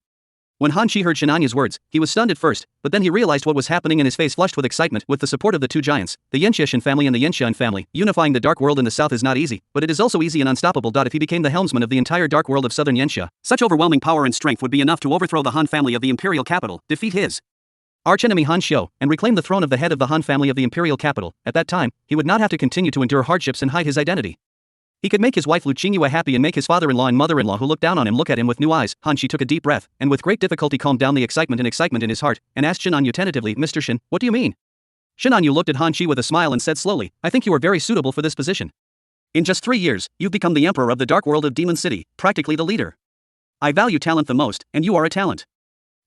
When Han Shi heard Shin Han Yu's words, he was stunned at first, but then he realized what was happening and his face flushed with excitement. With the support of the two giants, the Yanxishan family and the Yanxian family, unifying the dark world in the south is not easy, but it is also easy and unstoppable. If he became the helmsman of the entire dark world of southern Yanxia, such overwhelming power and strength would be enough to overthrow the Han family of the imperial capital, defeat his archenemy Han Xiu, and reclaim the throne of the head of the Han family of the imperial capital. At that time, he would not have to continue to endure hardships and hide his identity. He could make his wife Lu Qingyue happy and make his father-in-law and mother-in-law who looked down on him look at him with new eyes. Han Shi took a deep breath, and with great difficulty calmed down the excitement in his heart, and asked Shin Han Yu tentatively, Mr. Shin, what do you mean? Shin Han Yu looked at Han Shi with a smile and said slowly, I think you are very suitable for this position. In just 3 years, you've become the emperor of the dark world of Demon City, practically the leader. I value talent the most, and you are a talent.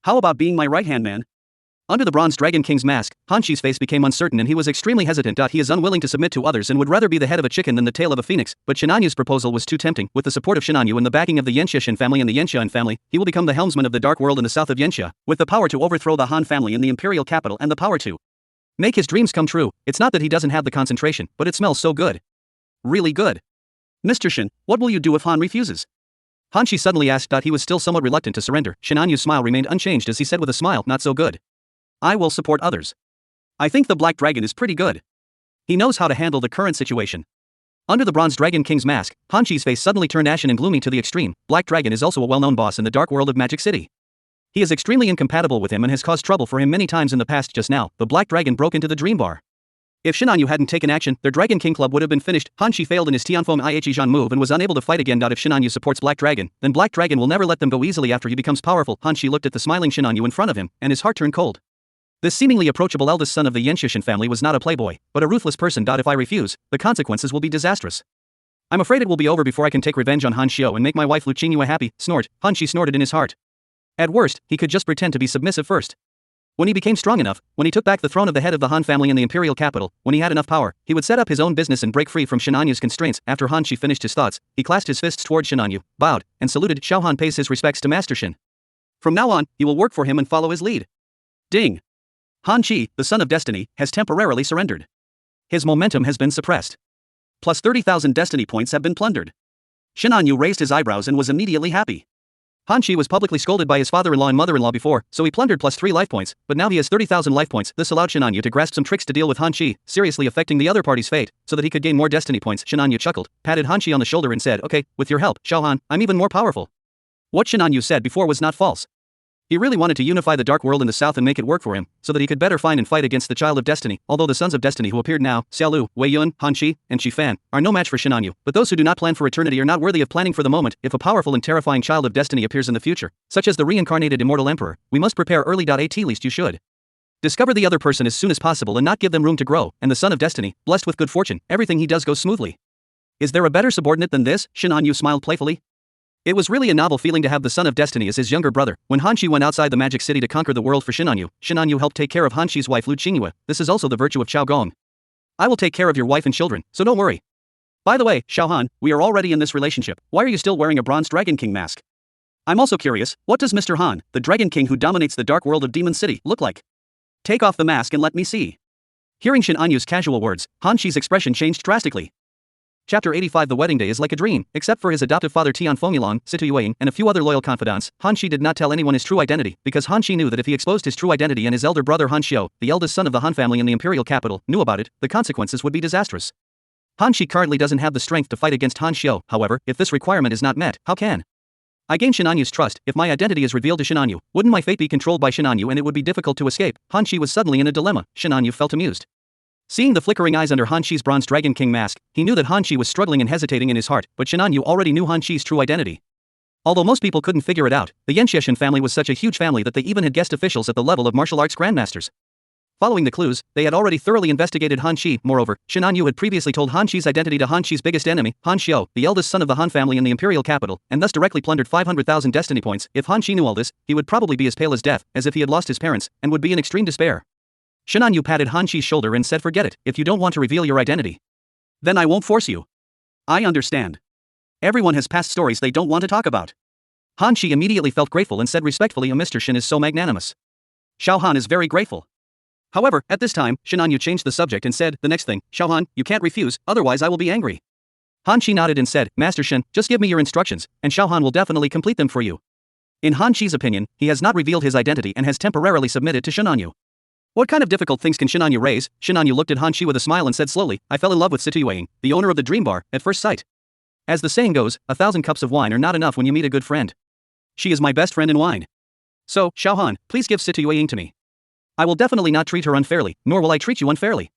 How about being my right-hand man? Under the bronze Dragon King's mask, Han Shi's face became uncertain and he was extremely hesitant. He is unwilling to submit to others and would rather be the head of a chicken than the tail of a phoenix, but Shin Han Yu's proposal was too tempting. With the support of Shin Han Yu and the backing of the Yanxishan family and the Yanxian family, he will become the helmsman of the dark world in the south of Yanxia, with the power to overthrow the Han family in the imperial capital and the power to make his dreams come true. It's not that he doesn't have the concentration, but it smells so good. Really good. Mr. Shin, what will you do if Han refuses? Han Shi suddenly asked. He was still somewhat reluctant to surrender. Shin Han Yu's smile remained unchanged as he said with a smile, not so good. I will support others. I think the Black Dragon is pretty good. He knows how to handle the current situation. Under the bronze Dragon King's mask, Han Shi's face suddenly turned ashen and gloomy to the extreme. Black Dragon is also a well-known boss in the dark world of Magic City. He is extremely incompatible with him and has caused trouble for him many times in the past. Just now, the Black Dragon broke into the dream bar. If Shin Han Yu hadn't taken action, their Dragon King Club would have been finished. Han Shi failed in his Tianfeng Ihejian move and was unable to fight again. If Shin Han Yu supports Black Dragon, then Black Dragon will never let them go easily after he becomes powerful. Han Shi looked at the smiling Shin Han Yu in front of him, and his heart turned cold. This seemingly approachable eldest son of the Yanxishan family was not a playboy, but a ruthless person. If I refuse, the consequences will be disastrous. I'm afraid it will be over before I can take revenge on Han Xiu and make my wife Lu Qingyue happy. Snort, Han Shi snorted in his heart. At worst, he could just pretend to be submissive first. When he became strong enough, when he took back the throne of the head of the Han family in the imperial capital, when he had enough power, he would set up his own business and break free from Shin Han Yu's constraints. After Han Shi finished his thoughts, he clasped his fists toward Shin Han Yu, bowed, and saluted. Xiao Han pays his respects to Master Shin. From now on, he will work for him and follow his lead. Ding! Han Shi, the son of destiny, has temporarily surrendered. His momentum has been suppressed. Plus 30,000 destiny points have been plundered. Shin Han Yu raised his eyebrows and was immediately happy. Han Shi was publicly scolded by his father-in-law and mother-in-law before, so he plundered plus 3 life points, but now he has 30,000 life points. This allowed Shin Han Yu to grasp some tricks to deal with Han Shi, seriously affecting the other party's fate, so that he could gain more destiny points. Shin Han Yu chuckled, patted Han Shi on the shoulder and said, okay, with your help, Xiao Han, I'm even more powerful. What Shin Han Yu said before was not false. He really wanted to unify the dark world in the south and make it work for him, so that he could better find and fight against the child of destiny. Although the sons of destiny who appeared now, Xiaolu, Wei Yun, Han Shi, and Shi Fan, are no match for Shin Han Yu, but those who do not plan for eternity are not worthy of planning for the moment. If a powerful and terrifying child of destiny appears in the future, such as the reincarnated immortal emperor, we must prepare early. At least you should. Discover the other person as soon as possible and not give them room to grow, and the son of destiny, blessed with good fortune, everything he does goes smoothly. Is there a better subordinate than this? Shin Yu smiled playfully. It was really a novel feeling to have the son of destiny as his younger brother. When Han Shi went outside the magic city to conquer the world for Shin Yu helped take care of Han Shi's wife Lu Qingyue. This is also the virtue of Chao Gong. I will take care of your wife and children, so don't worry. By the way, Xiao Han, we are already in this relationship. Why are you still wearing a bronze Dragon King mask? I'm also curious, what does Mr. Han, the Dragon King who dominates the dark world of Demon City, look like? Take off the mask and let me see. Hearing Shin Anyu's casual words, Han Shi's expression changed drastically. Chapter 85. The wedding day is like a dream, except for his adoptive father Tian Fengmilang, Situ Yueying, and a few other loyal confidants. Han Shi did not tell anyone his true identity, because Han Shi knew that if he exposed his true identity and his elder brother Han Xiao, the eldest son of the Han family in the imperial capital, knew about it, the consequences would be disastrous. Han Shi currently doesn't have the strength to fight against Han Xiao. However, if this requirement is not met, how can I gain Shin Anyu's trust? If my identity is revealed to Shin Anyu, wouldn't my fate be controlled by Shin Anyu and it would be difficult to escape? Han Shi was suddenly in a dilemma. Shin Anyu felt amused. Seeing the flickering eyes under Han Shi's bronze Dragon King mask, he knew that Han Shi was struggling and hesitating in his heart, but Shin Anyu already knew Han Shi's true identity. Although most people couldn't figure it out, the Yanxieshan family was such a huge family that they even had guest officials at the level of martial arts grandmasters. Following the clues, they had already thoroughly investigated Han Shi. Moreover, Shin Anyu had previously told Han Shi's identity to Han Shi's biggest enemy, Han Xiao, the eldest son of the Han family in the imperial capital, and thus directly plundered 500,000 destiny points. If Han Shi knew all this, he would probably be as pale as death, as if he had lost his parents, and would be in extreme despair. Shin Anyu patted Han Shi's shoulder and said, forget it, if you don't want to reveal your identity, then I won't force you. I understand. Everyone has past stories they don't want to talk about. Han Shi immediately felt grateful and said respectfully, Mr. Shin is so magnanimous. Xiao Han is very grateful. However, at this time, Shin Anyu changed the subject and said, the next thing, Xiao Han, you can't refuse, otherwise I will be angry. Han Shi nodded and said, Master Shin, just give me your instructions, and Xiao Han will definitely complete them for you. In Han Shi's opinion, he has not revealed his identity and has temporarily submitted to Shin Anyu. What kind of difficult things can Shin Anyu raise? Shin Anyu looked at Han Shi with a smile and said slowly, I fell in love with Situ Yueying, the owner of the Dream Bar, at first sight. As the saying goes, 1,000 cups of wine are not enough when you meet a good friend. She is my best friend in wine. So, Xiao Han, please give Situ Yueying to me. I will definitely not treat her unfairly, nor will I treat you unfairly.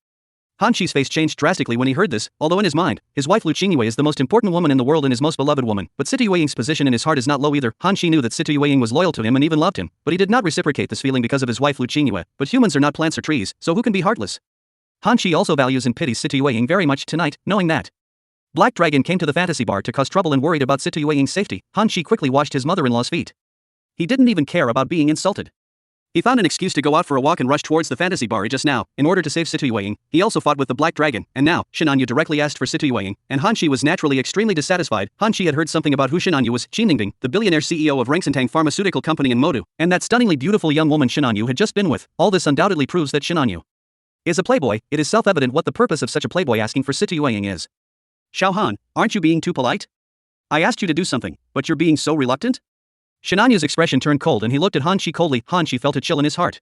Han Shi's face changed drastically when he heard this, although in his mind, his wife Lu Qingyue is the most important woman in the world and his most beloved woman, but Situ Yueying's position in his heart is not low either. Han Shi knew that Situ Yueying was loyal to him and even loved him, but he did not reciprocate this feeling because of his wife Lu Qingyue. But humans are not plants or trees, so who can be heartless? Han Shi also values and pities Situ Yueying very much. Tonight, knowing that Black Dragon came to the fantasy bar to cause trouble and worried about Situ Yueying's safety, Han Shi quickly washed his mother-in-law's feet. He didn't even care about being insulted. He found an excuse to go out for a walk and rushed towards the fantasy bar just now, in order to save Situ Yueying. He also fought with the Black Dragon, and now, Shin Anyu directly asked for Situ Yueying, and Han Shi was naturally extremely dissatisfied. Han Shi had heard something about who Shin Anyu was, Qin Ningbing, the billionaire CEO of Rangsantang Pharmaceutical Company in Modu, and that stunningly beautiful young woman Shin Anyu had just been with. All this undoubtedly proves that Shin Anyu is a playboy. It is self-evident what the purpose of such a playboy asking for Situ Yueying is. Xiao Han, aren't you being too polite? I asked you to do something, but you're being so reluctant? Shin Anyu's expression turned cold and he looked at Han Shi coldly. Han Shi felt a chill in his heart.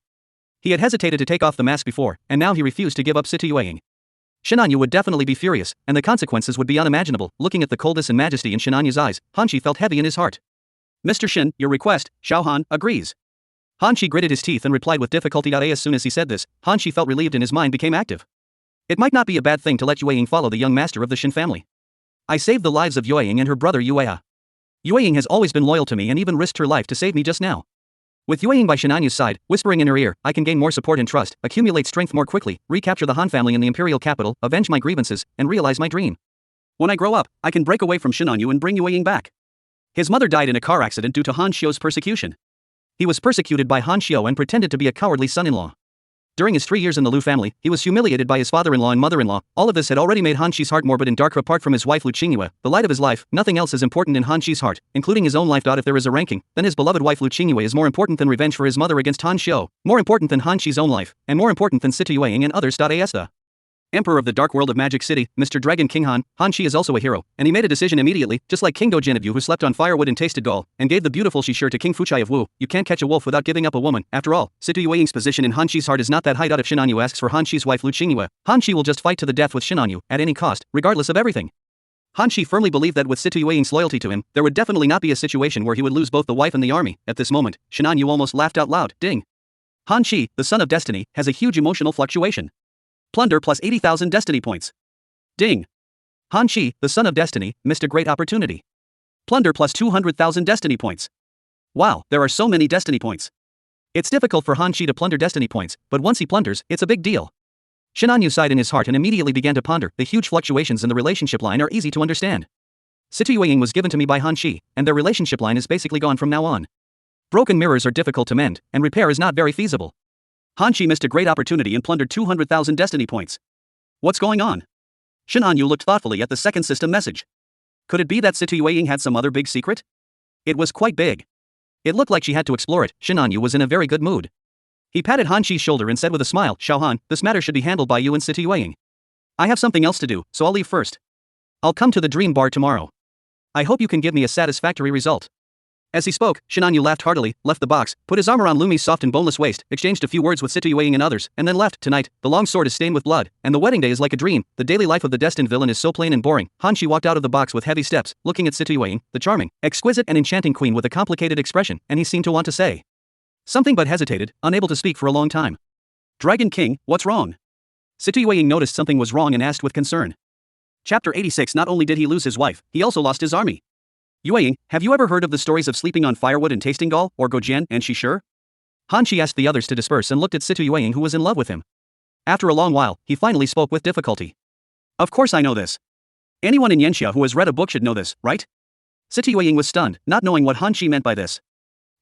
He had hesitated to take off the mask before, and now he refused to give up Situ Yueying. Shin Anyu would definitely be furious, and the consequences would be unimaginable. Looking at the coldness and majesty in Shin Anyu's eyes, Han Shi felt heavy in his heart. Mr. Shin, your request, Xiao Han, agrees. Han Shi gritted his teeth and replied with difficulty. As soon as he said this, Han Shi felt relieved and his mind became active. It might not be a bad thing to let Yueying follow the young master of the Shin family. I saved the lives of Yueying and her brother Yueya. Yueying has always been loyal to me and even risked her life to save me just now. With Yueying by Shin Anyu's side, whispering in her ear, I can gain more support and trust, accumulate strength more quickly, recapture the Han family in the imperial capital, avenge my grievances, and realize my dream. When I grow up, I can break away from Shin Anyu and bring Yueying back. His mother died in a car accident due to Han Xiao's persecution. He was persecuted by Han Xiao and pretended to be a cowardly son-in-law. During his 3 years in the Lu family, he was humiliated by his father-in-law and mother-in-law. All of this had already made Han Shi's heart morbid and dark. Apart from his wife Lu Qingyue, the light of his life, nothing else is important in Han Shi's heart, including his own life. If there is a ranking, then his beloved wife Lu Qingyue is more important than revenge for his mother against Han Xiao, more important than Han Shi's own life, and more important than Situ Yueying and others. As the Emperor of the dark world of Magic City, Mr. Dragon King Han Shi is also a hero, and he made a decision immediately, just like King Dojin of Yu who slept on firewood and tasted gall, and gave the beautiful Shishir to King Fuchai of Wu. You can't catch a wolf without giving up a woman. After all, Situ Yueying's position in Han Shi's heart is not that high. If Shin Anyu asks for Han Shi's wife Lu Qingyue, Han Shi will just fight to the death with Shin Anyu, at any cost, regardless of everything. Han Shi firmly believed that with Situ Yueying's loyalty to him, there would definitely not be a situation where he would lose both the wife and the army. At this moment, Shin Anyu almost laughed out loud. Ding. Han Shi, the son of destiny, has a huge emotional fluctuation. Plunder plus 80,000 destiny points. Ding. Han Shi, the son of destiny, missed a great opportunity. Plunder plus 200,000 destiny points. Wow, there are so many destiny points. It's difficult for Han Chi to plunder destiny points, but once he plunders, it's a big deal. Shin Han Yu sighed in his heart and immediately began to ponder. The huge fluctuations in the relationship line are easy to understand. Situying was given to me by Han Chi, and their relationship line is basically gone from now on. Broken mirrors are difficult to mend, and repair is not very feasible. Han Chi missed a great opportunity and plundered 200,000 destiny points. What's going on? Shin Han Yu looked thoughtfully at the second system message. Could it be that Situying had some other big secret? It was quite big. It looked like she had to explore it. Shin Han Yu was in a very good mood. He patted Han Chi's shoulder and said with a smile, Xiao Han, this matter should be handled by you and Situying. I have something else to do, so I'll leave first. I'll come to the dream bar tomorrow. I hope you can give me a satisfactory result. As he spoke, Shin Han Yu laughed heartily, left the box, put his arm around Lumi's soft and boneless waist, exchanged a few words with Situying and others, and then left. Tonight, the long sword is stained with blood, and the wedding day is like a dream. The daily life of the destined villain is so plain and boring. Han Chi walked out of the box with heavy steps, looking at Situying, the charming, exquisite and enchanting queen with a complicated expression, and he seemed to want to say something but hesitated, unable to speak for a long time. Dragon King, what's wrong? Situying noticed something was wrong and asked with concern. Chapter 86. Not only did he lose his wife, he also lost his army. Yueying, have you ever heard of the stories of sleeping on firewood and tasting gall, or Gojian, and she sure? Han Chi asked the others to disperse and looked at Situying, who was in love with him. After a long while, he finally spoke with difficulty. Of course I know this. Anyone in Yanxia who has read a book should know this, right? Situying was stunned, not knowing what Han Chi meant by this.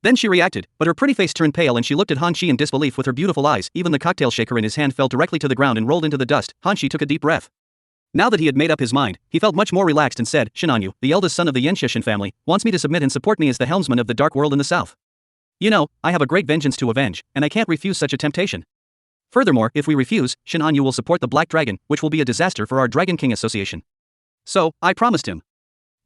Then she reacted, but her pretty face turned pale and she looked at Han Chi in disbelief with her beautiful eyes. Even the cocktail shaker in his hand fell directly to the ground and rolled into the dust. Han Chi took a deep breath. Now that he had made up his mind, he felt much more relaxed and said, Shin Han Yu, the eldest son of the Yanxia family, wants me to submit and support me as the helmsman of the dark world in the south. You know, I have a great vengeance to avenge, and I can't refuse such a temptation. Furthermore, if we refuse, Shin Han Yu will support the Black Dragon, which will be a disaster for our Dragon King Association. So, I promised him.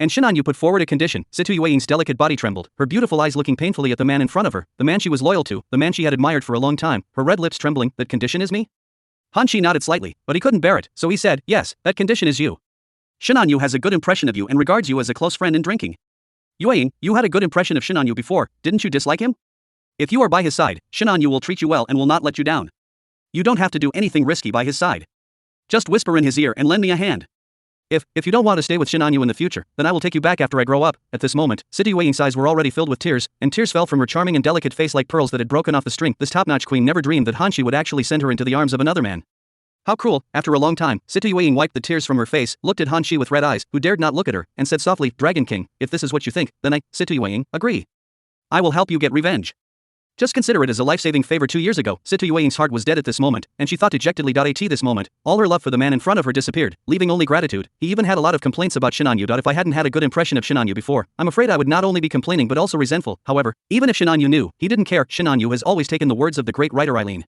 And Shin Han Yu put forward a condition. Situying's delicate body trembled, her beautiful eyes looking painfully at the man in front of her, the man she was loyal to, the man she had admired for a long time, her red lips trembling. That condition is me? Han Chi nodded slightly, but he couldn't bear it, so he said, yes, that condition is you. Shin Han Yu has a good impression of you and regards you as a close friend in drinking. Yueying, you had a good impression of Shin Han Yu before, didn't you dislike him? If you are by his side, Shin Han Yu will treat you well and will not let you down. You don't have to do anything risky by his side. Just whisper in his ear and lend me a hand. If you don't want to stay with Shin Han Yu in the future, then I will take you back after I grow up. At this moment, Situying's eyes were already filled with tears, and tears fell from her charming and delicate face like pearls that had broken off the string. This top-notch queen never dreamed that Han Chi would actually send her into the arms of another man. How cruel. After a long time, Situying wiped the tears from her face, looked at Han Chi with red eyes, who dared not look at her, and said softly, Dragon King, if this is what you think, then Situying, agree. I will help you get revenge. Just consider it as a life-saving favor. 2 years ago, Situying's heart was dead at this moment, and she thought dejectedly. At this moment, all her love for the man in front of her disappeared, leaving only gratitude. He even had a lot of complaints about Shin Han Yu. If I hadn't had a good impression of Shin Han Yu before, I'm afraid I would not only be complaining but also resentful. However, even if Shin Han Yu knew, he didn't care. Shin Han Yu has always taken the words of the great writer Eileen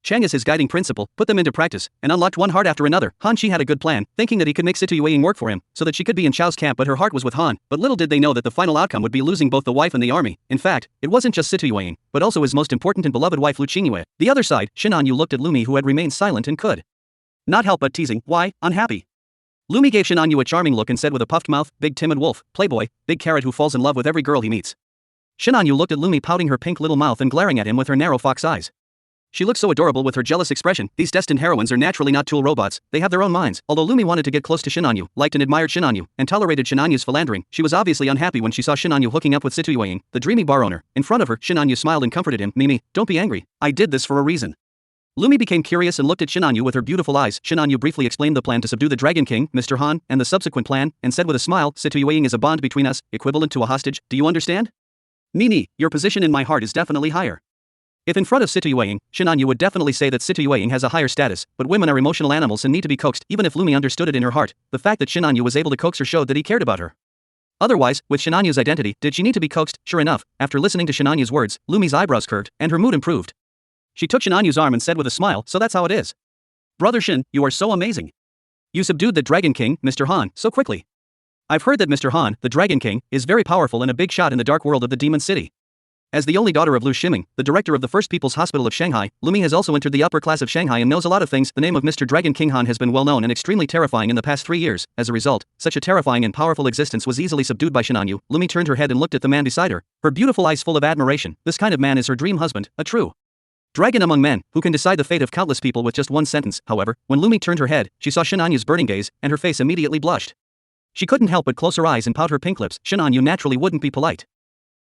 Chang as his guiding principle, put them into practice, and unlocked one heart after another. Han Chi had a good plan, thinking that he could make Situying work for him, so that she could be in Chao's camp, but her heart was with Han. But little did they know that the final outcome would be losing both the wife and the army. In fact, it wasn't just Situying, but also his most important and beloved wife Lu Qingyue. The other side, Shin Han Yu looked at Lumi, who had remained silent and could not help but teasing. Why, unhappy? Lumi gave Shin Han Yu a charming look and said with a puffed mouth, big timid wolf, playboy, big carrot who falls in love with every girl he meets. Shin Han Yu looked at Lumi, pouting her pink little mouth and glaring at him with her narrow fox eyes. She looked so adorable with her jealous expression. These destined heroines are naturally not tool robots, they have their own minds. Although Lumi wanted to get close to Shin Han Yu, liked and admired Shin Han Yu, and tolerated Shin Han Yu's philandering, she was obviously unhappy when she saw Shin Han Yu hooking up with Situying, the dreamy bar owner. In front of her, Shin Han Yu smiled and comforted him. Mimi, don't be angry, I did this for a reason. Lumi became curious and looked at Shin Han Yu with her beautiful eyes. Shin Han Yu briefly explained the plan to subdue the Dragon King, Mr. Han, and the subsequent plan, and said with a smile, Situying is a bond between us, equivalent to a hostage, do you understand? Nini, your position in my heart is definitely higher. If in front of Situying, Shin Han Yu would definitely say that Situying has a higher status, but women are emotional animals and need to be coaxed. Even if Lumi understood it in her heart, the fact that Shin Han Yu was able to coax her showed that he cared about her. Otherwise, with Shin Han Yu's identity, did she need to be coaxed? Sure enough, after listening to Shin Han Yu's words, Lumi's eyebrows curved, and her mood improved. She took Shin Han Yu's arm and said with a smile, so that's how it is. Brother Shin, you are so amazing. You subdued the Dragon King, Mr. Han, so quickly. I've heard that Mr. Han, the Dragon King, is very powerful and a big shot in the dark world of the Demon City. As the only daughter of Lu Ximing, the director of the First People's Hospital of Shanghai, Lumi has also entered the upper class of Shanghai and knows a lot of things. The name of Mr. Dragon King Han has been well known and extremely terrifying in the past 3 years. As a result, such a terrifying and powerful existence was easily subdued by Shin Han Yu. Lumi turned her head and looked at the man beside her, her beautiful eyes full of admiration. This kind of man is her dream husband, a true dragon among men, who can decide the fate of countless people with just one sentence. However, when Lumi turned her head, she saw Shin Han Yu's burning gaze, and her face immediately blushed. She couldn't help but close her eyes and pout her pink lips. Shin Han Yu naturally wouldn't be polite.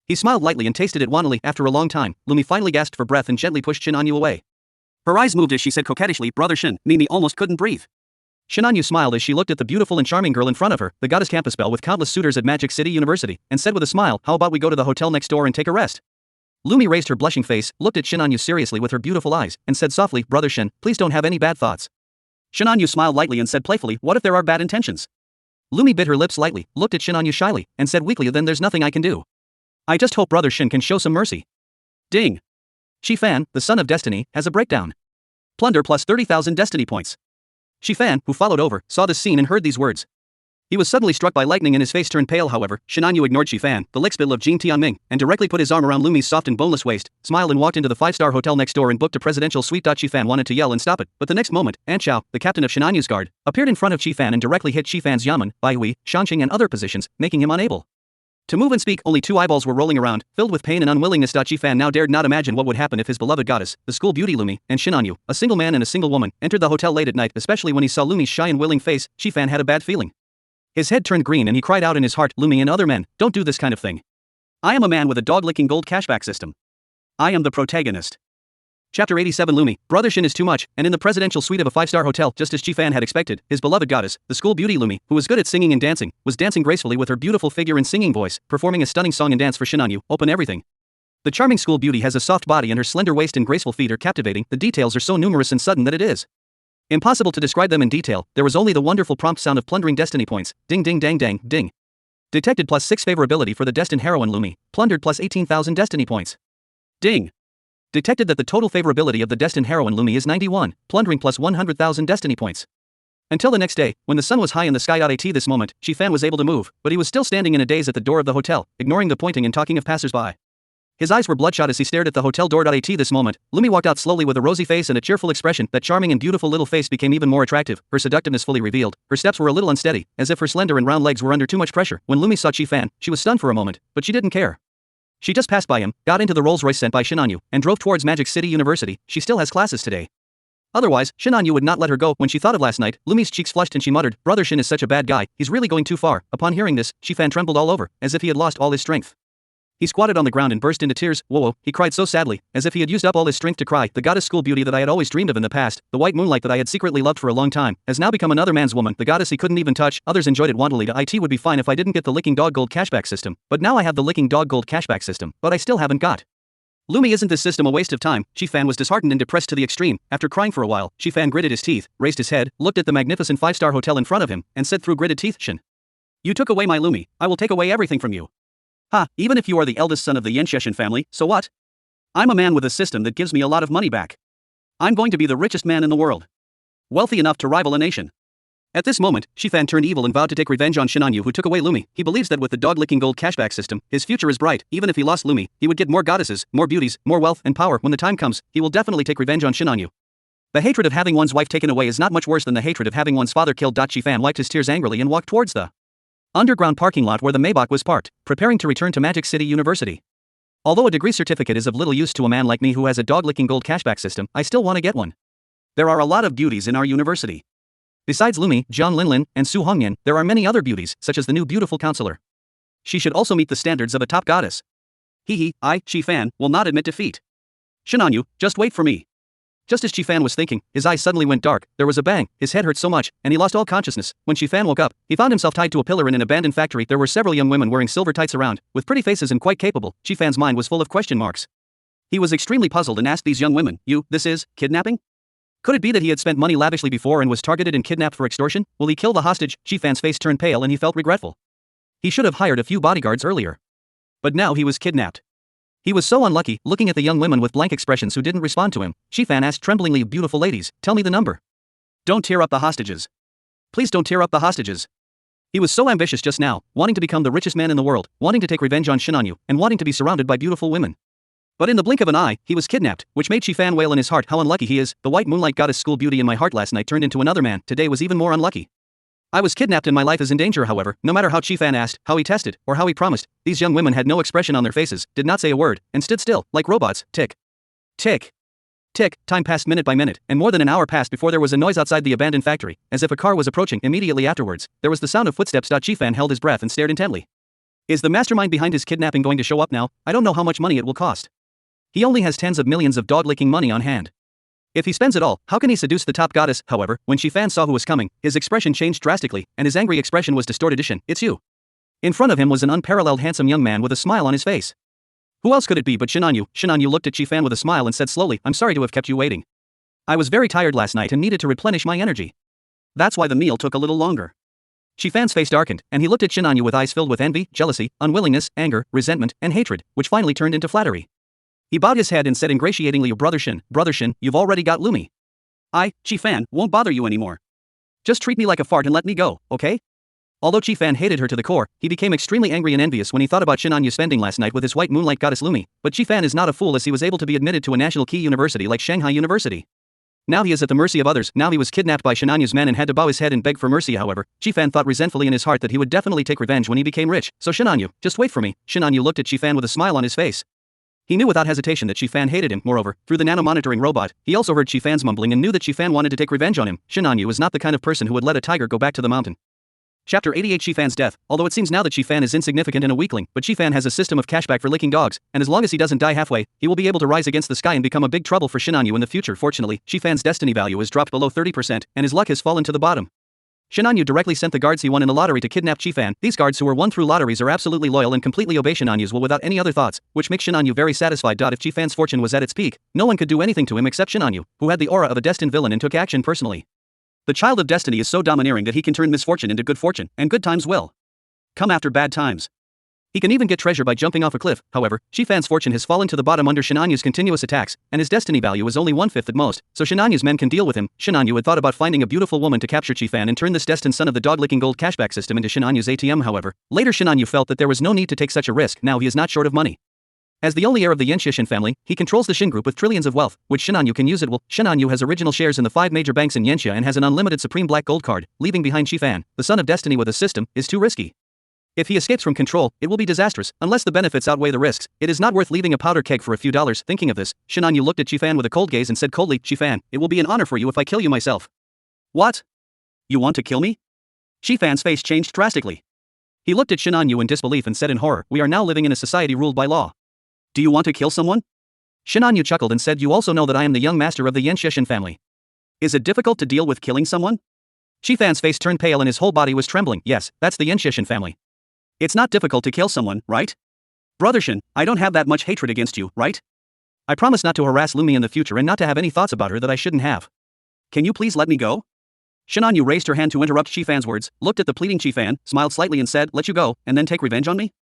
He smiled lightly and tasted it wannily. After a long time, Lumi finally gasped for breath and gently pushed Shinanyu away. Her eyes moved as she said coquettishly, "Brother Shin." Mimi almost couldn't breathe. Shinanyu smiled as she looked at the beautiful and charming girl in front of her, the goddess campus belle with countless suitors at Magic City University, and said with a smile, "How about we go to the hotel next door and take a rest?" Lumi raised her blushing face, looked at Shinanyu seriously with her beautiful eyes, and said softly, "Brother Shin, please don't have any bad thoughts." Shinanyu smiled lightly and said playfully, "What if there are bad intentions?" Lumi bit her lips lightly, looked at Shinanyu shyly, and said weakly, "Then there's nothing I can do. I just hope Brother Shin can show some mercy." Ding! Shifan, the son of destiny, has a breakdown. Plunder plus 30,000 destiny points. Shifan, who followed over, saw this scene and heard these words. He was suddenly struck by lightning and his face turned pale. However, Shinanyu ignored Shifan, the lickspittle of Jin Tianming, and directly put his arm around Lumi's soft and boneless waist, smiled and walked into the 5-star hotel next door and booked a presidential suite. Shifan wanted to yell and stop it, but the next moment, Anchao, the captain of Shinanyu's guard, appeared in front of Shifan and directly hit Shifan's Yamen, Baihui, Shanqing and other positions, making him unable to move and speak. Only 2 eyeballs were rolling around, filled with pain and unwillingness. Shifan now dared not imagine what would happen if his beloved goddess, the school beauty Lumi, and Shinanyu, a single man and a single woman, entered the hotel late at night. Especially when he saw Lumi's shy and willing face, Shifan had a bad feeling. His head turned green and he cried out in his heart, "Lumi and other men, don't do this kind of thing. I am a man with a dog-licking gold cashback system. I am the protagonist." Chapter 87. Lumi, Brother Shin is too much, and in the presidential suite of a 5-star hotel, just as Shifan had expected, his beloved goddess, the school beauty Lumi, who was good at singing and dancing, was dancing gracefully with her beautiful figure and singing voice, performing a stunning song and dance for Shinanyu. Open everything. The charming school beauty has a soft body and her slender waist and graceful feet are captivating. The details are so numerous and sudden that it is impossible to describe them in detail. There was only the wonderful prompt sound of plundering destiny points. Ding ding dang dang, ding. Detected plus 6 favorability for the destined heroine Lumi. Plundered plus 18,000 destiny points. Ding. Detected that the total favorability of the destined heroine Lumi is 91, plundering plus 100,000 destiny points. Until the next day, when the sun was high in the sky. At this moment, Shifan was able to move, but he was still standing in a daze at the door of the hotel, ignoring the pointing and talking of passers-by. His eyes were bloodshot as he stared at the hotel door. At this moment, Lumi walked out slowly with a rosy face and a cheerful expression. That charming and beautiful little face became even more attractive, her seductiveness fully revealed. Her steps were a little unsteady, as if her slender and round legs were under too much pressure. When Lumi saw Shifan, she was stunned for a moment, but she didn't care. She just passed by him, got into the Rolls-Royce sent by Shinanyu, and drove towards Magic City University. She still has classes today. Otherwise, Shinanyu would not let her go. When she thought of last night, Lumi's cheeks flushed and she muttered, "Brother Shin is such a bad guy, he's really going too far." Upon hearing this, Shifan trembled all over, as if he had lost all his strength. He squatted on the ground and burst into tears. Whoa, he cried so sadly, as if he had used up all his strength to cry. The goddess school beauty that I had always dreamed of in the past, the white moonlight that I had secretly loved for a long time, has now become another man's woman. The goddess he couldn't even touch. Others enjoyed it wantonly. It would be fine if I didn't get the licking dog gold cashback system, but now I have the licking dog gold cashback system, but I still haven't got. Lumi, isn't this system a waste of time? Shifan was disheartened and depressed to the extreme. After crying for a while, Shifan gritted his teeth, raised his head, looked at the magnificent 5-star hotel in front of him, and said through gritted teeth, "Shin, you took away my Lumi, I will take away everything from you. Ha, even if you are the eldest son of the Yensheshin family, so what? I'm a man with a system that gives me a lot of money back. I'm going to be the richest man in the world. Wealthy enough to rival a nation." At this moment, Shifan turned evil and vowed to take revenge on Shinanyu, who took away Lumi. He believes that with the dog-licking gold cashback system, his future is bright. Even if he lost Lumi, he would get more goddesses, more beauties, more wealth and power. When the time comes, he will definitely take revenge on Shinanyu. The hatred of having one's wife taken away is not much worse than the hatred of having one's father killed. Shifan wiped his tears angrily and walked towards the underground parking lot where the Maybach was parked, preparing to return to Magic City University. Although a degree certificate is of little use to a man like me who has a dog-licking gold cashback system, I still want to get one. There are a lot of beauties in our university. Besides Lumi, Jian Linlin, and Su Hongyan, there are many other beauties, such as the new beautiful counselor. She should also meet the standards of a top goddess. I, Shifan, will not admit defeat. Shinanyu, just wait for me. Just as Shifan was thinking, his eyes suddenly went dark, there was a bang, his head hurt so much, and he lost all consciousness. When Shifan woke up, he found himself tied to a pillar in an abandoned factory. There were several young women wearing silver tights around, with pretty faces and quite capable. Shifan's mind was full of question marks. He was extremely puzzled and asked these young women, this is kidnapping? Could it be that he had spent money lavishly before and was targeted and kidnapped for extortion? Will he kill the hostage? Shifan's face turned pale and he felt regretful. He should have hired a few bodyguards earlier. But now he was kidnapped. He was so unlucky, looking at the young women with blank expressions who didn't respond to him. Shifan asked tremblingly, "Beautiful ladies, tell me the number. Don't tear up the hostages. Please don't tear up the hostages." He was so ambitious just now, wanting to become the richest man in the world, wanting to take revenge on Shinanyu, and wanting to be surrounded by beautiful women. But in the blink of an eye, he was kidnapped, which made Shifan wail in his heart. How unlucky he is. The white moonlight goddess school beauty in my heart last night turned into another man. Today was even more unlucky. I was kidnapped and my life is in danger. However, no matter how Shifan asked, how he tested, or how he promised, these young women had no expression on their faces, did not say a word, and stood still, like robots. Tick. Tick. Tick. Time passed minute by minute, and more than an hour passed before there was a noise outside the abandoned factory, as if a car was approaching. Immediately afterwards, there was the sound of footsteps. Shifan held his breath and stared intently. Is the mastermind behind his kidnapping going to show up now? I don't know how much money it will cost. He only has tens of millions of dog-licking money on hand. If he spends it all, how can he seduce the top goddess? However, when Shifan saw who was coming, his expression changed drastically, and his angry expression was distorted. It's you. In front of him was an unparalleled handsome young man with a smile on his face. Who else could it be but Shinanyu? Shinanyu looked at Shifan with a smile and said slowly, I'm sorry to have kept you waiting. I was very tired last night and needed to replenish my energy. That's why the meal took a little longer. Shifan's face darkened, and he looked at Shinanyu with eyes filled with envy, jealousy, unwillingness, anger, resentment, and hatred, which finally turned into flattery. He bowed his head and said ingratiatingly, Brother Shin, you've already got Lumi. Shifan, won't bother you anymore. Just treat me like a fart and let me go, okay? Although Shifan hated her to the core, he became extremely angry and envious when he thought about Shinanyu spending last night with his white moonlight goddess Lumi, but Shifan is not a fool as he was able to be admitted to a national key university like Shanghai University. Now he is at the mercy of others. Now he was kidnapped by Shinanyu's men and had to bow his head and beg for mercy. However, Shifan thought resentfully in his heart that he would definitely take revenge when he became rich. So Shinanyu, just wait for me. Shinanyu looked at Shifan with a smile on his face. He knew without hesitation that Shifan hated him. Moreover, through the nano-monitoring robot, he also heard Shifan's mumbling and knew that Shifan wanted to take revenge on him. Shinanyu was not the kind of person who would let a tiger go back to the mountain. Chapter 88 Shifan's death. Although it seems now that Shifan is insignificant and a weakling, but Shifan has a system of cashback for licking dogs, and as long as he doesn't die halfway, he will be able to rise against the sky and become a big trouble for Shinanyu in the future. Fortunately, Shifan's destiny value has dropped below 30%, and his luck has fallen to the bottom. Shinanyu directly sent the guards he won in the lottery to kidnap Shifan. These guards who were won through lotteries are absolutely loyal and completely obey Shinanyu's will without any other thoughts, which makes Shinanyu very satisfied. If Shifan's fortune was at its peak, no one could do anything to him except Shinanyu, who had the aura of a destined villain and took action personally. The child of destiny is so domineering that he can turn misfortune into good fortune, and good times will come after bad times. He can even get treasure by jumping off a cliff. However, Shifan's fortune has fallen to the bottom under Shinanyu's continuous attacks, and his destiny value is only 1/5 at most, so Shinanyu's men can deal with him. Shinanyu had thought about finding a beautiful woman to capture Shifan and turn this destined son of the dog-licking gold cashback system into Shinanyu's ATM. However, later Shinanyu felt that there was no need to take such a risk. Now he is not short of money. As the only heir of the Yen-Shishin family, he controls the Shin Group with trillions of wealth, which Shinanyu can use at will. Shinanyu has original shares in the 5 major banks in Yenxia and has an unlimited supreme black gold card. Leaving behind Shifan, the son of destiny with a system, is too risky. If he escapes from control, it will be disastrous. Unless the benefits outweigh the risks, it is not worth leaving a powder keg for a few dollars. Thinking of this, Shinanyu looked at Shifan with a cold gaze and said coldly, Shifan, it will be an honor for you if I kill you myself. What? You want to kill me? Shifan's face changed drastically. He looked at Shinanyu in disbelief and said in horror, we are now living in a society ruled by law. Do you want to kill someone? Shinanyu chuckled and said, you also know that I am the young master of the Yen-Shishin family. Is it difficult to deal with killing someone? Shifan's face turned pale and his whole body was trembling. Yes, that's the Yen-Shishin family. It's not difficult to kill someone, right? Brother Shin, I don't have that much hatred against you, right? I promise not to harass Lumi in the future and not to have any thoughts about her that I shouldn't have. Can you please let me go? Shinanyu raised her hand to interrupt Shifan's words, looked at the pleading Shifan, smiled slightly and said, let you go, and then take revenge on me?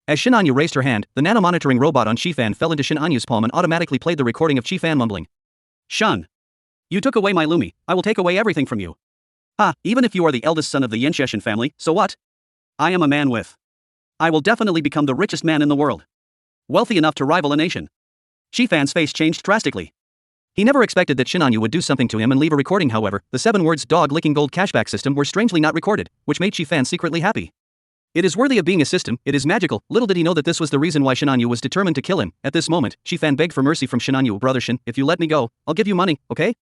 As Shinanyu raised her hand, the nano-monitoring robot on Shifan fell into Shinanyu's palm and automatically played the recording of Shifan mumbling. Shun. You took away my Lumi, I will take away everything from you. Even if you are the eldest son of the Yen-Shishin family, so what? I am a man with. I will definitely become the richest man in the world. Wealthy enough to rival a nation. Shifan's face changed drastically. He never expected that Shinanyu would do something to him and leave a recording. However, the 7 words dog-licking gold cashback system were strangely not recorded, which made Shifan secretly happy. It is worthy of being a system, it is magical. Little did he know that this was the reason why Shinanyu was determined to kill him. At this moment, Shifan begged for mercy from Shinanyu. Brother Shin, if you let me go, I'll give you money, okay?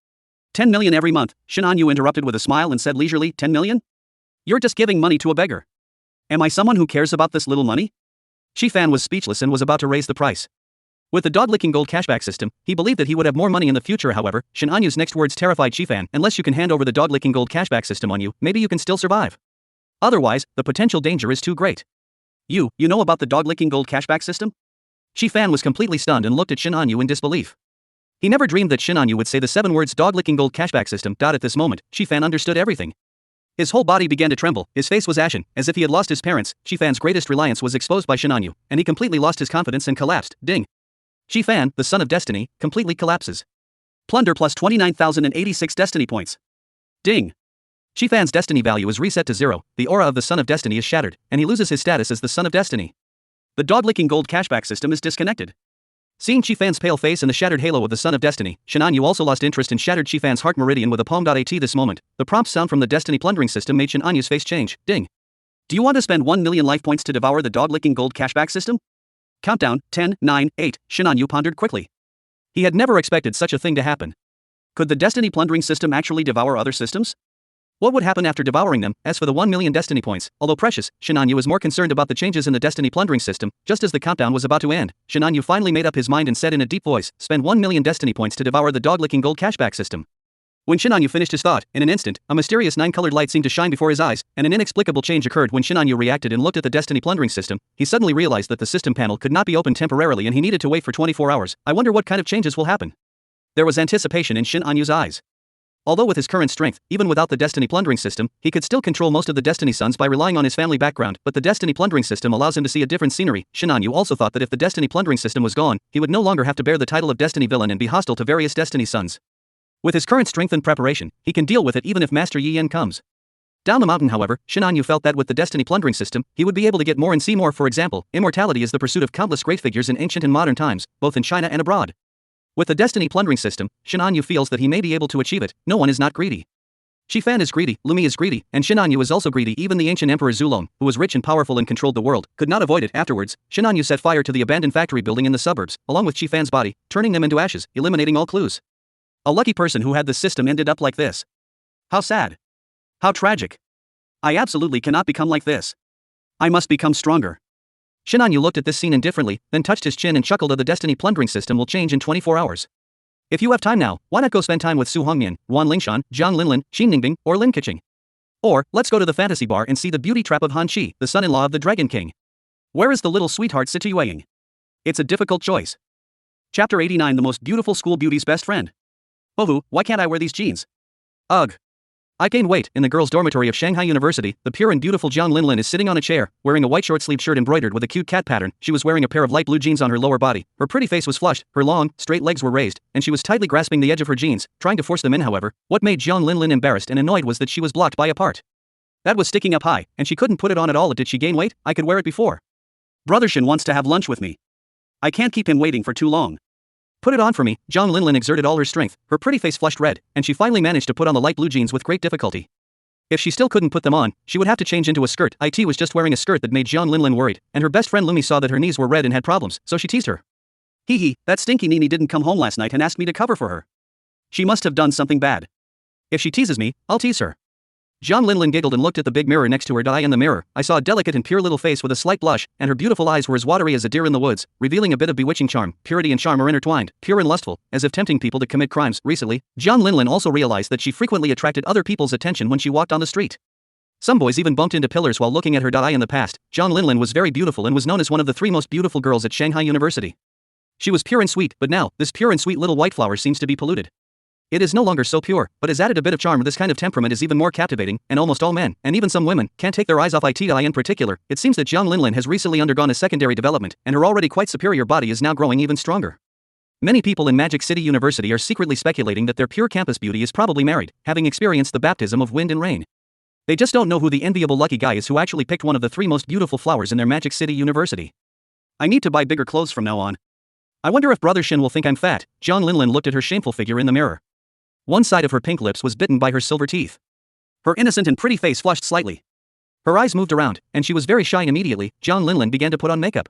10 million every month, Shinanyu interrupted with a smile and said leisurely, 10 million? You're just giving money to a beggar. Am I someone who cares about this little money? Shifan was speechless and was about to raise the price. With the dog-licking gold cashback system, he believed that he would have more money in the future. However, Shinanyu's next words terrified Shifan. Unless you can hand over the dog-licking gold cashback system on you, maybe you can still survive. Otherwise, the potential danger is too great. You know about the dog-licking gold cashback system? Shifan was completely stunned and looked at Shinanyu in disbelief. He never dreamed that Shinanyu would say the 7 words dog-licking gold cashback system. At this moment, Shifan understood everything. His whole body began to tremble, his face was ashen, as if he had lost his parents. Shifan's greatest reliance was exposed by Shinanyu, and he completely lost his confidence and collapsed. Ding. Shifan, the son of destiny, completely collapses. Plunder plus 29,086 destiny points. Ding. Shifan's destiny value is reset to 0, the aura of the son of destiny is shattered, and he loses his status as the son of destiny. The dog-licking gold cashback system is disconnected. Seeing Shifan's pale face and the shattered halo of the Son of Destiny, Shinanyu also lost interest in shattered Shifan's heart meridian with a palm.at this moment. The prompt sound from the Destiny Plundering system made Shinanyu's face change. Ding. Do you want to spend 1 million life points to devour the dog-licking gold cashback system? Countdown, 10, 9, 8, Shinanyu pondered quickly. He had never expected such a thing to happen. Could the Destiny Plundering system actually devour other systems? What would happen after devouring them? As for the 1 million destiny points, although precious, Shinanyu was more concerned about the changes in the destiny plundering system. Just as the countdown was about to end, Shinanyu finally made up his mind and said in a deep voice, spend 1 million destiny points to devour the dog-licking gold cashback system. When Shinanyu finished his thought, in an instant, a mysterious 9-colored light seemed to shine before his eyes, and an inexplicable change occurred when Shinanyu reacted and looked at the destiny plundering system. He suddenly realized that the system panel could not be opened temporarily and he needed to wait for 24 hours. I wonder what kind of changes will happen. There was anticipation in Shinanyu's eyes. Although with his current strength, even without the destiny plundering system, he could still control most of the destiny sons by relying on his family background, but the destiny plundering system allows him to see a different scenery. Shinanyu also thought that if the destiny plundering system was gone, he would no longer have to bear the title of destiny villain and be hostile to various destiny sons. With his current strength and preparation, he can deal with it even if Master Yi Yen comes. Down the mountain, however, Shinanyu felt that with the destiny plundering system, he would be able to get more and see more. For example, immortality is the pursuit of countless great figures in ancient and modern times, both in China and abroad. With the destiny plundering system, Shinanyu feels that he may be able to achieve it. No one is not greedy. Shifan is greedy, Lumi is greedy, and Shinanyu is also greedy. Even the ancient Emperor Zulong, who was rich and powerful and controlled the world, could not avoid it. Afterwards, Shinanyu set fire to the abandoned factory building in the suburbs, along with Shifan's body, turning them into ashes, eliminating all clues. A lucky person who had this system ended up like this. How sad. How tragic. I absolutely cannot become like this. I must become stronger. Shinanyu looked at this scene indifferently, then touched his chin and chuckled. The destiny plundering system will change in 24 hours. If you have time now, why not go spend time with Su Hongmian, Wan Lingshan, Jiang Linlin, Xin Ningbing, or Lin Keqing? Or, let's go to the fantasy bar and see the beauty trap of Han Qi, the son-in-law of the Dragon King. Where is the little sweetheart situating? It's a difficult choice. Chapter 89. The most beautiful school beauty's best friend. Oh, why can't I wear these jeans? Ugh. I gained weight. In the girls' dormitory of Shanghai University, the pure and beautiful Jiang Linlin is sitting on a chair, wearing a white short-sleeved shirt embroidered with a cute cat pattern. She was wearing a pair of light blue jeans on her lower body. Her pretty face was flushed, her long, straight legs were raised, and she was tightly grasping the edge of her jeans, trying to force them in. However, what made Jiang Linlin embarrassed and annoyed was that she was blocked by a part that was sticking up high, and she couldn't put it on at all. Did she gain weight? I could wear it before. Brother Shin wants to have lunch with me. I can't keep him waiting for too long. Put it on for me. Jiang Linlin exerted all her strength, her pretty face flushed red, and she finally managed to put on the light blue jeans with great difficulty. If she still couldn't put them on, she would have to change into a skirt. It was just wearing a skirt that made Jiang Linlin worried, and her best friend Lumi saw that her knees were red and had problems, so she teased her. Hee, that stinky Nini didn't come home last night and asked me to cover for her. She must have done something bad. If she teases me, I'll tease her. Jiang Linlin giggled and looked at the big mirror next to her. In the mirror, I saw a delicate and pure little face with a slight blush, and her beautiful eyes were as watery as a deer in the woods, revealing a bit of bewitching charm. Purity and charm are intertwined, pure and lustful, as if tempting people to commit crimes. Recently, Jiang Linlin also realized that she frequently attracted other people's attention when she walked on the street. Some boys even bumped into pillars while looking at her. In the past, Jiang Linlin was very beautiful and was known as one of the 3 most beautiful girls at Shanghai University. She was pure and sweet, but now, this pure and sweet little white flower seems to be polluted. It is no longer so pure, but has added a bit of charm. This kind of temperament is even more captivating, and almost all men, and even some women, can't take their eyes off it. In particular, it seems that Jiang Linlin has recently undergone a secondary development, and her already quite superior body is now growing even stronger. Many people in Magic City University are secretly speculating that their pure campus beauty is probably married, having experienced the baptism of wind and rain. They just don't know who the enviable lucky guy is who actually picked one of the 3 most beautiful flowers in their Magic City University. I need to buy bigger clothes from now on. I wonder if Brother Shin will think I'm fat. Jiang Linlin looked at her shameful figure in the mirror. One side of her pink lips was bitten by her silver teeth. Her innocent and pretty face flushed slightly. Her eyes moved around, and she was very shy. Immediately, Jiang Linlin began to put on makeup.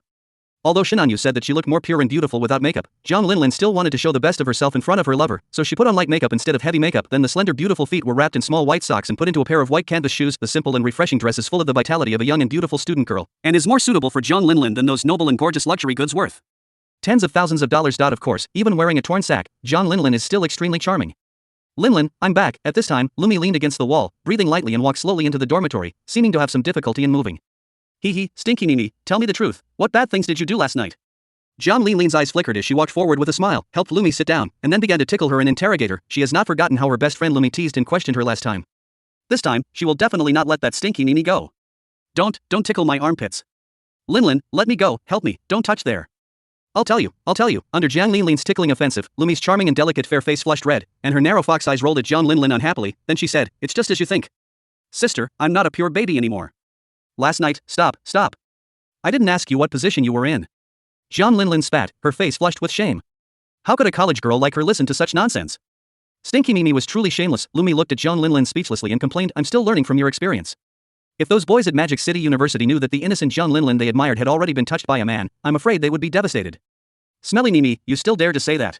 Although Shinanyu said that she looked more pure and beautiful without makeup, Jiang Linlin still wanted to show the best of herself in front of her lover, so she put on light makeup instead of heavy makeup. Then the slender beautiful feet were wrapped in small white socks and put into a pair of white canvas shoes. The simple and refreshing dress is full of the vitality of a young and beautiful student girl, and is more suitable for Jiang Linlin than those noble and gorgeous luxury goods worth tens of thousands of dollars. Of course, even wearing a torn sack, Jiang Linlin is still extremely charming. Linlin, I'm back. At this time, Lumi leaned against the wall, breathing lightly, and walked slowly into the dormitory, seeming to have some difficulty in moving. Stinky Nini, tell me the truth. What bad things did you do last night? Jiang Linlin's eyes flickered as she walked forward with a smile, helped Lumi sit down, and then began to tickle her and interrogate her. She has not forgotten how her best friend Lumi teased and questioned her last time. This time, she will definitely not let that stinky Nini go. Don't tickle my armpits. Linlin, let me go, help me, don't touch there. I'll tell you. Under Jiang Linlin's tickling offensive, Lumi's charming and delicate fair face flushed red, and her narrow fox eyes rolled at Jiang Linlin unhappily. Then she said, it's just as you think. Sister, I'm not a pure baby anymore. Last night, stop. I didn't ask you what position you were in. Jiang Linlin spat, her face flushed with shame. How could a college girl like her listen to such nonsense? Stinky Mimi was truly shameless. Lumi looked at Jiang Linlin speechlessly and complained, I'm still learning from your experience. If those boys at Magic City University knew that the innocent Jiang Linlin they admired had already been touched by a man, I'm afraid they would be devastated. Smelly Nimi, you still dare to say that?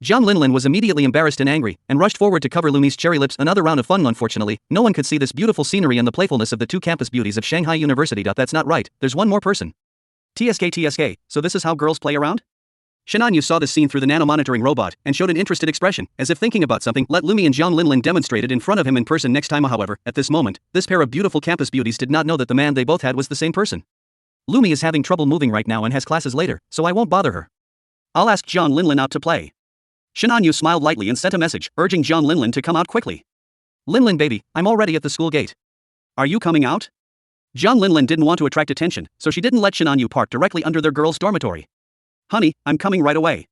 Jiang Linlin was immediately embarrassed and angry, and rushed forward to cover Lumi's cherry lips. Another round of fun. Unfortunately, no one could see this beautiful scenery and the playfulness of the two campus beauties of Shanghai University. That's not right, there's one more person. TSK, so this is how girls play around? Shenanyu saw this scene through the nano-monitoring robot, and showed an interested expression, as if thinking about something. Let Lumi and Jiang Linlin demonstrate it in front of him in person next time. However, at this moment, this pair of beautiful campus beauties did not know that the man they both had was the same person. Lumi is having trouble moving right now and has classes later, so I won't bother her. I'll ask Jiang Linlin out to play. Shenanyu smiled lightly and sent a message, urging Jiang Linlin to come out quickly. Linlin baby, I'm already at the school gate. Are you coming out? Jiang Linlin didn't want to attract attention, so she didn't let Shenanyu park directly under their girls' dormitory. Honey, I'm coming right away.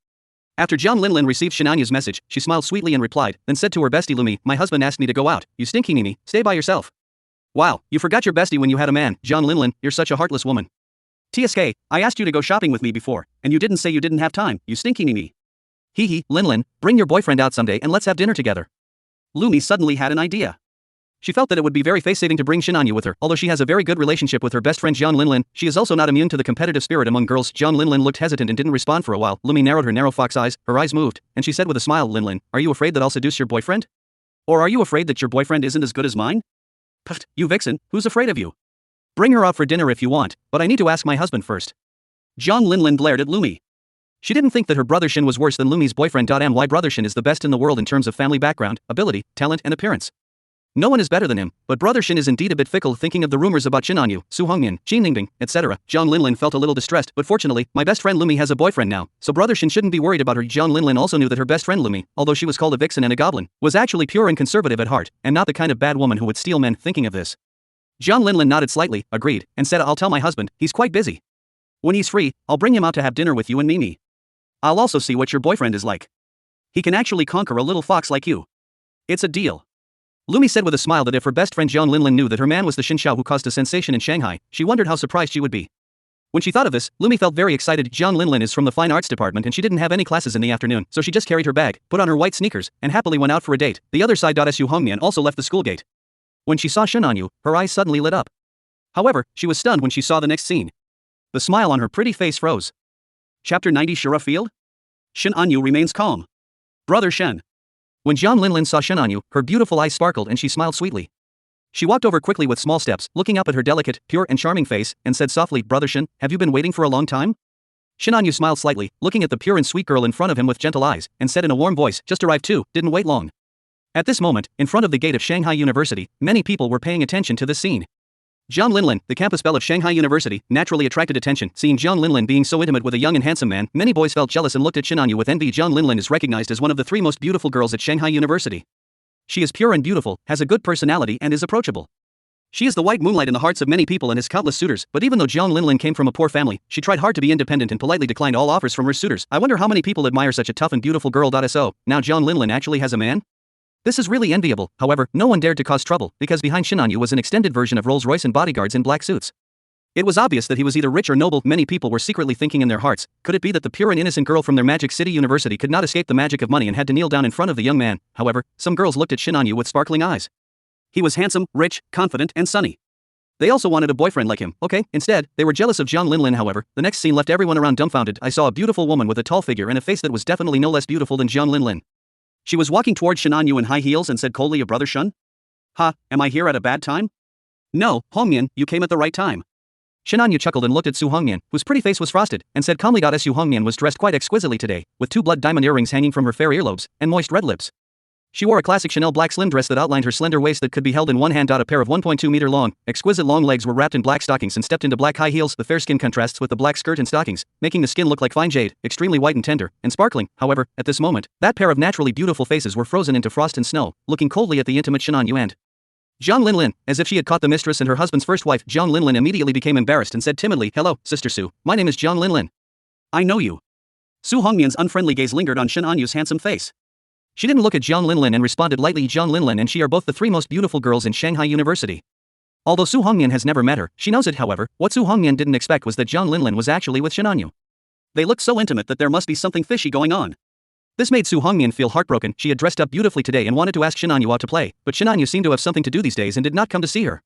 After Jiang Linlin received Shenanyu's message, she smiled sweetly and replied, then said to her bestie Lumi, my husband asked me to go out. You stinky Mimi, stay by yourself. Wow, you forgot your bestie when you had a man. Jiang Linlin, you're such a heartless woman. TSK, I asked you to go shopping with me before, and you didn't say you didn't have time, you stinky Mimi. Hee, Linlin, bring your boyfriend out someday and let's have dinner together. Lumi suddenly had an idea. She felt that it would be very face-saving to bring Shenanyu with her. Although she has a very good relationship with her best friend Jiang Linlin, she is also not immune to the competitive spirit among girls. Jiang Linlin looked hesitant and didn't respond for a while. Lumi narrowed her narrow fox eyes, her eyes moved, and she said with a smile, Linlin, are you afraid that I'll seduce your boyfriend? Or are you afraid that your boyfriend isn't as good as mine? Pfft, you vixen, who's afraid of you? Bring her out for dinner if you want, but I need to ask my husband first. Jiang Linlin glared at Lumi. She didn't think that her brother Shin was worse than Lumi's boyfriend. My brother Shin is the best in the world in terms of family background, ability, talent and appearance. No one is better than him, but brother Shin is indeed a bit fickle. Thinking of the rumors about Shenanyu, Su Hongmian, Jin Ningbing, etc., Jiang Linlin felt a little distressed, but fortunately, my best friend Lumi has a boyfriend now, so brother Shin shouldn't be worried about her. Jiang Linlin also knew that her best friend Lumi, although she was called a vixen and a goblin, was actually pure and conservative at heart, and not the kind of bad woman who would steal men. Thinking of this, Jiang Linlin nodded slightly, agreed, and said, I'll tell my husband, he's quite busy. When he's free, I'll bring him out to have dinner with you and Mimi. I'll also see what your boyfriend is like. He can actually conquer a little fox like you. It's a deal. Lumi said with a smile that if her best friend Jiang Linlin knew that her man was the Xin Xiao who caused a sensation in Shanghai, she wondered how surprised she would be. When she thought of this, Lumi felt very excited. Jiang Linlin is from the fine arts department and she didn't have any classes in the afternoon, so she just carried her bag, put on her white sneakers, and happily went out for a date. The other side. Su Hongmian also left the school gate. When she saw Shenanyu, her eyes suddenly lit up. However, she was stunned when she saw the next scene. The smile on her pretty face froze. Chapter 90 Shura Field? Shenanyu remains calm. Brother Shen. When Jiang Linlin saw Shenanyu, her beautiful eyes sparkled and she smiled sweetly. She walked over quickly with small steps, looking up at her delicate, pure and charming face, and said softly, Brother Shen, have you been waiting for a long time? Shenanyu smiled slightly, looking at the pure and sweet girl in front of him with gentle eyes, and said in a warm voice, just arrived too, didn't wait long. At this moment, in front of the gate of Shanghai University, many people were paying attention to this scene. Jiang Linlin, the campus belle of Shanghai University, naturally attracted attention. Seeing Jiang Linlin being so intimate with a young and handsome man, many boys felt jealous and looked at Shenanyu with envy. Jiang Linlin is recognized as one of the 3 most beautiful girls at Shanghai University. She is pure and beautiful, has a good personality and is approachable. She is the white moonlight in the hearts of many people and has countless suitors, but even though Jiang Linlin came from a poor family, she tried hard to be independent and politely declined all offers from her suitors. I wonder how many people admire such a tough and beautiful girl. So, now Jiang Linlin actually has a man? This is really enviable. However, no one dared to cause trouble, because behind Shenanyu was an extended version of Rolls-Royce and bodyguards in black suits. It was obvious that he was either rich or noble. Many people were secretly thinking in their hearts, could it be that the pure and innocent girl from their Magic City University could not escape the magic of money and had to kneel down in front of the young man? However, some girls looked at Shenanyu with sparkling eyes. He was handsome, rich, confident, and sunny. They also wanted a boyfriend like him. Instead, they were jealous of Jiang Linlin. However, the next scene left everyone around dumbfounded. I saw a beautiful woman with a tall figure and a face that was definitely no less beautiful than Jiang Linlin. She was walking towards Shenanyu in high heels and said coldly, a brother Shun? Ha, am I here at a bad time? No, Hongmian, you came at the right time. Shenanyu chuckled and looked at Su Hongmian, whose pretty face was frosted, and said calmly. Su Hongmian was dressed quite exquisitely today, with 2 blood diamond earrings hanging from her fair earlobes, and moist red lips. She wore a classic Chanel black slim dress that outlined her slender waist that could be held in one hand. A pair of 1.2 meter long, exquisite long legs were wrapped in black stockings and stepped into black high heels. The fair skin contrasts with the black skirt and stockings, making the skin look like fine jade, extremely white and tender, and sparkling. However, at this moment, that pair of naturally beautiful faces were frozen into frost and snow, looking coldly at the intimate Shenanyu and Jiang Linlin, as if she had caught the mistress and her husband's first wife. Jiang Linlin immediately became embarrassed and said timidly, hello, Sister Su, my name is Jiang Linlin. I know you. Su Hongmian's unfriendly gaze lingered on Shenanyu's handsome face. She didn't look at Jiang Linlin and responded lightly. Jiang Linlin and she are both the 3 most beautiful girls in Shanghai University. Although Su Hongmian has never met her, she knows it. However, what Su Hongmian didn't expect was that Jiang Linlin was actually with Shenanyu. They looked so intimate that there must be something fishy going on. This made Su Hongmian feel heartbroken. She had dressed up beautifully today and wanted to ask Shenanyu out to play, but Shenanyu seemed to have something to do these days and did not come to see her.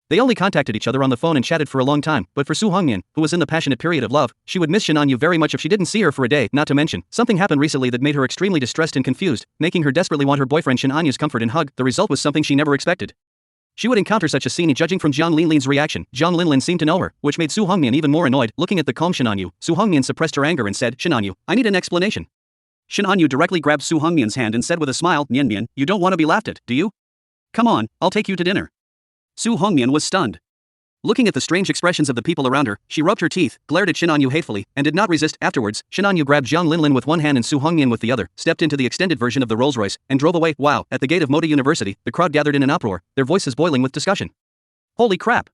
They only contacted each other on the phone and chatted for a long time, but for Su Hongmian, who was in the passionate period of love, she would miss Shin Anyu very much if she didn't see her for a day. Not to mention, something happened recently that made her extremely distressed and confused, making her desperately want her boyfriend Shin Anyu's comfort and hug. The result was something she never expected. She would encounter such a scene. Judging from Jiang Linlin's reaction, Jiang Linlin seemed to know her, which made Su Hongmian even more annoyed. Looking at the calm Shin Anyu, Su Hongmian suppressed her anger and said, "Shin Anyu, I need an explanation." Shin Anyu directly grabbed Su Hongmian's hand and said with a smile, "Mian Mian, you don't want to be laughed at, do you? Come on, I'll take you to dinner." Su Hongmian was stunned. Looking at the strange expressions of the people around her, she rubbed her teeth, glared at Shin Anyu hatefully, and did not resist. Afterwards, Shin Anyu grabbed Jiang Linlin with one hand and Su Hongmian with the other, stepped into the extended version of the Rolls-Royce, and drove away. Wow! At the gate of Moda University, the crowd gathered in an uproar, their voices boiling with discussion. Holy crap!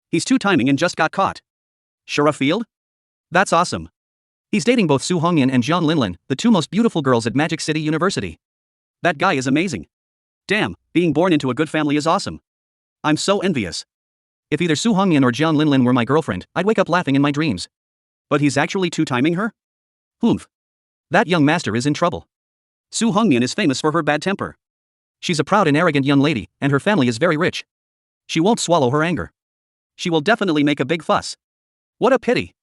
He's two-timing and just got caught. Shara Field? That's awesome. He's dating both Su Hongmian and Jiang Linlin, the two most beautiful girls at Magic City University. That guy is amazing. Damn, being born into a good family is awesome. I'm so envious. If either Su Hongmian or Jiang Linlin were my girlfriend, I'd wake up laughing in my dreams. But he's actually two-timing her? Humph. That young master is in trouble. Su Hongmian is famous for her bad temper. She's a proud and arrogant young lady, and her family is very rich. She won't swallow her anger. She will definitely make a big fuss. What a pity.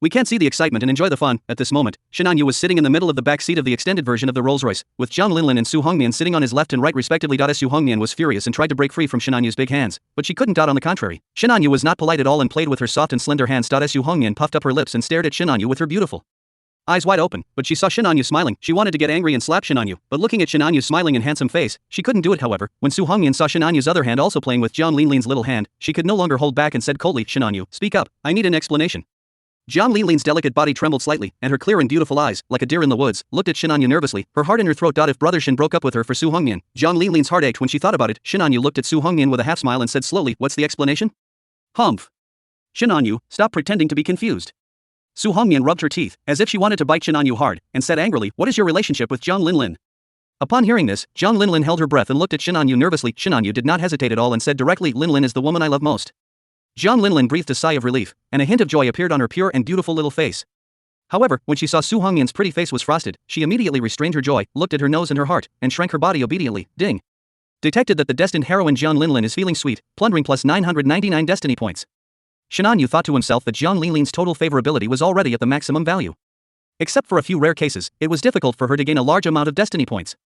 We can't see the excitement and enjoy the fun. At this moment, Shin Anyu was sitting in the middle of the back seat of the extended version of the Rolls-Royce, with Jiang Linlin and Su Hongmian sitting on his left and right respectively. Su Hongmian was furious and tried to break free from Shin Anyu's big hands, but she couldn't. On the contrary, Shin Anyu was not polite at all and played with her soft and slender hands. Su Hongmian puffed up her lips and stared at Shin Anyu with her beautiful eyes wide open, but she saw Shin Anyu smiling. She wanted to get angry and slap Shin Anyu, but looking at Shin Anyu's smiling and handsome face, she couldn't do it. However, when Su Hongmian saw Shin Anyu's other hand also playing with Jiang Linlin's little hand, she could no longer hold back and said coldly, "Shin Anyu, speak up, I need an explanation." Jiang Linlin's delicate body trembled slightly, and her clear and beautiful eyes, like a deer in the woods, looked at Shin Anyu nervously, her heart in her throat. If brother Shin broke up with her for Su Hongmian, Jiang Linlin's heart ached when she thought about it. Shin Anyu looked at Su Hongmian with a half smile and said slowly, "What's the explanation?" Humph. Shin Anyu, stop pretending to be confused. Su Hongmian rubbed her teeth, as if she wanted to bite Shin Anyu hard, and said angrily, "What is your relationship with Jiang Linlin?" Upon hearing this, Jiang Linlin held her breath and looked at Shin Anyu nervously. Shin Anyu did not hesitate at all and said directly, "Linlin is the woman I love most." Jiang Linlin breathed a sigh of relief, and a hint of joy appeared on her pure and beautiful little face. However, when she saw Su Hongmian's pretty face was frosted, she immediately restrained her joy, looked at her nose and her heart, and shrank her body obediently. Ding. Detected that the destined heroine Jiang Linlin is feeling sweet, plundering plus 999 destiny points. Shin Anyu thought to himself that Jiang Linlin's total favorability was already at the maximum value. Except for a few rare cases, it was difficult for her to gain a large amount of destiny points.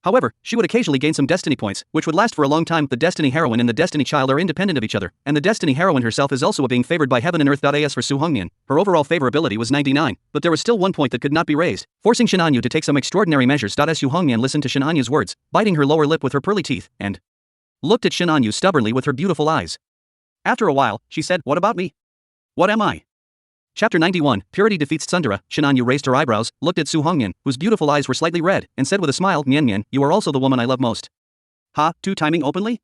However, she would occasionally gain some destiny points, which would last for a long time. The Destiny Heroine and the Destiny Child are independent of each other, and the Destiny Heroine herself is also being favored by heaven and earth. As for Su Hongmian, her overall favorability was 99, but there was still one point that could not be raised, forcing Shin Anyu to take some extraordinary measures. Su Hongmian listened to Shin Anyu's words, biting her lower lip with her pearly teeth, and looked at Shin Anyu stubbornly with her beautiful eyes. After a while, she said, "What about me? What am I?" Chapter 91, Purity Defeats Tsundere. Shin Anyu raised her eyebrows, looked at Su Hongmian, whose beautiful eyes were slightly red, and said with a smile, "Mian Mian, you are also the woman I love most." Ha, two-timing openly?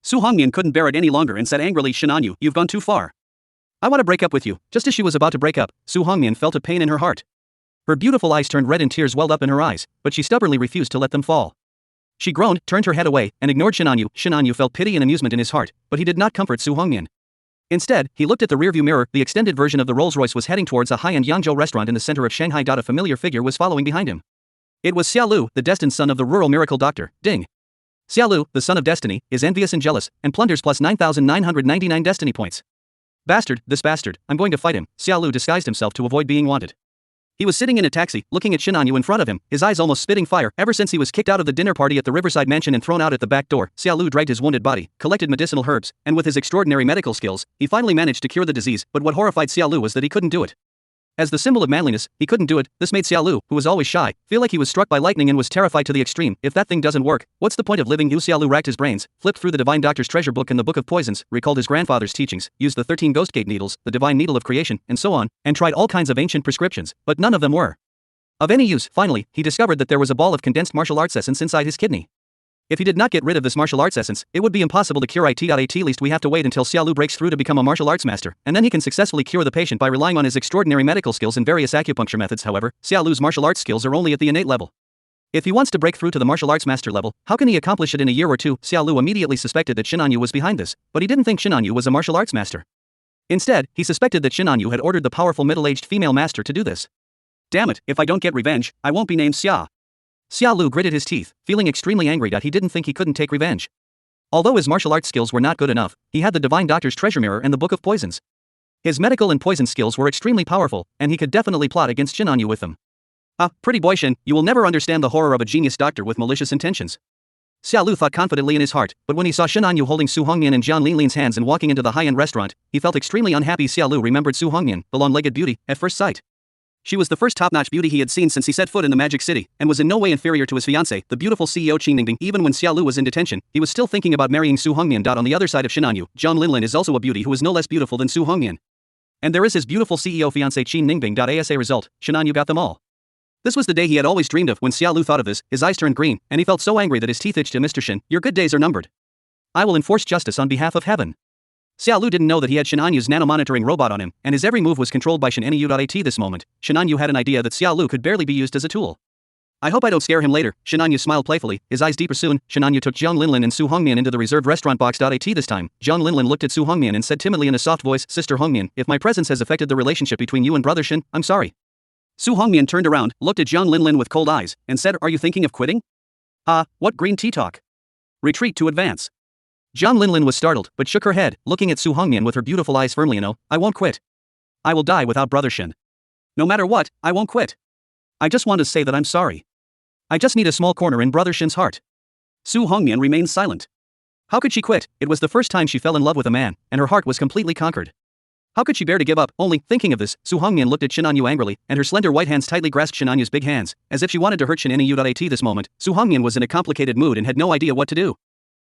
Su Hongmian couldn't bear it any longer and said angrily, "Shin Anyu, you've gone too far. I want to break up with you." Just as she was about to break up, Su Hongmian felt a pain in her heart. Her beautiful eyes turned red and tears welled up in her eyes, but she stubbornly refused to let them fall. She groaned, turned her head away, and ignored Shin Anyu. Shin Anyu felt pity and amusement in his heart, but he did not comfort Su Hongmian. Instead, he looked at the rearview mirror. The extended version of the Rolls-Royce was heading towards a high-end Yangzhou restaurant in the center of Shanghai. A familiar figure was following behind him. It was Xiaolu, the destined son of the rural miracle doctor. Ding. Xiaolu, the son of destiny, is envious and jealous, and plunders plus 9,999 destiny points. Bastard, this bastard, I'm going to fight him. Xiaolu disguised himself to avoid being wanted. He was sitting in a taxi, looking at Shin Anyu in front of him, his eyes almost spitting fire. Ever since he was kicked out of the dinner party at the Riverside Mansion and thrown out at the back door, Xiaolu dragged his wounded body, collected medicinal herbs, and with his extraordinary medical skills, he finally managed to cure the disease. But what horrified Xiaolu was that he couldn't do it. As the symbol of manliness, he couldn't do it. This made Xiaolu, who was always shy, feel like he was struck by lightning and was terrified to the extreme. If that thing doesn't work, what's the point of living? Xiaolu racked his brains, flipped through the Divine Doctor's treasure book and the Book of Poisons, recalled his grandfather's teachings, used the 13 Ghost Gate needles, the Divine Needle of Creation, and so on, and tried all kinds of ancient prescriptions, but none of them were of any use. Finally, he discovered that there was a ball of condensed martial arts essence inside his kidney. If he did not get rid of this martial arts essence, it would be impossible to cure it. At least we have to wait until Xiaolu breaks through to become a martial arts master, and then he can successfully cure the patient by relying on his extraordinary medical skills and various acupuncture methods. However, Xiaolu's martial arts skills are only at the innate level. If he wants to break through to the martial arts master level, how can he accomplish it in a year or two? Xiaolu immediately suspected that Shin Anyu was behind this, but he didn't think Shin Anyu was a martial arts master. Instead, he suspected that Shin Anyu had ordered the powerful middle-aged female master to do this. Damn it, if I don't get revenge, I won't be named Xia. Xiaolu gritted his teeth, feeling extremely angry that he didn't think he couldn't take revenge. Although his martial arts skills were not good enough, he had the Divine Doctor's treasure mirror and the Book of Poisons. His medical and poison skills were extremely powerful, and he could definitely plot against Shinanyu with them. Ah, pretty boy Shin, you will never understand the horror of a genius doctor with malicious intentions. Xia Lu thought confidently in his heart, but when he saw Shinanyu holding Su Hongyan in Jian Linlin's hands and walking into the high-end restaurant, he felt extremely unhappy. Xia Lu remembered Su Hongyan, the long-legged beauty, at first sight. She was the first top-notch beauty he had seen since he set foot in the Magic City, and was in no way inferior to his fiancée, the beautiful CEO Qin Ningbing. Even when Xia Lu was in detention, he was still thinking about marrying Su Hongyan. On the other side of Shinanyu, Jian Linlin is also a beauty who is no less beautiful than Su Hongyan. And there is his beautiful CEO fiancé Qin Ningbing. As a result, Shinanyu got them all. This was the day he had always dreamed of. When Xia Lu thought of this, his eyes turned green, and he felt so angry that his teeth itched. Mr. Shin, your good days are numbered. I will enforce justice on behalf of heaven. Xia Lu didn't know that he had Shinanyu's nanomonitoring robot on him, and his every move was controlled by Shinanyu. This moment, Shinanyu had an idea that Xia Lu could barely be used as a tool. I hope I don't scare him later. Shinanyu smiled playfully, his eyes deeper. Soon, Shinanyu took Jiang Linlin and Su Hongmian into the reserved restaurant box. This time, Jiang Linlin looked at Su Hongmian and said timidly in a soft voice, Sister Hongmian, if my presence has affected the relationship between you and Brother Shin, I'm sorry. Su Hongmian turned around, looked at Jiang Linlin with cold eyes, and said, are you thinking of quitting? What green tea talk? Retreat to advance. Jiang Linlin was startled, but shook her head, looking at Su Hongmian with her beautiful eyes firmly. No, I won't quit. I will die without Brother Shin. No matter what, I won't quit. I just want to say that I'm sorry. I just need a small corner in Brother Shin's heart. Su Hongmian remained silent. How could she quit? It was the first time she fell in love with a man, and her heart was completely conquered. How could she bear to give up? Only, thinking of this, Su Hongmian looked at Shinanyu angrily, and her slender white hands tightly grasped Shinanyu's big hands, as if she wanted to hurt Shinanyu. This moment, Su Hongmian was in a complicated mood and had no idea what to do.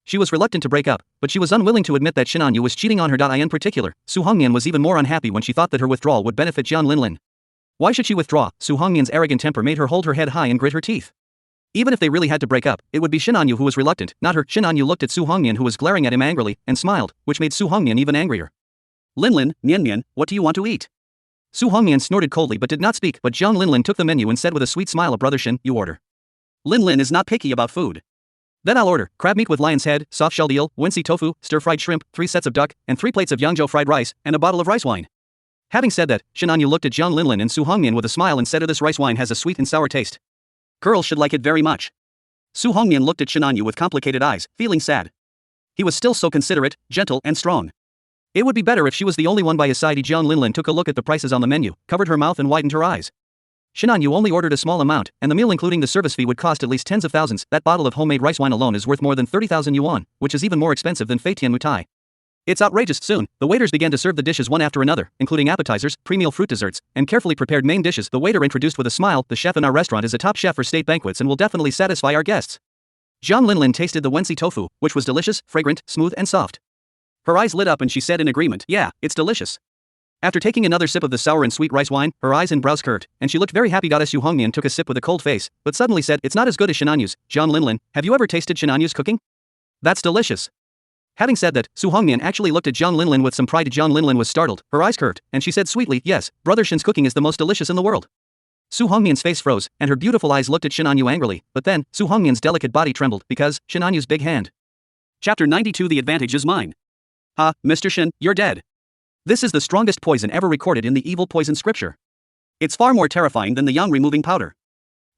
She was reluctant to break up, but she was unwilling to admit that Shinanyu was cheating on her. In particular, Su Hongmian was even more unhappy when she thought that her withdrawal would benefit Jian Linlin. Why should she withdraw? Su Hongmian's arrogant temper made her hold her head high and grit her teeth. Even if they really had to break up, it would be Shinanyu who was reluctant, not her. Shinanyu looked at Su Hongmian, who was glaring at him angrily, and smiled, which made Su Hongmian even angrier. Linlin, Mian, what do you want to eat? Su Hongmian snorted coldly but did not speak, but Jiang Linlin took the menu and said with a sweet smile, Brother Shin, you order. Linlin is not picky about food. Then I'll order crab meat with lion's head, soft-shelled eel, Wincy tofu, stir-fried shrimp, 3 sets of duck, and 3 plates of Yangzhou fried rice, and a bottle of rice wine. Having said that, Shinanyu looked at Jiang Linlin and Su Hongmian with a smile and said, this rice wine has a sweet and sour taste. Girls should like it very much. Su Hongmian looked at Shinanyu with complicated eyes, feeling sad. He was still so considerate, gentle, and strong. It would be better if she was the only one by his side. Jiang Linlin took a look at the prices on the menu, covered her mouth and widened her eyes. Shinanyu only ordered a small amount, and the meal including the service fee would cost at least tens of thousands. That bottle of homemade rice wine alone is worth more than 30,000 yuan, which is even more expensive than Feitian Mutai. It's outrageous. Soon, the waiters began to serve the dishes one after another, including appetizers, pre-meal fruit desserts, and carefully prepared main dishes. The waiter introduced with a smile, the chef in our restaurant is a top chef for state banquets and will definitely satisfy our guests. Jiang Linlin tasted the Wensi tofu, which was delicious, fragrant, smooth and soft. Her eyes lit up and she said in agreement, yeah, it's delicious. After taking another sip of the sour and sweet rice wine, her eyes and brows curved, and she looked very happy. Su Hongmian took a sip with a cold face, but suddenly said, it's not as good as Shinanyu's. Jiang Linlin, have you ever tasted Shinanyu's cooking? That's delicious. Having said that, Su Hongmian actually looked at Jiang Linlin with some pride. Jiang Linlin was startled, her eyes curved, and she said sweetly, yes, Brother Shin's cooking is the most delicious in the world. Su Hongmian's face froze, and her beautiful eyes looked at Shinanyu angrily, but then, Su Hongmian's delicate body trembled, because, Shinanyu's big hand. Chapter 92. The advantage is mine. Mr. Shin, you're dead. This is the strongest poison ever recorded in the evil poison scripture. It's far more terrifying than the yang removing powder.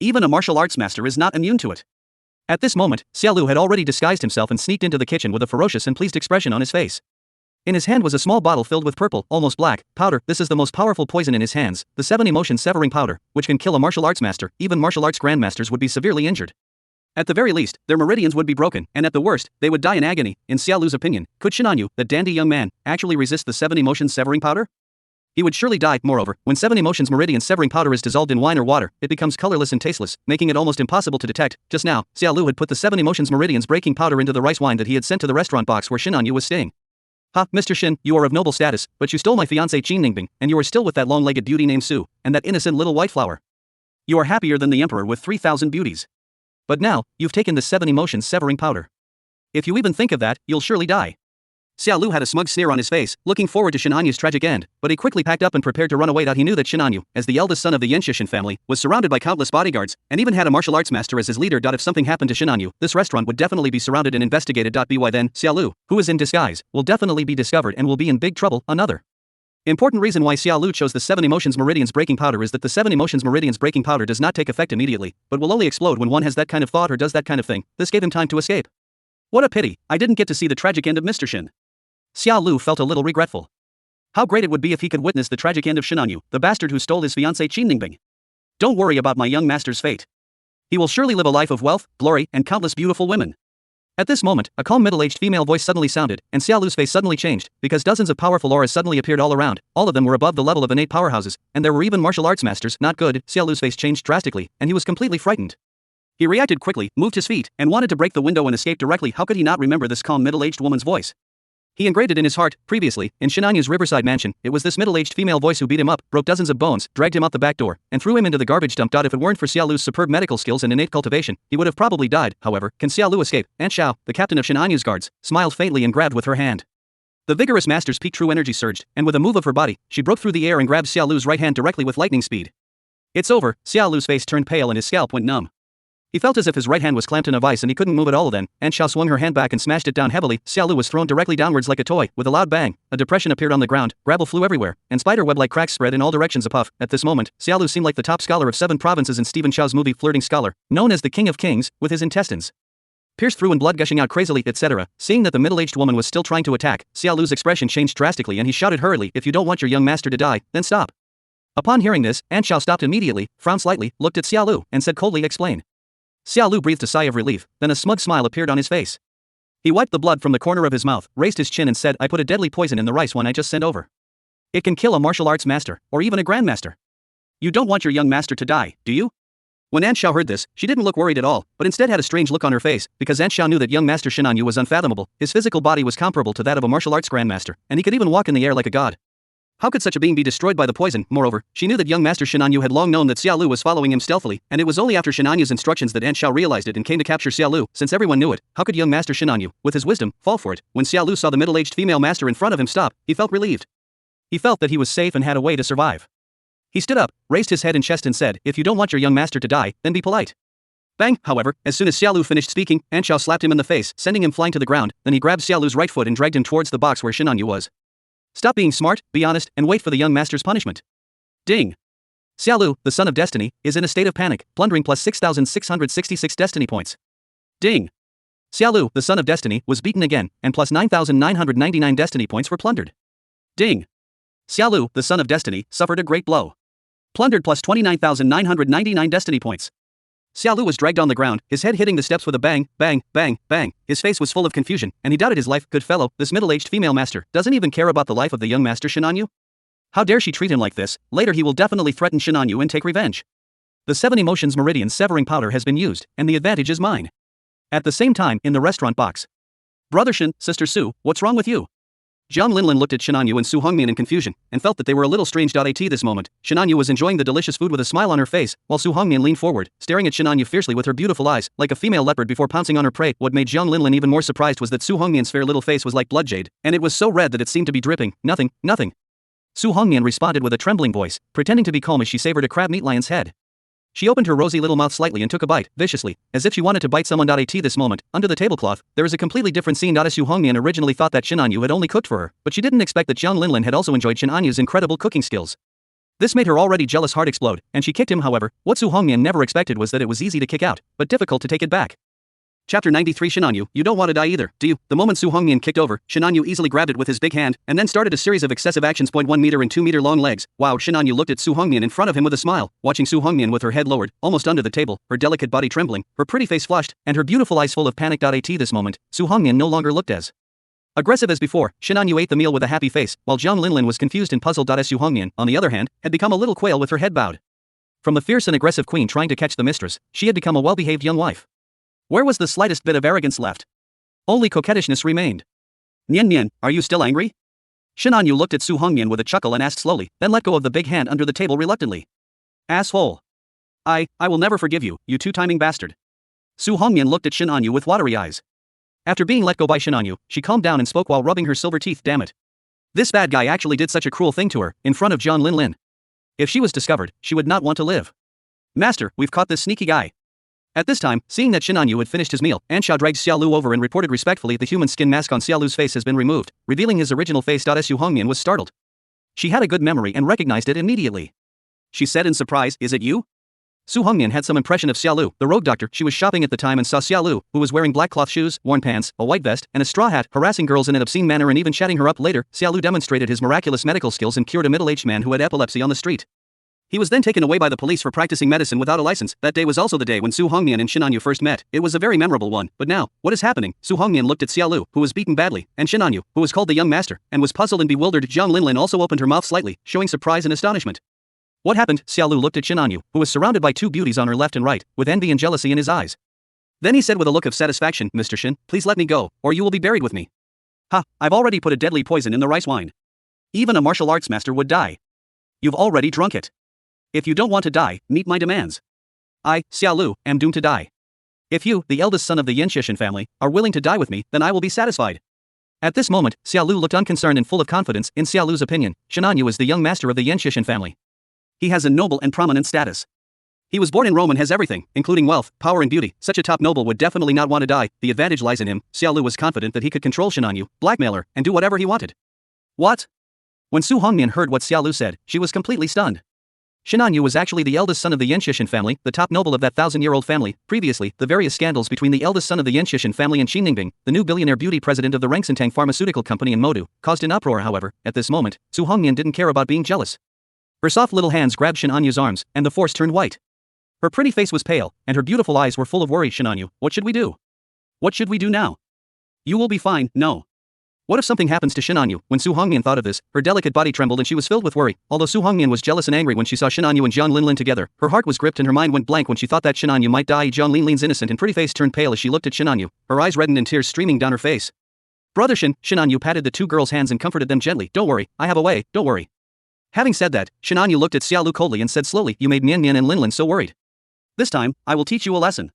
Even a martial arts master is not immune to it. At this moment, Xia Lu had already disguised himself and sneaked into the kitchen with a ferocious and pleased expression on his face. In his hand was a small bottle filled with purple, almost black, powder. This is the most powerful poison in his hands, the 7 emotion severing powder, which can kill a martial arts master. Even martial arts grandmasters would be severely injured. At the very least, their meridians would be broken, and at the worst, they would die in agony. In Xia Lu's opinion, could Shinanyu, the dandy young man, actually resist the 7 emotions severing powder? He would surely die. Moreover, when 7 emotions meridian severing powder is dissolved in wine or water, it becomes colorless and tasteless, making it almost impossible to detect. Just now, Xia Lu had put the 7 emotions meridians breaking powder into the rice wine that he had sent to the restaurant box where Shinanyu was staying. Mr. Shin, you are of noble status, but you stole my fiancée Qin Ningbing, and you are still with that long-legged beauty named Su, and that innocent little white flower. You are happier than the emperor with 3,000 beauties. But now, you've taken the 7 emotions severing powder. If you even think of that, you'll surely die. Xia Lu had a smug sneer on his face, looking forward to Shinanyu's tragic end, but he quickly packed up and prepared to run away. He knew that Shinanyu, as the eldest son of the Yenshishin family, was surrounded by countless bodyguards, and even had a martial arts master as his leader. If something happened to Shinanyu, this restaurant would definitely be surrounded and investigated. By then, Xia Lu, who is in disguise, will definitely be discovered and will be in big trouble. Another important reason why Xia Lu chose the 7 emotions meridians breaking powder is that the 7 emotions meridians breaking powder does not take effect immediately, but will only explode when one has that kind of thought or does that kind of thing. This gave him time to escape. What a pity, I didn't get to see the tragic end of Mr. Shin. Xiao Lu felt a little regretful. How great it would be if he could witness the tragic end of Shinanyu, the bastard who stole his fiancée Qin Ningbing. Don't worry about my young master's fate. He will surely live a life of wealth, glory, and countless beautiful women. At this moment, a calm middle-aged female voice suddenly sounded, and Xiao Lu's face suddenly changed, because dozens of powerful auras suddenly appeared all around. All of them were above the level of innate powerhouses, and there were even martial arts masters. Not good. Xiao Lu's face changed drastically, and he was completely frightened. He reacted quickly, moved his feet, and wanted to break the window and escape directly. How could he not remember this calm middle-aged woman's voice? He engraved it in his heart. Previously, in Shinanyu's riverside mansion, it was this middle-aged female voice who beat him up, broke dozens of bones, dragged him out the back door, and threw him into the garbage dump. If it weren't for Xiao Lu's superb medical skills and innate cultivation, he would have probably died. However, can Xiao Lu escape? Aunt Xiao, the captain of Shinanyu's guards, smiled faintly and grabbed with her hand. The vigorous master's peak true energy surged, and with a move of her body, she broke through the air and grabbed Xiao Lu's right hand directly with lightning speed. It's over. Xiao Lu's face turned pale and his scalp went numb. He felt as if his right hand was clamped in a vice and he couldn't move at all. Then, Aunt Xiao swung her hand back and smashed it down heavily. Xiao Lu was thrown directly downwards like a toy. With a loud bang, a depression appeared on the ground, gravel flew everywhere, and spider-web-like cracks spread in all directions. A puff. At this moment, Xiao Lu seemed like the top scholar of 7 provinces in Stephen Chow's movie Flirting Scholar, known as the King of Kings, with his intestines pierced through and blood gushing out crazily, etc. Seeing that the middle-aged woman was still trying to attack, Xiao Lu's expression changed drastically and he shouted hurriedly, "If you don't want your young master to die, then stop." Upon hearing this, Aunt Xiao stopped immediately, frowned slightly, looked at Xiao Lu, and said coldly, "Explain." Xiao Lu breathed a sigh of relief, then a smug smile appeared on his face. He wiped the blood from the corner of his mouth, raised his chin and said, "I put a deadly poison in the rice one I just sent over. It can kill a martial arts master, or even a grandmaster. You don't want your young master to die, do you?" When Aunt Xiao heard this, she didn't look worried at all, but instead had a strange look on her face, because Aunt Xiao knew that young master Shinanyu was unfathomable. His physical body was comparable to that of a martial arts grandmaster, and he could even walk in the air like a god. How could such a being be destroyed by the poison? Moreover, she knew that young master Shinanyu had long known that Xiao Lu was following him stealthily, and it was only after Shinanyu's instructions that Aunt Xiao realized it and came to capture Xiao Lu. Since everyone knew it, how could young master Shinanyu, with his wisdom, fall for it? When Xiao Lu saw the middle-aged female master in front of him stop, he felt relieved. He felt that he was safe and had a way to survive. He stood up, raised his head and chest and said, "If you don't want your young master to die, then be polite." Bang! However, as soon as Xiao Lu finished speaking, Aunt Xiao slapped him in the face, sending him flying to the ground. Then he grabbed Xiao Lu's right foot and dragged him towards the box where Shinanyu was. Stop being smart, be honest, and wait for the young master's punishment. Ding! Xiao Lu, the son of destiny, is in a state of panic. Plundering plus 6,666 destiny points. Ding! Xiao Lu, the son of destiny, was beaten again, and plus 9,999 destiny points were plundered. Ding! Xiao Lu, the son of destiny, suffered a great blow. Plundered plus 29,999 destiny points. Xiao Lu was dragged on the ground, his head hitting the steps with a bang, bang, bang, bang. His face was full of confusion, and he doubted his life. Good fellow, this middle-aged female master doesn't even care about the life of the young master Shinanyu? How dare she treat him like this? Later he will definitely threaten Shinanyu and take revenge. The 7 emotions meridian severing powder has been used, and the advantage is mine. At the same time, in the restaurant box. Brother Shin, Sister Su, what's wrong with you? Jiang Linlin looked at Shinanyu and Su Hongmian in confusion, and felt that they were a little strange. At this moment, Shinanyu was enjoying the delicious food with a smile on her face, while Su Hongmian leaned forward, staring at Shinanyu fiercely with her beautiful eyes, like a female leopard before pouncing on her prey. What made Jiang Linlin even more surprised was that Su Hongmian's fair little face was like blood jade, and it was so red that it seemed to be dripping. Nothing, nothing. Su Hongmian responded with a trembling voice, pretending to be calm as she savored a crab meat lion's head. She opened her rosy little mouth slightly and took a bite, viciously, as if she wanted to bite someone. At this moment, under the tablecloth, there is a completely different scene. Su Hongmian originally thought that Shinanyu had only cooked for her, but she didn't expect that Jiang Linlin had also enjoyed Shinanyu's incredible cooking skills. This made her already jealous heart explode, and she kicked him. However, what Su Hongmian never expected was that it was easy to kick out, but difficult to take it back. Chapter 93 Shinanyu, you don't want to die either, do you? The moment Su Hongmian kicked over, Shinanyu easily grabbed it with his big hand, and then started a series of excessive actions. 1 meter and 2 meter long legs. Wow! Shinanyu looked at Su Hongmian in front of him with a smile, watching Su Hongmian with her head lowered, almost under the table, her delicate body trembling, her pretty face flushed, and her beautiful eyes full of panic. At this moment, Su Hongmian no longer looked as aggressive as before. Shinanyu ate the meal with a happy face, while Jiang Linlin was confused and puzzled. Su Hongmian, on the other hand, had become a little quail with her head bowed. From the fierce and aggressive queen trying to catch the mistress, she had become a well-behaved young wife. Where was the slightest bit of arrogance left? Only coquettishness remained. Nian Nian, are you still angry? Shinanyu looked at Su Hongmian with a chuckle and asked slowly, then let go of the big hand under the table reluctantly. Asshole. I will never forgive you, you two-timing bastard. Su Hongmian looked at Shinanyu with watery eyes. After being let go by Shinanyu, she calmed down and spoke while rubbing her silver teeth. Damn it. This bad guy actually did such a cruel thing to her, in front of Jiang Linlin. If she was discovered, she would not want to live. Master, we've caught this sneaky guy. At this time, seeing that Shinanyu had finished his meal, Aunt Xiao dragged Xiao Lu over and reported respectfully, the human skin mask on Xiao Lu's face has been removed, revealing his original face. Su Hongmian was startled. She had a good memory and recognized it immediately. She said in surprise, "Is it you?" Su Hongnian had some impression of Xiaolu, the rogue doctor. She was shopping at the time and saw Xiaolu, who was wearing black cloth shoes, worn pants, a white vest, and a straw hat, harassing girls in an obscene manner and even chatting her up later. Xiaolu demonstrated his miraculous medical skills and cured a middle-aged man who had epilepsy on the street. He was then taken away by the police for practicing medicine without a license. That day was also the day when Su Hongnian and Shinanyu first met. It was a very memorable one. But now, what is happening? Su Hongnian looked at Xiaolu, who was beaten badly, and Shinanyu, who was called the young master, and was puzzled and bewildered. Jiang Linlin also opened her mouth slightly, showing surprise and astonishment. What happened? Xiaolu looked at Shinanyu, who was surrounded by two beauties on her left and right, with envy and jealousy in his eyes. Then he said with a look of satisfaction, Mr. Shin, please let me go, or you will be buried with me. Ha, I've already put a deadly poison in the rice wine. Even a martial arts master would die. You've already drunk it. If you don't want to die, meet my demands. I, Xiaolu, am doomed to die. If you, the eldest son of the Yanxishan family, are willing to die with me, then I will be satisfied. At this moment, Xiaolu looked unconcerned and full of confidence. In Xiaolu's opinion, Shinanyu is the young master of the Yanxishan family. He has a noble and prominent status. He was born in Rome and has everything, including wealth, power and beauty. Such a top noble would definitely not want to die. The advantage lies in him. Xiaolu was confident that he could control Shinanyu, blackmail her, and do whatever he wanted. What? When Su Hongnian heard what Xiaolu said, she was completely stunned. Shinanyu was actually the eldest son of the Yanxishan family, the top noble of that 1,000-year-old family. Previously, the various scandals between the eldest son of the Yanxishan family and Qin Ningbing, the new billionaire beauty president of the Rengsentang pharmaceutical company in Modu, caused an uproar. However, at this moment, Su Hongnian didn't care about being jealous. Her soft little hands grabbed Shinanyu's arms, and the force turned white. Her pretty face was pale, and her beautiful eyes were full of worry. Shinanyu, what should we do? What should we do now? You will be fine, no. What if something happens to Shinanyu? When Su Hongnian thought of this, her delicate body trembled and she was filled with worry. Although Su Hongnian was jealous and angry when she saw Shinanyu and Jiang Linlin together, her heart was gripped and her mind went blank when she thought that Shinanyu might die. Jiang Linlin's innocent and pretty face turned pale as she looked at Shinanyu, her eyes reddened and tears streaming down her face. Brother Shin, Shinanyu patted the two girls' hands and comforted them gently. Don't worry, I have a way, don't worry. Having said that, Shinanyu looked at Xiaolu coldly and said slowly, you made Nian Nian and Linlin so worried. This time, I will teach you a lesson.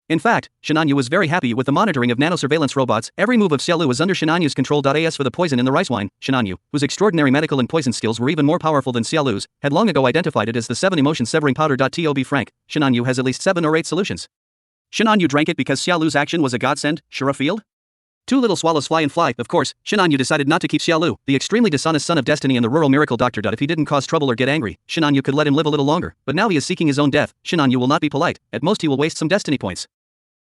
In fact, Shinanyu was very happy with the monitoring of nanosurveillance robots. Every move of Xiaolu was under Shinanyu's control. As for the poison in the rice wine, Shinanyu, whose extraordinary medical and poison skills were even more powerful than Xiaolu's, had long ago identified it as the 7 emotion severing powder. To be frank, Shinanyu has at least 7 or 8 solutions. Shinanyu drank it because Xiaolu's action was a godsend. Sure a field? 2 little swallows fly and fly. Of course, Shinanyu decided not to keep Xiaolu, the extremely dishonest son of destiny and the rural miracle doctor. If he didn't cause trouble or get angry, Shinanyu could let him live a little longer, but now he is seeking his own death. Shinanyu will not be polite, at most he will waste some destiny points.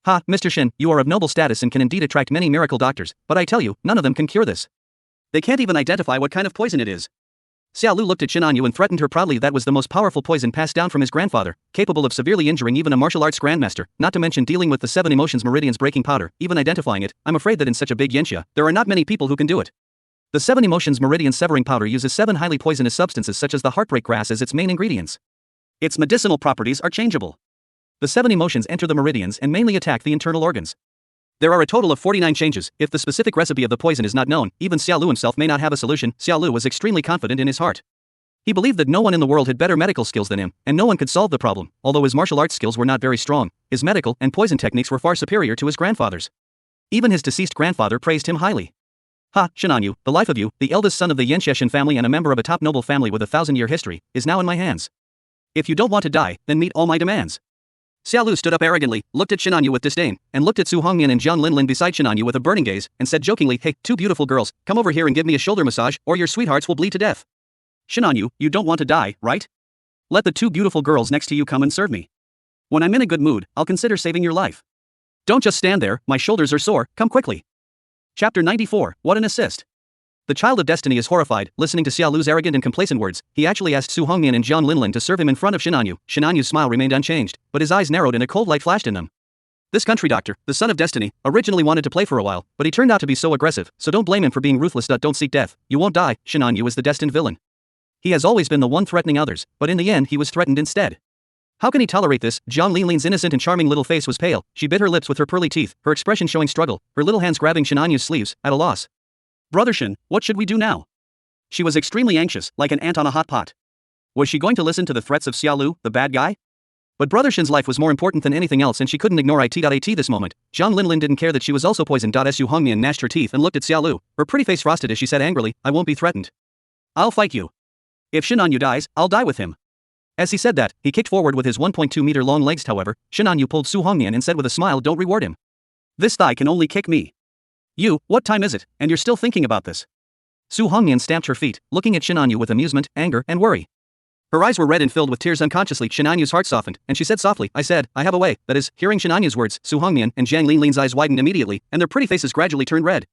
Ha, Mr. Shin, you are of noble status and can indeed attract many miracle doctors, but I tell you, none of them can cure this. They can't even identify what kind of poison it is. Xiaolu looked at Shinanyu and threatened her proudly. That was the most powerful poison passed down from his grandfather, capable of severely injuring even a martial arts grandmaster, not to mention dealing with the 7 emotions meridians breaking powder, even identifying it. I'm afraid that in such a big Yanxia, there are not many people who can do it. The 7 emotions meridian severing powder uses 7 highly poisonous substances such as the heartbreak grass as its main ingredients. Its medicinal properties are changeable. The 7 emotions enter the meridians and mainly attack the internal organs. There are a total of 49 changes. If the specific recipe of the poison is not known, even Xiaolu himself may not have a solution. Xiaolu was extremely confident in his heart. He believed that no one in the world had better medical skills than him, and no one could solve the problem. Although his martial arts skills were not very strong, his medical and poison techniques were far superior to his grandfather's. Even his deceased grandfather praised him highly. Ha, Shinanyu, the life of you, the eldest son of the Yanxishan family and a member of a top noble family with a 1,000-year history, is now in my hands. If you don't want to die, then meet all my demands. Xiaolu stood up arrogantly, looked at Shinanyu with disdain, and looked at Su Hongnian and Jiang Linlin beside Shinanyu with a burning gaze, and said jokingly, hey, 2 beautiful girls, come over here and give me a shoulder massage, or your sweethearts will bleed to death. Shinanyu, you don't want to die, right? Let the 2 beautiful girls next to you come and serve me. When I'm in a good mood, I'll consider saving your life. Don't just stand there, my shoulders are sore, come quickly. Chapter 94, What an Assist. The child of destiny is horrified, listening to Xiaolu's arrogant and complacent words. He actually asked Su Hongnian and Jiang Linlin to serve him in front of Shinanyu. Shinanyu's smile remained unchanged, but his eyes narrowed and a cold light flashed in them. This country doctor, the son of destiny, originally wanted to play for a while, but he turned out to be so aggressive, so don't blame him for being ruthless. Don't seek death, you won't die. Shinanyu is the destined villain. He has always been the one threatening others, but in the end he was threatened instead. How can he tolerate this? Jiang Linlin's innocent and charming little face was pale. She bit her lips with her pearly teeth, her expression showing struggle, her little hands grabbing Shinanyu's sleeves, at a loss. Brother Shin, what should we do now? She was extremely anxious, like an ant on a hot pot. Was she going to listen to the threats of Xiaolu, the bad guy? But Brother Shin's life was more important than anything else and she couldn't ignore it. At this moment, Jiang Linlin didn't care that she was also poisoned. Su Hongnian gnashed her teeth and looked at Xiaolu, her pretty face frosted as she said angrily, I won't be threatened. I'll fight you. If Shinanyu dies, I'll die with him. As he said that, he kicked forward with his 1.2-meter long legs. However, Shinanyu pulled Su Hongnian and said with a smile, don't reward him. This thigh can only kick me. You, what time is it, and you're still thinking about this? Su Hongnian stamped her feet, looking at Shinanyu with amusement, anger, and worry. Her eyes were red and filled with tears. Unconsciously, Shinanyu's heart softened, and she said softly, I said, I have a way. That is, hearing Shinanyu's words, Su Hongmian and Jiang Linlin's eyes widened immediately, and their pretty faces gradually turned red.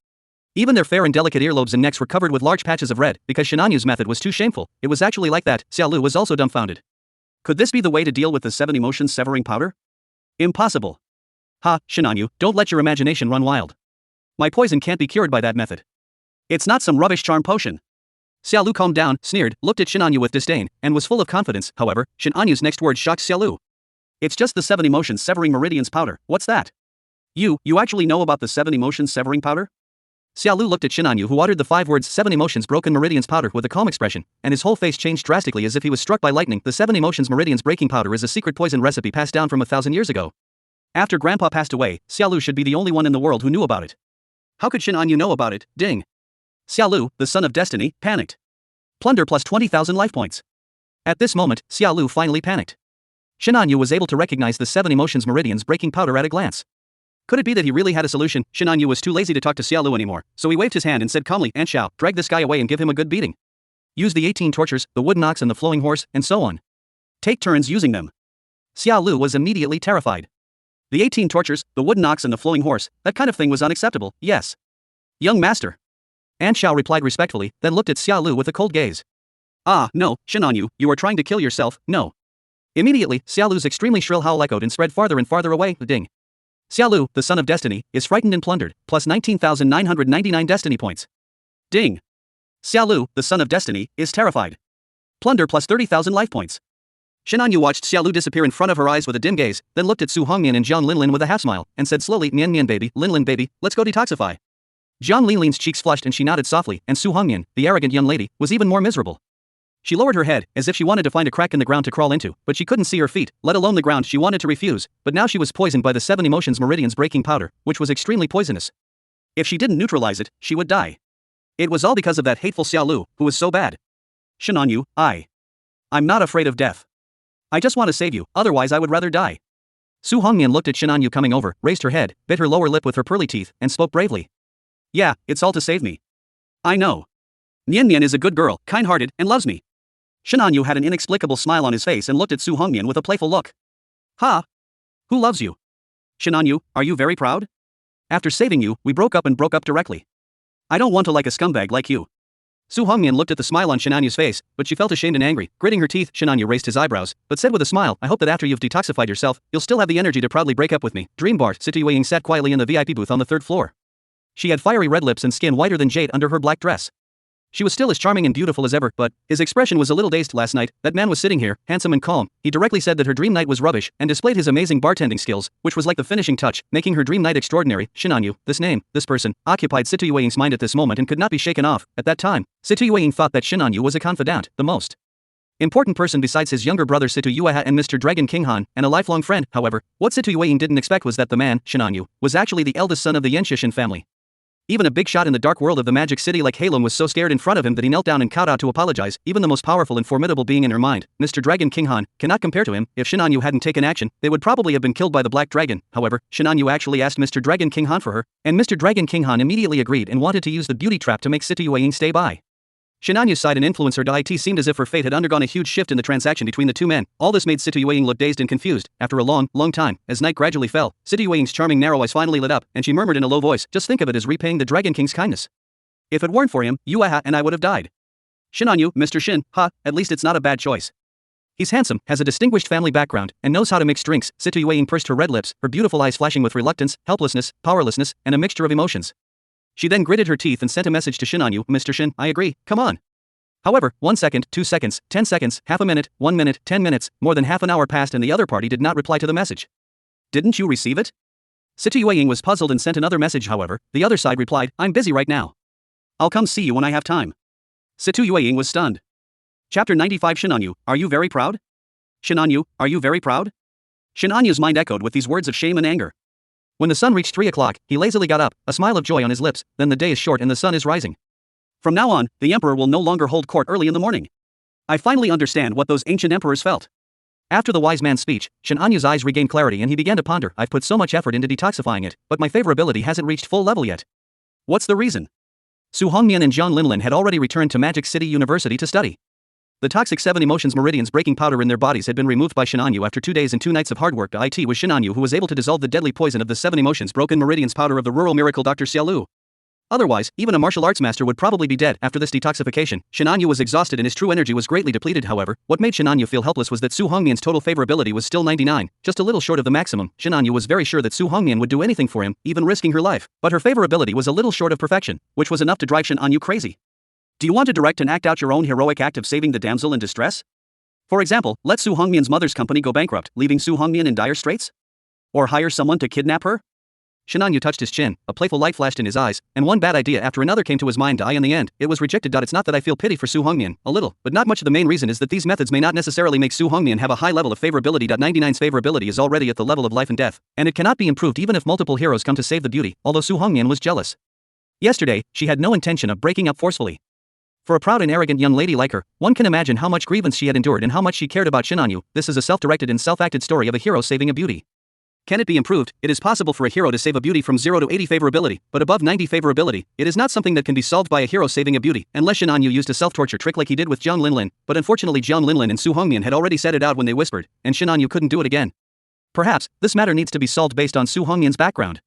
Even their fair and delicate earlobes and necks were covered with large patches of red, because Shinanyu's method was too shameful. It was actually like that. Xiaolu was also dumbfounded. Could this be the way to deal with the 7 emotions severing powder? Impossible. Ha, Shinanyu, don't let your imagination run wild. My poison can't be cured by that method. It's not some rubbish charm potion. Xiaolu calmed down, sneered, looked at Shinanyu with disdain, and was full of confidence. However, Shinanyu's next words shocked Xiaolu. It's just the 7 emotions severing meridians powder. What's that? You actually know about the 7 emotions severing powder? Xiaolu looked at Shinanyu, who uttered the 5 words 7 emotions broken meridians powder with a calm expression, and his whole face changed drastically as if he was struck by lightning. The 7 emotions meridians breaking powder is a secret poison recipe passed down from 1,000 years ago. After Grandpa passed away, Xiaolu should be the only one in the world who knew about it. How could Shinanyu know about it? Ding. Xiaolu, the son of destiny, panicked. Plunder plus 20,000 life points. At this moment, Xiaolu finally panicked. Shinanyu was able to recognize the 7 emotions meridians breaking powder at a glance. Could it be that he really had a solution? Shinanyu was too lazy to talk to Xiaolu anymore, so he waved his hand and said calmly, Anshao, drag this guy away and give him a good beating. Use the 18 tortures, the wooden ox and the flowing horse, and so on. Take turns using them. Xiaolu was immediately terrified. The 18 tortures, the wooden ox and the flowing horse, that kind of thing was unacceptable, yes. Young master. Anshao replied respectfully, then looked at Xiaolu with a cold gaze. Ah, no, Shinanyu, you are trying to kill yourself, no. Immediately, Xiaolu's extremely shrill howl echoed and spread farther and farther away, ding. Xiaolu, the son of destiny, is frightened and plundered, plus 19,999 destiny points. Ding. Xiaolu, the son of destiny, is terrified. Plunder plus 30,000 life points. Shinanyu watched Xiaolu disappear in front of her eyes with a dim gaze, then looked at Su Hongmian and Jiang Linlin with a half smile, and said slowly, Nian Nian baby, Linlin baby, let's go detoxify. Jiang Linlin's cheeks flushed and she nodded softly, and Su Hongmian, the arrogant young lady, was even more miserable. She lowered her head, as if she wanted to find a crack in the ground to crawl into, but she couldn't see her feet, let alone the ground. She wanted to refuse, but now she was poisoned by the 7 emotions meridians breaking powder, which was extremely poisonous. If she didn't neutralize it, she would die. It was all because of that hateful Xiaolu, who was so bad. Shinanyu, I'm not afraid of death. I just want to save you, otherwise I would rather die. Su Hongmian looked at Shinanyu coming over, raised her head, bit her lower lip with her pearly teeth, and spoke bravely. Yeah, it's all to save me. I know. Nian Nian is a good girl, kind-hearted, and loves me. Shinanyu had an inexplicable smile on his face and looked at Su Hongmian with a playful look. Ha! Who loves you? Shinanyu, are you very proud? After saving you, we broke up directly. I don't want to like a scumbag like you. Su Hongmian looked at the smile on Shinanyu's face, but she felt ashamed and angry. Gritting her teeth, Shinanyu raised his eyebrows, but said with a smile, I hope that after you've detoxified yourself, you'll still have the energy to proudly break up with me. Dream Bart, Situying sat quietly in the VIP booth on the 3rd floor. She had fiery red lips and skin whiter than jade under her black dress. She was still as charming and beautiful as ever, but his expression was a little dazed. Last night, that man was sitting here, handsome and calm. He directly said that her dream night was rubbish, and displayed his amazing bartending skills, which was like the finishing touch, making her dream night extraordinary. Shinanyu, this name, this person, occupied Situying's mind at this moment and could not be shaken off. At that time, Situying thought that Shinanyu was a confidant, the most important person besides his younger brother Situyueha and Mr. Dragon King Han, and a lifelong friend. However, what Situying didn't expect was that the man, Shinanyu, was actually the eldest son of the Yenshishin family. Even a big shot in the dark world of the magic city like Halong was so scared in front of him that he knelt down and kowtowed to apologize. Even the most powerful and formidable being in her mind, Mr. Dragon King Han, cannot compare to him. If Shinanyu hadn't taken action, they would probably have been killed by the Black Dragon. However, Shinanyu actually asked Mr. Dragon King Han for her, and Mr. Dragon King Han immediately agreed and wanted to use the beauty trap to make Situying stay by. Shinanyu's side and influence her. It seemed as if her fate had undergone a huge shift in the transaction between the two men. All this made Situying look dazed and confused. After a long time, as night gradually fell, Situying's charming narrow eyes finally lit up, and she murmured in a low voice, just think of it as repaying the Dragon King's kindness. If it weren't for him, Yueha and I would have died. Shinanyu, Mr. Shin, at least it's not a bad choice. He's handsome, has a distinguished family background, and knows how to mix drinks. Situying pursed her red lips, her beautiful eyes flashing with reluctance, helplessness, powerlessness, and a mixture of emotions. She then gritted her teeth and sent a message to Shinanyu, Mr. Shin, I agree, come on. However, 1 second, 2 seconds, 10 seconds, half a minute, 1 minute, 10 minutes, more than half an hour passed and the other party did not reply to the message. Didn't you receive it? Situying was puzzled and sent another message. However, the other side replied, I'm busy right now. I'll come see you when I have time. Situying was stunned. Chapter 95. Shinanyu, are you very proud? Shinanyu, are you very proud? Shinanyu's mind echoed with these words of shame and anger. When the sun reached 3 o'clock, he lazily got up, a smile of joy on his lips. Then the day is short and the sun is rising. From now on, the emperor will no longer hold court early in the morning. I finally understand what those ancient emperors felt. After the wise man's speech, Shinanyu's eyes regained clarity and he began to ponder. I've put so much effort into detoxifying it, but my favorability hasn't reached full level yet. What's the reason? Su Hongmian and Jiang Linlin had already returned to Magic City University to study. The toxic 7 emotions meridians breaking powder in their bodies had been removed by Shinanyu after 2 days and 2 nights of hard work. It was Shinanyu who was able to dissolve the deadly poison of the 7 emotions broken meridians powder of the rural miracle Dr. Xiaolu. Otherwise, even a martial arts master would probably be dead after this detoxification. Shinanyu was exhausted and his true energy was greatly depleted. However, what made Shinanyu feel helpless was that Su Hongmian's total favorability was still 99, just a little short of the maximum. Shinanyu was very sure that Su Hongmian would do anything for him, even risking her life, but her favorability was a little short of perfection, which was enough to drive Shinanyu crazy. Do you want to direct and act out your own heroic act of saving the damsel in distress? For example, let Su Hongmian's mother's company go bankrupt, leaving Su Hongmian in dire straits? Or hire someone to kidnap her? Shinanyu touched his chin, a playful light flashed in his eyes, and one bad idea after another came to his mind. In the end, it was rejected. It's not that I feel pity for Su Hongmian, a little, but not much. The main reason is that these methods may not necessarily make Su Hongmian have a high level of favorability. 99's favorability is already at the level of life and death, and it cannot be improved even if multiple heroes come to save the beauty, although Su Hongmian was jealous. Yesterday, she had no intention of breaking up forcefully. For a proud and arrogant young lady like her, one can imagine how much grievance she had endured and how much she cared about Shinanyu. This is a self-directed and self-acted story of a hero saving a beauty. Can it be improved? It is possible for a hero to save a beauty from 0 to 80 favorability, but above 90 favorability, it is not something that can be solved by a hero saving a beauty, unless Shinanyu used a self-torture trick like he did with Jiang Linlin, but unfortunately Jiang Linlin and Su Hongmian had already said it out when they whispered, and Shinanyu couldn't do it again. Perhaps, this matter needs to be solved based on Su Hongmian's background.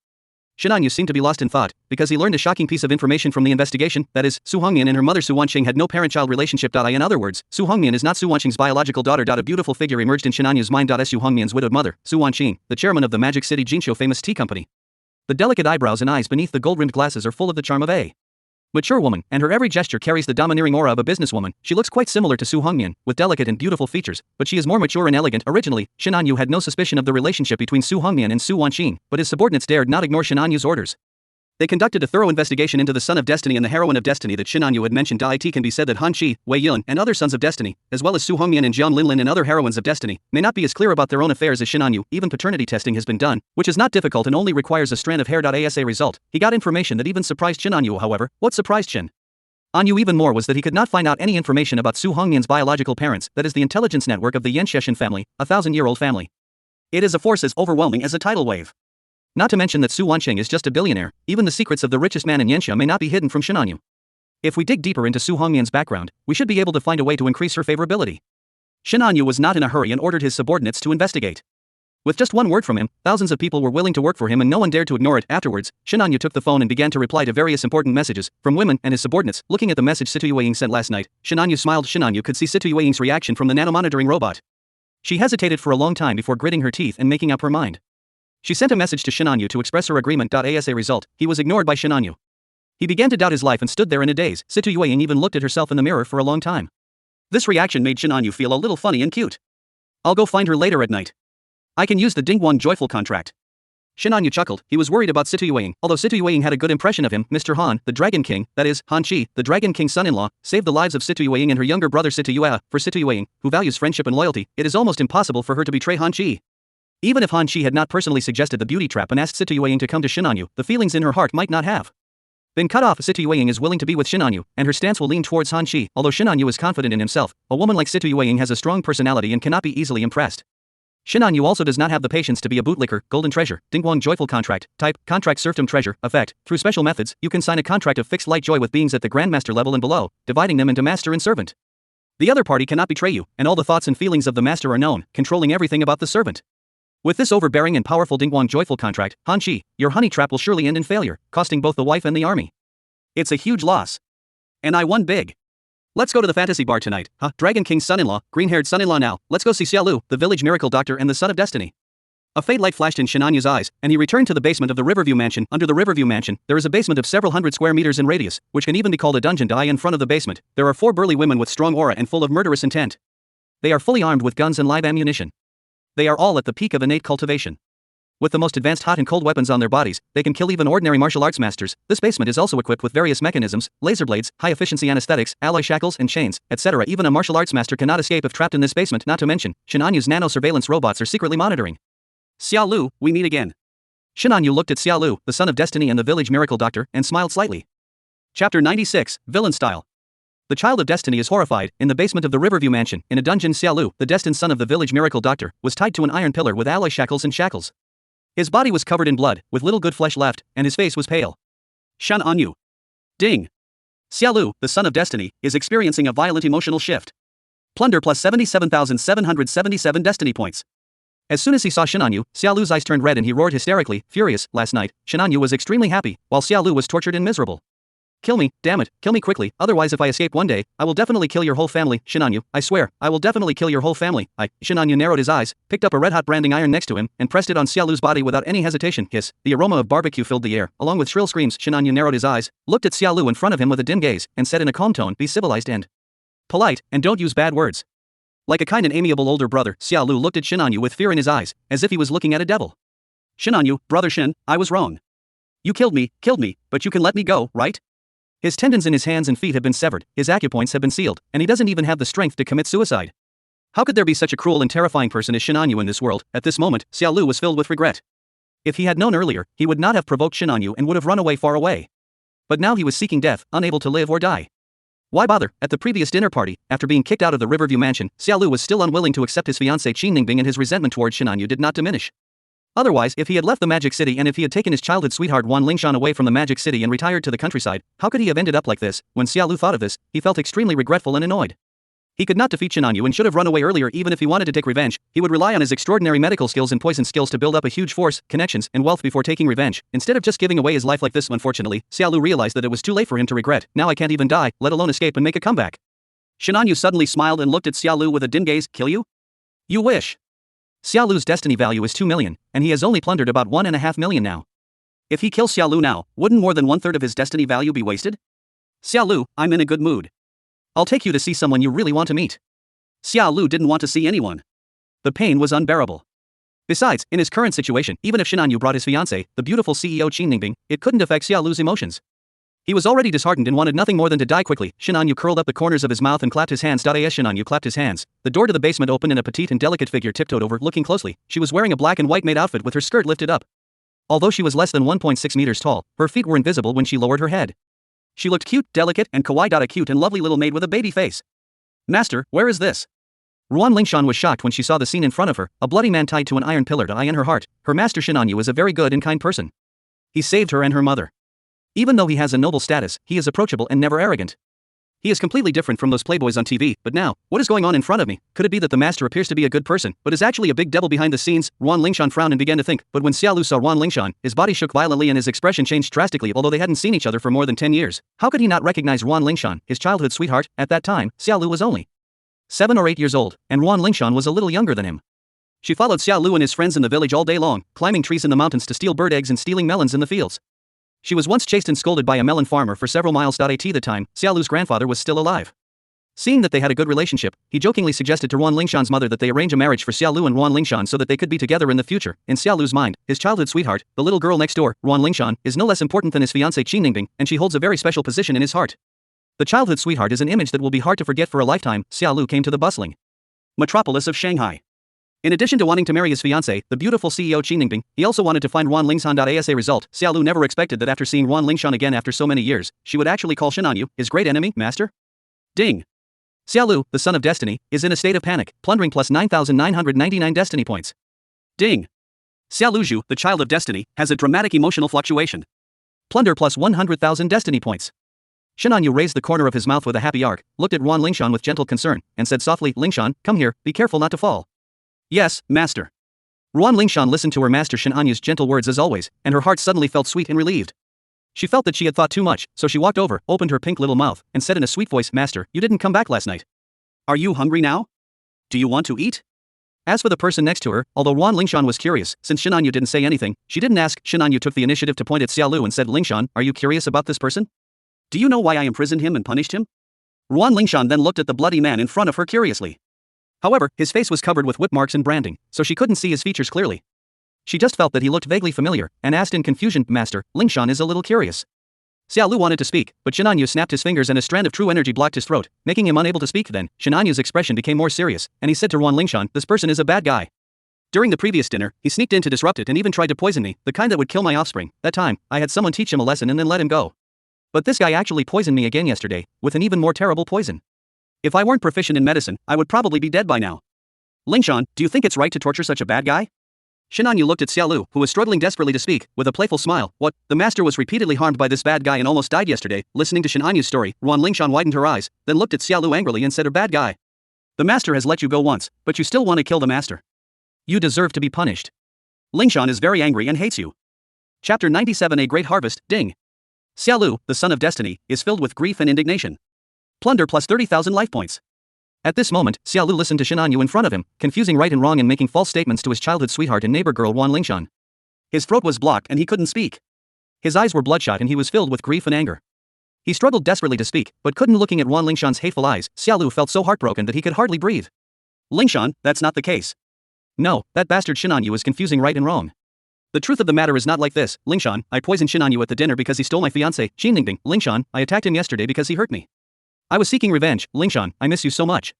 Shinanyu seemed to be lost in thought, because he learned a shocking piece of information from the investigation, that is, Su Hongmian and her mother Su Wanqing had no parent-child relationship. In other words, Su Hongmian is not Su Wanqing's biological daughter. A beautiful figure emerged in Shinanyu's mind. Su Hongmian's widowed mother, Su Wanqing, the chairman of the Magic City Jinqiu famous tea company. The delicate eyebrows and eyes beneath the gold-rimmed glasses are full of the charm of a mature woman, and her every gesture carries the domineering aura of a businesswoman. She looks quite similar to Su Hongmian, with delicate and beautiful features, but she is more mature and elegant. Originally, Shinanyu had no suspicion of the relationship between Su Hongmian and Su Wanqing, but his subordinates dared not ignore Shinanyu's orders. They conducted a thorough investigation into the Son of Destiny and the Heroine of Destiny that Shinanyu had mentioned. It can be said that Han Qi, Wei Yun, and other Sons of Destiny, as well as Su Hongmian and Jiang Linlin and other Heroines of Destiny, may not be as clear about their own affairs as Shinanyu. Even paternity testing has been done, which is not difficult and only requires a strand of hair. As a result, he got information that even surprised Shinanyu. However, what surprised Shinanyu even more was that he could not find out any information about Su Hongmian's biological parents, that is the intelligence network of the Yansheshan family, a 1,000-year-old family. It is a force as overwhelming as a tidal wave. Not to mention that Su Wanqing is just a billionaire. Even the secrets of the richest man in Yanxia may not be hidden from Shinanyu. If we dig deeper into Su Hongmian's background, we should be able to find a way to increase her favorability. Shinanyu was not in a hurry and ordered his subordinates to investigate. With just one word from him, thousands of people were willing to work for him and no one dared to ignore it. Afterwards, Shinanyu took the phone and began to reply to various important messages from women and his subordinates. Looking at the message Situ Yueying sent last night, Shinanyu smiled. Shinanyu could see Situ Yueying's reaction from the nanomonitoring robot. She hesitated for a long time before gritting her teeth and making up her mind. She sent a message to Shinanyu to express her agreement. As a result, he was ignored by Shinanyu. He began to doubt his life and stood there in a daze. Situ Yueying even looked at herself in the mirror for a long time. This reaction made Shinanyu feel a little funny and cute. I'll go find her later at night. I can use the Dingguan joyful contract. Shinanyu chuckled. He was worried about Situ Yueying, although Situ Yueying had a good impression of him. Mr. Han, the Dragon King, that is, Han Qi, the Dragon King's son-in-law, saved the lives of Situ Yueying and her younger brother Situ Yue. For Situ Yueying, who values friendship and loyalty, it is almost impossible for her to betray Han Qi. Even if Han Qi had not personally suggested the beauty trap and asked Situ Yueying to come to Shinanyu, the feelings in her heart might not have been cut off. Situ Yueying is willing to be with Shinanyu, and her stance will lean towards Han Qi. Although Shinanyu is confident in himself, a woman like Situ Yueying has a strong personality and cannot be easily impressed. Shinanyu also does not have the patience to be a bootlicker. Golden treasure, Dingguan joyful contract, type, contract serfdom treasure, effect. Through special methods, you can sign a contract of fixed light joy with beings at the Grandmaster level and below, dividing them into master and servant. The other party cannot betray you, and all the thoughts and feelings of the master are known, controlling everything about the servant. With this overbearing and powerful Dingguan joyful contract, Han Qi, your honey trap will surely end in failure, costing both the wife and the army. It's a huge loss. And I won big. Let's go to the fantasy bar tonight, huh? Dragon King's son-in-law, green-haired son-in-law now, let's go see Xiaolu, the village miracle doctor and the Son of Destiny. A faint light flashed in Shinanyu's eyes, and he returned to the basement of the Riverview Mansion. Under the Riverview Mansion, there is a basement of several hundred square meters in radius, which can even be called a dungeon. In front of the basement, there are 4 burly women with strong aura and full of murderous intent. They are fully armed with guns and live ammunition. They are all at the peak of innate cultivation. With the most advanced hot and cold weapons on their bodies, they can kill even ordinary martial arts masters. This basement is also equipped with various mechanisms, laser blades, high-efficiency anesthetics, alloy shackles and chains, etc. Even a martial arts master cannot escape if trapped in this basement. Not to mention, Shinanyu's nano-surveillance robots are secretly monitoring. Xiaolu, we meet again. Shinanyu looked at Xiaolu, the Son of Destiny and the village miracle doctor, and smiled slightly. Chapter 96, Villain Style. The Child of Destiny is horrified. In the basement of the Riverview Mansion, in a dungeon, Xiaolu, the destined son of the village miracle doctor, was tied to an iron pillar with alloy shackles and shackles. His body was covered in blood, with little good flesh left, and his face was pale. Shinanyu. Ding. Xiaolu, the Son of Destiny, is experiencing a violent emotional shift. Plunder plus 77,777 destiny points. As soon as he saw Shinanyu, Xiaolu's eyes turned red and he roared hysterically, furious. Last night, Shinanyu was extremely happy, while Xiaolu was tortured and miserable. Kill me, damn it, kill me quickly, otherwise if I escape one day, I will definitely kill your whole family, Shinanyu, I swear, I will definitely kill your whole family. Shinanyu narrowed his eyes, picked up a red-hot branding iron next to him, and pressed it on Xiaolu's body without any hesitation. Hiss, the aroma of barbecue filled the air, along with shrill screams. Shinanyu narrowed his eyes, looked at Xiaolu in front of him with a dim gaze, and said in a calm tone, be civilized and polite, and don't use bad words. Like a kind and amiable older brother, Xiaolu looked at Shinanyu with fear in his eyes, as if he was looking at a devil. Shinanyu, brother Shin, I was wrong. You killed me, but you can let me go, right? His tendons in his hands and feet have been severed, his acupoints have been sealed, and he doesn't even have the strength to commit suicide. How could there be such a cruel and terrifying person as Shinanyu in this world? At this moment, Xiaolu was filled with regret. If he had known earlier, he would not have provoked Shinanyu and would have run away far away. But now he was seeking death, unable to live or die. Why bother? At the previous dinner party, after being kicked out of the Riverview mansion, Xiaolu was still unwilling to accept his fiancée Qin Ningbing, and his resentment towards Shinanyu did not diminish. Otherwise, if he had left the Magic City and if he had taken his childhood sweetheart Wan Lingshan away from the Magic City and retired to the countryside, how could he have ended up like this? When Xiaolu thought of this, he felt extremely regretful and annoyed. He could not defeat Shinanyu and should have run away earlier. Even if he wanted to take revenge, he would rely on his extraordinary medical skills and poison skills to build up a huge force, connections, and wealth before taking revenge, instead of just giving away his life like this. Unfortunately, Xiaolu realized that it was too late for him to regret. Now I can't even die, let alone escape and make a comeback. Shinanyu suddenly smiled and looked at Xiaolu with a dim gaze. Kill you? You wish. Xiaolu's destiny value is 2 million, and he has only plundered about 1.5 million now. If he kills Xiaolu now, wouldn't more than 1/3 of his destiny value be wasted? Xiaolu, I'm in a good mood. I'll take you to see someone you really want to meet. Xiaolu didn't want to see anyone. The pain was unbearable. Besides, in his current situation, even if Shinanyu brought his fiancée, the beautiful CEO Qin Ningbing, it couldn't affect Xiaolu's emotions. He was already disheartened and wanted nothing more than to die quickly. Shinanyu curled up the corners of his mouth and clapped his hands. As Shinanyu clapped his hands, the door to the basement opened and a petite and delicate figure tiptoed over. Looking closely, she was wearing a black and white maid outfit with her skirt lifted up. Although she was less than 1.6 meters tall, her feet were invisible when she lowered her head. She looked cute, delicate, and kawaii. A cute and lovely little maid with a baby face. Master, where is this? Ruan Lingshan was shocked when she saw the scene in front of her, a bloody man tied to an iron pillar. In her heart, her master Shinanyu is a very good and kind person. He saved her and her mother. Even though he has a noble status, he is approachable and never arrogant. He is completely different from those playboys on TV. But now, what is going on in front of me? Could it be that the master appears to be a good person, but is actually a big devil behind the scenes? Ruan Lingshan frowned and began to think, but when Xiaolu saw Ruan Lingshan, his body shook violently and his expression changed drastically. Although they hadn't seen each other for more than 10 years, how could he not recognize Ruan Lingshan, his childhood sweetheart? At that time, Xiaolu was only 7 or 8 years old, and Ruan Lingshan was a little younger than him. She followed Xiaolu and his friends in the village all day long, climbing trees in the mountains to steal bird eggs and stealing melons in the fields. She was once chased and scolded by a melon farmer for several miles. At the time, Xiaolu's grandfather was still alive. Seeing that they had a good relationship, he jokingly suggested to Ruan Lingshan's mother that they arrange a marriage for Xiaolu and Ruan Lingshan so that they could be together in the future. In Xiaolu's mind, his childhood sweetheart, the little girl next door, Ruan Lingshan, is no less important than his fiancée Qin Ningbing, and she holds a very special position in his heart. The childhood sweetheart is an image that will be hard to forget for a lifetime. Xiaolu came to the bustling metropolis of Shanghai. In addition to wanting to marry his fiancée, the beautiful CEO Qin Ningbing, he also wanted to find Ruan Lingshan. As a result, Xiaolu never expected that after seeing Ruan Lingshan again after so many years, she would actually call Shinanyu his great enemy. Master? Ding! Xiaolu, the son of destiny, is in a state of panic. Plundering plus 9,999 destiny points. Ding! Xiaolu, the child of destiny, has a dramatic emotional fluctuation. Plunder plus 100,000 destiny points. Shinanyu raised the corner of his mouth with a happy arc, looked at Ruan Lingshan with gentle concern, and said softly, Lingshan, come here, be careful not to fall. Yes, master. Ruan Lingshan listened to her master Shinanyu's gentle words as always, and her heart suddenly felt sweet and relieved. She felt that she had thought too much, so she walked over, opened her pink little mouth, and said in a sweet voice, Master, you didn't come back last night. Are you hungry now? Do you want to eat? As for the person next to her, although Ruan Lingshan was curious, since Shinanyu didn't say anything, she didn't ask. Shinanyu took the initiative to point at Xiaolu and said, Lingshan, are you curious about this person? Do you know why I imprisoned him and punished him? Ruan Lingshan then looked at the bloody man in front of her curiously. However, his face was covered with whip marks and branding, so she couldn't see his features clearly. She just felt that he looked vaguely familiar, and asked in confusion, Master, Lingshan is a little curious. Xiaolu wanted to speak, but Shinanyu snapped his fingers and a strand of true energy blocked his throat, making him unable to speak. Then, Shinanyu's expression became more serious, and he said to Ruan Lingshan, this person is a bad guy. During the previous dinner, he sneaked in to disrupt it and even tried to poison me, the kind that would kill my offspring. That time, I had someone teach him a lesson and then let him go. But this guy actually poisoned me again yesterday, with an even more terrible poison. If I weren't proficient in medicine, I would probably be dead by now. Lingshan, do you think it's right to torture such a bad guy? Shinanyu looked at Xiaolu, who was struggling desperately to speak, with a playful smile. What? The master was repeatedly harmed by this bad guy and almost died yesterday. Listening to Shinanyu's story, Ruan Lingshan widened her eyes, then looked at Xiaolu angrily and said, a bad guy. The master has let you go once, but you still want to kill the master. You deserve to be punished. Lingshan is very angry and hates you. Chapter 97 A Great Harvest, Ding. Xiaolu, the son of destiny, is filled with grief and indignation. Plunder plus 30,000 life points. At this moment, Xiaolu listened to Shinanyu in front of him, confusing right and wrong and making false statements to his childhood sweetheart and neighbor girl Wan Lingshan. His throat was blocked and he couldn't speak. His eyes were bloodshot and he was filled with grief and anger. He struggled desperately to speak, but couldn't. Looking at Wan Lingshan's hateful eyes, Xiaolu felt so heartbroken that he could hardly breathe. Lingshan, that's not the case. No, that bastard Shinanyu is confusing right and wrong. The truth of the matter is not like this, Lingshan. I poisoned Shinanyu at the dinner because he stole my fiancée, Jinningbing. Lingshan, I attacked him yesterday because he hurt me. I was seeking revenge. Lingshan, I miss you so much.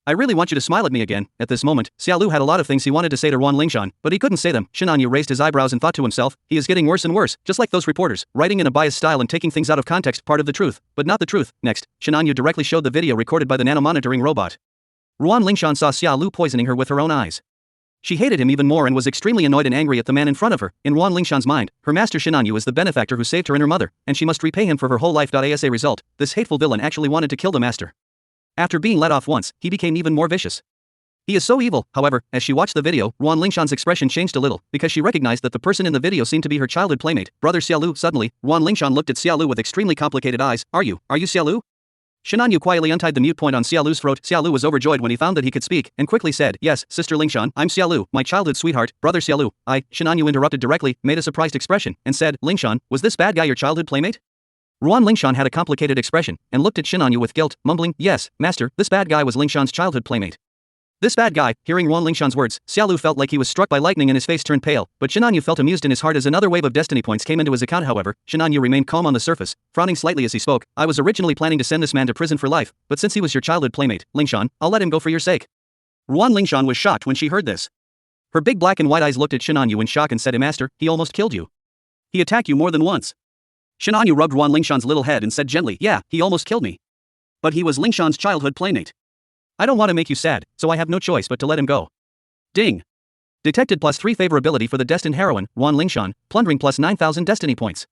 I really want you to smile at me again. At this moment, Xiaolu had a lot of things he wanted to say to Wan Lingshan, but he couldn't say them. Shinanyu raised his eyebrows and thought to himself, he is getting worse and worse, just like those reporters, writing in a biased style and taking things out of context, part of the truth, but not the truth. Next, Shinanyu directly showed the video recorded by the nanomonitoring robot. Wan Lingshan saw Xiaolu poisoning her with her own eyes. She hated him even more and was extremely annoyed and angry at the man in front of her. In Wan Lingshan's mind, her master Shinanyu is the benefactor who saved her and her mother, and she must repay him for her whole life. As a result, this hateful villain actually wanted to kill the master. After being let off once, he became even more vicious. He is so evil. However, as she watched the video, Wan Lingshan's expression changed a little, because she recognized that the person in the video seemed to be her childhood playmate, brother Xiaolu. Suddenly, Wan Lingshan looked at Xiaolu with extremely complicated eyes. Are you Xiaolu? Shinanyu quietly untied the mute point on Xiaolu's throat. Xiaolu was overjoyed when he found that he could speak, and quickly said, yes, Sister Lingshan, I'm Xiaolu, my childhood sweetheart, brother Xiaolu. Shinanyu interrupted directly, made a surprised expression, and said, Lingshan, was this bad guy your childhood playmate? Wan Lingshan had a complicated expression, and looked at Shinanyu with guilt, mumbling, yes, master, this bad guy was Lingshan's childhood playmate. This bad guy. Hearing Wan Lingshan's words, Xiaolu felt like he was struck by lightning and his face turned pale, but Shinanyu felt amused in his heart as another wave of destiny points came into his account. However, Shinanyu remained calm on the surface, frowning slightly as he spoke. I was originally planning to send this man to prison for life, but since he was your childhood playmate, Lingshan, I'll let him go for your sake. Wan Lingshan was shocked when she heard this. Her big black and white eyes looked at Shinanyu in shock and said, Master, he almost killed you. He attacked you more than once. Shinanyu rubbed Wan Lingshan's little head and said gently, yeah, he almost killed me. But he was Lingshan's childhood playmate. I don't want to make you sad, so I have no choice but to let him go. Ding. Detected plus 3 favorability for the destined heroine, Wan Lingshan, plundering plus 9,000 destiny points.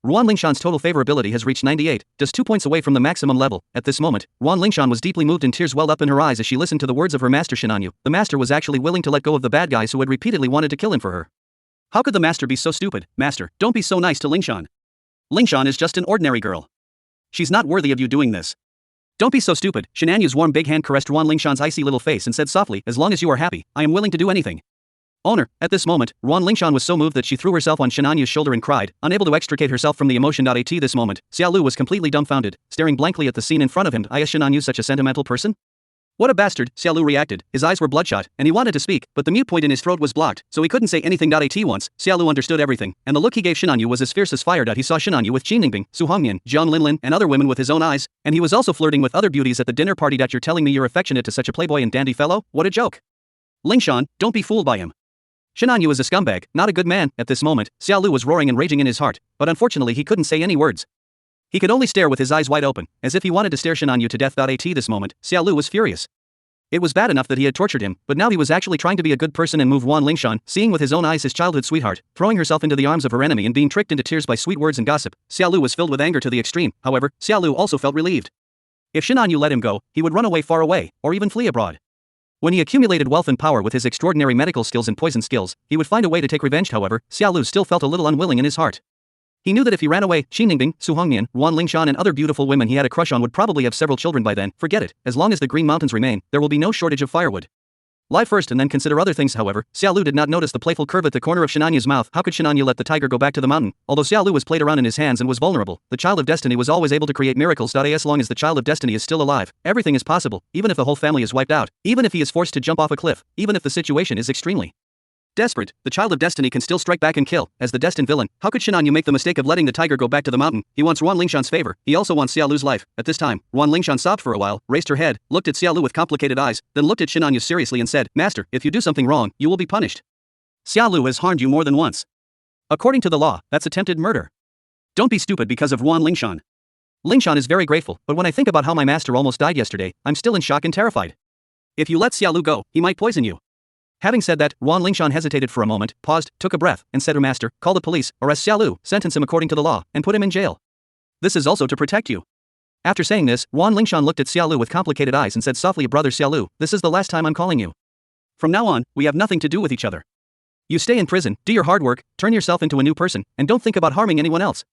Wan Lingshan's total favorability has reached 98, just 2 points away from the maximum level. At this moment, Wan Lingshan was deeply moved and tears welled up in her eyes as she listened to the words of her master Shinanyu. The master was actually willing to let go of the bad guys who had repeatedly wanted to kill him for her. How could the master be so stupid? Master, don't be so nice to Lingshan. Lingshan is just an ordinary girl. She's not worthy of you doing this. Don't be so stupid. Shinanyu's warm big hand caressed Wan Lingshan's icy little face and said softly, as long as you are happy, I am willing to do anything. Owner. At this moment, Wan Lingshan was so moved that she threw herself on Shinanyu's shoulder and cried, unable to extricate herself from the emotion. At this moment, Xiaolu was completely dumbfounded, staring blankly at the scene in front of him. Is Shinanyu such a sentimental person? What a bastard, Xiaolu reacted. His eyes were bloodshot, and he wanted to speak, but the mute point in his throat was blocked, so he couldn't say anything. At once, Xiaolu understood everything, and the look he gave Shinanyu was as fierce as fire. He saw Shinanyu with Jinningbing, Su Hongmian, Jiang Linlin, and other women with his own eyes, and he was also flirting with other beauties at the dinner party. You're telling me you're affectionate to such a playboy and dandy fellow? What a joke. Lingshan, don't be fooled by him. Shinanyu is a scumbag, not a good man. At this moment, Xiaolu was roaring and raging in his heart, but unfortunately he couldn't say any words. He could only stare with his eyes wide open, as if he wanted to stare Shinanyu to death. At this moment, Xiaolu was furious. It was bad enough that he had tortured him, but now he was actually trying to be a good person and move Wan Lingshan, seeing with his own eyes his childhood sweetheart, throwing herself into the arms of her enemy and being tricked into tears by sweet words and gossip. Xiaolu was filled with anger to the extreme. However, Xiaolu also felt relieved. If Shinanyu let him go, he would run away far away, or even flee abroad. When he accumulated wealth and power with his extraordinary medical skills and poison skills, he would find a way to take revenge. However, Xiaolu still felt a little unwilling in his heart. He knew that if he ran away, Jinningbing, Su Hongmian, Wan Lingshan and other beautiful women he had a crush on would probably have several children by then. Forget it, as long as the Green Mountains remain, there will be no shortage of firewood. Lie first and then consider other things. However, Xiaolu did not notice the playful curve at the corner of Shinanyu's mouth. How could Shinanyu let the tiger go back to the mountain? Although Xiaolu was played around in his hands and was vulnerable, the child of destiny was always able to create miracles. As long as the child of destiny is still alive, everything is possible, even if the whole family is wiped out, even if he is forced to jump off a cliff, even if the situation is extremely desperate, the child of destiny can still strike back and kill. As the destined villain, how could Shinanyu make the mistake of letting the tiger go back to the mountain? He wants Wan Lingshan's favor, he also wants Xiaolu's life. At this time, Wan Lingshan sobbed for a while, raised her head, looked at Xiaolu with complicated eyes, then looked at Shinanyu seriously and said, Master, if you do something wrong, you will be punished. Xiaolu has harmed you more than once. According to the law, that's attempted murder. Don't be stupid because of Wan Lingshan. Lingshan is very grateful, but when I think about how my master almost died yesterday, I'm still in shock and terrified. If you let Xiaolu go, he might poison you. Having said that, Wan Lingshan hesitated for a moment, paused, took a breath, and said, Master, call the police, arrest Xiaolu, sentence him according to the law, and put him in jail. This is also to protect you. After saying this, Wan Lingshan looked at Xiaolu with complicated eyes and said softly, brother Xiaolu, this is the last time I'm calling you. From now on, we have nothing to do with each other. You stay in prison, do your hard work, turn yourself into a new person, and don't think about harming anyone else.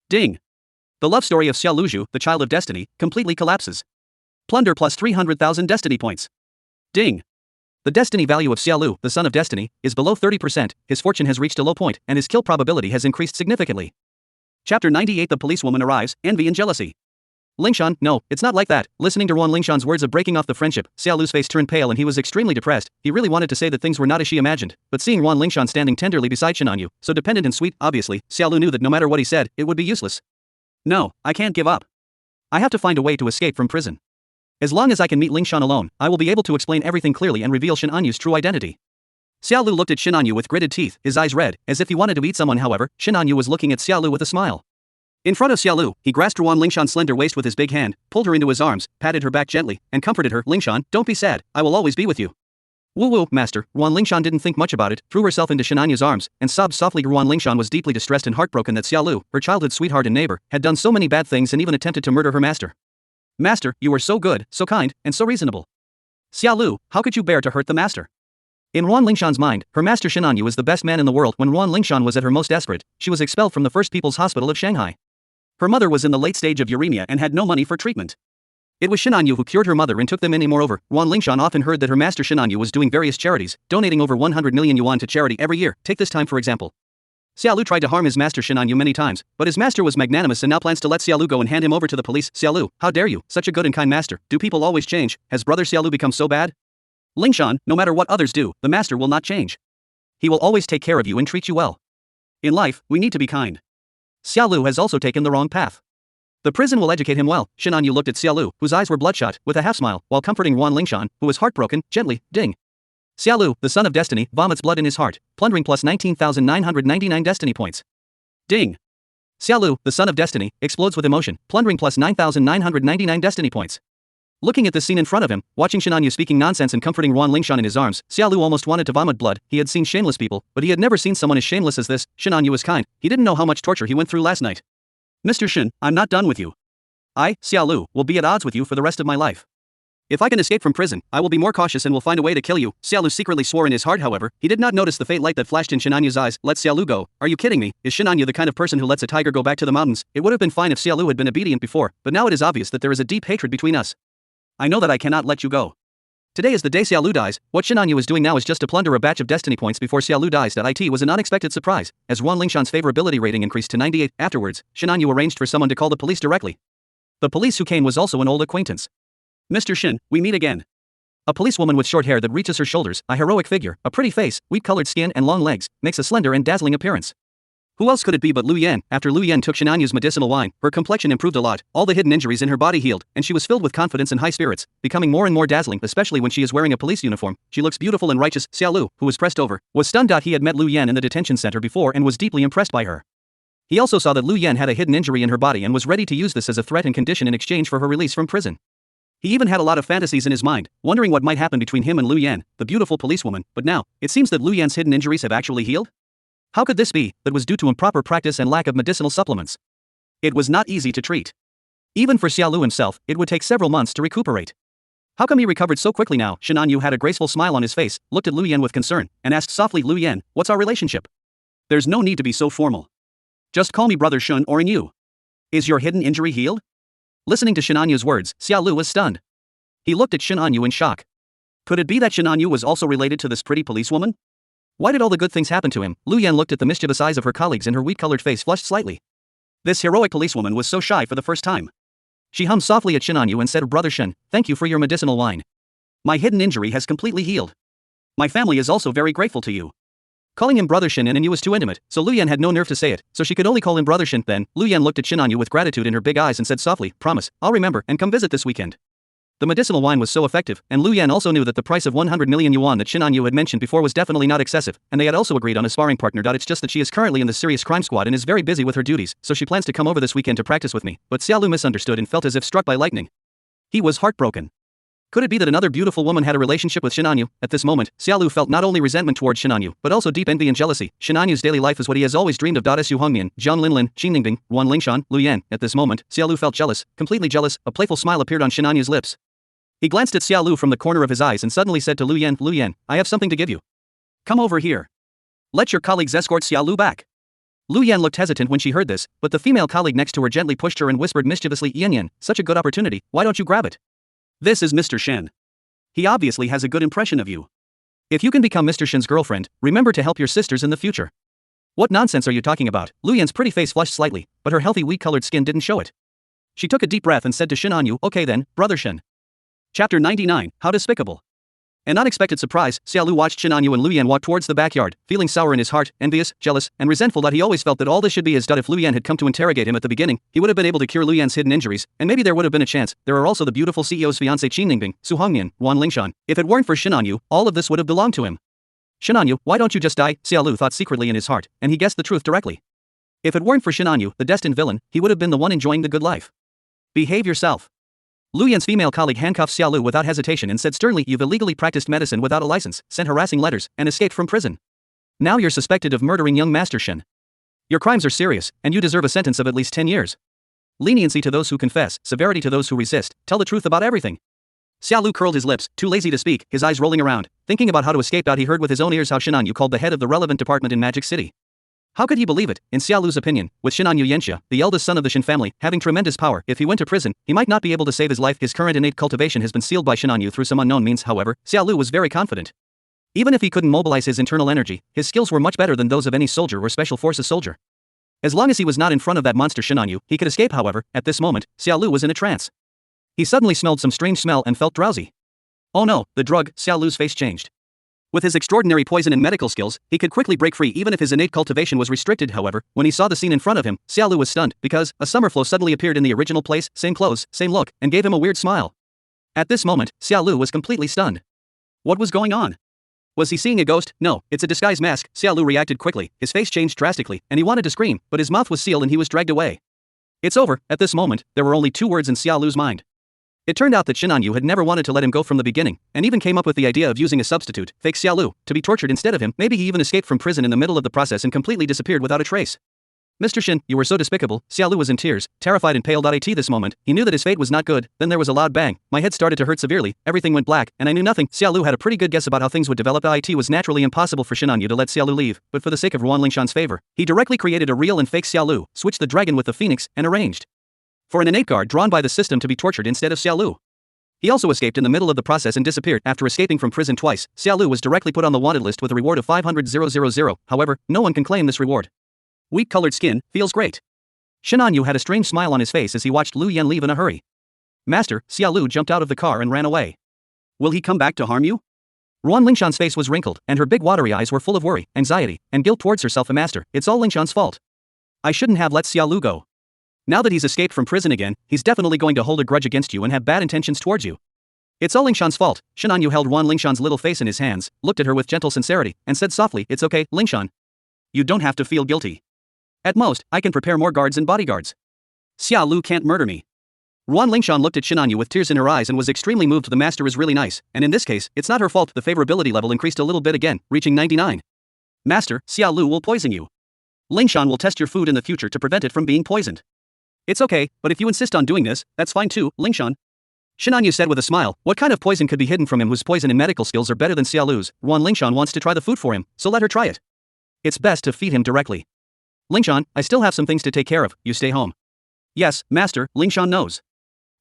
Ding. The love story of Xiaoluju, the child of destiny, completely collapses. Plunder plus 300,000 destiny points. Ding. The destiny value of Xiaolu, the son of destiny, is below 30%, his fortune has reached a low point, and his kill probability has increased significantly. Chapter 98. The policewoman arrives, envy and jealousy. Lingshan, no, it's not like that. Listening to Wan Lingshan's words of breaking off the friendship, Xiaolu's face turned pale and he was extremely depressed. He really wanted to say that things were not as she imagined, but seeing Wan Lingshan standing tenderly beside Shinanyu, so dependent and sweet, obviously, Xiaolu knew that no matter what he said, it would be useless. No, I can't give up. I have to find a way to escape from prison. As long as I can meet Lingshan alone, I will be able to explain everything clearly and reveal Shinanyu's true identity. Xiaolu looked at Shinanyu with gritted teeth, his eyes red, as if he wanted to eat someone. However, Shinanyu was looking at Xiaolu with a smile. In front of Xiaolu, he grasped Wan Lingshan's slender waist with his big hand, pulled her into his arms, patted her back gently, and comforted her. Lingshan, don't be sad, I will always be with you. Woo-woo, master. Wan Lingshan didn't think much about it, threw herself into Shinanyu's arms, and sobbed softly. Wan Lingshan was deeply distressed and heartbroken that Xiaolu, her childhood sweetheart and neighbor, had done so many bad things and even attempted to murder her master. Master, you were so good, so kind, and so reasonable. Xiaolu, how could you bear to hurt the master? In Wan Lingshan's mind, her master Shinanyu was the best man in the world. When Wan Lingshan was at her most desperate, she was expelled from the First People's Hospital of Shanghai. Her mother was in the late stage of uremia and had no money for treatment. It was Shinanyu who cured her mother and took them in. Moreover, Wan Lingshan often heard that her master Shinanyu was doing various charities, donating over 100 million yuan to charity every year. Take this time for example. Xiaolu tried to harm his master Shinanyu many times, but his master was magnanimous and now plans to let Xiaolu go and hand him over to the police. Xiaolu, how dare you, such a good and kind master, do people always change? Has brother Xiaolu become so bad? Lingshan, no matter what others do, the master will not change. He will always take care of you and treat you well. In life, we need to be kind. Xiaolu has also taken the wrong path. The prison will educate him well. Shinanyu looked at Xiaolu, whose eyes were bloodshot, with a half smile, while comforting Wan Lingshan, who was heartbroken, gently. Ding. Xiaolu, the son of destiny, vomits blood in his heart. Plundering plus 19,999 destiny points. Ding. Xiaolu, the son of destiny, explodes with emotion. Plundering plus 9,999 destiny points. Looking at the scene in front of him, watching Shinanyu speaking nonsense and comforting Wan Lingshan in his arms, Xiaolu almost wanted to vomit blood. He had seen shameless people, but he had never seen someone as shameless as this. Shinanyu was kind. He didn't know how much torture he went through last night. Mr. Shin, I'm not done with you. I, Xiaolu, will be at odds with you for the rest of my life. If I can escape from prison, I will be more cautious and will find a way to kill you. Xiaolu secretly swore in his heart. However, he did not notice the faint light that flashed in Shinanyu's eyes. Let Xiaolu go. Are you kidding me? Is Shinanyu the kind of person who lets a tiger go back to the mountains? It would have been fine if Xiaolu had been obedient before, but now it is obvious that there is a deep hatred between us. I know that I cannot let you go. Today is the day Xiaolu dies. What Shinanyu is doing now is just to plunder a batch of destiny points before Xiaolu dies. It was an unexpected surprise, as Wan Lingshan's favorability rating increased to 98. Afterwards, Shinanyu arranged for someone to call the police directly. The police who came was also an old acquaintance. Mr. Shin, we meet again. A policewoman with short hair that reaches her shoulders, a heroic figure, a pretty face, wheat-colored skin and long legs, makes a slender and dazzling appearance. Who else could it be but Lu Yan? After Lu Yan took Shinanyu's medicinal wine, her complexion improved a lot, all the hidden injuries in her body healed, and she was filled with confidence and high spirits, becoming more and more dazzling, especially when she is wearing a police uniform. She looks beautiful and righteous. Xiaolu, who was pressed over, was stunned. He had met Lu Yan in the detention center before and was deeply impressed by her. He also saw that Lu Yan had a hidden injury in her body and was ready to use this as a threat and condition in exchange for her release from prison. He even had a lot of fantasies in his mind, wondering what might happen between him and Lu Yan, the beautiful policewoman, but now, it seems that Lu Yan's hidden injuries have actually healed? How could this be? That was due to improper practice and lack of medicinal supplements. It was not easy to treat. Even for Xiaolu himself, it would take several months to recuperate. How come he recovered so quickly now? Shinanyu had a graceful smile on his face, looked at Lu Yan with concern, and asked softly, Lu Yan, what's our relationship? There's no need to be so formal. Just call me Brother Shun or Yu. Is your hidden injury healed? Listening to Shinanyu's words, Xiaolu was stunned. He looked at Shinanyu in shock. Could it be that Shinanyu was also related to this pretty policewoman? Why did all the good things happen to him? Lu Yan looked at the mischievous eyes of her colleagues and her wheat-colored face flushed slightly. This heroic policewoman was so shy for the first time. She hummed softly at Shinanyu and said, Brother Shin, thank you for your medicinal wine. My hidden injury has completely healed. My family is also very grateful to you. Calling him Brother Shin and Yu was too intimate, so Lu Yan had no nerve to say it, so she could only call him Brother Shin. Then, Lu Yan looked at Shinanyu with gratitude in her big eyes and said softly, promise, I'll remember and come visit this weekend. The medicinal wine was so effective, and Lu Yan also knew that the price of 100 million yuan that Shinanyu had mentioned before was definitely not excessive, and they had also agreed on a sparring partner. It's just that she is currently in the serious crime squad and is very busy with her duties, so she plans to come over this weekend to practice with me, but Xiaolu misunderstood and felt as if struck by lightning. He was heartbroken. Could it be that another beautiful woman had a relationship with Shinanyu? At this moment, Xiaolu felt not only resentment towards Shinanyu, but also deep envy and jealousy. Shinanyu's daily life is what he has always dreamed of. Su Hongmian, Jiang Linlin, Qin Ningbing, Wan Lingshan, Lu Yan. At this moment, Xiaolu felt jealous, completely jealous. A playful smile appeared on Shinanyu's lips. He glanced at Xiaolu from the corner of his eyes and suddenly said to Lu Yan, I have something to give you. Come over here. Let your colleagues escort Xiaolu back. Lu Yan looked hesitant when she heard this, but the female colleague next to her gently pushed her and whispered mischievously, Yan, such a good opportunity, why don't you grab it? This is Mr. Shen. He obviously has a good impression of you. If you can become Mr. Shen's girlfriend, remember to help your sisters in the future. What nonsense are you talking about? Lu Yan's pretty face flushed slightly, but her healthy wheat-colored skin didn't show it. She took a deep breath and said to Shinanyu, okay then, brother Shen. Chapter 99, How Despicable. An unexpected surprise, Xiaolu watched Shinanyu and Lu Yan walk towards the backyard, feeling sour in his heart, envious, jealous, and resentful that he always felt that all this should be his dud. If Lu Yan had come to interrogate him at the beginning, he would have been able to cure Lu Yan's hidden injuries, and maybe there would have been a chance. There are also the beautiful CEO's fiancé Qin Ningbing, Su Hongmian, Wan Lingshan. If it weren't for Shinanyu, all of this would have belonged to him. Shinanyu, why don't you just die? Xiaolu thought secretly in his heart, and he guessed the truth directly. If it weren't for Shinanyu, the destined villain, he would have been the one enjoying the good life. Behave yourself. Lu Yan's female colleague handcuffed Xiaolu without hesitation and said sternly, you've illegally practiced medicine without a license, sent harassing letters, and escaped from prison. Now you're suspected of murdering young Master Shen. Your crimes are serious, and you deserve a sentence of at least 10 years. Leniency to those who confess, severity to those who resist, tell the truth about everything. Xiaolu curled his lips, too lazy to speak, his eyes rolling around, thinking about how to escape out. He heard with his own ears how Shinanyu called the head of the relevant department in Magic City. How could he believe it? In Xiaolu's opinion, with Shinanyu Yanxia, the eldest son of the Shen family, having tremendous power, if he went to prison, he might not be able to save his life. His current innate cultivation has been sealed by Shinanyu through some unknown means. However, Xiaolu was very confident. Even if he couldn't mobilize his internal energy, his skills were much better than those of any soldier or special forces soldier. As long as he was not in front of that monster Shinanyu, he could escape. However, at this moment, Xiaolu was in a trance. He suddenly smelled some strange smell and felt drowsy. Oh no, the drug. Xiaolu's face changed. With his extraordinary poison and medical skills, he could quickly break free even if his innate cultivation was restricted. However, when he saw the scene in front of him, Xiaolu was stunned because a summer flow suddenly appeared in the original place, same clothes, same look, and gave him a weird smile. At this moment, Xiaolu was completely stunned. What was going on? Was he seeing a ghost? No, it's a disguise mask. Xiaolu reacted quickly, his face changed drastically, and he wanted to scream, but his mouth was sealed and he was dragged away. It's over. At this moment, there were only two words in Xiaolu's mind. It turned out that Shinanyu had never wanted to let him go from the beginning, and even came up with the idea of using a substitute, fake Xiaolu, to be tortured instead of him. Maybe he even escaped from prison in the middle of the process and completely disappeared without a trace. Mr. Shin, you were so despicable. Xiaolu was in tears, terrified and pale. At this moment, he knew that his fate was not good. Then there was a loud bang. My head started to hurt severely, everything went black, and I knew nothing. Xiaolu had a pretty good guess about how things would develop. It was naturally impossible for Shinanyu to let Xiaolu leave, but for the sake of Wan Lingshan's favor, he directly created a real and fake Xiaolu, switched the dragon with the phoenix, and arranged for an innate guard drawn by the system to be tortured instead of Xiaolu. He also escaped in the middle of the process and disappeared. After escaping from prison twice, Xiaolu was directly put on the wanted list with a reward of 500,000. However, no one can claim this reward. Weak-colored skin, feels great. Shinanyu had a strange smile on his face as he watched Lu Yan leave in a hurry. Master, Xiaolu jumped out of the car and ran away. Will he come back to harm you? Ruan Lingshan's face was wrinkled, and her big watery eyes were full of worry, anxiety, and guilt towards herself. Master, it's all Lingshan's fault. I shouldn't have let Xiaolu go. Now that he's escaped from prison again, he's definitely going to hold a grudge against you and have bad intentions towards you. It's all Lingshan's fault. Shinanyu held Wan Lingshan's little face in his hands, looked at her with gentle sincerity, and said softly, it's okay, Lingshan. You don't have to feel guilty. At most, I can prepare more guards and bodyguards. Xiaolu can't murder me. Ruan Lingshan looked at Shinanyu with tears in her eyes and was extremely moved. The master is really nice, and in this case, it's not her fault. The favorability level increased a little bit again, reaching 99. Master, Xiaolu will poison you. Lingshan will test your food in the future to prevent it from being poisoned. It's okay, but if you insist on doing this, that's fine too, Lingshan. Shinanyu said with a smile, what kind of poison could be hidden from him whose poison and medical skills are better than Xiaolu's? Ruan Lingshan wants to try the food for him, so let her try it. It's best to feed him directly. Lingshan, I still have some things to take care of, you stay home. Yes, master, Lingshan knows.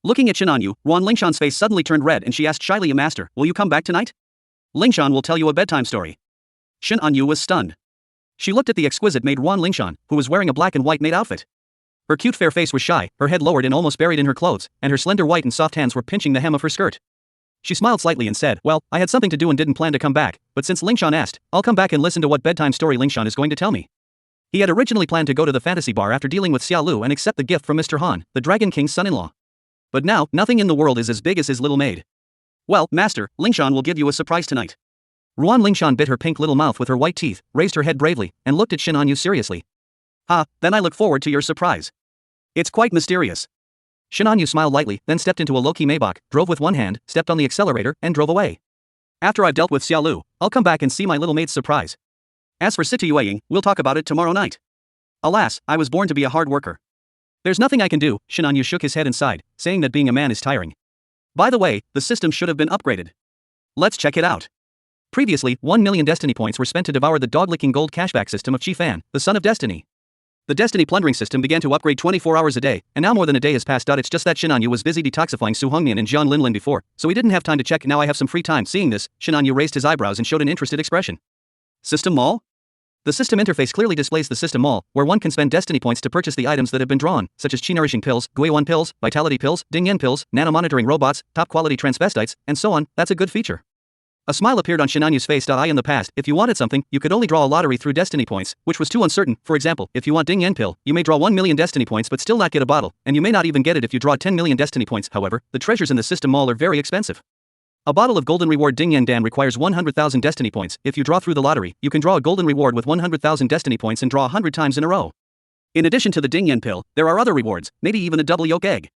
Looking at Shinanyu, Ruan Lingshan's face suddenly turned red and she asked shyly, master, will you come back tonight? Lingshan will tell you a bedtime story. Shinanyu was stunned. She looked at the exquisite maid Ruan Lingshan, who was wearing a black and white maid outfit. Her cute fair face was shy, her head lowered and almost buried in her clothes, and her slender white and soft hands were pinching the hem of her skirt. She smiled slightly and said, well, I had something to do and didn't plan to come back, but since Lingshan asked, I'll come back and listen to what bedtime story Lingshan is going to tell me. He had originally planned to go to the fantasy bar after dealing with Xiaolu and accept the gift from Mr. Han, the Dragon King's son-in-law. But now, nothing in the world is as big as his little maid. Well, master, Lingshan will give you a surprise tonight. Ruan Lingshan bit her pink little mouth with her white teeth, raised her head bravely, and looked at Shinanyu seriously. Then I look forward to your surprise. It's quite mysterious. Shin Anyu smiled lightly, then stepped into a low-key Maybach, drove with one hand, stepped on the accelerator, and drove away. After I've dealt with Xiaolu, I'll come back and see my little maid's surprise. As for Situying, we'll talk about it tomorrow night. Alas, I was born to be a hard worker. There's nothing I can do, Shin Anyu shook his head and sighed, saying that being a man is tiring. By the way, the system should have been upgraded. Let's check it out. Previously, 1 million destiny points were spent to devour the dog-licking gold cashback system of Chi Fan, the son of destiny. The destiny plundering system began to upgrade 24 hours a day, and now more than a day has passed. It's just that Shin Anyu was busy detoxifying Su Hongnian and Jian Linlin before, so he didn't have time to check. Now I have some free time. Seeing this, Shin Anyu raised his eyebrows and showed an interested expression. System Mall? The system interface clearly displays the system mall, where one can spend destiny points to purchase the items that have been drawn, such as Chi Nourishing Pills, Guiwan Pills, Vitality Pills, Ding Yen Pills, Nano Monitoring Robots, top-quality transvestites, and so on. That's a good feature. A smile appeared on Shin Anyu's face. In the past, if you wanted something, you could only draw a lottery through destiny points, which was too uncertain. For example, if you want Ding Yen Pill, you may draw 1 million destiny points but still not get a bottle, and you may not even get it if you draw 10 million destiny points. However, the treasures in the system mall are very expensive. A bottle of golden reward Ding Yen Dan requires 100,000 destiny points. If you draw through the lottery, you can draw a golden reward with 100,000 destiny points and draw 100 times in a row. In addition to the Ding Yen Pill, there are other rewards, maybe even a double yolk egg.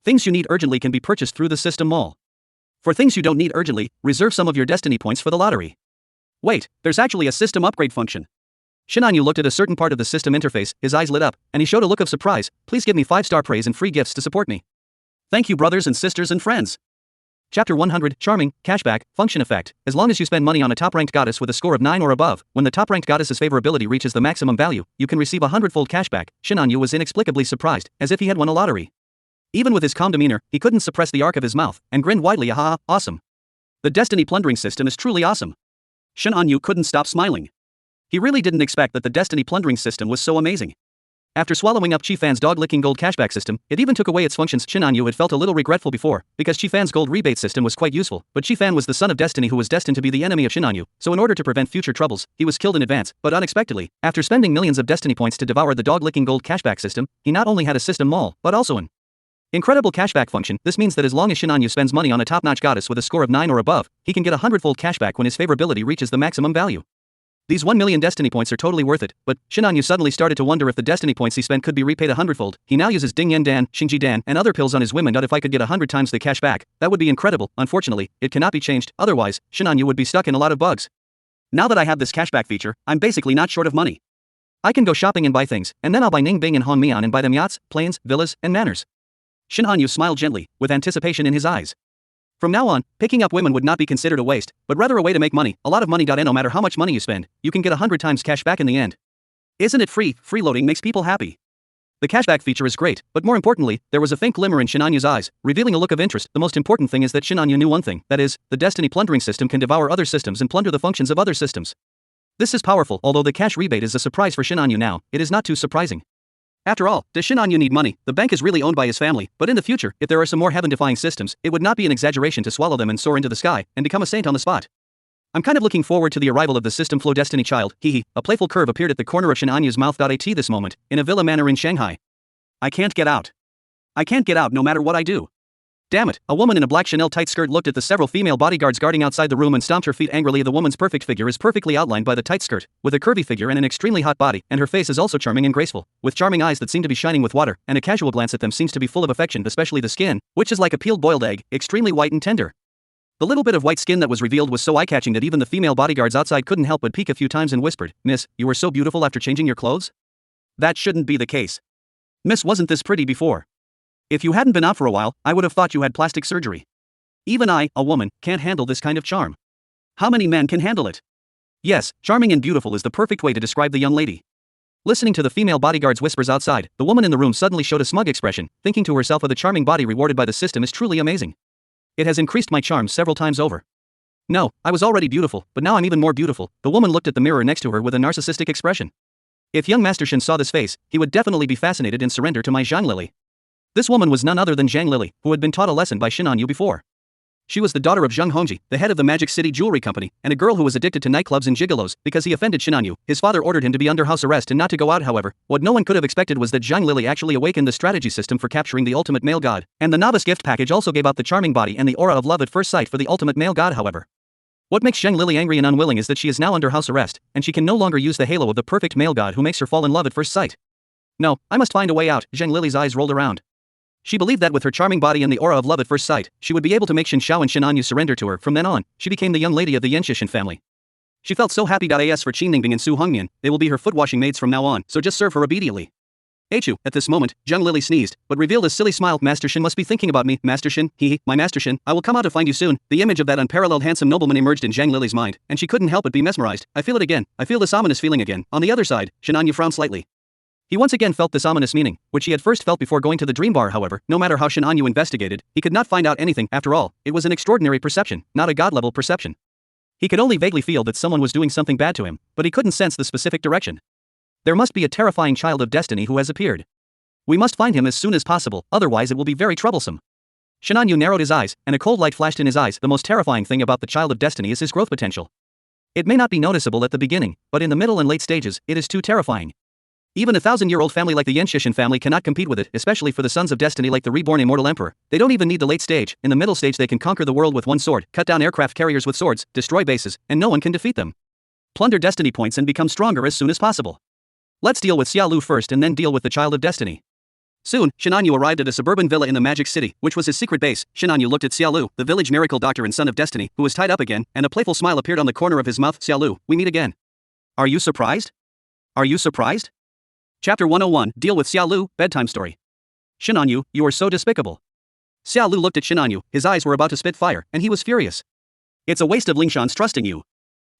Things you need urgently can be purchased through the system mall. For things you don't need urgently, reserve some of your destiny points for the lottery. Wait, there's actually a system upgrade function. Shin Anyu looked at a certain part of the system interface, his eyes lit up, and he showed a look of surprise. Please give me 5-star praise and free gifts to support me. Thank you, brothers and sisters and friends. Chapter 100, Charming, Cashback, Function Effect. As long as you spend money on a top-ranked goddess with a score of 9 or above, when the top-ranked goddess's favorability reaches the maximum value, you can receive 100-fold cashback. Shin Anyu was inexplicably surprised, as if he had won a lottery. Even with his calm demeanor, he couldn't suppress the arc of his mouth, and grinned widely. Aha, awesome. The destiny plundering system is truly awesome. Shin Anyu couldn't stop smiling. He really didn't expect that the destiny plundering system was so amazing. After swallowing up Chi Fan's dog-licking gold cashback system, it even took away its functions. Shin Anyu had felt a little regretful before, because Chi Fan's gold rebate system was quite useful, but Chi Fan was the son of destiny who was destined to be the enemy of Shin Anyu, so in order to prevent future troubles, he was killed in advance. But unexpectedly, after spending millions of destiny points to devour the dog-licking gold cashback system, he not only had a system mall, but also an incredible cashback function. This means that as long as Shin Anyu spends money on a top-notch goddess with a score of 9 or above, he can get 100-fold cashback when his favorability reaches the maximum value. These 1 million destiny points are totally worth it, but Shin Anyu suddenly started to wonder if the destiny points he spent could be repaid 100-fold. He now uses Ding Yen Dan, Xingji Dan, and other pills on his women. If I could get 100 times the cash back, that would be incredible. Unfortunately, it cannot be changed, otherwise, Shin Anyu would be stuck in a lot of bugs. Now that I have this cashback feature, I'm basically not short of money. I can go shopping and buy things, and then I'll buy Ning Bing and Hong Mian and buy them yachts, planes, villas, and manors. Shin Anyu smiled gently, with anticipation in his eyes. From now on, picking up women would not be considered a waste, but rather a way to make money, a lot of money. No matter how much money you spend, you can get 100 times cash back in the end. Isn't it free? Freeloading makes people happy. The cashback feature is great, but more importantly, there was a faint glimmer in Shin Anyu's eyes, revealing a look of interest. The most important thing is that Shin Anyu knew one thing, that is, the destiny plundering system can devour other systems and plunder the functions of other systems. This is powerful. Although the cash rebate is a surprise for Shin Anyu now, it is not too surprising. After all, does Shin Anyu need money? The bank is really owned by his family, but in the future, if there are some more heaven-defying systems, it would not be an exaggeration to swallow them and soar into the sky, and become a saint on the spot. I'm kind of looking forward to the arrival of the system flow destiny child, hehe. A playful curve appeared at the corner of Shin Anyu's mouth. At this moment, in a villa manor in Shanghai. I can't get out. I can't get out no matter what I do. Damn it, a woman in a black Chanel tight skirt looked at the several female bodyguards guarding outside the room and stomped her feet angrily. The woman's perfect figure is perfectly outlined by the tight skirt, with a curvy figure and an extremely hot body, and her face is also charming and graceful, with charming eyes that seem to be shining with water, and a casual glance at them seems to be full of affection, especially the skin, which is like a peeled boiled egg, extremely white and tender. The little bit of white skin that was revealed was so eye-catching that even the female bodyguards outside couldn't help but peek a few times and whispered, "Miss, you were so beautiful after changing your clothes? That shouldn't be the case. Miss, wasn't this pretty before? If you hadn't been out for a while, I would have thought you had plastic surgery. Even I, a woman, can't handle this kind of charm. How many men can handle it?" Yes, charming and beautiful is the perfect way to describe the young lady. Listening to the female bodyguard's whispers outside, the woman in the room suddenly showed a smug expression, thinking to herself, the charming body rewarded by the system is truly amazing. It has increased my charms several times over. No, I was already beautiful, but now I'm even more beautiful. The woman looked at the mirror next to her with a narcissistic expression. If young Master Shin saw this face, he would definitely be fascinated and surrender to my Zhang Lily. This woman was none other than Zhang Lily, who had been taught a lesson by Shin Anyu before. She was the daughter of Zheng Hongji, the head of the Magic City Jewelry Company, and a girl who was addicted to nightclubs and gigolos. Because he offended Shin Anyu, his father ordered him to be under house arrest and not to go out. However, what no one could have expected was that Zhang Lily actually awakened the strategy system for capturing the ultimate male god, and the novice gift package also gave out the charming body and the aura of love at first sight for the ultimate male god. However, what makes Zhang Lily angry and unwilling is that she is now under house arrest, and she can no longer use the halo of the perfect male god who makes her fall in love at first sight. No, I must find a way out. Zhang Lily's eyes rolled around. She believed that with her charming body and the aura of love at first sight, she would be able to make Xin Xiao and Xin Anyu surrender to her. From then on, she became the young lady of the Yenshishin family. She felt so happy. As for Qin Ningbing and Su Hongmian, they will be her foot-washing maids from now on, so just serve her obediently. Achu, at this moment, Zheng Lily sneezed, but revealed a silly smile. Master Shin must be thinking about me. Master Shin, my Master Shin, I will come out to find you soon. The image of that unparalleled handsome nobleman emerged in Zheng Lily's mind, and she couldn't help but be mesmerized. I feel it again. I feel this ominous feeling again. On the other side, Xin Anyu frowned slightly. He once again felt this ominous meaning, which he had first felt before going to the dream bar. However, no matter how Xin Anyu investigated, he could not find out anything. After all, it was an extraordinary perception, not a god-level perception. He could only vaguely feel that someone was doing something bad to him, but he couldn't sense the specific direction. There must be a terrifying child of destiny who has appeared. We must find him as soon as possible, otherwise it will be very troublesome. Xin Anyu narrowed his eyes, and a cold light flashed in his eyes. The most terrifying thing about the child of destiny is his growth potential. It may not be noticeable at the beginning, but in the middle and late stages, it is too terrifying. Even a 1,000-year-old family like the Yenshishin family cannot compete with it, especially for the sons of destiny like the reborn immortal emperor. They don't even need the late stage. In the middle stage they can conquer the world with one sword, cut down aircraft carriers with swords, destroy bases, and no one can defeat them. Plunder destiny points and become stronger as soon as possible. Let's deal with Xia Lu first and then deal with the child of destiny. Soon, Xin Anyu arrived at a suburban villa in the Magic City, which was his secret base. Xin Anyu looked at Xia Lu, the village miracle doctor and son of destiny, who was tied up again, and a playful smile appeared on the corner of his mouth. Xia Lu, we meet again. Are you surprised? Are you surprised? Chapter 101, Deal with Xia Lu, Bedtime Story. Xin Anyu, you are so despicable. Xia Lu looked at Xin Anyu, his eyes were about to spit fire, and he was furious. It's a waste of Lingshan's trusting you.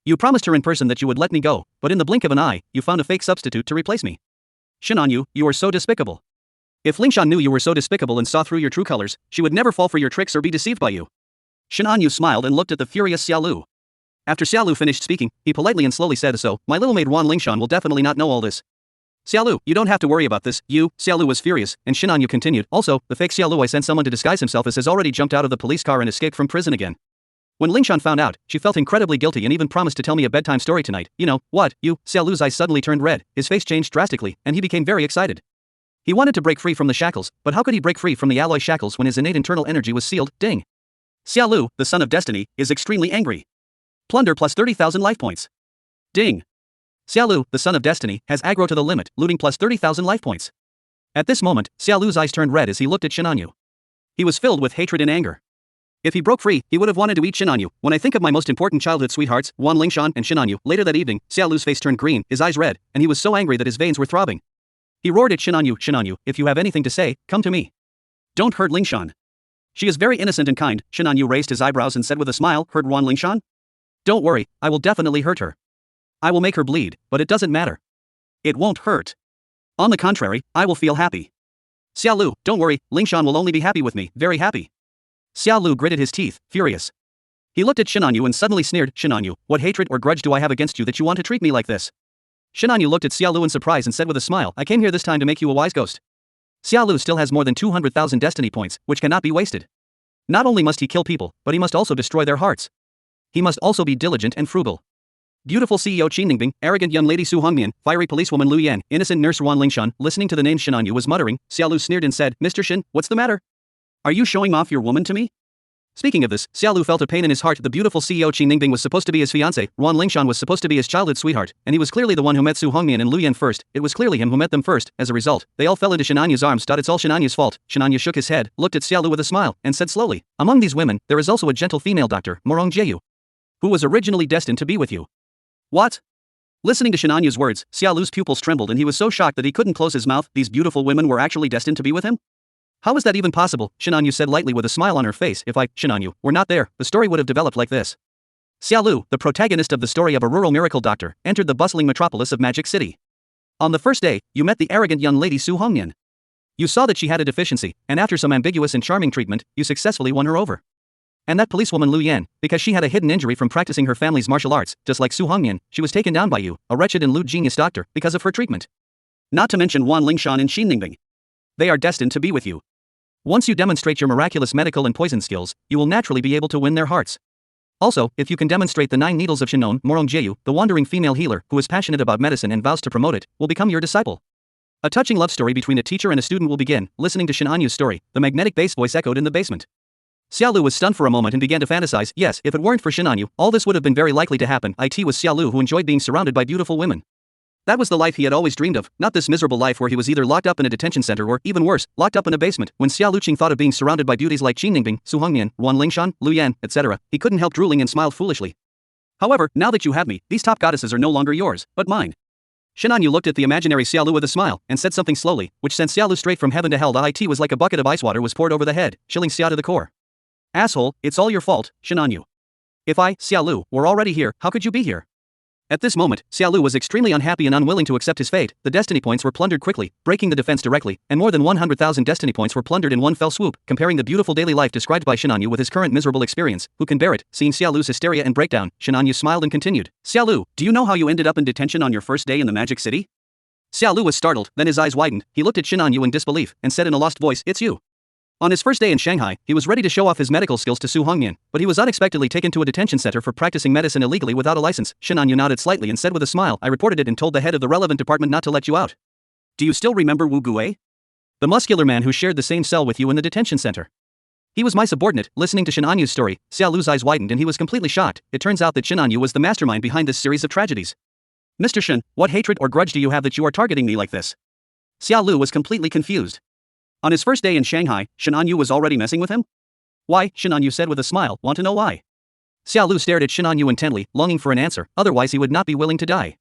You promised her in person that you would let me go, but in the blink of an eye, you found a fake substitute to replace me. Xin Anyu, you are so despicable. If Lingshan knew you were so despicable and saw through your true colors, she would never fall for your tricks or be deceived by you. Xin Anyu smiled and looked at the furious Xia Lu. After Xia Lu finished speaking, he politely and slowly said, so, my little maid Wan Lingshan will definitely not know all this. Xia Lu, you don't have to worry about this, Xia Lu was furious, and Xin Anyu continued, also, the fake Xia Lu I sent someone to disguise himself as has already jumped out of the police car and escaped from prison again. When Lingshan found out, she felt incredibly guilty and even promised to tell me a bedtime story tonight. You know, what, Xia Lu's eyes suddenly turned red, his face changed drastically, and he became very excited. He wanted to break free from the shackles, but how could he break free from the alloy shackles when his innate internal energy was sealed? Ding. Xia Lu, the son of destiny, is extremely angry. Plunder plus 30,000 life points. Ding. Xia Lu, the son of destiny, has aggro to the limit, looting plus 30,000 life points. At this moment, Xia Lu's eyes turned red as he looked at Xin Anyu. He was filled with hatred and anger. If he broke free, he would have wanted to eat Xin Anyu. When I think of my most important childhood sweethearts, Wan Lingshan and Xin Anyu, later that evening, Xia Lu's face turned green, his eyes red, and he was so angry that his veins were throbbing. He roared at Xin Anyu, if you have anything to say, come to me. Don't hurt Lingshan. She is very innocent and kind. Xin Anyu raised his eyebrows and said with a smile, hurt Wan Lingshan? Don't worry, I will definitely hurt her. I will make her bleed, but it doesn't matter. It won't hurt. On the contrary, I will feel happy. Xia Lu, don't worry, Lingshan will only be happy with me, very happy. Xia Lu gritted his teeth, furious. He looked at Xin Anyu and suddenly sneered, Xin Anyu, what hatred or grudge do I have against you that you want to treat me like this? Xin Anyu looked at Xia Lu in surprise and said with a smile, I came here this time to make you a wise ghost. Xia Lu still has more than 200,000 destiny points, which cannot be wasted. Not only must he kill people, but he must also destroy their hearts. He must also be diligent and frugal. Beautiful CEO Qin Ningbing, arrogant young lady Su Hongmian, fiery policewoman Lu Yan, innocent nurse Wan Lingshan, listening to the name Xin Anyu was muttering. Xia Lu sneered and said, Mr. Xin, what's the matter? Are you showing off your woman to me? Speaking of this, Xia Lu felt a pain in his heart. The beautiful CEO Qin Ningbing was supposed to be his fiancé, Wan Lingshan was supposed to be his childhood sweetheart, and he was clearly the one who met Su Hongmian and Lu Yan first. It was clearly him who met them first. As a result, they all fell into Xin Anyu's arms. It's all Xin Anyu's fault. Xin Anyu shook his head, looked at Xia Lu with a smile, and said slowly, among these women, there is also a gentle female doctor, Morong Jieyu, who was originally destined to be with you. What? Listening to Xin Anyu's words, Xia Lu's pupils trembled and he was so shocked that he couldn't close his mouth. These beautiful women were actually destined to be with him? How is that even possible? Xin Anyu said lightly with a smile on her face. If I, Xin Anyu, were not there, the story would have developed like this. Xia Lu, the protagonist of the story of a rural miracle doctor, entered the bustling metropolis of Magic City. On the first day, you met the arrogant young lady Su Hongmian. You saw that she had a deficiency, and after some ambiguous and charming treatment, you successfully won her over. And that policewoman Lu Yan, because she had a hidden injury from practicing her family's martial arts, just like Su Hongmian, she was taken down by you, a wretched and lewd genius doctor, because of her treatment. Not to mention Wan Lingshan and Qin Ningbing. They are destined to be with you. Once you demonstrate your miraculous medical and poison skills, you will naturally be able to win their hearts. Also, if you can demonstrate the 9 needles of Shinon, Morong Jieyu, the wandering female healer, who is passionate about medicine and vows to promote it, will become your disciple. A touching love story between a teacher and a student will begin. Listening to Xin Anyu's story, the magnetic bass voice echoed in the basement. Xia Lu was stunned for a moment and began to fantasize. Yes, if it weren't for Xin Anyu, all this would have been very likely to happen. It was Xia Lu who enjoyed being surrounded by beautiful women. That was the life he had always dreamed of, not this miserable life where he was either locked up in a detention center or, even worse, locked up in a basement. When Xia Luqing thought of being surrounded by beauties like Qin Ningbing, Su Hongnian, Wan Lingshan, Lu Yan, etc., he couldn't help drooling and smiled foolishly. However, now that you have me, these top goddesses are no longer yours, but mine. Shenanyu looked at the imaginary Xiaolu with a smile, and said something slowly, which sent Xiaolu straight from heaven to hell. It was like a bucket of ice water was poured over the head, chilling Xia to the core. Asshole, it's all your fault, Shenanyu. If I, Xiaolu, were already here, how could you be here? At this moment, Xiaolu was extremely unhappy and unwilling to accept his fate. The destiny points were plundered quickly, breaking the defense directly, and more than 100,000 destiny points were plundered in one fell swoop, comparing the beautiful daily life described by Shenanyu with his current miserable experience. Who can bear it? Seeing Xiaolu's hysteria and breakdown, Shenanyu smiled and continued. Xiaolu, do you know how you ended up in detention on your first day in the Magic City? Xiaolu was startled, then his eyes widened. He looked at Shenanyu in disbelief, and said in a lost voice, it's you. On his first day in Shanghai, he was ready to show off his medical skills to Su Hongnian, but he was unexpectedly taken to a detention center for practicing medicine illegally without a license. Shenanyu nodded slightly and said with a smile, I reported it and told the head of the relevant department not to let you out. Do you still remember Wu Gue? The muscular man who shared the same cell with you in the detention center. He was my subordinate. Listening to Shenanyu's story, Xiaolu's eyes widened and he was completely shocked. It turns out that Shenanyu was the mastermind behind this series of tragedies. Mr. Shen, what hatred or grudge do you have that you are targeting me like this? Xiaolu was completely confused. On his first day in Shanghai, Shenanyu was already messing with him? Why? Shenanyu said with a smile. Want to know why? Xiaolu stared at Shenanyu intently, longing for an answer, otherwise he would not be willing to die.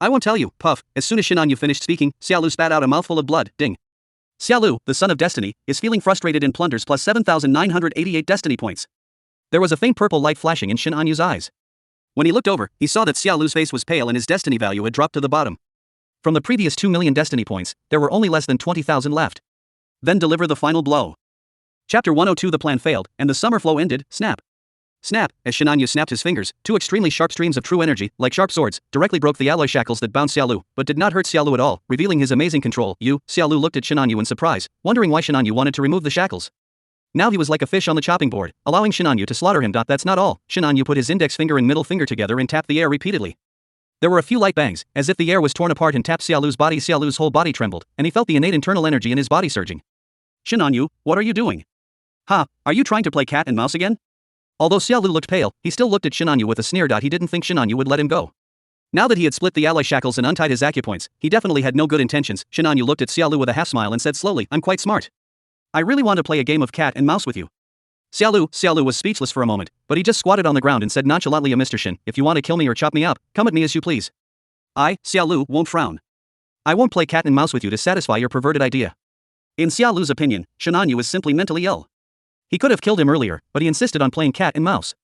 I won't tell you, puff. As soon as Shenanyu finished speaking, Xiaolu spat out a mouthful of blood, ding. Xiaolu, the son of destiny, is feeling frustrated and plunders plus 7,988 destiny points. There was a faint purple light flashing in Shenanyu's eyes. When he looked over, he saw that Xiaolu's face was pale and his destiny value had dropped to the bottom. From the previous 2 million destiny points, there were only less than 20,000 left. Then deliver the final blow. Chapter 102. The plan failed, and the summer flow ended. Snap. Snap. As Shenanyu snapped his fingers, two extremely sharp streams of true energy, like sharp swords, directly broke the alloy shackles that bound Xiaolu, but did not hurt Xiaolu at all, revealing his amazing control. Xiaolu looked at Shenanyu in surprise, wondering why Shenanyu wanted to remove the shackles. Now he was like a fish on the chopping board, allowing Shenanyu to slaughter him. That's not all. Shenanyu put his index finger and middle finger together and tapped the air repeatedly. There were a few light bangs, as if the air was torn apart and tapped Xiaolu's body. Xiaolu's whole body trembled, and he felt the innate internal energy in his body surging. Shenanyu, what are you doing? Ha, are you trying to play cat and mouse again? Although Xiaolu looked pale, he still looked at Shenanyu with a sneer. He didn't think Shenanyu would let him go. Now that he had split the alloy shackles and untied his acupoints, he definitely had no good intentions. Shenanyu looked at Xiaolu with a half smile and said slowly, I'm quite smart. I really want to play a game of cat and mouse with you. Xiaolu was speechless for a moment, but he just squatted on the ground and said nonchalantly, Mr. Shen, if you want to kill me or chop me up, come at me as you please. Xiaolu, won't frown. I won't play cat and mouse with you to satisfy your perverted idea. In Xiaolu's opinion, Shenanyu is simply mentally ill. He could have killed him earlier, but he insisted on playing cat and mouse.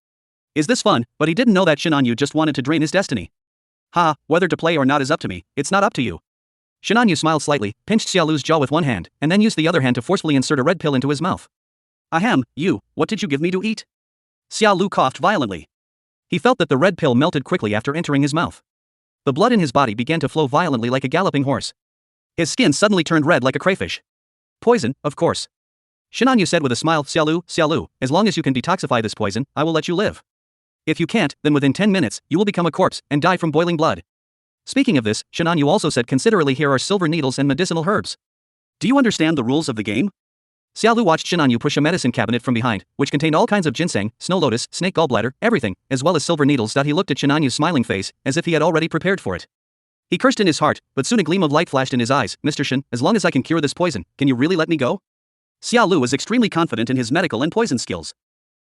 Is this fun? But he didn't know that Shenanyu just wanted to drain his destiny. Ha, whether to play or not is up to me, it's not up to you. Shenanyu smiled slightly, pinched Xiaolu's jaw with one hand, and then used the other hand to forcefully insert a red pill into his mouth. Ahem, what did you give me to eat? Xiaolu coughed violently. He felt that the red pill melted quickly after entering his mouth. The blood in his body began to flow violently like a galloping horse. His skin suddenly turned red like a crayfish. Poison, of course. Shenanyu said with a smile, Xiaolu, as long as you can detoxify this poison, I will let you live. If you can't, then within 10 minutes, you will become a corpse and die from boiling blood. Speaking of this, Shenanyu also said considerably, here are silver needles and medicinal herbs. Do you understand the rules of the game? Xiaolu watched Shenanyu push a medicine cabinet from behind, which contained all kinds of ginseng, snow lotus, snake gallbladder, everything, as well as silver needles. He looked at Shenanyu's smiling face, as if he had already prepared for it. He cursed in his heart, but soon a gleam of light flashed in his eyes. Mr. Shen, as long as I can cure this poison, can you really let me go? Xiaolu was extremely confident in his medical and poison skills.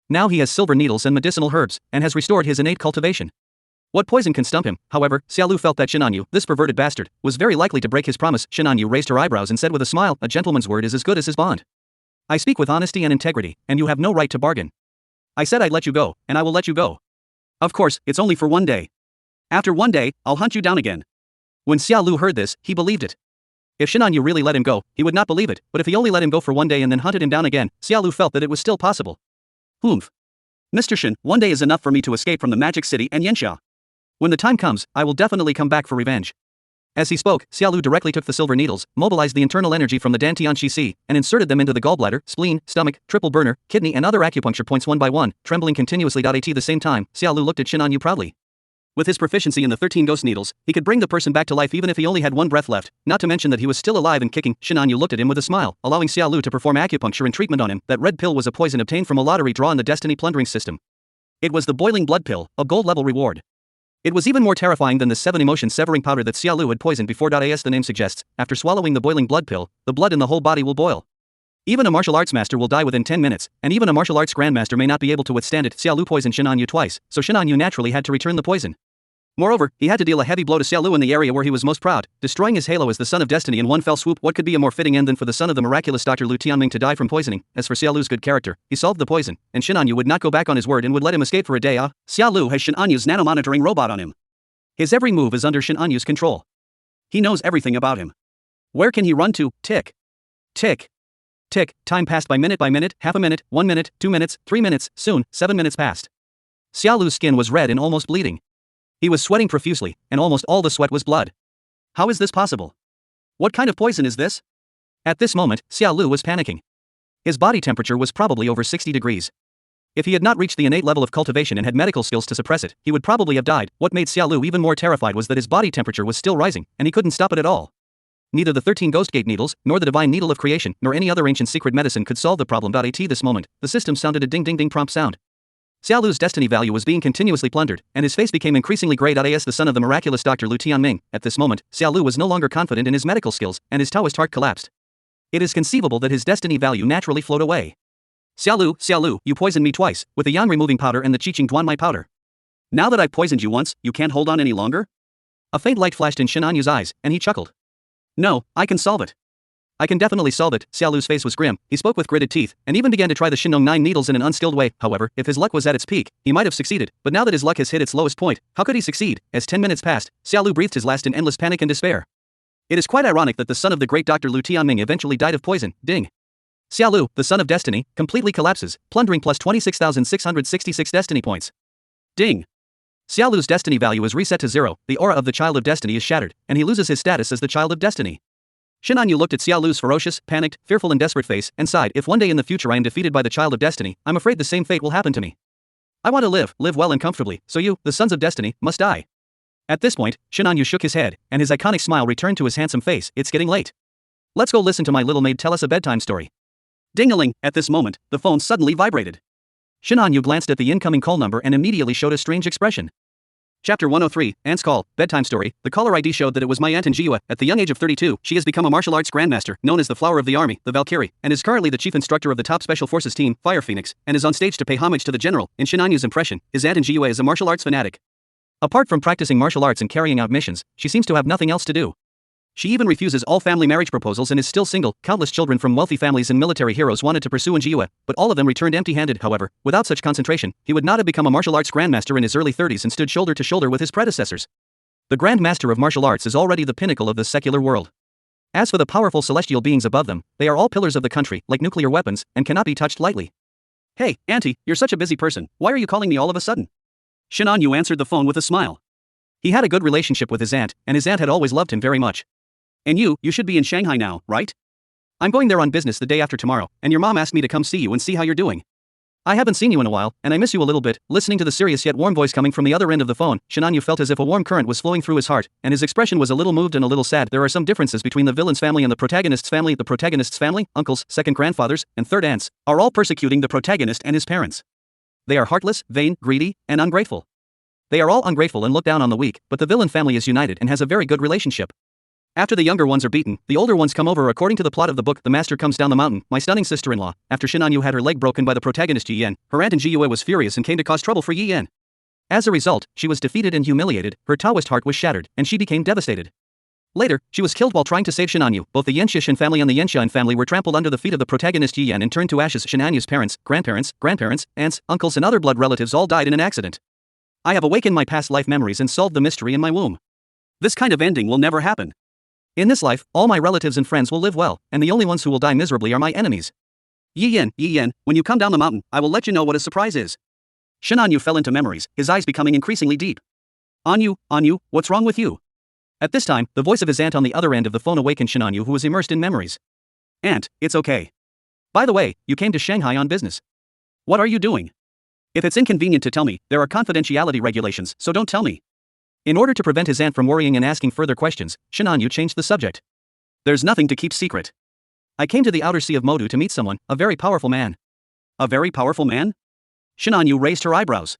Now he has silver needles and medicinal herbs, and has restored his innate cultivation. What poison can stump him? However, Xiaolu felt that Shenanyu, this perverted bastard, was very likely to break his promise. Shenanyu raised her eyebrows and said with a smile, a gentleman's word is as good as his bond. I speak with honesty and integrity, and you have no right to bargain. I said I'd let you go, and I will let you go. Of course, it's only for 1 day. After 1 day, I'll hunt you down again. When Xiaolu heard this, he believed it. If Shenanyu really let him go, he would not believe it, but if he only let him go for 1 day and then hunted him down again, Xiaolu felt that it was still possible. Humph. Mr. Shen, 1 day is enough for me to escape from the Magic City and Yanxia. When the time comes, I will definitely come back for revenge. As he spoke, Xiaolu directly took the silver needles, mobilized the internal energy from the Dantian Qi, and inserted them into the gallbladder, spleen, stomach, triple burner, kidney and other acupuncture points one by one, trembling continuously. At the same time, Xiaolu looked at Shenanyu proudly. With his proficiency in the 13 ghost needles, he could bring the person back to life even if he only had 1 breath left, not to mention that he was still alive and kicking. Shenanyu looked at him with a smile, allowing Xiaolu to perform acupuncture and treatment on him. That red pill was a poison obtained from a lottery draw in the Destiny Plundering system. It was the boiling blood pill, a gold level reward. It was even more terrifying than the 7 emotion-severing powder that Xiaolu had poisoned before. As the name suggests, after swallowing the boiling blood pill, the blood in the whole body will boil. Even a martial arts master will die within 10 minutes, and even a martial arts grandmaster may not be able to withstand it. Xiaolu poisoned Shenanyu twice, so Shenanyu naturally had to return the poison. Moreover, he had to deal a heavy blow to Xiaolu in the area where he was most proud, destroying his halo as the son of destiny in one fell swoop. What could be a more fitting end than for the son of the miraculous Dr. Lu Tianming to die from poisoning? As for Xiaolu's good character, he solved the poison, and Shenanyu would not go back on his word and would let him escape for a day. Xiaolu has Shenanyu's nanomonitoring robot on him. His every move is under Shenanyu's control. He knows everything about him. Where can he run to? Tick. Tick. Tick. Time passed by minute, half a minute, 1 minute, 2 minutes, 3 minutes, soon, 7 minutes passed. Xiaolu's skin was red and almost bleeding. He was sweating profusely, and almost all the sweat was blood. How is this possible? What kind of poison is this? At this moment, Xiaolu was panicking. His body temperature was probably over 60 degrees. If he had not reached the innate level of cultivation and had medical skills to suppress it, he would probably have died. What made Xiaolu even more terrified was that his body temperature was still rising, and he couldn't stop it at all. Neither the 13 Ghost Gate needles, nor the Divine Needle of Creation, nor any other ancient secret medicine could solve the problem. At this moment, the system sounded a ding-ding-ding prompt sound. Xiaolu's destiny value was being continuously plundered, and his face became increasingly grey. As the son of the miraculous Dr. Lu Tianming, at this moment, Xiaolu was no longer confident in his medical skills, and his Taoist heart collapsed. It is conceivable that his destiny value naturally flowed away. Xiaolu, you poisoned me twice, with the yang removing powder and the Qiqing Duanmai powder. Now that I've poisoned you once, you can't hold on any longer? A faint light flashed in Shenanyu's eyes, and he chuckled. No, I can solve it. I can definitely solve it. Xiaolu's face was grim, he spoke with gritted teeth, and even began to try the Shinong 9 needles in an unskilled way. However, if his luck was at its peak, he might have succeeded, but now that his luck has hit its lowest point, how could he succeed? As 10 minutes passed, Xiaolu breathed his last in endless panic and despair. It is quite ironic that the son of the great Dr. Lu Tianming eventually died of poison. Ding. Xiaolu, the son of destiny, completely collapses, plundering plus 26,666 destiny points. Ding. Xiaolu's destiny value is reset to 0, the aura of the child of destiny is shattered, and he loses his status as the child of destiny. Shenanyu looked at Xiaolu's ferocious, panicked, fearful and desperate face, and sighed. If one day in the future I am defeated by the child of destiny, I'm afraid the same fate will happen to me. I want to live well and comfortably, so you, the sons of destiny, must die. At this point, Shenanyu shook his head, and his iconic smile returned to his handsome face. It's getting late. Let's go listen to my little maid tell us a bedtime story. Ding-a-ling, at this moment, the phone suddenly vibrated. Shenanyu glanced at the incoming call number and immediately showed a strange expression. Chapter 103, Aunt's Call, Bedtime Story. The caller ID showed that it was my aunt Njihua. At the young age of 32, she has become a martial arts grandmaster, known as the Flower of the Army, the Valkyrie, and is currently the chief instructor of the top special forces team, Fire Phoenix, and is on stage to pay homage to the general. In Shenanyu's impression, his aunt Njihua is a martial arts fanatic. Apart from practicing martial arts and carrying out missions, she seems to have nothing else to do. She even refuses all family marriage proposals and is still single. Countless children from wealthy families and military heroes wanted to pursue Njihua, but all of them returned empty-handed. However, without such concentration, he would not have become a martial arts grandmaster in his early 30s and stood shoulder to shoulder with his predecessors. The Grand Master of martial arts is already the pinnacle of the secular world. As for the powerful celestial beings above them, they are all pillars of the country, like nuclear weapons, and cannot be touched lightly. Hey, Auntie, you're such a busy person, why are you calling me all of a sudden? Shenanyu answered the phone with a smile. He had a good relationship with his aunt, and his aunt had always loved him very much. And you should be in Shanghai now, right? I'm going there on business the day after tomorrow, and your mom asked me to come see you and see how you're doing. I haven't seen you in a while, and I miss you a little bit. Listening to the serious yet warm voice coming from the other end of the phone, Shenanyu felt as if a warm current was flowing through his heart, and his expression was a little moved and a little sad. There are some differences between the villain's family and the protagonist's family. The protagonist's family, uncles, second grandfathers, and third aunts, are all persecuting the protagonist and his parents. They are heartless, vain, greedy, and ungrateful. They are all ungrateful and look down on the weak, but the villain family is united and has a very good relationship. After the younger ones are beaten, the older ones come over. According to the plot of the book, the master comes down the mountain. My stunning sister-in-law, after Shenanyu had her leg broken by the protagonist Yi Yan, her aunt Njihua was furious and came to cause trouble for Yi Yan. As a result, she was defeated and humiliated, her Taoist heart was shattered, and she became devastated. Later, she was killed while trying to save Shenanyu. Both the Yenshishan family and the Yenshan family were trampled under the feet of the protagonist Yi Yan and turned to ashes. Shenanyu's parents, grandparents, aunts, uncles and other blood relatives all died in an accident. I have awakened my past life memories and solved the mystery in my womb. This kind of ending will never happen. In this life, all my relatives and friends will live well, and the only ones who will die miserably are my enemies. Yi Yan, when you come down the mountain, I will let you know what a surprise is. Shenanyu fell into memories, his eyes becoming increasingly deep. Anyu, what's wrong with you? At this time, the voice of his aunt on the other end of the phone awakened Shenanyu, who was immersed in memories. Aunt, it's okay. By the way, you came to Shanghai on business. What are you doing? If it's inconvenient to tell me, there are confidentiality regulations, so don't tell me. In order to prevent his aunt from worrying and asking further questions, Shenanyu changed the subject. There's nothing to keep secret. I came to the outer sea of Modu to meet someone, a very powerful man. A very powerful man? Shenanyu raised her eyebrows.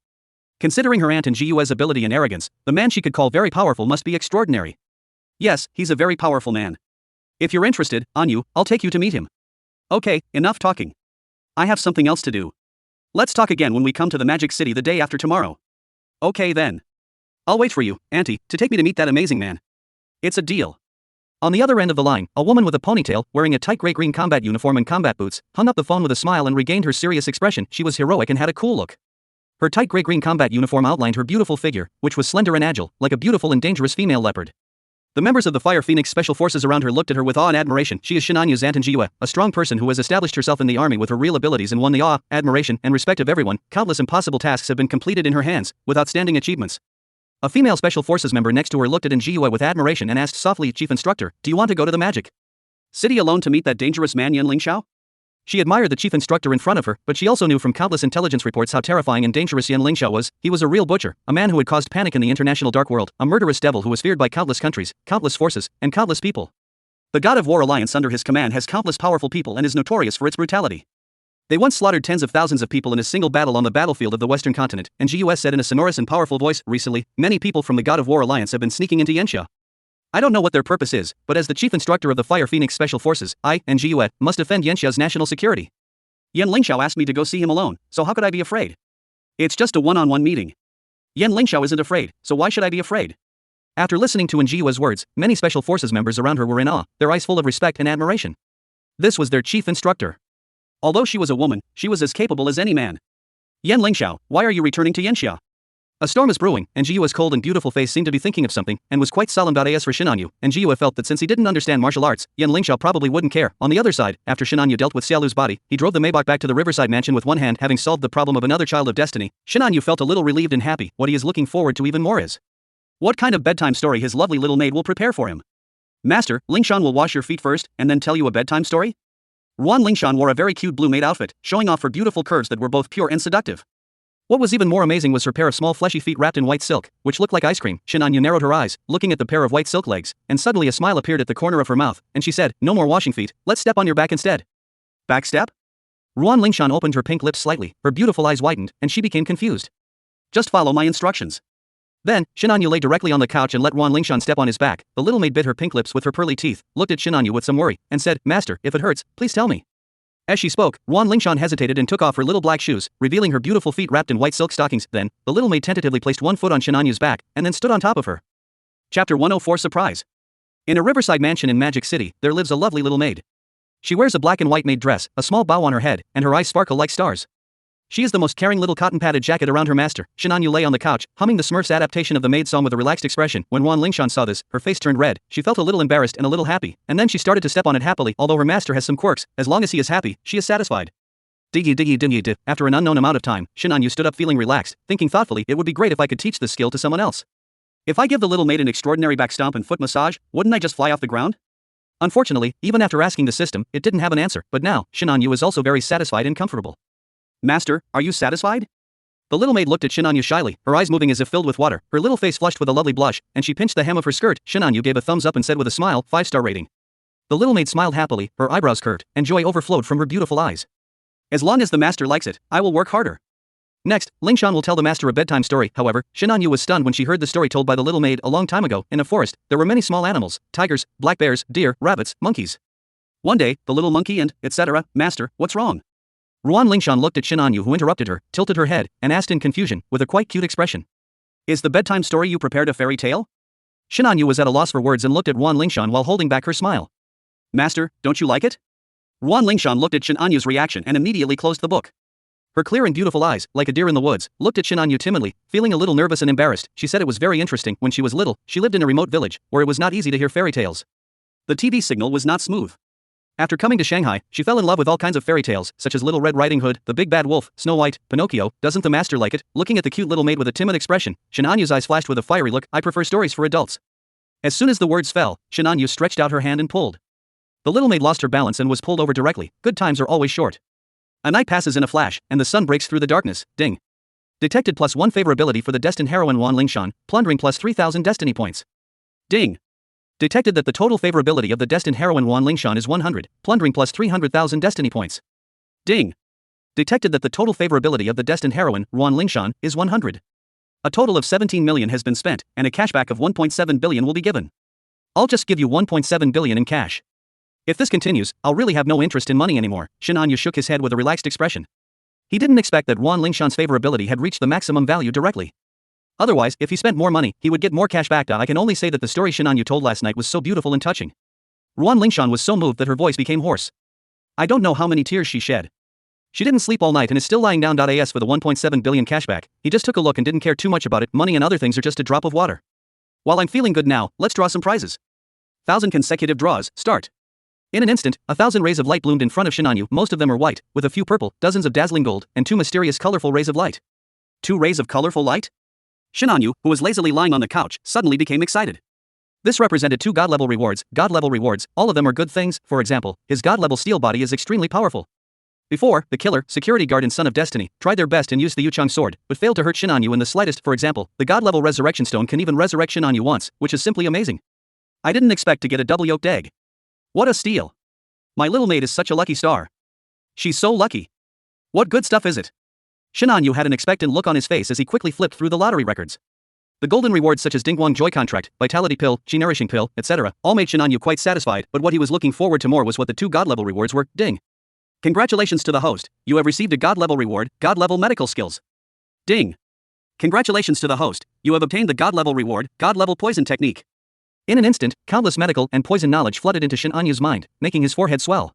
Considering her aunt and Jiue's ability and arrogance, the man she could call very powerful must be extraordinary. Yes, he's a very powerful man. If you're interested, Anyu, I'll take you to meet him. Okay, enough talking. I have something else to do. Let's talk again when we come to the Magic City the day after tomorrow. Okay then. I'll wait for you, Auntie, to take me to meet that amazing man. It's a deal. On the other end of the line, a woman with a ponytail, wearing a tight grey-green combat uniform and combat boots, hung up the phone with a smile and regained her serious expression. She was heroic and had a cool look. Her tight grey-green combat uniform outlined her beautiful figure, which was slender and agile, like a beautiful and dangerous female leopard. The members of the Fire Phoenix Special Forces around her looked at her with awe and admiration. She is Shinanyu's aunt and Jiue, a strong person who has established herself in the army with her real abilities and won the awe, admiration, and respect of everyone. Countless impossible tasks have been completed in her hands, with outstanding achievements. A female Special Forces member next to her looked at Jiue with admiration and asked softly, Chief Instructor, do you want to go to the Magic City alone to meet that dangerous man Yan Lingxiao? She admired the chief instructor in front of her, but she also knew from countless intelligence reports how terrifying and dangerous Yan Lingxiao was. He was a real butcher, a man who had caused panic in the international dark world, a murderous devil who was feared by countless countries, countless forces, and countless people. The God of War Alliance under his command has countless powerful people and is notorious for its brutality. They once slaughtered tens of thousands of people in a single battle on the battlefield of the Western continent, and GUS said in a sonorous and powerful voice, recently, many people from the God of War Alliance have been sneaking into Yanxia. I don't know what their purpose is, but as the chief instructor of the Fire Phoenix Special Forces, I, and GUS, must defend Yanxia's national security. Yan Lingxiao asked me to go see him alone, so how could I be afraid? It's just a one-on-one meeting. Yan Lingxiao isn't afraid, so why should I be afraid? After listening to Njiwa's words, many Special Forces members around her were in awe, their eyes full of respect and admiration. This was their chief instructor. Although she was a woman, she was as capable as any man. Yan Lingxiao, why are you returning to Yanxia? A storm is brewing, and Jiue's cold and beautiful face seemed to be thinking of something, and was quite solemn. As for Shinanyu, and Jiue felt that since he didn't understand martial arts, Yan Lingxiao probably wouldn't care. On the other side, after Shinanyu dealt with Xiaolu's body, he drove the Maybach back to the Riverside Mansion with one hand, having solved the problem of another child of destiny. Shinanyu felt a little relieved and happy. What he is looking forward to even more is what kind of bedtime story his lovely little maid will prepare for him. Master, Lingshan will wash your feet first, and then tell you a bedtime story? Ruan Lingshan wore a very cute blue maid outfit, showing off her beautiful curves that were both pure and seductive. What was even more amazing was her pair of small fleshy feet wrapped in white silk, which looked like ice cream. Shinanyu narrowed her eyes, looking at the pair of white silk legs, and suddenly a smile appeared at the corner of her mouth, and she said, no more washing feet, let's step on your back instead. Back step? Ruan Lingshan opened her pink lips slightly, her beautiful eyes widened, and she became confused. Just follow my instructions. Then, Shinanyu lay directly on the couch and let Ruan Lingshan step on his back. The little maid bit her pink lips with her pearly teeth, looked at Shinanyu with some worry, and said, Master, if it hurts, please tell me. As she spoke, Ruan Lingshan hesitated and took off her little black shoes, revealing her beautiful feet wrapped in white silk stockings. Then, the little maid tentatively placed one foot on Shinanyu's back, and then stood on top of her. Chapter 104 Surprise. In a riverside mansion in Magic City, there lives a lovely little maid. She wears a black and white maid dress, a small bow on her head, and her eyes sparkle like stars. She is the most caring little cotton-padded jacket around her master. Shinanyu lay on the couch, humming the Smurfs adaptation of the maid song with a relaxed expression. When Ruan Lingshan saw this, her face turned red. She felt a little embarrassed and a little happy, and then she started to step on it happily. Although her master has some quirks, as long as he is happy, she is satisfied. Diggy diggy diggy di. After an unknown amount of time, Shinanyu stood up feeling relaxed, thinking thoughtfully, it would be great if I could teach this skill to someone else. If I give the little maid an extraordinary back stomp and foot massage, wouldn't I just fly off the ground? Unfortunately, even after asking the system, it didn't have an answer, but now, Shinanyu is also very satisfied and comfortable. Master, are you satisfied? The little maid looked at Shinanyu shyly, her eyes moving as if filled with water, her little face flushed with a lovely blush, and she pinched the hem of her skirt. Shinanyu gave a thumbs up and said with a smile, 5-star rating. The little maid smiled happily, her eyebrows curved, and joy overflowed from her beautiful eyes. As long as the master likes it, I will work harder. Next, Lingshan will tell the master a bedtime story. However, Shinanyu was stunned when she heard the story told by the little maid. A long time ago, in a forest, there were many small animals, tigers, black bears, deer, rabbits, monkeys. One day, the little monkey and, etc., Master, what's wrong? Ruan Lingshan looked at Shinanyu, who interrupted her, tilted her head, and asked in confusion, with a quite cute expression. Is the bedtime story you prepared a fairy tale? Shinanyu was at a loss for words and looked at Ruan Lingshan while holding back her smile. Master, don't you like it? Ruan Lingshan looked at Shinanyu's reaction and immediately closed the book. Her clear and beautiful eyes, like a deer in the woods, looked at Shinanyu timidly, feeling a little nervous and embarrassed. She said it was very interesting. When she was little, she lived in a remote village, where it was not easy to hear fairy tales. The TV signal was not smooth. After coming to Shanghai, she fell in love with all kinds of fairy tales, such as Little Red Riding Hood, The Big Bad Wolf, Snow White, Pinocchio. Doesn't the master like it? Looking at the cute little maid with a timid expression, Shinanyu's eyes flashed with a fiery look. I prefer stories for adults. As soon as the words fell, Shinanyu stretched out her hand and pulled. The little maid lost her balance and was pulled over directly. Good times are always short. A night passes in a flash, and the sun breaks through the darkness. Ding. Detected +1 favorability for the destined heroine Ruan Lingshan, plundering +3,000 destiny points. Ding. Detected that the total favorability of the destined heroine Ruan Lingshan is 100, plundering +300,000 destiny points. Ding. Detected that the total favorability of the destined heroine, Ruan Lingshan, is 100. A total of 17 million has been spent, and a cashback of 1.7 billion will be given. I'll just give you 1.7 billion in cash. If this continues, I'll really have no interest in money anymore. Shin Anyu shook his head with a relaxed expression. He didn't expect that Wan Lingshan's favorability had reached the maximum value directly. Otherwise, if he spent more money, he would get more cash back. I can only say that the story Shin Anyu told last night was so beautiful and touching. Wan Lingshan was so moved that her voice became hoarse. I don't know how many tears she shed. She didn't sleep all night and is still lying down. As for the 1.7 billion cashback, he just took a look and didn't care too much about it. Money and other things are just a drop of water. While I'm feeling good now, let's draw some prizes. 1,000 consecutive draws, start. In an instant, 1,000 rays of light bloomed in front of Shin Anyu. Most of them are white, with a few purple, dozens of dazzling gold, and 2 mysterious colorful rays of light. 2 rays of colorful light? Shin Anyu, who was lazily lying on the couch, suddenly became excited. This represented 2 god-level rewards. God-level rewards, all of them are good things. For example, his god-level steel body is extremely powerful. Before, the killer, security guard and son of destiny, tried their best and used the Yuchang sword, but failed to hurt Shin Anyu in the slightest. For example, the god-level resurrection stone can even resurrect Shin Anyu once, which is simply amazing. I didn't expect to get a double-yolked egg. What a steal. My little maid is such a lucky star. She's so lucky. What good stuff is it? Shin Anyu had an expectant look on his face as he quickly flipped through the lottery records. The golden rewards such as Dingguang Joy Contract, Vitality Pill, Qi Nourishing Pill, etc., all made Shin Anyu quite satisfied, but what he was looking forward to more was what the 2 god-level rewards were. Ding. Congratulations to the host, you have received a god-level reward, god-level medical skills. Ding. Congratulations to the host, you have obtained the god-level reward, god-level poison technique. In an instant, countless medical and poison knowledge flooded into Shin Anyu's mind, making his forehead swell.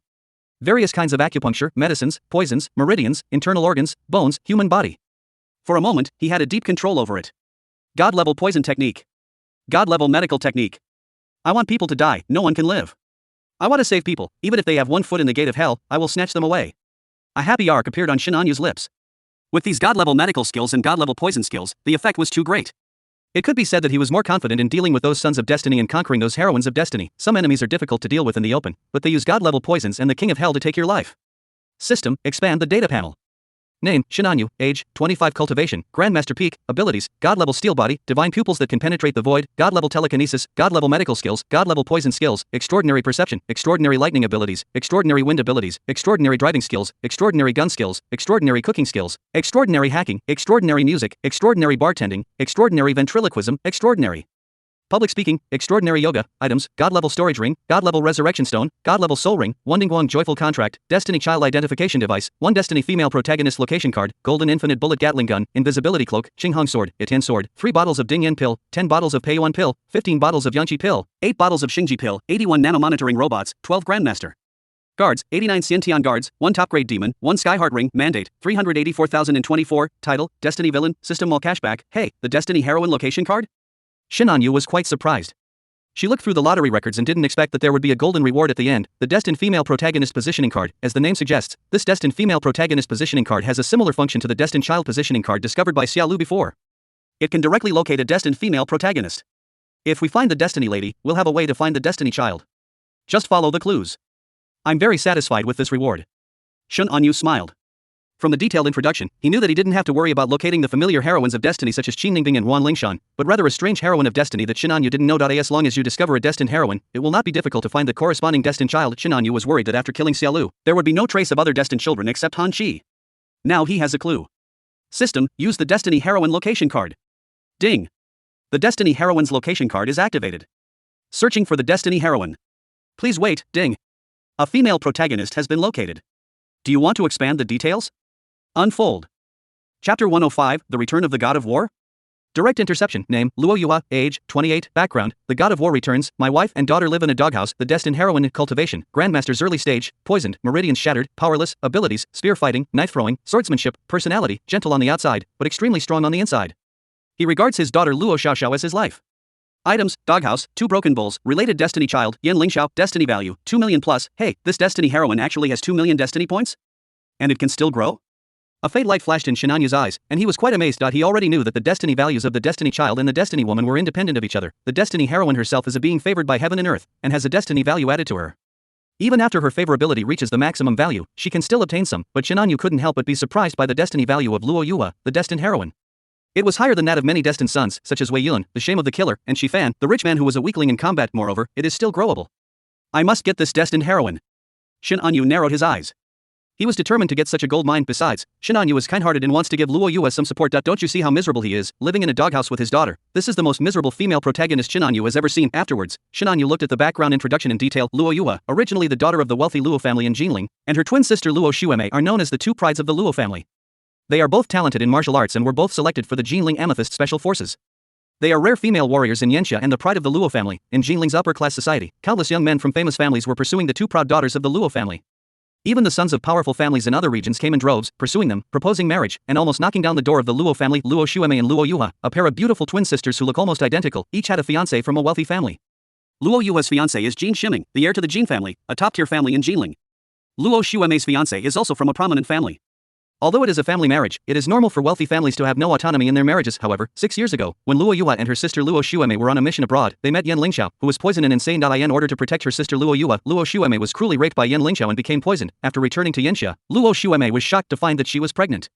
Various kinds of acupuncture, medicines, poisons, meridians, internal organs, bones, human body. For a moment, he had a deep control over it. God-level poison technique. God-level medical technique. I want people to die, no one can live. I want to save people, even if they have 1 foot in the gate of hell, I will snatch them away. A happy arc appeared on Shin Anyu's lips. With these god-level medical skills and god-level poison skills, the effect was too great. It could be said that he was more confident in dealing with those sons of destiny and conquering those heroines of destiny. Some enemies are difficult to deal with in the open, but they use god-level poisons and the king of hell to take your life. System, expand the data panel. Name, Shin Anyu, age, 25 cultivation, Grandmaster Peak, abilities, god-level steel body, divine pupils that can penetrate the void, god-level telekinesis, god-level medical skills, god-level poison skills, extraordinary perception, extraordinary lightning abilities, extraordinary wind abilities, extraordinary driving skills, extraordinary gun skills, extraordinary cooking skills, extraordinary hacking, extraordinary music, extraordinary bartending, extraordinary ventriloquism, extraordinary public speaking, extraordinary yoga, items, god-level storage ring, god-level resurrection stone, god-level soul ring, 1 Dingguang joyful contract, destiny child identification device, 1 destiny female protagonist location card, golden infinite bullet Gatling gun, invisibility cloak, Qinghong sword, Itan sword, 3 bottles of Dingyan pill, 10 bottles of Peiyuan pill, 15 bottles of Yangqi pill, 8 bottles of Xingji pill, 81 nanomonitoring robots, 12 grandmaster guards, 89 Xiantian guards, 1 top grade demon, 1 Skyheart ring, mandate, 384,024, title, destiny villain, system mall cashback, hey, the destiny heroine location card? Shin Anyu was quite surprised. She looked through the lottery records and didn't expect that there would be a golden reward at the end, the destined female protagonist positioning card. As the name suggests, this destined female protagonist positioning card has a similar function to the destined child positioning card discovered by Xia Lu before. It can directly locate a destined female protagonist. If we find the destiny lady, we'll have a way to find the destiny child. Just follow the clues. I'm very satisfied with this reward. Shin Anyu smiled. From the detailed introduction, he knew that he didn't have to worry about locating the familiar heroines of destiny such as Qin Ningbing and Wan Lingshan, but rather a strange heroine of destiny that Shin Anyu didn't know. As long as you discover a destined heroine, it will not be difficult to find the corresponding destined child. Shin Anyu was worried that after killing Xia Lu, there would be no trace of other destined children except Han Qi. Now he has a clue. System, use the destiny heroine location card. Ding. The destiny heroine's location card is activated. Searching for the destiny heroine. Please wait, ding. A female protagonist has been located. Do you want to expand the details? Unfold. Chapter 105, The Return of the God of War? Direct interception. Name, Luo Yua, age, 28, background, the God of War returns, my wife and daughter live in a doghouse, the destined heroine, cultivation, Grandmaster's early stage, poisoned, meridians shattered, powerless, abilities, spear fighting, knife throwing, swordsmanship, personality, gentle on the outside, but extremely strong on the inside. He regards his daughter Luo Xiaoxiao as his life. Items, doghouse, 2 broken bowls, related destiny child, Yan Lingxiao, destiny value, 2 million plus, hey, this destiny heroine actually has 2 million destiny points? And it can still grow? A faint light flashed in Shin Anyu's eyes, and he was quite amazed. He already knew that the destiny values of the destiny child and the destiny woman were independent of each other. The destiny heroine herself is a being favored by heaven and earth, and has a destiny value added to her. Even after her favorability reaches the maximum value, she can still obtain some, but Shin Anyu couldn't help but be surprised by the destiny value of Luo Yua, the destined heroine. It was higher than that of many destined sons, such as Wei Yun, the shame of the killer, and Shi Fan, the rich man who was a weakling in combat. Moreover, it is still growable. I must get this destined heroine. Shin Anyu narrowed his eyes. He was determined to get such a gold mine. Besides, Shinanyu is kind-hearted and wants to give Luo Yue some support. Don't you see how miserable he is, living in a doghouse with his daughter? This is the most miserable female protagonist Shinanyu has ever seen. Afterwards, Shinanyu looked at the background introduction in detail. Luo Yue, originally the daughter of the wealthy Luo family in Jinling, and her twin sister Luo Xueme are known as the two prides of the Luo family. They are both talented in martial arts and were both selected for the Jinling Amethyst Special Forces. They are rare female warriors in Yanxia and the pride of the Luo family. In Jingling's upper-class society, countless young men from famous families were pursuing the two proud daughters of the Luo family. Even the sons of powerful families in other regions came in droves, pursuing them, proposing marriage, and almost knocking down the door of the Luo family. Luo Xueme and Luo Yue, a pair of beautiful twin sisters who look almost identical, each had a fiancé from a wealthy family. Luo Yue's fiancé is Jin Shiming, the heir to the Jin family, a top-tier family in Jinling. Luo Xueme's fiancé is also from a prominent family. Although it is a family marriage, it is normal for wealthy families to have no autonomy in their marriages. However, 6 years ago, when Luo Yue and her sister Luo Xueme were on a mission abroad, they met Yan Lingxiao, who was poisoned and insane. In order to protect her sister Luo Yue, Luo Xueme was cruelly raped by Yan Lingxiao and became poisoned. After returning to Yanxia, Luo Xueme was shocked to find that she was pregnant.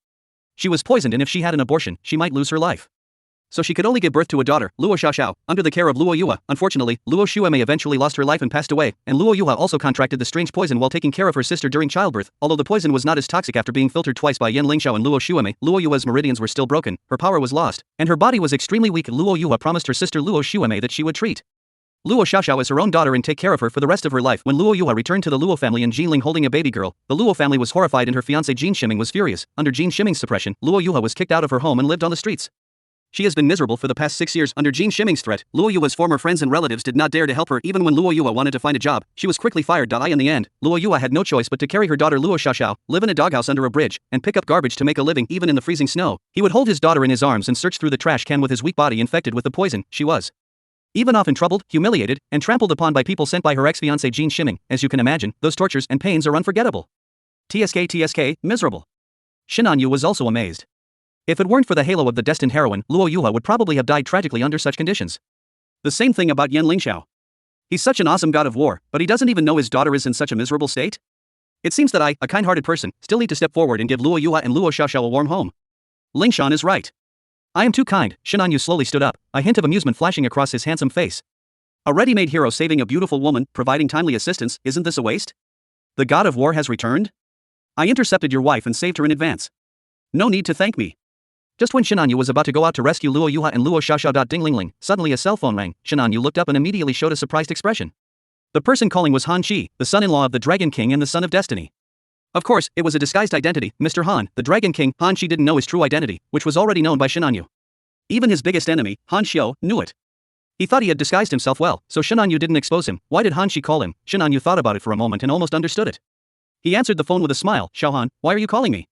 She was poisoned, and if she had an abortion, she might lose her life. So she could only give birth to a daughter, Luo Xiaoxiao, under the care of Luo Yue. Unfortunately, Luo Xueme eventually lost her life and passed away, and Luo Yue also contracted the strange poison while taking care of her sister during childbirth. Although the poison was not as toxic after being filtered twice by Yan Lingxiao and Luo Xueme, Luo Yue's meridians were still broken, her power was lost, and her body was extremely weak. Luo Yue promised her sister Luo Xueme that she would treat Luo Xiaoxiao as her own daughter and take care of her for the rest of her life. When Luo Yue returned to the Luo family in Jinling holding a baby girl, the Luo family was horrified and her fiancé Jin Shiming was furious. Under Jin Shiming's suppression, Luo Yue was kicked out of her home and lived on the streets. She has been miserable for the past 6 years. Under Jin Shiming's threat, Luo Yue's former friends and relatives did not dare to help her. Even when Luo Yue wanted to find a job, she was quickly fired. In the end, Luo Yue had no choice but to carry her daughter Luo Xiaoxiao, live in a doghouse under a bridge, and pick up garbage to make a living. Even in the freezing snow, he would hold his daughter in his arms and search through the trash can with his weak body infected with the poison. She was even often troubled, humiliated, and trampled upon by people sent by her ex-fiancé Jin Shiming. As you can imagine, those tortures and pains are unforgettable. TSK, miserable. Shinanyu was also amazed. If it weren't for the halo of the destined heroine, Luo Yue would probably have died tragically under such conditions. The same thing about Yan Lingxiao. He's such an awesome god of war, but he doesn't even know his daughter is in such a miserable state? It seems that I, a kind-hearted person, still need to step forward and give Luo Yue and Luo Xiaoxiao a warm home. Lingshan is right. I am too kind. Shinanyu slowly stood up, a hint of amusement flashing across his handsome face. A ready-made hero saving a beautiful woman, providing timely assistance, isn't this a waste? The god of war has returned? I intercepted your wife and saved her in advance. No need to thank me. Just when Shinanyu was about to go out to rescue Luo Yue and Luo Xiaoxiao. Ding-ling-ling, suddenly a cell phone rang. Shinanyu looked up and immediately showed a surprised expression. The person calling was Han Qi, the son-in-law of the Dragon King and the son of Destiny. Of course, it was a disguised identity. Mr. Han, the Dragon King. Han Qi didn't know his true identity, which was already known by Shinanyu. Even his biggest enemy, Han Xiao, knew it. He thought he had disguised himself well, so Shinanyu didn't expose him. Why did Han Qi call him? Shinanyu thought about it for a moment and almost understood it. He answered the phone with a smile. Xiaohan, why are you calling me?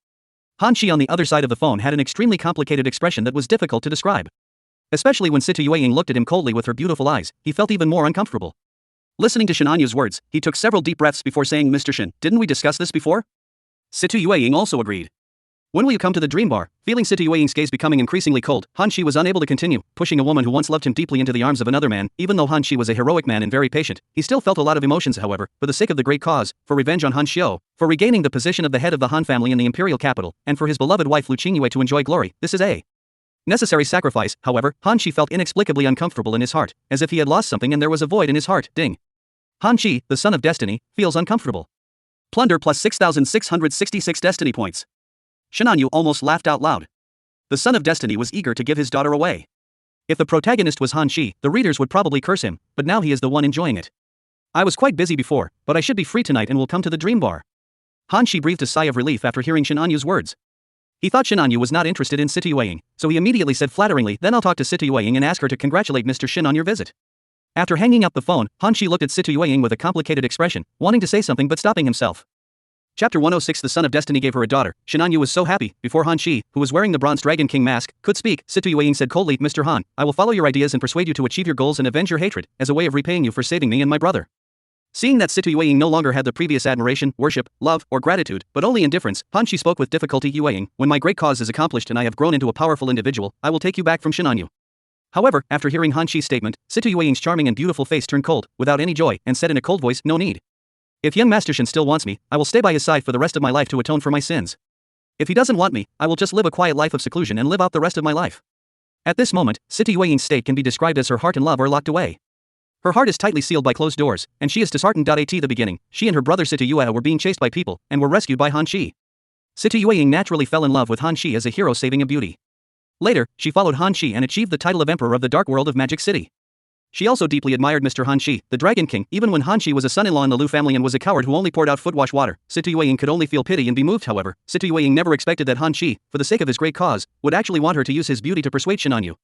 Han Qi on the other side of the phone had an extremely complicated expression that was difficult to describe. Especially when Situ Yueying looked at him coldly with her beautiful eyes, he felt even more uncomfortable. Listening to Shinanyu's words, he took several deep breaths before saying, Mr. Shin, didn't we discuss this before? Situ Yueying also agreed. When will you come to the dream bar? Feeling Situ Yueying's gaze becoming increasingly cold, Han Qi was unable to continue, pushing a woman who once loved him deeply into the arms of another man. Even though Han Qi was a heroic man and very patient, he still felt a lot of emotions. However, for the sake of the great cause, for revenge on Han Xiao, for regaining the position of the head of the Han family in the imperial capital, and for his beloved wife Lu Qingyue to enjoy glory, this is a necessary sacrifice. However, Han Qi felt inexplicably uncomfortable in his heart, as if he had lost something and there was a void in his heart. Ding. Han Qi, the son of destiny, feels uncomfortable. Plunder plus 6,666 destiny points. Shinanyu almost laughed out loud. The son of destiny was eager to give his daughter away. If the protagonist was Han Qi, the readers would probably curse him, but now he is the one enjoying it. I was quite busy before, but I should be free tonight and will come to the dream bar. Han Qi breathed a sigh of relief after hearing Shinanyu's words. He thought Shinanyu was not interested in Situ Yueying, so he immediately said flatteringly, then I'll talk to Situ Yueying and ask her to congratulate Mr. Shin on your visit. After hanging up the phone, Han Qi looked at Situ Yueying with a complicated expression, wanting to say something but stopping himself. Chapter 106 The son of destiny gave her a daughter. Shinanyu was so happy, before Han Qi, who was wearing the bronze Dragon King mask, could speak. Situ Yueying said coldly, Mr. Han, I will follow your ideas and persuade you to achieve your goals and avenge your hatred, as a way of repaying you for saving me and my brother. Seeing that Situ Yueying no longer had the previous admiration, worship, love, or gratitude, but only indifference, Han Qi spoke with difficulty. Yueying, when my great cause is accomplished and I have grown into a powerful individual, I will take you back from Shinanyu. However, after hearing Han Qi's statement, Situ Yueying's charming and beautiful face turned cold, without any joy, and said in a cold voice, no need. If young Master Shin still wants me, I will stay by his side for the rest of my life to atone for my sins. If he doesn't want me, I will just live a quiet life of seclusion and live out the rest of my life. At this moment, Situ Yueying's state can be described as her heart and love are locked away. Her heart is tightly sealed by closed doors, and she is disheartened. At the beginning, she and her brother Situyue were being chased by people, and were rescued by Han Shi. Situyue naturally fell in love with Han Shi as a hero saving a beauty. Later, she followed Han Shi and achieved the title of Emperor of the Dark World of Magic City. She also deeply admired Mr. Han Shi, the Dragon King, even when Han Shi was a son-in-law in the Lu family and was a coward who only poured out footwash water. Situyue could only feel pity and be moved. However, Situyue never expected that Han Shi, for the sake of his great cause, would actually want her to use his beauty to persuade Shin On Yu.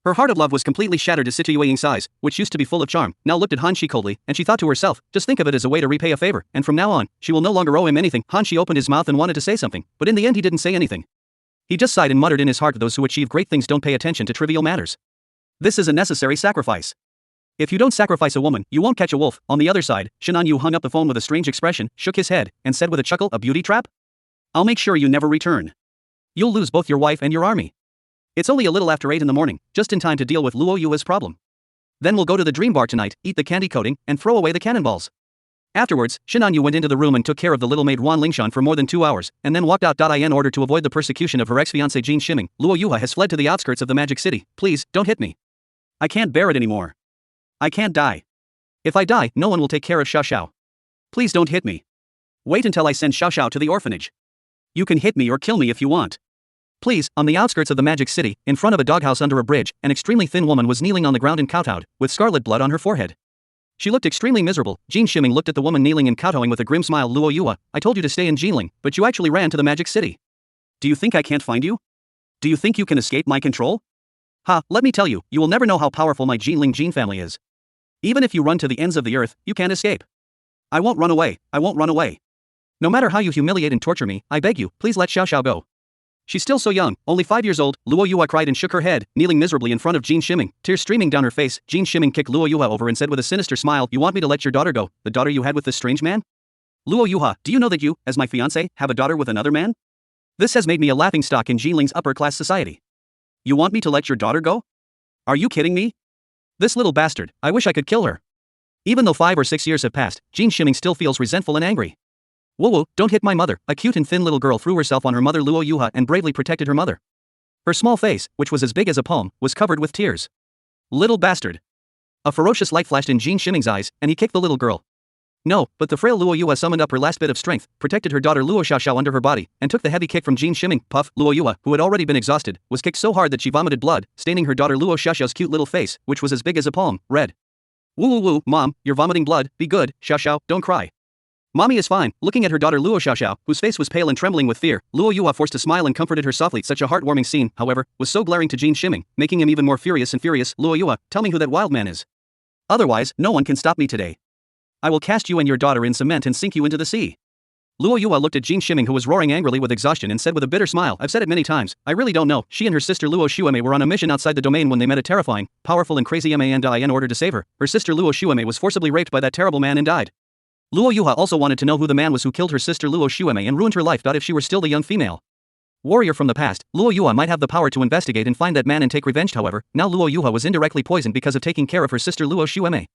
Her heart of love was completely shattered as Situyue's eyes, which used to be full of charm, now looked at Han Shi coldly, and she thought to herself, just think of it as a way to repay a favor, and from now on, she will no longer owe him anything. Han Shi opened his mouth and wanted to say something, but in the end he didn't say anything. He just sighed and muttered in his heart, those who achieve great things don't pay attention to trivial matters. This is a necessary sacrifice. If you don't sacrifice a woman, you won't catch a wolf. On the other side, Shin On Yu hung up the phone with a strange expression, shook his head, and said with a chuckle, a beauty trap? I'll make sure you never return. You'll lose both your wife and your army. It's only a little after 8 in the morning, just in time to deal with Luo Yua's problem. Then we'll go to the dream bar tonight, eat the candy coating, and throw away the cannonballs. Afterwards, Shin On Yu went into the room and took care of the little maid Wan Lingshan for more than 2 hours, and then walked out. In order to avoid the persecution of her ex-fiancé Jin Shiming, Luo Yua has fled to the outskirts of the Magic City. Please, don't hit me. I can't bear it anymore. I can't die. If I die, no one will take care of Xiao Xiao. Please don't hit me. Wait until I send Xiao Xiao to the orphanage. You can hit me or kill me if you want. Please. On the outskirts of the Magic City, in front of a doghouse under a bridge, an extremely thin woman was kneeling on the ground and kowtowed, with scarlet blood on her forehead. She looked extremely miserable. Jin Shiming looked at the woman kneeling and kowtowing with a grim smile. Luo Yua, I told you to stay in Jinling, but you actually ran to the Magic City. Do you think I can't find you? Do you think you can escape my control? Ha, let me tell you, you will never know how powerful my Jinling Jin family is. Even if you run to the ends of the earth, you can't escape. I won't run away, I won't run away. No matter how you humiliate and torture me, I beg you, please let Xiao Xiao go. She's still so young, only 5 years old. Luo Yua cried and shook her head, kneeling miserably in front of Jin Shiming, tears streaming down her face. Jin Shiming kicked Luo Yua over and said with a sinister smile, you want me to let your daughter go, the daughter you had with this strange man? Luo Yua, do you know that you, as my fiancé, have a daughter with another man? This has made me a laughingstock in Jinling's upper-class society. You want me to let your daughter go? Are you kidding me? This little bastard, I wish I could kill her. Even though 5 or 6 years have passed, Jin Shiming still feels resentful and angry. Whoa, don't hit my mother. A cute and thin little girl threw herself on her mother Luo Yua and bravely protected her mother. Her small face, which was as big as a palm, was covered with tears. Little bastard. A ferocious light flashed in Jin Shiming's eyes, and he kicked the little girl. No, but the frail Luo Yua summoned up her last bit of strength, protected her daughter Luo Xiaoxiao under her body, and took the heavy kick from Jin Shiming. Puff, Luo Yua, who had already been exhausted, was kicked so hard that she vomited blood, staining her daughter Luo Xiaoxiao's cute little face, which was as big as a palm, red. Woo, Mom, you're vomiting blood, be good, Xiaoxiao, don't cry. Mommy is fine. Looking at her daughter Luo Xiaoxiao, whose face was pale and trembling with fear, Luo Yua forced a smile and comforted her softly. Such a heartwarming scene, however, was so glaring to Jin Shiming, making him even more furious and furious. Luo Yua, tell me who that wild man is. Otherwise, no one can stop me today. I will cast you and your daughter in cement and sink you into the sea. Luo Yua looked at Jin Shiming, who was roaring angrily with exhaustion, and said with a bitter smile, I've said it many times, I really don't know. She and her sister Luo Shueme were on a mission outside the domain when they met a terrifying, powerful and crazy man. In order to save her, her sister Luo Shueme was forcibly raped by that terrible man and died. Luo Yua also wanted to know who the man was who killed her sister Luo Shueme and ruined her life. If she were still the young female warrior from the past, Luo Yua might have the power to investigate and find that man and take revenge. However, now Luo Yua was indirectly poisoned because of taking care of her sister Luo Shueme.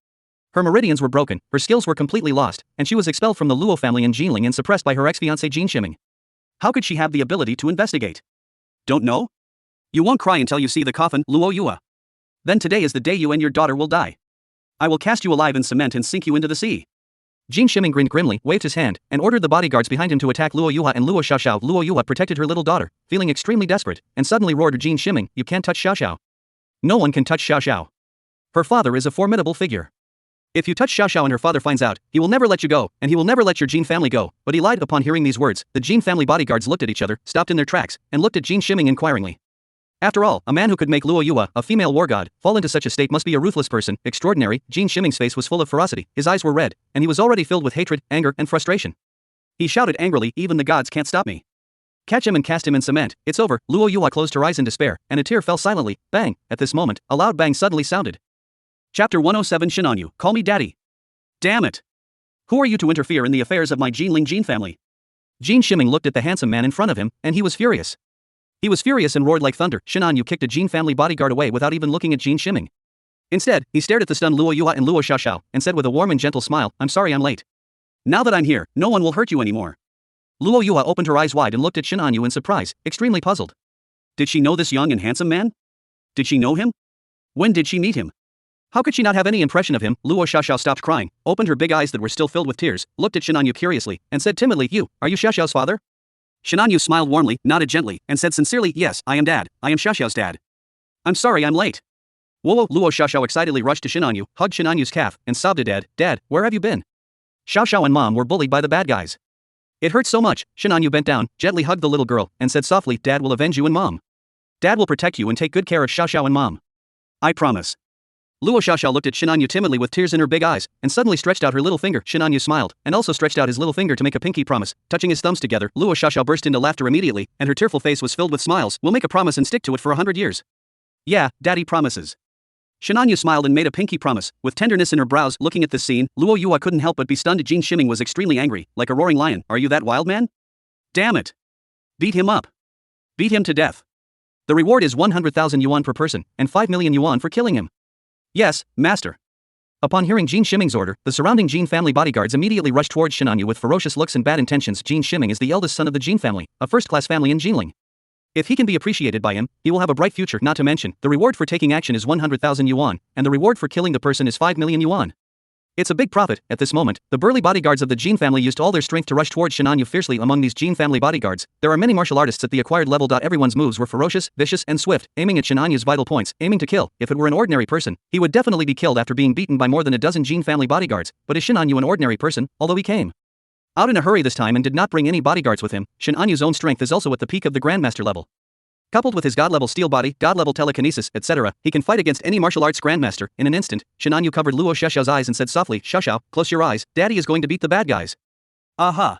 Her meridians were broken, her skills were completely lost, and she was expelled from the Luo family in Jinling and suppressed by her ex-fiancé Jin Shiming. How could she have the ability to investigate? Don't know? You won't cry until you see the coffin, Luo Yua. Then today is the day you and your daughter will die. I will cast you alive in cement and sink you into the sea. Jin Shiming grinned grimly, waved his hand, and ordered the bodyguards behind him to attack Luo Yua and Luo Xiaoxiao. Luo Yua protected her little daughter, feeling extremely desperate, and suddenly roared Jin Shiming, you can't touch Xiao Xiao. No one can touch Xiao Xiao. Her father is a formidable figure. If you touch Xiao Xiao and her father finds out, he will never let you go, and he will never let your Jin family go. But he lied. Upon hearing these words, the Jin family bodyguards looked at each other, stopped in their tracks, and looked at Jin Shiming inquiringly. After all, a man who could make Luo Yua, a female war god, fall into such a state must be a ruthless person. Extraordinary. Jin Shiming's face was full of ferocity, his eyes were red, and he was already filled with hatred, anger, and frustration. He shouted angrily, even the gods can't stop me. Catch him and cast him in cement, it's over. Luo Yua closed her eyes in despair, and a tear fell silently. Bang! At this moment, a loud bang suddenly sounded. Chapter 107 Shin On Yu, call me daddy. Damn it! Who are you to interfere in the affairs of my Jinling Jin family? Jin Shiming looked at the handsome man in front of him, and he was furious. He was furious and roared like thunder. Shin On Yu kicked a Jin family bodyguard away without even looking at Jin Shiming. Instead, he stared at the stunned Luo Yua and Luo Xiaoxiao, and said with a warm and gentle smile, I'm sorry I'm late. Now that I'm here, no one will hurt you anymore. Luo Yua opened her eyes wide and looked at Shin On Yu in surprise, extremely puzzled. Did she know this young and handsome man? Did she know him? When did she meet him? How could she not have any impression of him? Luo Xiaoxiao stopped crying, opened her big eyes that were still filled with tears, looked at Shenanyu curiously, and said timidly, "You, are you Xiaoxiao's father?" Shenanyu smiled warmly, nodded gently, and said sincerely, "Yes, I am Dad. I am Xiaoxiao's dad. I'm sorry I'm late." Whoa! Luo Xiaoxiao excitedly rushed to Shenanyu, hugged Shenanyu's calf, and sobbed at Dad, "Dad, where have you been? Xiaoxiao and Mom were bullied by the bad guys. It hurt so much." Shenanyu bent down, gently hugged the little girl, and said softly, "Dad will avenge you and Mom. Dad will protect you and take good care of Xiaoxiao and Mom. I promise." Luo Xiaoxiao looked at Shenanyu timidly with tears in her big eyes, and suddenly stretched out her little finger. Shenanyu smiled, and also stretched out his little finger to make a pinky promise. Touching his thumbs together, Luo Xiaoxiao burst into laughter immediately, and her tearful face was filled with smiles. "We'll make a promise and stick to it for 100 years. Yeah, Daddy promises." Shenanyu smiled and made a pinky promise, with tenderness in her brows. Looking at this scene, Luo Yua couldn't help but be stunned. Jin Shiming was extremely angry, like a roaring lion. "Are you that wild, man? Damn it. Beat him up. Beat him to death. The reward is 100,000 yuan per person, and 5 million yuan for killing him." "Yes, master." Upon hearing Jin Shiming's order, the surrounding Jin family bodyguards immediately rushed towards Shenanyu with ferocious looks and bad intentions. Jin Shiming is the eldest son of the Jin family, a first-class family in Jinling. If he can be appreciated by him, he will have a bright future. Not to mention, the reward for taking action is 100,000 yuan, and the reward for killing the person is 5 million yuan. It's a big profit. At this moment, the burly bodyguards of the Jin family used all their strength to rush towards Shenanyu fiercely. Among these Jin family bodyguards, there are many martial artists at the acquired level. Everyone's moves were ferocious, vicious, and swift, aiming at Shenanyu's vital points, aiming to kill. If it were an ordinary person, he would definitely be killed after being beaten by more than a dozen Jin family bodyguards. But is Shenanyu an ordinary person? Although he came out in a hurry this time and did not bring any bodyguards with him, Shenanyu's own strength is also at the peak of the Grandmaster level. Coupled with his god-level steel body, god-level telekinesis, etc., he can fight against any martial arts grandmaster. In an instant, Shenanyu covered Luo Xiaoxiao's eyes and said softly, "Xiaoxiao, close your eyes, Daddy is going to beat the bad guys." Aha!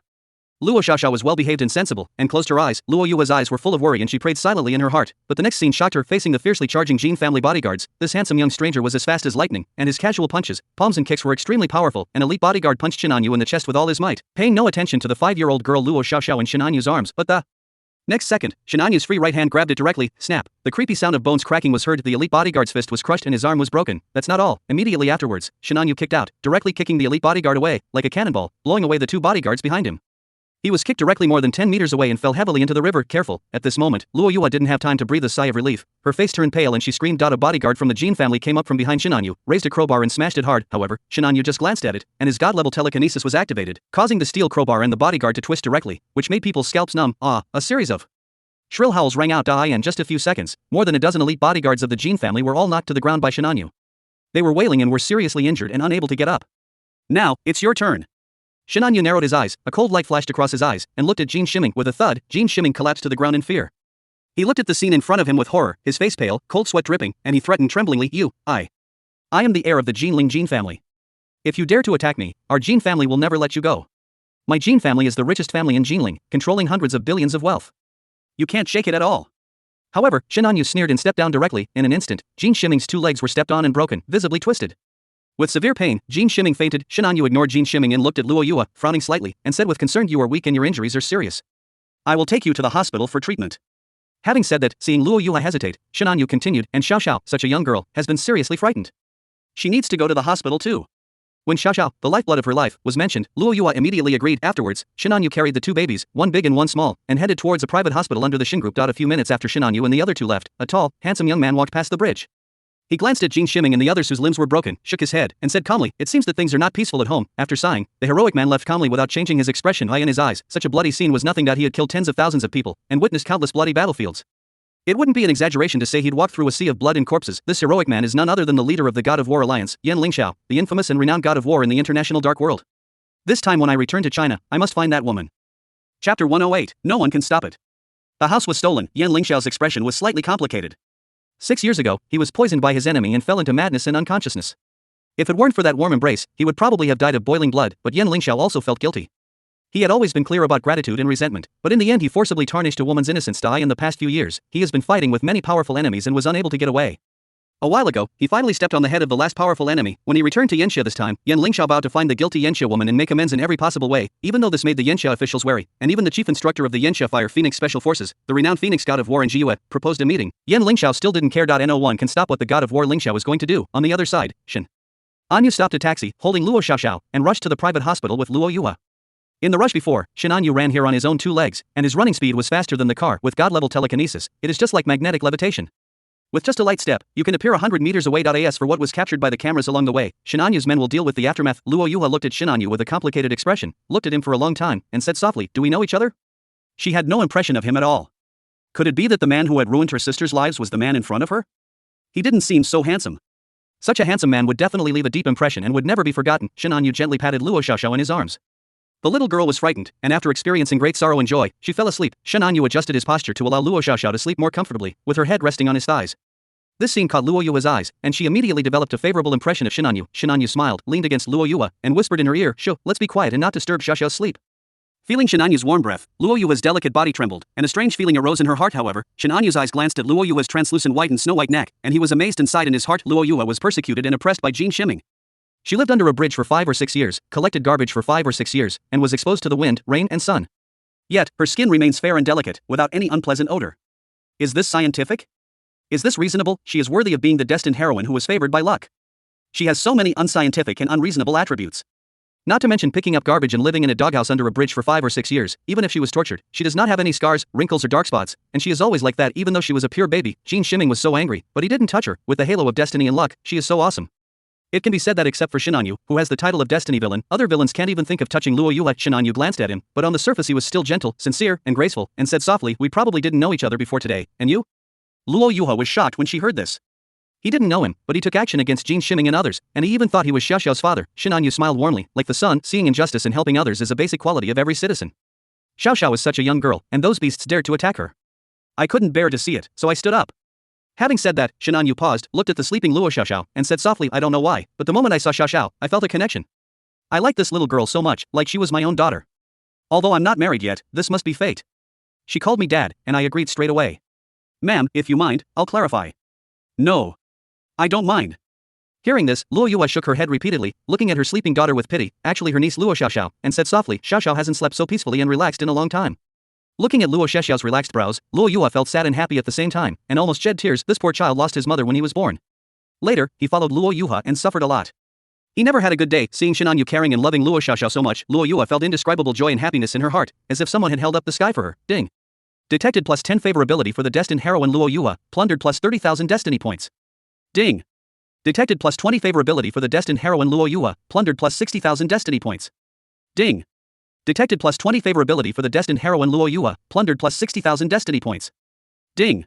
Luo Xiaoxiao was well-behaved and sensible, and closed her eyes. Luo Yua's eyes were full of worry and she prayed silently in her heart. But the next scene shocked her. Facing the fiercely charging Jin family bodyguards, this handsome young stranger was as fast as lightning, and his casual punches, palms and kicks were extremely powerful. An elite bodyguard punched Shenanyu in the chest with all his might, paying no attention to the 5-year-old girl Luo Xiaoxiao in Shenanyu's arms. But the next second, Shenanyu's free right hand grabbed it directly. Snap! The creepy sound of bones cracking was heard. The elite bodyguard's fist was crushed and his arm was broken. That's not all. Immediately afterwards, Shenanyu kicked out, directly kicking the elite bodyguard away, like a cannonball, blowing away the 2 bodyguards behind him. He was kicked directly more than 10 meters away and fell heavily into the river. Careful! At this moment, Luo Yua didn't have time to breathe a sigh of relief. Her face turned pale and she screamed. A bodyguard from the Jin family came up from behind Shenanyu, raised a crowbar and smashed it hard. However, Shenanyu just glanced at it, and his god-level telekinesis was activated, causing the steel crowbar and the bodyguard to twist directly, which made people's scalps numb. A series of shrill howls rang out. In just a few seconds, more than a dozen elite bodyguards of the Jin family were all knocked to the ground by Shenanyu. They were wailing and were seriously injured and unable to get up. "Now, it's your turn." Shenanyu narrowed his eyes, a cold light flashed across his eyes, and looked at Jin Shiming. With a thud, Jin Shiming collapsed to the ground in fear. He looked at the scene in front of him with horror, his face pale, cold sweat dripping, and he threatened tremblingly, I am the heir of the Jinling Jin family. If you dare to attack me, our Jin family will never let you go. My Jin family is the richest family in Jinling, controlling hundreds of billions of wealth. You can't shake it at all." However, Shenanyu sneered and stepped down directly. In an instant, Jin Shiming's 2 legs were stepped on and broken, visibly twisted. With severe pain, Jin Shiming fainted. Shenanyu ignored Jin Shiming and looked at Luo Yua, frowning slightly, and said with concern, "You are weak and your injuries are serious. I will take you to the hospital for treatment." Having said that, seeing Luo Yua hesitate, Shenanyu continued, "And Xiaoxiao, such a young girl, has been seriously frightened. She needs to go to the hospital too." When Xiaoxiao, the lifeblood of her life, was mentioned, Luo Yua immediately agreed. Afterwards, Shenanyu carried the 2 babies, one big and one small, and headed towards a private hospital under the Shin Group. A few minutes after Shenanyu and the other 2 left, a tall, handsome young man walked past the bridge. He glanced at Jin Shiming and the others whose limbs were broken, shook his head, and said calmly, "It seems that things are not peaceful at home." After sighing, the heroic man left calmly without changing his expression. In his eyes, such a bloody scene was nothing. He had killed tens of thousands of people, and witnessed countless bloody battlefields. It wouldn't be an exaggeration to say he'd walked through a sea of blood and corpses. This heroic man is none other than the leader of the God of War Alliance, Yan Lingxiao, the infamous and renowned God of War in the international dark world. This time when I return to China, I must find that woman. Chapter 108, No one can stop it. The house was stolen. Yan Lingxiao's expression was slightly complicated. 6 years ago, he was poisoned by his enemy and fell into madness and unconsciousness. If it weren't for that warm embrace, he would probably have died of boiling blood. But Yan Lingxiao also felt guilty. He had always been clear about gratitude and resentment, but in the end he forcibly tarnished a woman's innocence. In the past few years, he has been fighting with many powerful enemies and was unable to get away. A while ago, he finally stepped on the head of the last powerful enemy. When he returned to Yanxia this time, Yan Lingxiao vowed to find the guilty Yanxia woman and make amends in every possible way, even though this made the Yanxia officials wary, and even the chief instructor of the Yanxia Fire Phoenix Special Forces, the renowned Phoenix God of War in Jiyue, proposed a meeting. Yan Lingxiao still didn't care. No one can stop what the God of War Lingxiao is going to do. On the other side, Shen Anyu stopped a taxi, holding Luo Xiaoxiao, and rushed to the private hospital with Luo Yua. In the rush before, Shen Anyu ran here on his own 2 legs, and his running speed was faster than the car. With god-level telekinesis, it is just like magnetic levitation. With just a light step, you can appear 100 meters away. As for what was captured by the cameras along the way, Shinanyu's men will deal with the aftermath. Luo Yuha looked at Shinanyu with a complicated expression, looked at him for a long time, and said softly, "Do we know each other?" She had no impression of him at all. Could it be that the man who had ruined her sister's lives was the man in front of her? He didn't seem so handsome. Such a handsome man would definitely leave a deep impression and would never be forgotten. Shinanyu gently patted Luo Xiaoxiao in his arms. The little girl was frightened, and after experiencing great sorrow and joy, she fell asleep. Shinanyu adjusted his posture to allow Luo Xiaoxiao to sleep more comfortably, with her head resting on his thighs. This scene caught Luo Yua's eyes, and she immediately developed a favorable impression of Shinanyu. Shinanyu smiled, leaned against Luo Yua, and whispered in her ear, "Shoo, let's be quiet and not disturb Xiaoxiao's sleep." Feeling Shinanyu's warm breath, Luo Yua's delicate body trembled, and a strange feeling arose in her heart. However, Shinanyu's eyes glanced at Luo Yua's translucent white and snow-white neck, and he was amazed inside in his heart. Luo Yua was persecuted and oppressed by Jin Shiming. She lived under a bridge for 5 or 6 years, collected garbage for 5 or 6 years, and was exposed to the wind, rain, and sun. Yet, her skin remains fair and delicate, without any unpleasant odor. Is this scientific? Is this reasonable? She is worthy of being the destined heroine who was favored by luck. She has so many unscientific and unreasonable attributes. Not to mention picking up garbage and living in a doghouse under a bridge for 5 or 6 years. Even if she was tortured, she does not have any scars, wrinkles or dark spots, and she is always like that even though she was a pure baby. Jin Shiming was so angry, but he didn't touch her. With the halo of destiny and luck, she is so awesome. It can be said that except for Shinanyu, who has the title of Destiny Villain, other villains can't even think of touching Luo Yua. Shinanyu glanced at him, but on the surface he was still gentle, sincere, and graceful, and said softly, "We probably didn't know each other before today, and you?" Luo Yuha was shocked when she heard this. He didn't know him, but he took action against Jin Shiming and others, and he even thought he was Xiaoxiao's father. Shinanyu smiled warmly, like the sun, seeing injustice and helping others is a basic quality of every citizen. Xiaoxiao is such a young girl, and those beasts dared to attack her. I couldn't bear to see it, so I stood up. Having said that, Shinanyu paused, looked at the sleeping Luo Xiaoxiao, and said softly, "I don't know why, but the moment I saw Xiaoxiao, I felt a connection. I like this little girl so much, like she was my own daughter. Although I'm not married yet, this must be fate." She called me dad, and I agreed straight away. "Ma'am, if you mind, I'll clarify." "No. I don't mind." Hearing this, Luo Yua shook her head repeatedly, looking at her sleeping daughter with pity, actually her niece Luo Xiaoxiao, and said softly, "Xiaoxiao hasn't slept so peacefully and relaxed in a long time." Looking at Luo Xiaoxiao's relaxed brows, Luo Yua felt sad and happy at the same time, and almost shed tears. This poor child lost his mother when he was born. Later, he followed Luo Yuha and suffered a lot. He never had a good day. Seeing Shinanyu caring and loving Luo Xiaoxiao so much, Luo Yua felt indescribable joy and happiness in her heart, as if someone had held up the sky for her. Ding. Detected plus 10 favorability for the destined heroine Luo Yua, plundered plus 30,000 destiny points. Ding. Detected plus 20 favorability for the destined heroine Luo Yua, plundered plus 60,000 destiny points. Ding. Detected plus 20 favorability for the destined heroine Luo Yua, plundered plus 60,000 destiny points. Ding.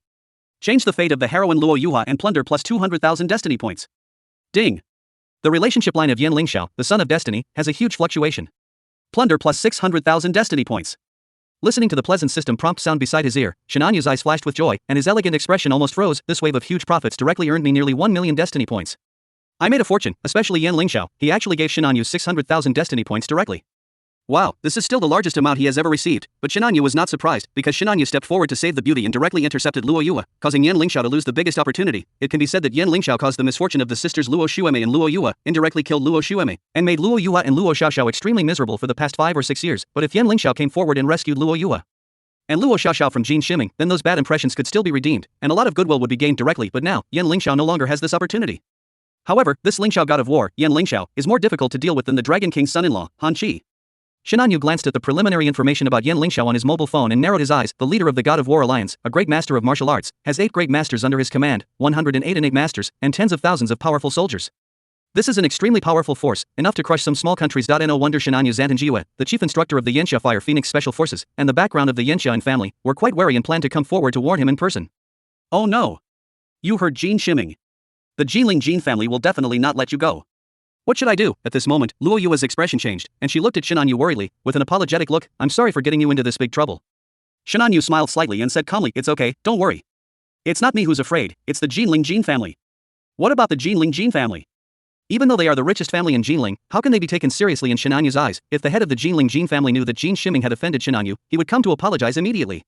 Change the fate of the heroine Luo Yua and plunder plus 200,000 destiny points. Ding. The relationship line of Yan Lingxiao, the son of destiny, has a huge fluctuation. Plunder plus 600,000 destiny points. Listening to the pleasant system prompt sound beside his ear, Shinanyu's eyes flashed with joy, and his elegant expression almost froze. This wave of huge profits directly earned me nearly 1 million destiny points. I made a fortune, especially Yan Lingxiao. He actually gave Shinanyu 600,000 destiny points directly. Wow, this is still the largest amount he has ever received, but Shinanyu was not surprised, because Shinanyu stepped forward to save the beauty and directly intercepted Luo Yua, causing Yan Lingxiao to lose the biggest opportunity. It can be said that Yan Lingxiao caused the misfortune of the sisters Luo Xueme and Luo Yua, indirectly killed Luo Xueme, and made Luo Yua and Luo Xiaoxiao extremely miserable for the past 5 or 6 years. But if Yan Lingxiao came forward and rescued Luo Yua and Luo Xiaoxiao from Jin Shiming, then those bad impressions could still be redeemed, and a lot of goodwill would be gained directly. But now, Yan Lingxiao no longer has this opportunity. However, this Lingxiao god of war, Yan Lingxiao, is more difficult to deal with than the Dragon King's son-in-law, Han Qi. Shinanyu glanced at the preliminary information about Yan Lingxiao on his mobile phone and narrowed his eyes. The leader of the God of War Alliance, a great master of martial arts, has 8 great masters under his command, 108 innate masters, and tens of thousands of powerful soldiers. This is an extremely powerful force, enough to crush some small countries. No wonder Shinanyu Zantanjiwe, the chief instructor of the Yanxia Fire Phoenix Special Forces, and the background of the Yanxia family, were quite wary and planned to come forward to warn him in person. Oh no! You heard Jin Shiming. The Jinling Jin family will definitely not let you go. What should I do? At this moment, Luo Yua's expression changed, and she looked at Shinanyu worriedly, with an apologetic look. "I'm sorry for getting you into this big trouble." Shinanyu smiled slightly and said calmly, "It's okay, don't worry. It's not me who's afraid, it's the Jinling Jin family." What about the Jinling Jin family? Even though they are the richest family in Jinling, how can they be taken seriously in Shinanyu's eyes? If the head of the Jinling Jin family knew that Jin Shiming had offended Shinanyu, he would come to apologize immediately.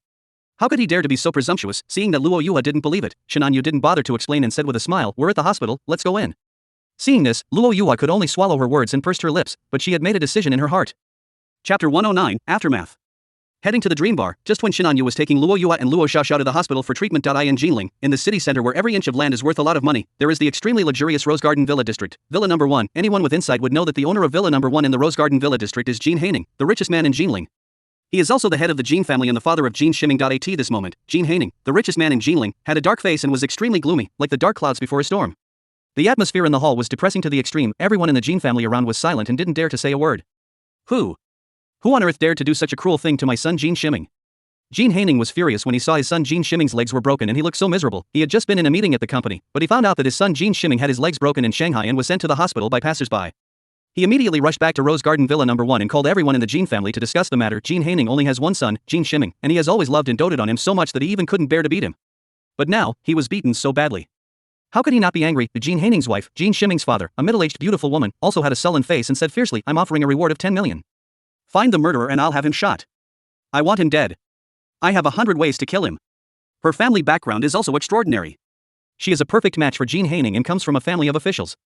How could he dare to be so presumptuous? Seeing that Luo Yua didn't believe it, Shinanyu didn't bother to explain and said with a smile, "We're at the hospital, let's go in." Seeing this, Luo Yua could only swallow her words and pursed her lips, but she had made a decision in her heart. Chapter 109, Aftermath. Heading to the dream bar, just when Shinanyu was taking Luo Yua and Luo Xiaoxiao to the hospital for treatment. In Jinling, in the city center where every inch of land is worth a lot of money, there is the extremely luxurious Rose Garden Villa District. Villa number 1, anyone with insight would know that the owner of Villa number 1 in the Rose Garden Villa District is Jin Haining, the richest man in Jinling. He is also the head of the Jin family and the father of Jin Shiming. At this moment, Jin Haining, the richest man in Jinling, had a dark face and was extremely gloomy, like the dark clouds before a storm. The atmosphere in the hall was depressing to the extreme. Everyone in the Jin family around was silent and didn't dare to say a word. Who on earth dared to do such a cruel thing to my son Jin Shiming? Jin Haining was furious when he saw his son Jin Shiming's legs were broken and he looked so miserable. He had just been in a meeting at the company, but he found out that his son Jin Shiming had his legs broken in Shanghai and was sent to the hospital by passers-by. He immediately rushed back to Rose Garden Villa No. 1 and called everyone in the Jin family to discuss the matter. Jin Haining only has one son, Jin Shiming, and he has always loved and doted on him so much that he even couldn't bear to beat him. But now, he was beaten so badly. How could he not be angry? Jin Haining's wife, Jin Shiming's father, a middle-aged beautiful woman, also had a sullen face and said fiercely, "I'm offering a reward of 10 million. Find the murderer and I'll have him shot. I want him dead. I have 100 ways to kill him." Her family background is also extraordinary. She is a perfect match for Jin Haining and comes from a family of officials.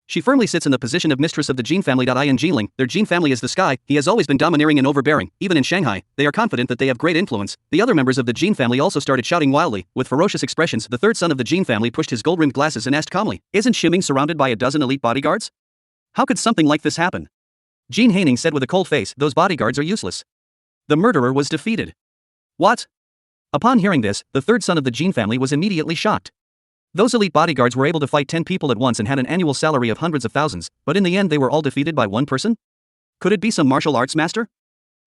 She firmly sits in the position of mistress of the Jin family. In Jinling, their Jin family is the sky. He has always been domineering and overbearing. Even in Shanghai, they are confident that they have great influence. The other members of the Jin family also started shouting wildly. With ferocious expressions, the third son of the Jin family pushed his gold-rimmed glasses and asked calmly, "Isn't Shiming surrounded by a dozen elite bodyguards? How could something like this happen?" Jin Haining said with a cold face, "Those bodyguards are useless. The murderer was defeated." What? Upon hearing this, the third son of the Jin family was immediately shocked. Those elite bodyguards were able to fight 10 people at once and had an annual salary of hundreds of thousands, but in the end they were all defeated by one person? Could it be some martial arts master?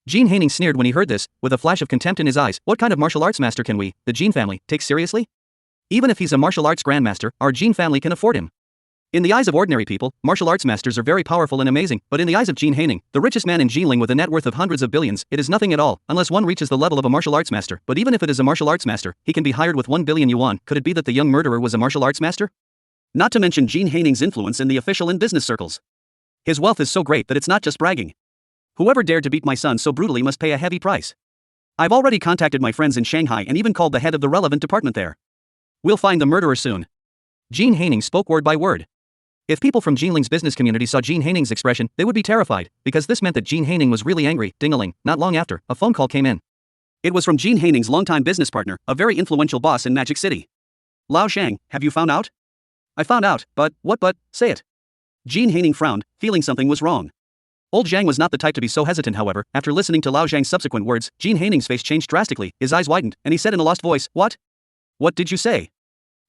Jin Haining sneered when he heard this, with a flash of contempt in his eyes. What kind of martial arts master can we, the Jin family, take seriously? Even if he's a martial arts grandmaster, our Jin family can afford him. In the eyes of ordinary people, martial arts masters are very powerful and amazing, but in the eyes of Jin Haining, the richest man in Jinling with a net worth of hundreds of billions, it is nothing at all, unless one reaches the level of a martial arts master. But even if it is a martial arts master, he can be hired with 1 billion yuan. Could it be that the young murderer was a martial arts master? Not to mention Jin Haining's influence in the official and business circles. His wealth is so great that it's not just bragging. Whoever dared to beat my son so brutally must pay a heavy price. I've already contacted my friends in Shanghai and even called the head of the relevant department there. We'll find the murderer soon. Jin Haining spoke word by word. If people from Jinling's business community saw Jin Haining's expression, they would be terrified, because this meant that Jin Haining was really angry. Ding-a-ling, not long after, a phone call came in. It was from Jin Haining's longtime business partner, a very influential boss in Magic City. "Lao Shang, have you found out?" "I found out, but, what but, say it." Jin Haining frowned, feeling something was wrong. Old Zhang was not the type to be so hesitant. However, after listening to Lao Zhang's subsequent words, Jin Haining's face changed drastically, his eyes widened, and he said in a lost voice, "What? What did you say?"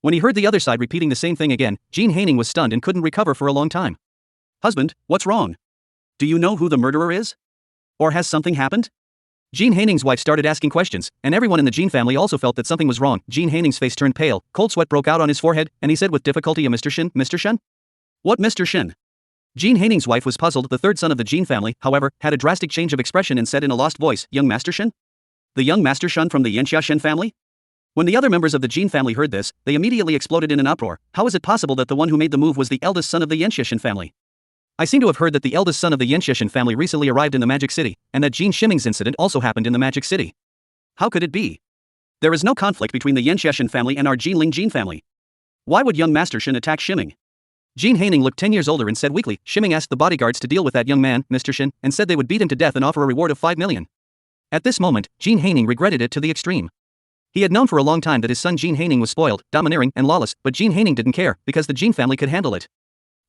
When he heard the other side repeating the same thing again, Jin Haining was stunned and couldn't recover for a long time. "Husband, what's wrong? Do you know who the murderer is? Or has something happened?" Jin Haining's wife started asking questions, and everyone in the Jin family also felt that something was wrong. Jin Haining's face turned pale, cold sweat broke out on his forehead, and he said with difficulty, "Mr. Shin, Mr. Shen? What Mr. Shin?" Jin Haining's wife was puzzled. The third son of the Jin family, however, had a drastic change of expression and said in a lost voice, "Young Master Shen? The young Master Shen from the Yanxia Shen family?" When the other members of the Jin family heard this, they immediately exploded in an uproar. How is it possible that the one who made the move was the eldest son of the Yanxia Shen family? I seem to have heard that the eldest son of the Yanxia Shen family recently arrived in the Magic City, and that Jin Shiming's incident also happened in the Magic City. How could it be? There is no conflict between the Yanxia Shen family and our Jinling Jin family. Why would young Master Shen attack Shiming? Jin Haining looked 10 years older and said weakly, "Shiming asked the bodyguards to deal with that young man, Mr. Shin, and said they would beat him to death and offer a reward of 5 million. At this moment, Jin Haining regretted it to the extreme. He had known for a long time that his son Jin Haining was spoiled, domineering, and lawless, but Jin Haining didn't care, because the Jin family could handle it.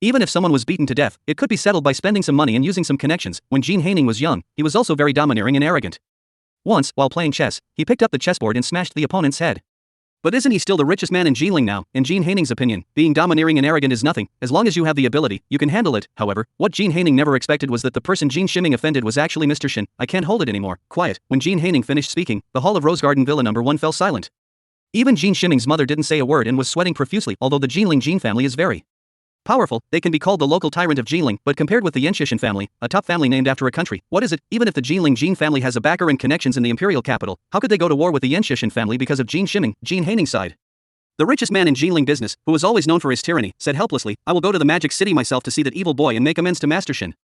Even if someone was beaten to death, it could be settled by spending some money and using some connections. When Jin Haining was young, he was also very domineering and arrogant. Once, while playing chess, he picked up the chessboard and smashed the opponent's head. But isn't he still the richest man in Jinling now? In Jin Haining's opinion, being domineering and arrogant is nothing. As long as you have the ability, you can handle it. However, what Jin Haining never expected was that the person Jin Shiming offended was actually Mr. Shin. "I can't hold it anymore. Quiet." When Jin Haining finished speaking, the hall of Rose Garden Villa No. 1 fell silent. Even Jin Shiming's mother didn't say a word and was sweating profusely. Although the Jinling Jin family is very powerful, they can be called the local tyrant of Jinling, but compared with the Yanxia Shen family, a top family named after a country, what is it? Even if the Jinling Jin family has a backer and connections in the imperial capital, how could they go to war with the Yanxia Shen family because of Jin Shiming, Jin Haining's side? The richest man in Jinling business, who was always known for his tyranny, said helplessly, "I will go to the Magic City myself to see that evil boy and make amends to Master Shin."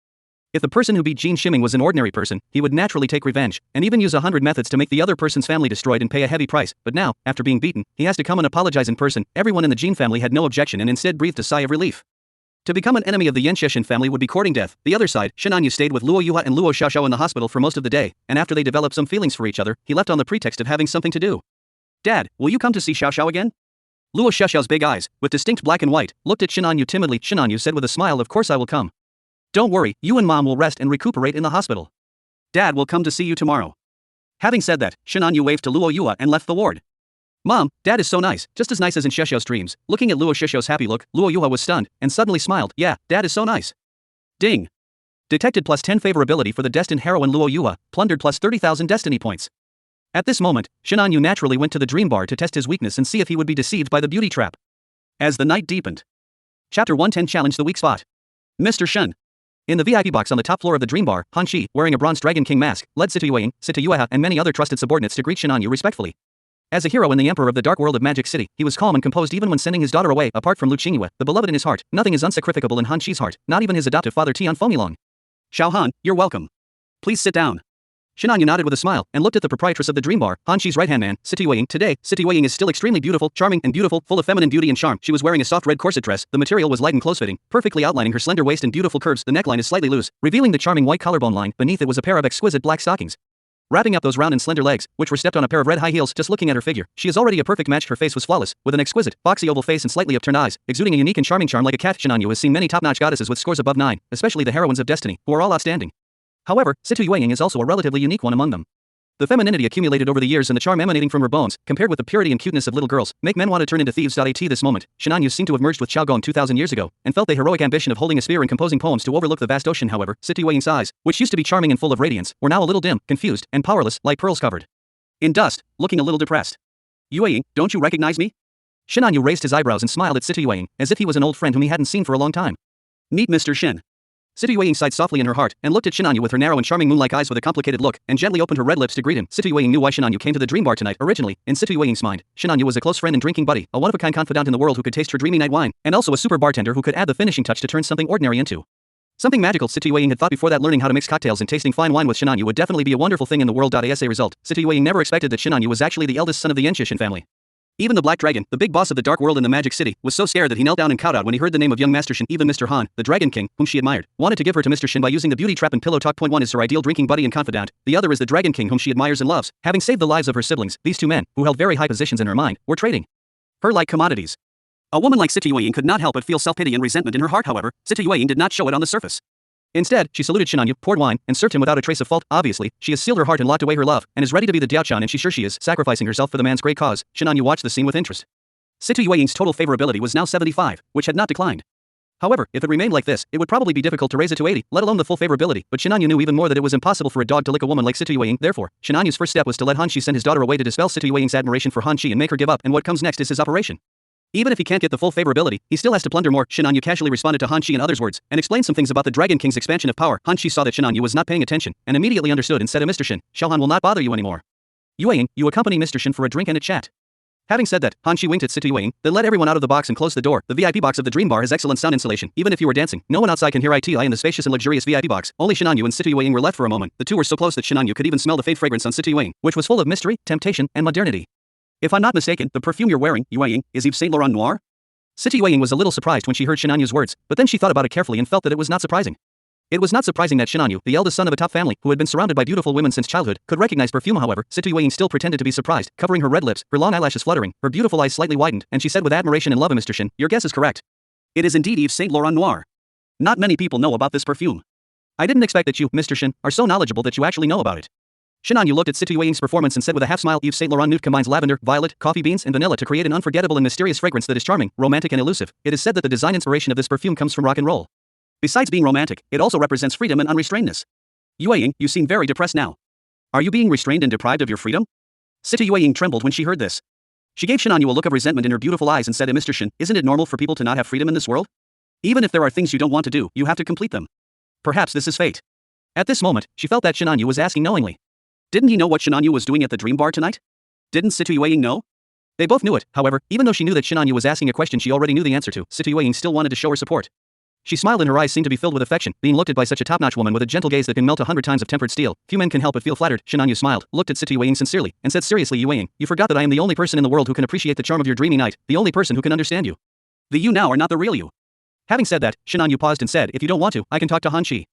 If the person who beat Jin Shiming was an ordinary person, he would naturally take revenge, and even use 100 methods to make the other person's family destroyed and pay a heavy price. But now, after being beaten, he has to come and apologize in person. Everyone in the Jin family had no objection and instead breathed a sigh of relief. To become an enemy of the Yanxia Shen family would be courting death. The other side, Shen Anyu stayed with Luo Yuha and Luo Xiaoxiao in the hospital for most of the day, and after they developed some feelings for each other, he left on the pretext of having something to do. "Dad, will you come to see Xiaoxiao again?" Luo Xiaoxiao's big eyes, with distinct black and white, looked at Shen Anyu timidly. Shen Anyu said with a smile, "Of course I will come. Don't worry, you and Mom will rest and recuperate in the hospital. Dad will come to see you tomorrow." Having said that, Shinan Yu waved to Luo Yua and left the ward. Mom, Dad is so nice, just as nice as in Shishou's dreams. Looking at Luo Shishou's happy look, Luo Yua was stunned, and suddenly smiled. Yeah, Dad is so nice. Ding. Detected +10 favorability for the destined heroine Luo Yua, plundered +30,000 destiny points. At this moment, Shinan Yu naturally went to the dream bar to test his weakness and see if he would be deceived by the beauty trap. As the night deepened. Chapter 110 Challenge the weak spot. Mr. Shen. In the VIP box on the top floor of the dream bar, Han Shi, wearing a bronze Dragon King mask, led Situying, Situyeha and many other trusted subordinates to greet Shinan Yu respectfully. As a hero and the emperor of the dark world of Magic City, he was calm and composed even when sending his daughter away. Apart from Lu Qingyue, the beloved in his heart, nothing is unsacrificable in Han Shi's heart, not even his adoptive father Tian Fomilong. Xiao Han, you're welcome. Please sit down. Shinan Yu nodded with a smile, and looked at the proprietress of the dream bar, Han Shi's right-hand man, Situying. Today, Situying is still extremely beautiful, charming and beautiful, full of feminine beauty and charm. She was wearing a soft red corset dress, the material was light and close-fitting, perfectly outlining her slender waist and beautiful curves. The neckline is slightly loose, revealing the charming white collarbone line. Beneath it was a pair of exquisite black stockings, wrapping up those round and slender legs, which were stepped on a pair of red high heels. Just looking at her figure, she is already a perfect match. Her face was flawless, with an exquisite, boxy oval face and slightly upturned eyes, exuding a unique and charming charm like a cat. Shinan Yu has seen many top-notch goddesses with scores above 9, especially the heroines of destiny, who are all outstanding. However, Situying is also a relatively unique one among them. The femininity accumulated over the years and the charm emanating from her bones, compared with the purity and cuteness of little girls, make men want to turn into thieves. At this moment, Shinan Yu seemed to have merged with Qiao Gong 2,000 years ago, and felt the heroic ambition of holding a spear and composing poems to overlook the vast ocean. However, Situying's eyes, which used to be charming and full of radiance, were now a little dim, confused, and powerless, like pearls covered in dust, looking a little depressed. Yueying, don't you recognize me? Shinan Yu raised his eyebrows and smiled at Situying, as if he was an old friend whom he hadn't seen for a long time. Meet Mr. Shin. Situying sighed softly in her heart, and looked at Shinan Yu with her narrow and charming moon-like eyes with a complicated look, and gently opened her red lips to greet him. Situying knew why Shinan Yu came to the dream bar tonight. Originally, in Situying's mind, Shinan Yu was a close friend and drinking buddy, a one-of-a-kind confidant in the world who could taste her dreamy night wine, and also a super bartender who could add the finishing touch to turn something ordinary into something magical. Situying had thought before that learning how to mix cocktails and tasting fine wine with Shinan Yu would definitely be a wonderful thing in the world. As a result, Situying never expected that Shinan Yu was actually the eldest son of the Yenshishin family. Even the Black Dragon, the big boss of the dark world in the Magic City, was so scared that he knelt down and kowtowed when he heard the name of young Master Shin. Even Mr. Han, the Dragon King, whom she admired, wanted to give her to Mr. Shin by using the beauty trap and pillow talk. Point 1 is her ideal drinking buddy and confidant, the other is the Dragon King whom she admires and loves. Having saved the lives of her siblings, these two men, who held very high positions in her mind, were trading her like commodities. A woman like Situying could not help but feel self-pity and resentment in her heart. However, Situying did not show it on the surface. Instead, she saluted Shinan Yu, poured wine, and served him without a trace of fault. Obviously, she has sealed her heart and locked away her love, and is ready to be the Diaochan, and sure she is, sacrificing herself for the man's great cause. Shinan Yu watched the scene with interest. Situying's total favorability was now 75, which had not declined. However, if it remained like this, it would probably be difficult to raise it to 80, let alone the full favorability. But Shinan Yu knew even more that it was impossible for a dog to lick a woman like Situying. Therefore, Shinan Yu's first step was to let Han Shi send his daughter away to dispel Situying's admiration for Han Shi and make her give up, and what comes next is his operation. Even if he can't get the full favorability, he still has to plunder more. Shinan Yu casually responded to Han Shi in others' words, and explained some things about the Dragon King's expansion of power. Han Shi saw that Shinan Yu was not paying attention, and immediately understood and said to Mr. Shin, Xiao Han will not bother you anymore. Yueying, you accompany Mr. Shin for a drink and a chat. Having said that, Han Shi winked at Situying, then led everyone out of the box and closed the door. The VIP box of the dream bar has excellent sound insulation. Even if you were dancing, no one outside can hear it in the spacious and luxurious VIP box. Only Shinan Yu and Situying were left for a moment. The two were so close that Shinan Yu could even smell the faint fragrance on Situying, which was full of mystery, temptation, and modernity. If I'm not mistaken, the perfume you're wearing, Yueying, is Yves Saint Laurent Noir? Situying was a little surprised when she heard Shinan Yu's words, but then she thought about it carefully and felt that it was not surprising. It was not surprising that Shinan Yu, the eldest son of a top family, who had been surrounded by beautiful women since childhood, could recognize perfume. However, Situying still pretended to be surprised, covering her red lips, her long eyelashes fluttering, her beautiful eyes slightly widened, and she said with admiration and love, Mr. Shin, your guess is correct. It is indeed Yves Saint Laurent Noir. Not many people know about this perfume. I didn't expect that you, Mr. Shin, are so knowledgeable that you actually know about it. Shinan Yu looked at Situying's performance and said with a half smile, Yves Saint Laurent Nude combines lavender, violet, coffee beans, and vanilla to create an unforgettable and mysterious fragrance that is charming, romantic, and elusive. It is said that the design inspiration of this perfume comes from rock and roll. Besides being romantic, it also represents freedom and unrestrainedness. Yueying, you seem very depressed now. Are you being restrained and deprived of your freedom? Situying trembled when she heard this. She gave Shinan Yu a look of resentment in her beautiful eyes and said to Mr. Shin, isn't it normal for people to not have freedom in this world? Even if there are things you don't want to do, you have to complete them. Perhaps this is fate. At this moment, she felt that Shinan Yu was asking knowingly. Didn't he know what Shinan Yu was doing at the dream bar tonight? Didn't Situying know? They both knew it. However, even though she knew that Shinan Yu was asking a question she already knew the answer to, Situying still wanted to show her support. She smiled and her eyes seemed to be filled with affection, being looked at by such a top-notch woman with a gentle gaze that can melt 100 times of tempered steel. Few men can help but feel flattered. Shinan Yu smiled, looked at Situying sincerely, and said seriously, Yueying, you forgot that I am the only person in the world who can appreciate the charm of your dreamy night, the only person who can understand you. The you now are not the real you. Having said that, Shinan Yu paused and said, if you don't want to, I can talk to Han Shi.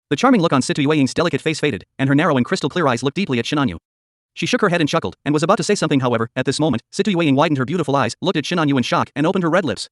The charming look on Situying's delicate face faded, and her narrow and crystal-clear eyes looked deeply at Shinan Yu. She shook her head and chuckled, and was about to say something. However, at this moment, Situying widened her beautiful eyes, looked at Shinan Yu in shock, and opened her red lips.